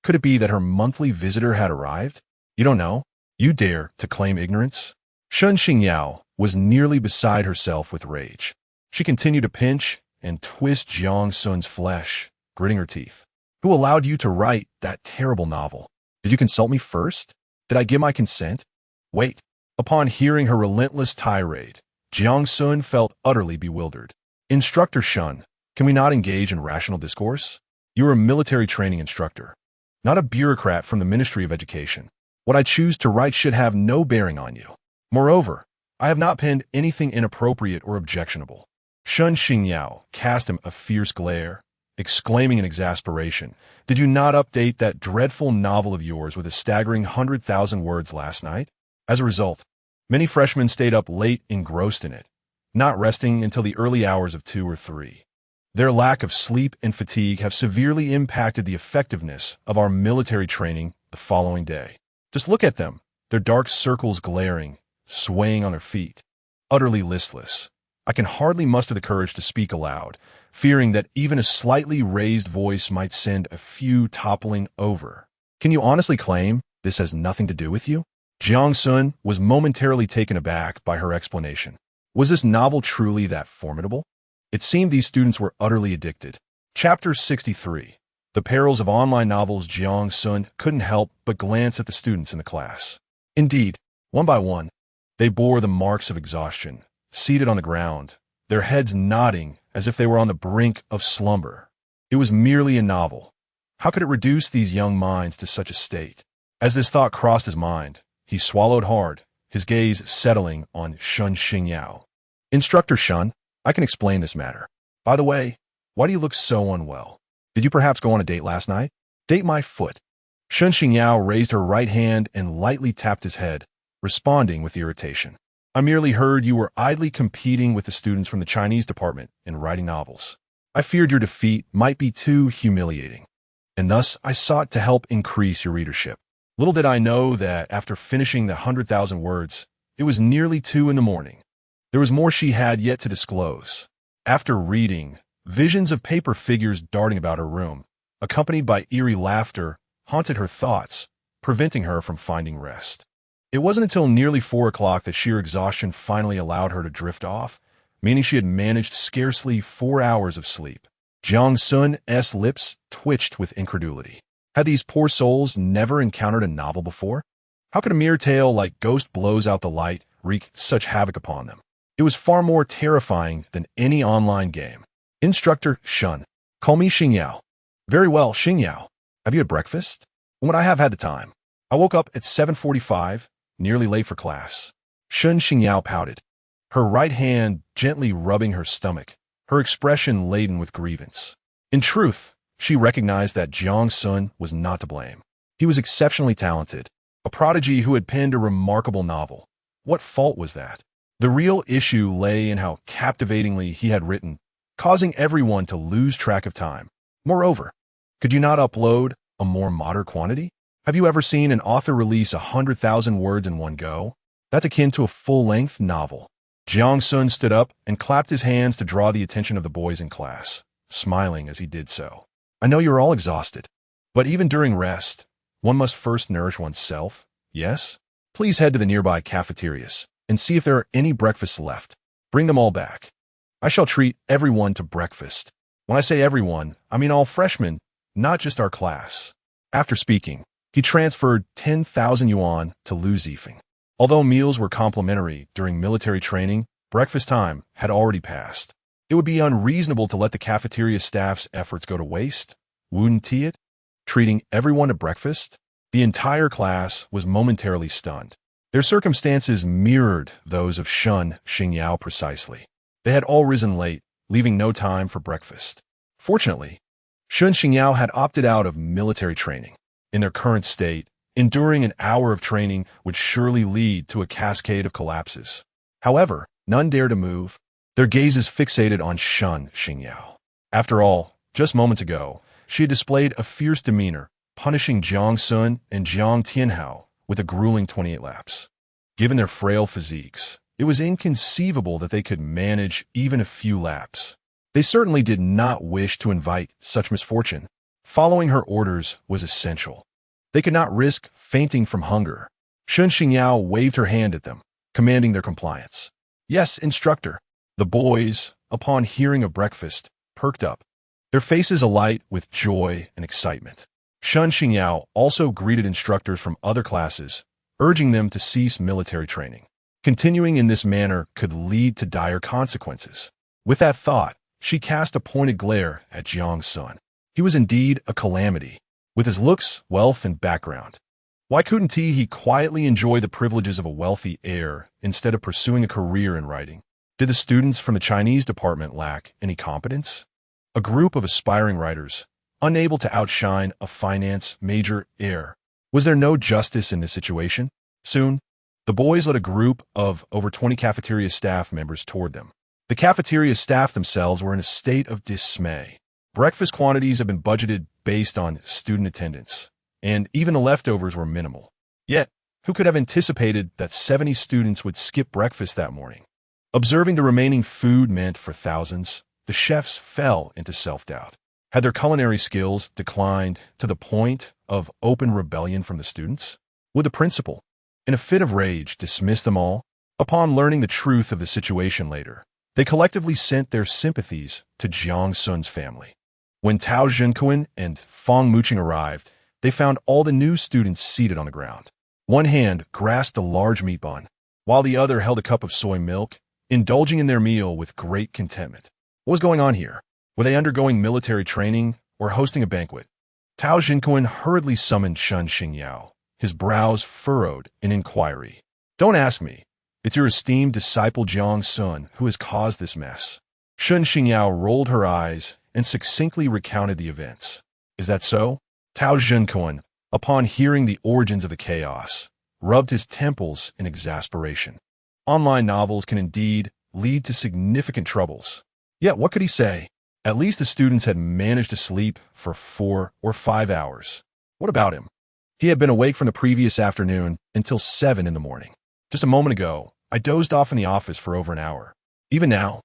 Could it be that her monthly visitor had arrived? You don't know? You dare to claim ignorance? Shan Xingyao was nearly beside herself with rage. She continued to pinch and twist Jiang Xun's flesh, gritting her teeth. Who allowed you to write that terrible novel? Did you consult me first? Did I give my consent? Wait. Upon hearing her relentless tirade, Jiang Xun felt utterly bewildered. Instructor Shun, can we not engage in rational discourse? You are a military training instructor, not a bureaucrat from the Ministry of Education. What I choose to write should have no bearing on you. Moreover, I have not penned anything inappropriate or objectionable. Shun Xingyao cast him a fierce glare, exclaiming in exasperation, Did you not update that dreadful novel of yours with a staggering 100,000 words last night? As a result, many freshmen stayed up late engrossed in it, not resting until the early hours of 2 or 3. Their lack of sleep and fatigue have severely impacted the effectiveness of our military training the following day. Just look at them, their dark circles glaring, swaying on their feet, utterly listless. I can hardly muster the courage to speak aloud, fearing that even a slightly raised voice might send a few toppling over. Can you honestly claim this has nothing to do with you? Jiang Xun was momentarily taken aback by her explanation. Was this novel truly that formidable? It seemed these students were utterly addicted. Chapter 63. The Perils of Online Novels. Jiang Xun couldn't help but glance at the students in the class. Indeed, one by one, they bore the marks of exhaustion, seated on the ground, their heads nodding as if they were on the brink of slumber. It was merely a novel. How could it reduce these young minds to such a state? As this thought crossed his mind, he swallowed hard, his gaze settling on Shun Xingyao. Instructor Shun, I can explain this matter. By the way, why do you look so unwell? Did you perhaps go on a date last night? Date my foot. Shun Xingyao raised her right hand and lightly tapped his head, responding with irritation. I merely heard you were idly competing with the students from the Chinese department in writing novels. I feared your defeat might be too humiliating, and thus I sought to help increase your readership. Little did I know that after finishing the 100,000 words, it was nearly 2 in the morning. There was more she had yet to disclose. After reading, visions of paper figures darting about her room, accompanied by eerie laughter, haunted her thoughts, preventing her from finding rest. It wasn't until nearly 4 o'clock that sheer exhaustion finally allowed her to drift off, meaning she had managed scarcely 4 hours of sleep. Jiang Xun's lips twitched with incredulity. Had these poor souls never encountered a novel before? How could a mere tale like Ghost Blows Out the Light wreak such havoc upon them? It was far more terrifying than any online game. Instructor Shun, call me Xingyao. Very well, Xingyao. Have you had breakfast? When I have had the time. I woke up at 7:45, nearly late for class. Shun Xingyao pouted, her right hand gently rubbing her stomach, her expression laden with grievance. In truth, she recognized that Jiang Xun was not to blame. He was exceptionally talented, a prodigy who had penned a remarkable novel. What fault was that? The real issue lay in how captivatingly he had written, causing everyone to lose track of time. Moreover, could you not upload a more moderate quantity? Have you ever seen an author release 100,000 words in one go? That's akin to a full-length novel. Jiang Xun stood up and clapped his hands to draw the attention of the boys in class, smiling as he did so. I know you're all exhausted, but even during rest, one must first nourish oneself, yes? Please head to the nearby cafeterias and see if there are any breakfasts left. Bring them all back. I shall treat everyone to breakfast. When I say everyone, I mean all freshmen, not just our class. After speaking, he transferred 10,000 yuan to Lu Zifeng. Although meals were complimentary during military training, breakfast time had already passed. It would be unreasonable to let the cafeteria staff's efforts go to waste, wouldn't it? Treating everyone to breakfast? The entire class was momentarily stunned. Their circumstances mirrored those of Shun Xingyao precisely. They had all risen late, leaving no time for breakfast. Fortunately, Shun Xingyao had opted out of military training. In their current state, enduring an hour of training would surely lead to a cascade of collapses. However, none dared to move, their gazes fixated on Shun Xingyao. After all, just moments ago, she had displayed a fierce demeanor, punishing Jiang Xun and Jiang Tianhao with a grueling 28 laps. Given their frail physiques, it was inconceivable that they could manage even a few laps. They certainly did not wish to invite such misfortune. Following her orders was essential. They could not risk fainting from hunger. Shun Xingyao waved her hand at them, commanding their compliance. Yes, instructor. The boys, upon hearing of breakfast, perked up, their faces alight with joy and excitement. Shun Xingyao also greeted instructors from other classes, urging them to cease military training. Continuing in this manner could lead to dire consequences. With that thought, she cast a pointed glare at Jiang Xun. He was indeed a calamity, with his looks, wealth, and background. Why couldn't he quietly enjoy the privileges of a wealthy heir instead of pursuing a career in writing? Did the students from the Chinese department lack any competence? A group of aspiring writers, unable to outshine a finance major heir. Was there no justice in this situation? Soon, the boys led a group of over 20 cafeteria staff members toward them. The cafeteria staff themselves were in a state of dismay. Breakfast quantities have been budgeted based on student attendance, and even the leftovers were minimal. Yet, who could have anticipated that 70 students would skip breakfast that morning? Observing the remaining food meant for thousands, the chefs fell into self-doubt. Had their culinary skills declined to the point of open rebellion from the students? Would the principal, in a fit of rage, dismiss them all? Upon learning the truth of the situation later, they collectively sent their sympathies to Jiang Xun's family. When Tao Zhenkuan and Fang Muqing arrived, they found all the new students seated on the ground. One hand grasped a large meat bun, while the other held a cup of soy milk, indulging in their meal with great contentment. What was going on here? Were they undergoing military training or hosting a banquet? Tao Zhenkuan hurriedly summoned Shun Xingyao, his brows furrowed in inquiry. Don't ask me. It's your esteemed disciple Jiang Xun who has caused this mess. Shun Xingyao rolled her eyes and succinctly recounted the events. Is that so? Tao Zhenkuan, upon hearing the origins of the chaos, rubbed his temples in exasperation. Online novels can indeed lead to significant troubles. Yet what could he say? At least the students had managed to sleep for 4 or 5 hours. What about him? He had been awake from the previous afternoon until 7 in the morning. Just a moment ago, I dozed off in the office for over an hour. Even now,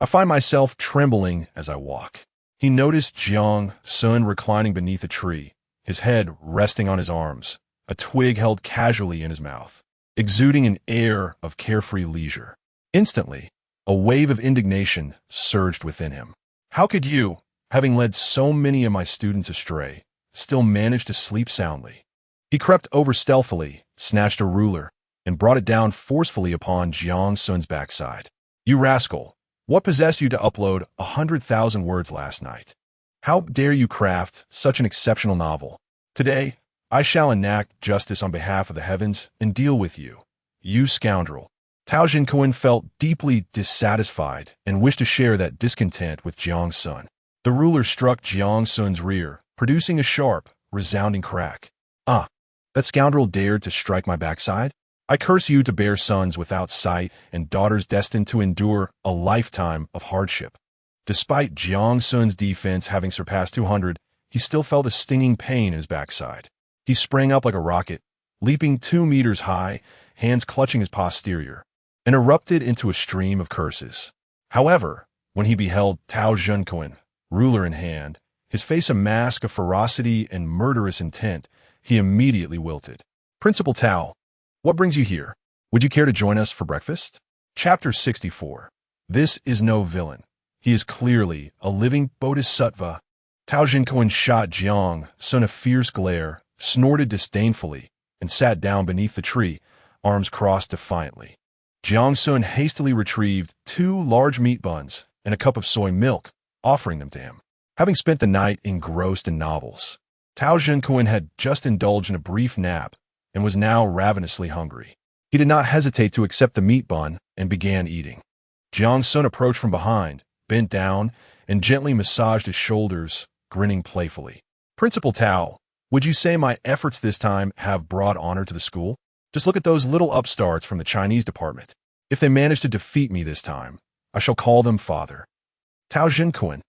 I find myself trembling as I walk. He noticed Jiang Xun reclining beneath a tree, his head resting on his arms, a twig held casually in his mouth, exuding an air of carefree leisure. Instantly, a wave of indignation surged within him. How could you, having led so many of my students astray, still manage to sleep soundly? He crept over stealthily, snatched a ruler, and brought it down forcefully upon Jiang Xun's backside. You rascal! What possessed you to upload 100,000 words last night? How dare you craft such an exceptional novel? Today, I shall enact justice on behalf of the heavens and deal with you, you scoundrel. Tao Zhenkuan felt deeply dissatisfied and wished to share that discontent with Jiang Xun. The ruler struck Jiang Xun's rear, producing a sharp, resounding crack. Ah, that scoundrel dared to strike my backside? I curse you to bear sons without sight and daughters destined to endure a lifetime of hardship. Despite Jiang Xun's defense having surpassed 200, he still felt a stinging pain in his backside. He sprang up like a rocket, leaping 2 meters high, hands clutching his posterior, and erupted into a stream of curses. However, when he beheld Tao Zhenkuan, ruler in hand, his face a mask of ferocity and murderous intent, he immediately wilted. Principal Tao, what brings you here? Would you care to join us for breakfast? Chapter 64. This is no villain. He is clearly a living bodhisattva. Tao Zhenkuan shot Jiang Xun a fierce glare, snorted disdainfully, and sat down beneath the tree, arms crossed defiantly. Jiang Xun hastily retrieved 2 large meat buns and a cup of soy milk, offering them to him. Having spent the night engrossed in novels, Tao Zhenkuan had just indulged in a brief nap and was now ravenously hungry. He did not hesitate to accept the meat bun and began eating. Jiang Xun approached from behind, bent down, and gently massaged his shoulders, grinning playfully. Principal Tao, would you say my efforts this time have brought honor to the school? Just look at those little upstarts from the Chinese department. If they manage to defeat me this time, I shall call them father. Tao Zhenkuan,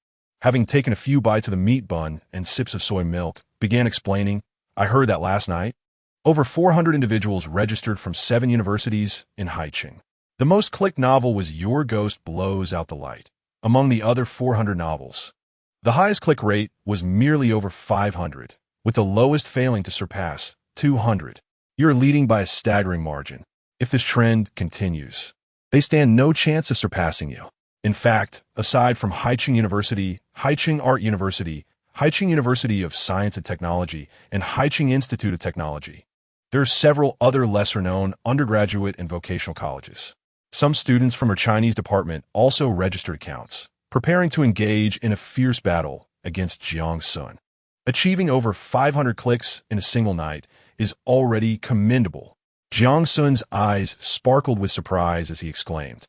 having taken a few bites of the meat bun and sips of soy milk, began explaining, I heard that last night, over 400 individuals registered from 7 universities in Haicheng. The most clicked novel was Your Ghost Blows Out the Light, among the other 400 novels. The highest click rate was merely over 500, with the lowest failing to surpass 200. You're leading by a staggering margin. If this trend continues, they stand no chance of surpassing you. In fact, aside from Haicheng University, Haicheng Art University, Haicheng University of Science and Technology, and Haicheng Institute of Technology, there are several other lesser-known undergraduate and vocational colleges. Some students from our Chinese department also registered accounts, preparing to engage in a fierce battle against Jiang Xun. Achieving over 500 clicks in a single night is already commendable. Jiang Xun's eyes sparkled with surprise as he exclaimed,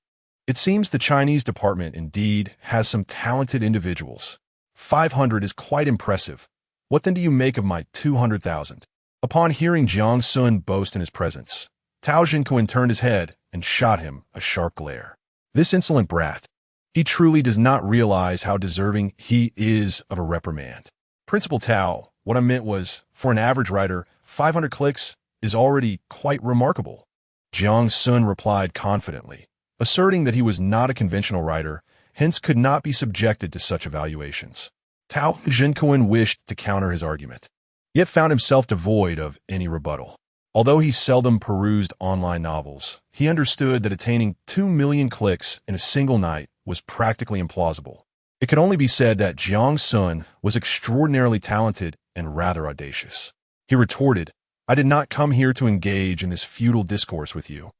It seems the Chinese department indeed has some talented individuals. 500 is quite impressive. What then do you make of my 200,000? Upon hearing Jiang Xun boast in his presence, Tao Zhenkuan turned his head and shot him a sharp glare. This insolent brat. He truly does not realize how deserving he is of a reprimand. Principal Tao, what I meant was, for an average writer, 500 clicks is already quite remarkable. Jiang Xun replied confidently, asserting that he was not a conventional writer, hence could not be subjected to such evaluations. Jiang Xun wished to counter his argument, yet found himself devoid of any rebuttal. Although he seldom perused online novels, he understood that attaining 2 million clicks in a single night was practically implausible. It could only be said that Jiang Xun was extraordinarily talented and rather audacious. He retorted, "I did not come here to engage in this futile discourse with you,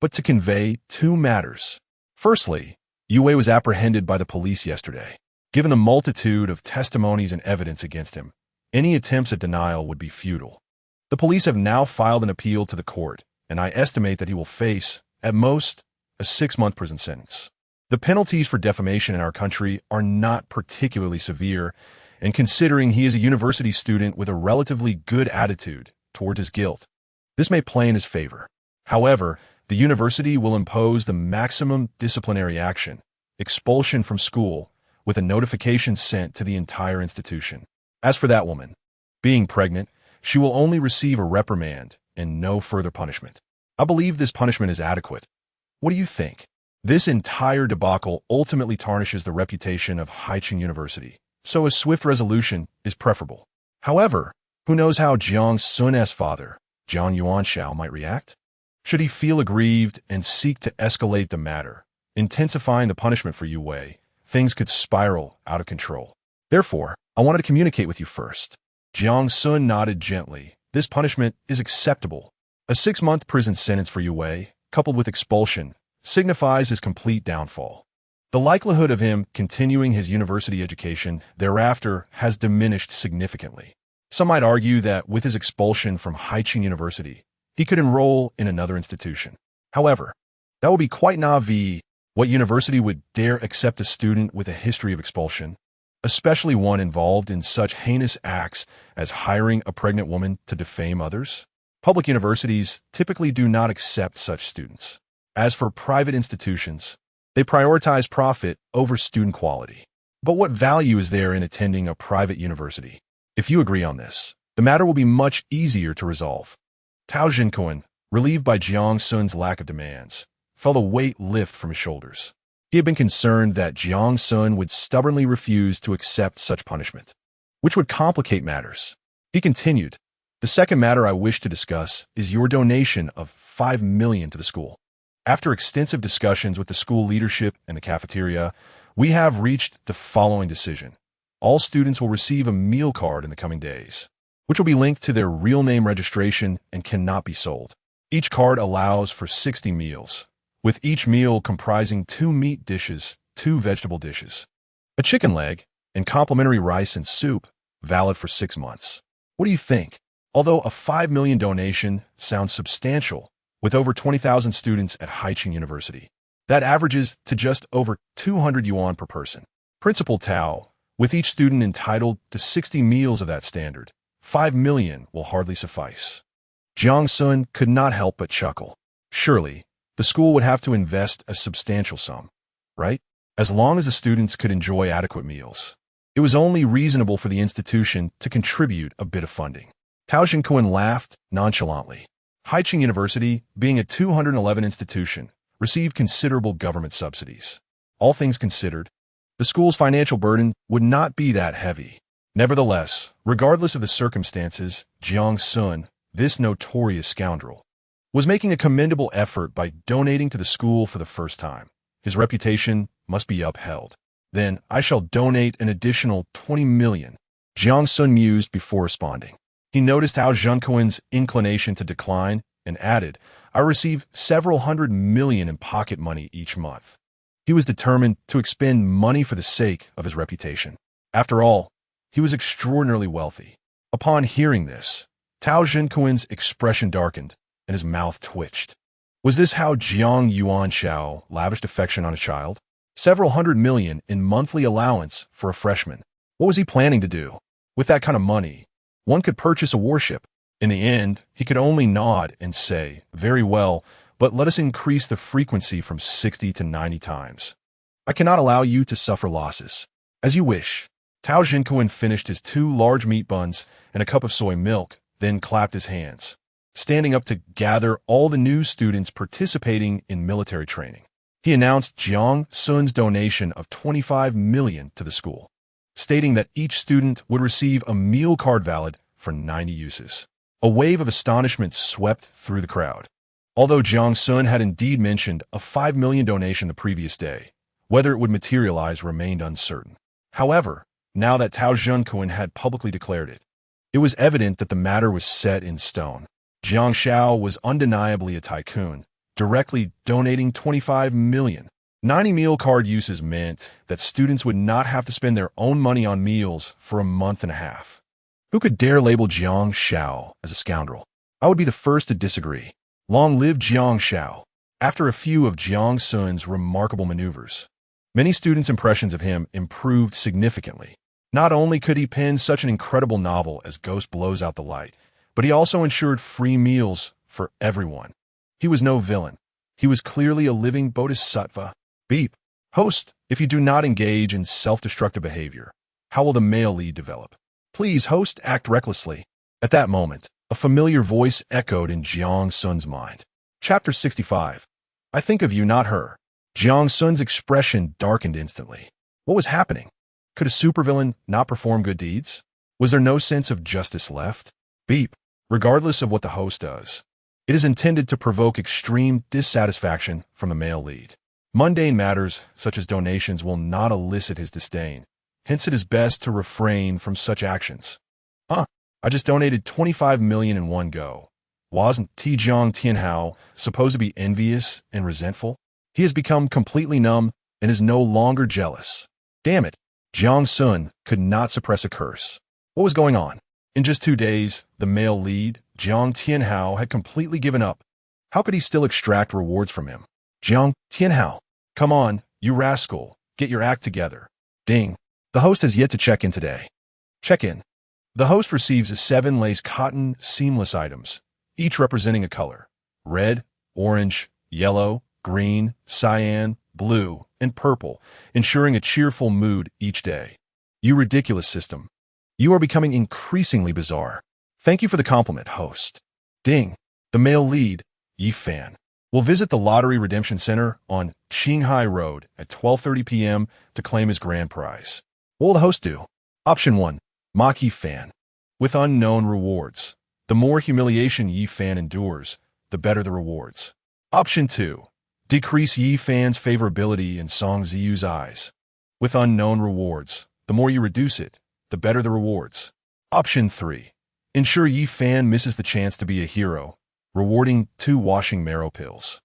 but to convey two matters. Firstly, Yue was apprehended by the police yesterday. Given the multitude of testimonies and evidence against him, any attempts at denial would be futile. The police have now filed an appeal to the court, and I estimate that he will face, at most, a 6-month prison sentence. The penalties for defamation in our country are not particularly severe, and considering he is a university student with a relatively good attitude toward his guilt, this may play in his favor. However, the university will impose the maximum disciplinary action, expulsion from school, with a notification sent to the entire institution. As for that woman, being pregnant, she will only receive a reprimand and no further punishment. I believe this punishment is adequate. What do you think? This entire debacle ultimately tarnishes the reputation of Haicheng University, so a swift resolution is preferable. However, who knows how Jiang Xun's father, Jiang Yuanxiao, might react? Should he feel aggrieved and seek to escalate the matter, intensifying the punishment for Yue, things could spiral out of control. Therefore, I wanted to communicate with you first. Jiang Xun nodded gently. This punishment is acceptable. A 6-month prison sentence for Yue, coupled with expulsion, signifies his complete downfall. The likelihood of him continuing his university education thereafter has diminished significantly. Some might argue that with his expulsion from Haicheng University, he could enroll in another institution. However, that would be quite naive. What university would dare accept a student with a history of expulsion, especially one involved in such heinous acts as hiring a pregnant woman to defame others? Public universities typically do not accept such students. As for private institutions, they prioritize profit over student quality. But what value is there in attending a private university? If you agree on this, the matter will be much easier to resolve. Tao Jinkoan, relieved by Jiang Xun's lack of demands, felt a weight lift from his shoulders. He had been concerned that Jiang Xun would stubbornly refuse to accept such punishment, which would complicate matters. He continued, "The second matter I wish to discuss is your donation of 5 million to the school. After extensive discussions with the school leadership and the cafeteria, we have reached the following decision. All students will receive a meal card in the coming days, which will be linked to their real name registration and cannot be sold. Each card allows for 60 meals, with each meal comprising 2 meat dishes, 2 vegetable dishes, a chicken leg, and complimentary rice and soup, valid for 6 months. What do you think? Although a 5 million donation sounds substantial, with over 20,000 students at Haicheng University, that averages to just over 200 yuan per person. Principal Tao, with each student entitled to 60 meals of that standard, 5 million will hardly suffice." Jiang Xun could not help but chuckle. Surely, the school would have to invest a substantial sum, right? As long as the students could enjoy adequate meals, it was only reasonable for the institution to contribute a bit of funding. Tao Jinkoan laughed nonchalantly. Haicheng University, being a 211 institution, received considerable government subsidies. All things considered, the school's financial burden would not be that heavy. Nevertheless, regardless of the circumstances, Jiang Xun, this notorious scoundrel, was making a commendable effort by donating to the school for the first time. His reputation must be upheld. Then I shall donate an additional 20 million. Jiang Xun mused before responding. He noticed Tao Jinkoan's inclination to decline and added, "I receive several hundred million in pocket money each month." He was determined to expend money for the sake of his reputation. After all, he was extraordinarily wealthy. Upon hearing this, Tao Jinkoan's expression darkened and his mouth twitched. Was this how Jiang Yuanxiao lavished affection on a child? Several hundred million in monthly allowance for a freshman. What was he planning to do? With that kind of money, one could purchase a warship. In the end, he could only nod and say, "Very well, but let us increase the frequency from 60 to 90 times. I cannot allow you to suffer losses." "As you wish." Tao Jinkoan finished his 2 large meat buns and a cup of soy milk, then clapped his hands, standing up to gather all the new students participating in military training. He announced Jiang Xun's donation of 25 million to the school, stating that each student would receive a meal card valid for 90 uses. A wave of astonishment swept through the crowd. Although Jiang Xun had indeed mentioned a 5 million donation the previous day, whether it would materialize remained uncertain. However, now that Jiang had publicly declared it, it was evident that the matter was set in stone. Jiang Xiao was undeniably a tycoon, directly donating 25 million. 90 meal card uses meant that students would not have to spend their own money on meals for a month and a half. Who could dare label Jiang Xiao as a scoundrel? I would be the first to disagree. Long live Jiang Xiao. After a few of Jiang Xun's remarkable maneuvers, many students' impressions of him improved significantly. Not only could he pen such an incredible novel as Ghost Blows Out the Light, but he also ensured free meals for everyone. He was no villain. He was clearly a living bodhisattva. Beep. Host, if you do not engage in self-destructive behavior, how will the male lead develop? Please, host, act recklessly. At that moment, a familiar voice echoed in Jiang Xun's mind. Chapter 65. I think of you, not her. Jiang Xun's expression darkened instantly. What was happening? Could a supervillain not perform good deeds? Was there no sense of justice left? Beep. Regardless of what the host does, it is intended to provoke extreme dissatisfaction from the male lead. Mundane matters, such as donations, will not elicit his disdain. Hence, it is best to refrain from such actions. I just donated 25 million in one go. Wasn't Jiang Tianhao supposed to be envious and resentful? He has become completely numb and is no longer jealous. Damn it. Jiang Xun could not suppress a curse. What was going on? In just 2 days, the male lead, Jiang Tianhao, had completely given up. How could he still extract rewards from him? Jiang Tianhao, come on, you rascal, get your act together. Ding. The host has yet to check in today. Check in. The host receives 7 lace cotton seamless items, each representing a color: red, orange, yellow, green, cyan, blue, and purple, ensuring a cheerful mood each day. You ridiculous system. You are becoming increasingly bizarre. Thank you for the compliment, host. Ding. The male lead, Yi Fan, will visit the Lottery Redemption Center on Qinghai Road at 12:30 p.m. to claim his grand prize. What will the host do? Option 1. Mock Yi Fan. With unknown rewards. The more humiliation Yi Fan endures, the better the rewards. Option 2. Decrease Yi Fan's favorability in Song Ziyu's eyes. With unknown rewards. The more you reduce it, the better the rewards. Option 3. Ensure Yi Fan misses the chance to be a hero, rewarding 2 washing marrow pills.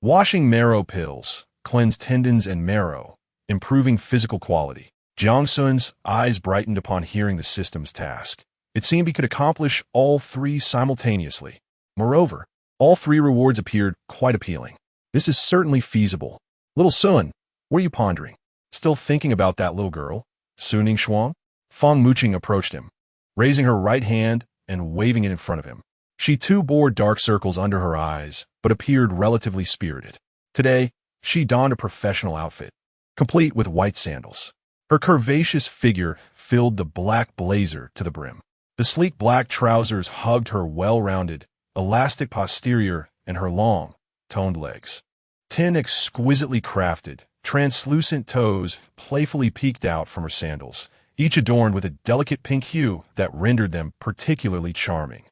Washing marrow pills cleanse tendons and marrow, improving physical quality. Jiang Xun's eyes brightened upon hearing the system's task. It seemed he could accomplish all 3 simultaneously. Moreover, all 3 rewards appeared quite appealing. This is certainly feasible. Little Sun, what are you pondering? Still thinking about that little girl? Suning Shuang? Fong Muqing approached him, raising her right hand and waving it in front of him. She too bore dark circles under her eyes, but appeared relatively spirited. Today, she donned a professional outfit, complete with white sandals. Her curvaceous figure filled the black blazer to the brim. The sleek black trousers hugged her well-rounded, elastic posterior and her long, toned legs. 10 exquisitely crafted, translucent toes playfully peeked out from her sandals, each adorned with a delicate pink hue that rendered them particularly charming.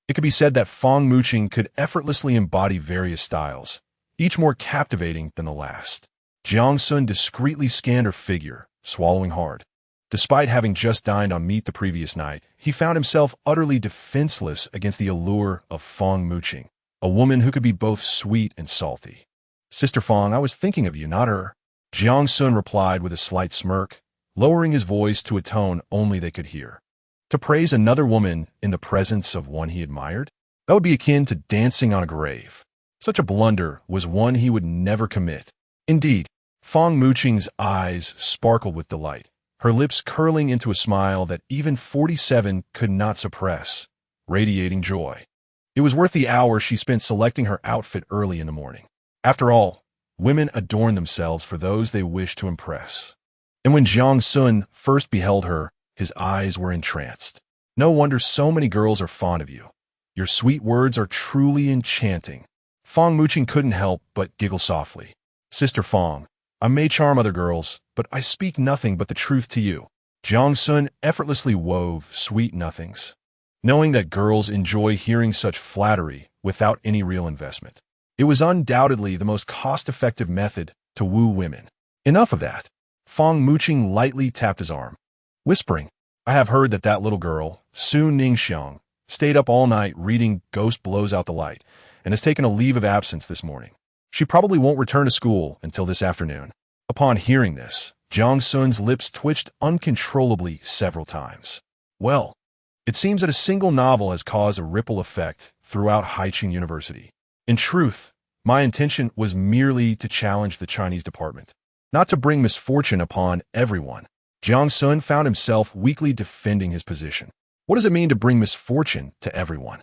It could be said that Fong Muqing could effortlessly embody various styles, each more captivating than the last. Jiang Xun discreetly scanned her figure, swallowing hard. Despite having just dined on meat the previous night, he found himself utterly defenseless against the allure of Fong Muqing, a woman who could be both sweet and salty. Sister Fong, I was thinking of you, not her. Jiang Xun replied with a slight smirk, lowering his voice to a tone only they could hear. To praise another woman in the presence of one he admired? That would be akin to dancing on a grave. Such a blunder was one he would never commit. Indeed, Fong Muqing's eyes sparkled with delight, her lips curling into a smile that even 47 could not suppress, radiating joy. It was worth the hour she spent selecting her outfit early in the morning. After all, women adorn themselves for those they wish to impress. And when Jiang Xun first beheld her, his eyes were entranced. No wonder so many girls are fond of you. Your sweet words are truly enchanting. Fong Muqing couldn't help but giggle softly. Sister Fong, I may charm other girls, but I speak nothing but the truth to you. Jiang Xun effortlessly wove sweet nothings, knowing that girls enjoy hearing such flattery without any real investment. It was undoubtedly the most cost-effective method to woo women. Enough of that. Fong Muqing lightly tapped his arm, whispering, I have heard that that little girl, Su Ningxiang, stayed up all night reading Ghost Blows Out the Light and has taken a leave of absence this morning. She probably won't return to school until this afternoon. Upon hearing this, Jiang Xun's lips twitched uncontrollably several times. Well, it seems that a single novel has caused a ripple effect throughout Haiqing University. In truth, my intention was merely to challenge the Chinese department, not to bring misfortune upon everyone. Jiang Xun found himself weakly defending his position. What does it mean to bring misfortune to everyone?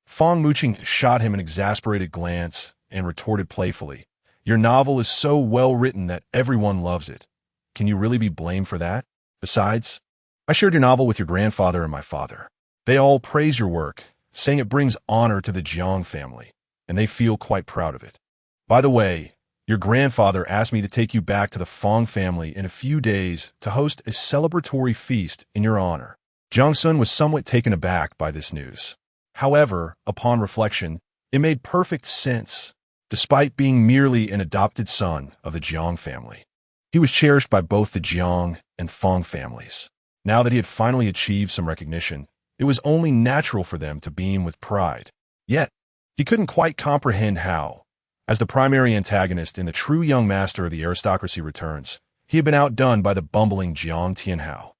Fong Muqing shot him an exasperated glance and retorted playfully, Your novel is so well written that everyone loves it. Can you really be blamed for that? Besides, I shared your novel with your grandfather and my father. They all praise your work, saying it brings honor to the Jiang family, and they feel quite proud of it. By the way, your grandfather asked me to take you back to the Fong family in a few days to host a celebratory feast in your honor. Jiang Xun was somewhat taken aback by this news. However, upon reflection, it made perfect sense. Despite being merely an adopted son of the Jiang family, he was cherished by both the Jiang and Fong families. Now that he had finally achieved some recognition, it was only natural for them to beam with pride. Yet, he couldn't quite comprehend how, as the primary antagonist in the true young master of the aristocracy returns, he had been outdone by the bumbling Jiang Tianhao.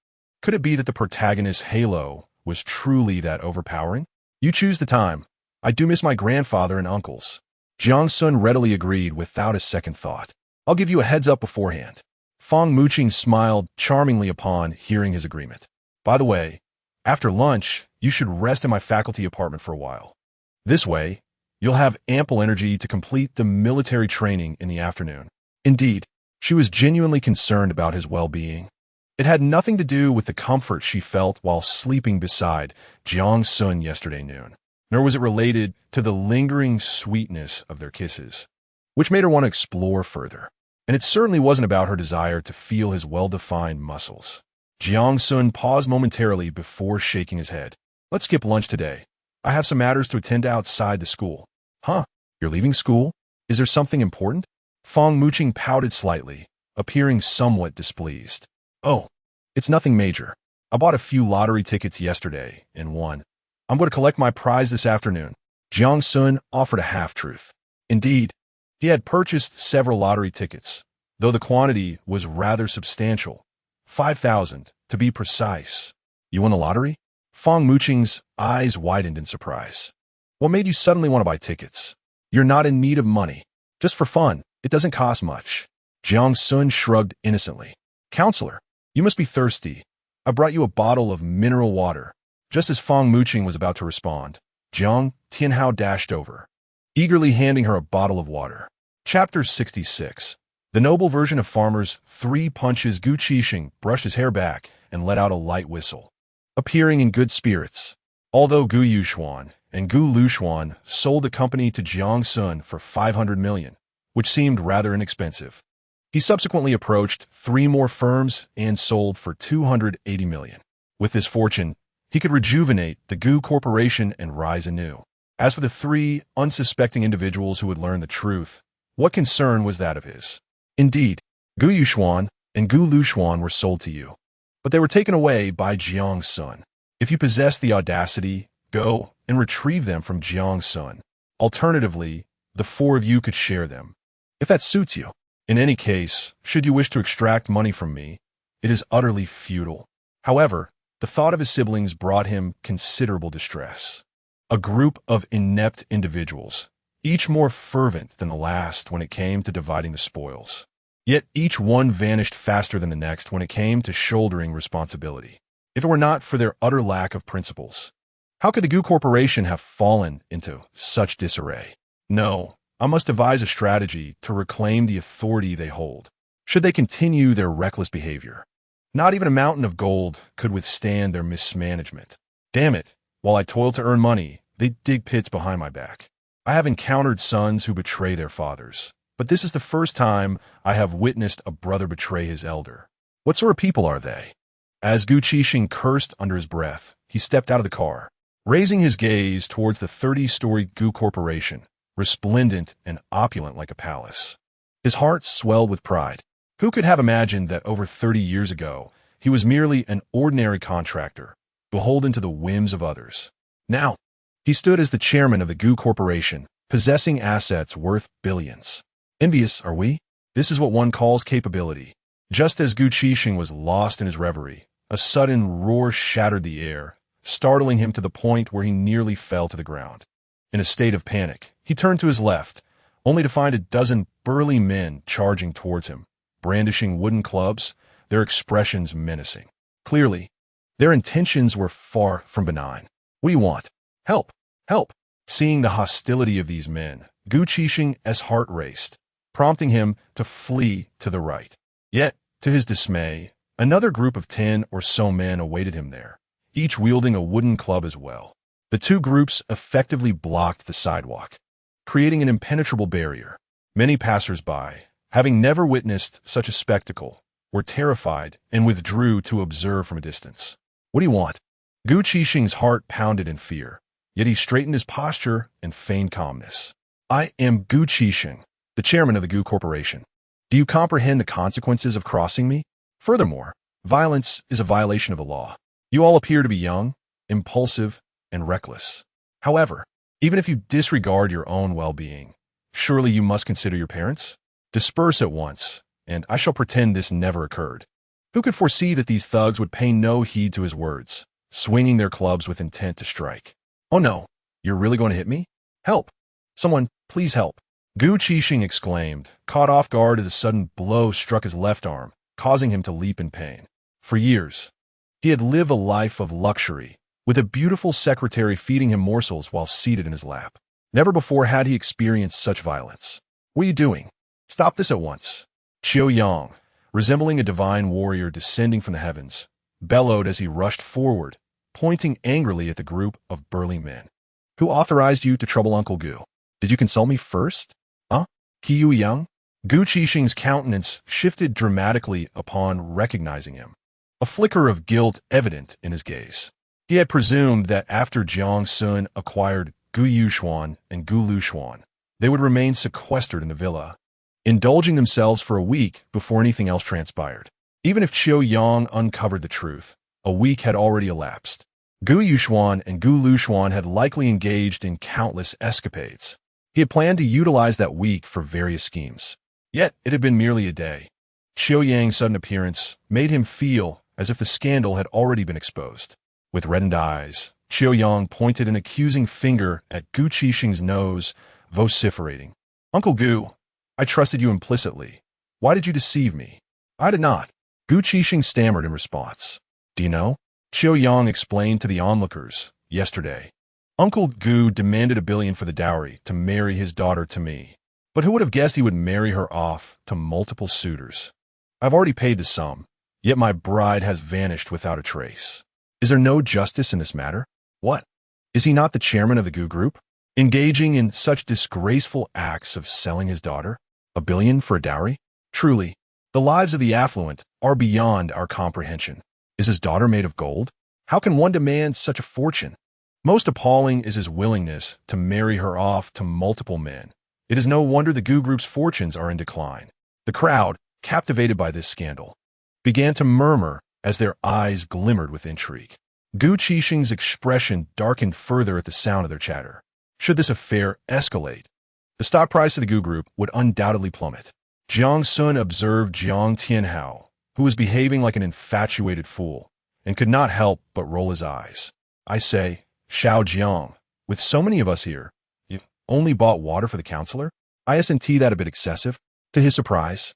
Could it be that the protagonist's halo was truly that overpowering? You choose the time. I do miss my grandfather and uncles. Jiang Xun readily agreed without a second thought. I'll give you a heads up beforehand. Fong Muqing smiled charmingly upon hearing his agreement. By the way, after lunch, you should rest in my faculty apartment for a while. This way, you'll have ample energy to complete the military training in the afternoon. Indeed, she was genuinely concerned about his well-being. It had nothing to do with the comfort she felt while sleeping beside Jiang Xun yesterday noon, nor was it related to the lingering sweetness of their kisses, which made her want to explore further. And it certainly wasn't about her desire to feel his well-defined muscles. Jiang Xun paused momentarily before shaking his head. Let's skip lunch today. I have some matters to attend to outside the school. Huh? You're leaving school? Is there something important? Fong Muqing pouted slightly, appearing somewhat displeased. Oh, it's nothing major. I bought a few lottery tickets yesterday and won. I'm going to collect my prize this afternoon. Jiang Xun offered a half-truth. Indeed, he had purchased several lottery tickets, though the quantity was rather substantial. 5,000, to be precise. You won the lottery? Fong Muqing's eyes widened in surprise. What made you suddenly want to buy tickets? You're not in need of money. Just for fun. It doesn't cost much. Jiang Xun shrugged innocently. Counselor, you must be thirsty. I brought you a bottle of mineral water. Just as Fong Muqing was about to respond, Jiang Tianhao dashed over, eagerly handing her a bottle of water. Chapter 66. The noble version of farmers 3 punches. Gu Qixing brushed his hair back and let out a light whistle, appearing in good spirits. Although Gu Yuxuan and Gu Luxuan sold the company to Jiang Xun for 500 million, which seemed rather inexpensive, he subsequently approached 3 more firms and sold for 280 million. With this fortune, he could rejuvenate the Gu Corporation and rise anew. As for the 3 unsuspecting individuals who would learn the truth, what concern was that of his? Indeed, Gu Yuxuan and Gu Luxuan were sold to you, but they were taken away by Jiang Xun. If you possess the audacity, go and retrieve them from Jiang Xun. Alternatively, the 4 of you could share them, if that suits you. In any case, should you wish to extract money from me, it is utterly futile. However, the thought of his siblings brought him considerable distress. A group of inept individuals, each more fervent than the last when it came to dividing the spoils. Yet each one vanished faster than the next when it came to shouldering responsibility. If it were not for their utter lack of principles, how could the Gu Corporation have fallen into such disarray? No, I must devise a strategy to reclaim the authority they hold, should they continue their reckless behavior. Not even a mountain of gold could withstand their mismanagement. Damn it, while I toil to earn money, they dig pits behind my back. I have encountered sons who betray their fathers, but this is the first time I have witnessed a brother betray his elder. What sort of people are they? As Gu Qixing cursed under his breath, he stepped out of the car, raising his gaze towards the 30-story Gu Corporation, resplendent and opulent like a palace. His heart swelled with pride. Who could have imagined that over 30 years ago, he was merely an ordinary contractor, beholden to the whims of others? Now, he stood as the chairman of the Gu Corporation, possessing assets worth billions. Envious, are we? This is what one calls capability. Just as Gu Qixing was lost in his reverie, a sudden roar shattered the air, startling him to the point where he nearly fell to the ground. In a state of panic, he turned to his left, only to find a dozen burly men charging towards him, brandishing wooden clubs, their expressions menacing. Clearly, their intentions were far from benign. "What do you want? Help! Help!" Seeing the hostility of these men, Gu Qixing's heart raced, prompting him to flee to the right. Yet, to his dismay, another group of 10 or so men awaited him there, each wielding a wooden club as well. The two groups effectively blocked the sidewalk, creating an impenetrable barrier. Many passers-by, having never witnessed such a spectacle, were terrified and withdrew to observe from a distance. "What do you want?" Gu Qixing's heart pounded in fear, yet he straightened his posture and feigned calmness. "I am Gu Qixing, the chairman of the Gu Corporation. Do you comprehend the consequences of crossing me? Furthermore, violence is a violation of the law. You all appear to be young, impulsive, and reckless. However, even if you disregard your own well-being, surely you must consider your parents? Disperse at once, and I shall pretend this never occurred." Who could foresee that these thugs would pay no heed to his words, swinging their clubs with intent to strike? "Oh no, you're really going to hit me? Help! Someone, please help!" Gu Qixing exclaimed, caught off guard as a sudden blow struck his left arm, causing him to leap in pain. For years, he had lived a life of luxury, with a beautiful secretary feeding him morsels while seated in his lap. Never before had he experienced such violence. "What are you doing? Stop this at once!" Qiu Yang, resembling a divine warrior descending from the heavens, bellowed as he rushed forward, pointing angrily at the group of burly men. "Who authorized you to trouble Uncle Gu? Did you consult me first? Huh? Qiu Yang?" Gu Qixing's countenance shifted dramatically upon recognizing him, a flicker of guilt evident in his gaze. He had presumed that after Jiang Xun acquired Gu Yuxuan and Gu Luxuan, they would remain sequestered in the villa, indulging themselves for a week before anything else transpired. Even if Qiu Yang uncovered the truth, a week had already elapsed. Gu Yuxuan and Gu Luxuan had likely engaged in countless escapades. He had planned to utilize that week for various schemes. Yet it had been merely a day. Qiu Yang's sudden appearance made him feel as if the scandal had already been exposed. With reddened eyes, Qiu Yang pointed an accusing finger at Gu Qixing's nose, vociferating, "Uncle Gu, I trusted you implicitly. Why did you deceive me?" "I did not." Gu Qixing stammered in response. "Do you know?" Qiu Yang explained to the onlookers, "Yesterday, Uncle Gu demanded $1 billion for the dowry to marry his daughter to me. But who would have guessed he would marry her off to multiple suitors? I've already paid the sum, yet my bride has vanished without a trace. Is there no justice in this matter? What? Is he not the chairman of the Gu Group? Engaging in such disgraceful acts of selling his daughter? $1 billion for a dowry? Truly, the lives of the affluent are beyond our comprehension. Is his daughter made of gold? How can one demand such a fortune? Most appalling is his willingness to marry her off to multiple men. It is no wonder the Gu Group's fortunes are in decline." The crowd, captivated by this scandal, began to murmur as their eyes glimmered with intrigue. Gu Qixing's expression darkened further at the sound of their chatter. Should this affair escalate, the stock price of the Gu Group would undoubtedly plummet. Jiang Xun observed Jiang Tianhao, who was behaving like an infatuated fool, and could not help but roll his eyes. "I say, Shao Jiang, with so many of us here, you only bought water for the counselor? Isn't that a bit excessive?" To his surprise,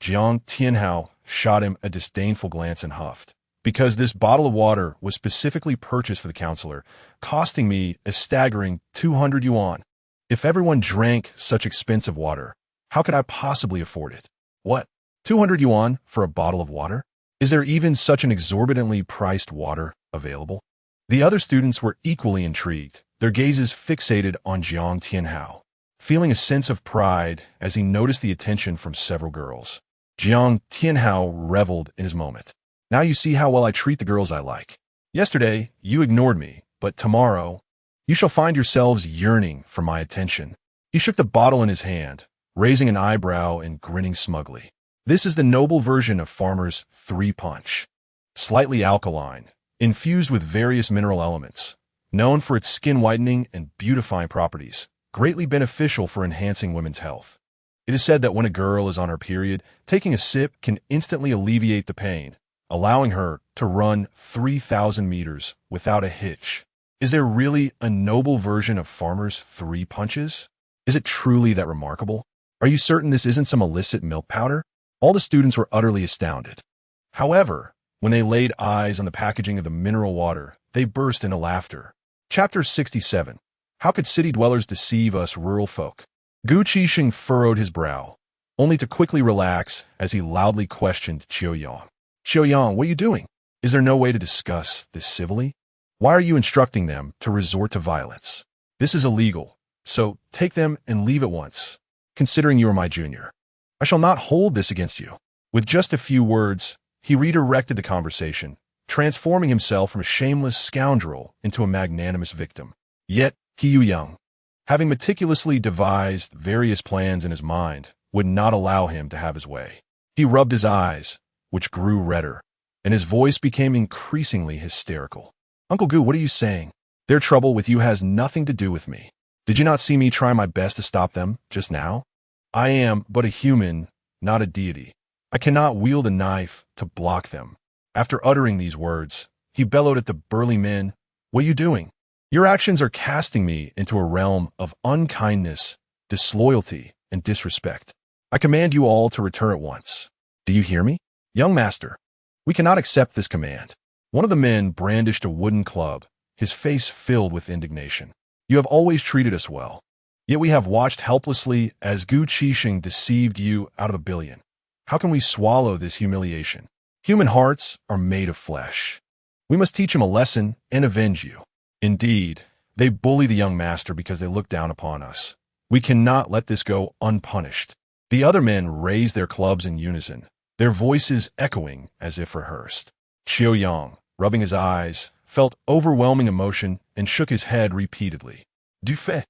Jiang Tianhao shot him a disdainful glance and huffed. "Because this bottle of water was specifically purchased for the counselor, costing me a staggering 200 yuan. If everyone drank such expensive water, how could I possibly afford it?" "What? 200 yuan for a bottle of water? Is there even such an exorbitantly priced water available?" The other students were equally intrigued, their gazes fixated on Jiang Tianhao. feeling a sense of pride as he noticed the attention from several girls. Jiang Tianhao reveled in his moment. Now you see how well I treat the girls I like. Yesterday, you ignored me, but tomorrow, you shall find yourselves yearning for my attention. He shook the bottle in his hand, raising an eyebrow and grinning smugly. This is the noble version of Farmer's 3-punch. Slightly alkaline, infused with various mineral elements, known for its skin whitening and beautifying properties, greatly beneficial for enhancing women's health. It is said that when a girl is on her period, taking a sip can instantly alleviate the pain, allowing her to run 3,000 meters without a hitch. Is there really a noble version of Farmer's 3 punches? Is it truly that remarkable? Are you certain this isn't some illicit milk powder? All the students were utterly astounded. However, when they laid eyes on the packaging of the mineral water, they burst into laughter. Chapter 67. How could city dwellers deceive us rural folk? Gu Qixing furrowed his brow, only to quickly relax as he loudly questioned Qiuyang. Qiuyang, what are you doing? Is there no way to discuss this civilly? Why are you instructing them to resort to violence? This is illegal, so take them and leave at once, considering you are my junior. I shall not hold this against you. With just a few words, he redirected the conversation, transforming himself from a shameless scoundrel into a magnanimous victim. Yet, Qiuyang, having meticulously devised various plans in his mind, would not allow him to have his way. He rubbed his eyes, which grew redder, and his voice became increasingly hysterical. Uncle Gu, what are you saying? Their trouble with you has nothing to do with me. Did you not see me try my best to stop them just now? I am but a human, not a deity. I cannot wield a knife to block them. After uttering these words, he bellowed at the burly men, What are you doing? Your actions are casting me into a realm of unkindness, disloyalty, and disrespect. I command you all to return at once. Do you hear me? Young master, we cannot accept this command. One of the men brandished a wooden club, his face filled with indignation. You have always treated us well. Yet we have watched helplessly as Gu Qixing deceived you out of 1 billion. How can we swallow this humiliation? Human hearts are made of flesh. We must teach him a lesson and avenge you. Indeed, they bully the young master because they look down upon us. We cannot let this go unpunished. The other men raised their clubs in unison, their voices echoing as if rehearsed. Qiuyang, rubbing his eyes, felt overwhelming emotion and shook his head repeatedly. Du fait,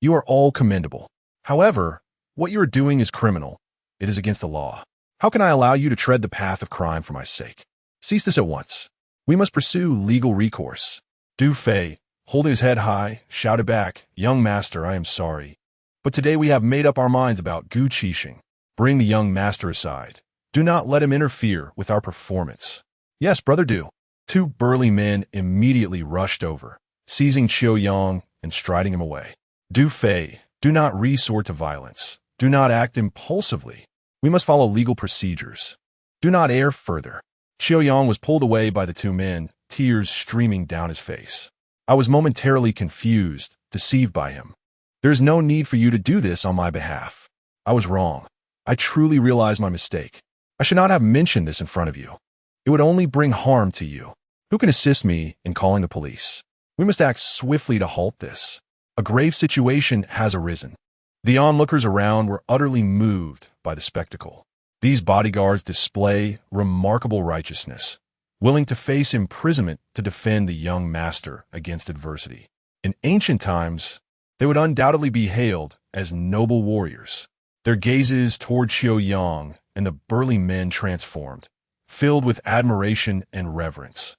you are all commendable. However, what you are doing is criminal. It is against the law. How can I allow you to tread the path of crime for my sake? Cease this at once. We must pursue legal recourse. Du Fei, holding his head high, shouted back, Young master, I am sorry. But today we have made up our minds about Gu Qixing. Bring the young master aside. Do not let him interfere with our performance. Yes, brother, do. 2 burly men immediately rushed over, seizing Qiuyang and striding him away. Du Fei, do not resort to violence. Do not act impulsively. We must follow legal procedures. Do not err further. Qiuyang was pulled away by the 2 men, tears streaming down his face. I was momentarily confused, deceived by him. There is no need for you to do this on my behalf. I was wrong. I truly realized my mistake. I should not have mentioned this in front of you. It would only bring harm to you. Who can assist me in calling the police? We must act swiftly to halt this. A grave situation has arisen. The onlookers around were utterly moved by the spectacle. These bodyguards display remarkable righteousness, willing to face imprisonment to defend the young master against adversity. In ancient times, they would undoubtedly be hailed as noble warriors. Their gazes toward Qiuyang and the burly men transformed, filled with admiration and reverence,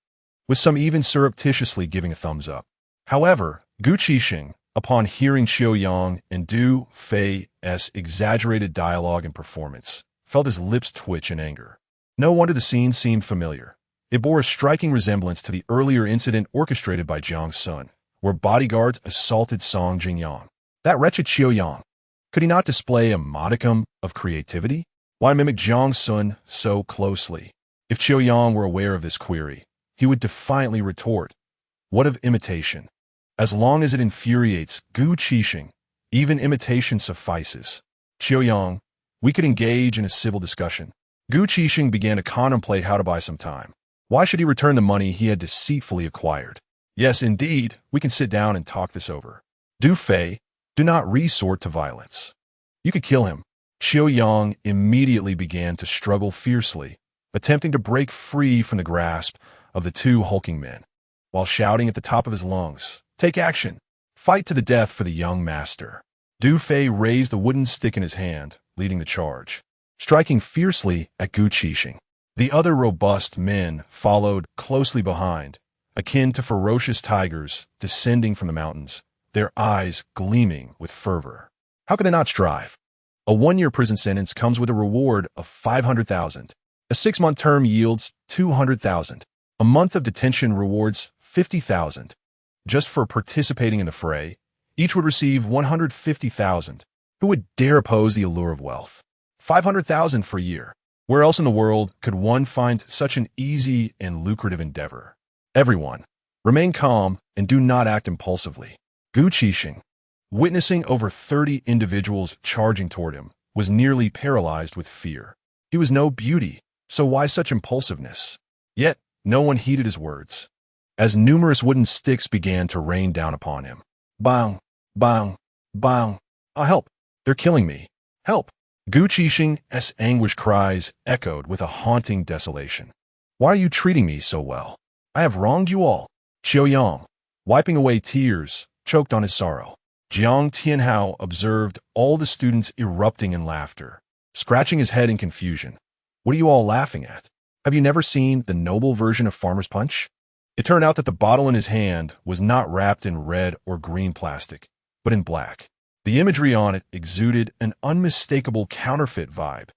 with some even surreptitiously giving a thumbs up. However, Gu Qixing, upon hearing Qiuyang and Du Fei's exaggerated dialogue and performance, felt his lips twitch in anger. No wonder the scene seemed familiar. It bore a striking resemblance to the earlier incident orchestrated by Jiang Xun, where bodyguards assaulted Song Jingyang. That wretched Qiuyang, could he not display a modicum of creativity? Why mimic Jiang Xun so closely? If Qiuyang were aware of this query, he would defiantly retort, What of imitation? As long as it infuriates Gu Qixing, even imitation suffices. Qiuyang, we could engage in a civil discussion. Gu Qixing began to contemplate how to buy some time. Why should he return the money he had deceitfully acquired? Yes, indeed, we can sit down and talk this over. Du Do not resort to violence. You could kill him. Qiu Yang immediately began to struggle fiercely, attempting to break free from the grasp of the two hulking men, while shouting at the top of his lungs, "Take action! Fight to the death for the young master." Du Fei raised the wooden stick in his hand, leading the charge, striking fiercely at Gu Qixing. The other robust men followed closely behind, akin to ferocious tigers descending from the mountains, their eyes gleaming with fervor. How could they not strive? A 1-year prison sentence comes with a reward of 500,000. A 6-month term yields 200,000. A month of detention rewards 50,000. Just for participating in the fray, each would receive 150,000. Who would dare oppose the allure of wealth? 500,000 for a year. Where else in the world could one find such an easy and lucrative endeavor? Everyone, remain calm and do not act impulsively. Gu Qixing, witnessing over 30 individuals charging toward him, was nearly paralyzed with fear. He was no beauty, so why such impulsiveness? Yet, no one heeded his words, as numerous wooden sticks began to rain down upon him. Bang, bang, bang. Help! They're killing me. Help! Gu Qixing's anguished cries echoed with a haunting desolation. Why are you treating me so well? I have wronged you all. Qiu Yang, wiping away tears, choked on his sorrow. Jiang Tianhao observed all the students erupting in laughter, scratching his head in confusion. What are you all laughing at? Have you never seen the noble version of Farmer's Punch? It turned out that the bottle in his hand was not wrapped in red or green plastic, but in black. The imagery on it exuded an unmistakable counterfeit vibe.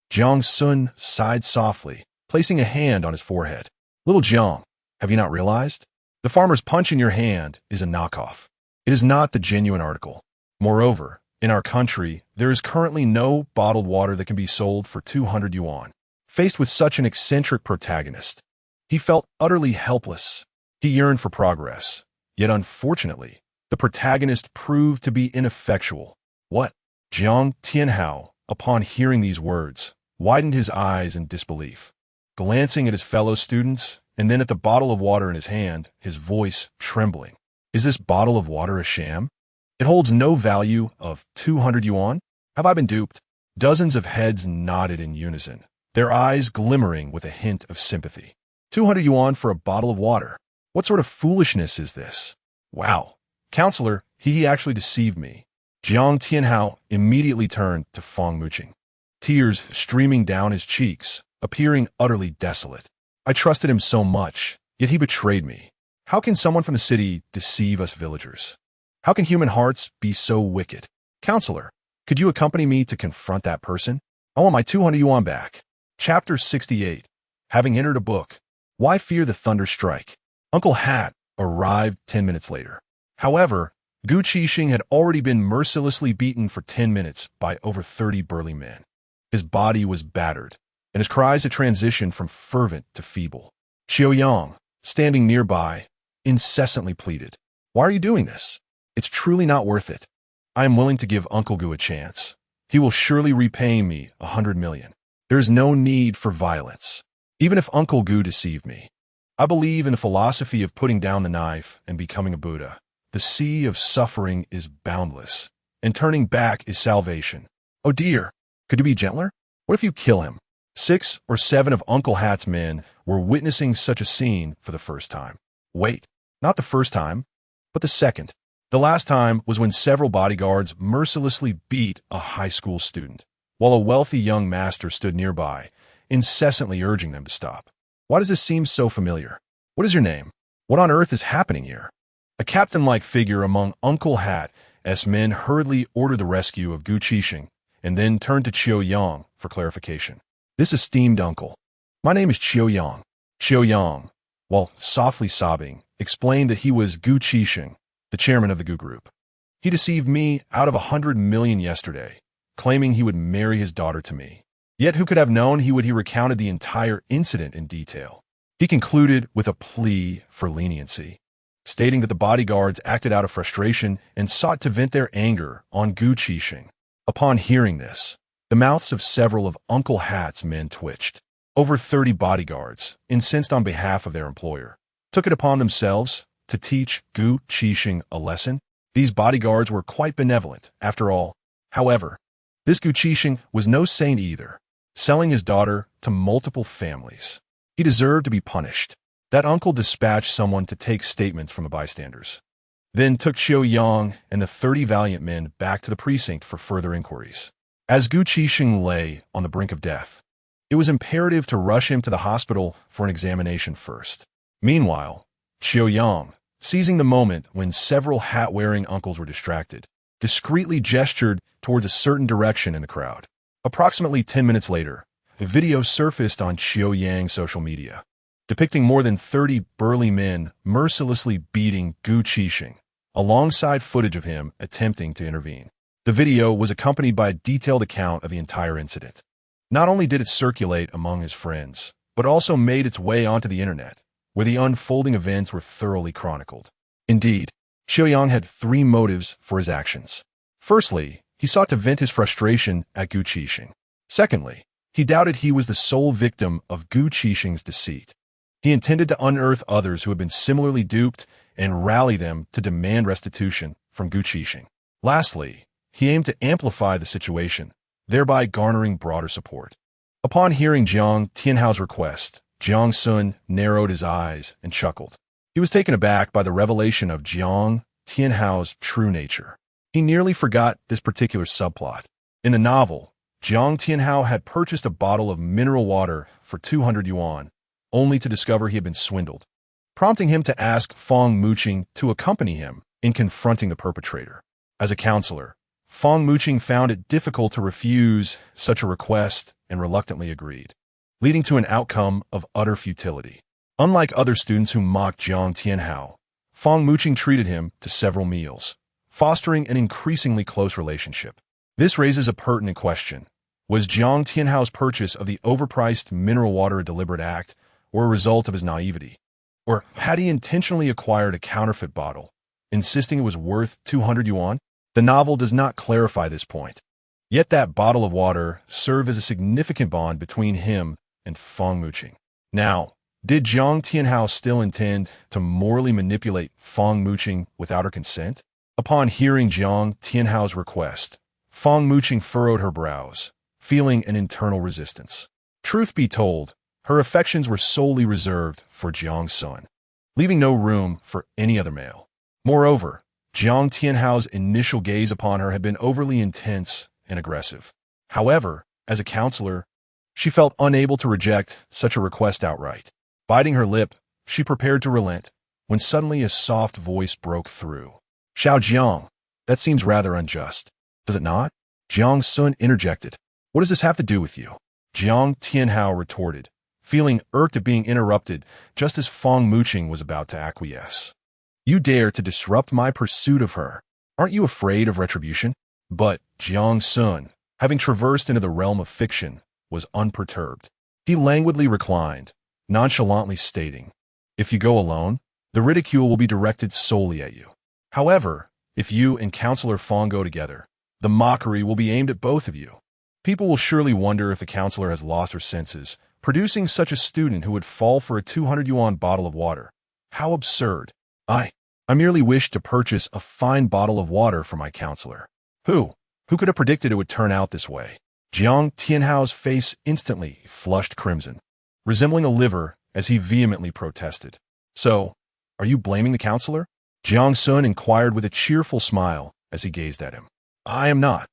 Jiang Xun sighed softly, placing a hand on his forehead. Little Jiang, have you not realized? The Farmer's Punch in your hand is a knockoff. It is not the genuine article. Moreover, in our country, there is currently no bottled water that can be sold for 200 yuan. Faced with such an eccentric protagonist, he felt utterly helpless. He yearned for progress, yet unfortunately, the protagonist proved to be ineffectual. What? Jiang Tianhao, upon hearing these words, widened his eyes in disbelief. Glancing at his fellow students, and then at the bottle of water in his hand, his voice trembling. Is this bottle of water a sham? It holds no value of 200 yuan? Have I been duped? Dozens of heads nodded in unison, their eyes glimmering with a hint of sympathy. 200 yuan for a bottle of water. What sort of foolishness is this? Wow. Counselor, he actually deceived me. Jiang Tianhao immediately turned to Feng Muqing, tears streaming down his cheeks, appearing utterly desolate. I trusted him so much, yet he betrayed me. How can someone from the city deceive us villagers? How can human hearts be so wicked? Counselor, could you accompany me to confront that person? I want my 200 yuan back. Chapter 68. Having entered a book. Why fear the thunder strike? Uncle Hat arrived 10 minutes later. However, Gu Qixing had already been mercilessly beaten for 10 minutes by over 30 burly men. His body was battered, and his cries had transitioned from fervent to feeble. Qiu Yang, standing nearby, incessantly pleaded, "Why are you doing this? It's truly not worth it. I am willing to give Uncle Gu a chance. He will surely repay me 100 million. There is no need for violence. Even if Uncle Gu deceived me, I believe in the philosophy of putting down the knife and becoming a Buddha. The sea of suffering is boundless, and turning back is salvation. Oh dear, could you be gentler? What if you kill him?" 6 or 7 of Uncle Hat's men were witnessing such a scene for the first time. Wait, not the first time, but the second. The last time was when several bodyguards mercilessly beat a high school student, while a wealthy young master stood nearby, incessantly urging them to stop. Why does this seem so familiar? What is your name? What on earth is happening here? A captain-like figure among Uncle Hat's men hurriedly ordered the rescue of Gu Qixing, and then turned to Qiu Yang for clarification. This esteemed uncle. My name is Qiu Yang. Qiu Yang, while softly sobbing, explained that he was Gu Qixing, the chairman of the Gu Group. He deceived me out of 100 million yesterday, claiming he would marry his daughter to me. Yet who could have known he recounted the entire incident in detail. He concluded with a plea for leniency, stating that the bodyguards acted out of frustration and sought to vent their anger on Gu Qixing. Upon hearing this, the mouths of several of Uncle Hat's men twitched. Over 30 bodyguards, incensed on behalf of their employer, took it upon themselves to teach Gu Qixing a lesson. These bodyguards were quite benevolent, after all. However, this Gu Qixing was no saint either, selling his daughter to multiple families. He deserved to be punished. That uncle dispatched someone to take statements from the bystanders, then took Qiu Yang and the 30 valiant men back to the precinct for further inquiries. As Gu Qixing lay on the brink of death, it was imperative to rush him to the hospital for an examination first. Meanwhile, Qiu Yang, seizing the moment when several hat-wearing uncles were distracted, discreetly gestured towards a certain direction in the crowd. Approximately 10 minutes later, a video surfaced on Qiu Yang's social media, depicting more than 30 burly men mercilessly beating Gu Qixing, alongside footage of him attempting to intervene. The video was accompanied by a detailed account of the entire incident. Not only did it circulate among his friends, but also made its way onto the internet, where the unfolding events were thoroughly chronicled. Indeed, Qiu Yang had 3 motives for his actions. Firstly, he sought to vent his frustration at Gu Qixing. Secondly, he doubted he was the sole victim of Gu Qixing's deceit. He intended to unearth others who had been similarly duped and rally them to demand restitution from Gu Qixing. Lastly, he aimed to amplify the situation, thereby garnering broader support. Upon hearing Jiang Tianhao's request, Jiang Xun narrowed his eyes and chuckled. He was taken aback by the revelation of Jiang Tianhao's true nature. He nearly forgot this particular subplot. In the novel, Jiang Tianhao had purchased a bottle of mineral water for 200 yuan, only to discover he had been swindled, prompting him to ask Fang Muqing to accompany him in confronting the perpetrator. As a counselor, Fang Muqing found it difficult to refuse such a request and reluctantly agreed, leading to an outcome of utter futility. Unlike other students who mocked Jiang Tianhao, Fang Muqing treated him to several meals, fostering an increasingly close relationship. This raises a pertinent question. Was Jiang Tianhao's purchase of the overpriced mineral water a deliberate act or a result of his naivety? Or had he intentionally acquired a counterfeit bottle, insisting it was worth 200 yuan? The novel does not clarify this point. Yet that bottle of water served as a significant bond between him and Fang Muqing. Now, did Jiang Tianhao still intend to morally manipulate Fang Muqing without her consent? Upon hearing Jiang Tianhao's request, Fang Muqing furrowed her brows, feeling an internal resistance. Truth be told, her affections were solely reserved for Jiang Xun, leaving no room for any other male. Moreover, Jiang Tianhao's initial gaze upon her had been overly intense and aggressive. However, as a counselor, she felt unable to reject such a request outright. Biting her lip, she prepared to relent, when suddenly a soft voice broke through. "Xiao Jiang, that seems rather unjust, does it not?" Jiang Xun interjected. "What does this have to do with you?" Jiang Tianhao retorted, feeling irked at being interrupted just as Fang Muqing was about to acquiesce. "You dare to disrupt my pursuit of her. Aren't you afraid of retribution?" But Jiang Xun, having traversed into the realm of fiction, was unperturbed. He languidly reclined, nonchalantly stating, "If you go alone, the ridicule will be directed solely at you. However, if you and Counselor Fang go together, the mockery will be aimed at both of you. People will surely wonder if the counselor has lost her senses, producing such a student who would fall for a 200 yuan bottle of water. How absurd. I merely wished to purchase a fine bottle of water for my counselor. Who could have predicted it would turn out this way?" Jiang Tianhao's face instantly flushed crimson, resembling a liver as he vehemently protested. "So, are you blaming the counselor?" Jiang Xun inquired with a cheerful smile as he gazed at him. "I am not."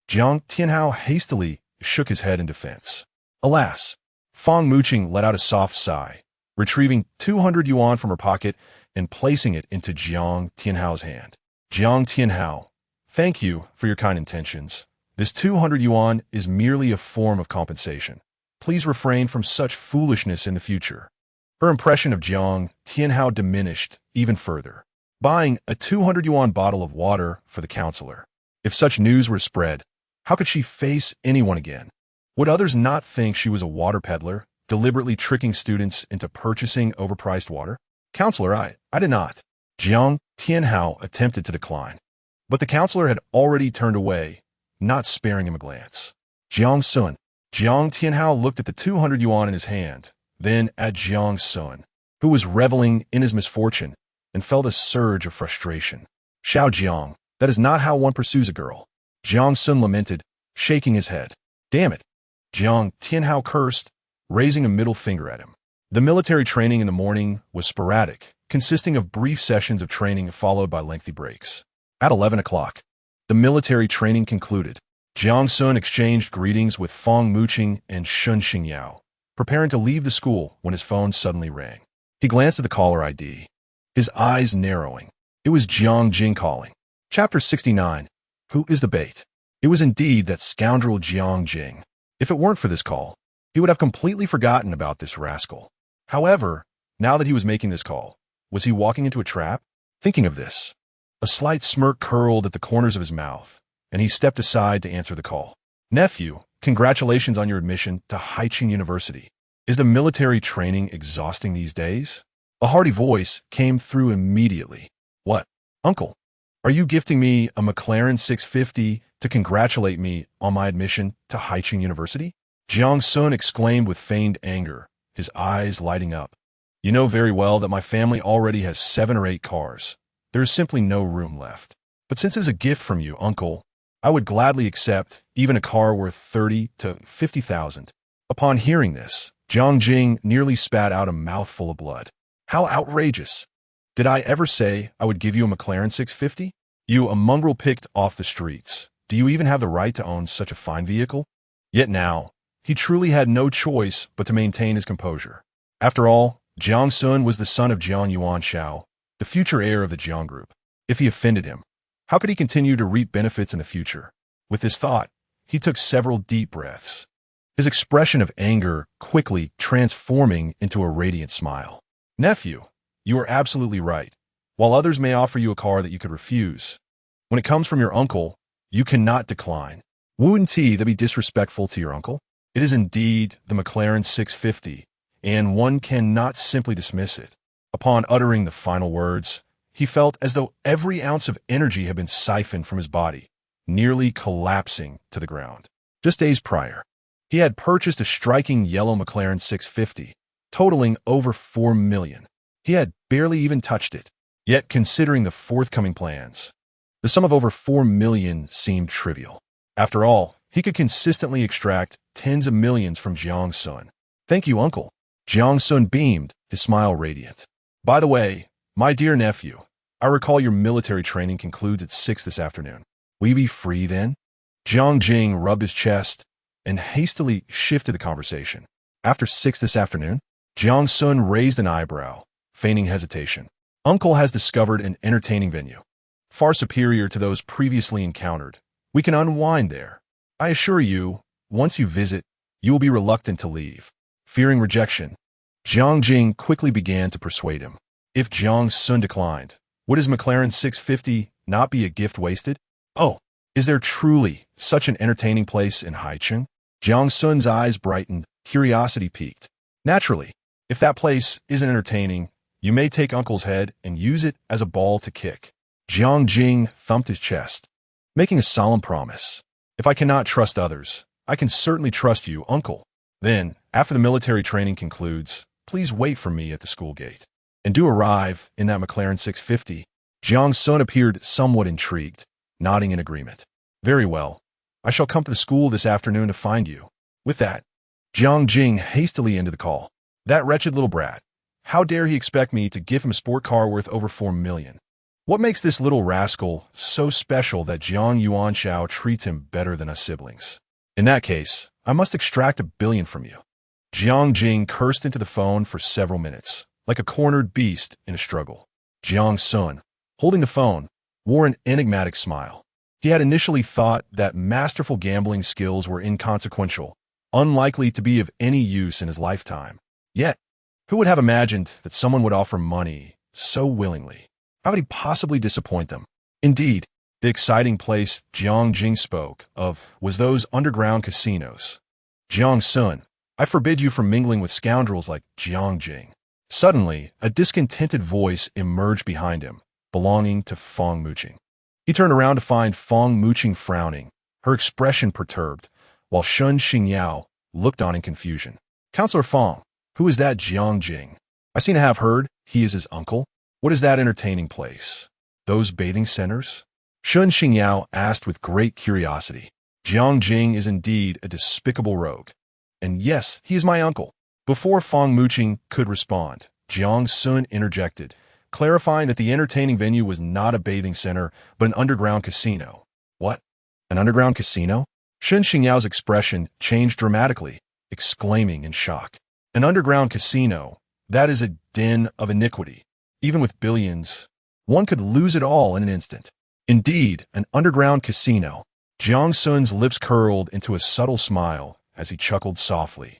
Jiang Tianhao hastily shook his head in defense. Alas, Fang Muqing let out a soft sigh, retrieving 200 yuan from her pocket and placing it into Jiang Tianhao's hand. "Jiang Tianhao, thank you for your kind intentions. This 200 yuan is merely a form of compensation. Please refrain from such foolishness in the future." Her impression of Jiang Tianhao diminished even further. Buying a 200 yuan bottle of water for the counselor. If such news were spread, how could she face anyone again? Would others not think she was a water peddler, deliberately tricking students into purchasing overpriced water? "Counselor, I did not." Jiang Tianhao attempted to decline, but the counselor had already turned away, not sparing him a glance. "Jiang Xun." Jiang Tianhao looked at the 200 yuan in his hand, then at Jiang Xun, who was reveling in his misfortune, and felt a surge of frustration. Xiao Jiang, that is not how one pursues a girl. Jiang Xun lamented, shaking his head. Damn it. Jiang Tianhao cursed, raising a middle finger at him. The military training in the morning was sporadic, consisting of brief sessions of training followed by lengthy breaks. At 11 o'clock, the military training concluded. Jiang Xun exchanged greetings with Fong Muqing and Shun Xingyao, preparing to leave the school when his phone suddenly rang. He glanced at the caller ID, his eyes narrowing. It was Jiang Jing calling. Chapter 69. Who is the bait? It was indeed that scoundrel Jiang Jing. If it weren't for this call, he would have completely forgotten about this rascal. However, now that he was making this call, was he walking into a trap? Thinking of this, a slight smirk curled at the corners of his mouth, and he stepped aside to answer the call. Nephew, congratulations on your admission to Haiqing University. Is the military training exhausting these days? A hearty voice came through immediately. What? Uncle, are you gifting me a McLaren 650 to congratulate me on my admission to Haiqing University? Jiang Xun exclaimed with feigned anger, his eyes lighting up. You know very well that my family already has 7 or 8 cars. There is simply no room left. But since it's a gift from you, uncle, I would gladly accept even a car worth 30 to 50,000. Upon hearing this, Jiang Jing nearly spat out a mouthful of blood. How outrageous! Did I ever say I would give you a McLaren 650? You, a mongrel picked off the streets. Do you even have the right to own such a fine vehicle? Yet now, he truly had no choice but to maintain his composure. After all, Jiang Xun was the son of Jiang Yuanshao, the future heir of the Jiang Group. If he offended him, how could he continue to reap benefits in the future? With this thought, he took several deep breaths, his expression of anger quickly transforming into a radiant smile. Nephew, you are absolutely right. While others may offer you a car that you could refuse, when it comes from your uncle, you cannot decline. Wouldn't that be disrespectful to your uncle? It is indeed the McLaren 650, and one cannot simply dismiss it. Upon uttering the final words, he felt as though every ounce of energy had been siphoned from his body, nearly collapsing to the ground. Just days prior, he had purchased a striking yellow McLaren 650, totaling over 4 million. He had barely even touched it. Yet, considering the forthcoming plans, the sum of over 4 million seemed trivial. After all, he could consistently extract tens of millions from Jiang Xun. Thank you, uncle. Jiang Xun beamed, his smile radiant. By the way, my dear nephew, I recall your military training concludes at 6 this afternoon. Will you be free then? Jiang Jing rubbed his chest and hastily shifted the conversation. After 6 this afternoon? Jiang Xun raised an eyebrow, feigning hesitation. Uncle has discovered an entertaining venue, far superior to those previously encountered. We can unwind there. I assure you, once you visit, you will be reluctant to leave. Fearing rejection, Jiang Jing quickly began to persuade him. If Jiang Xun declined, would his McLaren 650 not be a gift wasted? Oh, is there truly such an entertaining place in Haiqing? Jiang Xun's eyes brightened, curiosity piqued. Naturally, if that place isn't entertaining, you may take uncle's head and use it as a ball to kick. Jiang Jing thumped his chest, making a solemn promise. If I cannot trust others, I can certainly trust you, uncle. Then, after the military training concludes, please wait for me at the school gate. And do arrive in that McLaren 650. Jiang Xun appeared somewhat intrigued, nodding in agreement. Very well. I shall come to the school this afternoon to find you. With that, Jiang Jing hastily ended the call. That wretched little brat. How dare he expect me to give him a sport car worth over 4 million? What makes this little rascal so special that Jiang Yuanshao treats him better than us siblings? In that case, I must extract 1 billion from you. Jiang Jing cursed into the phone for several minutes, like a cornered beast in a struggle. Jiang Xun, holding the phone, wore an enigmatic smile. He had initially thought that masterful gambling skills were inconsequential, unlikely to be of any use in his lifetime. Yet, who would have imagined that someone would offer money so willingly? How could he possibly disappoint them? Indeed, the exciting place Jiang Jing spoke of was those underground casinos. Jiang Xun, I forbid you from mingling with scoundrels like Jiang Jing. Suddenly, a discontented voice emerged behind him, belonging to Fong Muqing. He turned around to find Fong Muqing frowning, her expression perturbed, while Shun Xingyao looked on in confusion. Counselor Fong, who is that Jiang Jing? I seem to have heard he is his uncle. What is that entertaining place? Those bathing centers? Shun Xingyao asked with great curiosity. Jiang Jing is indeed a despicable rogue. And yes, he is my uncle. Before Fang Muqing could respond, Jiang Xun interjected, clarifying that the entertaining venue was not a bathing center, but an underground casino. What? An underground casino? Shun Xingyao's expression changed dramatically, exclaiming in shock. An underground casino? That is a den of iniquity. Even with billions, one could lose it all in an instant. Indeed, an underground casino. Jiang Xun's lips curled into a subtle smile as he chuckled softly.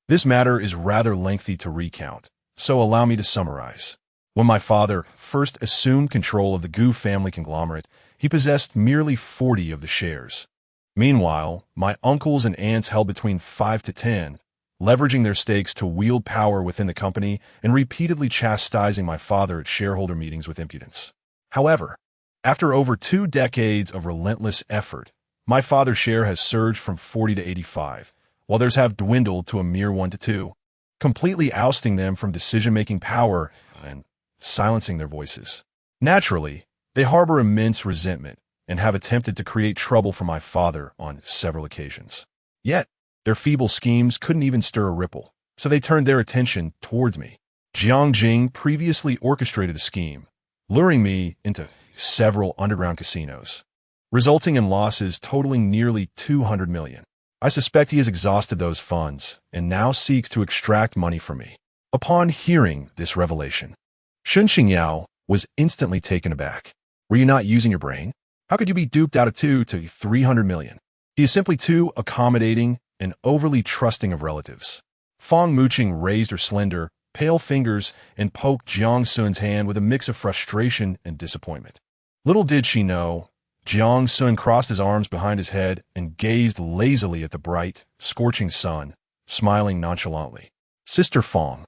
This matter is rather lengthy to recount, so allow me to summarize. When my father first assumed control of the Gu family conglomerate, he possessed merely 40 of the shares. Meanwhile, my uncles and aunts held between 5 to 10, leveraging their stakes to wield power within the company and repeatedly chastising my father at shareholder meetings with impudence. However, after over 2 decades of relentless effort, my father's share has surged from 40 to 85, while theirs have dwindled to a mere 1 to 2, completely ousting them from decision-making power and silencing their voices. Naturally, they harbor immense resentment and have attempted to create trouble for my father on several occasions. Yet, their feeble schemes couldn't even stir a ripple, so they turned their attention towards me. Jiang Jing previously orchestrated a scheme, luring me into several underground casinos, resulting in losses totaling nearly 200 million. I suspect he has exhausted those funds and now seeks to extract money from me. Upon hearing this revelation, Shun Xingyao was instantly taken aback. Were you not using your brain? How could you be duped out of 2 to 300 million? He is simply too accommodating and overly trusting of relatives. Fang Muqing raised her slender, pale fingers and poked Jiang Xun's hand with a mix of frustration and disappointment. Little did she know, Jiang Xun crossed his arms behind his head and gazed lazily at the bright, scorching sun, smiling nonchalantly. Sister Fang,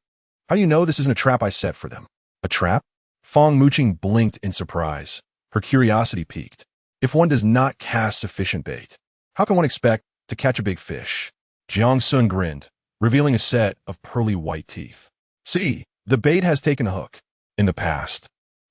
how do you know this isn't a trap I set for them? A trap? Fang Muqing blinked in surprise. Her curiosity piqued. If one does not cast sufficient bait, how can one expect to catch a big fish? Jiang Xun grinned, revealing a set of pearly white teeth. See, the bait has taken a hook. In the past,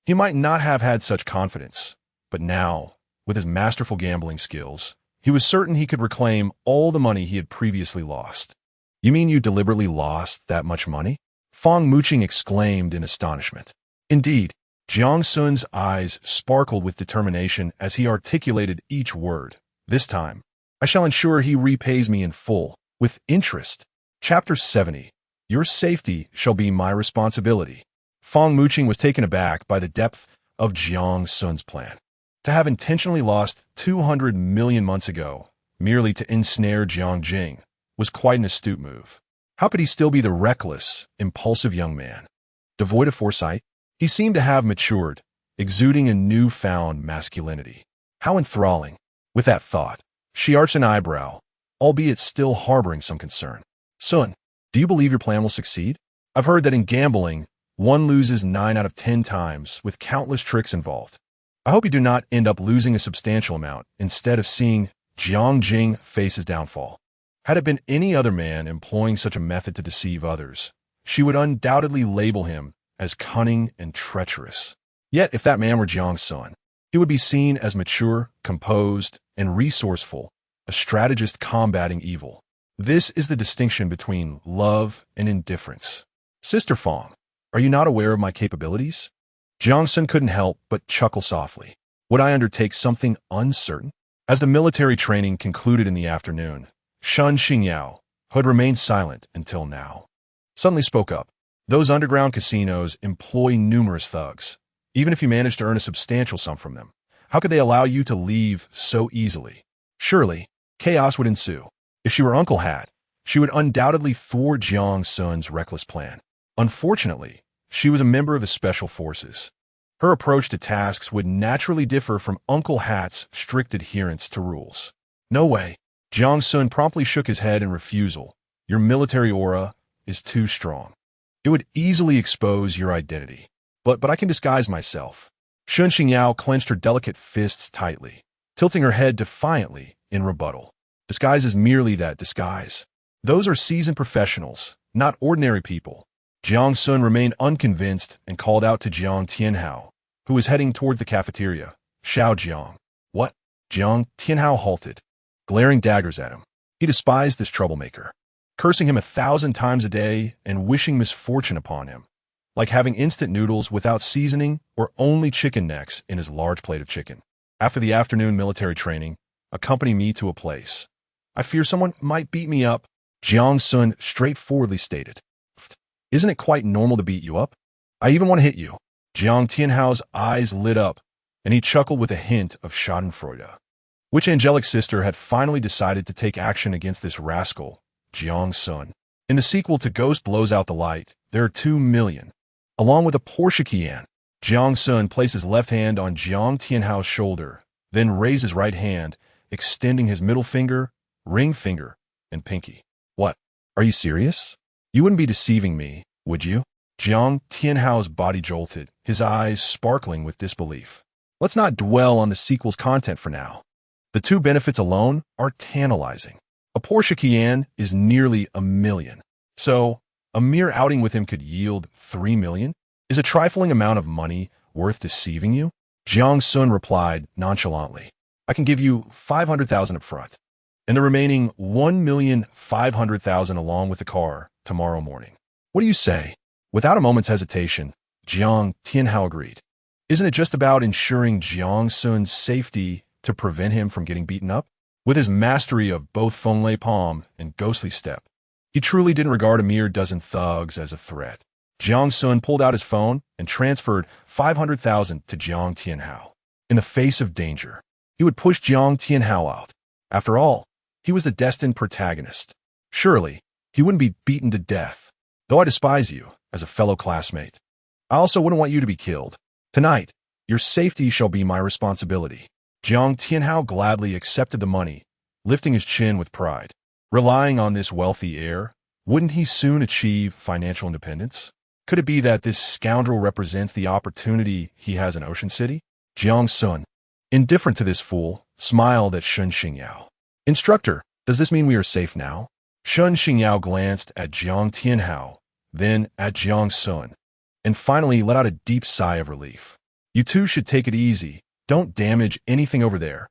he might not have had such confidence, but now, with his masterful gambling skills, he was certain he could reclaim all the money he had previously lost. You mean you deliberately lost that much money? Fang Muqing exclaimed in astonishment. Indeed, Jiang Xun's eyes sparkled with determination as he articulated each word. This time, I shall ensure he repays me in full, with interest. Chapter 70. Your safety shall be my responsibility. Fang Muqing was taken aback by the depth of Jiang Xun's plan. To have intentionally lost 200 million months ago, merely to ensnare Jiang Jing, was quite an astute move. How could he still be the reckless, impulsive young man? Devoid of foresight, he seemed to have matured, exuding a newfound masculinity. How enthralling. With that thought, she arched an eyebrow, albeit still harboring some concern. Sun, do you believe your plan will succeed? I've heard that in gambling, one loses 9 out of 10 times, with countless tricks involved. I hope you do not end up losing a substantial amount instead of seeing Jiang Jing face his downfall. Had it been any other man employing such a method to deceive others, she would undoubtedly label him as cunning and treacherous. Yet if that man were Jiang Xun, he would be seen as mature, composed, and resourceful, a strategist combating evil. This is the distinction between love and indifference. Sister Fang, are you not aware of my capabilities? Jiang Xun couldn't help but chuckle softly. Would I undertake something uncertain? As the military training concluded in the afternoon, Shun Xingyao, who had remained silent until now, suddenly spoke up. Those underground casinos employ numerous thugs. Even if you manage to earn a substantial sum from them, how could they allow you to leave so easily? Surely, chaos would ensue. If she were Uncle Hat, she would undoubtedly thwart Jiang Xun's reckless plan. Unfortunately, she was a member of the Special Forces. Her approach to tasks would naturally differ from Uncle Hat's strict adherence to rules. No way. Jiang Xun promptly shook his head in refusal. Your military aura is too strong. It would easily expose your identity. But I can disguise myself. Shun Xingyao clenched her delicate fists tightly, tilting her head defiantly in rebuttal. Disguise is merely that, disguise. Those are seasoned professionals, not ordinary people. Jiang Xun remained unconvinced and called out to Jiang Tianhao, who was heading towards the cafeteria. Xiao Jiang. What? Jiang Tianhao halted, glaring daggers at him. He despised this troublemaker, cursing him 1,000 times a day and wishing misfortune upon him, like having instant noodles without seasoning or only chicken necks in his large plate of chicken. After the afternoon military training, accompany me to a place. I fear someone might beat me up, Jiang Xun straightforwardly stated. Isn't it quite normal to beat you up? I even want to hit you. Jiang Tianhao's eyes lit up, and he chuckled with a hint of schadenfreude. Which angelic sister had finally decided to take action against this rascal, Jiang Xun? In the sequel to Ghost Blows Out the Light, there are 2 million. Along with a Porsche Cayenne, Jiang Xun placed his left hand on Jiang Tianhao's shoulder, then raised his right hand, extending his middle finger, ring finger, and pinky. What? Are you serious? You wouldn't be deceiving me, would you? Jiang Tianhao's body jolted, his eyes sparkling with disbelief. Let's not dwell on the sequel's content for now. The 2 benefits alone are tantalizing. A Porsche Cayenne is nearly 1 million. So, a mere outing with him could yield 3 million? Is a trifling amount of money worth deceiving you? Jiang Xun replied nonchalantly. I can give you 500,000 up front, and the remaining 1,500,000 along with the car tomorrow morning. What do you say? Without a moment's hesitation, Jiang Tianhao agreed. Isn't it just about ensuring Jiang Xun's safety to prevent him from getting beaten up? With his mastery of both Feng Lei Palm and Ghostly Step, he truly didn't regard a mere dozen thugs as a threat. Jiang Xun pulled out his phone and transferred 500,000 to Jiang Tianhao. In the face of danger, he would push Jiang Tianhao out. After all, he was the destined protagonist. Surely, he wouldn't be beaten to death. Though I despise you as a fellow classmate, I also wouldn't want you to be killed. Tonight, your safety shall be my responsibility. Jiang Tianhao gladly accepted the money, lifting his chin with pride. Relying on this wealthy heir, wouldn't he soon achieve financial independence? Could it be that this scoundrel represents the opportunity he has in Ocean City? Jiang Xun, indifferent to this fool, smiled at Shun Xingyao. Instructor, does this mean we are safe now? Shun Xingyao glanced at Jiang Tianhao, then at Jiang Xun, and finally let out a deep sigh of relief. You two should take it easy. Don't damage anything over there.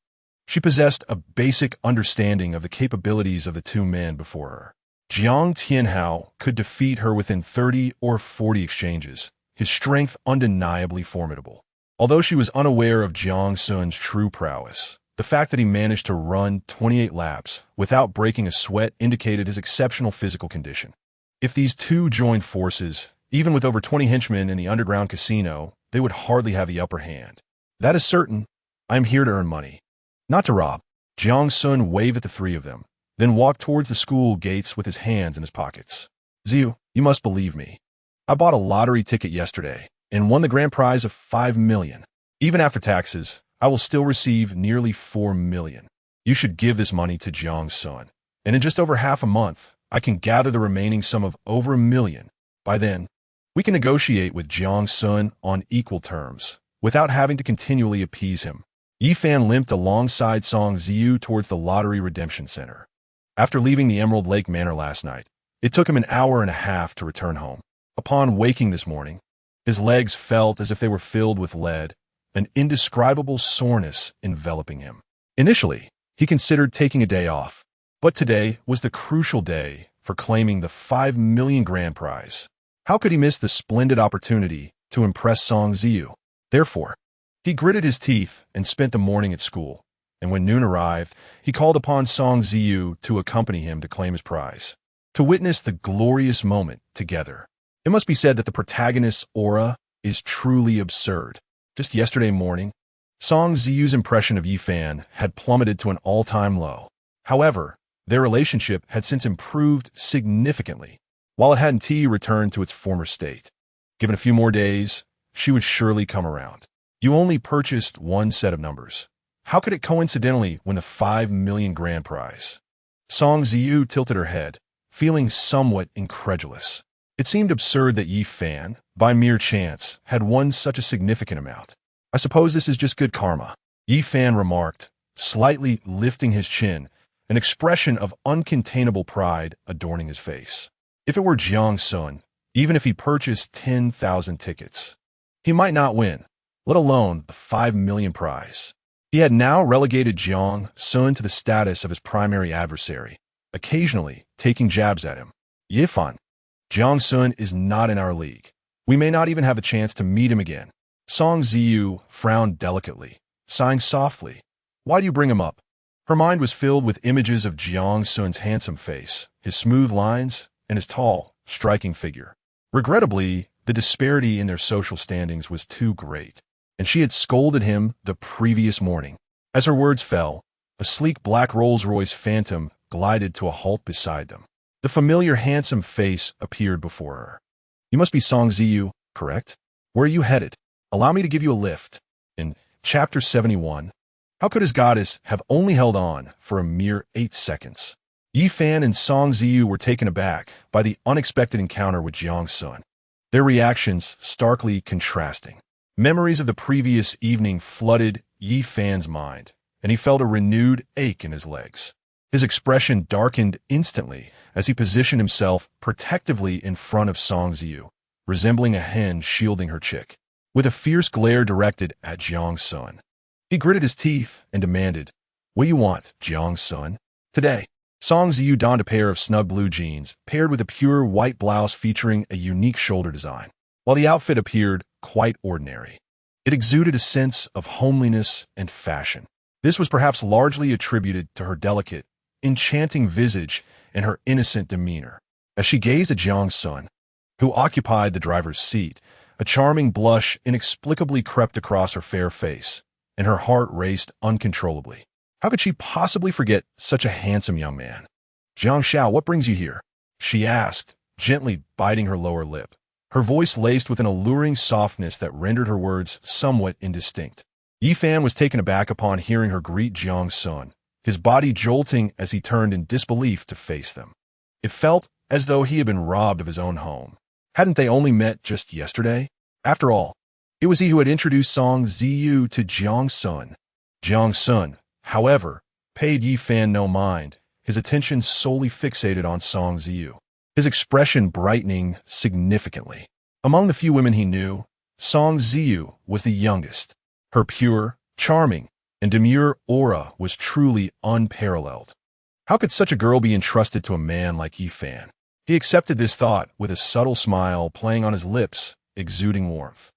She possessed a basic understanding of the capabilities of the 2 men before her. Jiang Tianhao could defeat her within 30 or 40 exchanges, his strength undeniably formidable. Although she was unaware of Jiang Xun's true prowess, the fact that he managed to run 28 laps without breaking a sweat indicated his exceptional physical condition. If these 2 joined forces, even with over 20 henchmen in the underground casino, they would hardly have the upper hand. That is certain. I am here to earn money, not to rob. Jiang Xun waved at the 3 of them, then walked towards the school gates with his hands in his pockets. Ziyu, you must believe me. I bought a lottery ticket yesterday and won the grand prize of 5 million. Even after taxes, I will still receive nearly 4 million. You should give this money to Jiang Xun, and in just over half a month, I can gather the remaining sum of over 1 million. By then, we can negotiate with Jiang Xun on equal terms, without having to continually appease him. Yi Fan limped alongside Song Ziyu towards the Lottery Redemption Center. After leaving the Emerald Lake Manor last night, it took him an hour and a half to return home. Upon waking this morning, his legs felt as if they were filled with lead, an indescribable soreness enveloping him. Initially, he considered taking a day off, but today was the crucial day for claiming the 5 million grand prize. How could he miss the splendid opportunity to impress Song Ziyu? Therefore, he gritted his teeth and spent the morning at school, and when noon arrived, he called upon Song Ziyu to accompany him to claim his prize, to witness the glorious moment together. It must be said that the protagonist's aura is truly absurd. Just yesterday morning, Song Ziyu's impression of Yi Fan had plummeted to an all-time low. However, their relationship had since improved significantly, while it hadn't returned to its former state. Given a few more days, she would surely come around. You only purchased 1 set of numbers. How could it coincidentally win the 5 million grand prize? Song Ziyu tilted her head, feeling somewhat incredulous. It seemed absurd that Yi Fan, by mere chance, had won such a significant amount. I suppose this is just good karma, Yi Fan remarked, slightly lifting his chin, an expression of uncontainable pride adorning his face. If it were Jiang Xun, even if he purchased 10,000 tickets, he might not win. let alone the 5 million prize. He had now relegated Jiang Xun to the status of his primary adversary, occasionally taking jabs at him. Yifan, Jiang Xun is not in our league. We may not even have a chance to meet him again. Song Ziyu frowned delicately, sighing softly. Why do you bring him up? Her mind was filled with images of Jiang Xun's handsome face, his smooth lines, and his tall, striking figure. Regrettably, the disparity in their social standings was too great, and she had scolded him the previous morning. As her words fell, a sleek black Rolls-Royce Phantom glided to a halt beside them. The familiar handsome face appeared before her. You must be Song Ziyu, correct? Where are you headed? Allow me to give you a lift. In Chapter 71, how could his goddess have only held on for a mere 8 seconds? Yifan and Song Ziyu were taken aback by the unexpected encounter with Jiang Xun, their reactions starkly contrasting. Memories of the previous evening flooded Yifan's mind, and he felt a renewed ache in his legs. His expression darkened instantly as he positioned himself protectively in front of Song Ziyu, resembling a hen shielding her chick, with a fierce glare directed at Jiang Xun. He gritted his teeth and demanded, "What do you want, Jiang Xun?" Today, Song Ziyu donned a pair of snug blue jeans, paired with a pure white blouse featuring a unique shoulder design. While the outfit appeared quite ordinary, it exuded a sense of homeliness and fashion. This was perhaps largely attributed to her delicate, enchanting visage and her innocent demeanor. As she gazed at Jiang Xun, who occupied the driver's seat, a charming blush inexplicably crept across her fair face, and her heart raced uncontrollably. How could she possibly forget such a handsome young man? "Jiang Xiao, what brings you here?" she asked, gently biting her lower lip, her voice laced with an alluring softness that rendered her words somewhat indistinct. Yifan was taken aback upon hearing her greet Jiang Xun, his body jolting as he turned in disbelief to face them. It felt as though he had been robbed of his own home. Hadn't they only met just yesterday? After all, it was he who had introduced Song Ziyu to Jiang Xun. Jiang Xun, however, paid Yifan no mind, his attention solely fixated on Song Ziyu, his expression brightening significantly. Among the few women he knew, Song Ziyu was the youngest. Her pure, charming, and demure aura was truly unparalleled. How could such a girl be entrusted to a man like Yifan? He accepted this thought with a subtle smile playing on his lips, exuding warmth.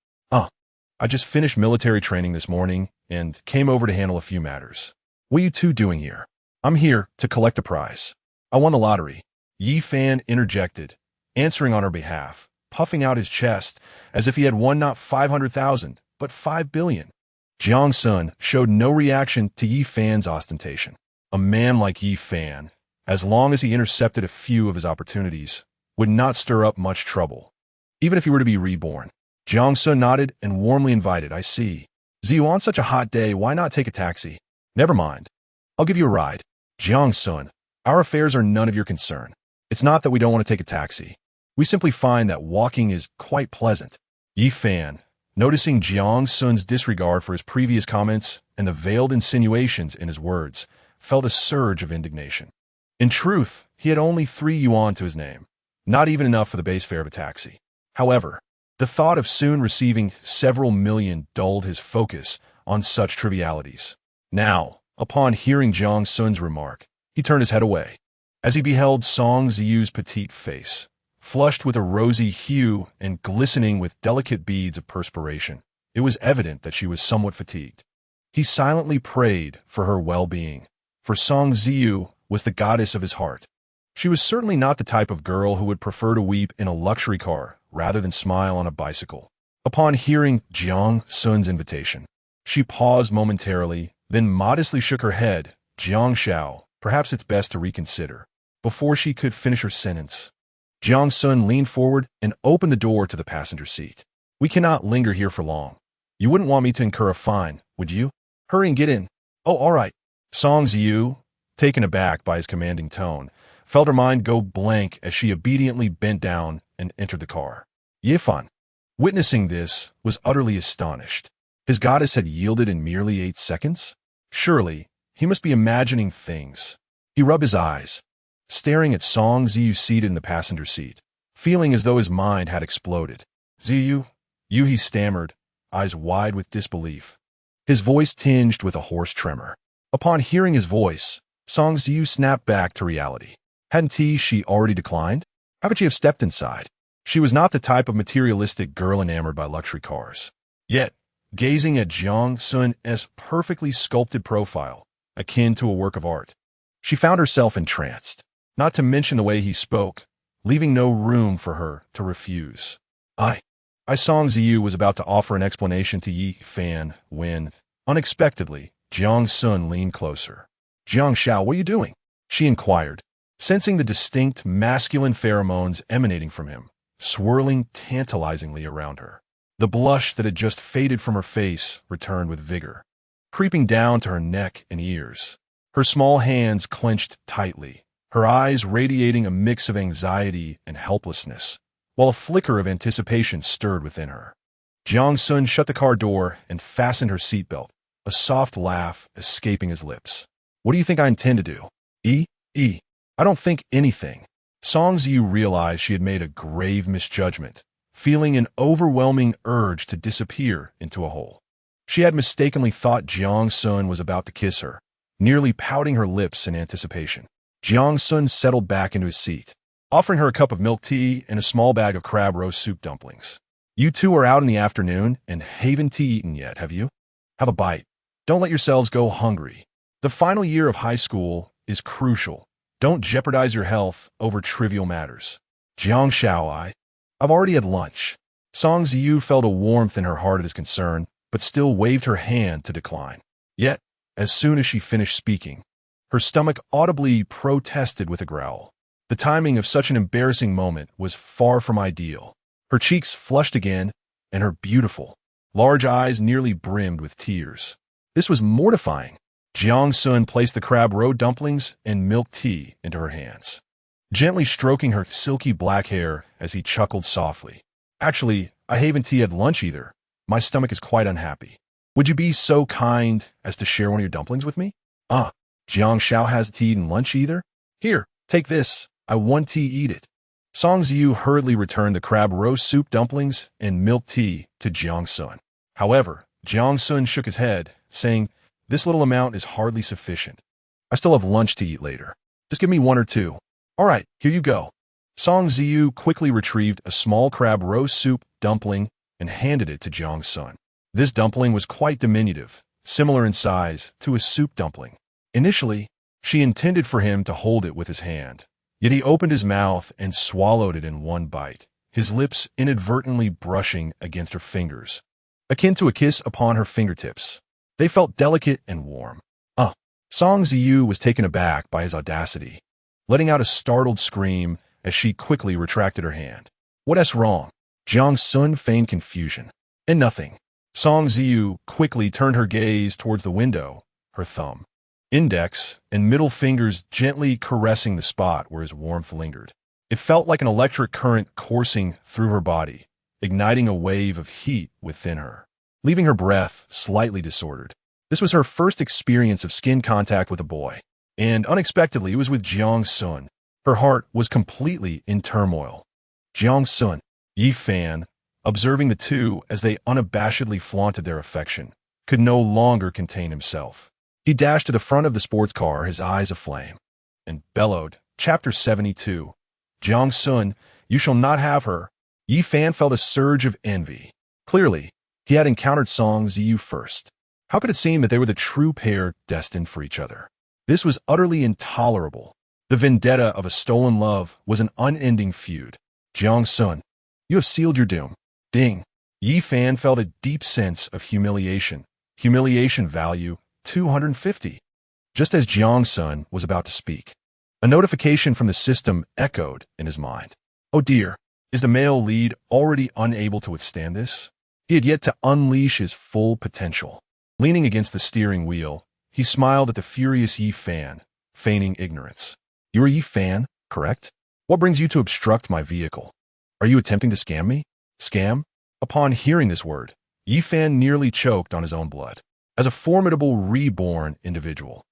I just finished military training this morning and came over to handle a few matters. What are you two doing here? I'm here to collect a prize. I won the lottery. Yifan interjected, answering on her behalf, puffing out his chest as if he had won not 500,000, but 5 billion. Jiang Xun showed no reaction to Yifan's ostentation. A man like Yifan, as long as he intercepted a few of his opportunities, would not stir up much trouble, even if he were to be reborn. Jiang Xun nodded and warmly invited, "I see. Ziyu, on such a hot day, why not take a taxi?" "Never mind. I'll give you a ride." "Jiang Xun, our affairs are none of your concern. It's not that we don't want to take a taxi. We simply find that walking is quite pleasant." Yifan, noticing Jiang Xun's disregard for his previous comments and the veiled insinuations in his words, felt a surge of indignation. In truth, he had only 3 yuan to his name, not even enough for the base fare of a taxi. However, the thought of soon receiving several million dulled his focus on such trivialities. Now, upon hearing Jiang Xun's remark, he turned his head away. As he beheld Song Ziyu's petite face, flushed with a rosy hue and glistening with delicate beads of perspiration, it was evident that she was somewhat fatigued. He silently prayed for her well-being, for Song Ziyu was the goddess of his heart. She was certainly not the type of girl who would prefer to weep in a luxury car rather than smile on a bicycle. Upon hearing Jiang Xun's invitation, she paused momentarily, then modestly shook her head. "Jiang Xiao, perhaps it's best to reconsider." Before she could finish her sentence, Jiang Xun leaned forward and opened the door to the passenger seat. "We cannot linger here for long. You wouldn't want me to incur a fine, would you? Hurry and get in." "Oh, all right." Song Ziyu, taken aback by his commanding tone, felt her mind go blank as she obediently bent down and entered the car. Yifan, witnessing this, was utterly astonished. His goddess had yielded in merely 8 seconds? Surely, he must be imagining things. He rubbed his eyes, staring at Song Ziyu seated in the passenger seat, feeling as though his mind had exploded. "Ziyu, he stammered. eyes wide with disbelief. His voice tinged with a hoarse tremor. Upon hearing his voice, Song Ziyu snapped back to reality. Hadn't she already declined? How could she have stepped inside? She was not the type of materialistic girl enamored by luxury cars. Yet, gazing at Jiang Xun's perfectly sculpted profile, akin to a work of art, she found herself entranced, not to mention the way he spoke, leaving no room for her to refuse. Song Ziyu was about to offer an explanation to Yi Fan when, unexpectedly, Jiang Xun leaned closer. "Jiang Xiao, what are you doing?" she inquired, sensing the distinct masculine pheromones emanating from him, swirling tantalizingly around her. The blush that had just faded from her face returned with vigor, creeping down to her neck and ears. Her small hands clenched tightly, her eyes radiating a mix of anxiety and helplessness, while a flicker of anticipation stirred within her. Jiang Xun shut the car door and fastened her seatbelt, a soft laugh escaping his lips. "What do you think I intend to do?" I don't think anything." Song Ziyu realized she had made a grave misjudgment, feeling an overwhelming urge to disappear into a hole. She had mistakenly thought Jiang Xun was about to kiss her, nearly pouting her lips in anticipation. Jiang Xun settled back into his seat, offering her a cup of milk tea and a small bag of crab roast soup dumplings. "You two are out in the afternoon and haven't eaten yet, have you? Have a bite. Don't let yourselves go hungry. The final year of high school is crucial. Don't jeopardize your health over trivial matters." "Jiang Xiao, I've already had lunch." Song Ziyu felt a warmth in her heart at his concern, but still waved her hand to decline. Yet, as soon as she finished speaking, her stomach audibly protested with a growl. The timing of such an embarrassing moment was far from ideal. Her cheeks flushed again, and her beautiful, large eyes nearly brimmed with tears. This was mortifying. Jiang Xun placed the crab roe dumplings and milk tea into her hands, gently stroking her silky black hair as he chuckled softly. "Actually, I haven't had lunch either. My stomach is quite unhappy. Would you be so kind as to share one of your dumplings with me?" Jiang Xiao hasn't eaten lunch either? "Here, take this. I want to eat it." Song Ziyu hurriedly returned the crab roast soup dumplings and milk tea to Jiang Xun. However, Jiang Xun shook his head, saying, "This little amount is hardly sufficient. I still have lunch to eat later. Just give me one or two." "All right, here you go." Song Ziyu quickly retrieved a small crab roast soup dumpling and handed it to Jiang Xun. This dumpling was quite diminutive, similar in size to a soup dumpling. Initially, she intended for him to hold it with his hand, yet he opened his mouth and swallowed it in one bite, his lips inadvertently brushing against her fingers, akin to a kiss upon her fingertips. They felt delicate and warm. Song Ziyu was taken aback by his audacity, letting out a startled scream as she quickly retracted her hand. "What's wrong?" Jiang Xun feigned confusion. "And nothing." Song Ziyu quickly turned her gaze towards the window, her thumb, index, and middle fingers gently caressing the spot where his warmth lingered. It felt like an electric current coursing through her body, igniting a wave of heat within her, leaving her breath slightly disordered. This was her first experience of skin contact with a boy, and unexpectedly it was with Jiang Xun. Her heart was completely in turmoil. Jiang Xun, Yi Fan, observing the two as they unabashedly flaunted their affection, could no longer contain himself. He dashed to the front of the sports car, his eyes aflame, and bellowed, Chapter 72, "Jiang Xun, you shall not have her." Yi Fan felt a surge of envy. Clearly, he had encountered Song Ziyu first. How could it seem that they were the true pair destined for each other? This was utterly intolerable. The vendetta of a stolen love was an unending feud. "Jiang Xun, you have sealed your doom." Ding. Yi Fan felt a deep sense of humiliation. Humiliation value 250. Just as Jiang Xun was about to speak, a notification from the system echoed in his mind. Oh dear, is the male lead already unable to withstand this? He had yet to unleash his full potential. Leaning against the steering wheel, he smiled at the furious Yi Fan, feigning ignorance. "You are Yi Fan, correct? What brings you to obstruct my vehicle? Are you attempting to scam me?" Scam? Upon hearing this word, Yi Fan nearly choked on his own blood. As a formidable reborn individual,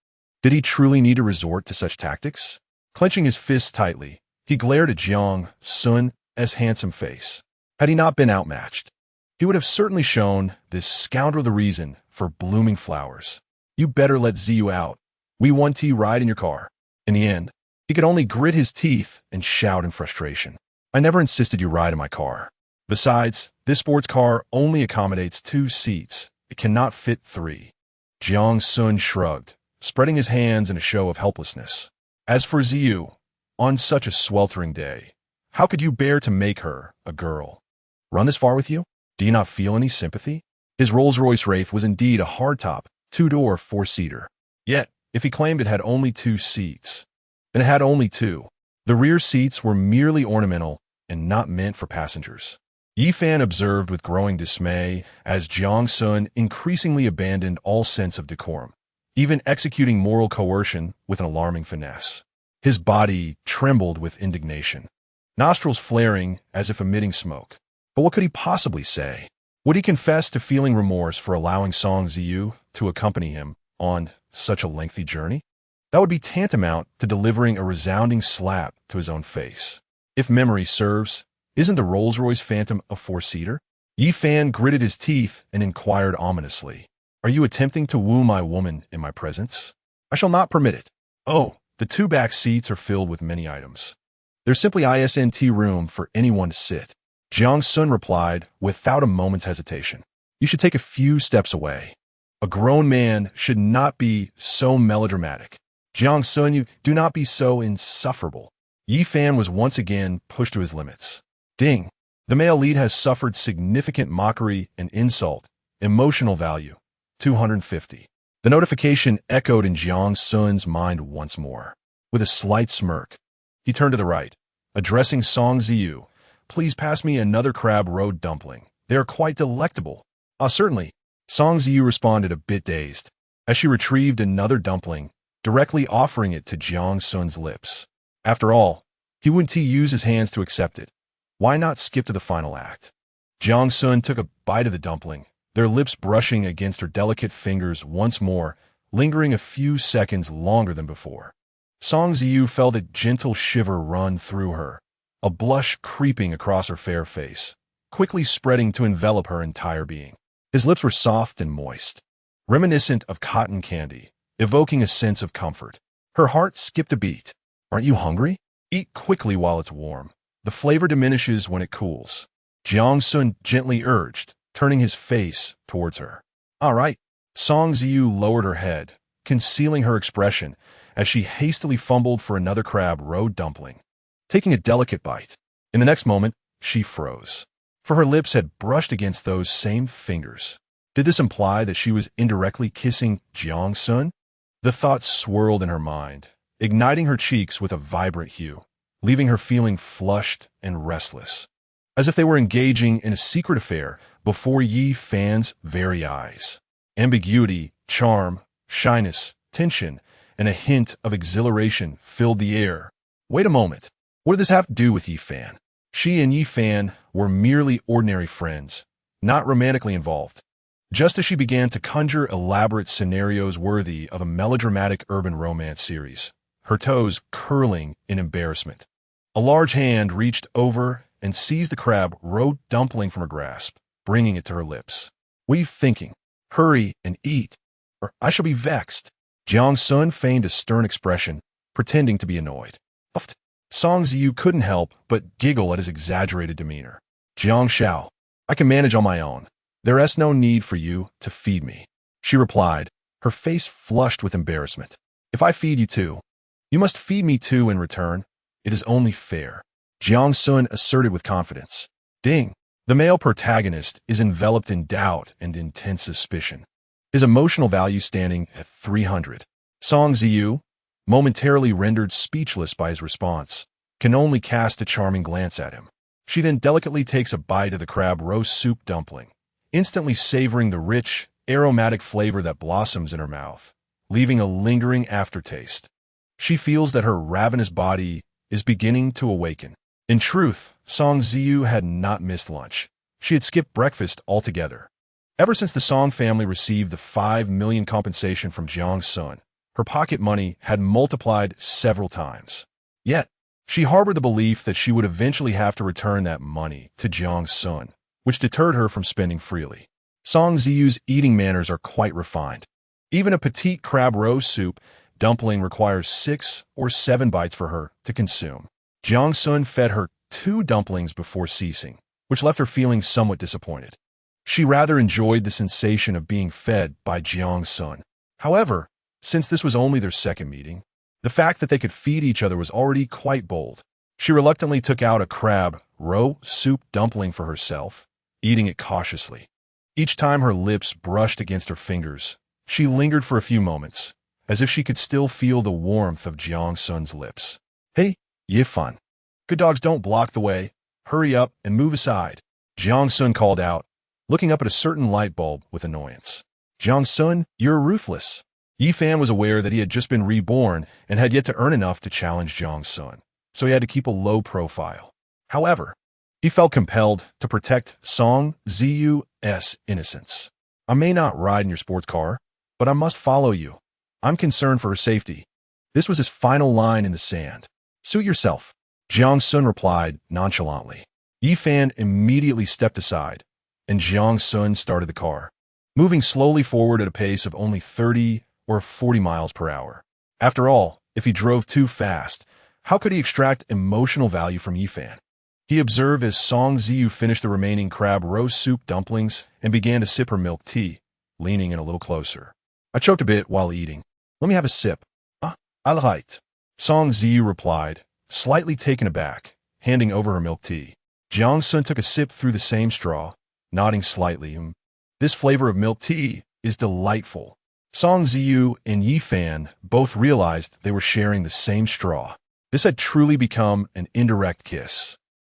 did he truly need to resort to such tactics? Clenching his fists tightly, he glared at Jiang Xun's handsome face. Had he not been outmatched? he would have certainly shown this scoundrel the reason for blooming flowers. You better let Ziyu out. We want to ride in your car. In the end, he could only grit his teeth and shout in frustration. I never insisted you ride in my car. Besides, this sports car only accommodates 2 seats. It cannot fit 3. Jiang Xun shrugged, spreading his hands in a show of helplessness. As for Ziyu, on such a sweltering day, how could you bear to make her, a girl, run this far with you? Do you not feel any sympathy? His Rolls-Royce Wraith was indeed a hardtop, 2-door, 4-seater. Yet, if he claimed it had only 2 seats, then it had only 2. The rear seats were merely ornamental and not meant for passengers. Yi Fan observed with growing dismay as Jiang Xun increasingly abandoned all sense of decorum, even executing moral coercion with an alarming finesse. His body trembled with indignation, nostrils flaring as if emitting smoke. But what could he possibly say? Would he confess to feeling remorse for allowing Song Ziyu to accompany him on such a lengthy journey? That would be tantamount to delivering a resounding slap to his own face. If memory serves, isn't the Rolls-Royce Phantom a 4-seater? Yi Fan gritted his teeth and inquired ominously, "Are you attempting to woo my woman in my presence? I shall not permit it." "Oh, the 2 back seats are filled with many items. There's simply isn't room for anyone to sit." Jiang Xun replied without a moment's hesitation. "You should take a few steps away. A grown man should not be so melodramatic. Jiang Xun, you do not be so insufferable." Yi Fan was once again pushed to his limits. Ding! The male lead has suffered significant mockery and insult. Emotional value, 250. The notification echoed in Jiang Xun's mind once more. With a slight smirk, he turned to the right, addressing Song Ziyu. "Please pass me another crab roe dumpling. They are quite delectable." "Ah, certainly." Song Ziyu responded a bit dazed, as she retrieved another dumpling, directly offering it to Jiang Xun's lips. After all, he wouldn't use his hands to accept it. Why not skip to the final act? Jiang Xun took a bite of the dumpling, their lips brushing against her delicate fingers once more, lingering a few seconds longer than before. Song Ziyu felt a gentle shiver run through her, a blush creeping across her fair face, quickly spreading to envelop her entire being. His lips were soft and moist, reminiscent of cotton candy, evoking a sense of comfort. Her heart skipped a beat. "Aren't you hungry? Eat quickly while it's warm. The flavor diminishes when it cools," Jiang Xun gently urged, turning his face towards her. "All right." Song Ziyu lowered her head, concealing her expression as she hastily fumbled for another crab roe dumpling, taking a delicate bite. In the next moment, she froze, for her lips had brushed against those same fingers. Did this imply that she was indirectly kissing Jiang Xun? The thought swirled in her mind, igniting her cheeks with a vibrant hue, leaving her feeling flushed and restless, as if they were engaging in a secret affair before Yi Fan's very eyes. Ambiguity, charm, shyness, tension, and a hint of exhilaration filled the air. Wait a moment. What did this have to do with Yi Fan? She and Yi Fan were merely ordinary friends, not romantically involved. Just as she began to conjure elaborate scenarios worthy of a melodramatic urban romance series, her toes curling in embarrassment, a large hand reached over and seized the crab roe dumpling from her grasp, bringing it to her lips. "What are you thinking? Hurry and eat, or I shall be vexed." Jiang Xun feigned a stern expression, pretending to be annoyed. Song Ziyu couldn't help but giggle at his exaggerated demeanor. "Jiang Xiao, I can manage on my own. There is no need for you to feed me," she replied, her face flushed with embarrassment. "If I feed you too, you must feed me too in return. It is only fair," Jiang Xun asserted with confidence. Ding! The male protagonist is enveloped in doubt and intense suspicion, his emotional value standing at 300. Song Ziyu, momentarily rendered speechless by his response, can only cast a charming glance at him. She then delicately takes a bite of the crab roast soup dumpling, instantly savoring the rich, aromatic flavor that blossoms in her mouth, leaving a lingering aftertaste. She feels that her ravenous body is beginning to awaken. In truth, Song Ziyu had not missed lunch. She had skipped breakfast altogether. Ever since the Song family received the 5 million compensation from Jiang Xun, her pocket money had multiplied several times. Yet, she harbored the belief that she would eventually have to return that money to Jiang Xun, which deterred her from spending freely. Song Ziyu's eating manners are quite refined. Even a petite crab roast soup dumpling requires 6 or 7 bites for her to consume. Jiang Xun fed her 2 dumplings before ceasing, which left her feeling somewhat disappointed. She rather enjoyed the sensation of being fed by Jiang Xun. However, since this was only their second meeting, the fact that they could feed each other was already quite bold. She reluctantly took out a crab roast soup dumpling for herself, eating it cautiously. Each time her lips brushed against her fingers, she lingered for a few moments, as if she could still feel the warmth of Jiang Xun's lips. Hey, Yifan. Good dogs don't block the way. Hurry up and move aside, Jiang Xun called out, looking up at a certain light bulb with annoyance. Jiang Xun, you're ruthless. Yifan was aware that he had just been reborn and had yet to earn enough to challenge Jiang Xun, so he had to keep a low profile. However, he felt compelled to protect Song Ziyu's innocence. I may not ride in your sports car, but I must follow you. I'm concerned for her safety. This was his final line in the sand. Suit yourself, Jiang Xun replied nonchalantly. Yifan immediately stepped aside, and Jiang Xun started the car, moving slowly forward at a pace of only 30 or 40 miles per hour. After all, if he drove too fast, how could he extract emotional value from Yifan? He observed as Song Ziyu finished the remaining crab roast soup dumplings and began to sip her milk tea, leaning in a little closer. I choked a bit while eating. Let me have a sip. I like. Song Ziyu replied, slightly taken aback, handing over her milk tea. Jiang Xun took a sip through the same straw, nodding slightly. This flavor of milk tea is delightful. Song Ziyu and Yifan both realized they were sharing the same straw. This had truly become an indirect kiss.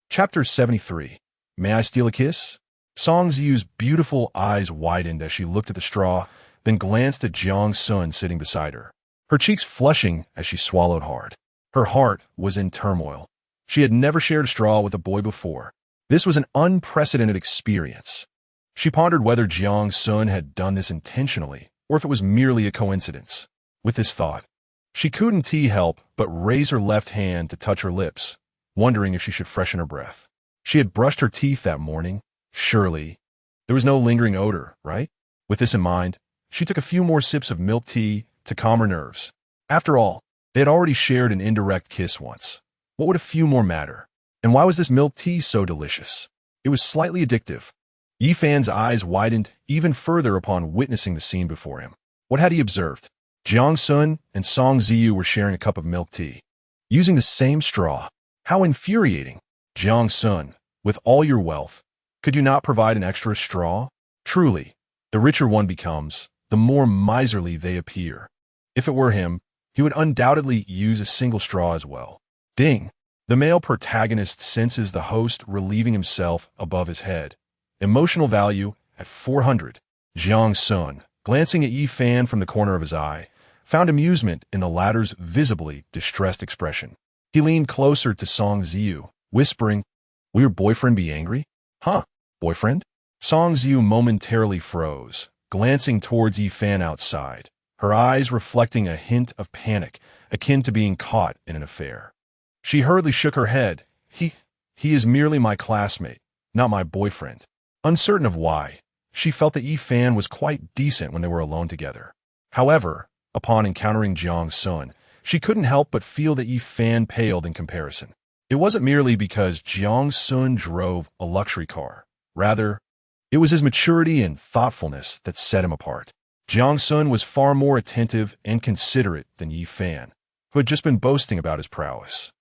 Chapter 73. May I steal a kiss? Song Ziyu's beautiful eyes widened as she looked at the straw, then glanced at Jiang Xun sitting beside her, her cheeks flushing as she swallowed hard. Her heart was in turmoil. She had never shared a straw with a boy before. This was an unprecedented experience. She pondered whether Jiang Xun had done this intentionally, or if it was merely a coincidence. With this thought, she couldn't help but raise her left hand to touch her lips, wondering if she should freshen her breath. She had brushed her teeth that morning. Surely, there was no lingering odor, right? With this in mind, she took a few more sips of milk tea to calm her nerves. After all, they had already shared an indirect kiss once. What would a few more matter? And why was this milk tea so delicious? It was slightly addictive. Yifan's eyes widened even further upon witnessing the scene before him. What had he observed? Jiang Xun and Song Ziyu were sharing a cup of milk tea, using the same straw. How infuriating! Jiang Xun, with all your wealth, could you not provide an extra straw? Truly, the richer one becomes, the more miserly they appear. If it were him, he would undoubtedly use a single straw as well. Ding! The male protagonist senses the host relieving himself above his head. Emotional value at 400. Jiang Xun, glancing at Yifan from the corner of his eye, found amusement in the latter's visibly distressed expression. He leaned closer to Song Ziyu, whispering, "Will your boyfriend be angry?" Huh, boyfriend? Song Ziyu momentarily froze, glancing towards Yifan outside, her eyes reflecting a hint of panic, akin to being caught in an affair. She hurriedly shook her head. He is merely my classmate, not my boyfriend. Uncertain of why, she felt that Yifan was quite decent when they were alone together. However, upon encountering Jiang Xun, she couldn't help but feel that Yifan paled in comparison. It wasn't merely because Jiang Xun drove a luxury car. Rather, it was his maturity and thoughtfulness that set him apart. Jiang Xun was far more attentive and considerate than Yifan, who had just been boasting about his prowess,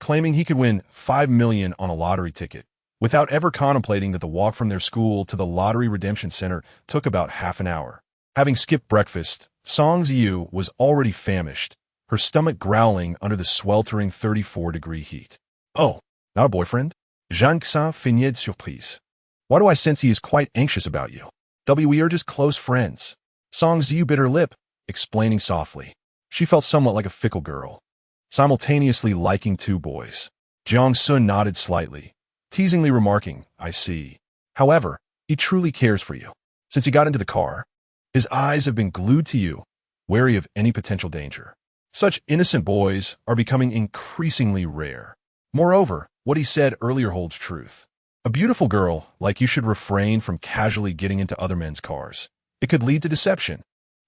claiming he could win 5 million on a lottery ticket, without ever contemplating that the walk from their school to the Lottery Redemption Center took about half an hour. Having skipped breakfast, Song Ziyu was already famished, her stomach growling under the sweltering 34-degree heat. Oh, not a boyfriend? Jiang Xun finit de surprise. Why do I sense he is quite anxious about you? We are just close friends. Song Ziyu bit her lip, explaining softly. She felt somewhat like a fickle girl, simultaneously liking 2 boys. Jiang Xun nodded slightly, teasingly remarking, I see. However, he truly cares for you. Since he got into the car, his eyes have been glued to you, wary of any potential danger. Such innocent boys are becoming increasingly rare. Moreover, what he said earlier holds truth. A beautiful girl, like you should refrain from casually getting into other men's cars. It could lead to deception.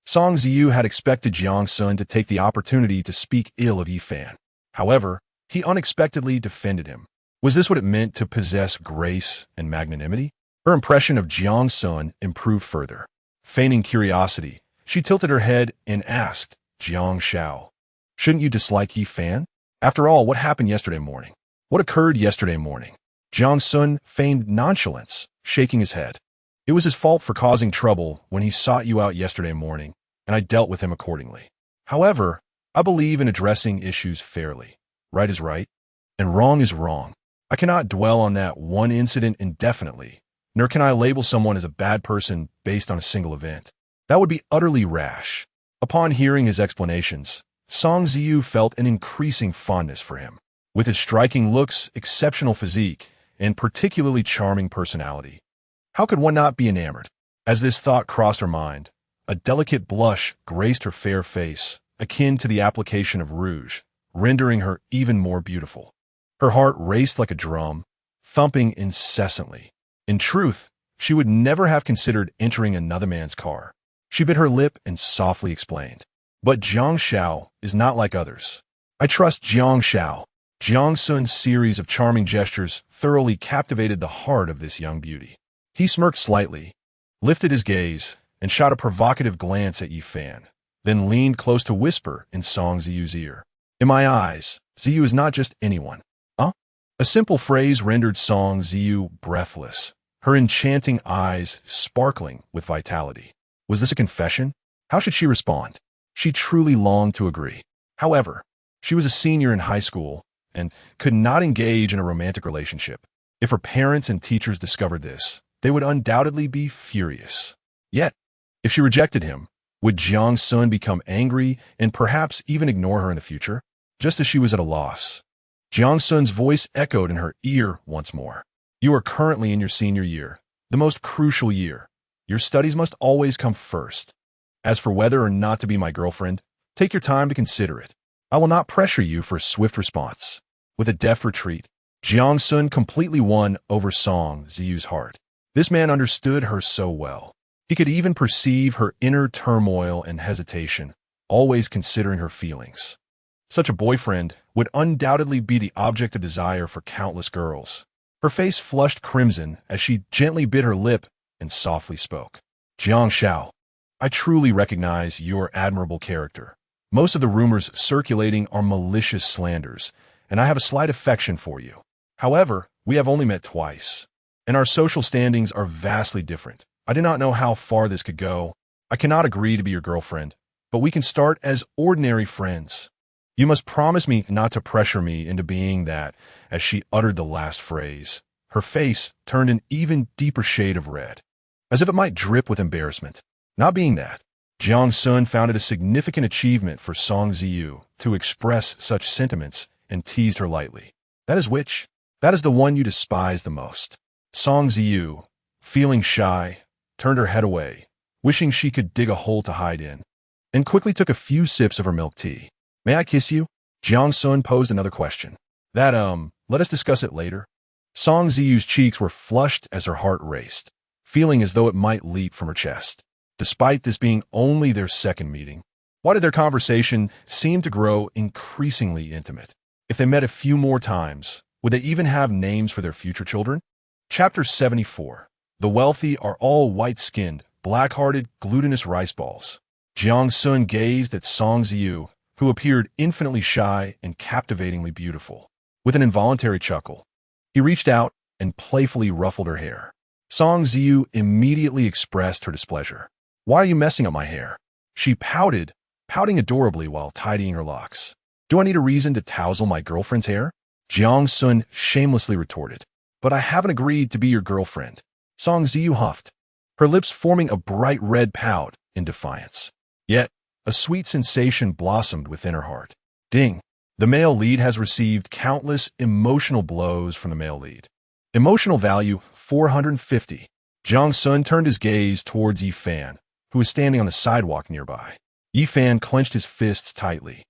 Song Ziyu had expected Jiang Xun to take the opportunity to speak ill of Yi Fan. However, he unexpectedly defended him. Was this what it meant to possess grace and magnanimity? Her impression of Jiang Xun improved further. Feigning curiosity, she tilted her head and asked, Jiang Xiao, shouldn't you dislike Yi Fan? After all, what happened yesterday morning? What occurred yesterday morning? Jiang Xun feigned nonchalance, shaking his head. It was his fault for causing trouble when he sought you out yesterday morning, and I dealt with him accordingly. However, I believe in addressing issues fairly. Right is right, and wrong is wrong. I cannot dwell on that one incident indefinitely, nor can I label someone as a bad person based on a single event. That would be utterly rash. Upon hearing his explanations, Song Ziyu felt an increasing fondness for him. With his striking looks, exceptional physique, and particularly charming personality, how could one not be enamored? As this thought crossed her mind, a delicate blush graced her fair face, akin to the application of rouge, rendering her even more beautiful. Her heart raced like a drum, thumping incessantly. In truth, she would never have considered entering another man's car. She bit her lip and softly explained, but Jiang Xiao is not like others. I trust Jiang Xiao. Jiang Xun's series of charming gestures thoroughly captivated the heart of this young beauty. He smirked slightly, lifted his gaze, and shot a provocative glance at Yi Fan, then leaned close to whisper in Song Ziyu's ear. In my eyes, Ziyu is not just anyone. A simple phrase rendered Song Ziyu breathless, her enchanting eyes sparkling with vitality. Was this a confession? How should she respond? She truly longed to agree. However, she was a senior in high school and could not engage in a romantic relationship. If her parents and teachers discovered this, they would undoubtedly be furious. Yet, if she rejected him, would Jiang Xun become angry and perhaps even ignore her in the future? Just as she was at a loss, Jiang Xun's voice echoed in her ear once more. You are currently in your senior year, the most crucial year. Your studies must always come first. As for whether or not to be my girlfriend, take your time to consider it. I will not pressure you for a swift response. With a deft retreat, Jiang Xun completely won over Song Ziyu's heart. This man understood her so well. He could even perceive her inner turmoil and hesitation, always considering her feelings. Such a boyfriend would undoubtedly be the object of desire for countless girls. Her face flushed crimson as she gently bit her lip and softly spoke. Jiang Xiao, I truly recognize your admirable character. Most of the rumors circulating are malicious slanders, and I have a slight affection for you. However, we have only met twice, and our social standings are vastly different. I do not know how far this could go. I cannot agree to be your girlfriend, but we can start as ordinary friends. You must promise me not to pressure me into being that. As she uttered the last phrase, her face turned an even deeper shade of red, as if it might drip with embarrassment. Not being that, Jiang Xun found it a significant achievement for Song Ziyu to express such sentiments and teased her lightly. That is which? That is the one you despise the most. Song Ziyu, feeling shy, turned her head away, wishing she could dig a hole to hide in, and quickly took a few sips of her milk tea. May I kiss you? Jiang Xun posed another question. Let us discuss it later. Song Ziyu's cheeks were flushed as her heart raced, feeling as though it might leap from her chest. Despite this being only their second meeting, why did their conversation seem to grow increasingly intimate? If they met a few more times, would they even have names for their future children? Chapter 74. The wealthy are all white-skinned, black-hearted, glutinous rice balls. Jiang Xun gazed at Song Ziyu, who appeared infinitely shy and captivatingly beautiful. With an involuntary chuckle, he reached out and playfully ruffled her hair. Song Ziyu immediately expressed her displeasure. Why are you messing up my hair? She pouted, pouting adorably while tidying her locks. Do I need a reason to tousle my girlfriend's hair? Jiang Xun shamelessly retorted. But I haven't agreed to be your girlfriend. Song Ziyu huffed, her lips forming a bright red pout in defiance. Yet, a sweet sensation blossomed within her heart. Ding! The male lead has received countless emotional blows from the male lead. Emotional value 450. Jiang Xun turned his gaze towards Yi Fan, who was standing on the sidewalk nearby. Yi Fan clenched his fists tightly,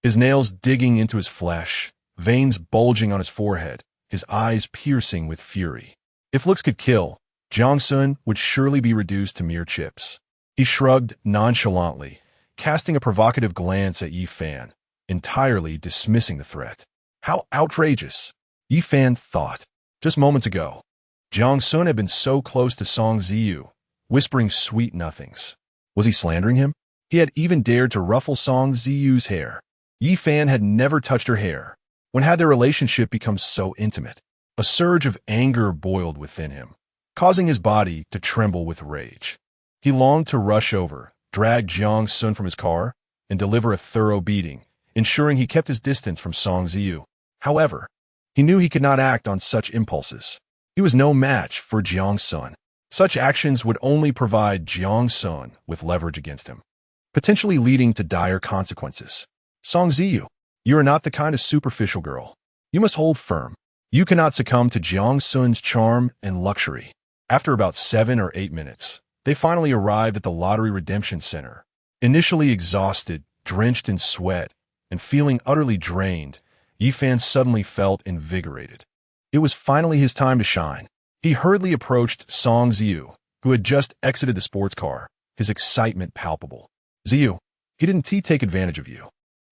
his nails digging into his flesh, veins bulging on his forehead, his eyes piercing with fury. If looks could kill, Jiang Xun would surely be reduced to mere chips. He shrugged nonchalantly, casting a provocative glance at Yi Fan, entirely dismissing the threat. How outrageous, Yi Fan thought. Just moments ago, Jiang Xun had been so close to Song Ziyu, whispering sweet nothings. Was he slandering him? He had even dared to ruffle Song Ziyu's hair. Yi Fan had never touched her hair. When had their relationship become so intimate? A surge of anger boiled within him, causing his body to tremble with rage. He longed to rush over, drag Jiang Xun from his car, and deliver a thorough beating, ensuring he kept his distance from Song Ziyu. However, he knew he could not act on such impulses. He was no match for Jiang Xun. Such actions would only provide Jiang Xun with leverage against him, potentially leading to dire consequences. Song Ziyu, you are not the kind of superficial girl. You must hold firm. You cannot succumb to Jiang Xun's charm and luxury. After about 7 or 8 minutes, they finally arrived at the Lottery Redemption Center. Initially exhausted, drenched in sweat, and feeling utterly drained, Yi Fan suddenly felt invigorated. It was finally his time to shine. He hurriedly approached Song Ziyu, who had just exited the sports car, his excitement palpable. Ziyu, didn't he take advantage of you?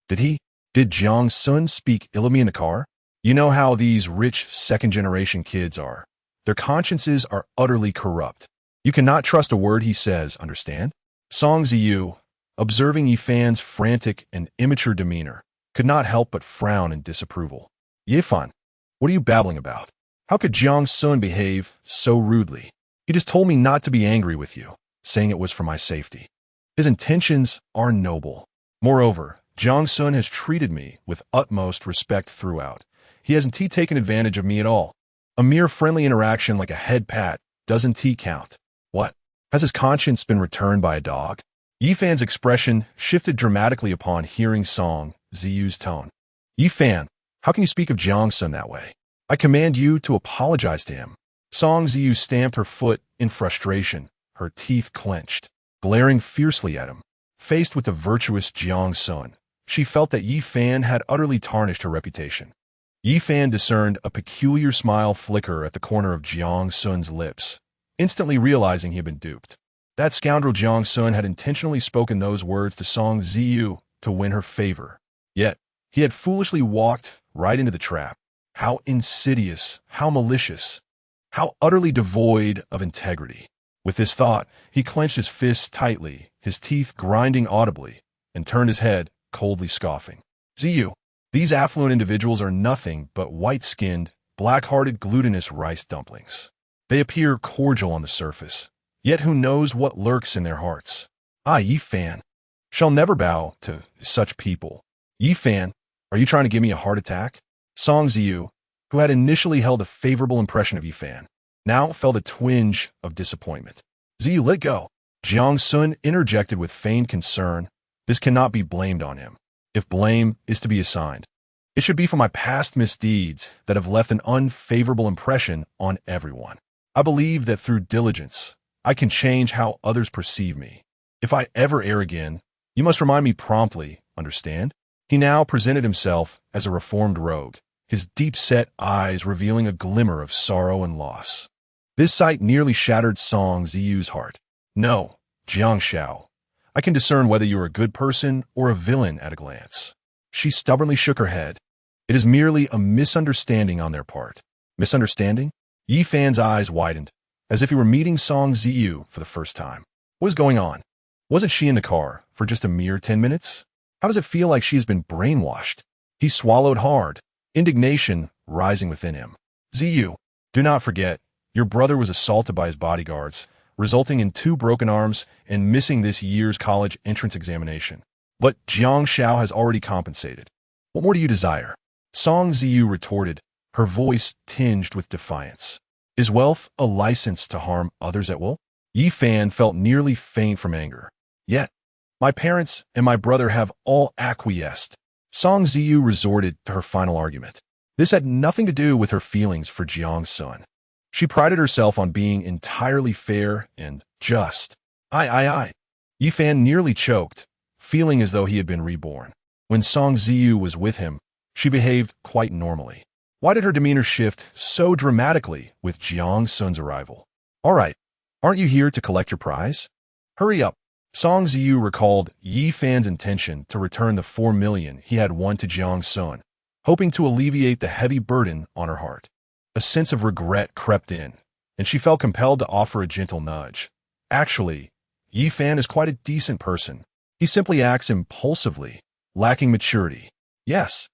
Did he? Did Jiang Xun speak ill of me in the car? You know how these rich second-generation kids are. Their consciences are utterly corrupt. You cannot trust a word he says, understand? Song Ziyu, observing Yi Fan's frantic and immature demeanor, could not help but frown in disapproval. Yi Fan, what are you babbling about? How could Jiang Xun behave so rudely? He just told me not to be angry with you, saying it was for my safety. His intentions are noble. Moreover, Jiang Xun has treated me with utmost respect throughout. He hasn't taken advantage of me at all. A mere friendly interaction like a head pat doesn't count. What? Has his conscience been returned by a dog? Yi Fan's expression shifted dramatically upon hearing Song Ziyu's tone. Yi Fan, how can you speak of Jiang Xun that way? I command you to apologize to him. Song Ziyu stamped her foot in frustration, her teeth clenched, glaring fiercely at him. Faced with the virtuous Jiang Xun, she felt that Yi Fan had utterly tarnished her reputation. Yi Fan discerned a peculiar smile flicker at the corner of Jiang Xun's lips, instantly realizing he had been duped. That scoundrel Jiang Xun had intentionally spoken those words to Song Ziyu to win her favor. Yet, he had foolishly walked right into the trap. How insidious, how malicious, how utterly devoid of integrity. With this thought, he clenched his fists tightly, his teeth grinding audibly, and turned his head, coldly scoffing. Ziyu, these affluent individuals are nothing but white-skinned, black-hearted glutinous rice dumplings. They appear cordial on the surface, yet who knows what lurks in their hearts. I, Yi Fan, shall never bow to such people. Yi Fan, are you trying to give me a heart attack? Song Ziyu, who had initially held a favorable impression of Yi Fan, now felt a twinge of disappointment. Ziyu, let go. Jiang Xun interjected with feigned concern. This cannot be blamed on him. If blame is to be assigned, it should be for my past misdeeds that have left an unfavorable impression on everyone. I believe that through diligence, I can change how others perceive me. If I ever err again, you must remind me promptly, understand? He now presented himself as a reformed rogue, his deep-set eyes revealing a glimmer of sorrow and loss. This sight nearly shattered Song Ziyu's heart. No, Jiang Xiao, I can discern whether you are a good person or a villain at a glance. She stubbornly shook her head. It is merely a misunderstanding on their part. Misunderstanding? Yi Fan's eyes widened, as if he were meeting Song Ziyu for the first time. What is going on? Wasn't she in the car for just a mere 10 minutes? How does it feel like she has been brainwashed? He swallowed hard, indignation rising within him. Ziyu, do not forget, your brother was assaulted by his bodyguards, resulting in 2 broken arms and missing this year's college entrance examination. But Jiang Xiao has already compensated. What more do you desire? Song Ziyu retorted, her voice tinged with defiance. Is wealth a license to harm others at will? Yi Fan felt nearly faint from anger. Yet, my parents and my brother have all acquiesced. Song Ziyu resorted to her final argument. This had nothing to do with her feelings for Jiang Xun. She prided herself on being entirely fair and just. Yi Fan nearly choked, feeling as though he had been reborn. When Song Ziyu was with him, she behaved quite normally. Why did her demeanor shift so dramatically with Jiang Xun's arrival? All right, aren't you here to collect your prize? Hurry up. Song Ziyu recalled Yi Fan's intention to return the 4 million he had won to Jiang Xun, hoping to alleviate the heavy burden on her heart. A sense of regret crept in, and she felt compelled to offer a gentle nudge. Actually, Yi Fan is quite a decent person. He simply acts impulsively, lacking maturity. Yes,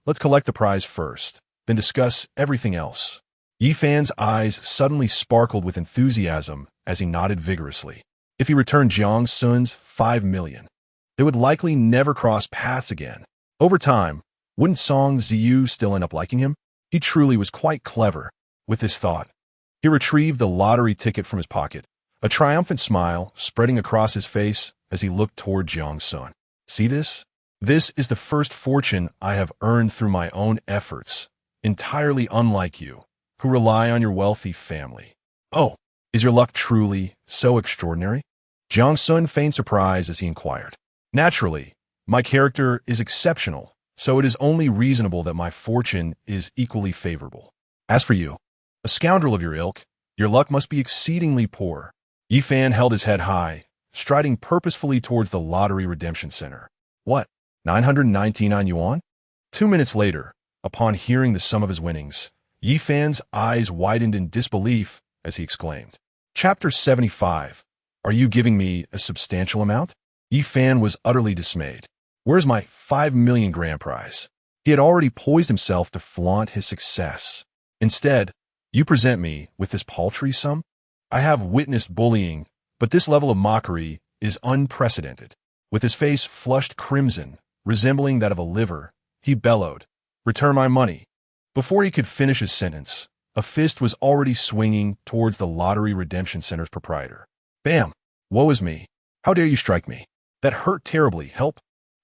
let's collect the prize first, then discuss everything else. Yi Fan's eyes suddenly sparkled with enthusiasm as he nodded vigorously. If he returned Jiang Xun's 5 million, they would likely never cross paths again. Over time, wouldn't Song Ziyu still end up liking him? He truly was quite clever with this thought. He retrieved the lottery ticket from his pocket, a triumphant smile spreading across his face as he looked toward Jiang Xun. See this? This is the first fortune I have earned through my own efforts, entirely unlike you, who rely on your wealthy family. Oh, is your luck truly so extraordinary? Jiang Xun feigned surprise as he inquired. Naturally, my character is exceptional, so it is only reasonable that my fortune is equally favorable. As for you, a scoundrel of your ilk, your luck must be exceedingly poor. Yi Fan held his head high, striding purposefully towards the lottery redemption center. What, 999 yuan? 2 minutes later, upon hearing the sum of his winnings, Yi Fan's eyes widened in disbelief as he exclaimed, Chapter 75. Are you giving me a substantial amount? Yi Fan was utterly dismayed. Where's my 5 million grand prize? He had already poised himself to flaunt his success. Instead, you present me with this paltry sum? I have witnessed bullying, but this level of mockery is unprecedented. With his face flushed crimson, resembling that of a liver, he bellowed, Return my money. Before he could finish his sentence, a fist was already swinging towards the Lottery Redemption Center's proprietor. Bam! Woe is me. How dare you strike me? That hurt terribly. Help!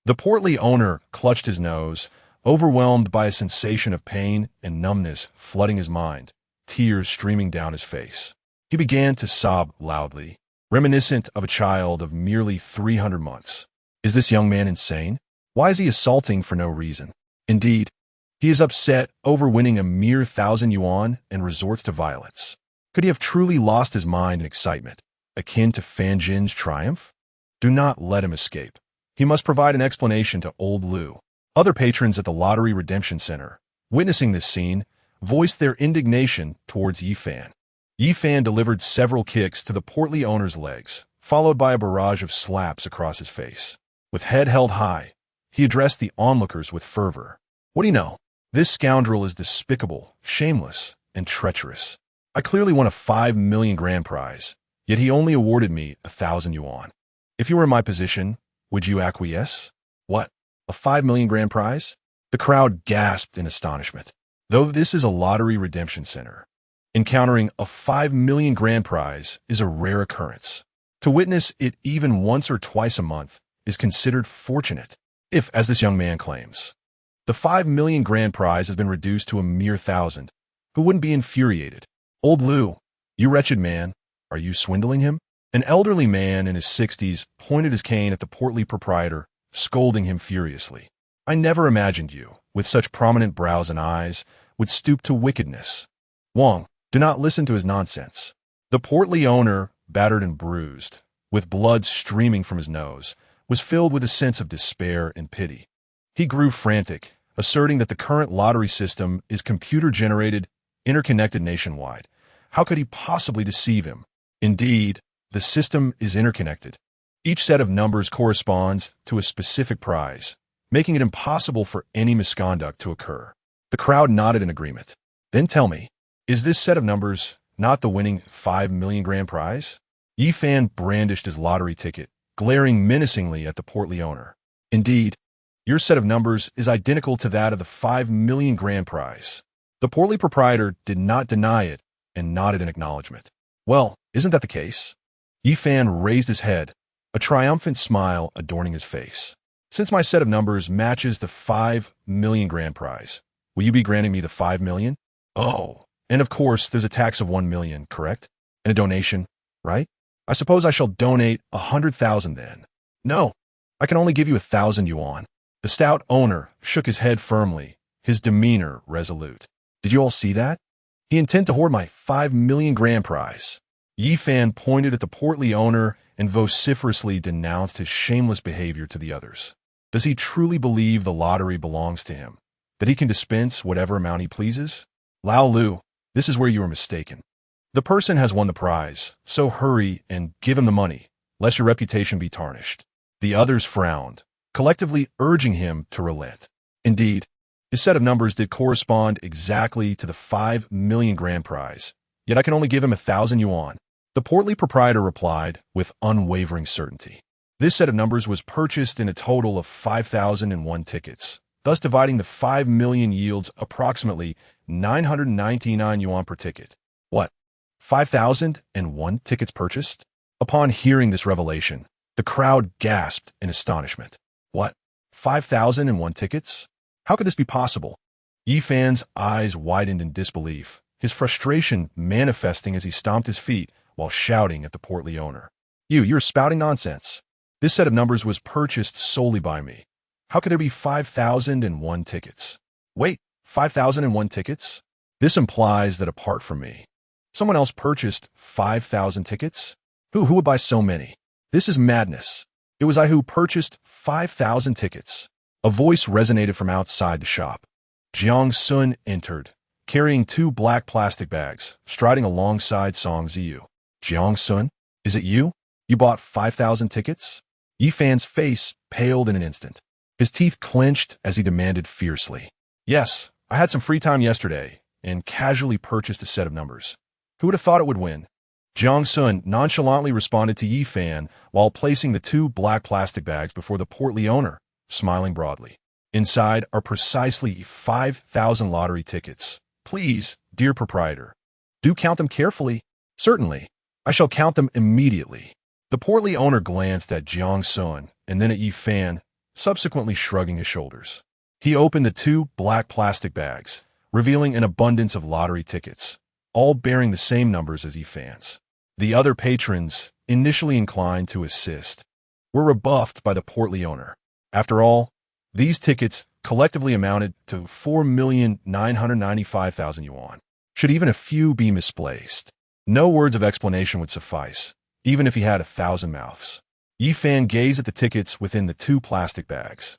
The portly owner clutched his nose, overwhelmed by a sensation of pain and numbness flooding his mind, tears streaming down his face. He began to sob loudly, reminiscent of a child of merely 300 months. Is this young man insane? Why is he assaulting for no reason? Indeed, he is upset over winning a mere 1,000 yuan and resorts to violence. Could he have truly lost his mind in excitement, akin to Fan Jin's triumph? Do not let him escape. He must provide an explanation to old Lu. Other patrons at the Lottery Redemption Center, witnessing this scene, voiced their indignation towards Yi Fan. Yi Fan delivered several kicks to the portly owner's legs, followed by a barrage of slaps across his face. With head held high, he addressed the onlookers with fervor. What do you know? This scoundrel is despicable, shameless, and treacherous. I clearly won a 5 million grand prize, yet he only awarded me 1,000 yuan. If you were in my position, would you acquiesce? What? A 5 million grand prize? The crowd gasped in astonishment. Though this is a lottery redemption center, encountering a 5 million grand prize is a rare occurrence. To witness it even once or twice a month is considered fortunate. If, as this young man claims, the 5 million grand prize has been reduced to a mere 1,000, who wouldn't be infuriated? Old Lu, you wretched man, are you swindling him? An elderly man in his 60s pointed his cane at the portly proprietor, scolding him furiously. I never imagined you, with such prominent brows and eyes, would stoop to wickedness. Wang, do not listen to his nonsense. The portly owner, battered and bruised, with blood streaming from his nose, was filled with a sense of despair and pity. He grew frantic, asserting that the current lottery system is computer-generated, interconnected nationwide. How could he possibly deceive him? Indeed, the system is interconnected. Each set of numbers corresponds to a specific prize, making it impossible for any misconduct to occur. The crowd nodded in agreement. Then tell me, is this set of numbers not the winning 5 million grand prize? Yi Fan brandished his lottery ticket, glaring menacingly at the portly owner. Indeed, your set of numbers is identical to that of the 5 million grand prize. The portly proprietor did not deny it and nodded in acknowledgement. Well, isn't that the case? Yi Fan raised his head, a triumphant smile adorning his face. Since my set of numbers matches the 5 million grand prize, will you be granting me the 5 million? Oh, and of course there's a tax of 1 million, correct? And a donation, right? I suppose I shall donate 100,000 then. No, I can only give you 1,000 yuan. The stout owner shook his head firmly, his demeanor resolute. Did you all see that? He intend to hoard my 5 million grand prize. Yi Fan pointed at the portly owner and vociferously denounced his shameless behavior to the others. Does he truly believe the lottery belongs to him, that he can dispense whatever amount he pleases? Lao Lu, this is where you are mistaken. The person has won the prize, so hurry and give him the money, lest your reputation be tarnished. The others frowned, collectively urging him to relent. Indeed, his set of numbers did correspond exactly to the 5 million grand prize, yet I can only give him 1,000 yuan. The portly proprietor replied with unwavering certainty. This set of numbers was purchased in a total of 5,001 tickets, thus dividing the 5 million yields approximately 999 yuan per ticket. What? 5,001 tickets purchased? Upon hearing this revelation, the crowd gasped in astonishment. What? 5,001 tickets? How could this be possible? Yi Fan's eyes widened in disbelief, his frustration manifesting as he stomped his feet while shouting at the portly owner. You're spouting nonsense. This set of numbers was purchased solely by me. How could there be 5,001 tickets? Wait, 5,001 tickets? This implies that apart from me, someone else purchased 5,000 tickets? Who would buy so many? This is madness. It was I who purchased 5,000 tickets. A voice resonated from outside the shop. Jiang Xun entered, carrying 2 black plastic bags, striding alongside Song Ziyu. Jiang Xun, is it you? You bought 5,000 tickets? Yi Fan's face paled in an instant. His teeth clenched as he demanded fiercely. Yes, I had some free time yesterday and casually purchased a set of numbers. Who would have thought it would win? Jiang Xun nonchalantly responded to Yi Fan while placing the 2 black plastic bags before the portly owner, smiling broadly. Inside are precisely 5,000 lottery tickets. Please, dear proprietor, do count them carefully. Certainly, I shall count them immediately. The portly owner glanced at Jiang Xun and then at Yi Fan, subsequently shrugging his shoulders. He opened the 2 black plastic bags, revealing an abundance of lottery tickets, all bearing the same numbers as Yi Fan's. The other patrons, initially inclined to assist, were rebuffed by the portly owner. After all, these tickets collectively amounted to 4,995,000 yuan. Should even a few be misplaced, no words of explanation would suffice, even if he had 1,000 mouths. Yi Fan gazed at the tickets within the 2 plastic bags,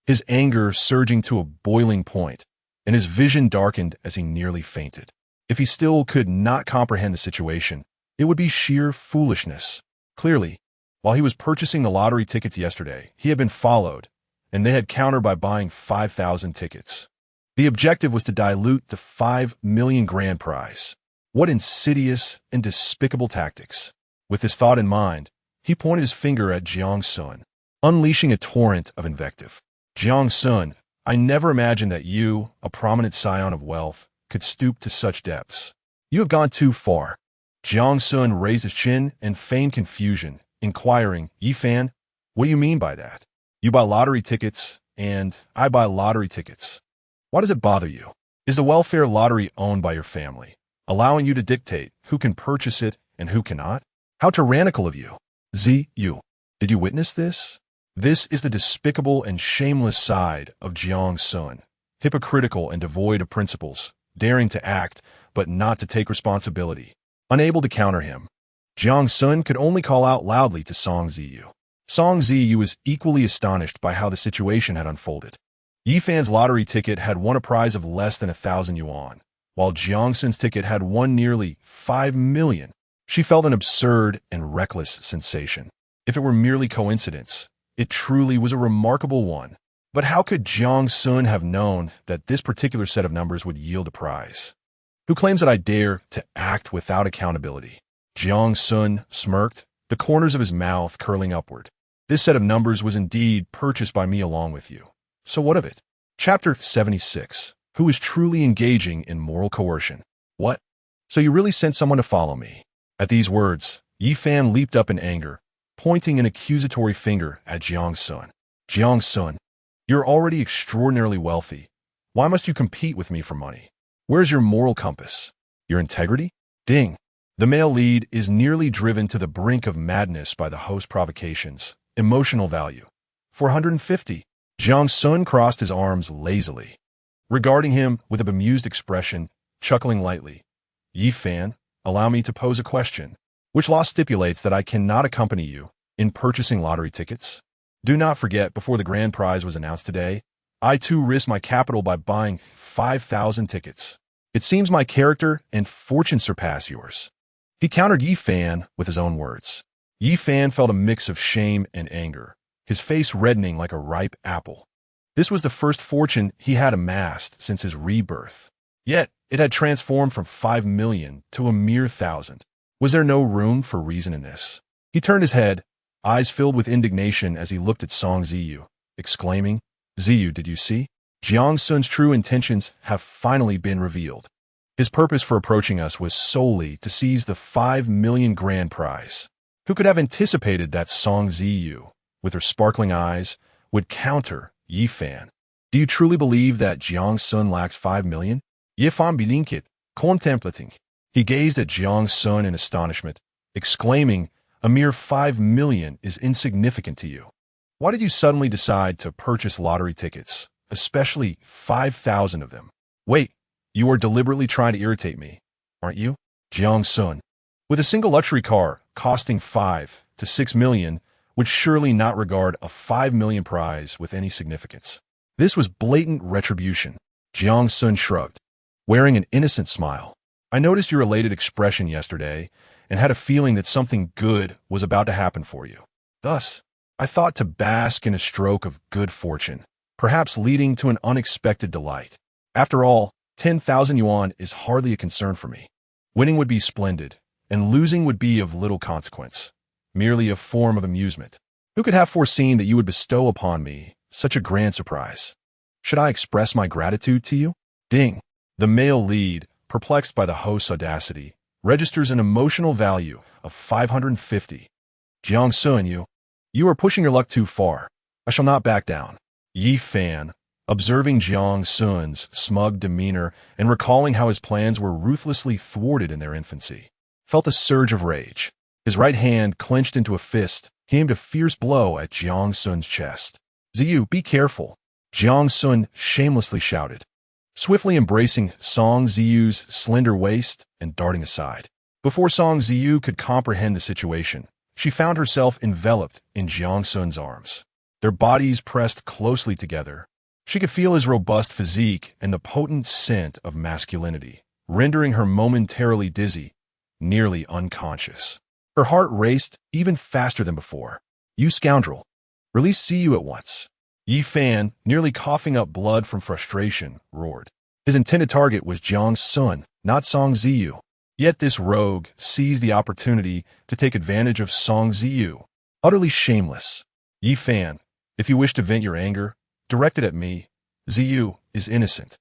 his anger surging to a boiling point, and his vision darkened as he nearly fainted. If he still could not comprehend the situation, it would be sheer foolishness. Clearly, while he was purchasing the lottery tickets yesterday, he had been followed, and they had countered by buying 5,000 tickets. The objective was to dilute the 5 million grand prize. What insidious and despicable tactics. With this thought in mind, he pointed his finger at Jiang Xun, unleashing a torrent of invective. Jiang Xun, I never imagined that you, a prominent scion of wealth, could stoop to such depths. You have gone too far. Jiang Xun raised his chin and feigned confusion, inquiring, Yi Fan, what do you mean by that? You buy lottery tickets, and I buy lottery tickets. Why does it bother you? Is the welfare lottery owned by your family, allowing you to dictate who can purchase it and who cannot? How tyrannical of you. Ziyu, did you witness this? This is the despicable and shameless side of Jiang Xun, hypocritical and devoid of principles, daring to act but not to take responsibility. Unable to counter him, Jiang Xun could only call out loudly to Song Ziyu. Song Ziyu was equally astonished by how the situation had unfolded. Yi Fan's lottery ticket had won a prize of less than 1,000 yuan, while Jiang Xun's ticket had won nearly 5 million. She felt an absurd and reckless sensation. If it were merely coincidence, it truly was a remarkable one. But how could Jiang Xun have known that this particular set of numbers would yield a prize? Who claims that I dare to act without accountability? Jiang Xun smirked, the corners of his mouth curling upward. This set of numbers was indeed purchased by me along with you. So what of it? Chapter 76. Who is truly engaging in moral coercion? What? So you really sent someone to follow me? At these words, Yi Fan leaped up in anger, pointing an accusatory finger at Jiang Xun. Jiang Xun, you're already extraordinarily wealthy. Why must you compete with me for money? Where's your moral compass? Your integrity? Ding. The male lead is nearly driven to the brink of madness by the host's provocations. Emotional value. 450. Jiang Xun crossed his arms lazily. regarding him with a bemused expression, chuckling lightly. Yi Fan, allow me to pose a question. Which law stipulates that I cannot accompany you in purchasing lottery tickets? Do not forget, before the grand prize was announced today, I too risked my capital by buying 5,000 tickets. It seems my character and fortune surpass yours. He countered Yi Fan with his own words. Yi Fan felt a mix of shame and anger, his face reddening like a ripe apple. This was the first fortune he had amassed since his rebirth. Yet, it had transformed from 5 million to a mere 1,000. Was there no room for reason in this? He turned his head, eyes filled with indignation as he looked at Song Ziyu, exclaiming, Ziyu, did you see? Jiang Xun's true intentions have finally been revealed. His purpose for approaching us was solely to seize the 5 million grand prize. Who could have anticipated that Song Ziyu, with her sparkling eyes, would counter Yi Fan? Do you truly believe that Jiang Xun lacks 5 million? Yi Fan blinked, contemplating. He gazed at Jiang Xun in astonishment, exclaiming, a mere 5 million is insignificant to you. Why did you suddenly decide to purchase lottery tickets, especially 5,000 of them? Wait, you are deliberately trying to irritate me, aren't you? Jiang Xun, with a single luxury car costing 5 to 6 million, would surely not regard a 5 million prize with any significance. This was blatant retribution. Jiang Xun shrugged, wearing an innocent smile. I noticed your elated expression yesterday and had a feeling that something good was about to happen for you. Thus, I thought to bask in a stroke of good fortune, perhaps leading to an unexpected delight. After all, 10,000 yuan is hardly a concern for me. Winning would be splendid, and losing would be of little consequence, merely a form of amusement. Who could have foreseen that you would bestow upon me such a grand surprise? Should I express my gratitude to you? Ding. The male lead, perplexed by the host's audacity, registers an emotional value of 550. Jiang Xun, you are pushing your luck too far. I shall not back down. Yi Fan, observing Jiang Xun's smug demeanor and recalling how his plans were ruthlessly thwarted in their infancy, felt a surge of rage. His right hand clenched into a fist, he aimed a fierce blow at Jiang Xun's chest. Ziyu, be careful, Jiang Xun shamelessly shouted, swiftly embracing Song Ziyu's slender waist and darting aside. Before Song Ziyu could comprehend the situation, she found herself enveloped in Jiang Xun's arms. Their bodies pressed closely together. She could feel his robust physique and the potent scent of masculinity, rendering her momentarily dizzy, nearly unconscious. Her heart raced even faster than before. You scoundrel! Release Ziyu at once. Yi Fan, nearly coughing up blood from frustration, roared. His intended target was Jiang Xun, not Song Ziyu. Yet this rogue seized the opportunity to take advantage of Song Ziyu. Utterly shameless. Yi Fan, if you wish to vent your anger, direct it at me. Ziyu is innocent.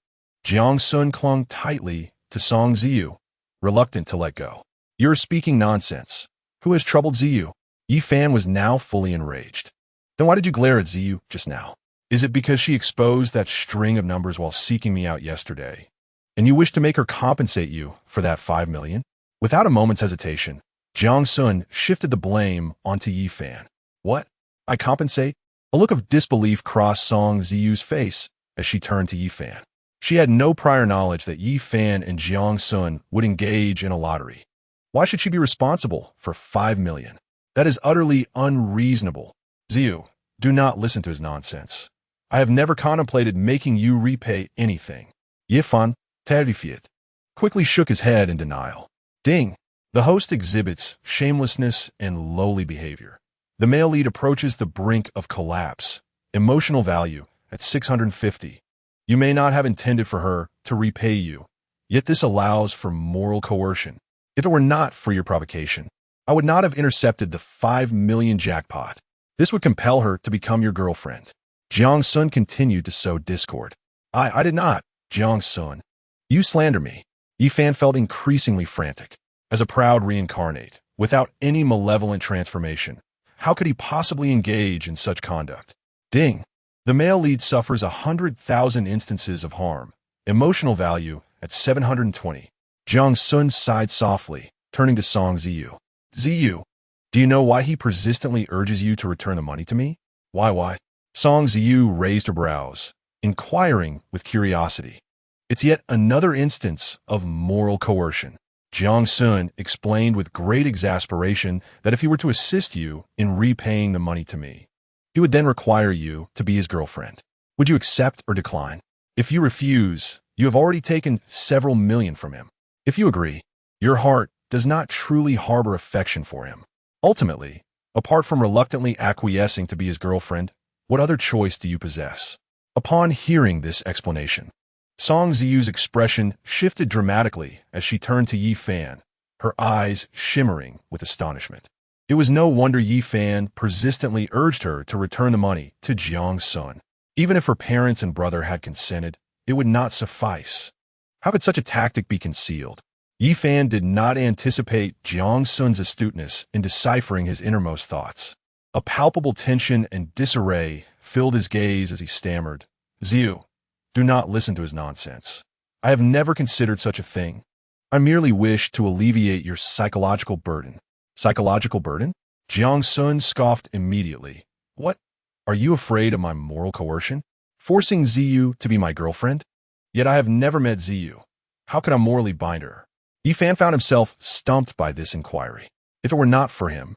Jiang Xun clung tightly to Song Ziyu, reluctant to let go. You're speaking nonsense. Who has troubled Ziyu? Yi Fan was now fully enraged. Then why did you glare at Ziyu just now? Is it because she exposed that string of numbers while seeking me out yesterday, and you wish to make her compensate you for that 5 million? Without a moment's hesitation, Jiang Xun shifted the blame onto Yi Fan. What? I compensate? A look of disbelief crossed Song Ziyu's face as she turned to Yi Fan. She had no prior knowledge that Yi Fan and Jiang Xun would engage in a lottery. Why should she be responsible for 5 million? That is utterly unreasonable. Ziyu, do not listen to his nonsense. I have never contemplated making you repay anything. Yi Fan, terrified, quickly shook his head in denial. Ding! The host exhibits shamelessness and lowly behavior. The male lead approaches the brink of collapse. Emotional value at 650. You may not have intended for her to repay you, yet this allows for moral coercion. If it were not for your provocation, I would not have intercepted the 5 million jackpot. This would compel her to become your girlfriend. Jiang Xun continued to sow discord. I did not, Jiang Xun. You slander me. Yi Fan felt increasingly frantic. As a proud reincarnate, without any malevolent transformation, how could he possibly engage in such conduct? Ding! The male lead suffers 100,000 instances of harm. Emotional value at 720. Jiang Xun sighed softly, turning to Song Ziyu. Ziyu, do you know why he persistently urges you to return the money to me? Why? Song Ziyu raised her brows, inquiring with curiosity. It's yet another instance of moral coercion. Jiang Xun explained with great exasperation that if he were to assist you in repaying the money to me, he would then require you to be his girlfriend. Would you accept or decline? If you refuse, you have already taken several million from him. If you agree, your heart does not truly harbor affection for him. Ultimately, apart from reluctantly acquiescing to be his girlfriend, what other choice do you possess? Upon hearing this explanation, Song Ziyu's expression shifted dramatically as she turned to Yi Fan, her eyes shimmering with astonishment. It was no wonder Yi Fan persistently urged her to return the money to Jiang Xun. Even if her parents and brother had consented, it would not suffice. How could such a tactic be concealed? Yi Fan did not anticipate Jiang Xun's astuteness in deciphering his innermost thoughts. A palpable tension and disarray filled his gaze as he stammered, "Ziyu, do not listen to his nonsense. I have never considered such a thing. I merely wish to alleviate your psychological burden." Psychological burden? Jiang Xun scoffed immediately. What? Are you afraid of my moral coercion? Forcing Ziyu to be my girlfriend? Yet I have never met Ziyu. How could I morally bind her? Yi Fan found himself stumped by this inquiry. If it were not for him,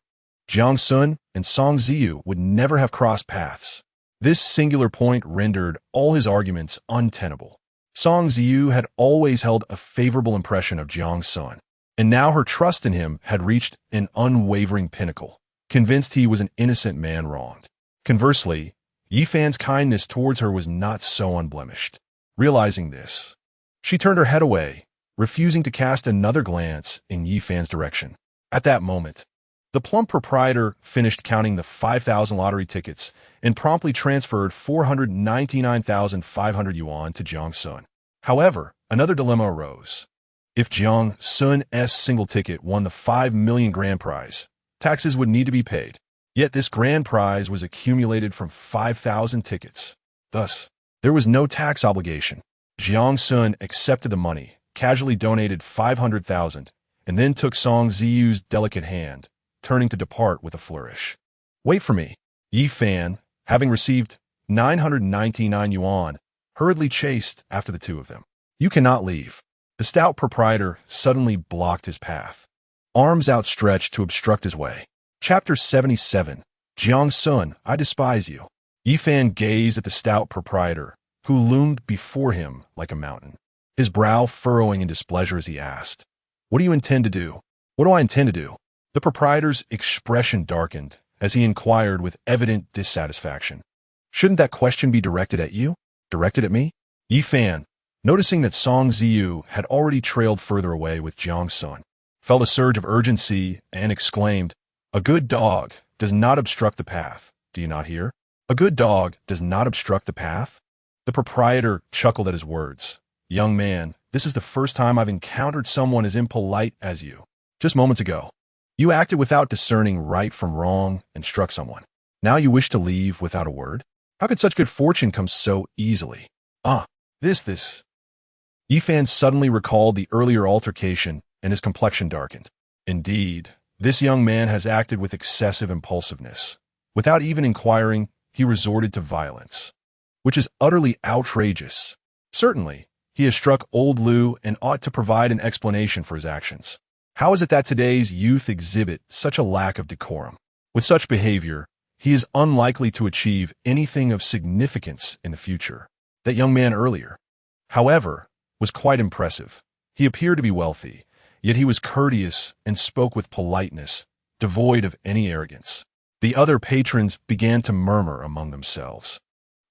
Jiang Xun and Song Ziyu would never have crossed paths. This singular point rendered all his arguments untenable. Song Ziyu had always held a favorable impression of Jiang Xun, and now her trust in him had reached an unwavering pinnacle, convinced he was an innocent man wronged. Conversely, Yi Fan's kindness towards her was not so unblemished. Realizing this, she turned her head away, refusing to cast another glance in Yi Fan's direction. At that moment, the plump proprietor finished counting the 5,000 lottery tickets and promptly transferred 499,500 yuan to Jiang Xun. However, another dilemma arose. If Jiang Xun's single ticket won the 5 million grand prize, taxes would need to be paid. Yet this grand prize was accumulated from 5,000 tickets. Thus, there was no tax obligation. Jiang Xun accepted the money, casually donated 500,000, and then took Song Ziyu's delicate hand, turning to depart with a flourish. Wait for me. Yi Fan, having received 999 yuan, hurriedly chased after the two of them. You cannot leave. The stout proprietor suddenly blocked his path, arms outstretched to obstruct his way. Chapter 77. Jiang Xun, I despise you. Yi Fan gazed at the stout proprietor, who loomed before him like a mountain, his brow furrowing in displeasure as he asked, What do you intend to do? What do I intend to do? The proprietor's expression darkened as he inquired with evident dissatisfaction. Shouldn't that question be directed at you? Directed at me? Yi Fan, noticing that Song Ziyu had already trailed further away with Jiang Xun, felt a surge of urgency and exclaimed, A good dog does not obstruct the path. Do you not hear? A good dog does not obstruct the path? The proprietor chuckled at his words. Young man, this is the first time I've encountered someone as impolite as you. Just moments ago, you acted without discerning right from wrong and struck someone. Now you wish to leave without a word? How could such good fortune come so easily? This. Yi Fan suddenly recalled the earlier altercation and his complexion darkened. Indeed, this young man has acted with excessive impulsiveness. Without even inquiring, he resorted to violence, which is utterly outrageous. Certainly, he has struck old Liu and ought to provide an explanation for his actions. How is it that today's youth exhibit such a lack of decorum? With such behavior, he is unlikely to achieve anything of significance in the future. That young man earlier, however, was quite impressive. He appeared to be wealthy, yet he was courteous and spoke with politeness, devoid of any arrogance. The other patrons began to murmur among themselves,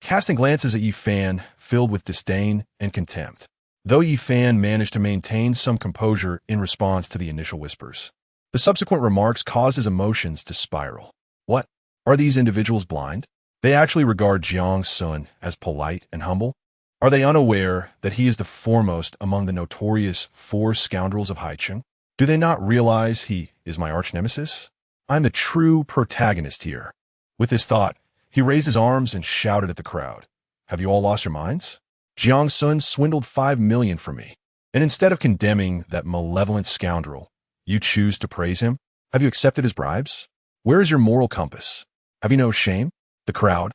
casting glances at Yi Fan filled with disdain and contempt, though Yi Fan managed to maintain some composure in response to the initial whispers. The subsequent remarks caused his emotions to spiral. What? Are these individuals blind? They actually regard Jiang Xun as polite and humble? Are they unaware that he is the foremost among the notorious 4 scoundrels of Haicheng? Do they not realize he is my arch-nemesis? I'm the true protagonist here. With this thought, he raised his arms and shouted at the crowd. Have you all lost your minds? Jiang Xun swindled 5 million from me, and instead of condemning that malevolent scoundrel, you choose to praise him? Have you accepted his bribes? Where is your moral compass? Have you no shame? The crowd,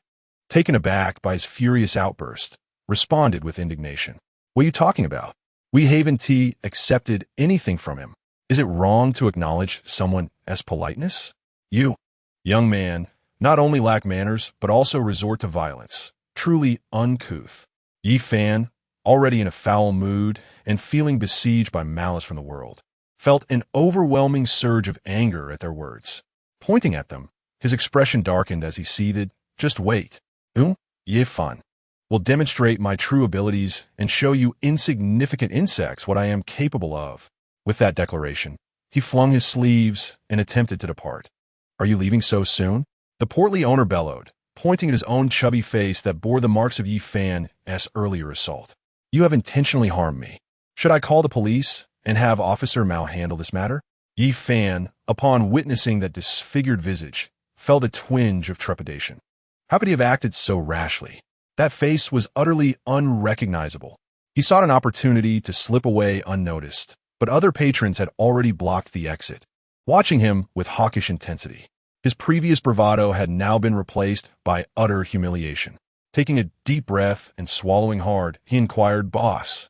taken aback by his furious outburst, responded with indignation. What are you talking about? We haven't accepted anything from him. Is it wrong to acknowledge someone as politeness? You, young man, not only lack manners, but also resort to violence. Truly uncouth. Yi Fan, already in a foul mood and feeling besieged by malice from the world, felt an overwhelming surge of anger at their words. Pointing at them, his expression darkened as he seethed. Just wait. Yi Fan will demonstrate my true abilities and show you insignificant insects what I am capable of. With that declaration, he flung his sleeves and attempted to depart. Are you leaving so soon? The portly owner bellowed, pointing at his own chubby face that bore the marks of Yi Fan's earlier assault. You have intentionally harmed me. Should I call the police and have Officer Mao handle this matter? Yi Fan, upon witnessing that disfigured visage, felt a twinge of trepidation. How could he have acted so rashly? That face was utterly unrecognizable. He sought an opportunity to slip away unnoticed, but other patrons had already blocked the exit, watching him with hawkish intensity. His previous bravado had now been replaced by utter humiliation. Taking a deep breath and swallowing hard, he inquired, Boss,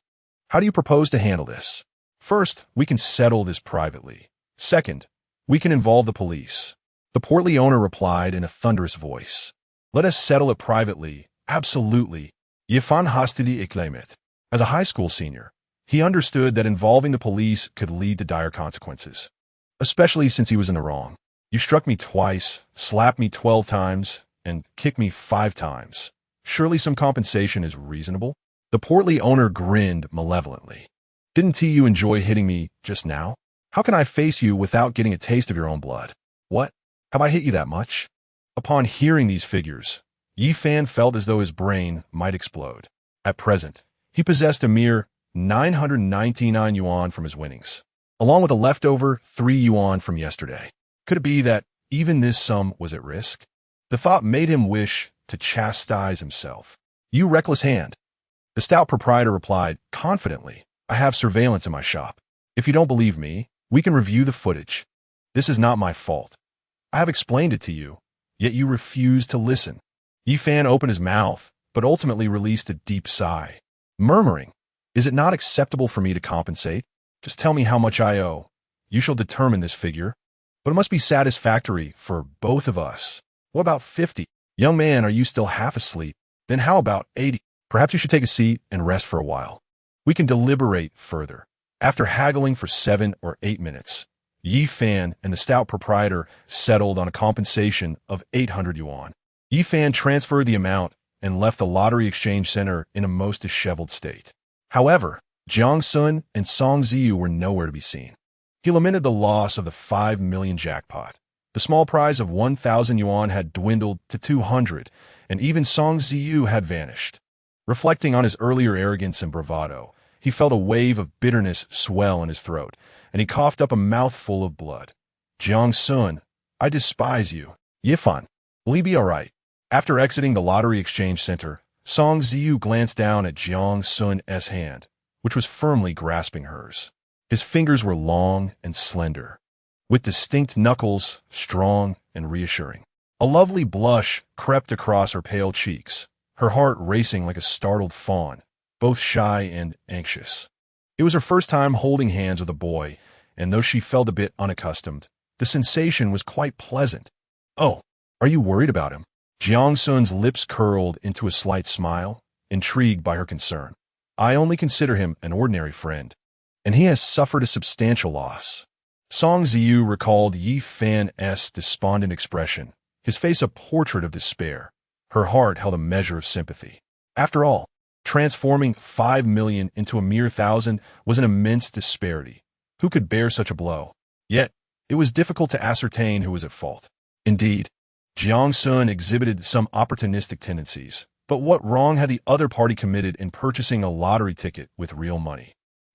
how do you propose to handle this? First, we can settle this privately. Second, we can involve the police. The portly owner replied in a thunderous voice. Let us settle it privately. Absolutely. Yi Fan hastily exclaimed. As a high school senior, he understood that involving the police could lead to dire consequences, especially since he was in the wrong. You struck me twice, slapped me 12 times, and kicked me 5 times. Surely some compensation is reasonable? The portly owner grinned malevolently. Didn't you enjoy hitting me just now? How can I face you without getting a taste of your own blood? What? Have I hit you that much? Upon hearing these figures, Yi Fan felt as though his brain might explode. At present, he possessed a mere 999 yuan from his winnings, along with a leftover 3 yuan from yesterday. Could it be that even this sum was at risk? The thought made him wish to chastise himself. You reckless hand. The stout proprietor replied confidently, I have surveillance in my shop. If you don't believe me, we can review the footage. This is not my fault. I have explained it to you, yet you refuse to listen. Yi Fan opened his mouth, but ultimately released a deep sigh, murmuring, Is it not acceptable for me to compensate? Just tell me how much I owe. You shall determine this figure, but it must be satisfactory for both of us. What about 50? Young man, are you still half asleep? Then how about 80? Perhaps you should take a seat and rest for a while. We can deliberate further. After haggling for 7 or 8 minutes, Yi Fan and the stout proprietor settled on a compensation of 800 yuan. Yi Fan transferred the amount and left the lottery exchange center in a most disheveled state. However, Jiang Xun and Song Ziyu were nowhere to be seen. He lamented the loss of the 5 million jackpot. The small prize of 1,000 yuan had dwindled to 200, and even Song Ziyu had vanished. Reflecting on his earlier arrogance and bravado, he felt a wave of bitterness swell in his throat, and he coughed up a mouthful of blood. Jiang Xun, I despise you. Yi Fan, will he be all right? After exiting the lottery exchange center, Song Ziyu glanced down at Jiang Xun's hand, which was firmly grasping hers. His fingers were long and slender, with distinct knuckles, strong and reassuring. A lovely blush crept across her pale cheeks, her heart racing like a startled fawn, both shy and anxious. It was her first time holding hands with a boy, and though she felt a bit unaccustomed, the sensation was quite pleasant. Oh, are you worried about him? Jiang Sun's lips curled into a slight smile, intrigued by her concern. I only consider him an ordinary friend, and he has suffered a substantial loss. Song Ziyu recalled Yi Fan's despondent expression, his face a portrait of despair. Her heart held a measure of sympathy. After all, transforming 5 million into a mere 1,000 was an immense disparity. Who could bear such a blow? Yet, it was difficult to ascertain who was at fault. Indeed, Jiang Xun exhibited some opportunistic tendencies, but what wrong had the other party committed in purchasing a lottery ticket with real money?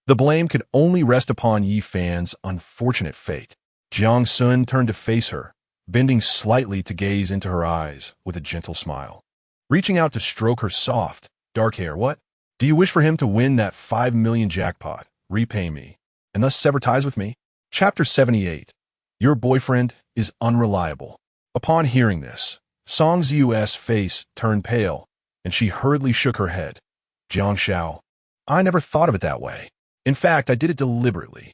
The blame could only rest upon Yi Fan's unfortunate fate. Jiang Xun turned to face her, bending slightly to gaze into her eyes with a gentle smile. Reaching out to stroke her soft, dark hair, what? Do you wish for him to win that 5 million jackpot, repay me, and thus sever ties with me? Chapter 78. Your boyfriend is unreliable. Upon hearing this, Song Ziyu's face turned pale, and she hurriedly shook her head. Jiang Xiao. I never thought of it that way. In fact, I did it deliberately.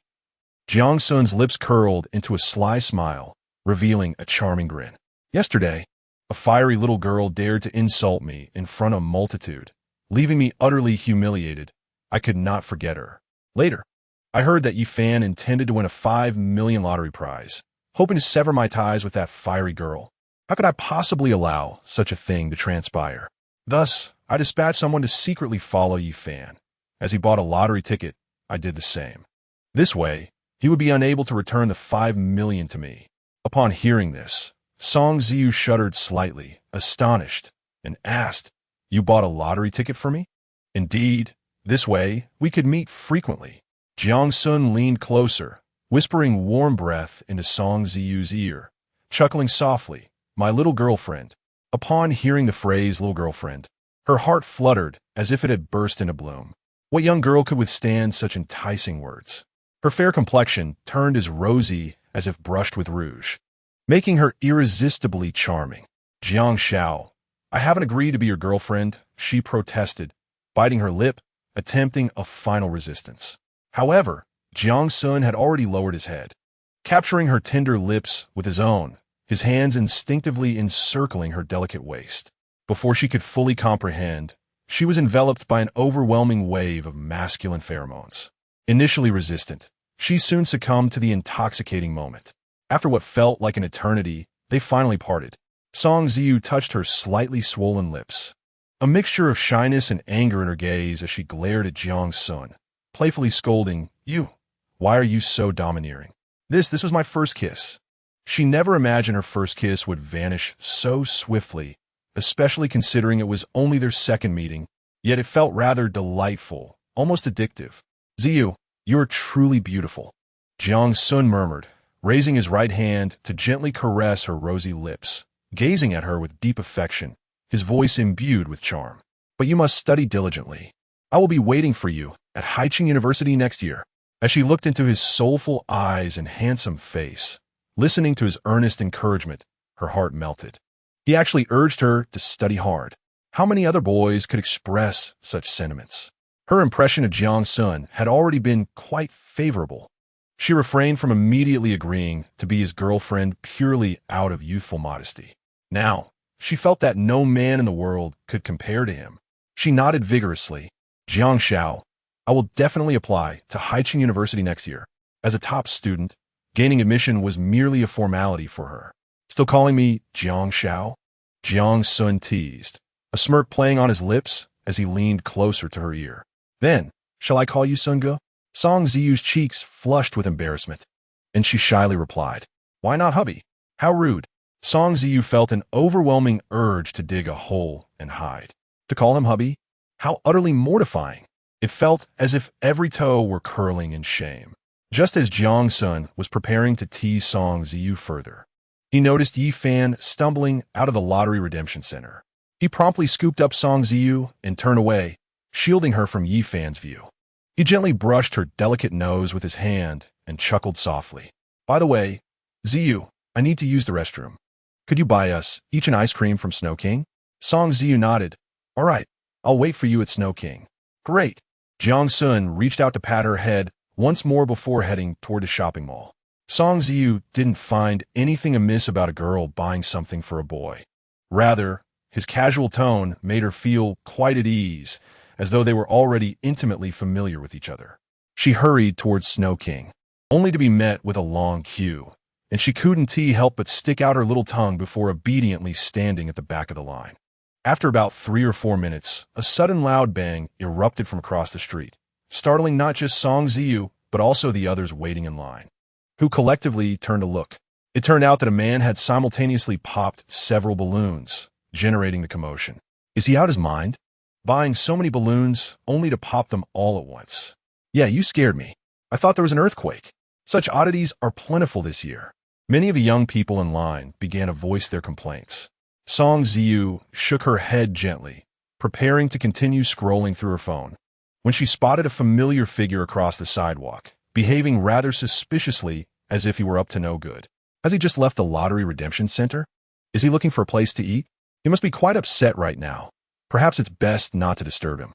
Jiang Xun's lips curled into a sly smile, revealing a charming grin. Yesterday, a fiery little girl dared to insult me in front of a multitude, leaving me utterly humiliated. I could not forget her. Later, I heard that Yi Fan intended to win a 5 million lottery prize, hoping to sever my ties with that fiery girl. How could I possibly allow such a thing to transpire? Thus, I dispatched someone to secretly follow Yi Fan. As he bought a lottery ticket, I did the same. This way, he would be unable to return the 5 million to me. Upon hearing this, Song Ziyu shuddered slightly, astonished, and asked, "You bought a lottery ticket for me?" "Indeed. This way, we could meet frequently." Jiang Xun leaned closer, whispering warm breath into Song Ziyu's ear, chuckling softly, "My little girlfriend." Upon hearing the phrase little girlfriend, her heart fluttered as if it had burst into bloom. What young girl could withstand such enticing words? Her fair complexion turned as rosy as if brushed with rouge, making her irresistibly charming. "Jiang Xiao, I haven't agreed to be your girlfriend," she protested, biting her lip, attempting a final resistance. However, Jiang Xun had already lowered his head, capturing her tender lips with his own, his hands instinctively encircling her delicate waist. Before she could fully comprehend, she was enveloped by an overwhelming wave of masculine pheromones. Initially resistant, she soon succumbed to the intoxicating moment. After what felt like an eternity, they finally parted. Song Ziyu touched her slightly swollen lips, a mixture of shyness and anger in her gaze as she glared at Jiang Xun, playfully scolding, Why are you so domineering? This was my first kiss." She never imagined her first kiss would vanish so swiftly, especially considering it was only their second meeting, yet it felt rather delightful, almost addictive. "Ziyu, you are truly beautiful," Jiang Xun murmured, raising his right hand to gently caress her rosy lips, gazing at her with deep affection, his voice imbued with charm. "But you must study diligently. I will be waiting for you at Haicheng University next year." As she looked into his soulful eyes and handsome face, listening to his earnest encouragement, her heart melted. He actually urged her to study hard. How many other boys could express such sentiments? Her impression of Jiang Xun had already been quite favorable. She refrained from immediately agreeing to be his girlfriend purely out of youthful modesty. Now, she felt that no man in the world could compare to him. She nodded vigorously. "Jiang Xiao, I will definitely apply to Haicheng University next year. As a top student, gaining admission was merely a formality for her." "Still calling me Jiang Xiao?" Jiang Xun teased, a smirk playing on his lips as he leaned closer to her ear. "Then, shall I call you Sunge?" Song Ziyu's cheeks flushed with embarrassment, and she shyly replied, "Why not hubby? How rude." Song Ziyu felt an overwhelming urge to dig a hole and hide. To call him hubby? How utterly mortifying. It felt as if every toe were curling in shame. Just as Jiang Xun was preparing to tease Song Ziyu further, he noticed Yi Fan stumbling out of the Lottery Redemption Center. He promptly scooped up Song Ziyu and turned away, shielding her from Yi Fan's view. He gently brushed her delicate nose with his hand and chuckled softly. "By the way, Ziyu, I need to use the restroom. Could you buy us each an ice cream from Snow King?" Song Ziyu nodded. "All right, I'll wait for you at Snow King." "Great." Jiang Xun reached out to pat her head once more before heading toward the shopping mall. Song Ziyu didn't find anything amiss about a girl buying something for a boy. Rather, his casual tone made her feel quite at ease, as though they were already intimately familiar with each other. She hurried towards Snow King, only to be met with a long queue, and she couldn't help but stick out her little tongue before obediently standing at the back of the line. After about 3 or 4 minutes, a sudden loud bang erupted from across the street, startling not just Song Ziyu, but also the others waiting in line, who collectively turned to look. It turned out that a man had simultaneously popped several balloons, generating the commotion. Is he out his mind? Buying so many balloons only to pop them all at once. "Yeah, you scared me. I thought there was an earthquake." Such oddities are plentiful this year. Many of the young people in line began to voice their complaints. Song Ziyu shook her head gently, preparing to continue scrolling through her phone, when she spotted a familiar figure across the sidewalk, behaving rather suspiciously as if he were up to no good. Has he just left the Lottery Redemption Center? Is he looking for a place to eat? He must be quite upset right now. Perhaps it's best not to disturb him.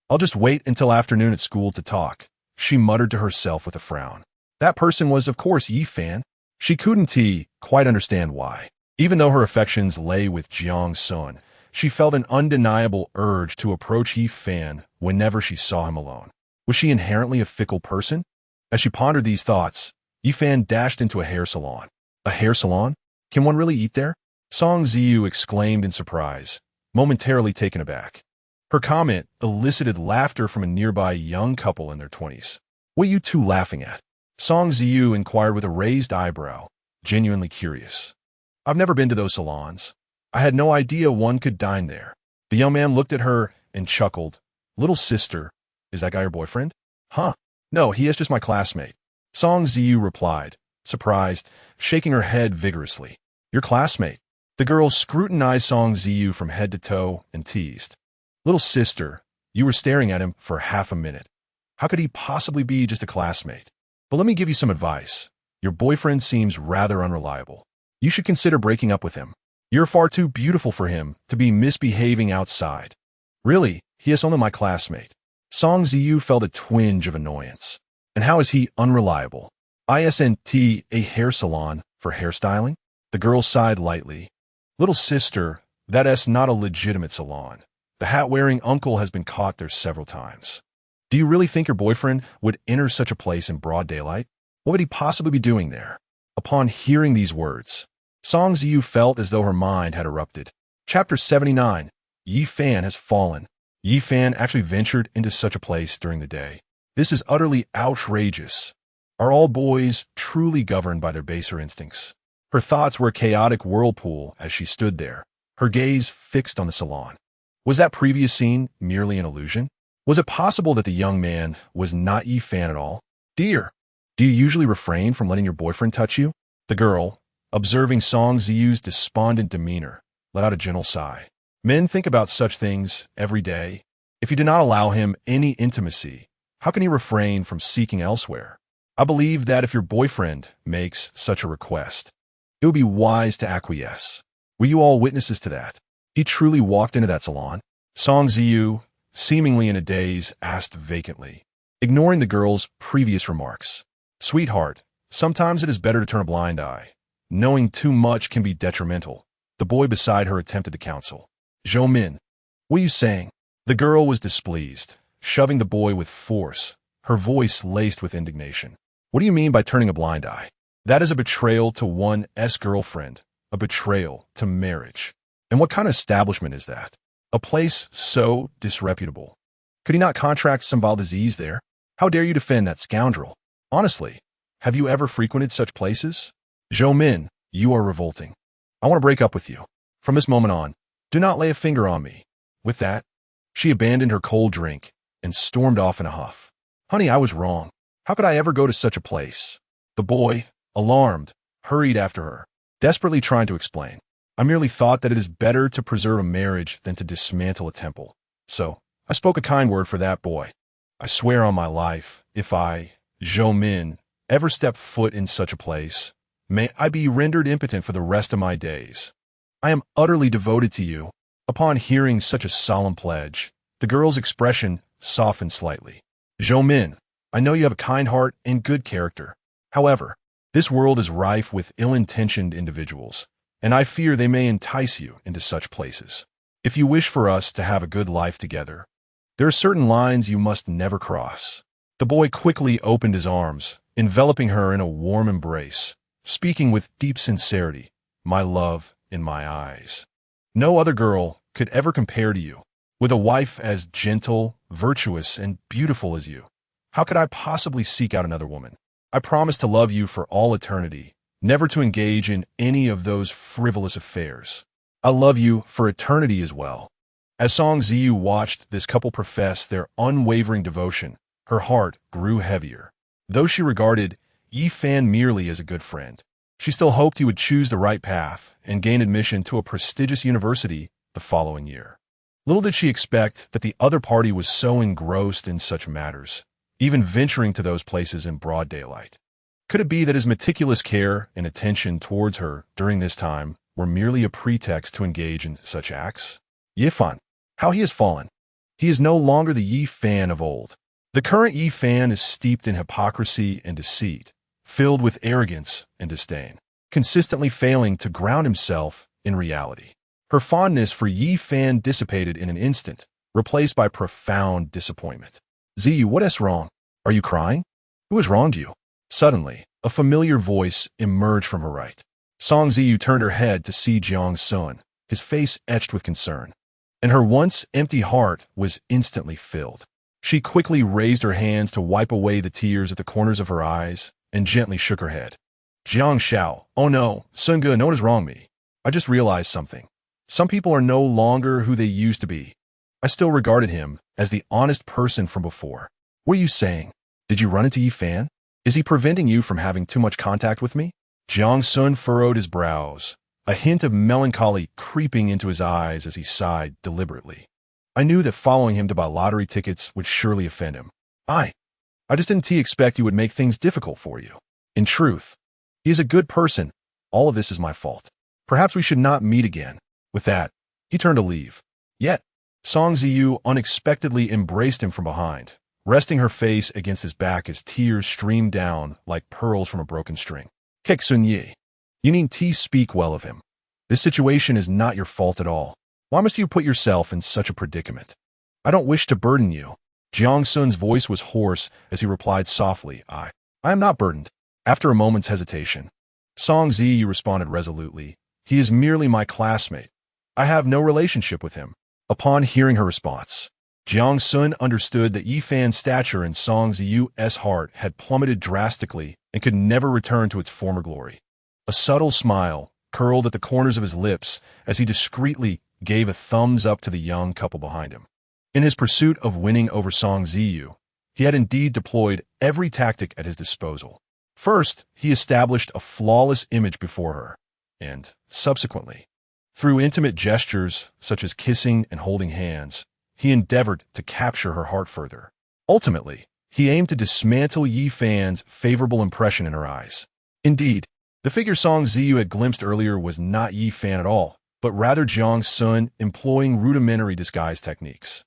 I'll just wait until afternoon at school to talk, she muttered to herself with a frown. That person was, of course, Yi Fan. She couldn't quite understand why. Even though her affections lay with Jiang Xun, she felt an undeniable urge to approach Yi Fan whenever she saw him alone. Was she inherently a fickle person? As she pondered these thoughts, Yi Fan dashed into a hair salon. A hair salon? Can one really eat there? Song Ziyu exclaimed in surprise, momentarily taken aback. Her comment elicited laughter from a nearby young couple in their 20s. What are you two laughing at? Song Ziyu inquired with a raised eyebrow, genuinely curious. I've never been to those salons. I had no idea one could dine there. The young man looked at her and chuckled. Little sister, is that guy your boyfriend? Huh? No, he is just my classmate. Song Ziyu replied, surprised, shaking her head vigorously. Your classmate? The girl scrutinized Song Ziyu from head to toe and teased. Little sister, you were staring at him for half a minute. How could he possibly be just a classmate? But let me give you some advice. Your boyfriend seems rather unreliable. You should consider breaking up with him. You're far too beautiful for him to be misbehaving outside. Really, he is only my classmate. Song Ziyu felt a twinge of annoyance. And how is he unreliable? Isn't a hair salon for hairstyling? The girl sighed lightly. Little sister, that's not a legitimate salon. The hat-wearing uncle has been caught there several times. Do you really think your boyfriend would enter such a place in broad daylight? What would he possibly be doing there? Upon hearing these words, Song Ziyu felt as though her mind had erupted. Chapter 79. Yi Fan has fallen. Yi Fan actually ventured into such a place during the day. This is utterly outrageous. Are all boys truly governed by their baser instincts? Her thoughts were a chaotic whirlpool as she stood there, her gaze fixed on the salon. Was that previous scene merely an illusion? Was it possible that the young man was not Yi Fan at all? Dear, do you usually refrain from letting your boyfriend touch you? The girl, observing Song Ziyu's despondent demeanor, let out a gentle sigh. Men think about such things every day. If you do not allow him any intimacy, how can he refrain from seeking elsewhere? I believe that if your boyfriend makes such a request, it would be wise to acquiesce. Were you all witnesses to that? He truly walked into that salon. Song Ziyu, seemingly in a daze, asked vacantly, ignoring the girl's previous remarks. Sweetheart, sometimes it is better to turn a blind eye. Knowing too much can be detrimental. The boy beside her attempted to counsel. Zhou Min, what are you saying? The girl was displeased, shoving the boy with force, her voice laced with indignation. What do you mean by turning a blind eye? That is a betrayal to one's girlfriend, a betrayal to marriage. And what kind of establishment is that? A place so disreputable. Could he not contract some vile disease there? How dare you defend that scoundrel? Honestly, have you ever frequented such places? Zhou Min, you are revolting. I want to break up with you. From this moment on, do not lay a finger on me. With that, she abandoned her cold drink and stormed off in a huff. Honey, I was wrong. How could I ever go to such a place? The boy, alarmed, hurried after her, desperately trying to explain. I merely thought that it is better to preserve a marriage than to dismantle a temple. So, I spoke a kind word for that boy. I swear on my life, if I, Zhou Min, ever step foot in such a place, may I be rendered impotent for the rest of my days. I am utterly devoted to you. Upon hearing such a solemn pledge, the girl's expression softened slightly. Zhou Min, I know you have a kind heart and good character. However, this world is rife with ill-intentioned individuals, and I fear they may entice you into such places. If you wish for us to have a good life together, there are certain lines you must never cross. The boy quickly opened his arms, enveloping her in a warm embrace, speaking with deep sincerity, my love in my eyes. No other girl could ever compare to you. With a wife as gentle, virtuous, and beautiful as you, how could I possibly seek out another woman? I promise to love you for all eternity, never to engage in any of those frivolous affairs. I love you for eternity as well. As Song Ziyu watched this couple profess their unwavering devotion, her heart grew heavier. Though she regarded Yi Fan merely as a good friend, she still hoped he would choose the right path and gain admission to a prestigious university the following year. Little did she expect that the other party was so engrossed in such matters, even venturing to those places in broad daylight. Could it be that his meticulous care and attention towards her during this time were merely a pretext to engage in such acts? Yifan, how he has fallen. He is no longer the Yi Fan of old. The current Yi Fan is steeped in hypocrisy and deceit, filled with arrogance and disdain, consistently failing to ground himself in reality. Her fondness for Yi Fan dissipated in an instant, replaced by profound disappointment. Ziyu, what is wrong? Are you crying? Who has wronged you? Suddenly, a familiar voice emerged from her right. Song Ziyu turned her head to see Jiang Xun, his face etched with concern, and her once empty heart was instantly filled. She quickly raised her hands to wipe away the tears at the corners of her eyes and gently shook her head. Jiang Xiao, oh no, Sunge, no one has wronged me. I just realized something. Some people are no longer who they used to be. I still regarded him as the honest person from before. What are you saying? Did you run into Yi Fan? Is he preventing you from having too much contact with me? Jiang Xun furrowed his brows, a hint of melancholy creeping into his eyes as he sighed deliberately. I knew that following him to buy lottery tickets would surely offend him. I just didn't expect he would make things difficult for you. In truth, he is a good person. All of this is my fault. Perhaps we should not meet again. With that, he turned to leave. Yet, Song Ziyu unexpectedly embraced him from behind, resting her face against his back as tears streamed down like pearls from a broken string. Kek Sun Yi, you need to speak well of him. This situation is not your fault at all. Why must you put yourself in such a predicament? I don't wish to burden you. Jiang Xun's voice was hoarse as he replied softly, I am not burdened. After a moment's hesitation, Song Ziyu responded resolutely, he is merely my classmate. I have no relationship with him. Upon hearing her response, Jiang Xun understood that Yi Fan's stature in Song Ziyu's heart had plummeted drastically and could never return to its former glory. A subtle smile curled at the corners of his lips as he discreetly gave a thumbs up to the young couple behind him. In his pursuit of winning over Song Ziyu, he had indeed deployed every tactic at his disposal. First, he established a flawless image before her, and, subsequently, through intimate gestures such as kissing and holding hands, he endeavored to capture her heart further. Ultimately, he aimed to dismantle Yi Fan's favorable impression in her eyes. Indeed, the figure Song Ziyu had glimpsed earlier was not Yi Fan at all, but rather Jiang Xun employing rudimentary disguise techniques.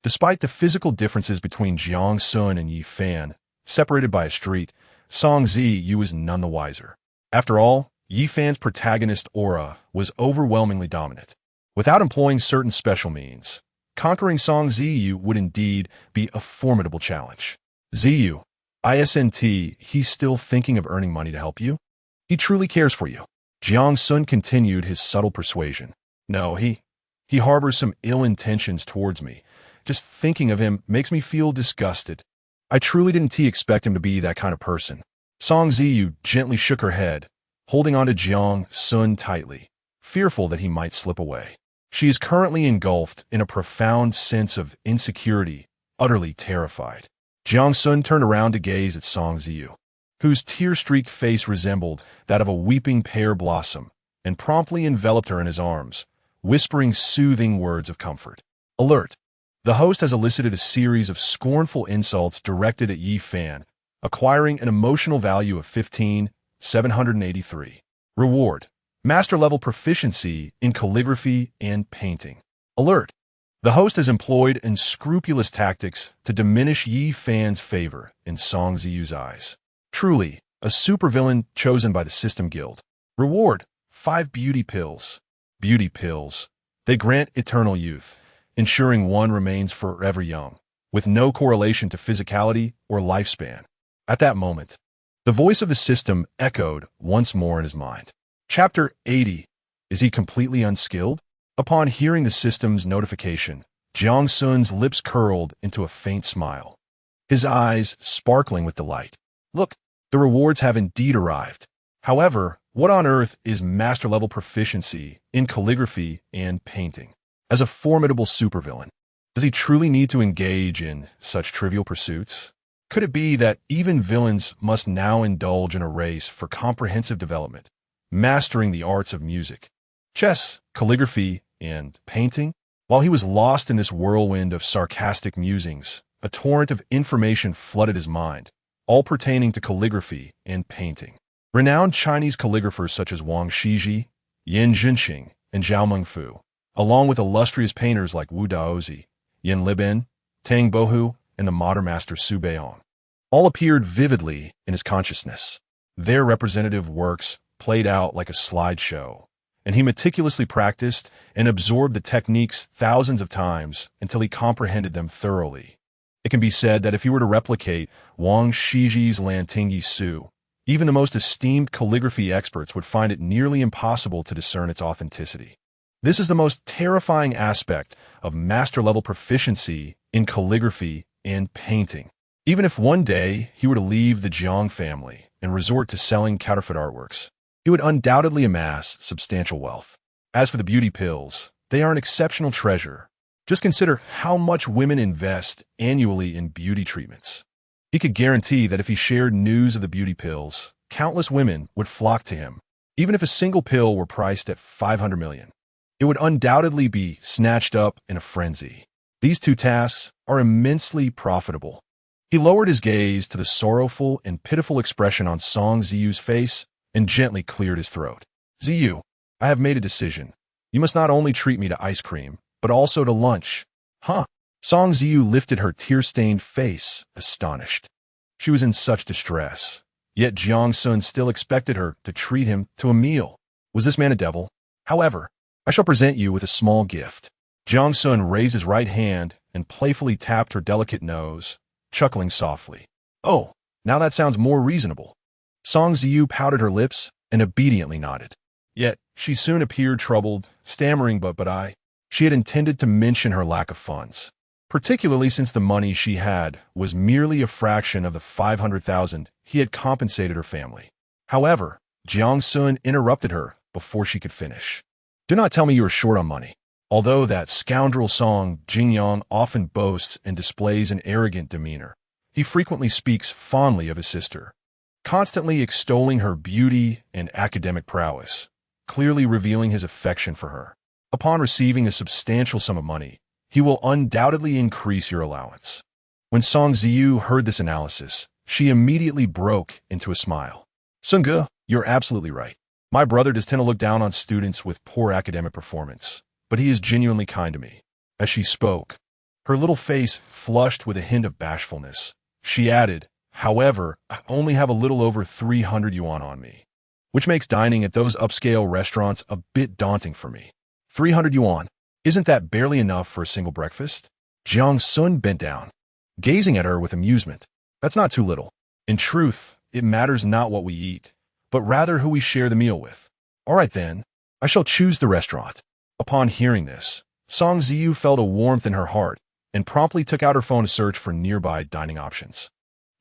Despite the physical differences between Jiang Xun and Yi Fan, separated by a street, Song Ziyu was none the wiser. After all, Yi Fan's protagonist aura was overwhelmingly dominant. Without employing certain special means, conquering Song Ziyu would indeed be a formidable challenge. Ziyu, isn't he's still thinking of earning money to help you? He truly cares for you. Jiang Xun continued his subtle persuasion. No, he harbors some ill intentions towards me. Just thinking of him makes me feel disgusted. I truly didn't expect him to be that kind of person. Song Ziyu gently shook her head, holding on to Jiang Xun tightly, fearful that he might slip away. She is currently engulfed in a profound sense of insecurity, utterly terrified. Jiang Xun turned around to gaze at Song Ziyu, whose tear-streaked face resembled that of a weeping pear blossom, and promptly enveloped her in his arms, whispering soothing words of comfort. Alert! The host has elicited a series of scornful insults directed at Yi Fan, acquiring an emotional value of 15,783. Reward: Master-level proficiency in calligraphy and painting. Alert! The host has employed unscrupulous tactics to diminish Yi Fan's favor in Song Ziyu's eyes. Truly, a supervillain chosen by the System Guild. Reward: 5 beauty pills. Beauty pills. They grant eternal youth, ensuring one remains forever young, with no correlation to physicality or lifespan. At that moment, the voice of the system echoed once more in his mind. Chapter 80. Is he completely unskilled? Upon hearing the system's notification, Jiang Xun's lips curled into a faint smile, his eyes sparkling with delight. Look, the rewards have indeed arrived. However, what on earth is master-level proficiency in calligraphy and painting? As a formidable supervillain, does he truly need to engage in such trivial pursuits? Could it be that even villains must now indulge in a race for comprehensive development, mastering the arts of music, chess, calligraphy, and painting? While he was lost in this whirlwind of sarcastic musings, a torrent of information flooded his mind, all pertaining to calligraphy and painting. Renowned Chinese calligraphers such as Wang Shiji, Yan Zhenxing, and Zhao Mengfu, along with illustrious painters like Wu Daozi, Yin Libin, Tang Bohu, and the modern master Su Beiyong all appeared vividly in his consciousness. Their representative works played out like a slideshow, and he meticulously practiced and absorbed the techniques thousands of times until he comprehended them thoroughly. It can be said that if he were to replicate Wang Shiji's Lantingyi Su, even the most esteemed calligraphy experts would find it nearly impossible to discern its authenticity. This is the most terrifying aspect of master-level proficiency in calligraphy and painting. Even if one day he were to leave the Jiang family and resort to selling counterfeit artworks, he would undoubtedly amass substantial wealth. As for the beauty pills, they are an exceptional treasure. Just consider how much women invest annually in beauty treatments. He could guarantee that if he shared news of the beauty pills, countless women would flock to him. Even if a single pill were priced at 500 million, it would undoubtedly be snatched up in a frenzy. These two tasks are immensely profitable. He lowered his gaze to the sorrowful and pitiful expression on Song Ziyu's face and gently cleared his throat. Ziyu, I have made a decision. You must not only treat me to ice cream, but also to lunch. Huh? Song Ziyu lifted her tear-stained face, astonished. She was in such distress, yet Jiang Xun still expected her to treat him to a meal. Was this man a devil? However, I shall present you with a small gift. Jiang Xun raised his right hand and playfully tapped her delicate nose, chuckling softly. Oh, now that sounds more reasonable. Song Ziyu pouted her lips and obediently nodded. Yet, she soon appeared troubled, stammering but she had intended to mention her lack of funds, particularly since the money she had was merely a fraction of the 500,000 he had compensated her family. However, Jiang Xun interrupted her before she could finish. Do not tell me you are short on money. Although that scoundrel Song Jingyang often boasts and displays an arrogant demeanor, he frequently speaks fondly of his sister, constantly extolling her beauty and academic prowess, clearly revealing his affection for her. Upon receiving a substantial sum of money, he will undoubtedly increase your allowance. When Song Ziyu heard this analysis, she immediately broke into a smile. Sunge, you're absolutely right. My brother does tend to look down on students with poor academic performance, but he is genuinely kind to me. As she spoke, her little face flushed with a hint of bashfulness. She added, however, I only have a little over 300 yuan on me, which makes dining at those upscale restaurants a bit daunting for me. 300 yuan? Isn't that barely enough for a single breakfast? Jiang Xun bent down, gazing at her with amusement. That's not too little. In truth, it matters not what we eat, but rather who we share the meal with. All right then, I shall choose the restaurant. Upon hearing this, Song Ziyu felt a warmth in her heart and promptly took out her phone to search for nearby dining options.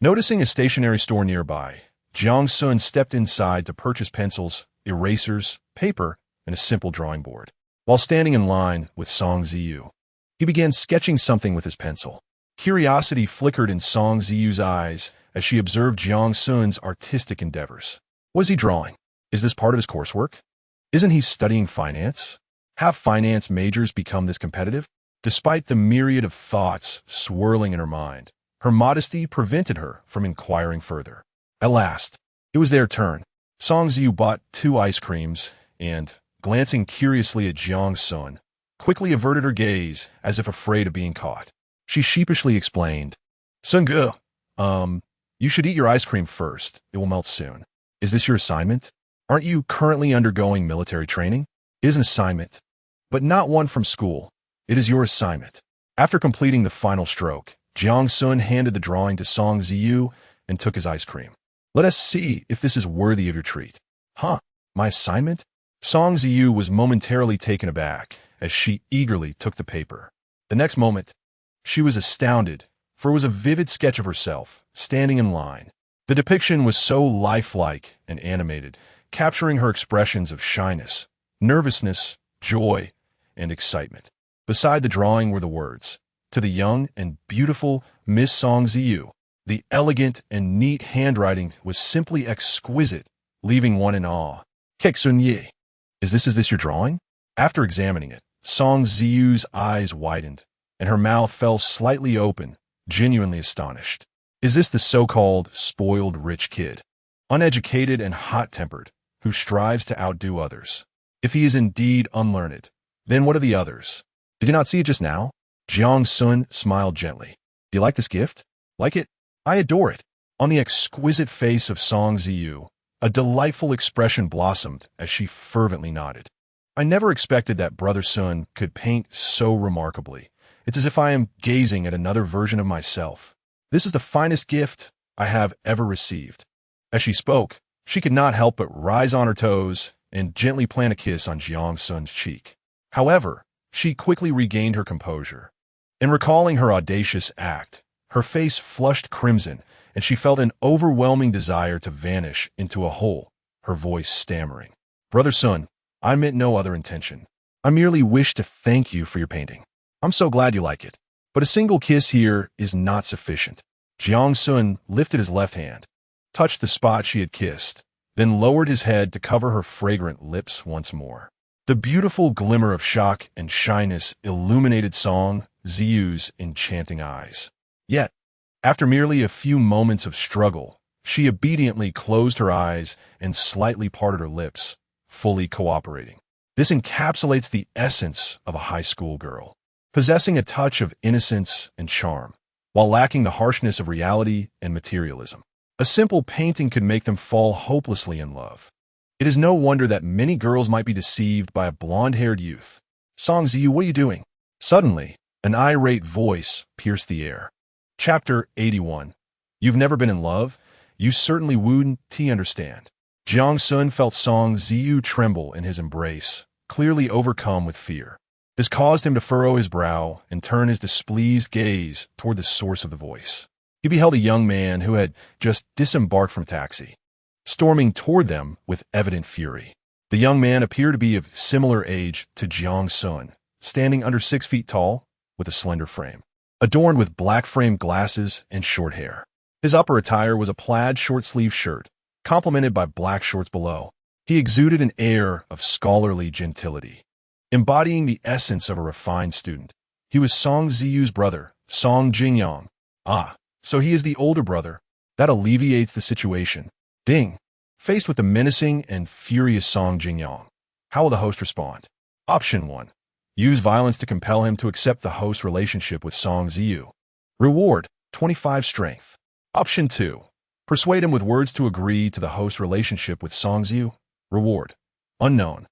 Noticing a stationery store nearby, Jiang Xun stepped inside to purchase pencils, erasers, paper, and a simple drawing board. While standing in line with Song Ziyu, he began sketching something with his pencil. Curiosity flickered in Song Ziyu's eyes as she observed Jiang Xun's artistic endeavors. What is he drawing? Is this part of his coursework? Isn't he studying finance? Have finance majors become this competitive? Despite the myriad of thoughts swirling in her mind, her modesty prevented her from inquiring further. At last, it was their turn. Song Ziyu bought 2 ice creams and, glancing curiously at Jiang Xun, quickly averted her gaze as if afraid of being caught. She sheepishly explained, Sunge, you should eat your ice cream first. It will melt soon. Is this your assignment? Aren't you currently undergoing military training? It is an assignment, but not one from school. It is your assignment. After completing the final stroke, Jiang Xun handed the drawing to Song Ziyu and took his ice cream. Let us see if this is worthy of your treat. Huh? My assignment? Song Ziyu was momentarily taken aback as she eagerly took the paper. The next moment, she was astounded, for it was a vivid sketch of herself, standing in line. The depiction was so lifelike and animated, capturing her expressions of shyness, nervousness, joy, and excitement. Beside the drawing were the words, "To the young and beautiful Miss Song Ziyu." The elegant and neat handwriting was simply exquisite, leaving one in awe. Keksun Yi. Is this your drawing? After examining it, Song Ziyu's eyes widened, and her mouth fell slightly open, genuinely astonished. Is this the so-called spoiled rich kid, uneducated and hot-tempered, who strives to outdo others? If he is indeed unlearned, then what are the others? Did you not see it just now? Jiang Xun smiled gently. Do you like this gift? Like it? I adore it. On the exquisite face of Song Ziyu, a delightful expression blossomed as she fervently nodded. I never expected that Brother Sun could paint so remarkably. It's as if I am gazing at another version of myself. This is the finest gift I have ever received. As she spoke, she could not help but rise on her toes and gently plant a kiss on Jiang Sun's cheek. However, she quickly regained her composure. In recalling her audacious act, her face flushed crimson, and she felt an overwhelming desire to vanish into a hole, her voice stammering. Brother Sun, I meant no other intention. I merely wish to thank you for your painting. I'm so glad you like it. But a single kiss here is not sufficient. Jiang Sun lifted his left hand, touched the spot she had kissed, then lowered his head to cover her fragrant lips once more. The beautiful glimmer of shock and shyness illuminated Song Ziyu's enchanting eyes. Yet, after merely a few moments of struggle, she obediently closed her eyes and slightly parted her lips, fully cooperating. This encapsulates the essence of a high school girl, possessing a touch of innocence and charm, while lacking the harshness of reality and materialism. A simple painting could make them fall hopelessly in love. It is no wonder that many girls might be deceived by a blonde-haired youth. Song Ziyu, what are you doing? Suddenly, an irate voice pierced the air. Chapter 81. You've never been in love? You certainly wouldn't understand. Jiang Xun felt Song Ziyu tremble in his embrace, clearly overcome with fear. This caused him to furrow his brow and turn his displeased gaze toward the source of the voice. He beheld a young man who had just disembarked from a taxi, storming toward them with evident fury. The young man appeared to be of similar age to Jiang Xun, standing under 6 feet tall, with a slender frame, adorned with black-framed glasses and short hair. His upper attire was a plaid short-sleeved shirt, complemented by black shorts below. He exuded an air of scholarly gentility, embodying the essence of a refined student. He was Song Ziyu's brother, Song Jingyang. Ah, so he is the older brother. That alleviates the situation. Ding. Faced with the menacing and furious Song Jingyang, how will the host respond? Option 1. Use violence to compel him to accept the host's relationship with Song Ziyu. Reward, 25 strength. Option 2. Persuade him with words to agree to the host's relationship with Song Ziyu. Reward, unknown.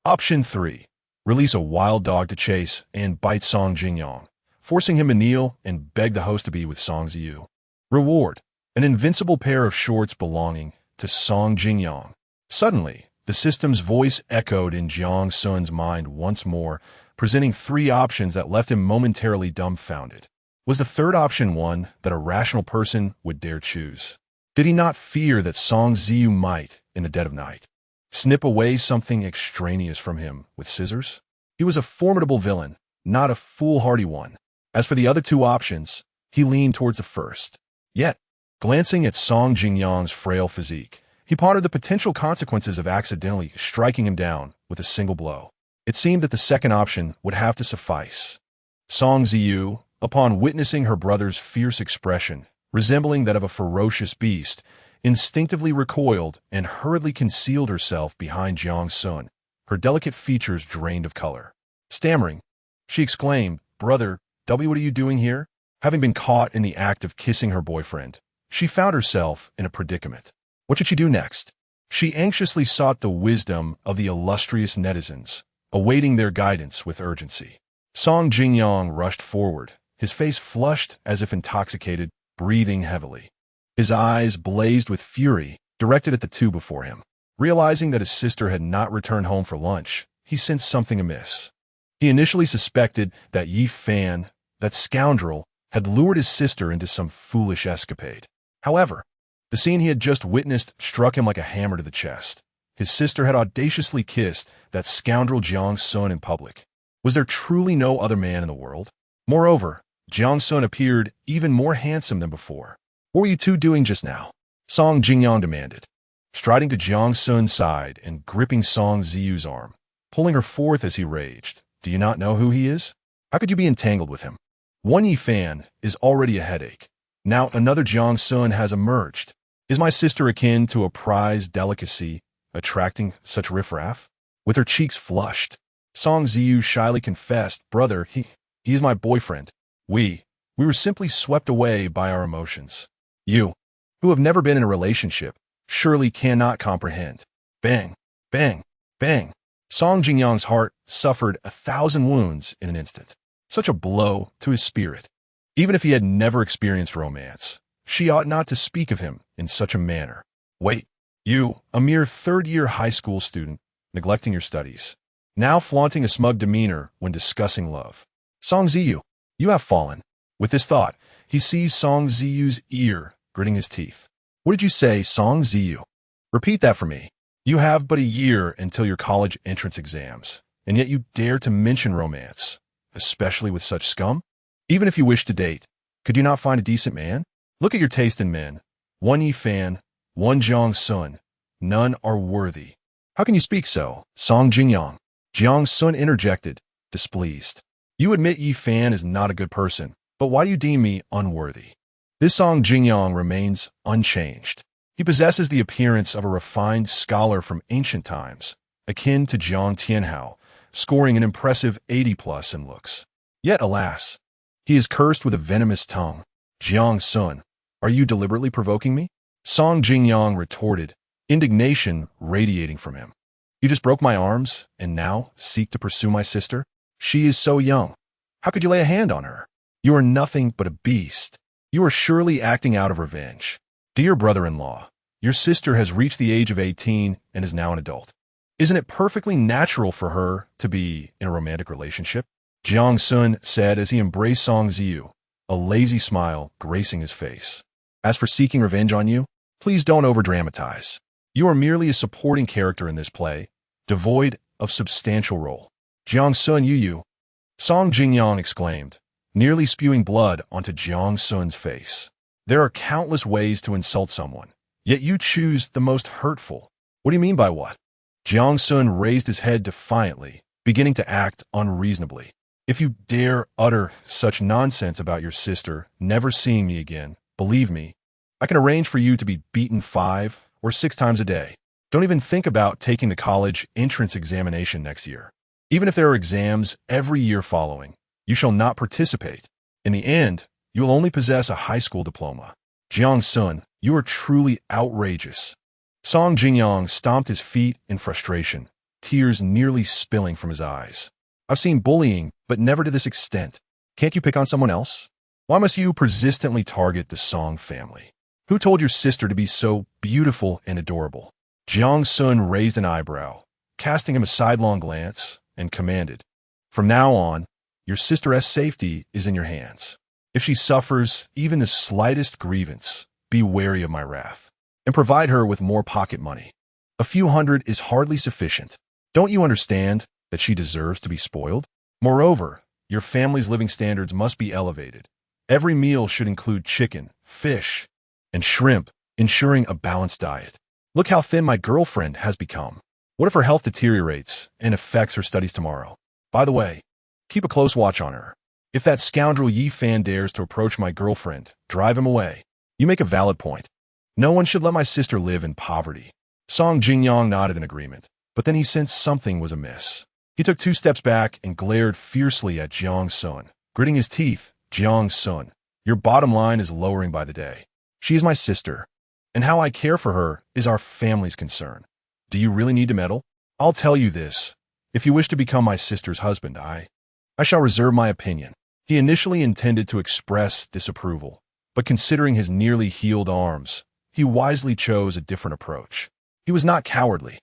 Option 3. Release a wild dog to chase and bite Song Jingyang, forcing him to kneel and beg the host to be with Song Ziyu. Reward, an invincible pair of shorts belonging to Song Jingyang. Suddenly, the system's voice echoed in Jiang Sun's mind once more, presenting 3 options that left him momentarily dumbfounded. Was the third option one that a rational person would dare choose? Did he not fear that Song Ziyu might, in the dead of night, snip away something extraneous from him with scissors? He was a formidable villain, not a foolhardy one. As for the other 2 options, he leaned towards the first. Yet, glancing at Song Jingyang's frail physique, he pondered the potential consequences of accidentally striking him down with a single blow. It seemed that the second option would have to suffice. Song Ziyu, upon witnessing her brother's fierce expression, resembling that of a ferocious beast, instinctively recoiled and hurriedly concealed herself behind Jiang Xun, her delicate features drained of color. Stammering, she exclaimed, "Brother, W, what are you doing here?" Having been caught in the act of kissing her boyfriend, she found herself in a predicament. What should she do next? She anxiously sought the wisdom of the illustrious netizens, awaiting their guidance with urgency. Song Jingyang rushed forward, his face flushed as if intoxicated, breathing heavily. His eyes blazed with fury, directed at the 2 before him. Realizing that his sister had not returned home for lunch, he sensed something amiss. He initially suspected that Yi Fan, that scoundrel, had lured his sister into some foolish escapade. However, the scene he had just witnessed struck him like a hammer to the chest. His sister had audaciously kissed that scoundrel Jiang Xun in public. Was there truly no other man in the world? Moreover, Jiang Xun appeared even more handsome than before. What were you 2 doing just now? Song Jingyang demanded, striding to Jiang Xun's side and gripping Song Ziyu's arm, pulling her forth as he raged. Do you not know who he is? How could you be entangled with him? One Yi Fan is already a headache. Now another Jiang Xun has emerged. Is my sister akin to a prized delicacy, attracting such riffraff? With her cheeks flushed, Song Ziyu shyly confessed, "Brother, He is my boyfriend. We were simply swept away by our emotions. You, who have never been in a relationship, surely cannot comprehend. Bang, bang, bang. Song Jingyang's heart suffered 1,000 wounds in an instant. Such a blow to his spirit. Even if he had never experienced romance, she ought not to speak of him in such a manner. Wait, you, a mere third-year high school student, neglecting your studies, now flaunting a smug demeanor when discussing love. Song Ziyu, you have fallen. With this thought, he sees Song Ziyu's ear, gritting his teeth. What did you say, Song Ziyu? Repeat that for me. You have but a year until your college entrance exams, and yet you dare to mention romance, especially with such scum? Even if you wish to date, could you not find a decent man? Look at your taste in men. One Yi Fan, one Jiang Xun. None are worthy. How can you speak so, Song Jingyang? Jiang Xun interjected, displeased. You admit Yi Fan is not a good person, but why do you deem me unworthy? This Song Jingyang remains unchanged. He possesses the appearance of a refined scholar from ancient times, akin to Zhang Tianhao, scoring an impressive 80+ in looks. Yet, alas, he is cursed with a venomous tongue. Jiang Xun, are you deliberately provoking me? Song Jingyang retorted, indignation radiating from him. You just broke my arms, and now seek to pursue my sister? She is so young. How could you lay a hand on her? You are nothing but a beast. You are surely acting out of revenge. Dear brother-in-law, your sister has reached the age of 18 and is now an adult. Isn't it perfectly natural for her to be in a romantic relationship? Jiang Xun said as he embraced Song Ziyu, a lazy smile gracing his face. As for seeking revenge on you, please don't overdramatize. You are merely a supporting character in this play, devoid of substantial role. Jiang Xun you. Song Jingyang exclaimed, nearly spewing blood onto Jiang Xun's face. There are countless ways to insult someone, yet you choose the most hurtful. What do you mean by what? Jiang Xun raised his head defiantly, beginning to act unreasonably. If you dare utter such nonsense about your sister never seeing me again, believe me, I can arrange for you to be beaten 5 or 6 times a day. Don't even think about taking the college entrance examination next year. Even if there are exams every year following, you shall not participate. In the end, you will only possess a high school diploma. Jiang Xun, you are truly outrageous. Song Jingyang stomped his feet in frustration, tears nearly spilling from his eyes. I've seen bullying, but never to this extent. Can't you pick on someone else? Why must you persistently target the Song family? Who told your sister to be so beautiful and adorable? Jiang Xun raised an eyebrow, casting him a sidelong glance, and commanded, from now on, your sister's safety is in your hands. If she suffers even the slightest grievance, be wary of my wrath, and provide her with more pocket money. A few hundred is hardly sufficient. Don't you understand that she deserves to be spoiled? Moreover, your family's living standards must be elevated. Every meal should include chicken, fish, and shrimp, ensuring a balanced diet. Look how thin my girlfriend has become. What if her health deteriorates and affects her studies tomorrow? By the way, keep a close watch on her. If that scoundrel Yi Fan dares to approach my girlfriend, drive him away. You make a valid point. No one should let my sister live in poverty. Song Jingyang nodded in agreement, but then he sensed something was amiss. He took 2 steps back and glared fiercely at Jiang Xun. Gritting his teeth, Jiang Xun, your bottom line is lowering by the day. She is my sister, and how I care for her is our family's concern. Do you really need to meddle? I'll tell you this. If you wish to become my sister's husband, I shall reserve my opinion. He initially intended to express disapproval, but considering his nearly healed arms, he wisely chose a different approach. He was not cowardly.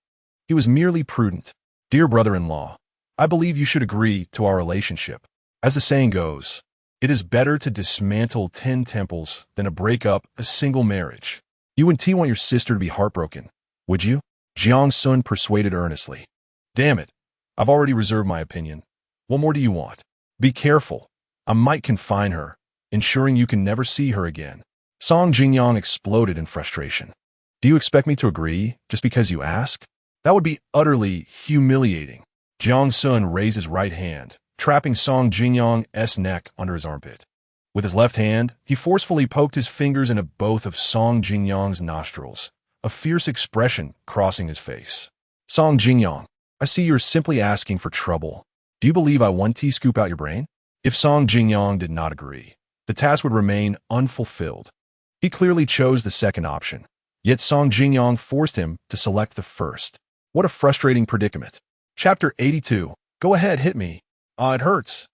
He was merely prudent. Dear brother-in-law, I believe you should agree to our relationship. As the saying goes, it is better to dismantle 10 temples than to break up a single marriage. You and T want your sister to be heartbroken, would you? Jiang Xun persuaded earnestly. Damn it, I've already reserved my opinion. What more do you want? Be careful. I might confine her, ensuring you can never see her again. Song Jingyang exploded in frustration. Do you expect me to agree just because you ask? That would be utterly humiliating. Jiang Xun raised his right hand, trapping Song Jingyang's neck under his armpit. With his left hand, he forcefully poked his fingers into both of Song Jingyang's nostrils, a fierce expression crossing his face. Song Jingyang, I see you're simply asking for trouble. Do you believe I 1T scoop out your brain? If Song Jingyang did not agree, the task would remain unfulfilled. He clearly chose the second option, yet Song Jingyang forced him to select the first. What a frustrating predicament. Chapter 82. Go ahead, hit me. It hurts.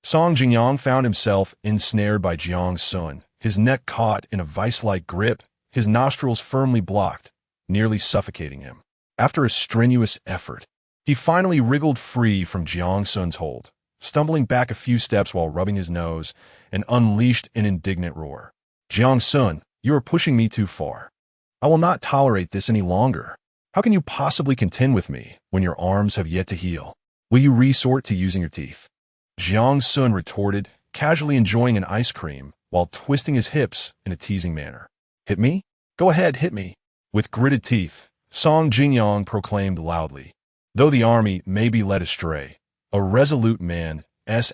Song Jingyang found himself ensnared by Jiang Xun, his neck caught in a vice-like grip, his nostrils firmly blocked, nearly suffocating him. After a strenuous effort, he finally wriggled free from Jiang Xun's hold, stumbling back a few steps while rubbing his nose, and unleashed an indignant roar. Jiang Xun, you are pushing me too far. I will not tolerate this any longer. How can you possibly contend with me when your arms have yet to heal? Will you resort to using your teeth? Jiang Xun retorted, casually enjoying an ice cream while twisting his hips in a teasing manner. Hit me? Go ahead, hit me. With gritted teeth, Song Jingyang proclaimed loudly. Though the army may be led astray, a resolute man's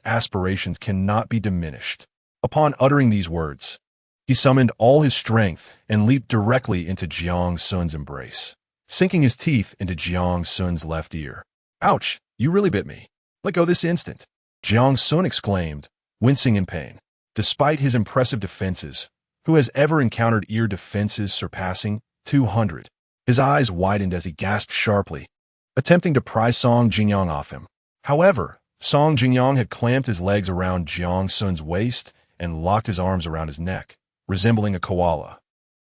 aspirations cannot be diminished. Upon uttering these words, he summoned all his strength and leaped directly into Jiang Xun's embrace, sinking his teeth into Jiang Xun's left ear. Ouch, you really bit me. Let go this instant. Jiang Xun exclaimed, wincing in pain. Despite his impressive defenses, who has ever encountered ear defenses surpassing 200? His eyes widened as he gasped sharply, attempting to pry Song Jingyang off him. However, Song Jingyang had clamped his legs around Jiang Xun's waist and locked his arms around his neck, resembling a koala.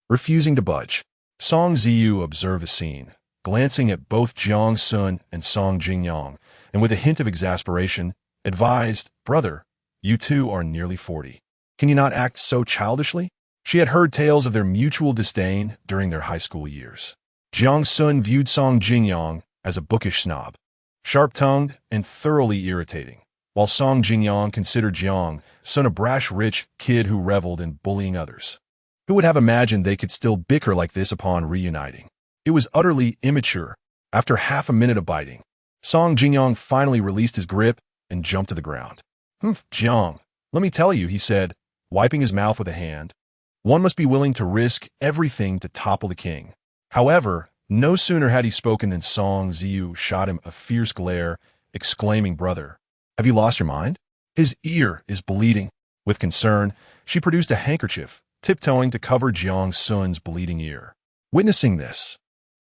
Refusing to budge, Song Ziyu observed the scene, glancing at both Jiang Xun and Song Jingyang, and with a hint of exasperation, advised, Brother, you two are nearly 40. Can you not act so childishly? She had heard tales of their mutual disdain during their high school years. Jiang Xun viewed Song Jingyang as a bookish snob, sharp-tongued and thoroughly irritating, while Song Jingyang considered Jiang Xun a brash rich kid who reveled in bullying others. Who would have imagined they could still bicker like this upon reuniting? It was utterly immature. After half a minute of biting, Song Jingyang finally released his grip and jumped to the ground. Jiang, let me tell you, he said, wiping his mouth with a hand. One must be willing to risk everything to topple the king. However, no sooner had he spoken than Song Ziyu shot him a fierce glare, exclaiming, Brother, have you lost your mind? His ear is bleeding. With concern, she produced a handkerchief, tiptoeing to cover Jiang Xun's bleeding ear. Witnessing this,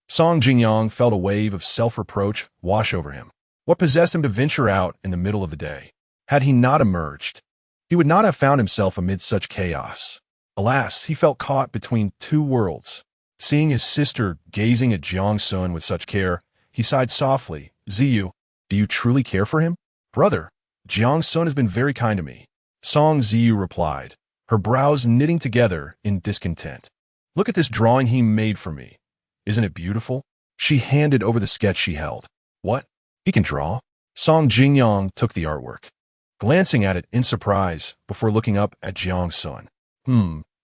Song Jingyang felt a wave of self-reproach wash over him. What possessed him to venture out in the middle of the day? Had he not emerged, he would not have found himself amid such chaos. Alas, he felt caught between two worlds. Seeing his sister gazing at Jiang Xun with such care, he sighed softly. Ziyu, do you truly care for him? Brother, Jiang Xun has been very kind to me. Song Ziyu replied, her brows knitting together in discontent. Look at this drawing he made for me. Isn't it beautiful? She handed over the sketch she held. What? He can draw? Song Jingyang took the artwork, glancing at it in surprise before looking up at Jiang Xun.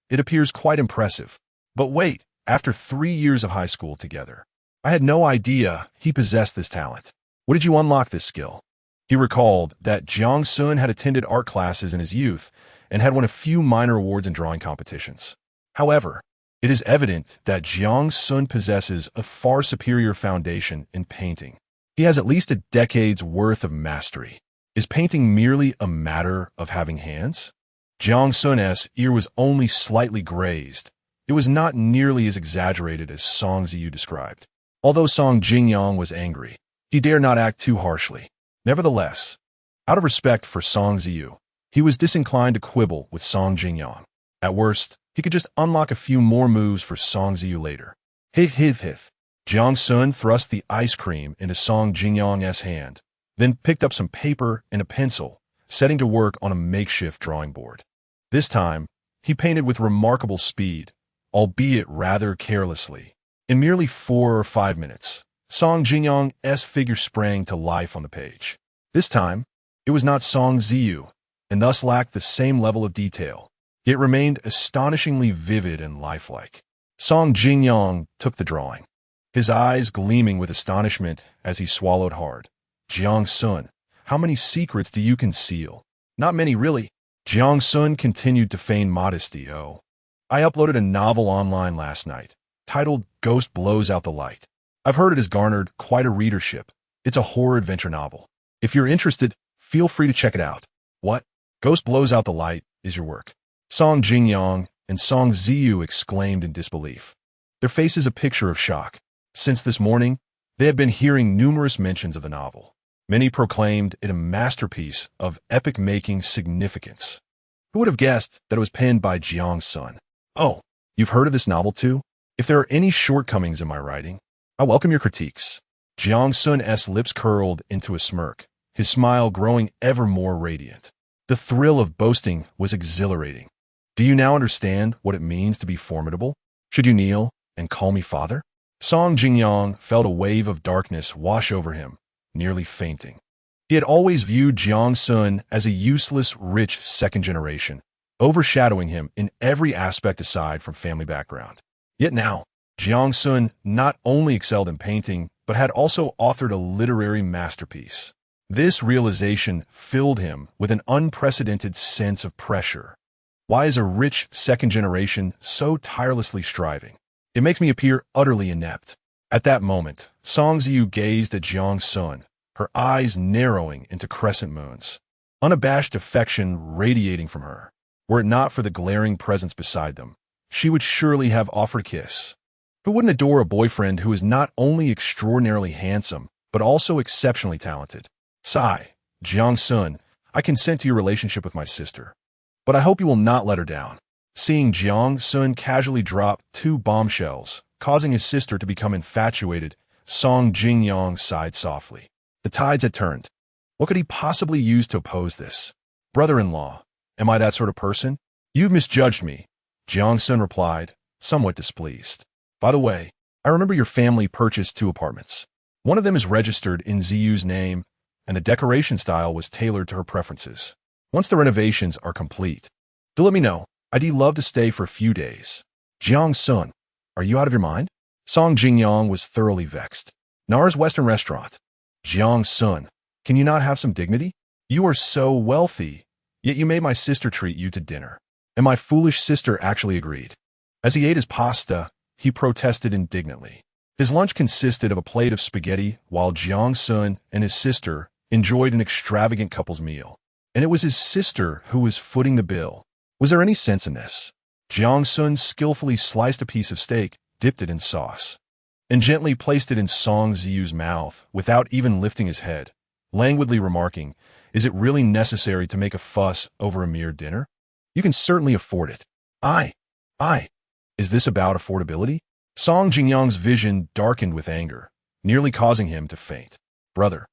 It appears quite impressive. But wait, after 3 years of high school together, I had no idea he possessed this talent. What did you unlock this skill? He recalled that Jiang Xun had attended art classes in his youth and had won a few minor awards in drawing competitions. However, it is evident that Jiang Xun possesses a far superior foundation in painting. He has at least a decade's worth of mastery. Is painting merely a matter of having hands? Jiang Xun's ear was only slightly grazed. It was not nearly as exaggerated as Song Ziyu described. Although Song Jingyang was angry, he dared not act too harshly. Nevertheless, out of respect for Song Ziyu, he was disinclined to quibble with Song Jingyang. At worst, he could just unlock a few more moves for Song Ziyu later. Hif. Jiang Xun thrust the ice cream into Song Jingyang's hand, then picked up some paper and a pencil, setting to work on a makeshift drawing board. This time, he painted with remarkable speed, albeit rather carelessly. In merely 4 or 5 minutes, Song Jingyang's figure sprang to life on the page. This time, it was not Song Ziyu, and thus lacked the same level of detail. It remained astonishingly vivid and lifelike. Song Jingyang took the drawing, his eyes gleaming with astonishment as he swallowed hard. Jiang Xun, how many secrets do you conceal? Not many, really. Jiang Xun continued to feign modesty. Oh, I uploaded a novel online last night, titled Ghost Blows Out the Light. I've heard it has garnered quite a readership. It's a horror adventure novel. If you're interested, feel free to check it out. What? Ghost blows out the light is your work. Song Jingyang and Song Ziyu exclaimed in disbelief. Their faces a picture of shock. Since this morning, they had been hearing numerous mentions of the novel. Many proclaimed it a masterpiece of epic-making significance. Who would have guessed that it was penned by Jiang Xun? Oh, you've heard of this novel too? If there are any shortcomings in my writing, I welcome your critiques. Jiang Xun's lips curled into a smirk, his smile growing ever more radiant. The thrill of boasting was exhilarating. Do you now understand what it means to be formidable? Should you kneel and call me father? Song Jingyang felt a wave of darkness wash over him, nearly fainting. He had always viewed Jiang Xun as a useless, rich second generation, overshadowing him in every aspect aside from family background. Yet now, Jiang Xun not only excelled in painting, but had also authored a literary masterpiece. This realization filled him with an unprecedented sense of pressure. Why is a rich second generation so tirelessly striving? It makes me appear utterly inept. At that moment, Song Ziyu gazed at Jiang Xun, her eyes narrowing into crescent moons, unabashed affection radiating from her. Were it not for the glaring presence beside them, she would surely have offered a kiss. Who wouldn't adore a boyfriend who is not only extraordinarily handsome, but also exceptionally talented? Sigh, Jiang Xun, I consent to your relationship with my sister, but I hope you will not let her down. Seeing Jiang Xun casually drop two bombshells, causing his sister to become infatuated, Song Jingyang sighed softly. The tides had turned. What could he possibly use to oppose this? Brother-in-law, am I that sort of person? You've misjudged me, Jiang Xun replied, somewhat displeased. By the way, I remember your family purchased 2 apartments. One of them is registered in Ziyu's name, and the decoration style was tailored to her preferences. Once the renovations are complete, do let me know. I'd love to stay for a few days. Jiang Xun, are you out of your mind? Song Jingyang was thoroughly vexed. Nar's Western Restaurant. Jiang Xun, can you not have some dignity? You are so wealthy, yet you made my sister treat you to dinner. And my foolish sister actually agreed. As he ate his pasta, he protested indignantly. His lunch consisted of a plate of spaghetti, while Jiang Xun and his sister enjoyed an extravagant couple's meal. And it was his sister who was footing the bill. Was there any sense in this? Jiang Xun skillfully sliced a piece of steak, dipped it in sauce, and gently placed it in Song Ziyu's mouth without even lifting his head, languidly remarking, "Is it really necessary to make a fuss over a mere dinner? You can certainly afford it." I. Is this about affordability? Song Jingyang's vision darkened with anger, nearly causing him to faint. Brother,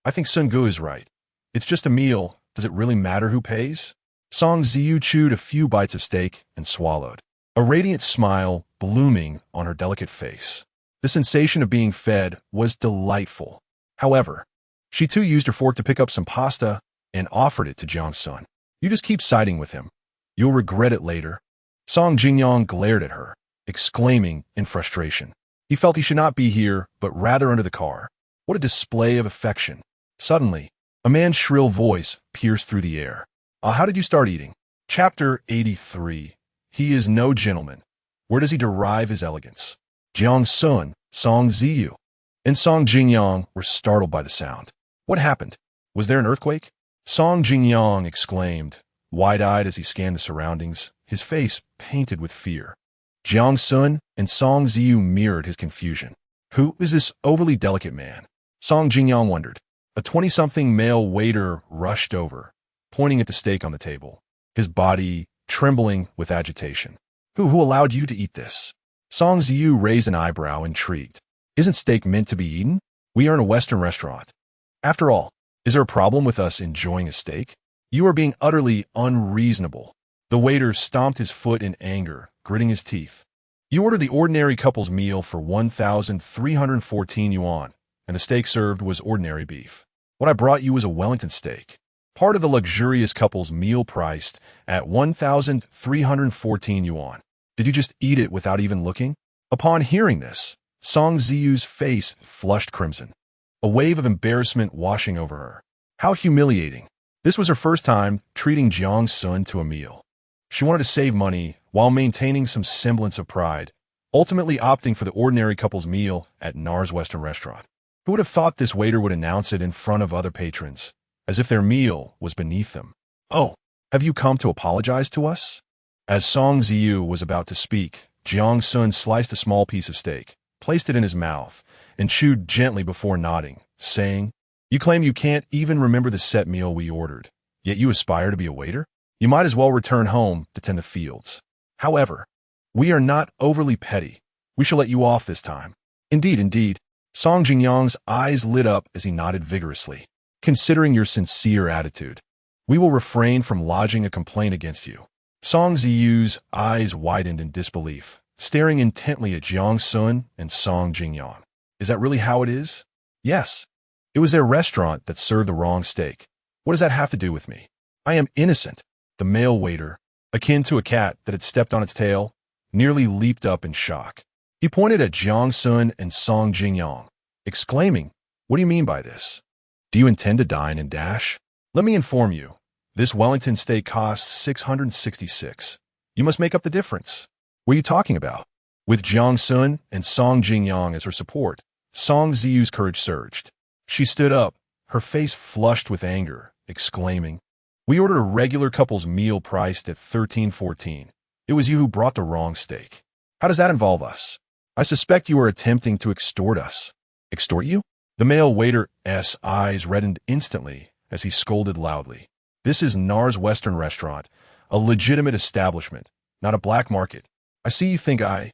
I think Sun Gu is right. It's just a meal. Does it really matter who pays? Song Ziyu chewed a few bites of steak and swallowed, a radiant smile blooming on her delicate face. The sensation of being fed was delightful. However, she too used her fork to pick up some pasta and offered it to Jiang Xun. You just keep siding with him. You'll regret it later. Song Jingyang glared at her, exclaiming in frustration. He felt he should not be here, but rather under the car. What a display of affection. Suddenly, a man's shrill voice pierced through the air. How did you start eating? Chapter 83. He is no gentleman. Where does he derive his elegance? Jiang Xun, Song Ziyu, and Song Jingyang were startled by the sound. What happened? Was there an earthquake? Song Jingyang exclaimed, wide-eyed as he scanned the surroundings, his face painted with fear. Jiang Xun and Song Ziyu mirrored his confusion. Who is this overly delicate man? Song Jingyang wondered. A 20-something male waiter rushed over, pointing at the steak on the table, his body trembling with agitation. Who allowed you to eat this? Song Ziyu raised an eyebrow, intrigued. Isn't steak meant to be eaten? We are in a Western restaurant. After all, is there a problem with us enjoying a steak? You are being utterly unreasonable. The waiter stomped his foot in anger, gritting his teeth. You ordered the ordinary couple's meal for 1,314 yuan, and the steak served was ordinary beef. What I brought you was a Wellington steak, part of the luxurious couple's meal priced at 1,314 yuan. Did you just eat it without even looking? Upon hearing this, Song Ziyu's face flushed crimson, a wave of embarrassment washing over her. How humiliating. This was her first time treating Jiang Xun to a meal. She wanted to save money while maintaining some semblance of pride, ultimately opting for the ordinary couple's meal at Nar's Western Restaurant. Who would have thought this waiter would announce it in front of other patrons, as if their meal was beneath them? Oh, Have you come to apologize to us? As Song Ziyu was about to speak, Jiang Xun sliced a small piece of steak, placed it in his mouth, and chewed gently before nodding, saying, "You claim you can't even remember the set meal we ordered, yet you aspire to be a waiter? You might as well return home to tend the fields. However, we are not overly petty. We shall let you off this time." "Indeed, indeed." Song Jingyang's eyes lit up as he nodded vigorously. "Considering your sincere attitude, we will refrain from lodging a complaint against you." Song Ziyu's eyes widened in disbelief, staring intently at Jiang Xun and Song Jingyang. "Is that really how it is?" "Yes. It was their restaurant that served the wrong steak. What does that have to do with me? I am innocent." The male waiter, akin to a cat that had stepped on its tail, nearly leaped up in shock. He pointed at Jiang Xun and Song Jingyang, exclaiming, "What do you mean by this? Do you intend to dine and dash? Let me inform you. This Wellington steak costs 666. You must make up the difference." "What are you talking about?" With Jiang Xun and Song Jingyang as her support, Song Ziyu's courage surged. She stood up, her face flushed with anger, exclaiming, "We ordered a regular couple's meal priced at $13.14. It was you who brought the wrong steak. How does that involve us? I suspect you are attempting to extort us." "Extort you?" The male waiter's eyes reddened instantly as he scolded loudly. "This is Nars Western Restaurant, a legitimate establishment, not a black market. I see you think a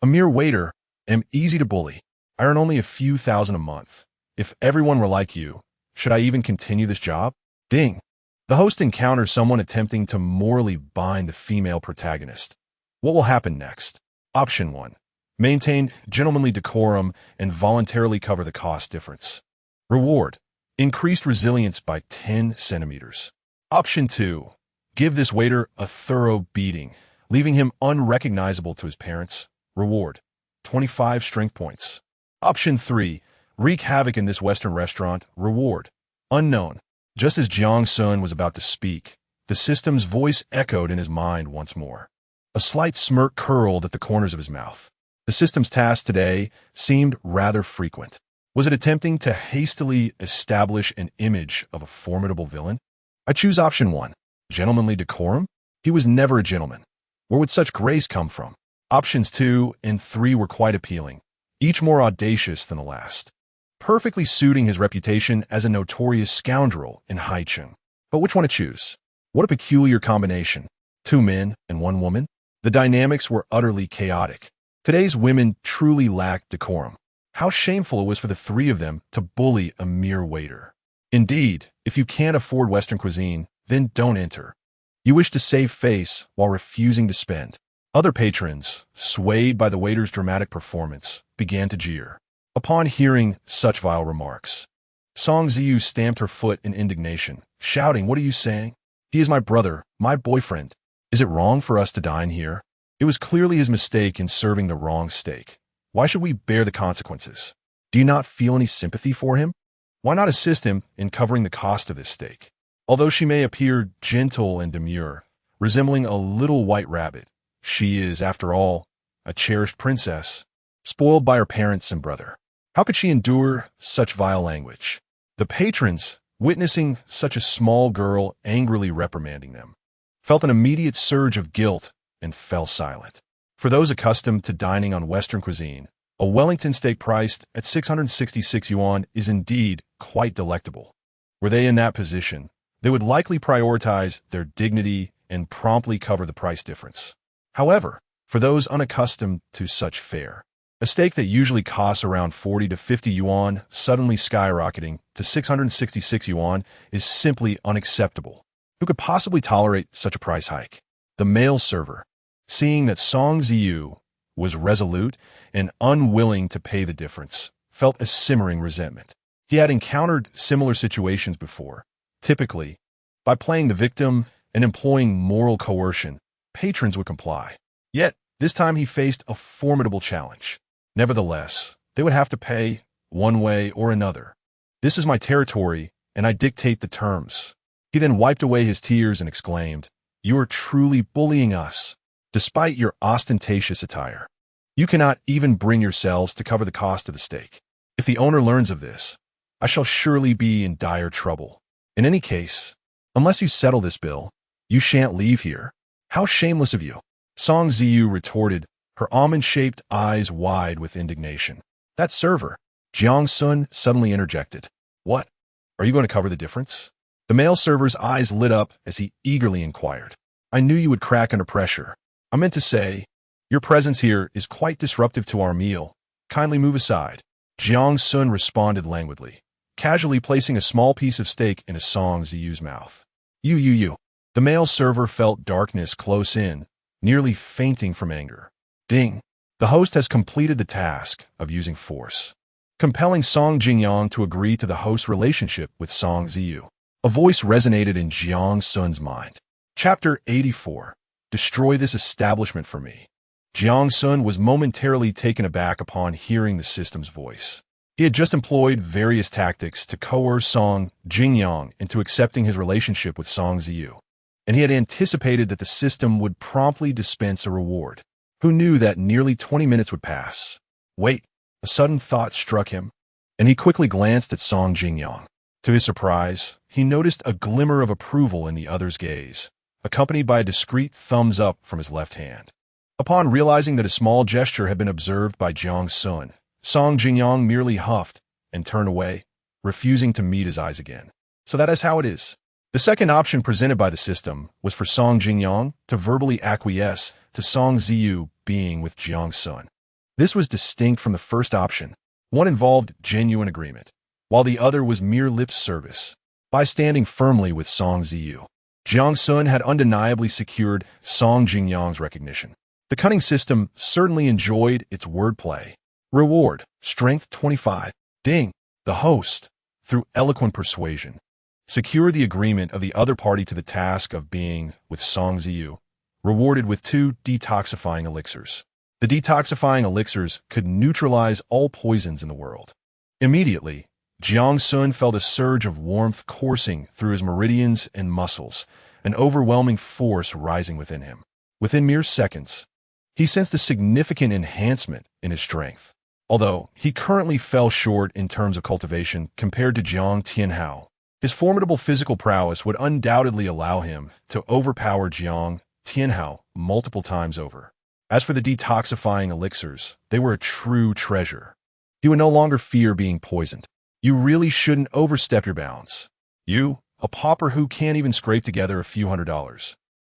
mere waiter, am easy to bully. I earn only a few thousand a month. If everyone were like you, should I even continue this job?" Ding. The host encounters someone attempting to morally bind the female protagonist. What will happen next? Option 1. Maintain gentlemanly decorum and voluntarily cover the cost difference. Reward. Increased resilience by 10 centimeters. Option 2. Give this waiter a thorough beating, leaving him unrecognizable to his parents. Reward. 25 strength points. Option 3. Wreak havoc in this Western restaurant. Reward. Unknown. Just as Jiang Xun was about to speak, the system's voice echoed in his mind once more. A slight smirk curled at the corners of his mouth. The system's task today seemed rather frequent. Was it attempting to hastily establish an image of a formidable villain? I choose option 1. Gentlemanly decorum? He was never a gentleman. Where would such grace come from? Options 2 and 3 were quite appealing, each more audacious than the last, perfectly suiting his reputation as a notorious scoundrel in Haicheng. But which one to choose? What a peculiar combination. 2 men and 1 woman? The dynamics were utterly chaotic. Today's women truly lacked decorum. How shameful it was for the 3 of them to bully a mere waiter. Indeed, if you can't afford Western cuisine, then don't enter. You wish to save face while refusing to spend. Other patrons, swayed by the waiter's dramatic performance, began to jeer. Upon hearing such vile remarks, Song Ziyu stamped her foot in indignation, shouting, "What are you saying? He is my brother, my boyfriend. Is it wrong for us to dine here? It was clearly his mistake in serving the wrong steak. Why should we bear the consequences? Do you not feel any sympathy for him? Why not assist him in covering the cost of this steak?" Although she may appear gentle and demure, resembling a little white rabbit, she is, after all, a cherished princess, spoiled by her parents and brother. How could she endure such vile language? The patrons, witnessing such a small girl angrily reprimanding them, felt an immediate surge of guilt and fell silent. For those accustomed to dining on Western cuisine, a Wellington steak priced at 666 yuan is indeed quite delectable. Were they in that position, they would likely prioritize their dignity and promptly cover the price difference. However, for those unaccustomed to such fare, a steak that usually costs around 40 to 50 yuan suddenly skyrocketing to 666 yuan is simply unacceptable. Who could possibly tolerate such a price hike? The male server, seeing that Song Ziyu was resolute and unwilling to pay the difference, felt a simmering resentment. He had encountered similar situations before. Typically, by playing the victim and employing moral coercion, patrons would comply. Yet, this time he faced a formidable challenge. Nevertheless, they would have to pay one way or another. "This is my territory, and I dictate the terms." He then wiped away his tears and exclaimed, "You are truly bullying us. Despite your ostentatious attire, you cannot even bring yourselves to cover the cost of the steak. If the owner learns of this, I shall surely be in dire trouble. In any case, unless you settle this bill, You shan't leave here. How shameless of you. Song Ziyu retorted, her almond-shaped eyes wide with indignation. That server, Jiang Xun suddenly interjected. What? Are you going to cover the difference? The male server's eyes lit up as he eagerly inquired. I knew you would crack under pressure. I meant to say, your presence here is quite disruptive to our meal. Kindly move aside. Jiang Xun responded languidly, casually placing a small piece of steak in Song Ziyu's mouth. You. The male server felt darkness close in, nearly fainting from anger. Ding. The host has completed the task of using force, compelling Song Jingyang to agree to the host's relationship with Song Ziyu. A voice resonated in Jiang Xun's mind. Chapter 84. Destroy this establishment for me. Jiang Xun was momentarily taken aback upon hearing the system's voice. He had just employed various tactics to coerce Song Jingyang into accepting his relationship with Song Ziyu, and he had anticipated that the system would promptly dispense a reward. Who knew that nearly 20 minutes would pass? Wait, a sudden thought struck him, and he quickly glanced at Song Jingyang. To his surprise, he noticed a glimmer of approval in the other's gaze, accompanied by a discreet thumbs up from his left hand. Upon realizing that a small gesture had been observed by Jiang Xun, Song Jingyang merely huffed and turned away, refusing to meet his eyes again. So that is how it is. The second option presented by the system was for Song Jingyang to verbally acquiesce to Song Ziyu being with Jiang Xun. This was distinct from the first option. One involved genuine agreement, while the other was mere lip service. By standing firmly with Song Ziyu, Jiang Xun had undeniably secured Song Jingyang's recognition. The cunning system certainly enjoyed its wordplay. Reward, strength 25. Ding. The host, through eloquent persuasion, secured the agreement of the other party to the task of being with Song Ziyu, rewarded with 2 detoxifying elixirs. The detoxifying elixirs could neutralize all poisons in the world. Immediately, Jiang Xun felt a surge of warmth coursing through his meridians and muscles, an overwhelming force rising within him. Within mere seconds, he sensed a significant enhancement in his strength. Although he currently fell short in terms of cultivation compared to Jiang Tianhao, his formidable physical prowess would undoubtedly allow him to overpower Jiang Tianhao multiple times over. As for the detoxifying elixirs, they were a true treasure. He would no longer fear being poisoned. You really shouldn't overstep your bounds. You, a pauper who can't even scrape together a few $100s.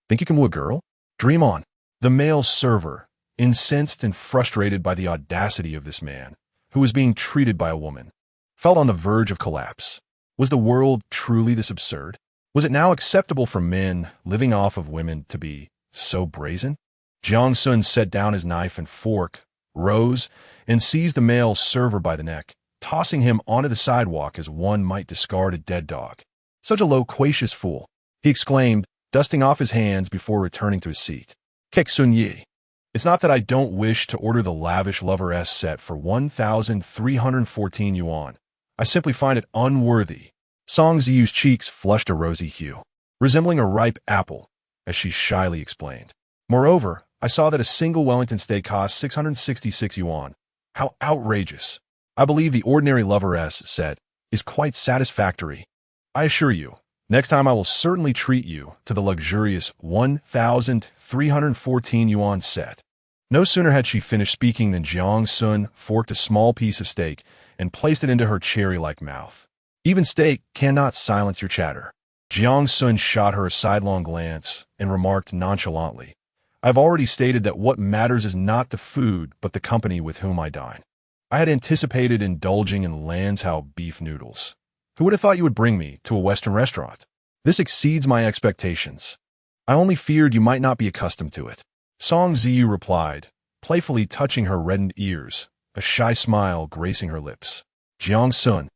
Think you can woo a girl? Dream on. The male server, incensed and frustrated by the audacity of this man, who was being treated by a woman, felt on the verge of collapse. Was the world truly this absurd? Was it now acceptable for men living off of women to be so brazen? Jiang Xun set down his knife and fork, rose, and seized the male server by the neck, tossing him onto the sidewalk as one might discard a dead dog. Such a loquacious fool, he exclaimed, dusting off his hands before returning to his seat. Kek Sun Yi. It's not that I don't wish to order the lavish Lover S set for 1,314 yuan. I simply find it unworthy. Song Ziyu's cheeks flushed a rosy hue, resembling a ripe apple, as she shyly explained. Moreover, I saw that a single Wellington steak cost 666 yuan. How outrageous. I believe the ordinary Lover S set is quite satisfactory. I assure you, next time I will certainly treat you to the luxurious 1,314 yuan set. No sooner had she finished speaking than Jiang Xun forked a small piece of steak and placed it into her cherry-like mouth. Even steak cannot silence your chatter. Jiang Xun shot her a sidelong glance and remarked nonchalantly, I've already stated that what matters is not the food but the company with whom I dine. I had anticipated indulging in Lanzhou beef noodles. Who would have thought you would bring me to a Western restaurant? This exceeds my expectations. I only feared you might not be accustomed to it. Song Ziyu replied, playfully touching her reddened ears, a shy smile gracing her lips. Jiang Xun,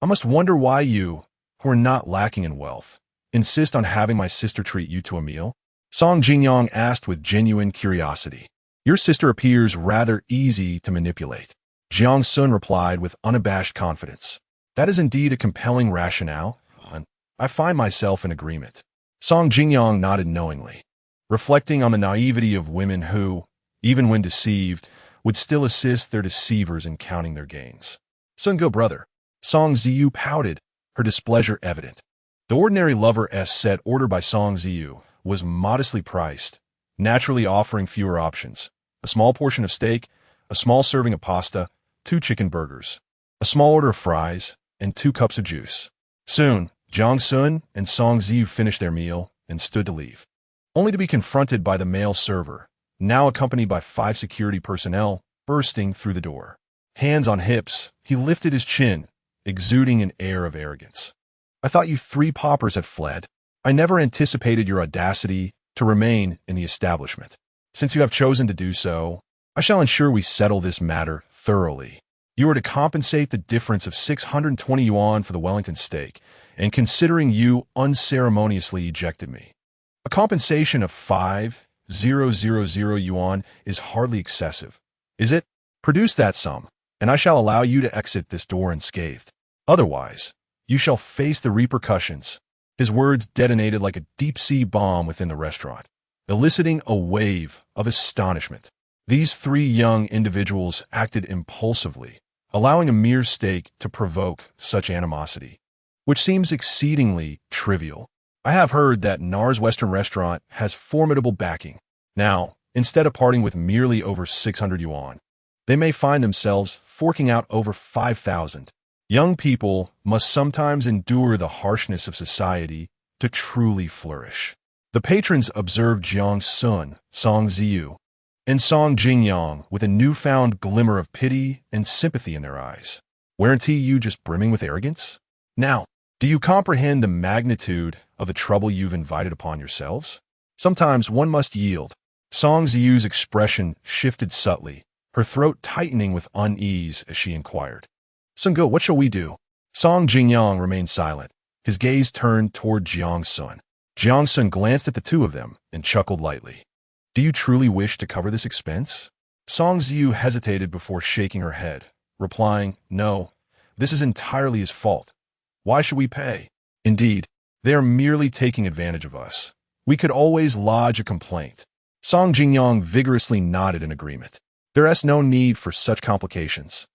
I must wonder why you, who are not lacking in wealth, insist on having my sister treat you to a meal? Song Jingyang asked with genuine curiosity. Your sister appears rather easy to manipulate. Jiang Xun replied with unabashed confidence. That is indeed a compelling rationale, and I find myself in agreement. Song Jingyang nodded knowingly, reflecting on the naivety of women who, even when deceived, would still assist their deceivers in counting their gains. Sun Go brother. Song Ziyu pouted, her displeasure evident. The ordinary Lover S set ordered by Song Ziyu was modestly priced, naturally offering fewer options. A small portion of steak, a small serving of pasta, 2 chicken burgers, a small order of fries, and 2 cups of juice. Soon, Jiang Xun and Song Ziyu finished their meal and stood to leave, only to be confronted by the male server, now accompanied by 5 security personnel, bursting through the door. Hands on hips, he lifted his chin, exuding an air of arrogance. I thought you 3 paupers had fled. I never anticipated your audacity to remain in the establishment. Since you have chosen to do so, I shall ensure we settle this matter thoroughly. You are to compensate the difference of 620 yuan for the Wellington steak, and considering you unceremoniously ejected me, a compensation of 5,000 yuan is hardly excessive, is it? Produce that sum, and I shall allow you to exit this door unscathed. Otherwise, you shall face the repercussions. His words detonated like a deep-sea bomb within the restaurant, eliciting a wave of astonishment. These 3 young individuals acted impulsively, allowing a mere steak to provoke such animosity, which seems exceedingly trivial. I have heard that Nars Western Restaurant has formidable backing. Now, instead of parting with merely over 600 yuan, they may find themselves forking out over 5,000. Young people must sometimes endure the harshness of society to truly flourish. The patrons observed Jiang Xun, Song Ziyu, and Song Jingyang with a newfound glimmer of pity and sympathy in their eyes. Weren't you just brimming with arrogance? Now, do you comprehend the magnitude of the trouble you've invited upon yourselves? Sometimes one must yield. Song Ziyu's expression shifted subtly, her throat tightening with unease as she inquired. Sungo, what shall we do? Song Jingyang remained silent, his gaze turned toward Jiang Xun. Jiang Xun glanced at the 2 of them and chuckled lightly. Do you truly wish to cover this expense? Song Ziyu hesitated before shaking her head, replying, No, this is entirely his fault. Why should we pay? Indeed, they are merely taking advantage of us. We could always lodge a complaint. Song Jingyang vigorously nodded in agreement. There is no need for such complications.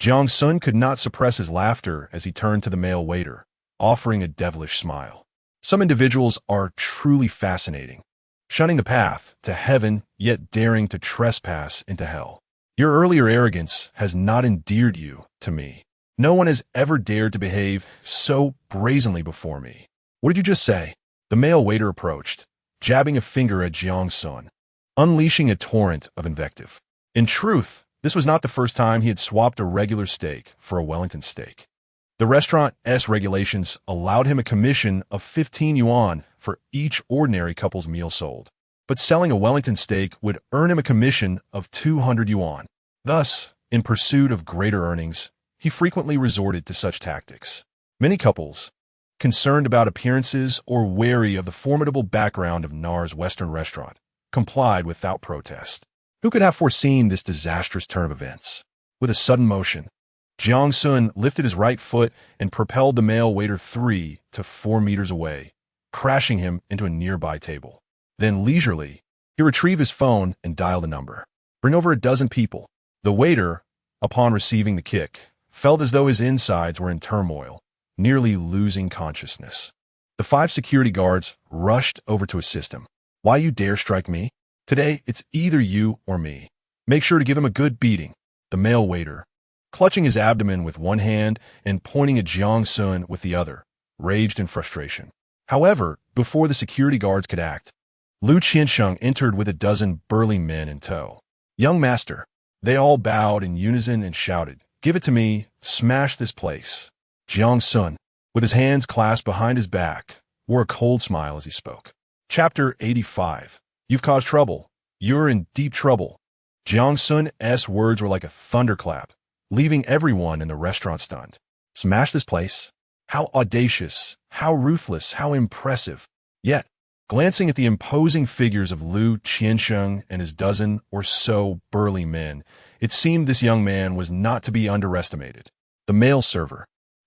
Jiang Xun could not suppress his laughter as he turned to the male waiter, offering a devilish smile. Some individuals are truly fascinating, shunning the path to heaven yet daring to trespass into hell. Your earlier arrogance has not endeared you to me. No one has ever dared to behave so brazenly before me. What did you just say? The male waiter approached, jabbing a finger at Jiang Xun, unleashing a torrent of invective. In truth, this was not the first time he had swapped a regular steak for a Wellington steak. The restaurant's regulations allowed him a commission of 15 yuan for each ordinary couple's meal sold, but selling a Wellington steak would earn him a commission of 200 yuan. Thus, in pursuit of greater earnings, he frequently resorted to such tactics. Many couples, concerned about appearances or wary of the formidable background of Nars Western Restaurant, complied without protest. Who could have foreseen this disastrous turn of events? With a sudden motion, Jiang Xun lifted his right foot and propelled the male waiter 3 to 4 meters away, crashing him into a nearby table. Then leisurely, he retrieved his phone and dialed a number. Bring over a dozen people. The waiter, upon receiving the kick, felt as though his insides were in turmoil, nearly losing consciousness. The 5 security guards rushed over to assist him. Why you dare strike me? Today, it's either you or me. Make sure to give him a good beating. The male waiter, clutching his abdomen with one hand and pointing at Jiang Xun with the other, raged in frustration. However, before the security guards could act, Lu Qiansheng entered with a dozen burly men in tow. Young master, they all bowed in unison and shouted, Give it to me, smash this place. Jiang Xun, with his hands clasped behind his back, wore a cold smile as he spoke. Chapter 85. You've caused trouble. You're in deep trouble. Jiang Xun's words were like a thunderclap, leaving everyone in the restaurant stunned. Smash this place? How audacious, how ruthless, how impressive. Yet, glancing at the imposing figures of Lu Qiansheng and his dozen or so burly men, it seemed this young man was not to be underestimated. The male server,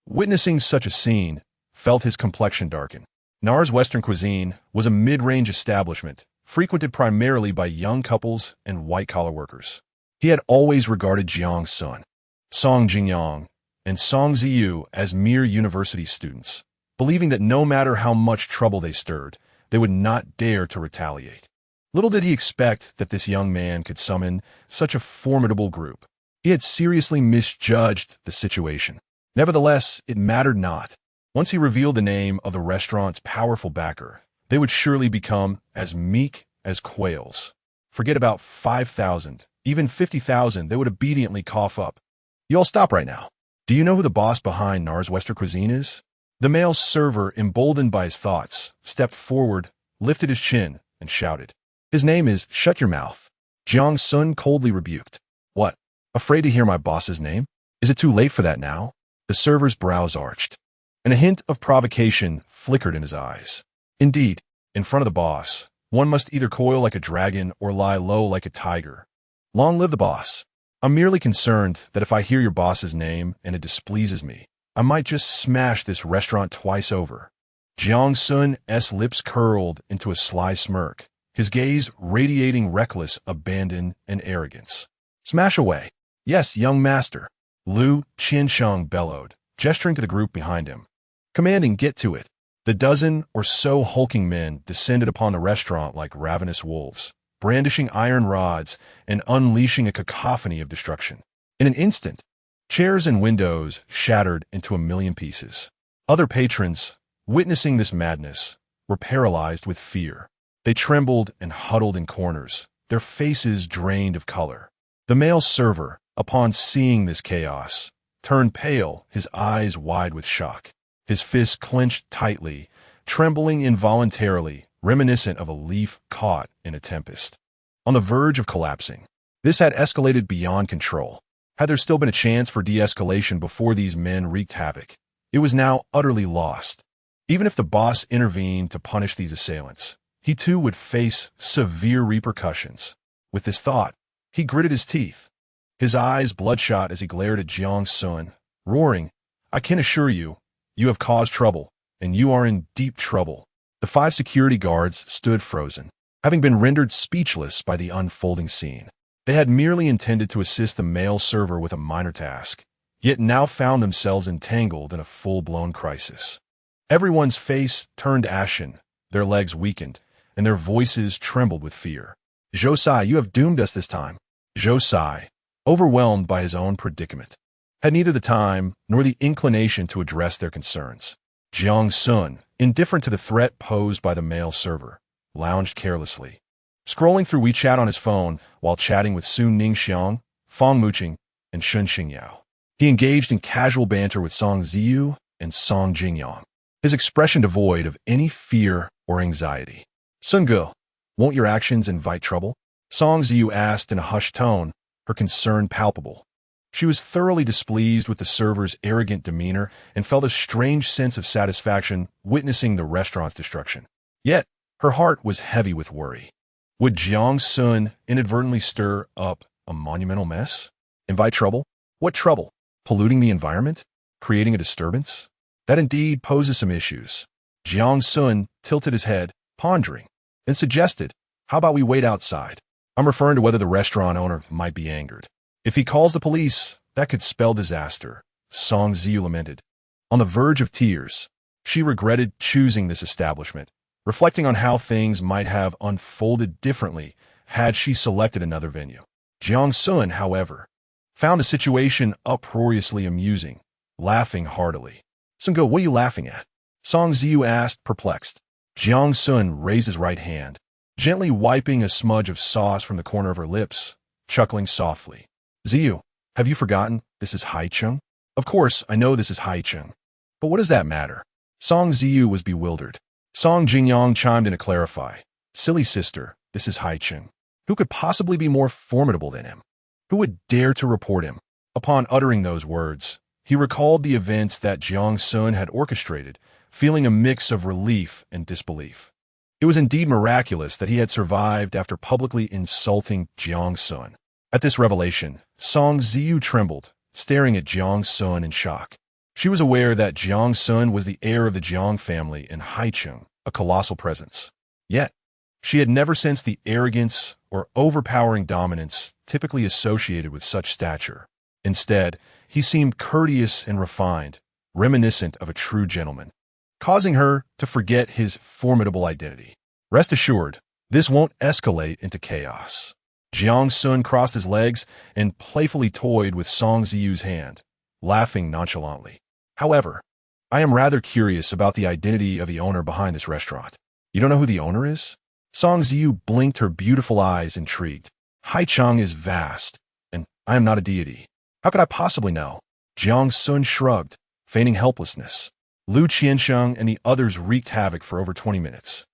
witnessing such a scene, felt his complexion darken. Nars Western Cuisine was a mid-range establishment, frequented primarily by young couples and white-collar workers. He had always regarded Jiang Xun, Song Jingyang, and Song Ziyu as mere university students, believing that no matter how much trouble they stirred, they would not dare to retaliate. Little did he expect that this young man could summon such a formidable group. He had seriously misjudged the situation. Nevertheless, it mattered not. Once he revealed the name of the restaurant's powerful backer, they would surely become as meek as quails. Forget about 5,000, even 50,000, they would obediently cough up. You all stop right now. Do you know who the boss behind NAR's Western cuisine is? The male server, emboldened by his thoughts, stepped forward, lifted his chin, and shouted. His name is Shut Your Mouth. Jiang Xun coldly rebuked. What? Afraid to hear my boss's name? Is it too late for that now? The server's brows arched, and a hint of provocation flickered in his eyes. Indeed, in front of the boss, one must either coil like a dragon or lie low like a tiger. Long live the boss. I'm merely concerned that if I hear your boss's name and it displeases me, I might just smash this restaurant twice over. Jiang Xun's lips curled into a sly smirk, his gaze radiating reckless abandon and arrogance. Smash away. Yes, young master. Lu Qiansheng bellowed, gesturing to the group behind him. Commanding, get to it. The dozen or so hulking men descended upon the restaurant like ravenous wolves, brandishing iron rods and unleashing a cacophony of destruction. In an instant, chairs and windows shattered into a million pieces. Other patrons, witnessing this madness, were paralyzed with fear. They trembled and huddled in corners, their faces drained of color. The male server, upon seeing this chaos, turned pale, his eyes wide with shock. His fists clenched tightly, trembling involuntarily, reminiscent of a leaf caught in a tempest. On the verge of collapsing, this had escalated beyond control. Had there still been a chance for de-escalation before these men wreaked havoc, it was now utterly lost. Even if the boss intervened to punish these assailants, he too would face severe repercussions. With this thought, he gritted his teeth, his eyes bloodshot as he glared at Jiang Xun, roaring, I can assure you, you have caused trouble, and you are in deep trouble. The 5 security guards stood frozen, having been rendered speechless by the unfolding scene. They had merely intended to assist the male server with a minor task, yet now found themselves entangled in a full-blown crisis. Everyone's face turned ashen, their legs weakened, and their voices trembled with fear. Josai, you have doomed us this time. Josai, overwhelmed by his own predicament, had neither the time nor the inclination to address their concerns. Jiang Xun, indifferent to the threat posed by the male server, lounged carelessly, scrolling through WeChat on his phone while chatting with Sun Ningxiang, Fang Muqing, and Shun Xingyao. He engaged in casual banter with Song Ziyu and Song Jingyang, his expression devoid of any fear or anxiety. Sun Ge, won't your actions invite trouble? Song Ziyu asked in a hushed tone, her concern palpable. She was thoroughly displeased with the server's arrogant demeanor and felt a strange sense of satisfaction witnessing the restaurant's destruction. Yet, her heart was heavy with worry. Would Jiang Xun inadvertently stir up a monumental mess? Invite trouble? What trouble? Polluting the environment? Creating a disturbance? That indeed poses some issues. Jiang Xun tilted his head, pondering, and suggested, how about we wait outside? I'm referring to whether the restaurant owner might be angered. If he calls the police, that could spell disaster, Song Ziyu lamented. On the verge of tears, she regretted choosing this establishment, reflecting on how things might have unfolded differently had she selected another venue. Jiang Xun, however, found the situation uproariously amusing, laughing heartily. Sun Ge, what are you laughing at? Song Ziyu asked, perplexed. Jiang Xun raised his right hand, gently wiping a smudge of sauce from the corner of her lips, chuckling softly. Ziyu, have you forgotten this is Haicheng? Of course, I know this is Haicheng. But what does that matter? Song Ziyu was bewildered. Song Jingyang chimed in to clarify. Silly sister, this is Haicheng. Who could possibly be more formidable than him? Who would dare to report him? Upon uttering those words, he recalled the events that Jiang Xun had orchestrated, feeling a mix of relief and disbelief. It was indeed miraculous that he had survived after publicly insulting Jiang Xun. At this revelation, Song Ziyu trembled, staring at Jiang Xun in shock. She was aware that Jiang Xun was the heir of the Jiang family and Haicheng, a colossal presence. Yet, she had never sensed the arrogance or overpowering dominance typically associated with such stature. Instead, he seemed courteous and refined, reminiscent of a true gentleman. causing her to forget his formidable identity. Rest assured, this won't escalate into chaos. Jiang Xun crossed his legs and playfully toyed with Song Ziyu's hand, laughing nonchalantly. However, I am rather curious about the identity of the owner behind this restaurant. You don't know who the owner is? Song Ziyu blinked her beautiful eyes, intrigued. Haicheng is vast, and I am not a deity. How could I possibly know? Jiang Xun shrugged, feigning helplessness. Lu Qiansheng and the others wreaked havoc for over 20 minutes.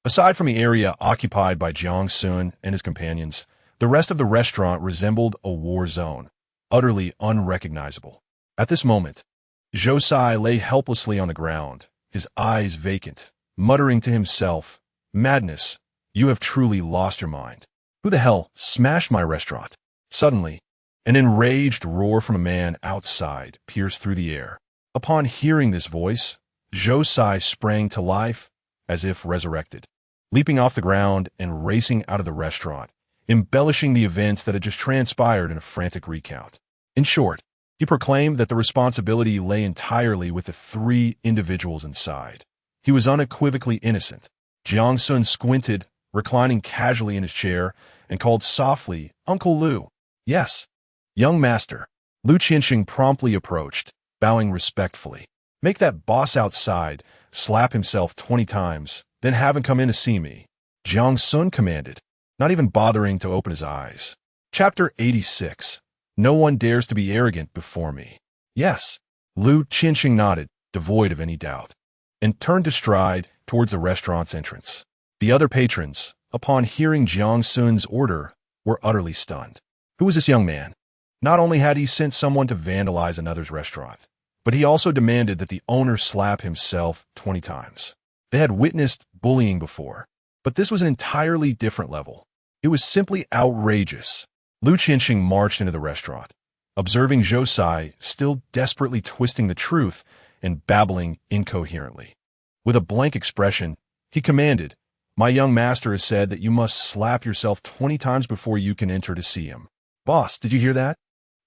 Aside from the area occupied by Jiang Xun and his companions, the rest of the restaurant resembled a war zone, utterly unrecognizable. At this moment, Zhou Sai lay helplessly on the ground, his eyes vacant, muttering to himself, "Madness, you have truly lost your mind. Who the hell smashed my restaurant?" Suddenly, an enraged roar from a man outside pierced through the air. Upon hearing this voice, Zhou Sai sprang to life as if resurrected, leaping off the ground and racing out of the restaurant, embellishing the events that had just transpired in a frantic recount. In short, he proclaimed that the responsibility lay entirely with the three individuals inside. He was unequivocally innocent. Jiang Xun squinted, reclining casually in his chair, and called softly, "Uncle Lu." "Yes." "Young master." Lu Qianxing promptly approached, bowing respectfully. "Make that boss outside slap himself 20 times, then have him come in to see me," Jiang Xun commanded, not even bothering to open his eyes. Chapter 86. No one dares to be arrogant before me. "Yes." Lu Qianxing nodded, devoid of any doubt, and turned to stride towards the restaurant's entrance. The other patrons, upon hearing Jiang Xun's order, were utterly stunned. Who was this young man? Not only had he sent someone to vandalize another's restaurant, but he also demanded that the owner slap himself 20 times. They had witnessed bullying before, but this was an entirely different level. It was simply outrageous. Lu Qianxing marched into the restaurant, observing Zhou Sai still desperately twisting the truth and babbling incoherently. With a blank expression, he commanded, "My young master has said that you must slap yourself 20 times before you can enter to see him." "Boss, did you hear that?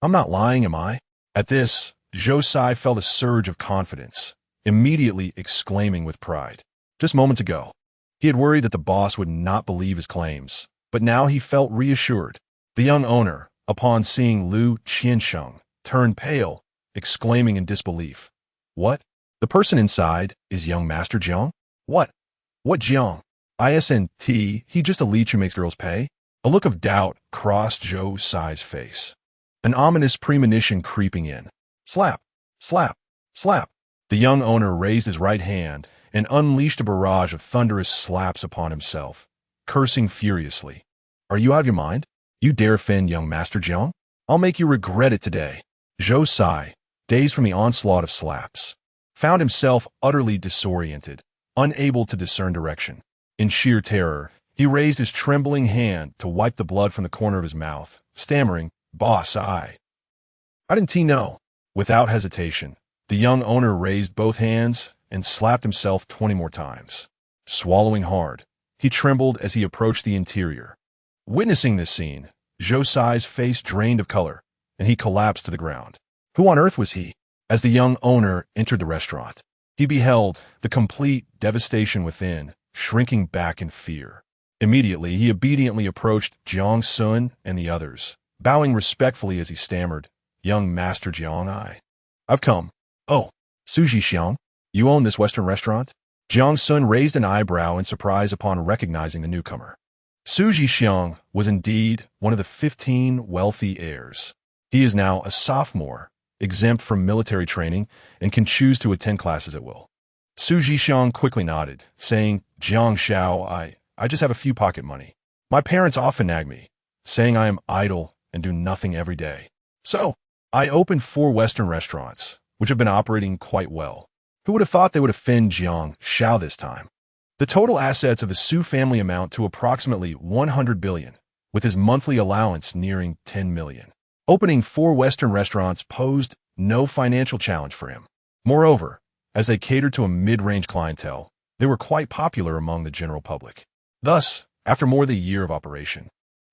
I'm not lying, am I?" At this, Zhou Sai felt a surge of confidence, immediately exclaiming with pride. Just moments ago, he had worried that the boss would not believe his claims, but now he felt reassured. The young owner, upon seeing Lu Qiansheng, turned pale, exclaiming in disbelief, "What? The person inside is young Master Jiang? What? What Jiang? Isn't he just a leech who makes girls pay?" A look of doubt crossed Zhou Sai's face, an ominous premonition creeping in. Slap, slap, slap. The young owner raised his right hand and unleashed a barrage of thunderous slaps upon himself, cursing furiously. "Are you out of your mind? You dare offend young Master Jiang? I'll make you regret it today." Zhou Sai, dazed from the onslaught of slaps, found himself utterly disoriented, unable to discern direction. In sheer terror, he raised his trembling hand to wipe the blood from the corner of his mouth, stammering, "Boss, How didn't he know?" Without hesitation, the young owner raised both hands and slapped himself 20 more times. Swallowing hard, he trembled as he approached the interior. Witnessing this scene, Zhou Sai's face drained of color, and he collapsed to the ground. Who on earth was he? As the young owner entered the restaurant, he beheld the complete devastation within, shrinking back in fear. Immediately, he obediently approached Jiang Xun and the others, bowing respectfully as he stammered, "Young Master Jiang, I've come." "Oh, Suji Xiang, you own this Western restaurant?" Jiang Xun raised an eyebrow in surprise upon recognizing the newcomer. Suji Xiang was indeed one of the 15 wealthy heirs. He is now a sophomore, exempt from military training, and can choose to attend classes at will. Suji Xiang quickly nodded, saying, "Jiang Xiao, I just have a few pocket money. My parents often nag me, saying I am idle and do nothing every day. So, I opened 4 Western restaurants, which have been operating quite well. Who would have thought they would offend Jiang Xiao this time?" The total assets of the Su family amount to approximately 100 billion, with his monthly allowance nearing 10 million. Opening 4 Western restaurants posed no financial challenge for him. Moreover, as they catered to a mid-range clientele, they were quite popular among the general public. Thus, after more than a year of operation,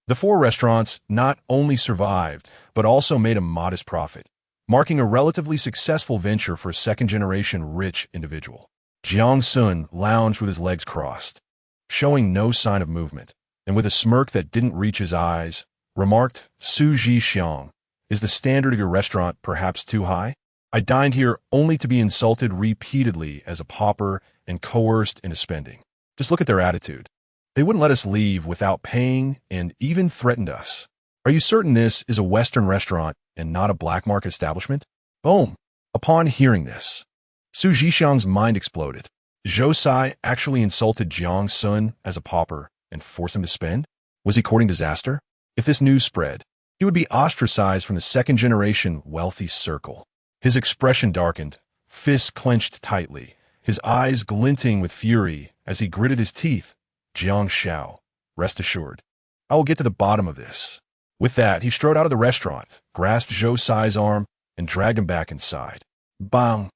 the 4 restaurants not only survived, but also made a modest profit, marking a relatively successful venture for a second-generation rich individual. Jiang Xun lounged with his legs crossed, showing no sign of movement, and with a smirk that didn't reach his eyes, remarked, "Su Xiang, is the standard of your restaurant perhaps too high? I dined here only to be insulted repeatedly as a pauper and coerced into spending. Just look at their attitude. They wouldn't let us leave without paying and even threatened us. Are you certain this is a Western restaurant and not a black market establishment?" Boom! Upon hearing this, Su Xiang's mind exploded. Zhou Sai actually insulted Jiang Xun as a pauper and forced him to spend? Was he courting disaster? If this news spread, he would be ostracized from the second-generation wealthy circle. His expression darkened, fists clenched tightly, his eyes glinting with fury as he gritted his teeth. "Jiang Xiao, rest assured, I will get to the bottom of this." With that, he strode out of the restaurant, grasped Zhou Sai's arm, and dragged him back inside. Bang!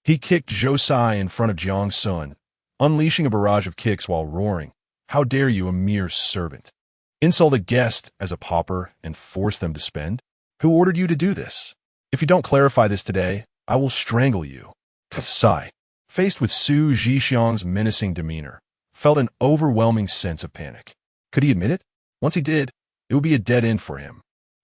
He kicked Zhou Sai in front of Jiang Xun, unleashing a barrage of kicks while roaring, "How dare you, a mere servant? Insult a guest as a pauper and force them to spend? Who ordered you to do this? If you don't clarify this today, I will strangle you." Sai, faced with Su Xiang's menacing demeanor, felt an overwhelming sense of panic. Could he admit it? Once he did, it would be a dead end for him.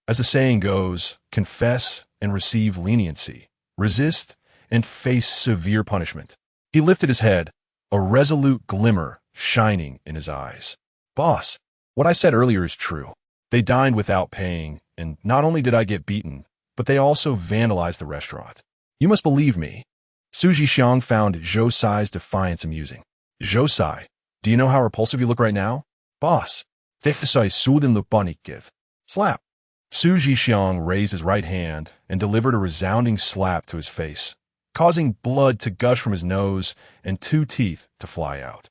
As the saying goes, confess and receive leniency, resist and face severe punishment. He lifted his head, a resolute glimmer shining in his eyes. "Boss, what I said earlier is true. They dined without paying, and not only did I get beaten, but they also vandalized the restaurant. You must believe me." Su Xiang found Zhou Sai's defiance amusing. "Zhou Sai, do you know how repulsive you look right now? Boss, slap." Su Xiang raised his right hand and delivered a resounding slap to his face, causing blood to gush from his nose and 2 teeth to fly out.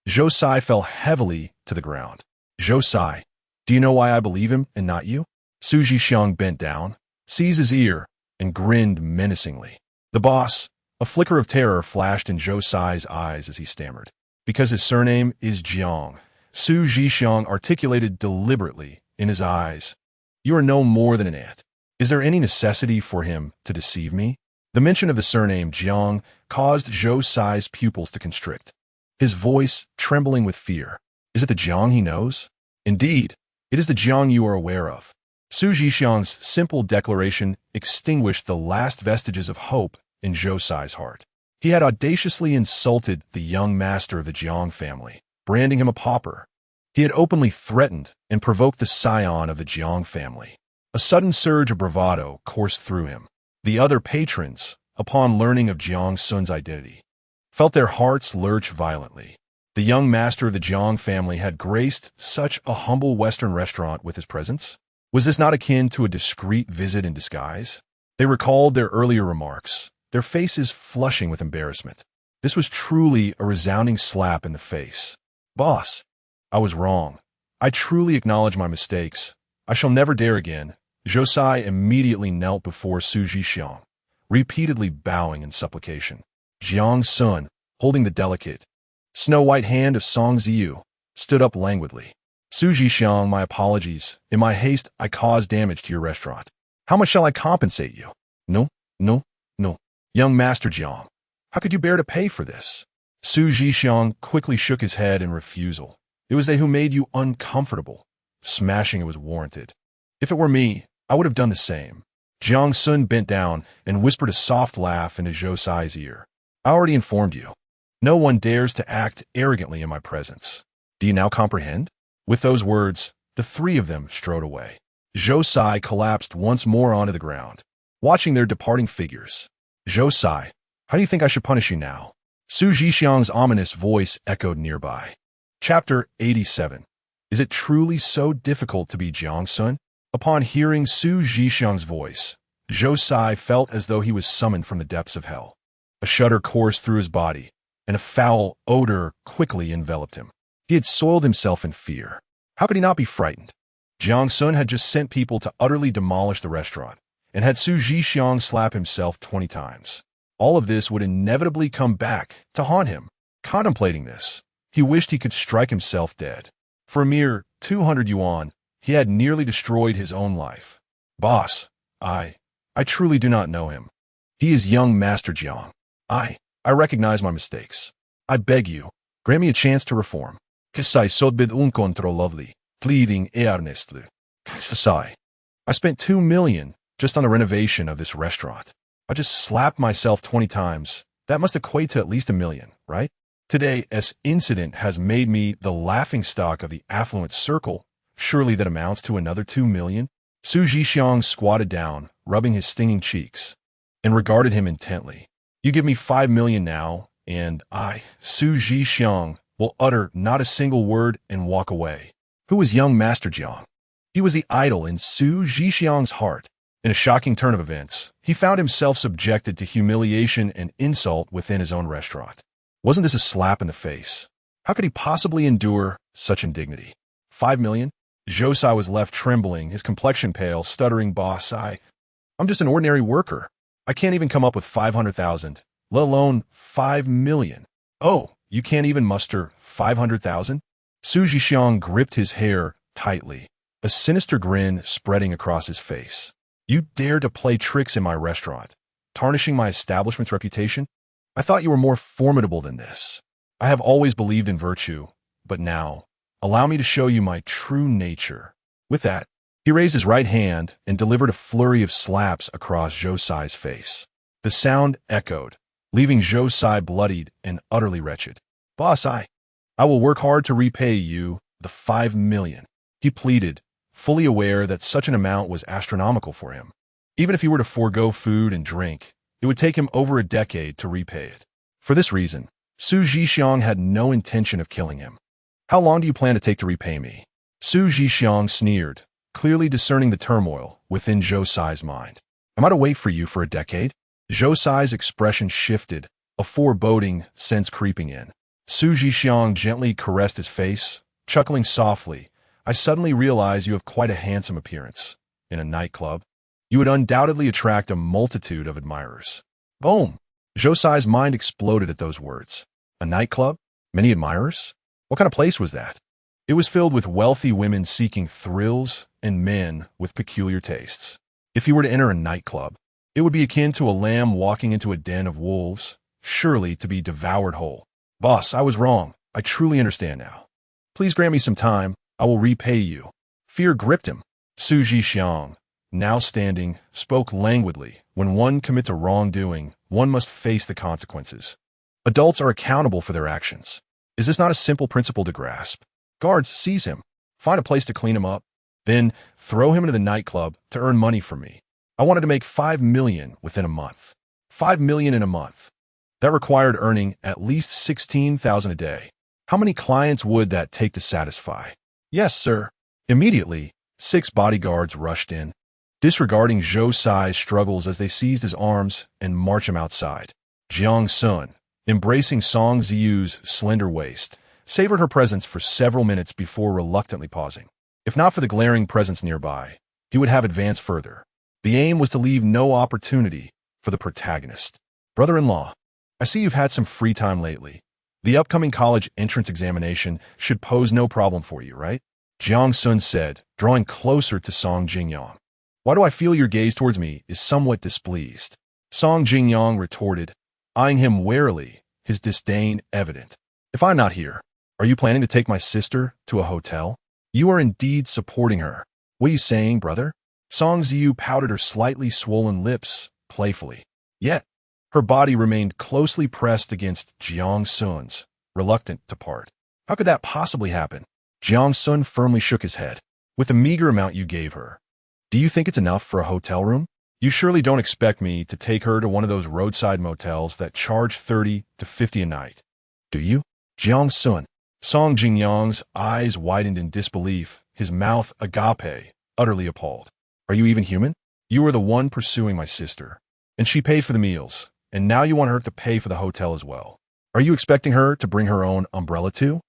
Zhou Sai fell heavily to the ground. "Zhou Sai, do you know why I believe him and not you?" Su Xiang bent down, seized his ear, and grinned menacingly. The boss, a flicker of terror flashed in Zhou Sai's eyes as he stammered. "Because his surname is Jiang," Su Xiang articulated deliberately in his eyes. "You are no more than an ant. Is there any necessity for him to deceive me?" The mention of the surname Jiang caused Zhou Sai's pupils to constrict, his voice trembling with fear. "Is it the Jiang he knows?" "Indeed, it is the Jiang you are aware of." Su Xiang's simple declaration extinguished the last vestiges of hope in Zhou Sai's heart. He had audaciously insulted the young master of the Jiang family, branding him a pauper. He had openly threatened and provoked the scion of the Jiang family. A sudden surge of bravado coursed through him. The other patrons, upon learning of Jiang Xun's identity, felt their hearts lurch violently. The young master of the Jiang family had graced such a humble Western restaurant with his presence. Was this not akin to a discreet visit in disguise? They recalled their earlier remarks, their faces flushing with embarrassment. This was truly a resounding slap in the face. "Boss, I was wrong. I truly acknowledge my mistakes. I shall never dare again." Zhou Sai immediately knelt before Su Xiang, repeatedly bowing in supplication. Jiang Xun, holding the delicate, snow-white hand of Song Ziyu, stood up languidly. "Su Xiang, my apologies. In my haste, I caused damage to your restaurant. How much shall I compensate you?" "No, no, no. Young Master Jiang, how could you bear to pay for this?" Su Xiang quickly shook his head in refusal. "It was they who made you uncomfortable. Smashing it was warranted. If it were me, I would have done the same." Jiang Xun bent down and whispered a soft laugh into Zhou Sai's ear. "I already informed you. No one dares to act arrogantly in my presence. Do you now comprehend?" With those words, the 3 of them strode away. Zhou Sai collapsed once more onto the ground, watching their departing figures. "Zhou Sai, how do you think I should punish you now?" Su Xiang's ominous voice echoed nearby. Chapter 87. Is it truly so difficult to be Jiang Xun? Upon hearing Su Xiang's voice, Zhou Sai felt as though he was summoned from the depths of hell. A shudder coursed through his body, and a foul odor quickly enveloped him. He had soiled himself in fear. How could he not be frightened? Jiang Xun had just sent people to utterly demolish the restaurant, and had Su Xiang slap himself 20 times. All of this would inevitably come back to haunt him. Contemplating this, he wished he could strike himself dead. For a mere 200 yuan, he had nearly destroyed his own life. "Boss, I truly do not know him. He is young Master Jiang. I recognize my mistakes." I beg you, grant me a chance to reform. Kasai sodbid uncontrollably, pleading earnestly. Kasai. I spent $2 million just on the renovation of this restaurant. I just slapped myself 20 times. That must equate to at least $1 million, right? Today, this incident has made me the laughingstock of the affluent circle. Surely that amounts to another $2 million? Su Jixiang squatted down, rubbing his stinging cheeks, and regarded him intently. You give me $5 million now, and I, Su Jixiang, will utter not a single word and walk away. Who was young Master Jiang? He was the idol in Su Jixiang's heart. In a shocking turn of events, he found himself subjected to humiliation and insult within his own restaurant. Wasn't this a slap in the face? How could he possibly endure such indignity? $5 million? Josai was left trembling, his complexion pale, stuttering, "Boss, I'm just an ordinary worker. I can't even come up with 500,000, let alone 5 million. Oh, you can't even muster 500,000? Su Jixiang gripped his hair tightly, a sinister grin spreading across his face. You dare to play tricks in my restaurant, tarnishing my establishment's reputation? I thought you were more formidable than this. I have always believed in virtue, but now, allow me to show you my true nature." With that, he raised his right hand and delivered a flurry of slaps across Josai's face. The sound echoed, leaving Josai bloodied and utterly wretched. "Boss, I will work hard to repay you the 5 million, he pleaded, fully aware that such an amount was astronomical for him. Even if he were to forego food and drink, it would take him over a decade to repay it. For this reason, Su Jixiang had no intention of killing him. "How long do you plan to take to repay me?" Su Jixiang sneered, clearly discerning the turmoil within Josai's mind. "Am I to wait for you for a decade?" Josai's expression shifted, a foreboding sense creeping in. Su Jixiang gently caressed his face, chuckling softly. "I suddenly realize you have quite a handsome appearance. In a nightclub, you would undoubtedly attract a multitude of admirers." Boom! Josai's mind exploded at those words. A nightclub? Many admirers? What kind of place was that? It was filled with wealthy women seeking thrills and men with peculiar tastes. If he were to enter a nightclub, it would be akin to a lamb walking into a den of wolves, surely to be devoured whole. "Boss, I was wrong. I truly understand now. Please grant me some time. I will repay you." Fear gripped him. Su Jixiang, now standing, spoke languidly. When one commits a wrongdoing, one must face the consequences. Adults are accountable for their actions. Is this not a simple principle to grasp? Guards, seize him. Find a place to clean him up. Then throw him into the nightclub to earn money from me. I wanted to make 5 million within a month. 5 million in a month. That required earning at least 16,000 a day. How many clients would that take to satisfy? "Yes, sir." Immediately, 6 bodyguards rushed in, disregarding Josai's struggles as they seized his arms and marched him outside. Jiang Xun, embracing Song Ziyu's slender waist, savored her presence for several minutes before reluctantly pausing. If not for the glaring presence nearby, he would have advanced further. The aim was to leave no opportunity for the protagonist. "Brother-in-law, I see you've had some free time lately. The upcoming college entrance examination should pose no problem for you, right?" Jiang Xun said, drawing closer to Song Jingyang. "Why do I feel your gaze towards me is somewhat displeased?" Song Jingyang retorted, eyeing him warily, his disdain evident. "If I'm not here, are you planning to take my sister to a hotel? You are indeed supporting her. What are you saying, brother?" Song Ziyu pouted her slightly swollen lips, playfully. Yet, her body remained closely pressed against Jiang Xun's, reluctant to part. "How could that possibly happen?" Jiang Xun firmly shook his head. "With the meager amount you gave her, do you think it's enough for a hotel room? You surely don't expect me to take her to one of those roadside motels that charge 30 to 50 a night, do you?" Jiang Xun. Song Jingyang's eyes widened in disbelief, his mouth agape, utterly appalled. "Are you even human? You are the one pursuing my sister, and she paid for the meals, and now you want her to pay for the hotel as well. Are you expecting her to bring her own umbrella too?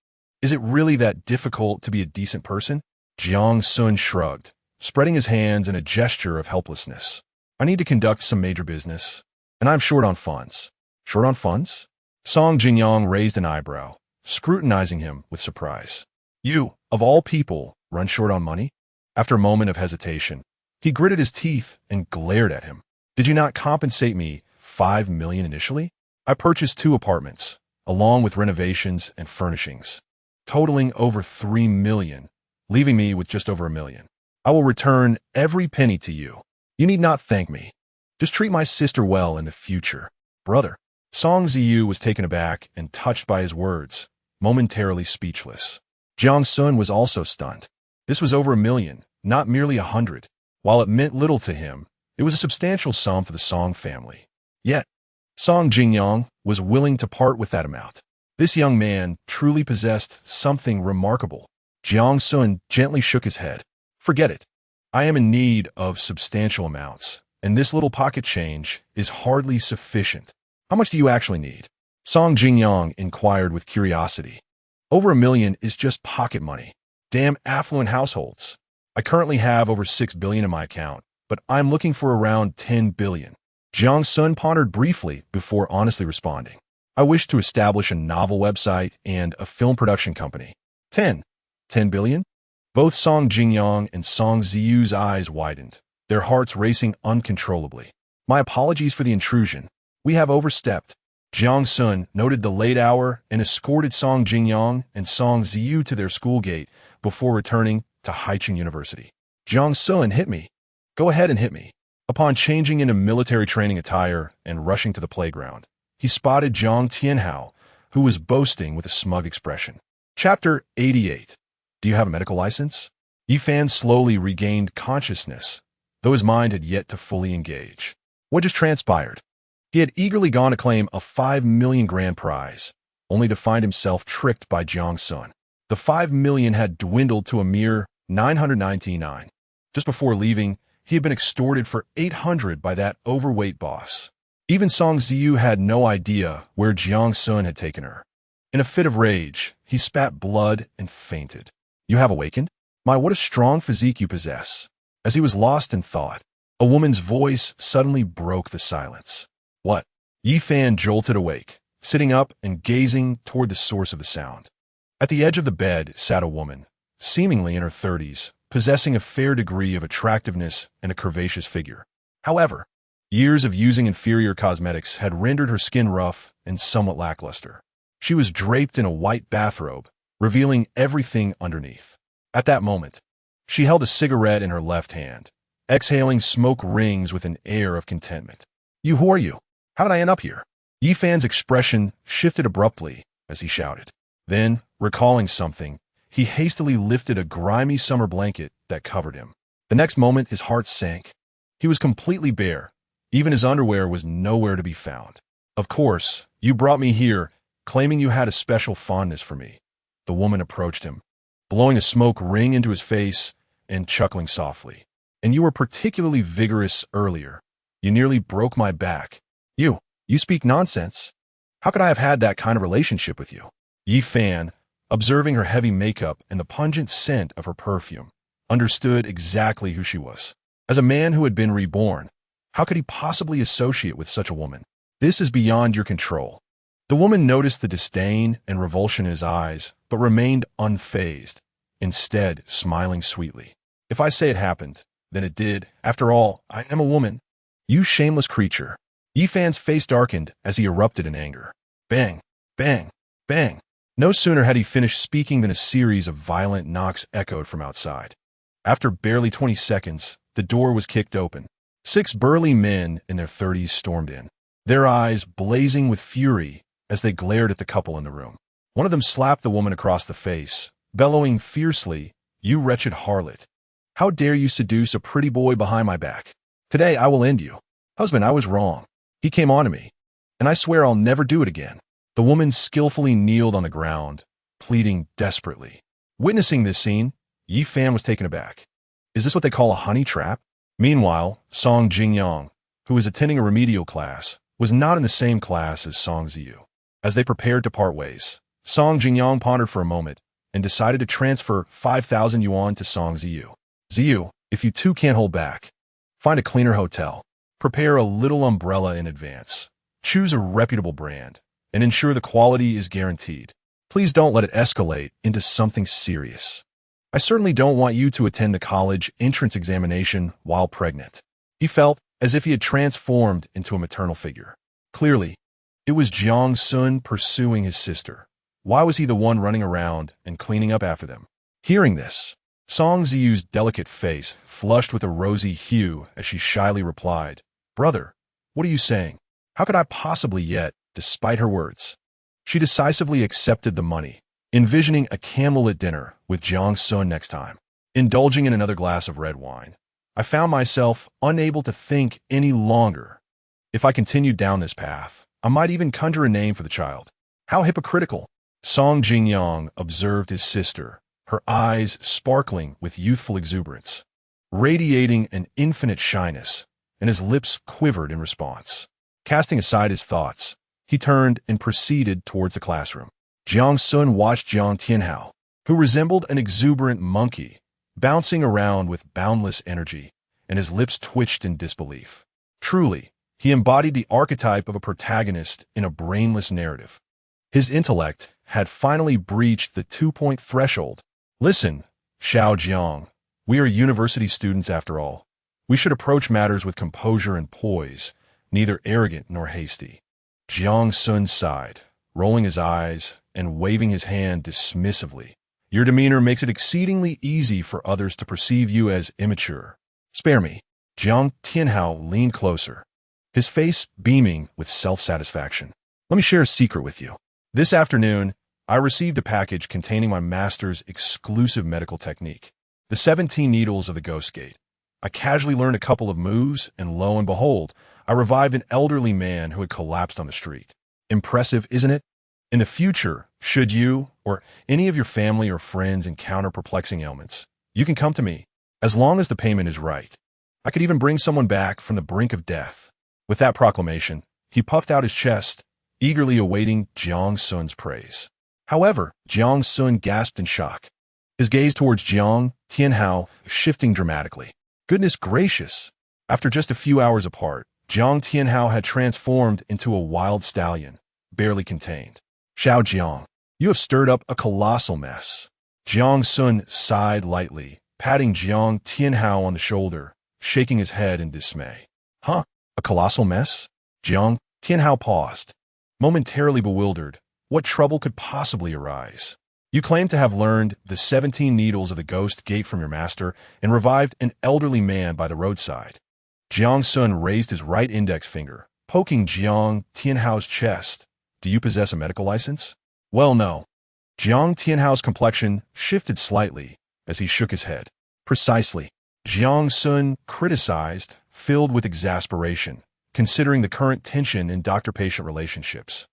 Is it really that difficult to be a decent person?" Jiang Xun shrugged, spreading his hands in a gesture of helplessness. "I need to conduct some major business, and I'm short on funds." "Short on funds?" Song Jingyang raised an eyebrow, scrutinizing him with surprise. "You, of all people, run short on money?" After a moment of hesitation, he gritted his teeth and glared at him. "Did you not compensate me 5 million initially? I purchased 2 apartments, along with renovations and furnishings, totaling over 3 million, leaving me with just over 1 million. I will return every penny to you. You need not thank me. Just treat my sister well in the future. Brother. Song Ziyu was taken aback and touched by his words, momentarily speechless. Jiang Xun was also stunned. This was over 1 million, not merely 100. While it meant little to him, it was a substantial sum for the Song family. Yet, Song Jingyang was willing to part with that amount. This young man truly possessed something remarkable. Jiang Xun gently shook his head. Forget it. I am in need of substantial amounts, and this little pocket change is hardly sufficient. How much do you actually need? Song Jingyang inquired with curiosity. Over 1 million is just pocket money. Damn affluent households. I currently have over 6 billion in my account, but I'm looking for around 10 billion. Jiang Xun pondered briefly before honestly responding. I wish to establish a novel website and a film production company. 10 billion? Both Song Jingyang and Song Ziyu's eyes widened, their hearts racing uncontrollably. My apologies for the intrusion. We have overstepped. Jiang Xun noted the late hour and escorted Song Jingyang and Song Ziyu to their school gate before returning to Haicheng University. Jiang Xun hit me. Go ahead and hit me. Upon changing into military training attire and rushing to the playground, he spotted Zhang Tianhao, who was boasting with a smug expression. Chapter 88. Do you have a medical license? Yifan slowly regained consciousness, though his mind had yet to fully engage. What just transpired? He had eagerly gone to claim a 5 million grand prize, only to find himself tricked by Jiang Xun. The 5 million had dwindled to a mere 999. Just before leaving, he had been extorted for 800 by that overweight boss. Even Song Ziyu had no idea where Jiang Xun had taken her. In a fit of rage, he spat blood and fainted. You have awakened? My, what a strong physique you possess. As he was lost in thought, a woman's voice suddenly broke the silence. What? Yifan jolted awake, sitting up and gazing toward the source of the sound. At the edge of the bed sat a woman, seemingly in her 30s, possessing a fair degree of attractiveness and a curvaceous figure. However, years of using inferior cosmetics had rendered her skin rough and somewhat lackluster. She was draped in a white bathrobe, revealing everything underneath. At that moment, she held a cigarette in her left hand, exhaling smoke rings with an air of contentment. Who are you? How did I end up here? Yifan's expression shifted abruptly as he shouted. Then, recalling something, he hastily lifted a grimy summer blanket that covered him. The next moment, his heart sank. He was completely bare. Even his underwear was nowhere to be found. Of course, you brought me here, claiming you had a special fondness for me. The woman approached him, blowing a smoke ring into his face and chuckling softly. And you were particularly vigorous earlier. You nearly broke my back. You speak nonsense. How could I have had that kind of relationship with you? Yifan, observing her heavy makeup and the pungent scent of her perfume, understood exactly who she was. As a man who had been reborn, how could he possibly associate with such a woman? This is beyond your control. The woman noticed the disdain and revulsion in his eyes, but remained unfazed, instead smiling sweetly. If I say it happened, then it did. After all, I am a woman. You shameless creature. Yifan's face darkened as he erupted in anger. Bang, bang, bang. No sooner had he finished speaking than a series of violent knocks echoed from outside. After barely 20 seconds, the door was kicked open. 6 burly men in their 30s stormed in, their eyes blazing with fury as they glared at the couple in the room. One of them slapped the woman across the face, bellowing fiercely, You wretched harlot. How dare you seduce a pretty boy behind my back? Today I will end you. Husband, I was wrong. He came on to me, and I swear I'll never do it again. The woman skillfully kneeled on the ground, pleading desperately. Witnessing this scene, Yifan was taken aback. Is this what they call a honey trap? Meanwhile, Song Jingyang, who was attending a remedial class, was not in the same class as Song Ziyu. As they prepared to part ways, Song Jingyang pondered for a moment and decided to transfer 5,000 yuan to Song Ziyu. Ziyu, if you too can't hold back, find a cleaner hotel. Prepare a little umbrella in advance. Choose a reputable brand and ensure the quality is guaranteed. Please don't let it escalate into something serious. I certainly don't want you to attend the college entrance examination while pregnant. He felt as if he had transformed into a maternal figure. Clearly, It was Jiang Xun pursuing his sister. Why was he the one running around and cleaning up after them? Hearing this, Song Ziyu's delicate face flushed with a rosy hue as she shyly replied, "Brother, what are you saying? How could I possibly yet, despite her words?" She decisively accepted the money, envisioning a candlelit dinner with Jiang Xun next time. Indulging in another glass of red wine, I found myself unable to think any longer. If I continued down this path, I might even conjure a name for the child. How hypocritical! Song Jingyang observed his sister, her eyes sparkling with youthful exuberance, radiating an infinite shyness, and his lips quivered in response. Casting aside his thoughts, he turned and proceeded towards the classroom. Jiang Xun watched Jiang Tianhao, who resembled an exuberant monkey, bouncing around with boundless energy, and his lips twitched in disbelief. Truly, he embodied the archetype of a protagonist in a brainless narrative. His intellect had finally breached the 2-point threshold. "Listen, Xiao Jiang, we are university students after all. We should approach matters with composure and poise, neither arrogant nor hasty." Jiang Xun sighed, rolling his eyes and waving his hand dismissively. "Your demeanor makes it exceedingly easy for others to perceive you as immature. Spare me." Jiang Tianhao leaned closer, his face beaming with self-satisfaction. "Let me share a secret with you. This afternoon, I received a package containing my master's exclusive medical technique, the 17 needles of the Ghost Gate. I casually learned a couple of moves, and lo and behold, I revived an elderly man who had collapsed on the street. Impressive, isn't it? In the future, should you or any of your family or friends encounter perplexing ailments, you can come to me, as long as the payment is right. I could even bring someone back from the brink of death." With that proclamation, he puffed out his chest, eagerly awaiting Jiang Xun's praise. However, Jiang Xun gasped in shock, his gaze towards Jiang Tianhao shifting dramatically. Goodness gracious! After just a few hours apart, Jiang Tianhao had transformed into a wild stallion, barely contained. "Xiao Jiang, you have stirred up a colossal mess." Jiang Xun sighed lightly, patting Jiang Tianhao on the shoulder, shaking his head in dismay. "Huh? A colossal mess?" Jiang Tianhao paused, momentarily bewildered. What trouble could possibly arise? "You claim to have learned the 17 needles of the Ghost Gate from your master and revived an elderly man by the roadside." Jiang Xun raised his right index finger, poking Jiang Tianhao's chest. "Do you possess a medical license?" "Well, no." Jiang Tianhao's complexion shifted slightly as he shook his head. "Precisely," Jiang Xun criticized, filled with exasperation, considering the current tension in doctor-patient relationships.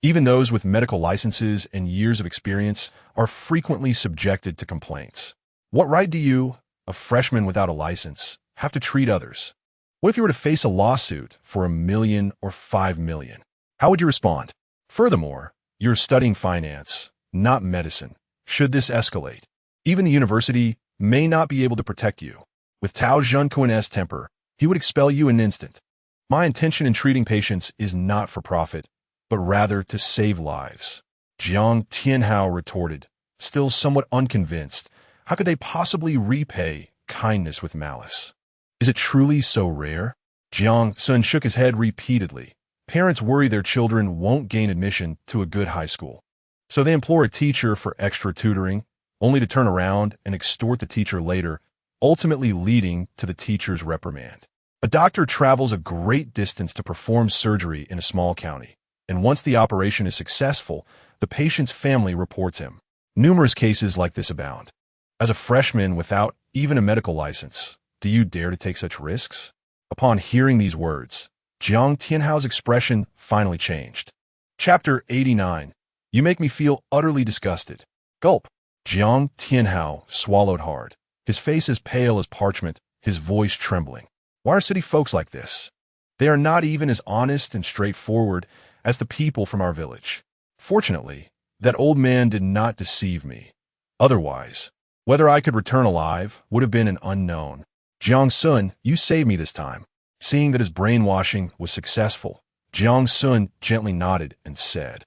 Even those with medical licenses and years of experience are frequently subjected to complaints. What right do you, a freshman without a license, have to treat others? What if you were to face a lawsuit for $1 million or $5 million? How would you respond? Furthermore, you're studying finance, not medicine. Should this escalate, even the university may not be able to protect you. With Tao Zhunquan's temper, he would expel you in an instant. My intention in treating patients is not for profit, but rather to save lives." Jiang Tianhao retorted, still somewhat unconvinced. How could they possibly repay kindness with malice? Is it truly so rare? Jiang Xun shook his head repeatedly. Parents worry their children won't gain admission to a good high school, so they implore a teacher for extra tutoring, only to turn around and extort the teacher later, ultimately leading to the teacher's reprimand. A doctor travels a great distance to perform surgery in a small county, and once the operation is successful, the patient's family reports him. Numerous cases like this abound. As a freshman without even a medical license, do you dare to take such risks? Upon hearing these words, Jiang Tianhao's expression finally changed. Chapter 89. You make me feel utterly disgusted. Gulp. Jiang Tianhao swallowed hard, his face as pale as parchment, his voice trembling. Why are city folks like this? They are not even as honest and straightforward as the people from our village. Fortunately, that old man did not deceive me. Otherwise, whether I could return alive would have been an unknown. Jiang Xun, you saved me this time. Seeing that his brainwashing was successful, Jiang Xun gently nodded and said,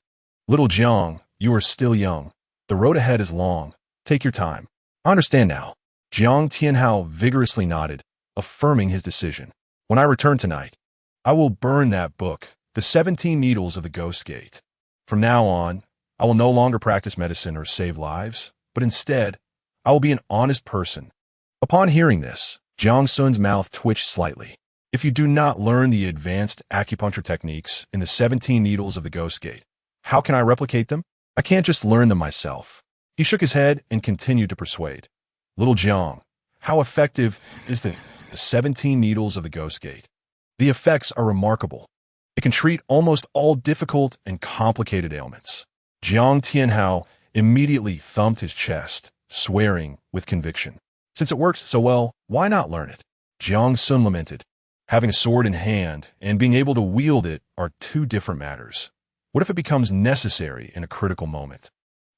"Little Jiang, you are still young. The road ahead is long. Take your time." "I understand now." Jiang Tianhao vigorously nodded, affirming his decision. "When I return tonight, I will burn that book The 17 Needles of the Ghost Gate. From now on, I will no longer practice medicine or save lives, but instead, I will be an honest person. Upon hearing this, Jiang Xun's mouth twitched slightly. If you do not learn the advanced acupuncture techniques in the 17 Needles of the Ghost Gate, how can I replicate them? I can't just learn them myself. He shook his head and continued to persuade. Little Jiang, how effective is the 17 Needles of the Ghost Gate? The effects are remarkable. It can treat almost all difficult and complicated ailments. Jiang Tianhao immediately thumped his chest, swearing with conviction. Since it works so well, why not learn it? Jiang Xun lamented. Having a sword in hand and being able to wield it are two different matters. What if it becomes necessary in a critical moment?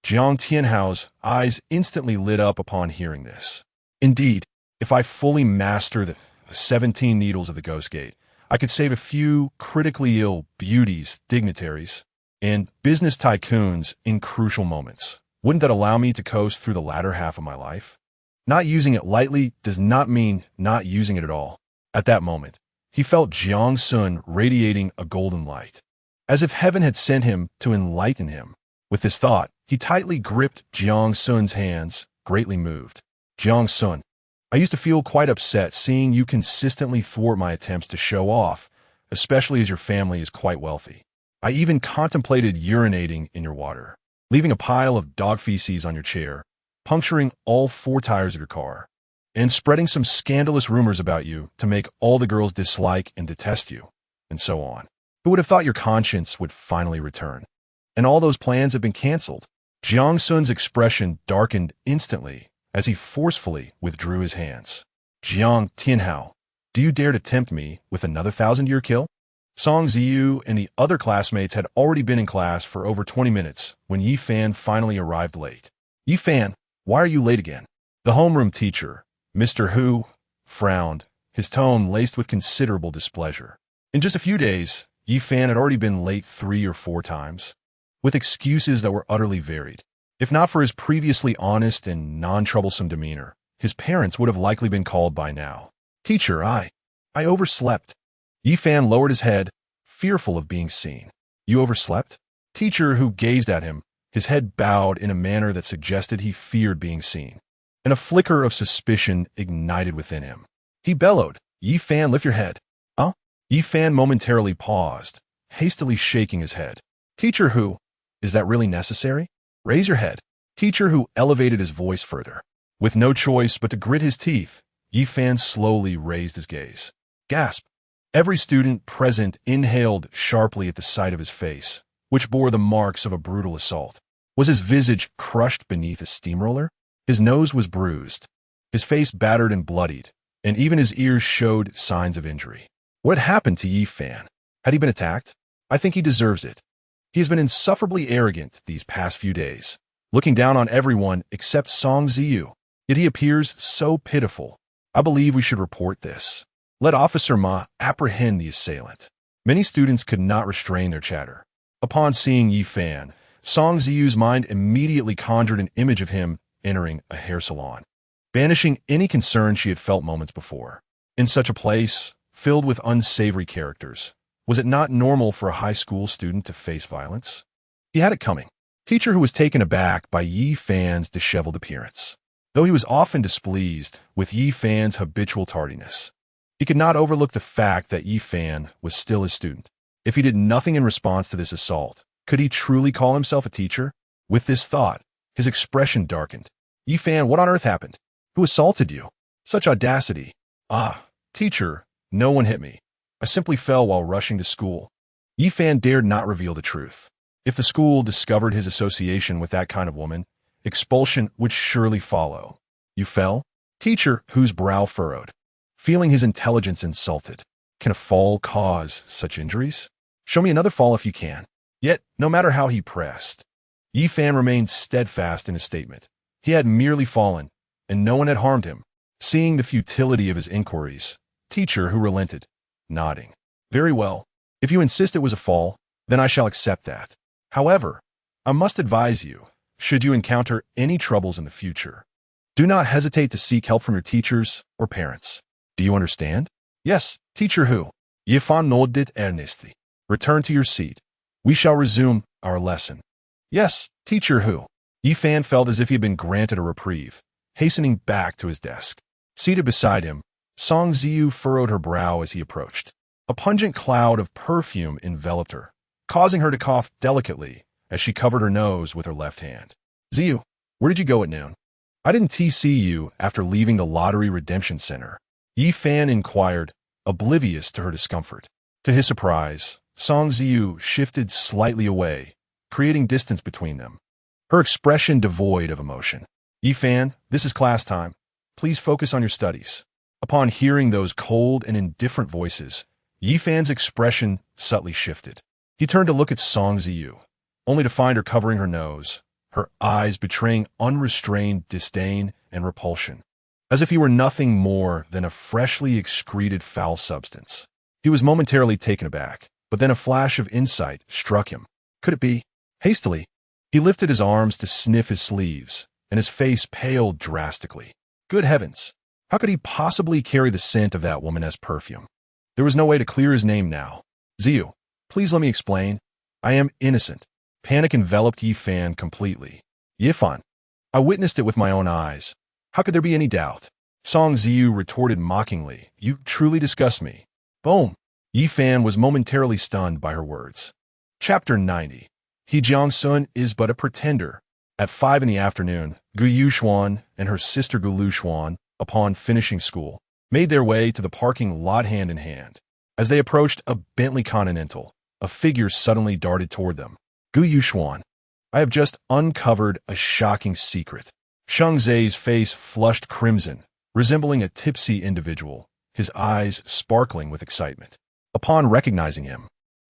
Jiang Tianhao's eyes instantly lit up upon hearing this. Indeed, if I fully master the 17 Needles of the Ghost Gate, I could save a few critically ill beauties, dignitaries, and business tycoons in crucial moments. Wouldn't that allow me to coast through the latter half of my life? Not using it lightly does not mean not using it at all. At that moment, he felt Jiang Xun radiating a golden light, as if heaven had sent him to enlighten him. With this thought, he tightly gripped Jiang Xun's hands, greatly moved. Jiang Xun, I used to feel quite upset seeing you consistently thwart my attempts to show off, especially as your family is quite wealthy. I even contemplated urinating in your water, leaving a pile of dog feces on your chair, puncturing all 4 tires of your car, and spreading some scandalous rumors about you to make all the girls dislike and detest you, and so on. Who would have thought your conscience would finally return? And all those plans have been canceled. Jiang Xun's expression darkened instantly as he forcefully withdrew his hands. Jiang Tianhao, do you dare to tempt me with another 1,000-year kill? Song Ziyu and the other classmates had already been in class for over 20 minutes when Yi Fan finally arrived late. Yi Fan, why are you late again? The homeroom teacher, Mr. Hu, frowned, his tone laced with considerable displeasure. In just a few days, Yi Fan had already been late 3 or 4 times, with excuses that were utterly varied. If not for his previously honest and non-troublesome demeanor, his parents would have likely been called by now. Teacher, I overslept. Yi Fan lowered his head, fearful of being seen. You overslept? Teacher, who gazed at him, his head bowed in a manner that suggested he feared being seen, and a flicker of suspicion ignited within him. He bellowed, Yi Fan, lift your head. Huh? Yi Fan momentarily paused, hastily shaking his head. Teacher, who? Is that really necessary? Raise your head. Teacher, who elevated his voice further. With no choice but to grit his teeth, Yi Fan slowly raised his gaze. Gasp. Every student present inhaled sharply at the sight of his face, which bore the marks of a brutal assault. Was his visage crushed beneath a steamroller? His nose was bruised, his face battered and bloodied, and even his ears showed signs of injury. What had happened to Yi Fan? Had he been attacked? I think he deserves it. He has been insufferably arrogant these past few days, looking down on everyone except Song Ziyu. Yet he appears so pitiful. I believe we should report this. Let Officer Ma apprehend the assailant. Many students could not restrain their chatter. Upon seeing Yi Fan, Song Ziyu's mind immediately conjured an image of him entering a hair salon, banishing any concern she had felt moments before. In such a place, filled with unsavory characters, was it not normal for a high school student to face violence? He had it coming. Teacher, who was taken aback by Yi Fan's disheveled appearance. Though he was often displeased with Yi Fan's habitual tardiness, he could not overlook the fact that Yi Fan was still his student. If he did nothing in response to this assault, could he truly call himself a teacher? With this thought, his expression darkened. Yi Fan, what on earth happened? Who assaulted you? Such audacity. Ah, teacher, no one hit me. I simply fell while rushing to school. Yi Fan dared not reveal the truth. If the school discovered his association with that kind of woman, expulsion would surely follow. You fell? Teacher, whose brow furrowed, feeling his intelligence insulted. Can a fall cause such injuries? Show me another fall if you can. Yet, no matter how he pressed, Yi Fan remained steadfast in his statement. He had merely fallen, and no one had harmed him. Seeing the futility of his inquiries, teacher, who relented, nodding. Very well. If you insist it was a fall, then I shall accept that. However, I must advise you, should you encounter any troubles in the future, do not hesitate to seek help from your teachers or parents. Do you understand? Yes, teacher, who? Yi Fan nodded earnestly. Return to your seat. We shall resume our lesson. Yes, teacher Hu. Yi Fan felt as if he had been granted a reprieve, hastening back to his desk. Seated beside him, Song Ziyu furrowed her brow as he approached. A pungent cloud of perfume enveloped her, causing her to cough delicately as she covered her nose with her left hand. Ziyu, where did you go at noon? I didn't TC you after leaving the Lottery Redemption Center. Yi Fan inquired, oblivious to her discomfort. To his surprise, Song Ziyu shifted slightly away, creating distance between them, her expression devoid of emotion. Yi Fan, this is class time. Please focus on your studies. Upon hearing those cold and indifferent voices, Yi Fan's expression subtly shifted. He turned to look at Song Ziyu, only to find her covering her nose, her eyes betraying unrestrained disdain and repulsion, as if he were nothing more than a freshly excreted foul substance. He was momentarily taken aback, but then a flash of insight struck him. Could it be? Hastily, he lifted his arms to sniff his sleeves, and his face paled drastically. Good heavens! How could he possibly carry the scent of that woman as perfume? There was no way to clear his name now. Ziyu, please let me explain. I am innocent. Panic enveloped Yi Fan completely. Yifan, I witnessed it with my own eyes. How could there be any doubt? Song Ziyu retorted mockingly. You truly disgust me. Boom! Yi Fan was momentarily stunned by her words. Chapter 90. Jiang Xun is but a pretender. At 5 in the afternoon, Gu Yuxuan and her sister Gu Luxuan, upon finishing school, made their way to the parking lot hand in hand. As they approached a Bentley Continental, a figure suddenly darted toward them. Gu Yuxuan, I have just uncovered a shocking secret. Sheng Zai's face flushed crimson, resembling a tipsy individual, his eyes sparkling with excitement. Upon recognizing him,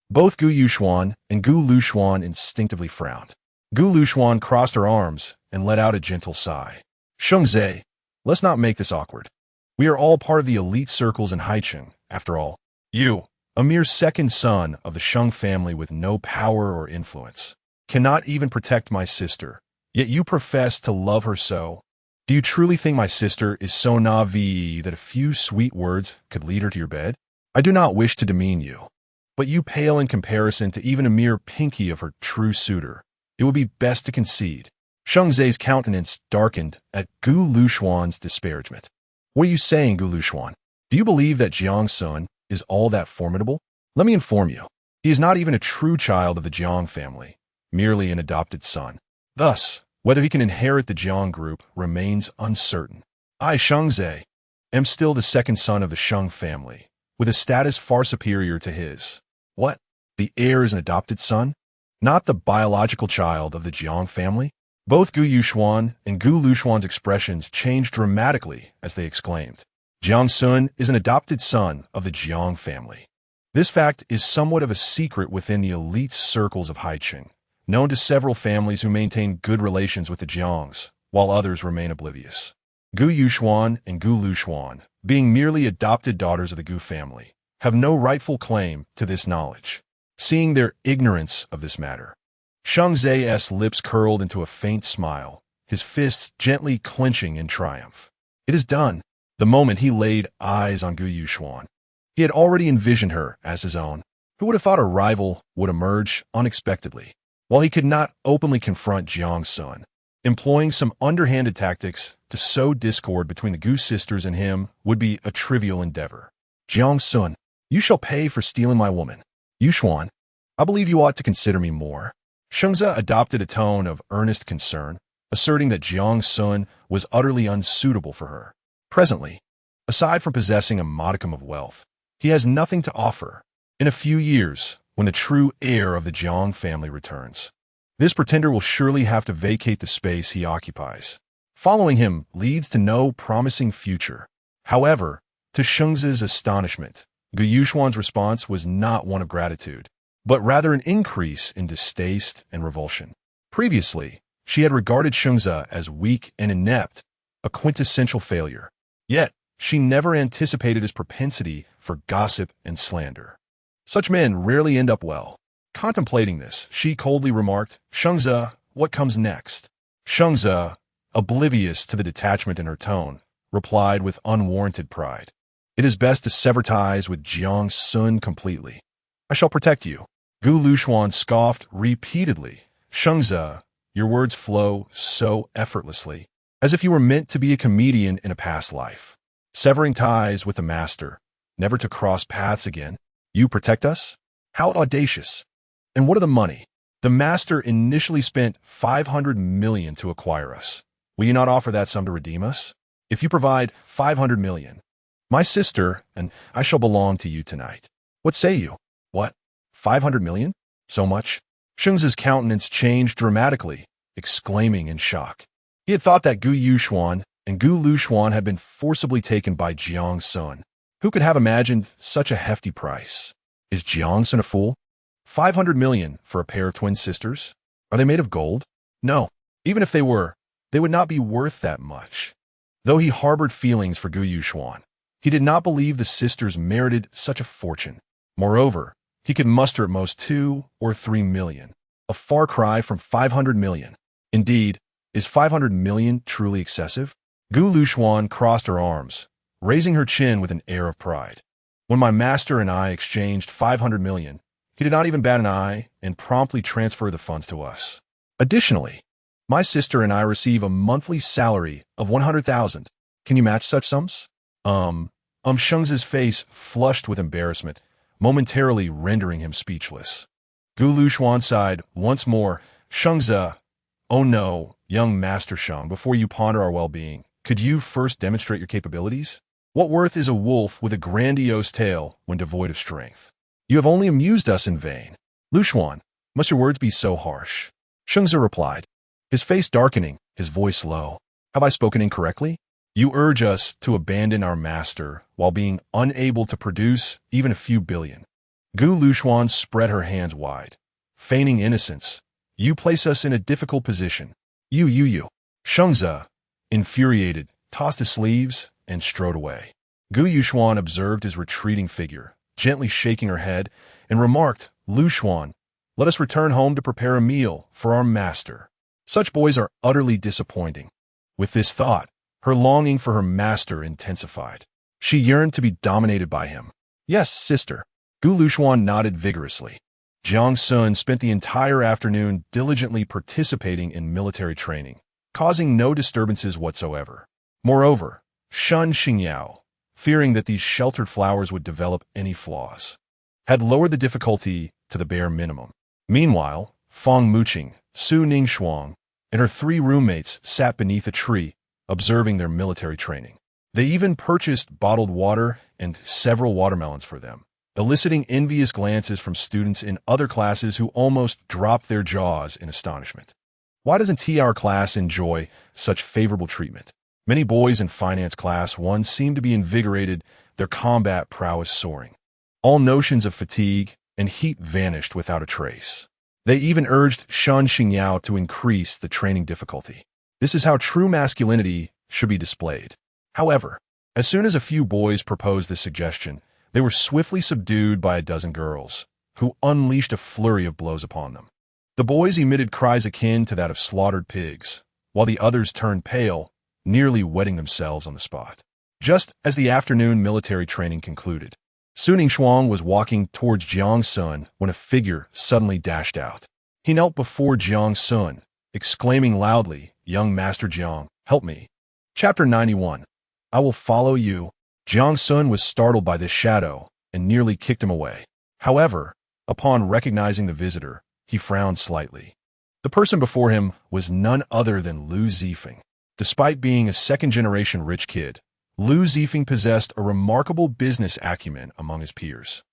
both Gu Yuxuan and Gu Luxuan instinctively frowned. Gu Luxuan crossed her arms and let out a gentle sigh. Sheng Zai, let's not make this awkward. We are all part of the elite circles in Haicheng, after all. You, a mere second son of the Sheng family with no power or influence, cannot even protect my sister, yet you profess to love her so. Do you truly think my sister is so naive that a few sweet words could lead her to your bed? I do not wish to demean you, but you pale in comparison to even a mere pinky of her true suitor. It would be best to concede. Sheng Zai's countenance darkened at Gu Luxuan's disparagement. What are you saying, Gu Luxuan? Do you believe that Jiang Xun is all that formidable? Let me inform you. He is not even a true child of the Jiang family, merely an adopted son. Thus, whether he can inherit the Jiang group remains uncertain. I, Sheng Zai, am still the second son of the Sheng family, with a status far superior to his. What? The heir is an adopted son? Not the biological child of the Jiang family? Both Gu Yuxuan and Gu Luxuan's expressions changed dramatically as they exclaimed. Jiang Xun is an adopted son of the Jiang family. This fact is somewhat of a secret within the elite circles of Haicheng, known to several families who maintain good relations with the Jiangs, while others remain oblivious. Gu Yuxuan and Gu Luxuan, being merely adopted daughters of the Gu family, have no rightful claim to this knowledge. Seeing their ignorance of this matter, Sheng Zai's lips curled into a faint smile, his fists gently clenching in triumph. It is done. The moment he laid eyes on Gu Yuxuan, he had already envisioned her as his own. Who would have thought a rival would emerge unexpectedly? While he could not openly confront Jiang Xun, employing some underhanded tactics to sow discord between the Gu sisters and him would be a trivial endeavor. Jiang Xun, you shall pay for stealing my woman. Yuxuan, I believe you ought to consider me more. Sheng Zai adopted a tone of earnest concern, asserting that Jiang Xun was utterly unsuitable for her. Presently, aside from possessing a modicum of wealth, he has nothing to offer. In a few years, when the true heir of the Jiang family returns, this pretender will surely have to vacate the space he occupies. Following him leads to no promising future. However, to Sheng Zai's astonishment, Gu Yuxuan's response was not one of gratitude, but rather an increase in distaste and revulsion. Previously, she had regarded Sheng Zai as weak and inept, a quintessential failure. Yet, she never anticipated his propensity for gossip and slander. Such men rarely end up well. Contemplating this, she coldly remarked, Sheng Zai, what comes next? Sheng Zai, oblivious to the detachment in her tone, replied with unwarranted pride. It is best to sever ties with Jiang Xun completely. I shall protect you. Gu Lushuan scoffed repeatedly. Shengze, your words flow so effortlessly, as if you were meant to be a comedian in a past life. Severing ties with the master, never to cross paths again. You protect us? How audacious. And what of the money? The master initially spent 500 million to acquire us. Will you not offer that sum to redeem us? If you provide 500 million, my sister and I shall belong to you tonight. What say you? What? 500 million? So much? Shengze's countenance changed dramatically, exclaiming in shock. He had thought that Gu Yuxuan and Gu Lushuan had been forcibly taken by Jiang Xun. Who could have imagined such a hefty price? Is Jiang Xun a fool? 500 million for a pair of twin sisters? Are they made of gold? No. Even if they were, they would not be worth that much. Though he harbored feelings for Gu Yuxuan, he did not believe the sisters merited such a fortune. Moreover, he could muster at most 2 or 3 million, a far cry from 500 million. Indeed, is 500 million truly excessive? Gu Lushuan crossed her arms, raising her chin with an air of pride. When my master and I exchanged 500 million, he did not even bat an eye and promptly transferred the funds to us. Additionally, my sister and I receive a monthly salary of 100,000. Can you match such sums? Shengze's face flushed with embarrassment, momentarily rendering him speechless. Gu Lushuan sighed once more. Shengze, oh no, young Master Sheng, before you ponder our well-being, could you first demonstrate your capabilities? What worth is a wolf with a grandiose tail when devoid of strength? You have only amused us in vain. Lushuan, must your words be so harsh? Shengze replied, his face darkening, his voice low. Have I spoken incorrectly? You urge us to abandon our master while being unable to produce even a few billion. Gu Lushuan spread her hands wide, feigning innocence. You place us in a difficult position. You. Shengze, infuriated, tossed his sleeves and strode away. Gu Yuxuan observed his retreating figure, gently shaking her head, and remarked, Lushuan, let us return home to prepare a meal for our master. Such boys are utterly disappointing. With this thought, her longing for her master intensified. She yearned to be dominated by him. Yes, sister. Gu Lushuan nodded vigorously. Jiang Xun spent the entire afternoon diligently participating in military training, causing no disturbances whatsoever. Moreover, Shun Xingyao, fearing that these sheltered flowers would develop any flaws, had lowered the difficulty to the bare minimum. Meanwhile, Feng Muqing, Su Ningxuang, and her 3 roommates sat beneath a tree, observing their military training. They even purchased bottled water and several watermelons for them, eliciting envious glances from students in other classes who almost dropped their jaws in astonishment. Why doesn't our class enjoy such favorable treatment? Many boys in finance class 1 seemed to be invigorated, their combat prowess soaring. All notions of fatigue and heat vanished without a trace. They even urged Shun Xingyao to increase the training difficulty. This is how true masculinity should be displayed. However, as soon as a few boys proposed this suggestion, they were swiftly subdued by a dozen girls, who unleashed a flurry of blows upon them. The boys emitted cries akin to that of slaughtered pigs, while the others turned pale, nearly wetting themselves on the spot. Just as the afternoon military training concluded, Su Ningxuang was walking towards Jiang Xun when a figure suddenly dashed out. He knelt before Jiang Xun, exclaiming loudly, Young Master Jiang, help me. Chapter 91. I will follow you. Jiang Xun was startled by this shadow and nearly kicked him away. However, upon recognizing the visitor, he frowned slightly. The person before him was none other than Lu Zifeng. Despite being a second-generation rich kid, Lu Zifeng possessed a remarkable business acumen among his peers.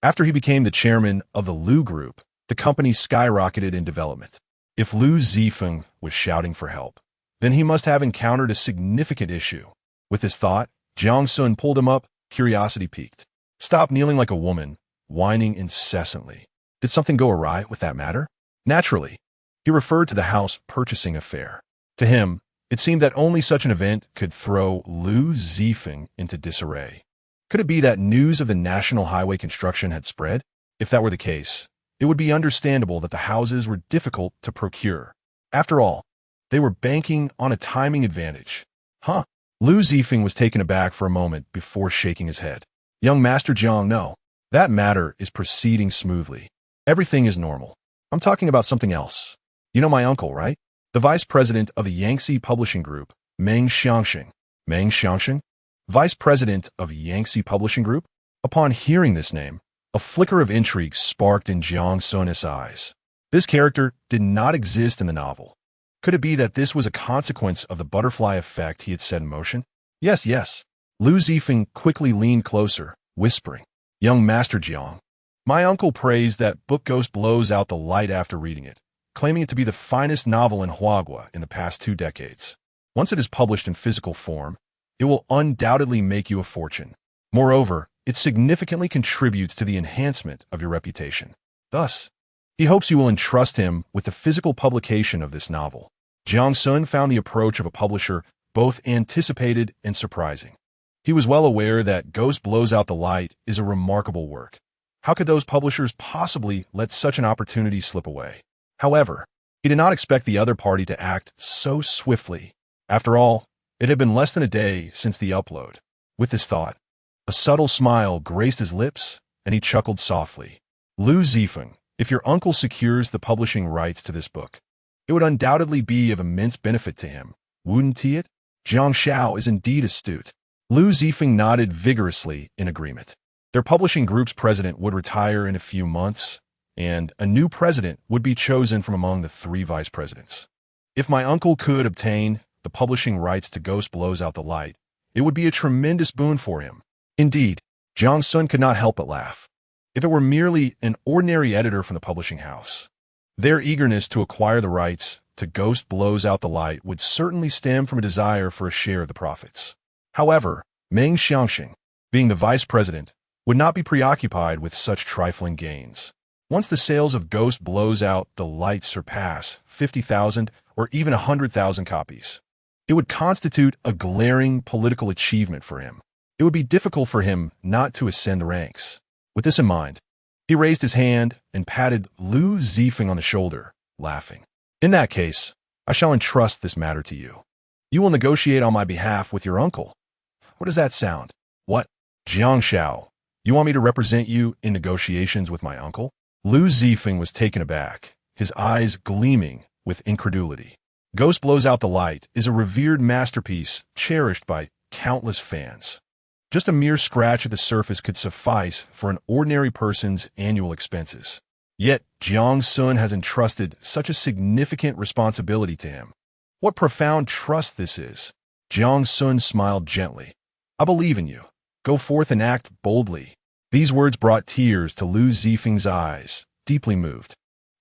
After he became the chairman of the Lu Group, the company skyrocketed in development. If Lu Zifeng was shouting for help, then he must have encountered a significant issue. With this thought, Jiang Xun pulled him up, curiosity piqued. Stop kneeling like a woman, whining incessantly. Did something go awry with that matter? Naturally, he referred to the house purchasing affair. To him, it seemed that only such an event could throw Lu Zifeng into disarray. Could it be that news of the national highway construction had spread? If that were the case, it would be understandable that the houses were difficult to procure. After all, they were banking on a timing advantage. Huh? Lu Zifeng was taken aback for a moment before shaking his head. Young Master Jiang, no. That matter is proceeding smoothly. Everything is normal. I'm talking about something else. You know my uncle, right? The vice president of the Yangtze Publishing Group, Meng Xiangxun. Meng Xiangxun? Vice president of Yangtze Publishing Group? Upon hearing this name, a flicker of intrigue sparked in Jiang Xun's eyes. This character did not exist in the novel. Could it be that this was a consequence of the butterfly effect he had set in motion? Yes, yes. Lu Zifeng quickly leaned closer, whispering, "Young Master Jiang, my uncle praised that book Ghost Blows Out the Light after reading it, claiming it to be the finest novel in Huagua in the past 2 decades. Once it is published in physical form, it will undoubtedly make you a fortune. Moreover, it significantly contributes to the enhancement of your reputation. Thus, he hopes you will entrust him with the physical publication of this novel." Jiang Xun found the approach of a publisher both anticipated and surprising. He was well aware that Ghost Blows Out the Light is a remarkable work. How could those publishers possibly let such an opportunity slip away? However, he did not expect the other party to act so swiftly. After all, it had been less than a day since the upload. With this thought, a subtle smile graced his lips, and he chuckled softly. "Lu Zifeng, if your uncle secures the publishing rights to this book, it would undoubtedly be of immense benefit to him, wouldn't it?" Jiang Xiao is indeed astute. Lu Zifeng nodded vigorously in agreement. Their publishing group's president would retire in a few months, and a new president would be chosen from among the 3 vice presidents. If my uncle could obtain the publishing rights to Ghost Blows Out the Light, it would be a tremendous boon for him. Indeed, Jiang Xun could not help but laugh. If it were merely an ordinary editor from the publishing house, their eagerness to acquire the rights to Ghost Blows Out the Light would certainly stem from a desire for a share of the profits. However, Meng Xiangxun, being the vice president, would not be preoccupied with such trifling gains. Once the sales of Ghost Blows Out the Light surpass 50,000 or even 100,000 copies, it would constitute a glaring political achievement for him. It would be difficult for him not to ascend the ranks. With this in mind, he raised his hand and patted Lu Zifeng on the shoulder, laughing. "In that case, I shall entrust this matter to you. You will negotiate on my behalf with your uncle. What does that sound?" "What? Jiang Xiao, you want me to represent you in negotiations with my uncle?" Lu Zifeng was taken aback, his eyes gleaming with incredulity. Ghost Blows Out the Light is a revered masterpiece cherished by countless fans. Just a mere scratch at the surface could suffice for an ordinary person's annual expenses. Yet, Jiang Xun has entrusted such a significant responsibility to him. What profound trust this is. Jiang Xun smiled gently. "I believe in you. Go forth and act boldly." These words brought tears to Lu Zifeng's eyes, deeply moved.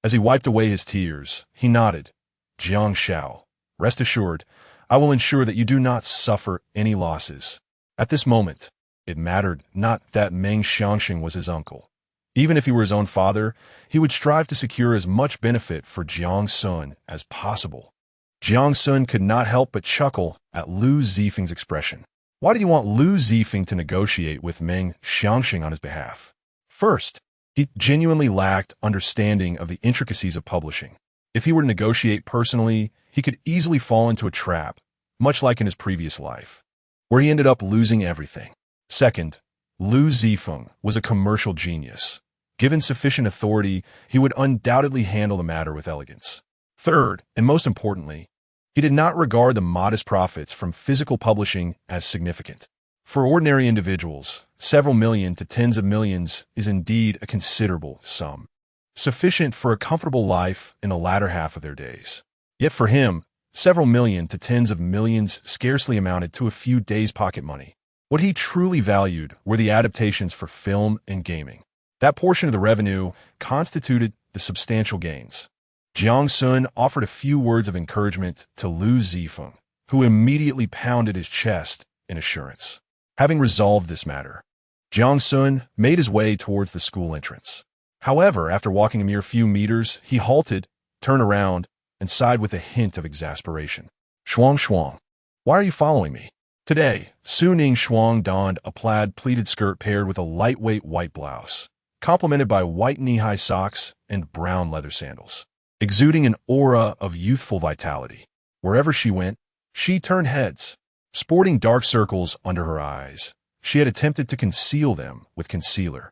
As he wiped away his tears, he nodded. "Jiang Xiao, rest assured, I will ensure that you do not suffer any losses." At this moment, it mattered not that Meng Xiangxun was his uncle. Even if he were his own father, he would strive to secure as much benefit for Jiang Xun as possible. Jiang Xun could not help but chuckle at Lu Zifeng's expression. Why did he want Lu Zifeng to negotiate with Meng Xiangxun on his behalf? First, he genuinely lacked understanding of the intricacies of publishing. If he were to negotiate personally, he could easily fall into a trap, much like in his previous life, where he ended up losing everything. Second, Lu Zifeng was a commercial genius. Given sufficient authority, he would undoubtedly handle the matter with elegance. Third, and most importantly, he did not regard the modest profits from physical publishing as significant. For ordinary individuals, several million to tens of millions is indeed a considerable sum, sufficient for a comfortable life in the latter half of their days. Yet for him, several million to tens of millions scarcely amounted to a few days' pocket money. What he truly valued were the adaptations for film and gaming. That portion of the revenue constituted the substantial gains. Jiang Xun offered a few words of encouragement to Lu Zifeng, who immediately pounded his chest in assurance. Having resolved this matter, Jiang Xun made his way towards the school entrance. However, after walking a mere few meters, he halted, turned around, and sighed with a hint of exasperation. "Shuang Shuang, why are you following me?" Today, Su Ning Shuang donned a plaid pleated skirt paired with a lightweight white blouse, complemented by white knee-high socks and brown leather sandals, exuding an aura of youthful vitality. Wherever she went, she turned heads. Sporting dark circles under her eyes, she had attempted to conceal them with concealer.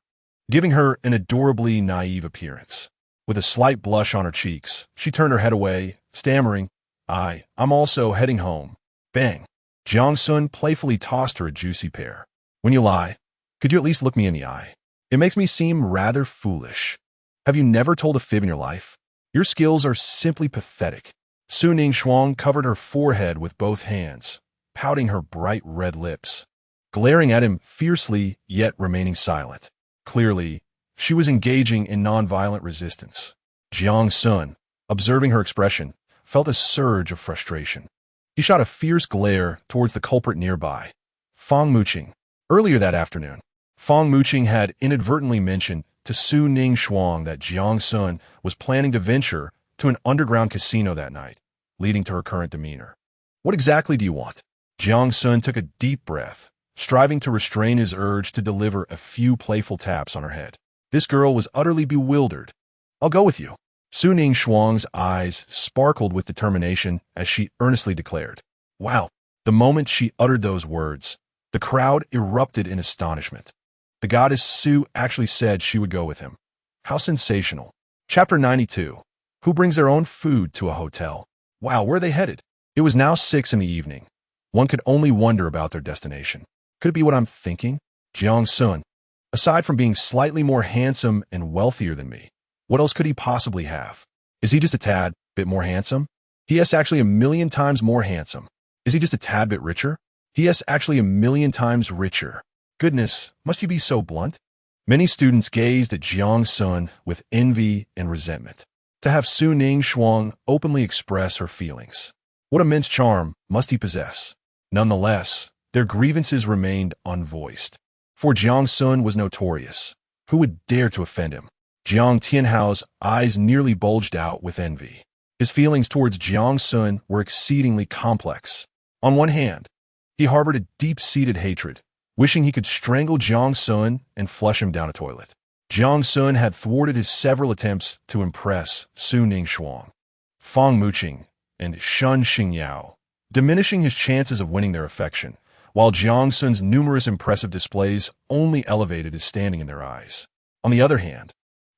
giving her an adorably naive appearance. With a slight blush on her cheeks, she turned her head away, stammering, I'm also heading home. Bang. Jiang Xun playfully tossed her a juicy pear. When you lie, could you at least look me in the eye? It makes me seem rather foolish. Have you never told a fib in your life? Your skills are simply pathetic. Su Ningxuang covered her forehead with both hands, pouting her bright red lips, glaring at him fiercely yet remaining silent. Clearly, she was engaging in nonviolent resistance. Jiang Xun, observing her expression, felt a surge of frustration. He shot a fierce glare towards the culprit nearby, Fang Muqing. Earlier that afternoon, Fang Muqing had inadvertently mentioned to Su Ningxuang that Jiang Xun was planning to venture to an underground casino that night, leading to her current demeanor. What exactly do you want? Jiang Xun took a deep breath, striving to restrain his urge to deliver a few playful taps on her head. This girl was utterly bewildered. I'll go with you. Su Ningxuang's eyes sparkled with determination as she earnestly declared. Wow! The moment she uttered those words, the crowd erupted in astonishment. The goddess Su actually said she would go with him. How sensational. Chapter 92. Who brings their own food to a hotel? Wow, where are they headed? It was now 6 in the evening. One could only wonder about their destination. Could it be what I'm thinking? Jiang Xun. Aside from being slightly more handsome and wealthier than me, what else could he possibly have? Is he just a tad bit more handsome? He is actually 1,000,000 times more handsome. Is he just a tad bit richer? He is actually 1,000,000 times richer. Goodness, must he be so blunt? Many students gazed at Jiang Xun with envy and resentment. To have Su Ningxuang openly express her feelings. What immense charm must he possess? Nonetheless, their grievances remained unvoiced. For Jiang Xun was notorious. Who would dare to offend him? Jiang Tianhao's eyes nearly bulged out with envy. His feelings towards Jiang Xun were exceedingly complex. On one hand, he harbored a deep-seated hatred, wishing he could strangle Jiang Xun and flush him down a toilet. Jiang Xun had thwarted his several attempts to impress Su Ningxuang, Fang Muqing, and Shun Xingyao, diminishing his chances of winning their affection, while Jiang Xun's numerous impressive displays only elevated his standing in their eyes. On the other hand,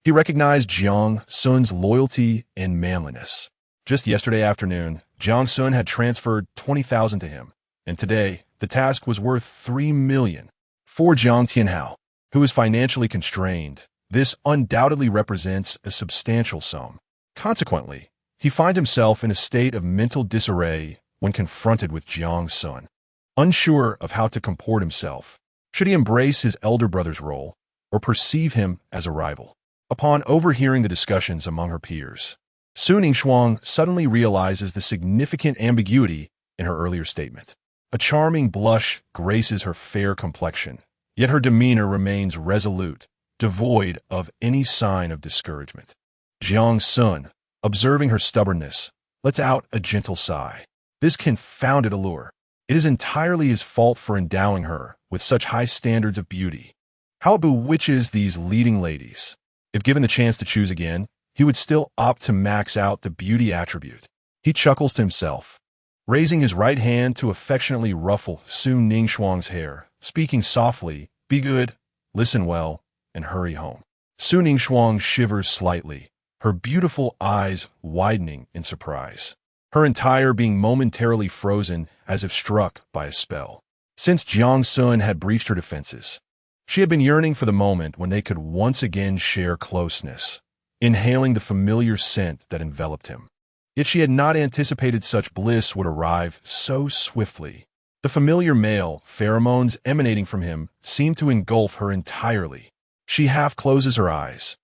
he recognized Jiang Xun's loyalty and manliness. Just yesterday afternoon, Jiang Xun had transferred 20,000 to him, and today the task was worth 3 million. For Jiang Tianhao, who is financially constrained, this undoubtedly represents a substantial sum. Consequently, he finds himself in a state of mental disarray when confronted with Jiang Xun. Unsure of how to comport himself, should he embrace his elder brother's role or perceive him as a rival? Upon overhearing the discussions among her peers, Su Ningxuang suddenly realizes the significant ambiguity in her earlier statement. A charming blush graces her fair complexion, yet her demeanor remains resolute, devoid of any sign of discouragement. Jiang Xun, observing her stubbornness, lets out a gentle sigh. This confounded allure. It is entirely his fault for endowing her with such high standards of beauty. How it bewitches these leading ladies. If given the chance to choose again, he would still opt to max out the beauty attribute. He chuckles to himself, raising his right hand to affectionately ruffle Su Ningxuang's hair, speaking softly, "Be good, listen well, and hurry home." Su Ningxuang shivers slightly, her beautiful eyes widening in surprise, her entire being momentarily frozen as if struck by a spell. Since Jiang Xun had breached her defenses, she had been yearning for the moment when they could once again share closeness, inhaling the familiar scent that enveloped him. Yet she had not anticipated such bliss would arrive so swiftly. The familiar male pheromones emanating from him seemed to engulf her entirely. She half closes her eyes,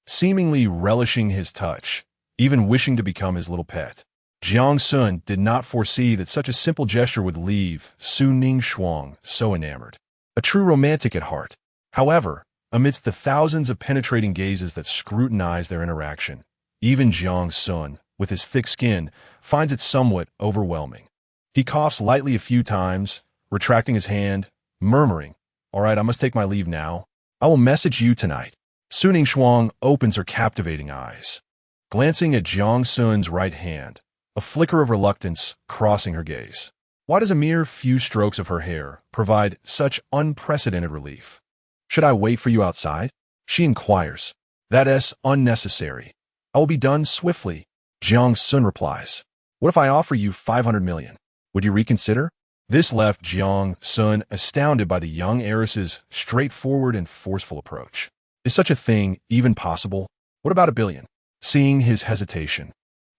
seemingly relishing his touch, even wishing to become his little pet. Jiang Xun did not foresee that such a simple gesture would leave Su Ningxuang so enamored. A true romantic at heart. However, amidst the thousands of penetrating gazes that scrutinize their interaction, even Jiang Xun, with his thick skin, finds it somewhat overwhelming. He coughs lightly a few times, retracting his hand, murmuring, "All right, I must take my leave now. I will message you tonight." Su Ningxuang opens her captivating eyes, glancing at Jiang Xun's right hand, a flicker of reluctance crossing her gaze. Why does a mere few strokes of her hair provide such unprecedented relief? Should I wait for you outside? She inquires. That is unnecessary. I will be done swiftly. Jiang Xun replies. What if I offer you 500 million? Would you reconsider? This left Jiang Xun astounded by the young heiress's straightforward and forceful approach. Is such a thing even possible? What about a billion? Seeing his hesitation,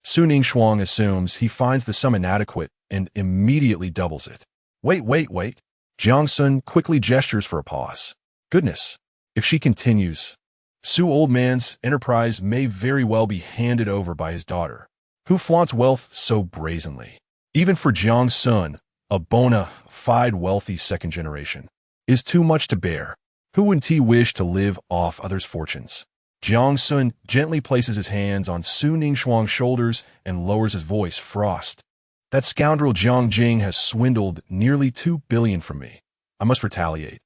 Su Ningxuang assumes he finds the sum inadequate and immediately doubles it. Wait. Jiang Xun quickly gestures for a pause. Goodness, if she continues, Su old man's enterprise may very well be handed over by his daughter, who flaunts wealth so brazenly. Even for Jiang Xun, a bona fide wealthy second generation, is too much to bear. Who wouldn't he wish to live off others' fortunes? Jiang Xun gently places his hands on Su Ningxuang's shoulders and lowers his voice. Frost. That scoundrel Jiang Jing has swindled nearly 2 billion from me. I must retaliate,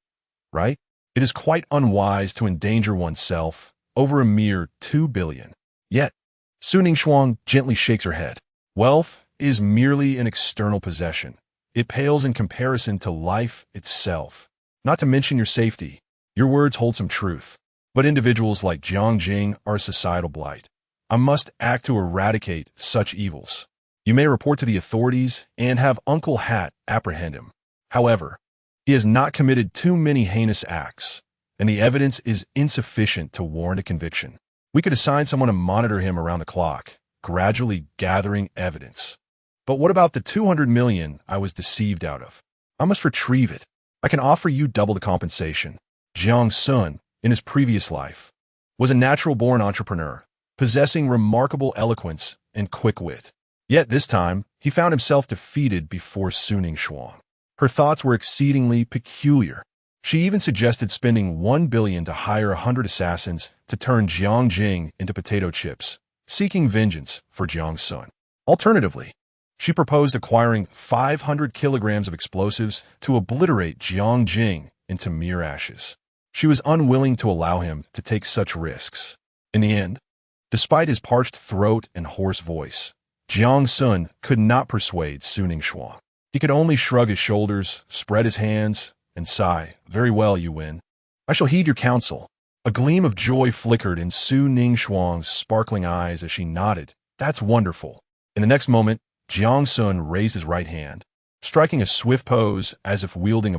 right? It is quite unwise to endanger oneself over a mere 2 billion. Yet, Su Ningxuang gently shakes her head. Wealth is merely an external possession. It pales in comparison to life itself. Not to mention your safety. Your words hold some truth. But individuals like Jiang Jing are a societal blight. I must act to eradicate such evils. You may report to the authorities and have Uncle Hat apprehend him. However, he has not committed too many heinous acts, and the evidence is insufficient to warrant a conviction. We could assign someone to monitor him around the clock, gradually gathering evidence. But what about the 200 million I was deceived out of? I must retrieve it. I can offer you double the compensation. Jiang Xun, in his previous life, was a natural-born entrepreneur, possessing remarkable eloquence and quick wit. Yet this time, he found himself defeated before Su Ningxuang. Her thoughts were exceedingly peculiar. She even suggested spending 1 billion to hire 100 assassins to turn Jiang Jing into potato chips, seeking vengeance for Jiang Xun. Alternatively, she proposed acquiring 500 kilograms of explosives to obliterate Jiang Jing into mere ashes. She was unwilling to allow him to take such risks. In the end, despite his parched throat and hoarse voice, Jiang Xun could not persuade Su Ningxuang. He could only shrug his shoulders, spread his hands, and sigh. Very well, you win. I shall heed your counsel. A gleam of joy flickered in Su Ningxuang's sparkling eyes as she nodded. That's wonderful. In the next moment, Jiang Xun raised his right hand, striking a swift pose as if wielding a